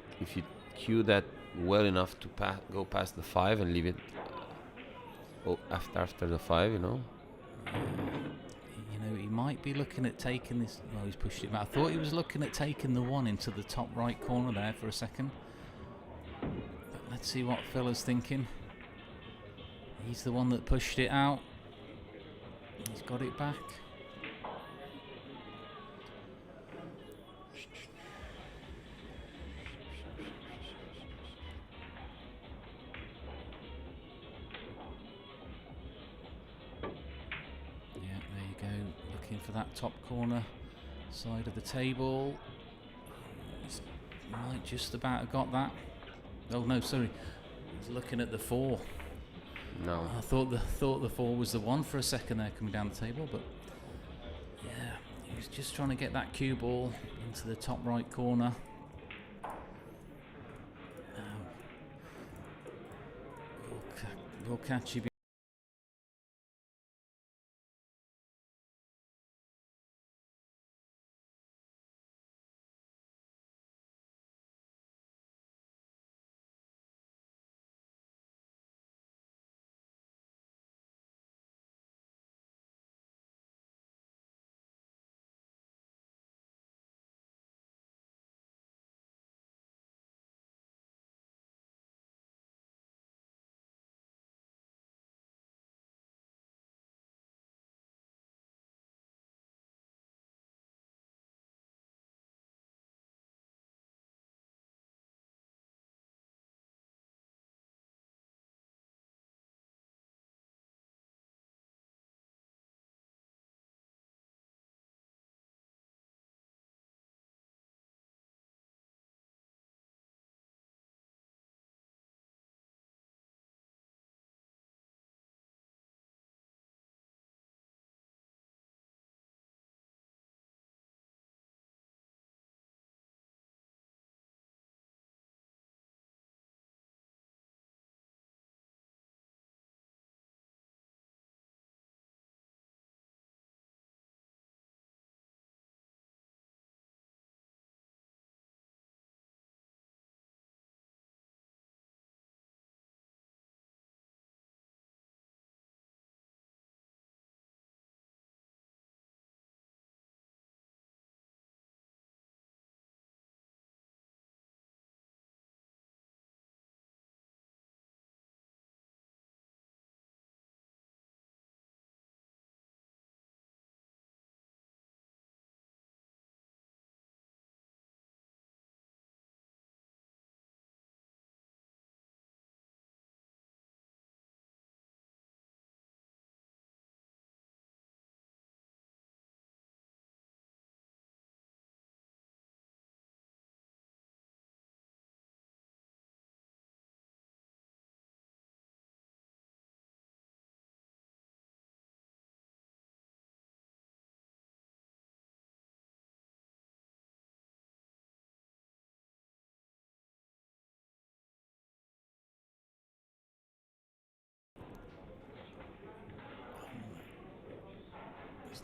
Speaker 5: cue that well enough to go past the 5 and leave it after the 5, you know?
Speaker 14: You know, he might be looking at taking this... Well, he's pushed it back. I thought he was looking at taking the 1 into the top right corner there for a second. But let's see what Filler's thinking. He's the one that pushed it out. He's got it back. Yeah, there you go. Looking for that top corner side of the table. He's might just about have got that. Oh no, sorry. He's looking at the 4.
Speaker 5: No.
Speaker 14: I thought the 4 was the 1 for a second there coming down the table, but yeah, he was just trying to get that cue ball into the top right corner. Will Katschi be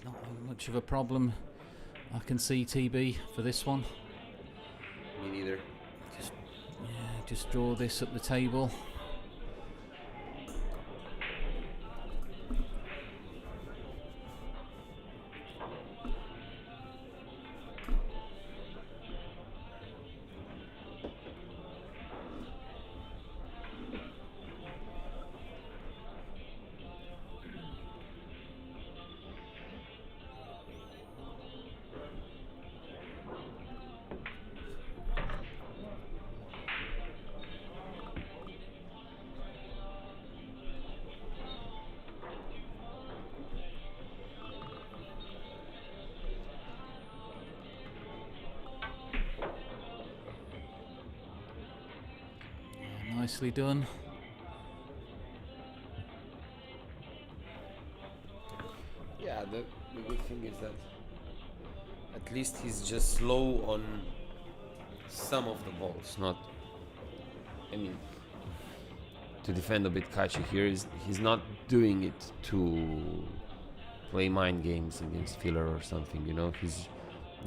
Speaker 14: not much of a problem. I can see TB for this one.
Speaker 5: Me neither.
Speaker 14: Just draw this up the table. Nicely done.
Speaker 5: Yeah, the good thing is that at least he's just slow on some of the balls, not. I mean, to defend a bit Katschi here, he's not doing it to play mind games against filler or something, you know. He's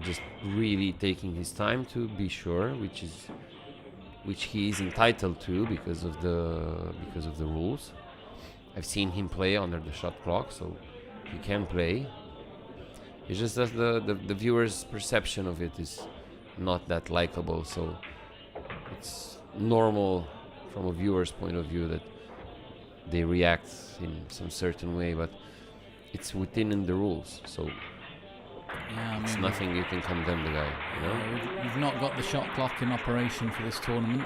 Speaker 5: just really taking his time to be sure, which he is entitled to because of the rules. I've seen him play under the shot clock, so he can play. It's just that the viewer's perception of it is not that likable, so it's normal from a viewer's point of view that they react in some certain way, but it's within the rules, so it's nothing you can condemn the guy, you know?
Speaker 14: We've not got the shot clock in operation for this tournament.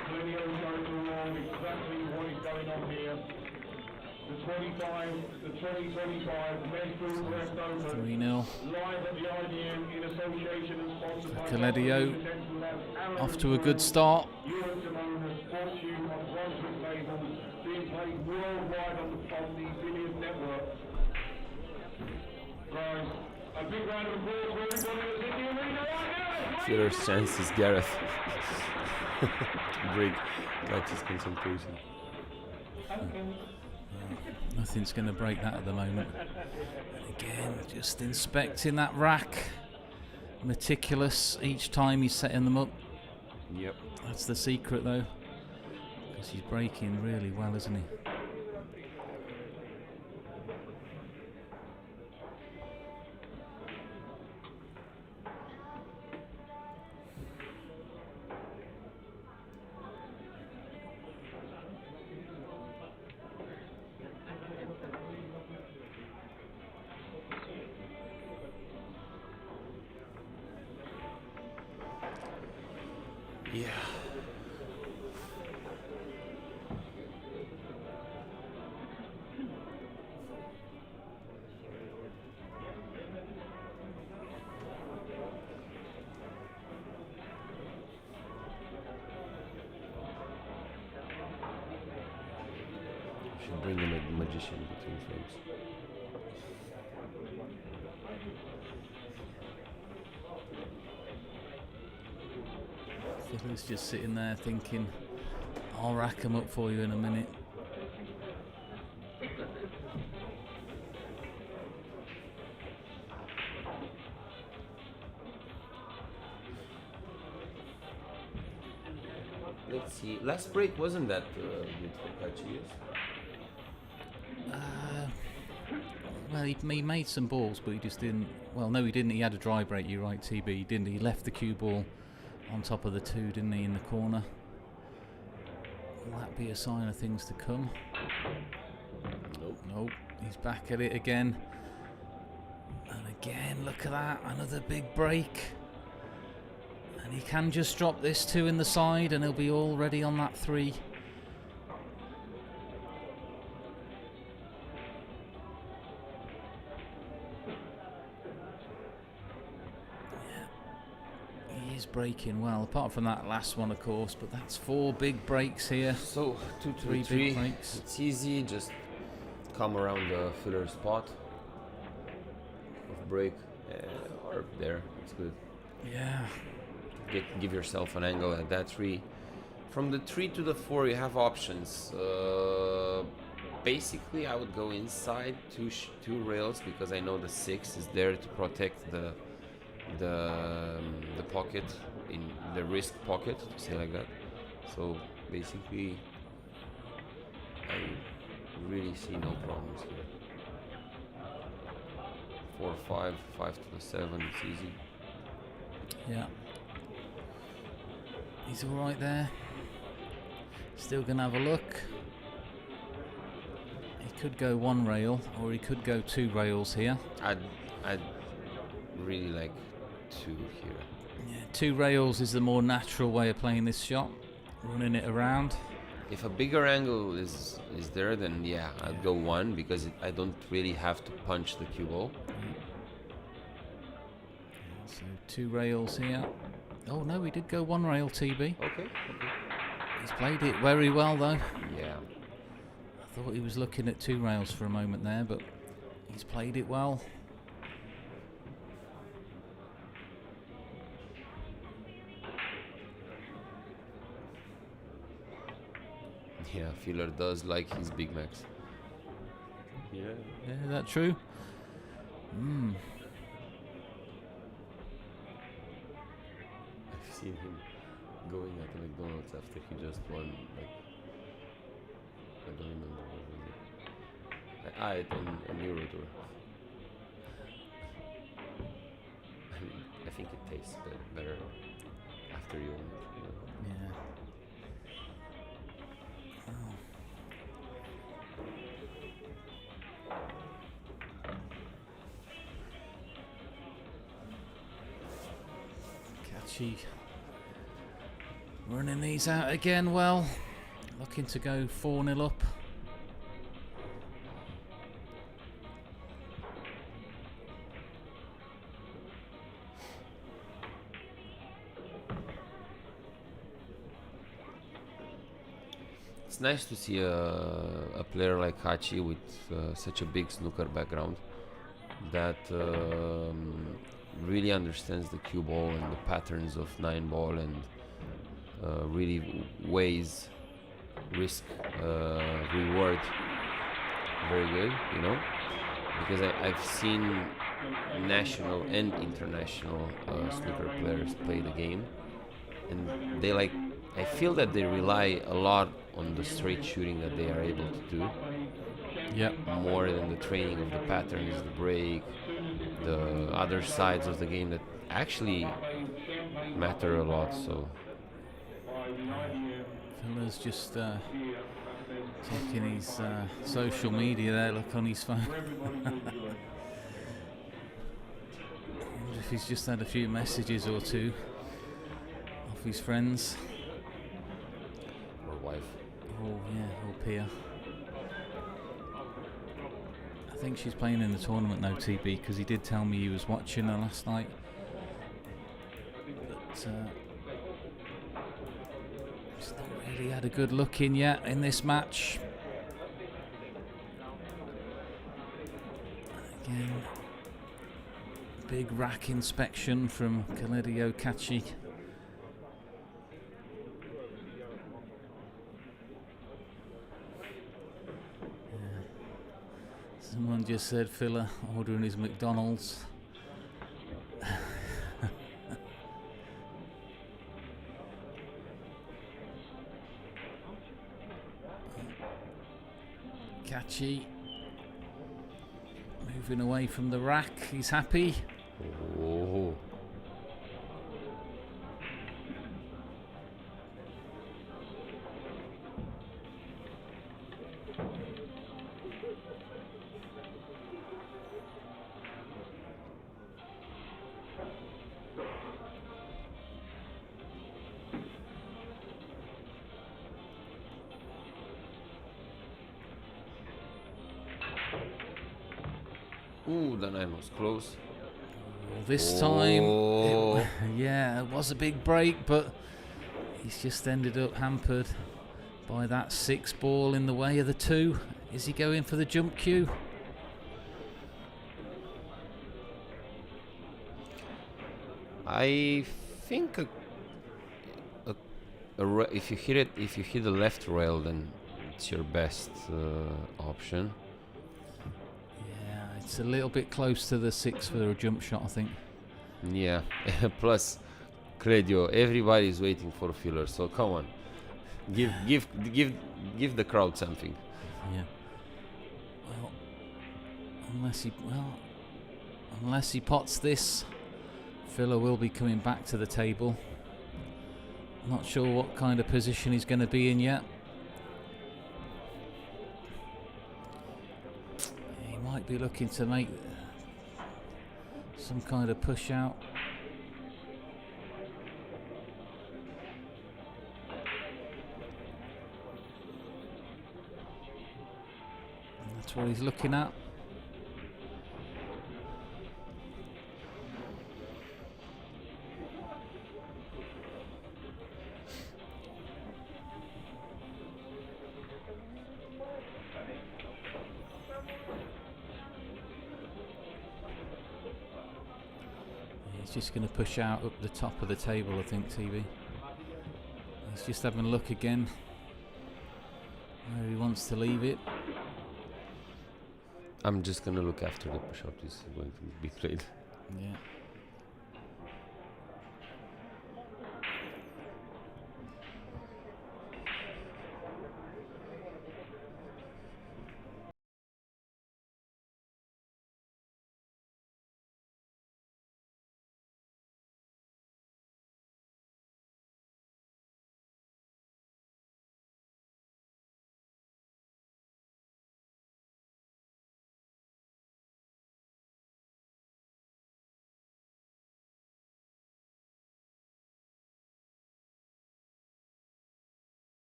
Speaker 1: The 2025 Mezz Bucharest Open.
Speaker 14: 3-0.
Speaker 1: Live at the IDM in association and sponsored by
Speaker 14: Caledio off to a good start.
Speaker 1: Being played worldwide on the Billiard Network. Guys, a big round of applause for everybody that's in the arena right now.
Speaker 5: Filler's chance is Gareth to break Katschi's concentration.
Speaker 14: Nothing's going to break that at the moment. And again, just inspecting that rack. Meticulous each time he's setting them up.
Speaker 5: Yep.
Speaker 14: That's the secret though. Because he's breaking really well, isn't he?
Speaker 5: Yeah. Should bring in a magician between frames.
Speaker 14: Fiddler's just sitting there thinking, I'll rack him up for you in a minute.
Speaker 5: Let's see. Last break wasn't that good for Katschi,
Speaker 14: Well, he made some balls, but he just didn't. Well, no, he didn't. He had a dry break. You're right, TB. He didn't. He left the cue ball on top of the two, didn't he, in the corner? Will that be a sign of things to come?
Speaker 5: Nope.
Speaker 14: Nope. He's back at it again. And again, look at that. Another big break. And he can just drop this two in the side and he'll be already on that three. Breaking well, apart from that last one, of course, but that's four big breaks here.
Speaker 5: So 2-3
Speaker 14: big breaks.
Speaker 5: It's easy, just come around the filler spot of break or there. It's good.
Speaker 14: Yeah.
Speaker 5: Give yourself an angle at that three. From the 3 to the 4, you have options. Basically, I would go inside two rails because I know the 6 is there to protect the pocket, in the risk pocket, to say like that. So basically, I really see no problems here. 4, 5, 5 to the 7, it's easy.
Speaker 14: Yeah. He's all right there. Still gonna have a look. He could go 1 rail, or he could go 2 rails here.
Speaker 5: I'd really like 2 here.
Speaker 14: Yeah, 2 rails is the more natural way of playing this shot, running it around.
Speaker 5: If a bigger angle is there, then yeah, I'd go 1 because I don't really have to punch the cue ball.
Speaker 14: So 2 rails here. Oh no, he did go 1 rail, TB.
Speaker 5: Okay.
Speaker 14: He's played it very well though.
Speaker 5: Yeah.
Speaker 14: I thought he was looking at 2 rails for a moment there, but he's played it well.
Speaker 5: Yeah, Filler does like his Big Macs. Yeah.
Speaker 14: Yeah, that true?
Speaker 5: I've seen him going at the McDonald's after he just won, like, I don't remember what was it. I ate on Euro Tour. I think it tastes better after you win it, you know?
Speaker 14: Yeah. Katschi running these out again well. Looking to go 4-0 up.
Speaker 5: It's nice to see a player like Katschi with such a big snooker background that really understands the cue ball and the patterns of 9-ball and really weighs risk reward very good, you know, because I've seen national and international snooker players play the game, and they like, I feel that they rely a lot on the straight shooting that they are able to do.
Speaker 14: Yep.
Speaker 5: More than the training of the patterns, the break, the other sides of the game that actually matter a lot. So
Speaker 14: Fella's just checking his social media there, look on his phone. I wonder if he's just had a few messages or 2 off his friends.
Speaker 5: Or wife.
Speaker 14: Oh yeah, or Pia. I think she's playing in the tournament now, TB, because he did tell me he was watching her last night. But he's not really had a good look in yet in this match. Again, big rack inspection from Katschi. Someone just said Filler ordering his McDonald's. Katschi moving away from the rack. He's happy.
Speaker 5: Oh. Ooh, the 9 was close.
Speaker 14: This time, yeah, it was a big break, but he's just ended up hampered by that 6-ball in the way of the 2. Is he going for the jump cue?
Speaker 5: I think if you hit the left rail, then it's your best option.
Speaker 14: Yeah, it's a little bit close to the 6 for a jump shot, I think.
Speaker 5: Yeah, plus Credio, everybody's waiting for filler, so come on, give the crowd something.
Speaker 14: Yeah. Well, unless he pots this, filler will be coming back to the table. Not sure what kind of position he's going to be in yet. He might be looking to make some kind of push out. That's what he's looking at. He's just going to push out up the top of the table, I think, TV. He's just having a look again where he wants to leave it.
Speaker 5: I'm just gonna look after the push-up is going to be played.
Speaker 14: Yeah.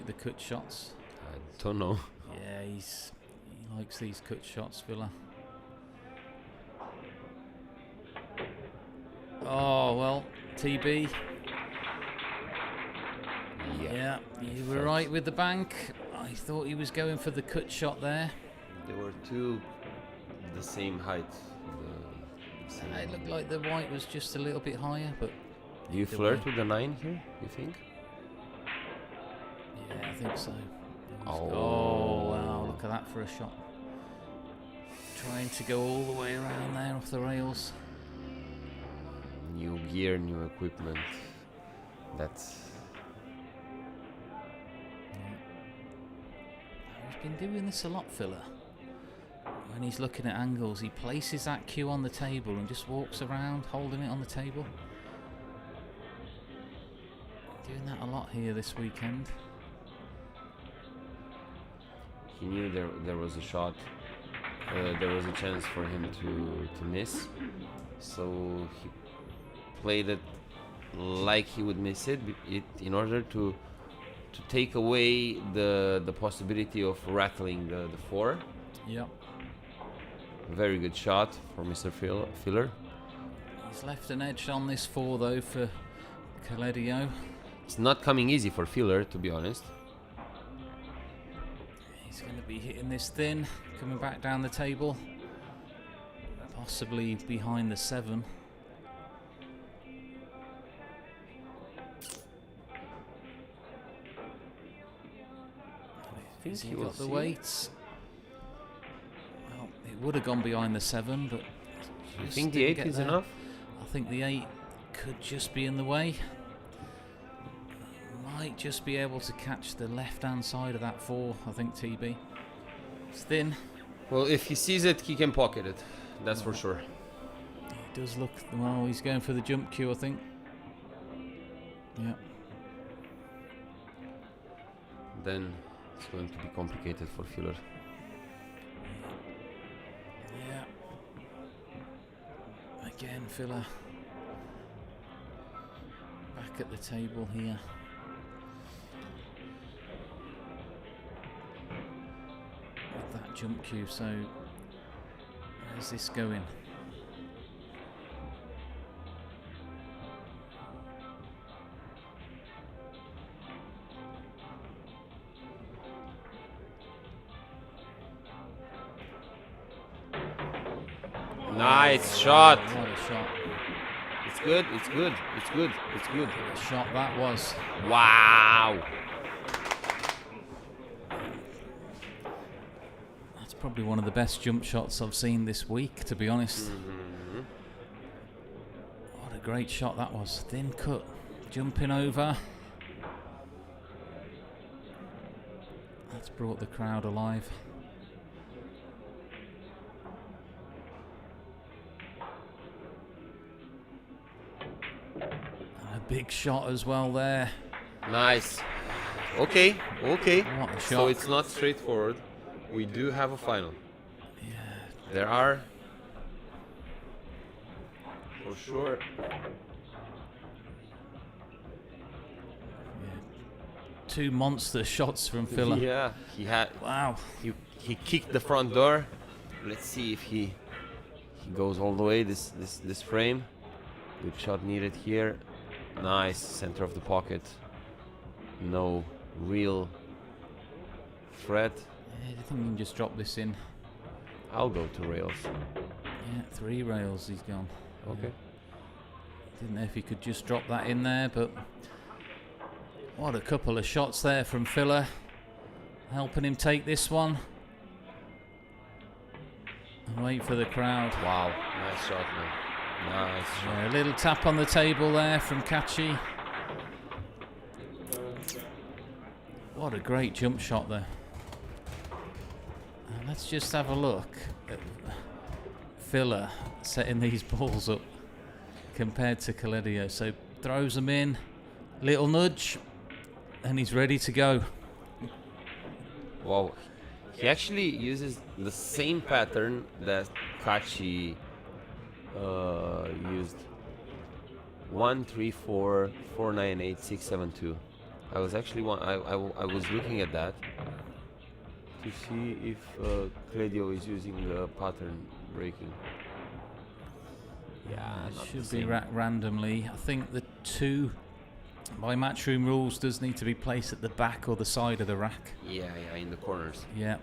Speaker 14: The cut shots.
Speaker 5: I don't know.
Speaker 14: Yeah, he likes these cut shots, Villa. Oh well, TB. Yeah, you were right with the bank. I thought he was going for the cut shot there.
Speaker 5: They were two the same height.
Speaker 14: It looked like the white was just a little bit higher, but.
Speaker 5: Do you flirt with the 9 here, you think?
Speaker 14: Yeah, I think so.
Speaker 5: Oh.
Speaker 14: Wow, look at that for a shot. Trying to go all the way around there off the rails.
Speaker 5: New gear, new equipment. That's...
Speaker 14: He's been doing this a lot, Filler. When he's looking at angles, he places that cue on the table and just walks around holding it on the table. Doing that a lot here this weekend.
Speaker 5: He knew there was a shot. There was a chance for him to miss. So he played it like he would miss it, in order to take away the possibility of rattling the 4.
Speaker 14: Yep.
Speaker 5: Very good shot for Mr. Filler.
Speaker 14: He's left an edge on this 4 though for Caledio.
Speaker 5: It's not coming easy for Filler, to be honest.
Speaker 14: He's going to be hitting this thin, coming back down the table. Possibly behind the 7. Has he got the weights? Well, it would have gone behind the 7, but
Speaker 5: you think the 8 is enough?
Speaker 14: I think the 8 could just be in the way. Might just be able to catch the left-hand side of that 4, I think, TB. It's thin.
Speaker 5: Well, if he sees it, he can pocket it. That's for sure.
Speaker 14: It does look... Well, he's going for the jump cue, I think. Yeah.
Speaker 5: Then it's going to be complicated for Filler.
Speaker 14: Yeah. Again, Filler. Back at the table here. With that jump cue, so where's this going?
Speaker 5: Nice shot.
Speaker 14: What a shot.
Speaker 5: It's good, it's good, it's good, it's good.
Speaker 14: What a shot that was.
Speaker 5: Wow.
Speaker 14: That's probably one of the best jump shots I've seen this week, to be honest.
Speaker 5: Mm-hmm.
Speaker 14: What a great shot that was. Thin cut, jumping over. That's brought the crowd alive. And a big shot as well there.
Speaker 5: Nice. Okay, okay.
Speaker 14: What a shot.
Speaker 5: So it's not straightforward. We do have a final.
Speaker 14: Yeah.
Speaker 5: There are, for sure,
Speaker 14: two monster shots from Filler.
Speaker 5: Yeah, he had.
Speaker 14: Wow.
Speaker 5: He kicked the front door. Let's see if he goes all the way. This frame. Good shot needed here. Nice center of the pocket. No real threat.
Speaker 14: Yeah, do you think you can just drop this in?
Speaker 5: I'll go to rails.
Speaker 14: Yeah, 3 rails he's gone.
Speaker 5: Okay.
Speaker 14: Didn't know if he could just drop that in there, but what a couple of shots there from Filler, helping him take this one. And wait for the crowd.
Speaker 5: Wow, nice shot, man. Nice shot.
Speaker 14: Yeah, a little tap on the table there from Katschi. What a great jump shot there. And let's just have a look at Filler setting these balls up compared to Caledio. So throws them in, little nudge, and he's ready to go.
Speaker 5: Wow. He actually uses the same pattern that Katschi used. 1, 3, 4, 4, 9, 8, 6, 7, 2. I was actually I was looking at that to see if Caledio is using pattern breaking. Yeah,
Speaker 14: It
Speaker 5: not
Speaker 14: should
Speaker 5: the
Speaker 14: be
Speaker 5: same.
Speaker 14: randomly. I think the 2 by matchroom rules does need to be placed at the back or the side of the rack.
Speaker 5: Yeah, in the corners.
Speaker 14: Yeah.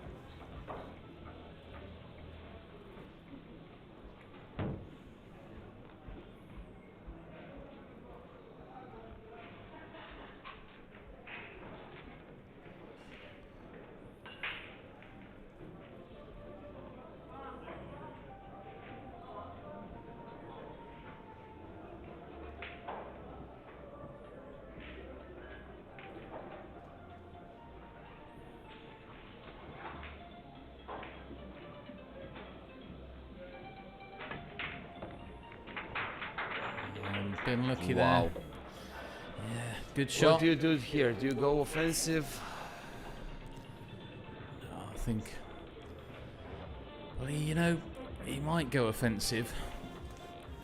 Speaker 14: been lucky
Speaker 5: Wow.
Speaker 14: there. Yeah, good shot.
Speaker 5: What do you do here? Do you go offensive?
Speaker 14: I think, well, you know, he might go offensive.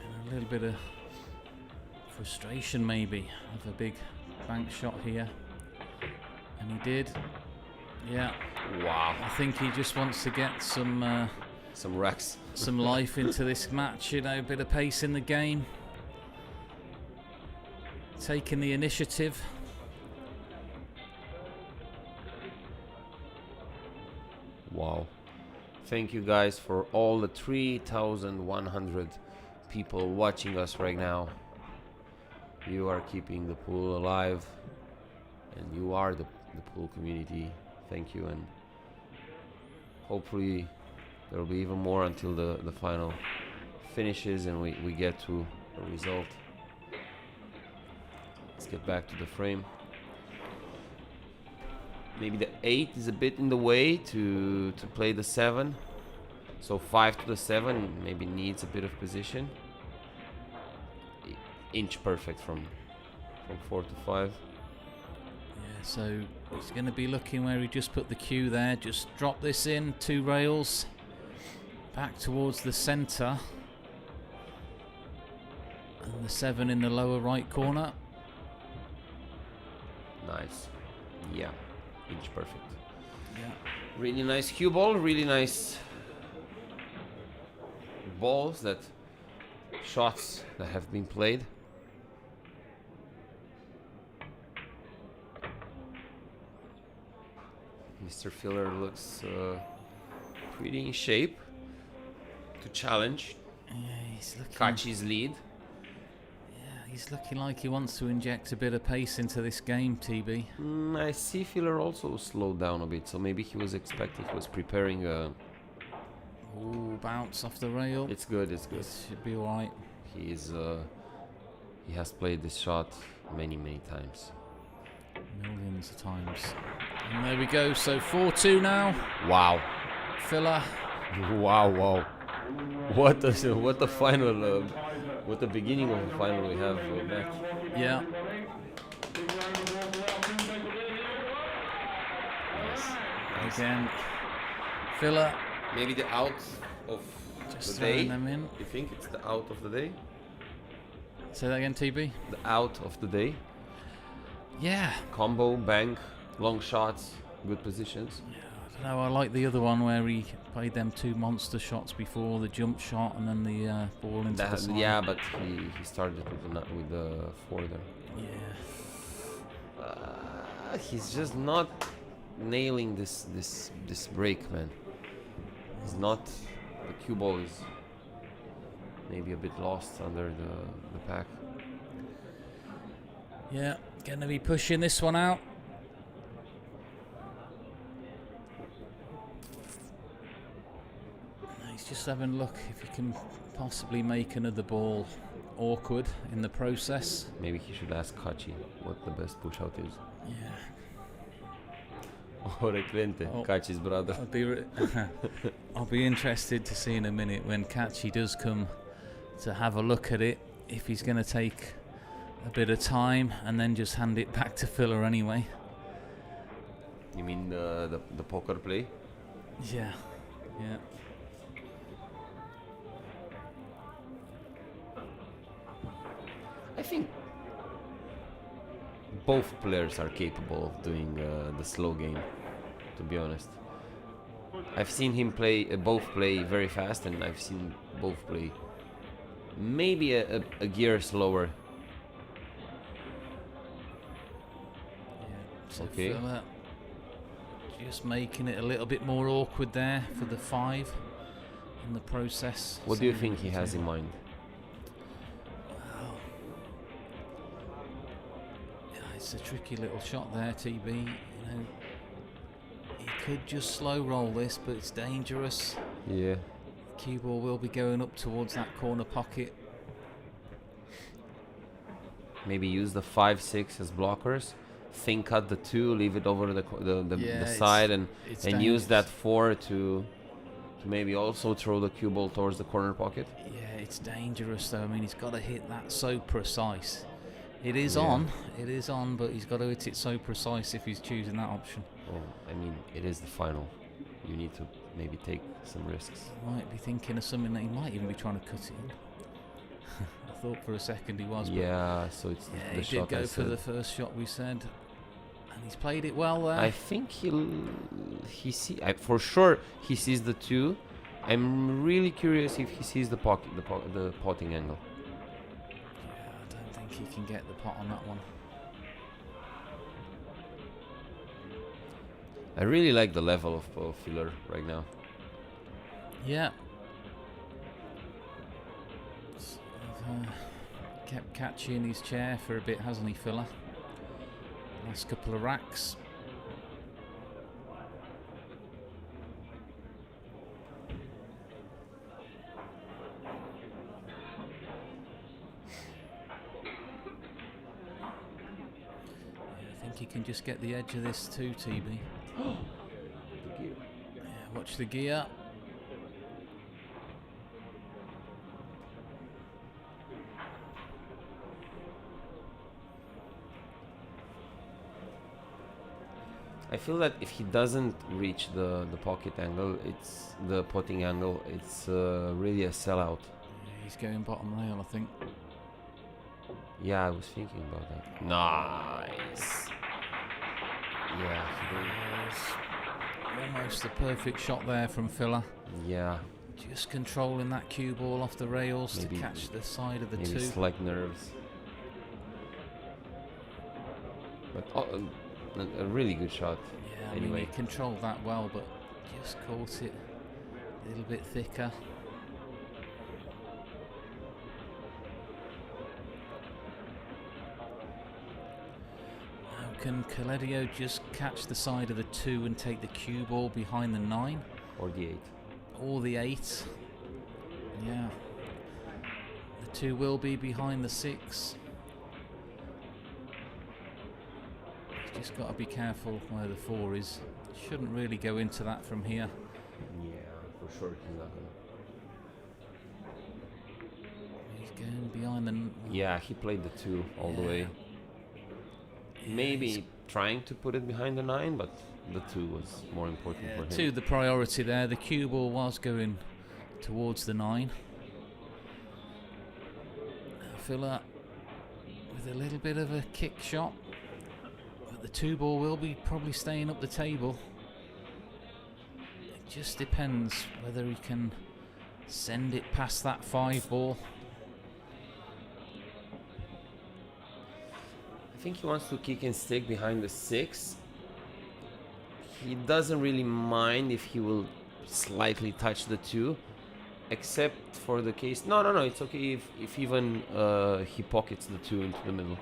Speaker 14: And a little bit of frustration maybe of a big bank shot here. And he did. Yeah.
Speaker 5: Wow.
Speaker 14: I think he just wants to get some
Speaker 5: racks.
Speaker 14: Some life into this match, you know, a bit of pace in the game. Taking the initiative.
Speaker 5: Wow. Thank you guys for all the 3,100 people watching us right now. You are keeping the pool alive, and you are the pool community. Thank you, and hopefully there will be even more until the final finishes and we get to a result. Let's get back to the frame. Maybe the 8 is a bit in the way to play the 7. So 5 to the 7 maybe needs a bit of position. Inch perfect from 4 to 5.
Speaker 14: Yeah, so he's going to be looking where he just put the cue there. Just drop this in, 2 rails. Back towards the centre. And the 7 in the lower right corner.
Speaker 5: Nice. Yeah. Inch perfect.
Speaker 14: Yeah.
Speaker 5: Really nice cue ball, really nice balls, shots that have been played. Mr. Filler looks pretty in shape to challenge
Speaker 14: he's looking
Speaker 5: Katschi's lead.
Speaker 14: He's looking like he wants to inject a bit of pace into this game, TB.
Speaker 5: I see Filler also slowed down a bit, so maybe he was preparing a...
Speaker 14: Ooh, bounce off the rail.
Speaker 5: It's good, it's good.
Speaker 14: It should be alright.
Speaker 5: He has played this shot many times.
Speaker 14: Millions of times. And there we go, so 4-2 now.
Speaker 5: Wow.
Speaker 14: Filler.
Speaker 5: Wow. What the final... what the beginning of the final we have back.
Speaker 14: Yeah.
Speaker 5: Nice.
Speaker 14: Again, Filler.
Speaker 5: Maybe the out of
Speaker 14: Just
Speaker 5: the day.
Speaker 14: throwing them in.
Speaker 5: You think it's the out of the day?
Speaker 14: Say that again, TB.
Speaker 5: The out of the day.
Speaker 14: Yeah.
Speaker 5: Combo, bank, long shots, good positions.
Speaker 14: No, I like the other one where he played them 2 monster shots before, the jump shot and then the ball into the side.
Speaker 5: Yeah, but he started with the 4 there.
Speaker 14: Yeah.
Speaker 5: He's just not nailing this break, man. He's not. The cue ball is maybe a bit lost under the pack.
Speaker 14: Yeah, gonna be pushing this one out. He's just having a look if he can possibly make another ball awkward in the process.
Speaker 5: Maybe he should ask Katschi what the best push out is.
Speaker 14: Yeah.
Speaker 5: Oreclente, Katschi's brother.
Speaker 14: I'll be interested to see in a minute when Katschi does come to have a look at it, if he's going to take a bit of time and then just hand it back to Filler anyway.
Speaker 5: You mean the poker play?
Speaker 14: Yeah.
Speaker 5: I think both players are capable of doing the slow game, to be honest. I've seen him both play very fast, and I've seen both play maybe a gear slower.
Speaker 14: So
Speaker 5: okay.
Speaker 14: Filler just making it a little bit more awkward there for the 5 in the process.
Speaker 5: What do you think he has in mind?
Speaker 14: It's a tricky little shot there, TB. You know, he could just slow roll this, but it's dangerous.
Speaker 5: Yeah.
Speaker 14: Cue ball will be going up towards that corner pocket.
Speaker 5: Maybe use the 5-6 as blockers. Think cut the 2, leave it over the side, and use that 4 to maybe also throw the cue ball towards the corner pocket.
Speaker 14: Yeah, it's dangerous though. I mean, he's got to hit that so precise. It is
Speaker 5: Yeah.
Speaker 14: on, but he's got to hit it so precise if he's choosing that option.
Speaker 5: Well, I mean, it is the final. You need to maybe take some risks.
Speaker 14: He might be thinking of something that he might even be trying to cut it in. I thought for a second he was.
Speaker 5: Yeah, so it's
Speaker 14: yeah,
Speaker 5: the
Speaker 14: he
Speaker 5: shot
Speaker 14: did
Speaker 5: I
Speaker 14: go for
Speaker 5: said.
Speaker 14: the first shot we said, and he's played it well there.
Speaker 5: I think for sure he sees the 2. I'm really curious if he sees the potting angle.
Speaker 14: Yeah, I don't think he can get the pot on that one.
Speaker 5: I really like the level of Filler right now.
Speaker 14: Yeah. Kept Katschi in his chair for a bit, hasn't he, Filler? Last couple of racks. I think he can just get the edge of this too, TB. Yeah, watch the gear.
Speaker 5: I feel that if he doesn't reach the pocket angle, it's the potting angle, it's really a sellout.
Speaker 14: Yeah, he's going bottom rail, I think.
Speaker 5: Yeah, I was thinking about that. Nice. Yeah,
Speaker 14: Almost the perfect shot there from Filler.
Speaker 5: Yeah.
Speaker 14: Just controlling that cue ball off the rails to catch the side of the
Speaker 5: maybe
Speaker 14: 2.
Speaker 5: slight nerves. But a really good shot.
Speaker 14: Yeah, I
Speaker 5: anyway.
Speaker 14: mean, he controlled that well, but just caught it a little bit thicker. Now can Caledio just catch the side of the 2 and take the cue ball behind the 9?
Speaker 5: Or the 8.
Speaker 14: Or the 8. Yeah. The 2 will be behind the 6. Just got to be careful where the 4 is. Shouldn't really go into that from here.
Speaker 5: Yeah, for sure he's not gonna.
Speaker 14: He's going behind the...
Speaker 5: Yeah, he played the 2 all the way. Maybe trying to put it behind the 9, but the 2 was more important for him.
Speaker 14: 2 the priority there. The cue ball was going towards the 9. Filler with a little bit of a kick shot. But the 2 ball will be probably staying up the table. It just depends whether he can send it past that 5 ball.
Speaker 5: I think he wants to kick and stick behind the 6. He doesn't really mind if he will slightly touch the 2, except for the case. No, it's okay if even he pockets the 2 into the middle.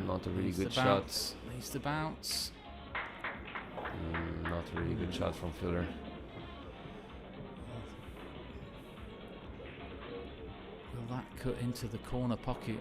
Speaker 5: Not a really good shot.
Speaker 14: Needs to bounce.
Speaker 5: Not a really good shot from Filler.
Speaker 14: Will that cut into the corner pocket?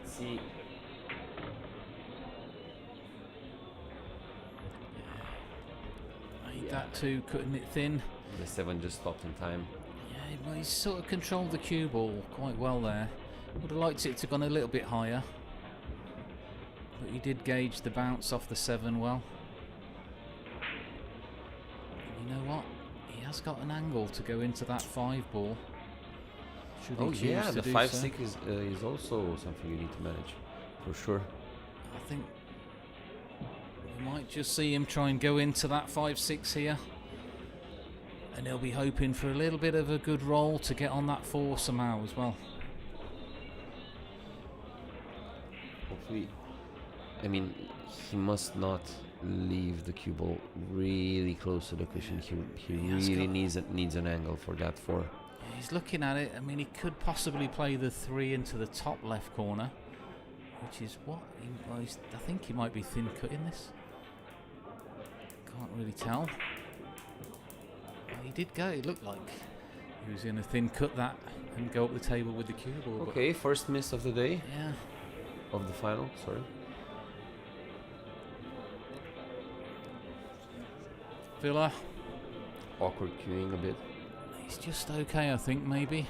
Speaker 5: See.
Speaker 14: Made that 2, cutting it thin.
Speaker 5: The 7 just stopped in time.
Speaker 14: Yeah, well, he's sort of controlled the cue ball quite well there. Would have liked it to have gone a little bit higher. But he did gauge the bounce off the 7 well. And you know what? He has got an angle to go into that 5 ball. Should he
Speaker 5: Oh
Speaker 14: choose
Speaker 5: yeah,
Speaker 14: to
Speaker 5: the
Speaker 14: do
Speaker 5: 5-6
Speaker 14: so.
Speaker 5: is also something you need to manage, for sure.
Speaker 14: I think we might just see him try and go into that 5-6 here. And he'll be hoping for a little bit of a good roll to get on that 4 somehow as well.
Speaker 5: Hopefully, I mean, he must not leave the cue ball really close to the cushion. He really needs an angle for that 4.
Speaker 14: He's looking at it. I mean, he could possibly play the 3 into the top left corner, which is what I think he might be thin cutting this. Can't really tell. He did go. It looked like he was going to thin cut that and go up the table with the cue ball.
Speaker 5: Okay, first miss of the day.
Speaker 14: Yeah.
Speaker 5: Of the final, sorry.
Speaker 14: Villa.
Speaker 5: Awkward cueing a bit.
Speaker 14: He's just okay, I think, maybe.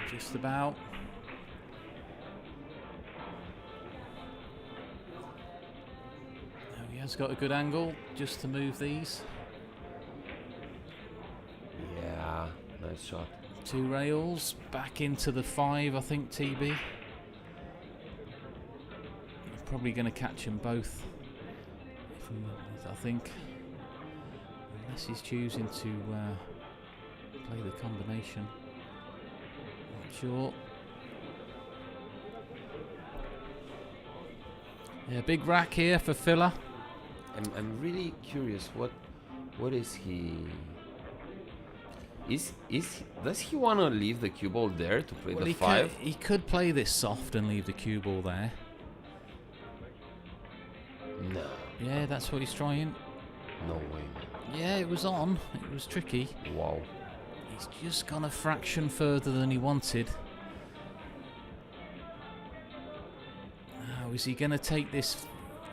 Speaker 14: Just about. He has got a good angle just to move these.
Speaker 5: Yeah, nice shot.
Speaker 14: 2 rails, back into the 5, I think, TB. Probably going to catch them both, I think. Unless he's choosing to play the combination. Not sure. Yeah, big rack here for Filler.
Speaker 5: I'm really curious. What is he? Does he want to leave the cue ball there to play the 5?
Speaker 14: He could play this soft and leave the cue ball there.
Speaker 5: No.
Speaker 14: Yeah, that's what he's trying.
Speaker 5: No way, man.
Speaker 14: Yeah, it was on. It was tricky.
Speaker 5: Wow.
Speaker 14: He's just gone a fraction further than he wanted. Now, is he going to take this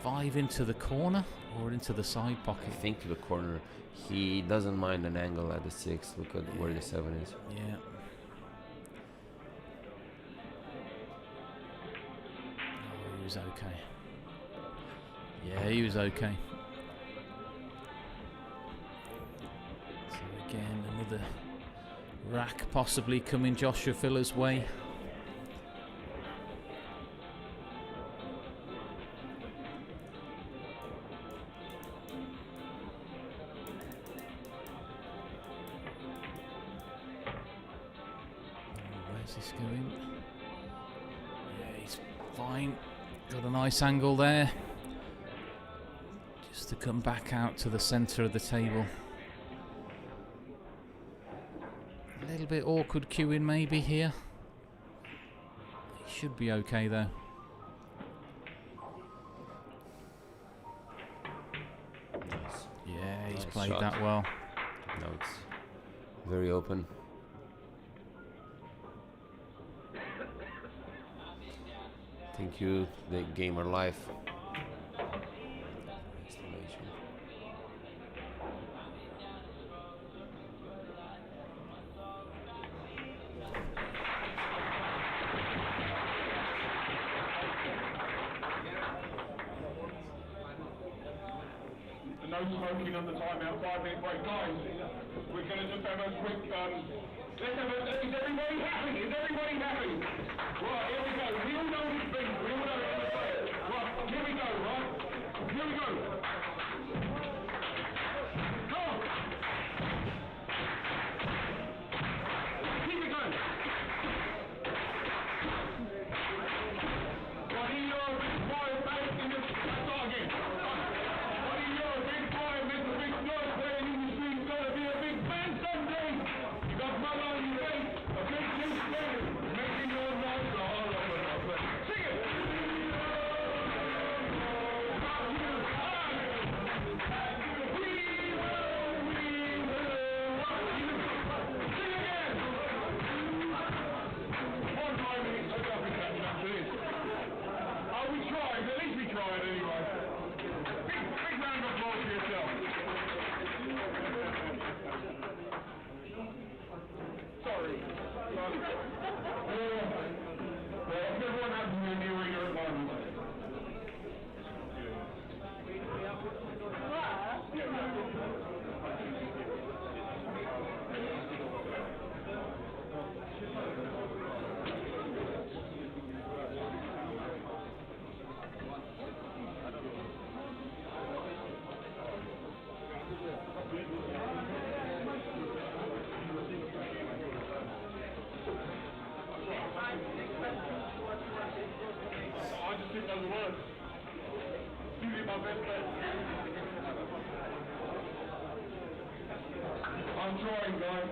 Speaker 14: 5 into the corner or into the side pocket?
Speaker 5: I think to the corner. He doesn't mind an angle at the 6. Look at where the 7 is.
Speaker 14: Yeah. Oh, he was okay. Yeah, he was okay. So again, another rack possibly coming Joshua Filler's way. Where's this going? Yeah, he's fine. Got a nice angle there. Just to come back out to the centre of the table. A little bit awkward cueing maybe here. He should be okay though.
Speaker 5: Nice.
Speaker 14: Yeah, he's
Speaker 5: Nice
Speaker 14: played
Speaker 5: shot.
Speaker 14: that well.
Speaker 5: No, it's very open. Thank you, the gamer life.
Speaker 1: No smoking on the timeout, 5-minute break. Guys, we're going to just have a quick, let's have a, is everybody happy? Is everybody happy? Right, here we go. We all know this beat. We all know it. Right, here we go, right? Here we go. Go on. Keep it going. Right, here you are, big fire back in the, start again. it doesn't work. Give me my best bet. I'm trying, guys.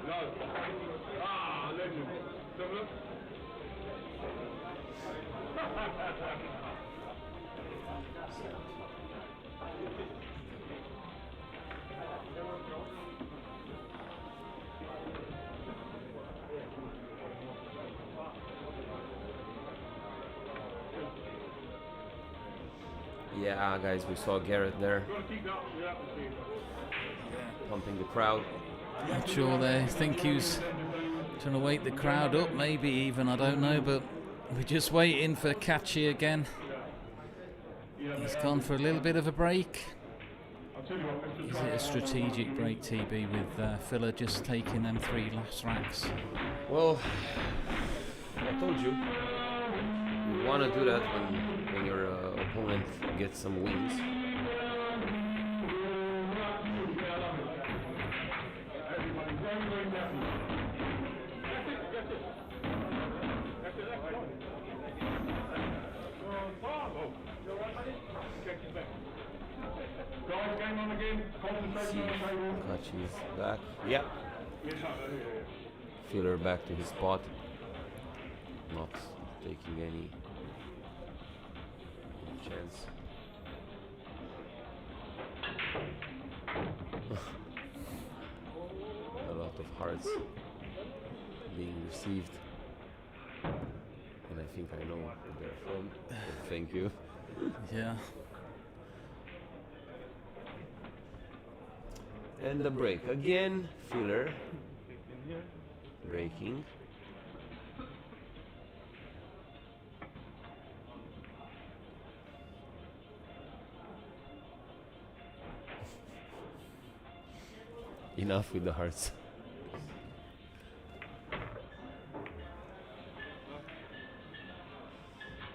Speaker 1: No. Ah, legend. So look.
Speaker 5: Yeah, guys, we saw Garrett there pumping the crowd.
Speaker 14: Not sure they think he was trying to wake the crowd up, maybe even, I don't know, but we're just waiting for Katschi again. He's gone for a little bit of a break. Is it a strategic break, TB, with Filler just taking them 3 last racks?
Speaker 5: Well, I told you, you want to do that when your opponent gets some wins. Katschi's back. Yeah. Filler back to his spot. Not taking any chance. A lot of hearts being received. And I think I know where they're from. So thank you.
Speaker 14: Yeah.
Speaker 5: And the break again, Filler breaking. Enough with the hearts.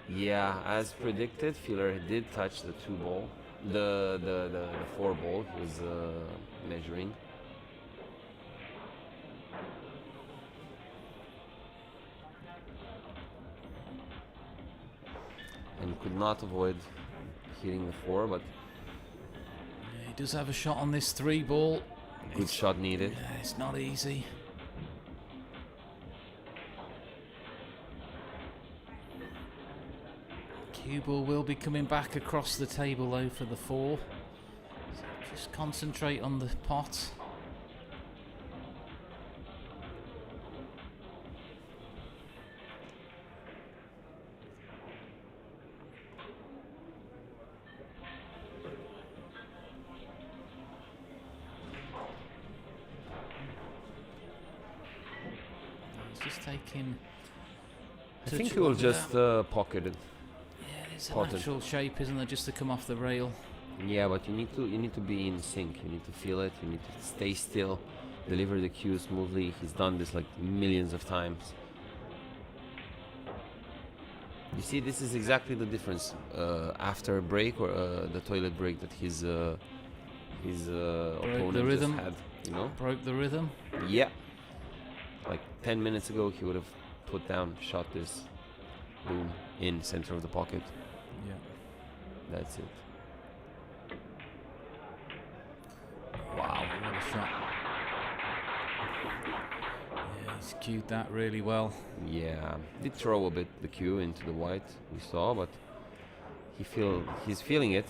Speaker 5: Yeah, as predicted, Filler did touch the 2 ball. The 4 ball he was measuring. And could not avoid hitting the 4, but
Speaker 14: Yeah, he does have a shot on this 3 ball.
Speaker 5: good shot needed.
Speaker 14: Yeah, it's not easy. Cue ball will be coming back across the table though for the 4. So just concentrate on the pot. He's just taking.
Speaker 5: I think he will just pocket it.
Speaker 14: It's a natural shape, isn't there, just to come off the rail?
Speaker 5: Yeah, but you need to be in sync. You need to feel it. You need to stay still, deliver the cue smoothly. He's done this like millions of times. You see, this is exactly the difference after a break or the toilet break that his opponent just had. You know,
Speaker 14: broke the rhythm.
Speaker 5: Yeah, like 10 minutes ago, he would have put down, shot this, boom, in center of the pocket.
Speaker 14: Yeah.
Speaker 5: That's it.
Speaker 14: Wow, what a shot. Yeah, he's cued that really well.
Speaker 5: Yeah, did throw a bit the cue into the white, we saw, but he's feeling it.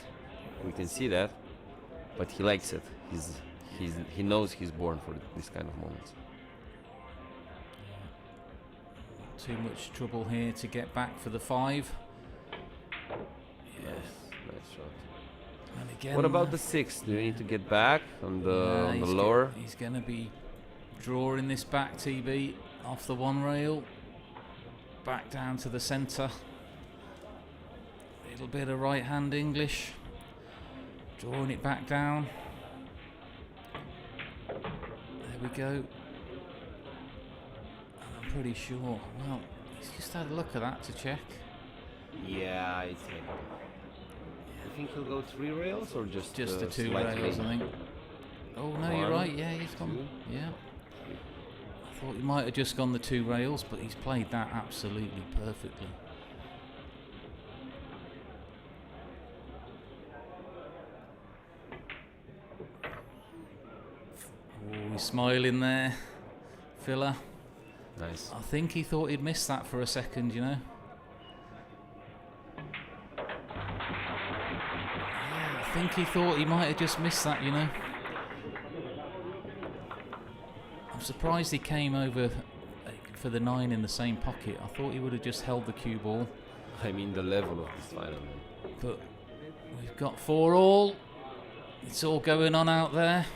Speaker 5: We can see that, but he likes it. He knows he's born for this kind of moments.
Speaker 14: Too much trouble here to get back for the 5.
Speaker 5: Yeah. Nice shot.
Speaker 14: And again,
Speaker 5: what about the 6? Do you need to get back on the lower?
Speaker 14: He's going to be drawing this back, TB, off the 1 rail, back down to the centre. Little bit of right hand English, drawing it back down. There we go. I'm pretty sure. Well, he's just had a look at that to check.
Speaker 5: Yeah, I think. I think he'll go 3 rails or just
Speaker 14: the 2
Speaker 5: slightly?
Speaker 14: rails, I think. Oh no, you're right. Yeah, he's gone. Yeah. I Thought he might have just gone the 2 rails, but he's played that absolutely perfectly. Oh, he's smiling there, Filler.
Speaker 5: Nice.
Speaker 14: I think he thought he'd missed that for a second, you know. Yeah, I think he thought he might have just missed that, you know. I'm surprised he came over for the 9 in the same pocket. I thought he would have just held the cue ball.
Speaker 5: I mean the level of this final.
Speaker 14: But we've got 4 all. It's all going on out there.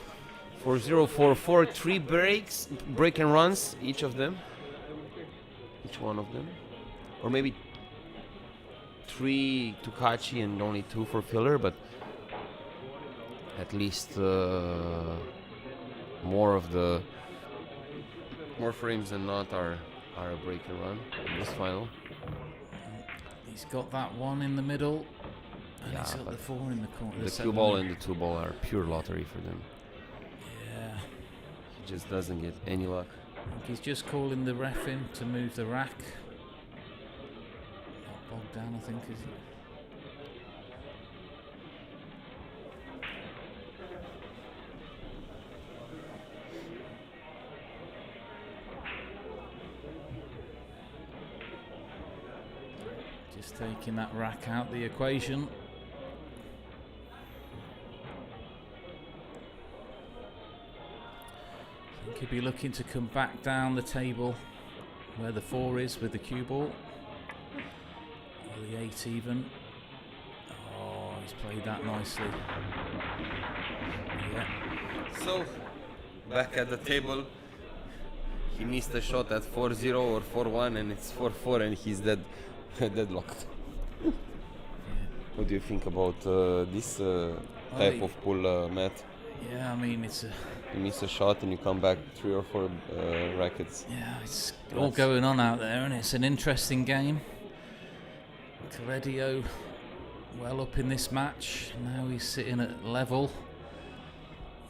Speaker 5: 4-0, 4-4, 3 breaks, break and runs, each of them. Each one of them. Or maybe 3 to Katschi and only 2 for Filler, but at least more frames than not are a break and run in this final.
Speaker 14: He's got that 1 in the middle, and
Speaker 5: Yeah,
Speaker 14: he's got
Speaker 5: but
Speaker 14: the 4 in the corner.
Speaker 5: the cue ball and the 2 ball are pure lottery for them.
Speaker 14: Yeah.
Speaker 5: He just doesn't get any luck.
Speaker 14: I think he's just calling the ref in to move the rack. Not bogged down, I think, is it? Just taking that rack out the equation. I think he'll be looking to come back down the table where the 4 is with the cue ball. Or the 8 even. Oh, he's played that nicely. Yeah.
Speaker 5: So, back at the table, he missed a shot at 4-0 or 4-1 and it's 4-4 and he's deadlocked. What do you think about this type of pull, Matt?
Speaker 14: Yeah, I mean, it's a...
Speaker 5: You miss a shot and you come back 3 or 4 rackets.
Speaker 14: Yeah, it's all going on out there, and it's an interesting game. Caledio well up in this match. Now he's sitting at level.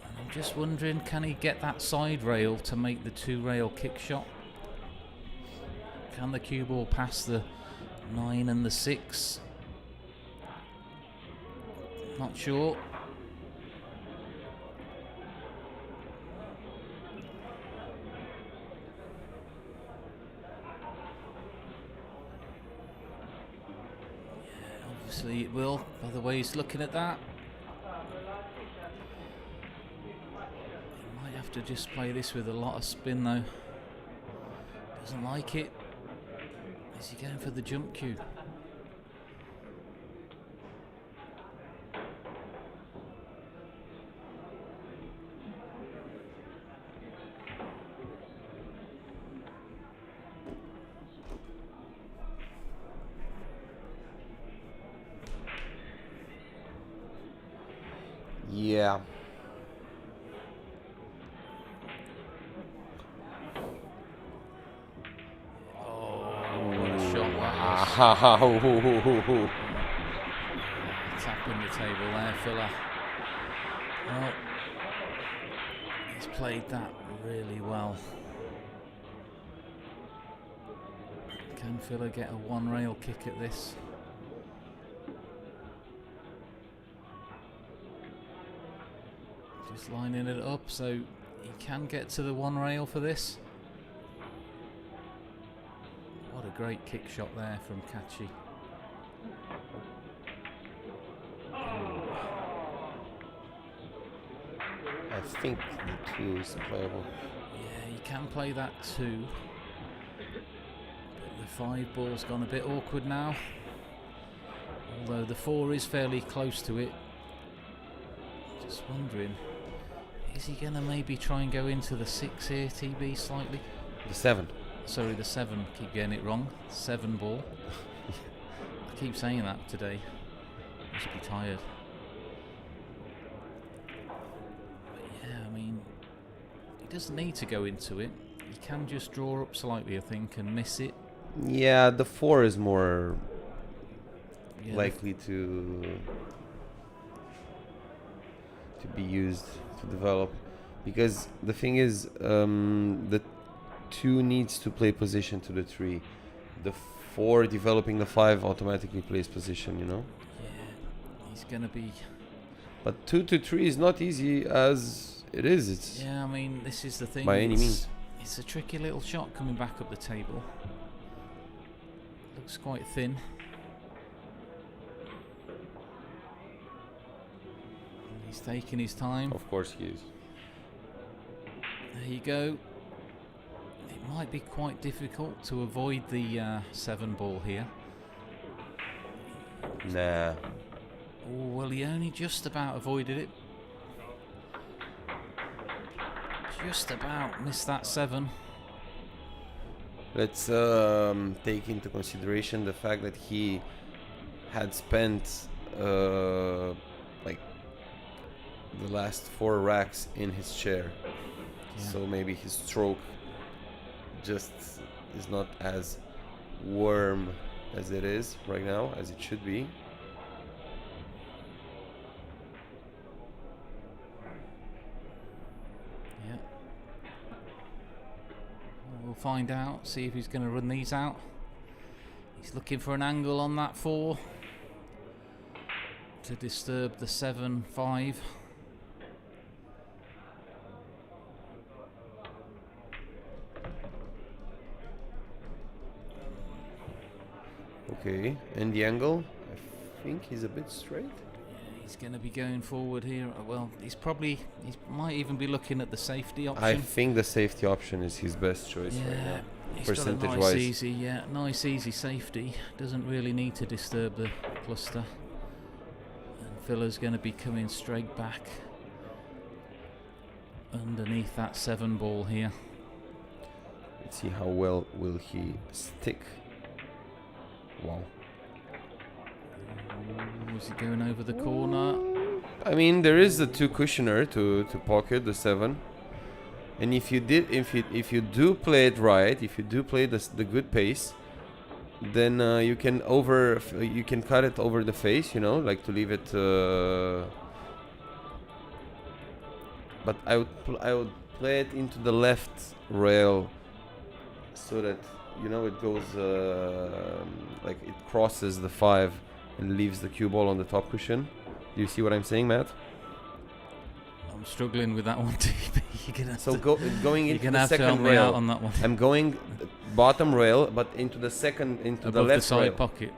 Speaker 14: And I'm just wondering, can he get that side rail to make the 2 rail kick shot? Can the cue ball pass the 9 and the 6? Not sure. Obviously it will, by the way he's looking at that. He might have to just play this with a lot of spin though. Doesn't like it. Is he going for the jump cue?
Speaker 5: Yeah.
Speaker 14: What a shot that was. Tapping the table there, Filler. Well, he's played that really well. Can Filler get a 1 rail kick at this? Just lining it up so he can get to the 1 rail for this. What a great kick shot there from Katschi.
Speaker 5: I think the 2 is playable.
Speaker 14: Yeah, he can play that 2. But the 5 ball's gone a bit awkward now. Although the 4 is fairly close to it. Just wondering, is he going to maybe try and go into the 6 here, TB, slightly?
Speaker 5: The 7.
Speaker 14: Sorry, the 7. Keep getting it wrong. 7 ball. I keep saying that today. Must be tired. But yeah, I mean, he doesn't need to go into it. He can just draw up slightly, I think, and miss it.
Speaker 5: Yeah, the 4 is more likely to be used to develop, because the thing is, the
Speaker 7: 2 needs to play position to the 3. The 4 developing the 5 automatically plays position, you know?
Speaker 14: Yeah, he's going to be...
Speaker 7: But 2 to 3 is not easy as it is. It's
Speaker 14: Yeah, I mean, this is the thing.
Speaker 7: by any means.
Speaker 14: It's a tricky little shot coming back up the table. Looks quite thin. He's taking his time.
Speaker 7: Of course he is.
Speaker 14: There you go. It might be quite difficult to avoid the 7 ball here.
Speaker 7: Nah.
Speaker 14: Oh, well, he only just about avoided it. Just about missed that 7.
Speaker 7: Let's take into consideration the fact that he had spent like the last 4 racks in his chair.
Speaker 14: Yeah.
Speaker 7: So maybe his stroke just is not as warm as it is right now, as it should be.
Speaker 14: Yeah. We'll find out, see if he's going to run these out. He's looking for an angle on that 4 to disturb the 7-5.
Speaker 7: Okay, and the angle, I think he's a bit straight.
Speaker 14: Yeah, he's going to be going forward here. Well, he might even be looking at the safety option.
Speaker 7: I think the safety option is his best choice right now, percentage-wise.
Speaker 14: Nice easy safety. Doesn't really need to disturb the cluster. And Filler's going to be coming straight back underneath that 7 ball here.
Speaker 7: Let's see how well will he stick. Wow.
Speaker 14: Was he going over the corner?
Speaker 7: I mean, there is a 2 cushioner to pocket the 7, and if you do play it right, if you do play the good pace, then you can cut it over the face, you know, like to leave it. But I would play it into the left rail so that, you know, it goes like it crosses the 5 and leaves the cue ball on the top cushion. Do you see what I'm saying, Matt?
Speaker 14: I'm struggling with that one, TB. You're gonna
Speaker 7: going into the second
Speaker 14: help me
Speaker 7: rail.
Speaker 14: out on that one.
Speaker 7: I'm going bottom rail, but into the second, into
Speaker 14: above
Speaker 7: the left
Speaker 14: the side
Speaker 7: rail.
Speaker 14: pocket.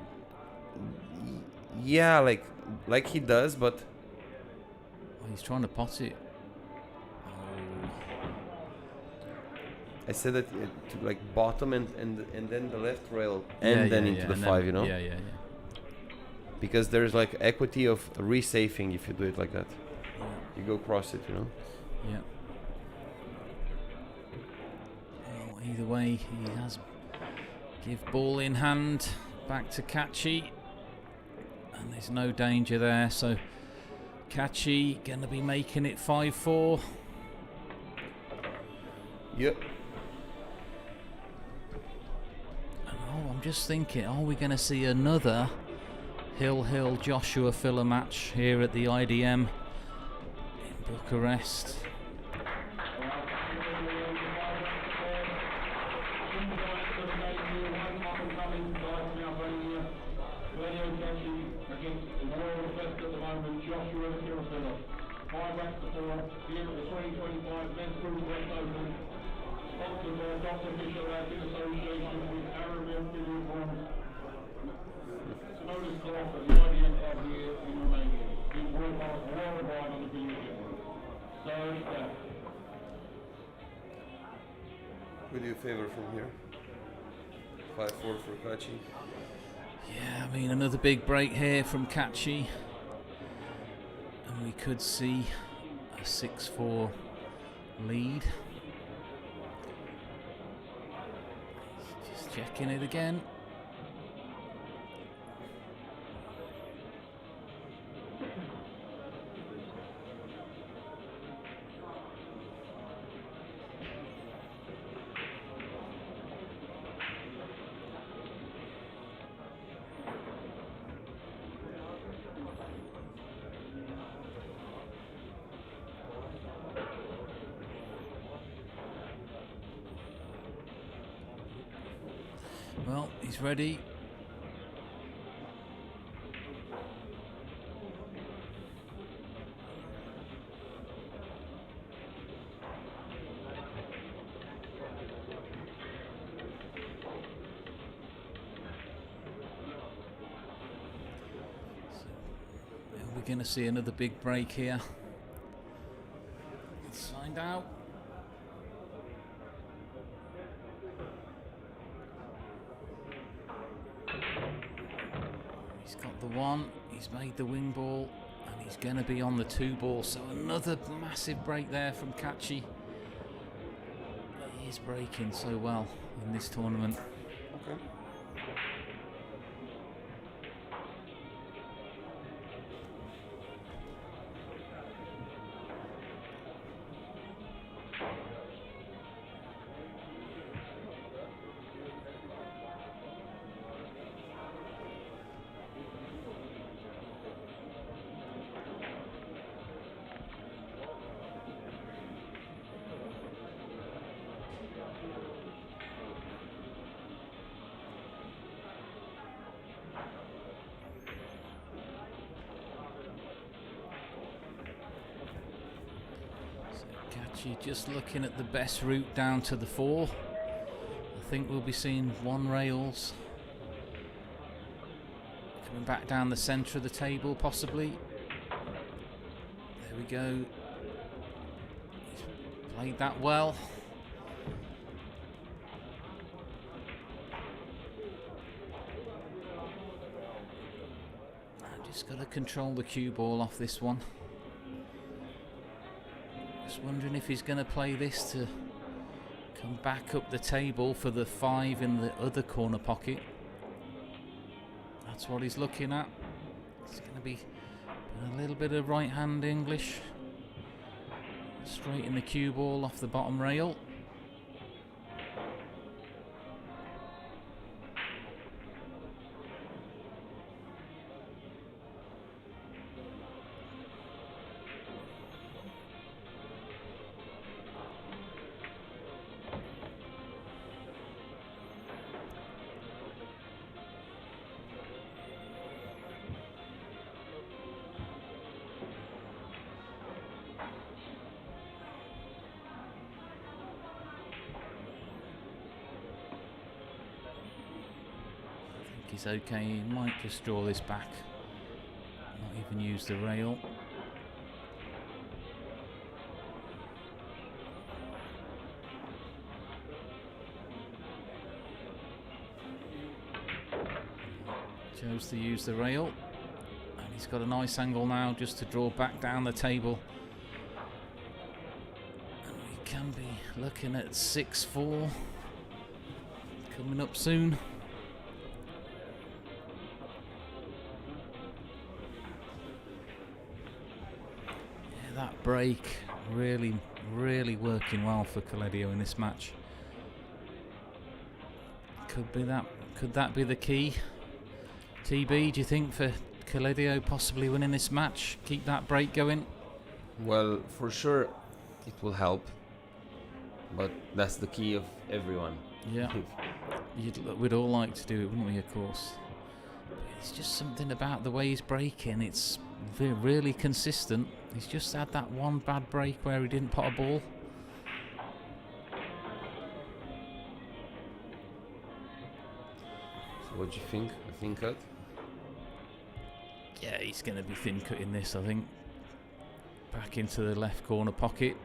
Speaker 7: Yeah, like he does, but
Speaker 14: He's trying to pot it.
Speaker 7: I said that to like bottom and then the left rail and then into the 5, you know?
Speaker 14: Yeah.
Speaker 7: Because there's like equity of resafing if you do it like that.
Speaker 14: Yeah.
Speaker 7: You go cross it, you know?
Speaker 14: Yeah. Well, either way, he has give ball in hand back to Katschi. And there's no danger there, so Katschi going to be making it 5-4.
Speaker 7: Yep.
Speaker 14: Oh, I'm just thinking, are we going to see another Hill Joshua Filler match here at the IDM in Bucharest?
Speaker 7: Who do you favor from here? 5-4 for Katschi.
Speaker 14: Yeah, I mean, another big break here from Katschi. And we could see a 6-4 lead. Just checking it again. Well, he's ready. We're going to see another big break here. Let's find out. He's got the one, he's made the wing ball, and he's going to be on the 2 ball. So another massive break there from Katschi. He is breaking so well in this tournament.
Speaker 7: Okay.
Speaker 14: Katschi just looking at the best route down to the 4. I think we'll be seeing 1 rails. Coming back down the centre of the table, possibly. There we go. He's played that well. Just got to control the cue ball off this one. Just wondering if he's going to play this to come back up the table for the 5 in the other corner pocket. That's what he's looking at. It's going to be a little bit of right hand English. Straight in the cue ball off the bottom rail. He's okay, he might just draw this back, not even use the rail. Chose to use the rail, and he's got a nice angle now just to draw back down the table. And we can be looking at 6-4 coming up soon. That break really working well for Colladio in this match. Could that be the key? TB, do you think, for Colladio possibly winning this match? Keep that break going?
Speaker 7: Well, for sure it will help, but that's the key of everyone.
Speaker 14: Yeah. We'd all like to do it, wouldn't we, of course? But it's just something about the way he's breaking. It's really consistent. He's just had that one bad break where he didn't pot a ball.
Speaker 7: So what do you think? A thin cut?
Speaker 14: Yeah, he's going to be thin cutting this, I think. Back into the left corner pocket.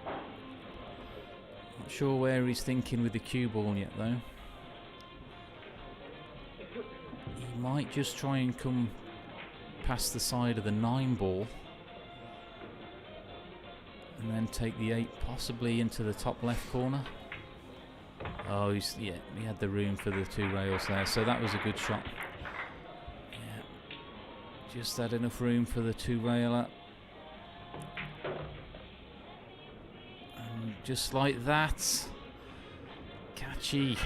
Speaker 14: Not sure where he's thinking with the cue ball yet, though. He might just try and come past the side of the 9 ball and then take the 8 possibly into the top left corner. Oh, he had the room for the 2 rails there, so that was a good shot. Yeah, just had enough room for the 2 railer. And just like that, Katschi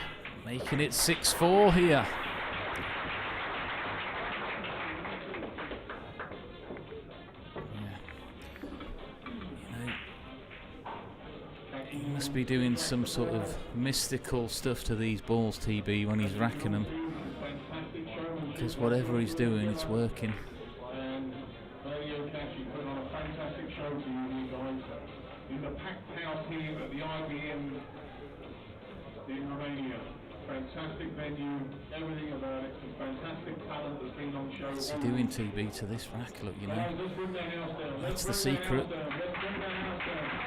Speaker 14: making it 6-4 here. He must be doing some sort of mystical stuff to these balls, TB, when he's racking them. Because whatever he's doing, it's working.
Speaker 1: And Katschi put on a fantastic show for you guys in the packed house here at the IBM in Romania. Fantastic venue, everything about it, some fantastic talent that's been on show.
Speaker 14: What's he doing, TB, to this rack? Look, you know.
Speaker 1: Let's bring the house down.
Speaker 14: That's the secret.
Speaker 1: Let's bring the house down.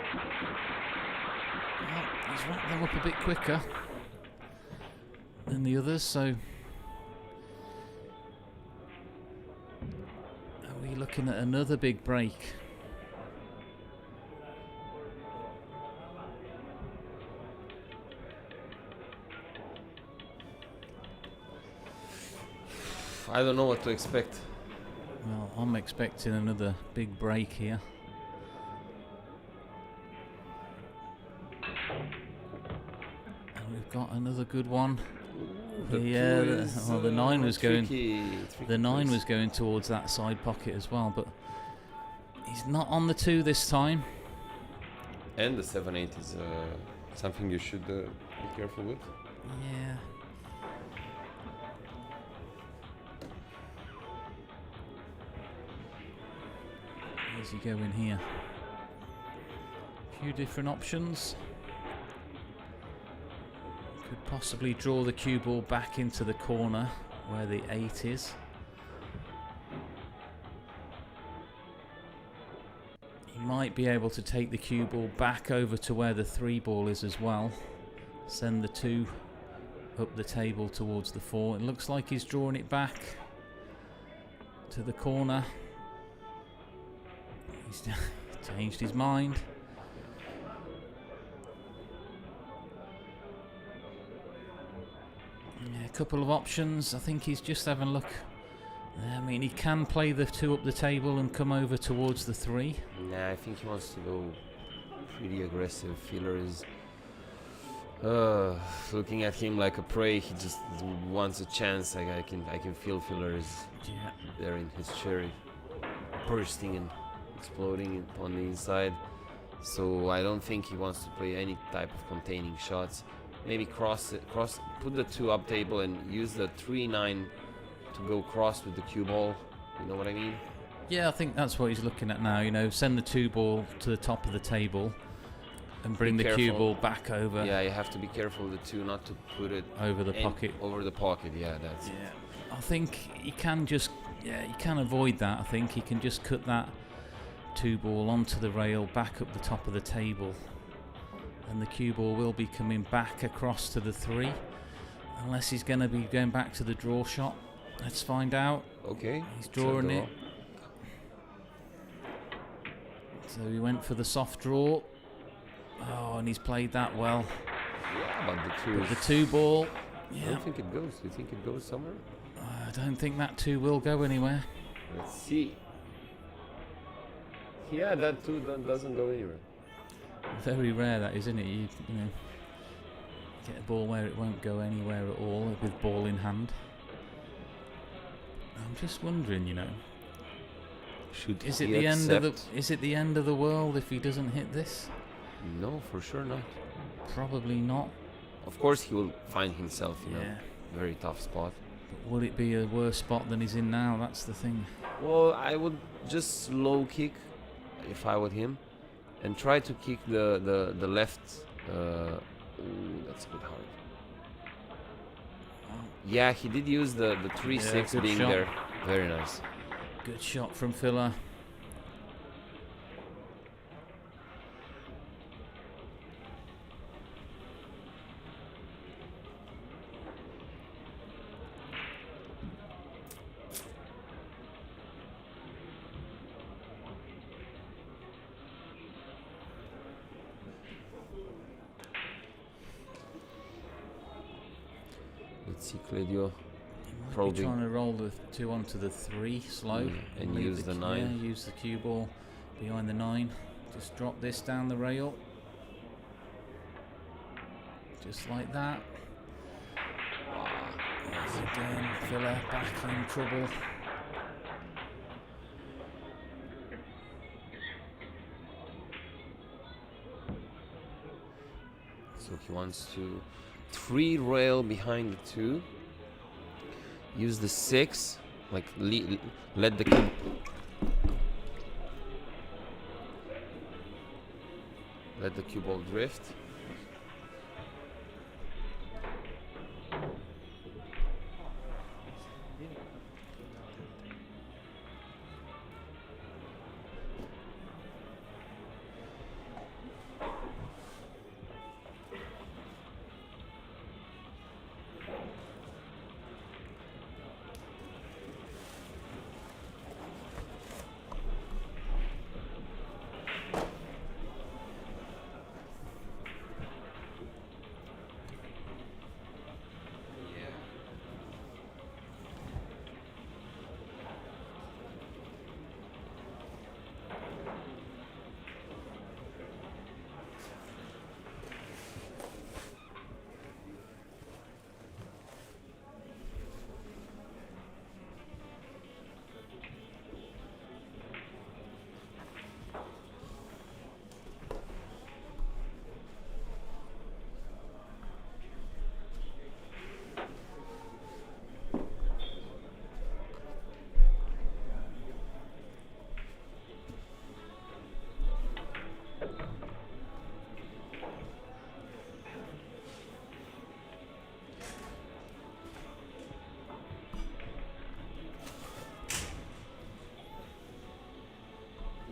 Speaker 14: Well, he's racked them up a bit quicker than the others, so are we looking at another big break?
Speaker 7: I don't know what to expect.
Speaker 14: Well, I'm expecting another big break here. And we've got another good one. Yeah, the 9 was going. The 9 was going towards that side pocket as well, but he's not on the 2 this time.
Speaker 7: And the 7-8 is something you should be careful with.
Speaker 14: Yeah. Where's he going here? A few different options. Could possibly draw the cue ball back into the corner where the 8 is. He might be able to take the cue ball back over to where the 3 ball is as well. Send the 2 up the table towards the 4. It looks like he's drawing it back to the corner. He's changed his mind. Yeah, a couple of options. I think he's just having a look. I mean, he can play the 2 up the table and come over towards the 3.
Speaker 7: Nah, I think he wants to go pretty aggressive. Filler is looking at him like a prey. He just wants a chance. I can feel Filler is there in his cherry, bursting and exploding on the inside. So I don't think he wants to play any type of containing shots. Maybe put the 2 up table and use the 3-9 to go cross with the cue ball. You know what I mean?
Speaker 14: Yeah, I think that's what he's looking at now. You know, send the 2 ball to the top of the table and bring the cue ball back over.
Speaker 7: Yeah, you have to be careful with the 2 not to put it
Speaker 14: over the pocket.
Speaker 7: Over the pocket, yeah, that's.
Speaker 14: Yeah, I think he can just. Yeah, he can avoid that. I think he can just cut that 2 ball onto the rail, back up the top of the table, and the cue ball will be coming back across to the 3, unless he's going to be going back to the draw shot. Let's find out.
Speaker 7: Okay.
Speaker 14: He's drawing it. So he went for the soft draw. Oh, and he's played that well.
Speaker 7: Yeah, but
Speaker 14: the 2 ball.
Speaker 7: I don't think it goes. Do you think it goes somewhere?
Speaker 14: I don't think that 2 will go anywhere.
Speaker 7: Let's see. Yeah, that 2 doesn't go anywhere.
Speaker 14: Very rare that, isn't it? You know, get a ball where it won't go anywhere at all with ball in hand. I'm just wondering, you know, is it the end of the world if he doesn't hit this?
Speaker 7: No, for sure not.
Speaker 14: Probably not.
Speaker 7: Of course, he will find himself in a very tough spot.
Speaker 14: But will it be a worse spot than he's in now? That's the thing.
Speaker 7: Well, I would just slow kick if I were him, and try to kick the left. Ooh, that's a bit hard. Yeah, he did use the 3-6 being
Speaker 14: shot.
Speaker 7: there. Very nice.
Speaker 14: Good shot from Filler.
Speaker 7: Let's see, Claudio.
Speaker 14: Probably trying to roll the 2 onto the 3 slow.
Speaker 7: And use the 9.
Speaker 14: Yeah, use the cue ball behind the 9. Just drop this down the rail. Just like that. Again, Filler back in trouble.
Speaker 7: So he wants to 3 rail behind the 2. Use the 6, like let the cue ball drift.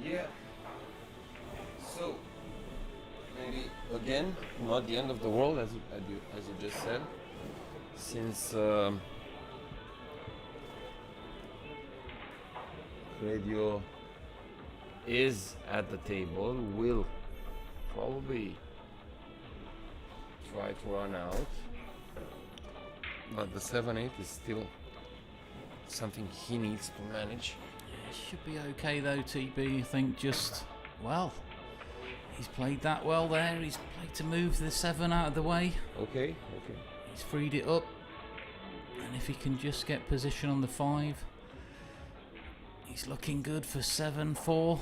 Speaker 7: Yeah. So maybe again, not the end of the world, as you just said, since Radio is at the table, will probably try to run out, but the 7-8 is still something he needs to manage.
Speaker 14: Should be okay though, TB. I think well, he's played that well there. He's played to move the 7 out of the way.
Speaker 7: Okay.
Speaker 14: He's freed it up. And if he can just get position on the 5, he's looking good for 7-4.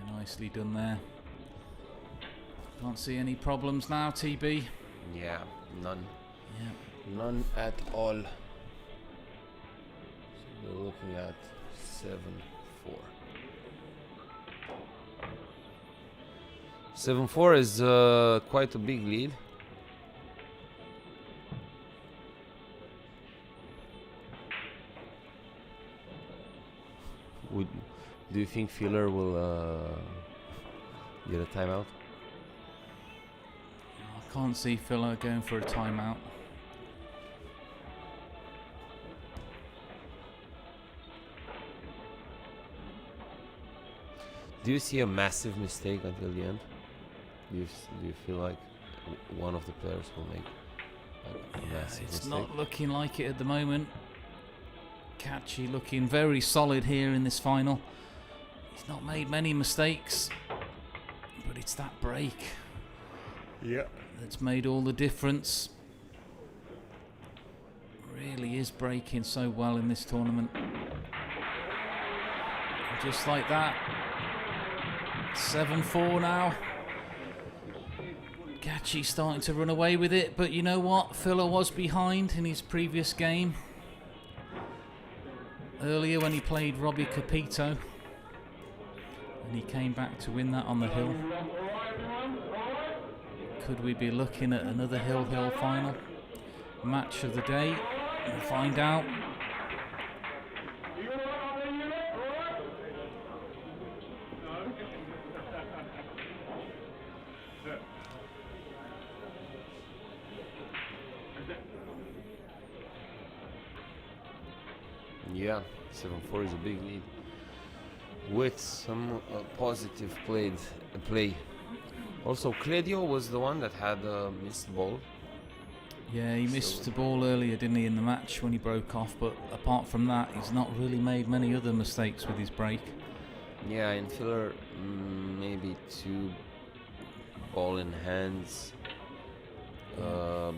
Speaker 14: Nicely done there. Can't see any problems now, TB.
Speaker 7: Yeah, none.
Speaker 14: Yeah.
Speaker 7: None at all. So we're looking at 7-4. 7-4 is quite a big lead. Do you think Filler will get a timeout?
Speaker 14: I can't see Filler going for a timeout.
Speaker 7: Do you see a massive mistake until the end? Do you feel like one of the players will make a massive
Speaker 14: It's
Speaker 7: mistake?
Speaker 14: not looking like it at the moment. Katschi looking very solid here in this final. He's not made many mistakes, but it's that break that's made all the difference. Really is breaking so well in this tournament. And just like that, 7-4 now. Katschi starting to run away with it, but you know what? Filler was behind in his previous game. Earlier when he played Robbie Capito, and he came back to win that on the hill. Could we be looking at another hill final match of the day? We'll find out.
Speaker 7: Yeah, 7-4 is a big lead. With some positive play. Also, Claudio was the one that had a missed ball.
Speaker 14: Yeah, he missed the ball earlier, didn't he, in the match when he broke off, but apart from that, he's not really made many other mistakes with his break.
Speaker 7: Yeah, in Filler, maybe 2 ball in hands,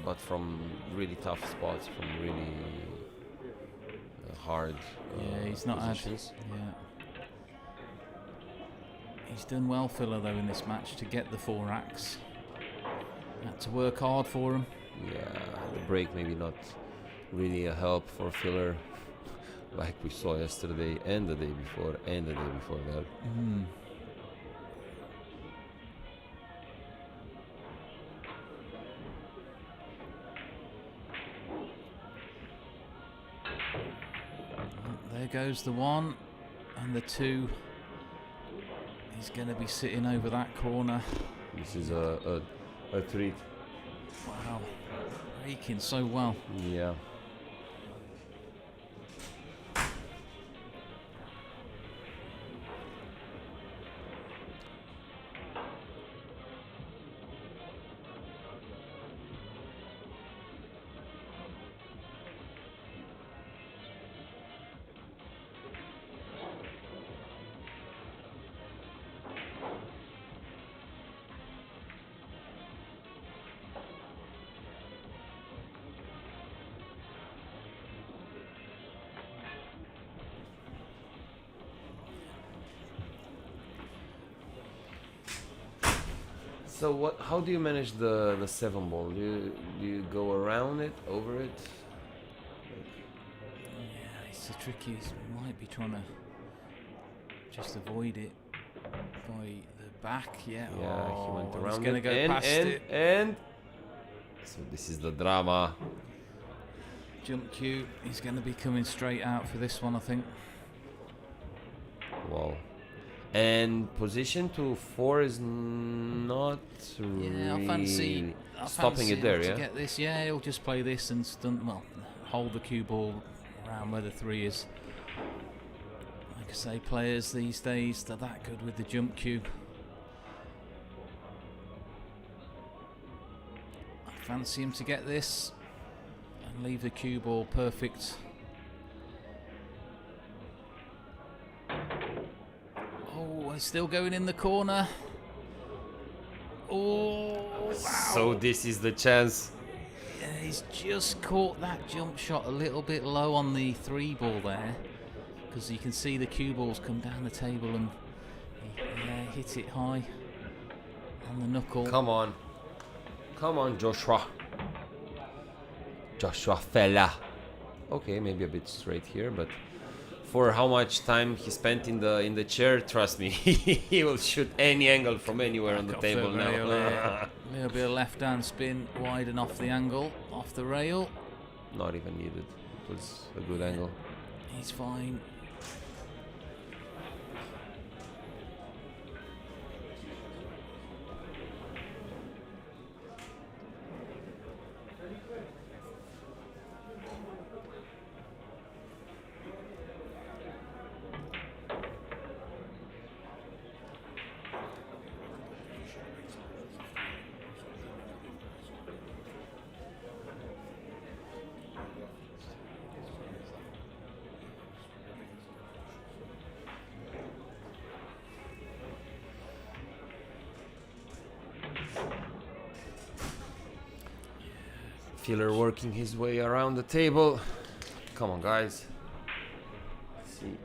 Speaker 7: but from really tough spots, from really hard
Speaker 14: he's not
Speaker 7: positions.
Speaker 14: He's done well, Filler, though, in this match to get the 4 racks. Had to work hard for him.
Speaker 7: Yeah, the break maybe not really a help for Filler, like we saw yesterday and the day before and the day before that.
Speaker 14: There goes the 1 and the 2. He's going to be sitting over that corner.
Speaker 7: This is a treat.
Speaker 14: Wow, raking so well.
Speaker 7: Yeah. So what? How do you manage the 7 ball? Do you go around it, over it?
Speaker 14: Yeah, it's a tricky. You might be trying to just avoid it by the back. Yeah.
Speaker 7: Yeah, he went around.
Speaker 14: He's gonna go past it.
Speaker 7: And so this is the drama.
Speaker 14: Jump cue. He's going to be coming straight out for this one, I think.
Speaker 7: Wow. And position to 4 is not
Speaker 14: Yeah, I
Speaker 7: really
Speaker 14: fancy
Speaker 7: stopping it there,
Speaker 14: him
Speaker 7: yeah?
Speaker 14: to get this. Yeah, he'll just play this and hold the cue ball around where the 3 is. Like I say, players these days, they're that good with the jump cue. I fancy him to get this and leave the cue ball perfect. Oh, he's still going in the corner. Oh, wow.
Speaker 7: So this is the chance.
Speaker 14: Yeah, he's just caught that jump shot a little bit low on the 3 ball there, because you can see the cue balls come down the table and he hit it high on the knuckle.
Speaker 7: Come on, Joshua. Joshua fella. Okay, maybe a bit straight here, but for how much time he spent in the chair, trust me, he will shoot any angle from anywhere on the table now.
Speaker 14: A little bit of left hand spin, wide and off the angle, off the rail.
Speaker 7: Not even needed. It was a good angle.
Speaker 14: He's fine.
Speaker 7: Filler working his way around the table. Come on, guys. Let's see.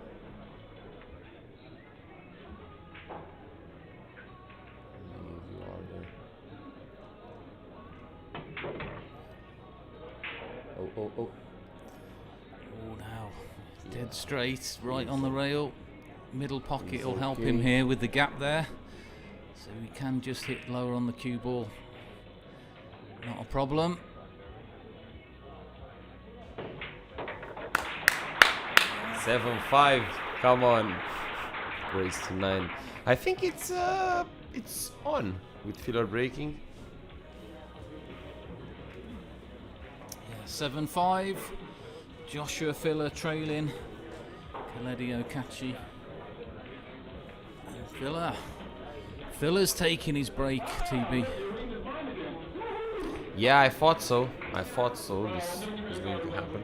Speaker 7: Many of you are there. Oh.
Speaker 14: Oh, now. Dead straight, right on the rail. Middle pocket will help him here with the gap there. So we can just hit lower on the cue ball. Not a problem.
Speaker 7: 7-5. Come on. Race to 9. I think it's on with filler breaking.
Speaker 14: Yeah, 7-5. Joshua Filler trailing. Kaledio Katschi. And Filler's taking his break, TB.
Speaker 7: Yeah, I thought so. This was going to happen.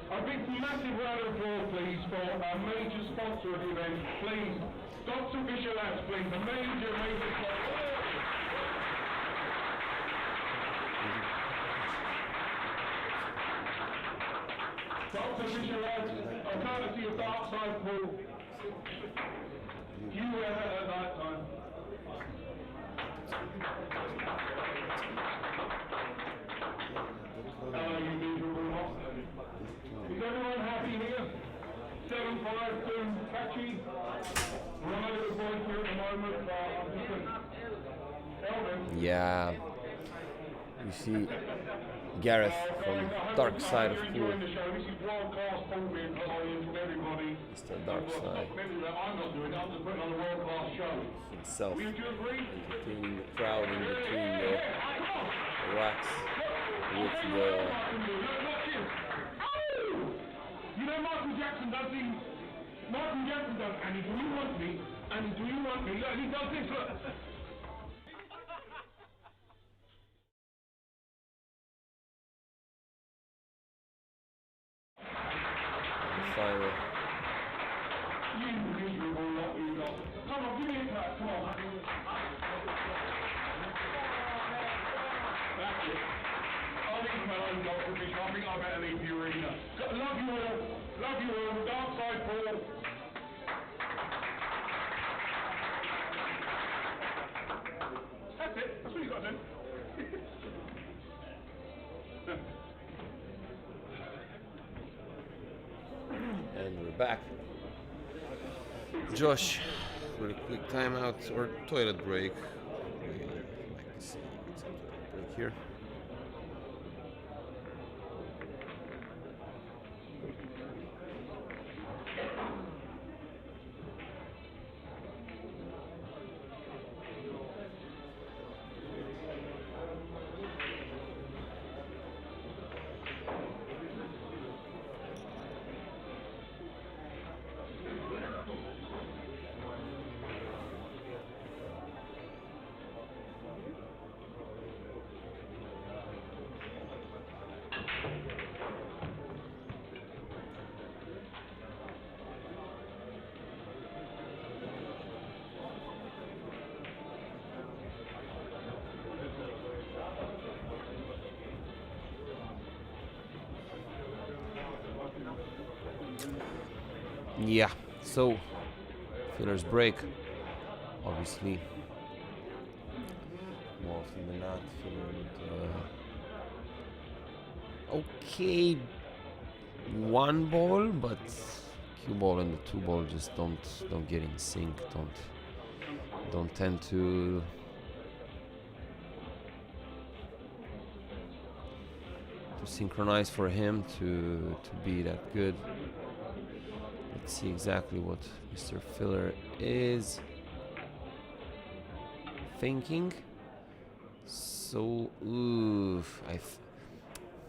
Speaker 1: A big massive round of applause, please, for our major sponsor of the event. Please Stop to Fisher lads, please. A major stop. Stop to Fisher lads. A courtesy of Dark Side Pool. You wear that at night time. Hello, you miserable lot. Is everyone happy here? 7-5 Katschi. We're on a good point here at the moment. Elvin.
Speaker 7: Yeah. You see Gareth from Dark Side of Pool.
Speaker 1: This is world-class pool being put on from everybody.
Speaker 7: Mr. Dark Side
Speaker 1: Maybe that I'm not doing it, I'm just putting on a world-class show.
Speaker 7: himself,
Speaker 1: Would you agree?
Speaker 7: entertaining the crowd in between the racks with the...
Speaker 1: You know Michael Jackson does things. Michael Jackson does, Annie, do you want me? Annie, do you want me? Look, he does this, look.
Speaker 7: Final.
Speaker 1: You miserable lot, you lot. Come on, give me a clap, come on. That's it. I'll leave my own dog for Fisher. I think I better leave the arena. Love you all. Love you all. Dark Side Pool. That's it. That's what you got to do.
Speaker 7: And we're back. Josh, really quick timeout or toilet break. We like to see it's a toilet break here. Yeah, so filler's break, obviously. More often than not, filler would, okay, one ball, but cue ball and the two ball just don't get in sync. Don't tend to synchronize for him to be that good. Let's see exactly what Mr. Filler is thinking. So,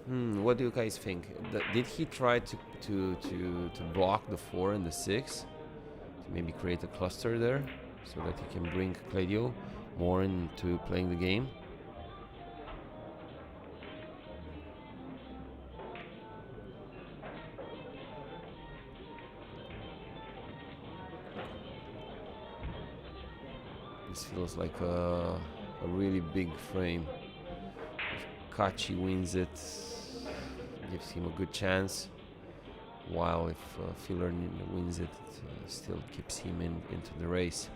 Speaker 7: what do you guys think? Did he try to block the 4 and the 6 to maybe create a cluster there so that he can bring Claudio more into playing the game? This feels like a really big frame. If Katschi wins it, gives him a good chance, while if Filler wins it, it still keeps him into the race.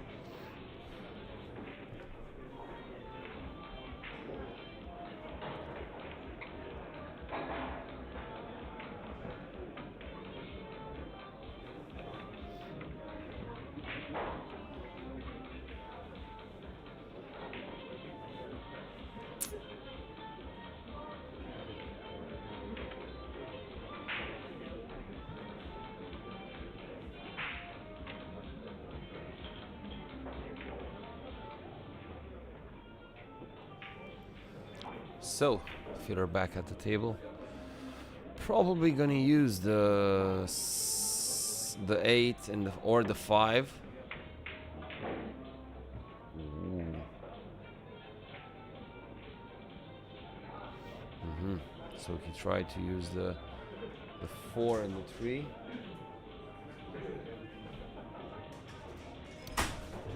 Speaker 7: So, Filler back at the table. Probably gonna use the 8 and or the 5. So he tried to use the 4 and the 3.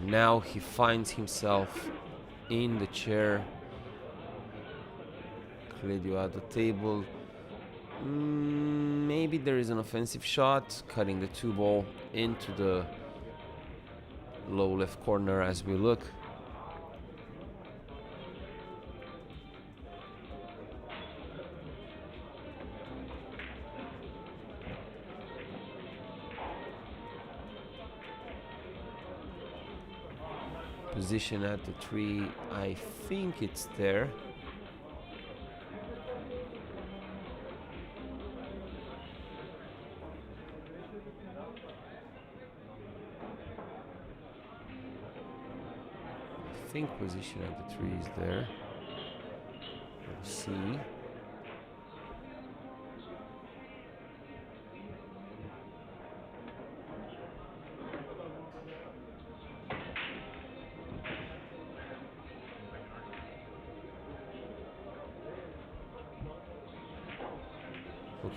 Speaker 5: Now he finds himself in the chair. Cledio at the table. Maybe there is an offensive shot, cutting the 2-ball into the low left corner as we look. Position at the 3, I think it's there. I think position at the 3 is there. Let's see.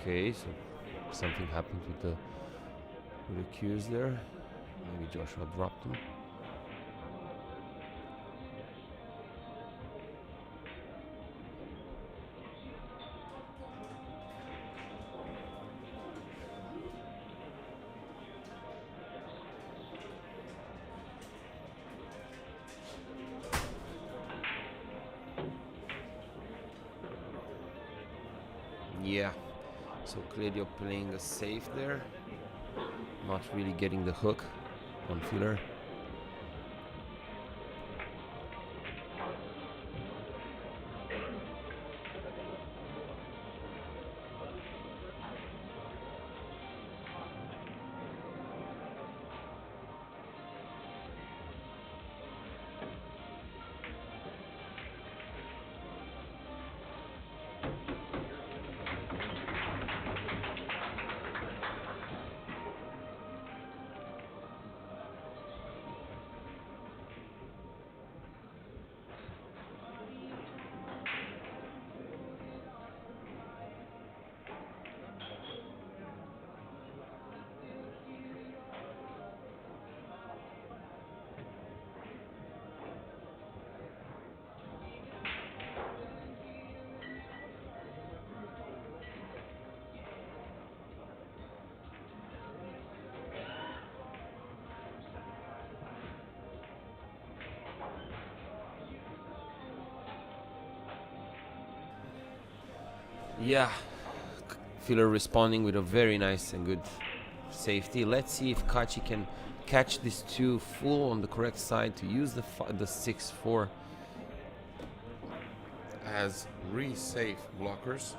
Speaker 5: Okay, so something happened with the cues there. Maybe Joshua dropped them. Yeah. So Cledio playing a safe there, not really getting the hook on filler. Yeah, Filler responding with a very nice and good safety. Let's see if Katschi can catch these 2 full on the correct side to use the 6-4 as re-safe blockers.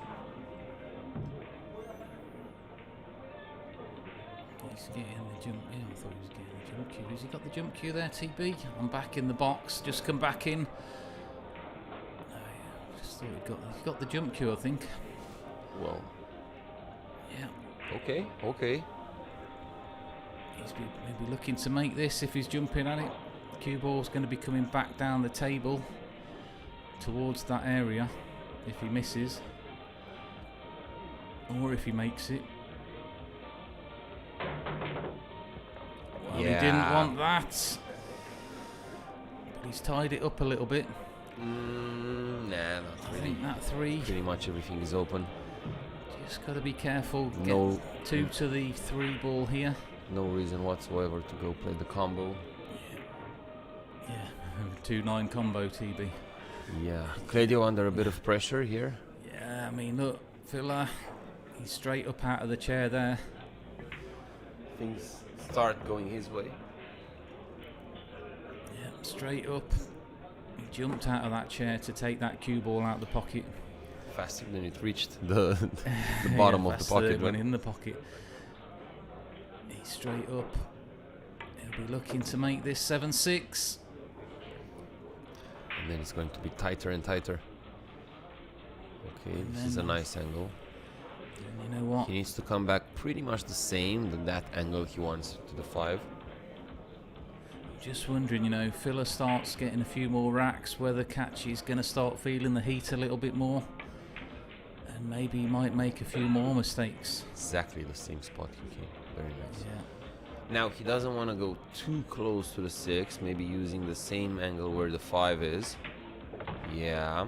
Speaker 14: He's getting the jump. Yeah, I thought he was getting the jump cue. Has he got the jump cue there, TB? I'm back in the box. Just come back in. No, yeah, just thought he got the jump cue, I think.
Speaker 5: Well.
Speaker 14: Yeah.
Speaker 5: Okay.
Speaker 14: He's maybe looking to make this if he's jumping at it. Cue ball's going to be coming back down the table towards that area if he misses. Or if he makes it. Well, he didn't want that. But he's tied it up a little bit.
Speaker 5: Nah, not really.
Speaker 14: I think that 3.
Speaker 5: Pretty much everything is open.
Speaker 14: Just got to be careful.
Speaker 5: No.
Speaker 14: Get 2 to the 3 ball here.
Speaker 5: No reason whatsoever to go play the combo.
Speaker 14: Yeah, 2-9 combo, TB.
Speaker 5: Yeah, Cledio under a bit of pressure here.
Speaker 14: Yeah, I mean, look, Filler, he's straight up out of the chair there.
Speaker 5: Things start going his way.
Speaker 14: Yeah, straight up. He jumped out of that chair to take that cue ball out of the pocket.
Speaker 5: Faster than it reached the bottom of the pocket.
Speaker 14: It went in the pocket. He's straight up. He'll be looking to make this 7-6.
Speaker 5: And then it's going to be tighter and tighter. Okay, this is a nice angle.
Speaker 14: You know what?
Speaker 5: He needs to come back pretty much the same than that angle he wants to the 5.
Speaker 14: Just wondering, you know, Filler starts getting a few more racks, whether Katschi's going to start feeling the heat a little bit more. And maybe he might make a few more mistakes.
Speaker 5: Exactly the same spot he came. Very nice.
Speaker 14: Yeah.
Speaker 7: Now he doesn't want to go too close to the 6, maybe using the same angle where the 5 is. Yeah.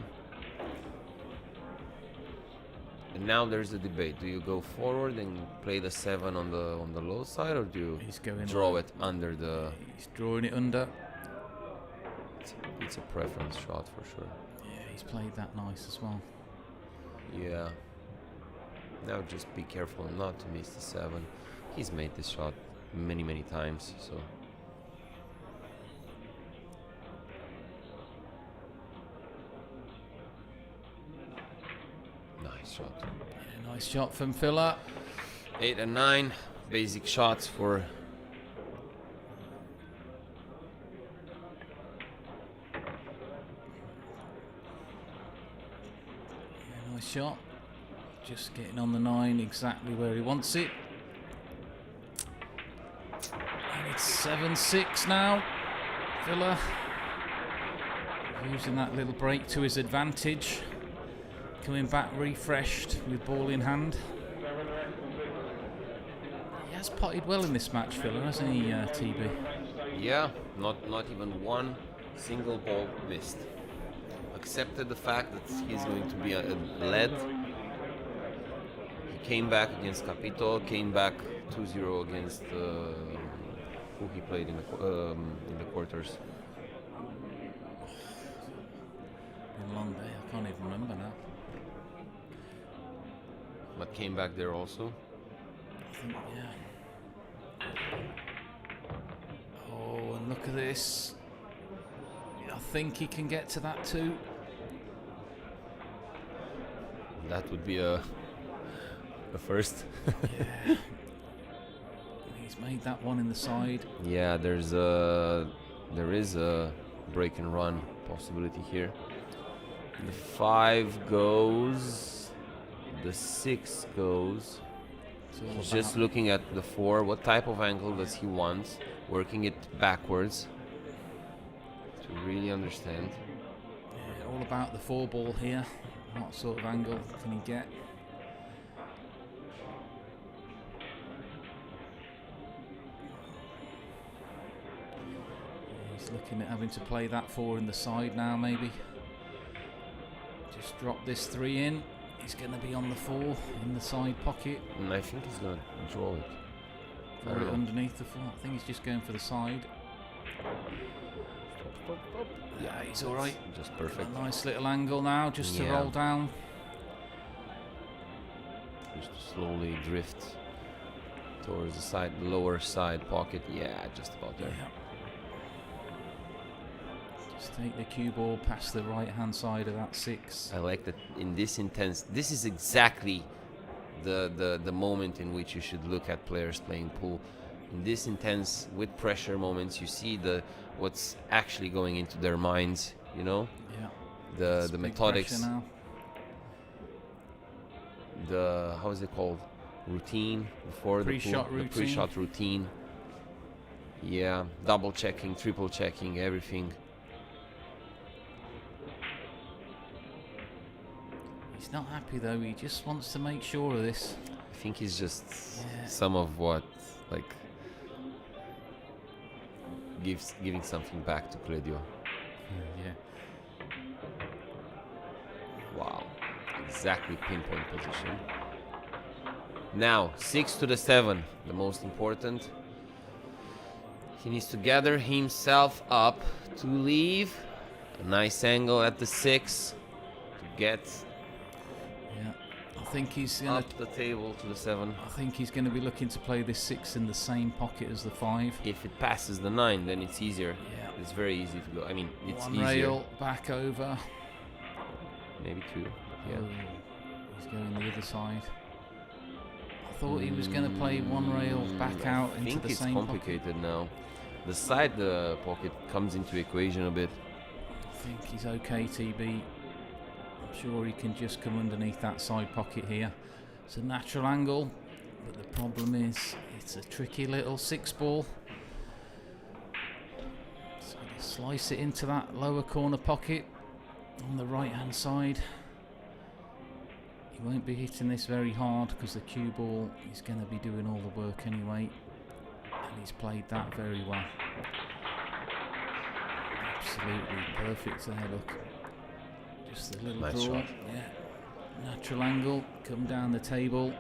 Speaker 7: And now there's a debate. Do you go forward and play the 7 on the low side, or do you draw it under the...
Speaker 14: He's drawing it under.
Speaker 7: It's a preference shot for sure.
Speaker 14: Yeah, he's played that nice as well.
Speaker 7: Yeah. Now just be careful not to miss the 7. He's made this shot many times, so... Nice shot.
Speaker 14: Yeah, nice shot from Filler.
Speaker 7: 8 and 9, basic shots for...
Speaker 14: Yeah, nice shot. Just getting on the 9 exactly where he wants it. And it's 7-6 now. Filler using that little break to his advantage. Coming back refreshed with ball in hand. He has potted well in this match, Filler, hasn't he, TB?
Speaker 7: Yeah, not even one single ball missed. Accepted the fact that he's going to be led. He came back against Capito, came back 2-0 against who he played in the quarters.
Speaker 14: Been a long day, I can't even remember now.
Speaker 7: But came back there also.
Speaker 14: I think, yeah. Oh, and look at this. I think he can get to that too.
Speaker 7: That would be a first.
Speaker 14: Yeah. He's made that one in the side.
Speaker 7: Yeah, there is a break and run possibility here. The 5 goes, the 6 goes. He's just looking at the 4. What type of angle does he want? Working it backwards to really understand.
Speaker 14: Yeah, all about the 4 ball here. What sort of angle can he get? He's looking at having to play that 4 in the side now, maybe. Just drop this 3 in. He's going to be on the 4 in the side pocket.
Speaker 7: And I think he's going to draw it.
Speaker 14: Throw it underneath the 4. I think he's just going for the side. Yeah, he's all right.
Speaker 7: Just perfect.
Speaker 14: A nice little angle now, just to roll down.
Speaker 7: Just to slowly drift towards the side, lower side pocket. Yeah, just about there.
Speaker 14: Yeah. Just take the cue ball past the right hand side of that 6.
Speaker 7: I like that in this intense. This is exactly the moment in which you should look at players playing pool. In this intense, with pressure moments, you see what's actually going into their minds. You know.
Speaker 14: Yeah.
Speaker 7: The methodics. The how is it called? Routine before
Speaker 14: pre-shot
Speaker 7: the pre-shot routine. Yeah, double checking, triple checking, everything.
Speaker 14: He's not happy though. He just wants to make sure of this.
Speaker 7: I think he's just some of what giving something back to Cledio.
Speaker 14: Yeah.
Speaker 7: Wow. Exactly pinpoint position. Now 6 to the 7, the most important. He needs to gather himself up to leave. A nice angle at the 6 to get.
Speaker 14: Yeah, I think he's gonna
Speaker 7: up the table to the 7.
Speaker 14: I think he's going to be looking to play this 6 in the same pocket as the 5.
Speaker 7: If it passes the 9, then it's easier.
Speaker 14: Yeah.
Speaker 7: It's very easy to go. I mean, it's
Speaker 14: One
Speaker 7: easier.
Speaker 14: rail back over.
Speaker 7: Maybe 2. Yeah.
Speaker 14: Oh, he's going the other side. I thought he was going to play one rail back out into the same pocket.
Speaker 7: I think it's complicated now. The side pocket comes into equation a bit.
Speaker 14: I think he's okay, TB. I'm sure he can just come underneath that side pocket here. It's a natural angle, but the problem is it's a tricky little 6 ball. So you slice it into that lower corner pocket on the right hand side. He won't be hitting this very hard because the cue ball is going to be doing all the work anyway. And he's played that very well. Absolutely perfect there, look. Just a little
Speaker 5: Nice
Speaker 14: draw.
Speaker 5: shot.
Speaker 14: Yeah. Natural angle, come down the table.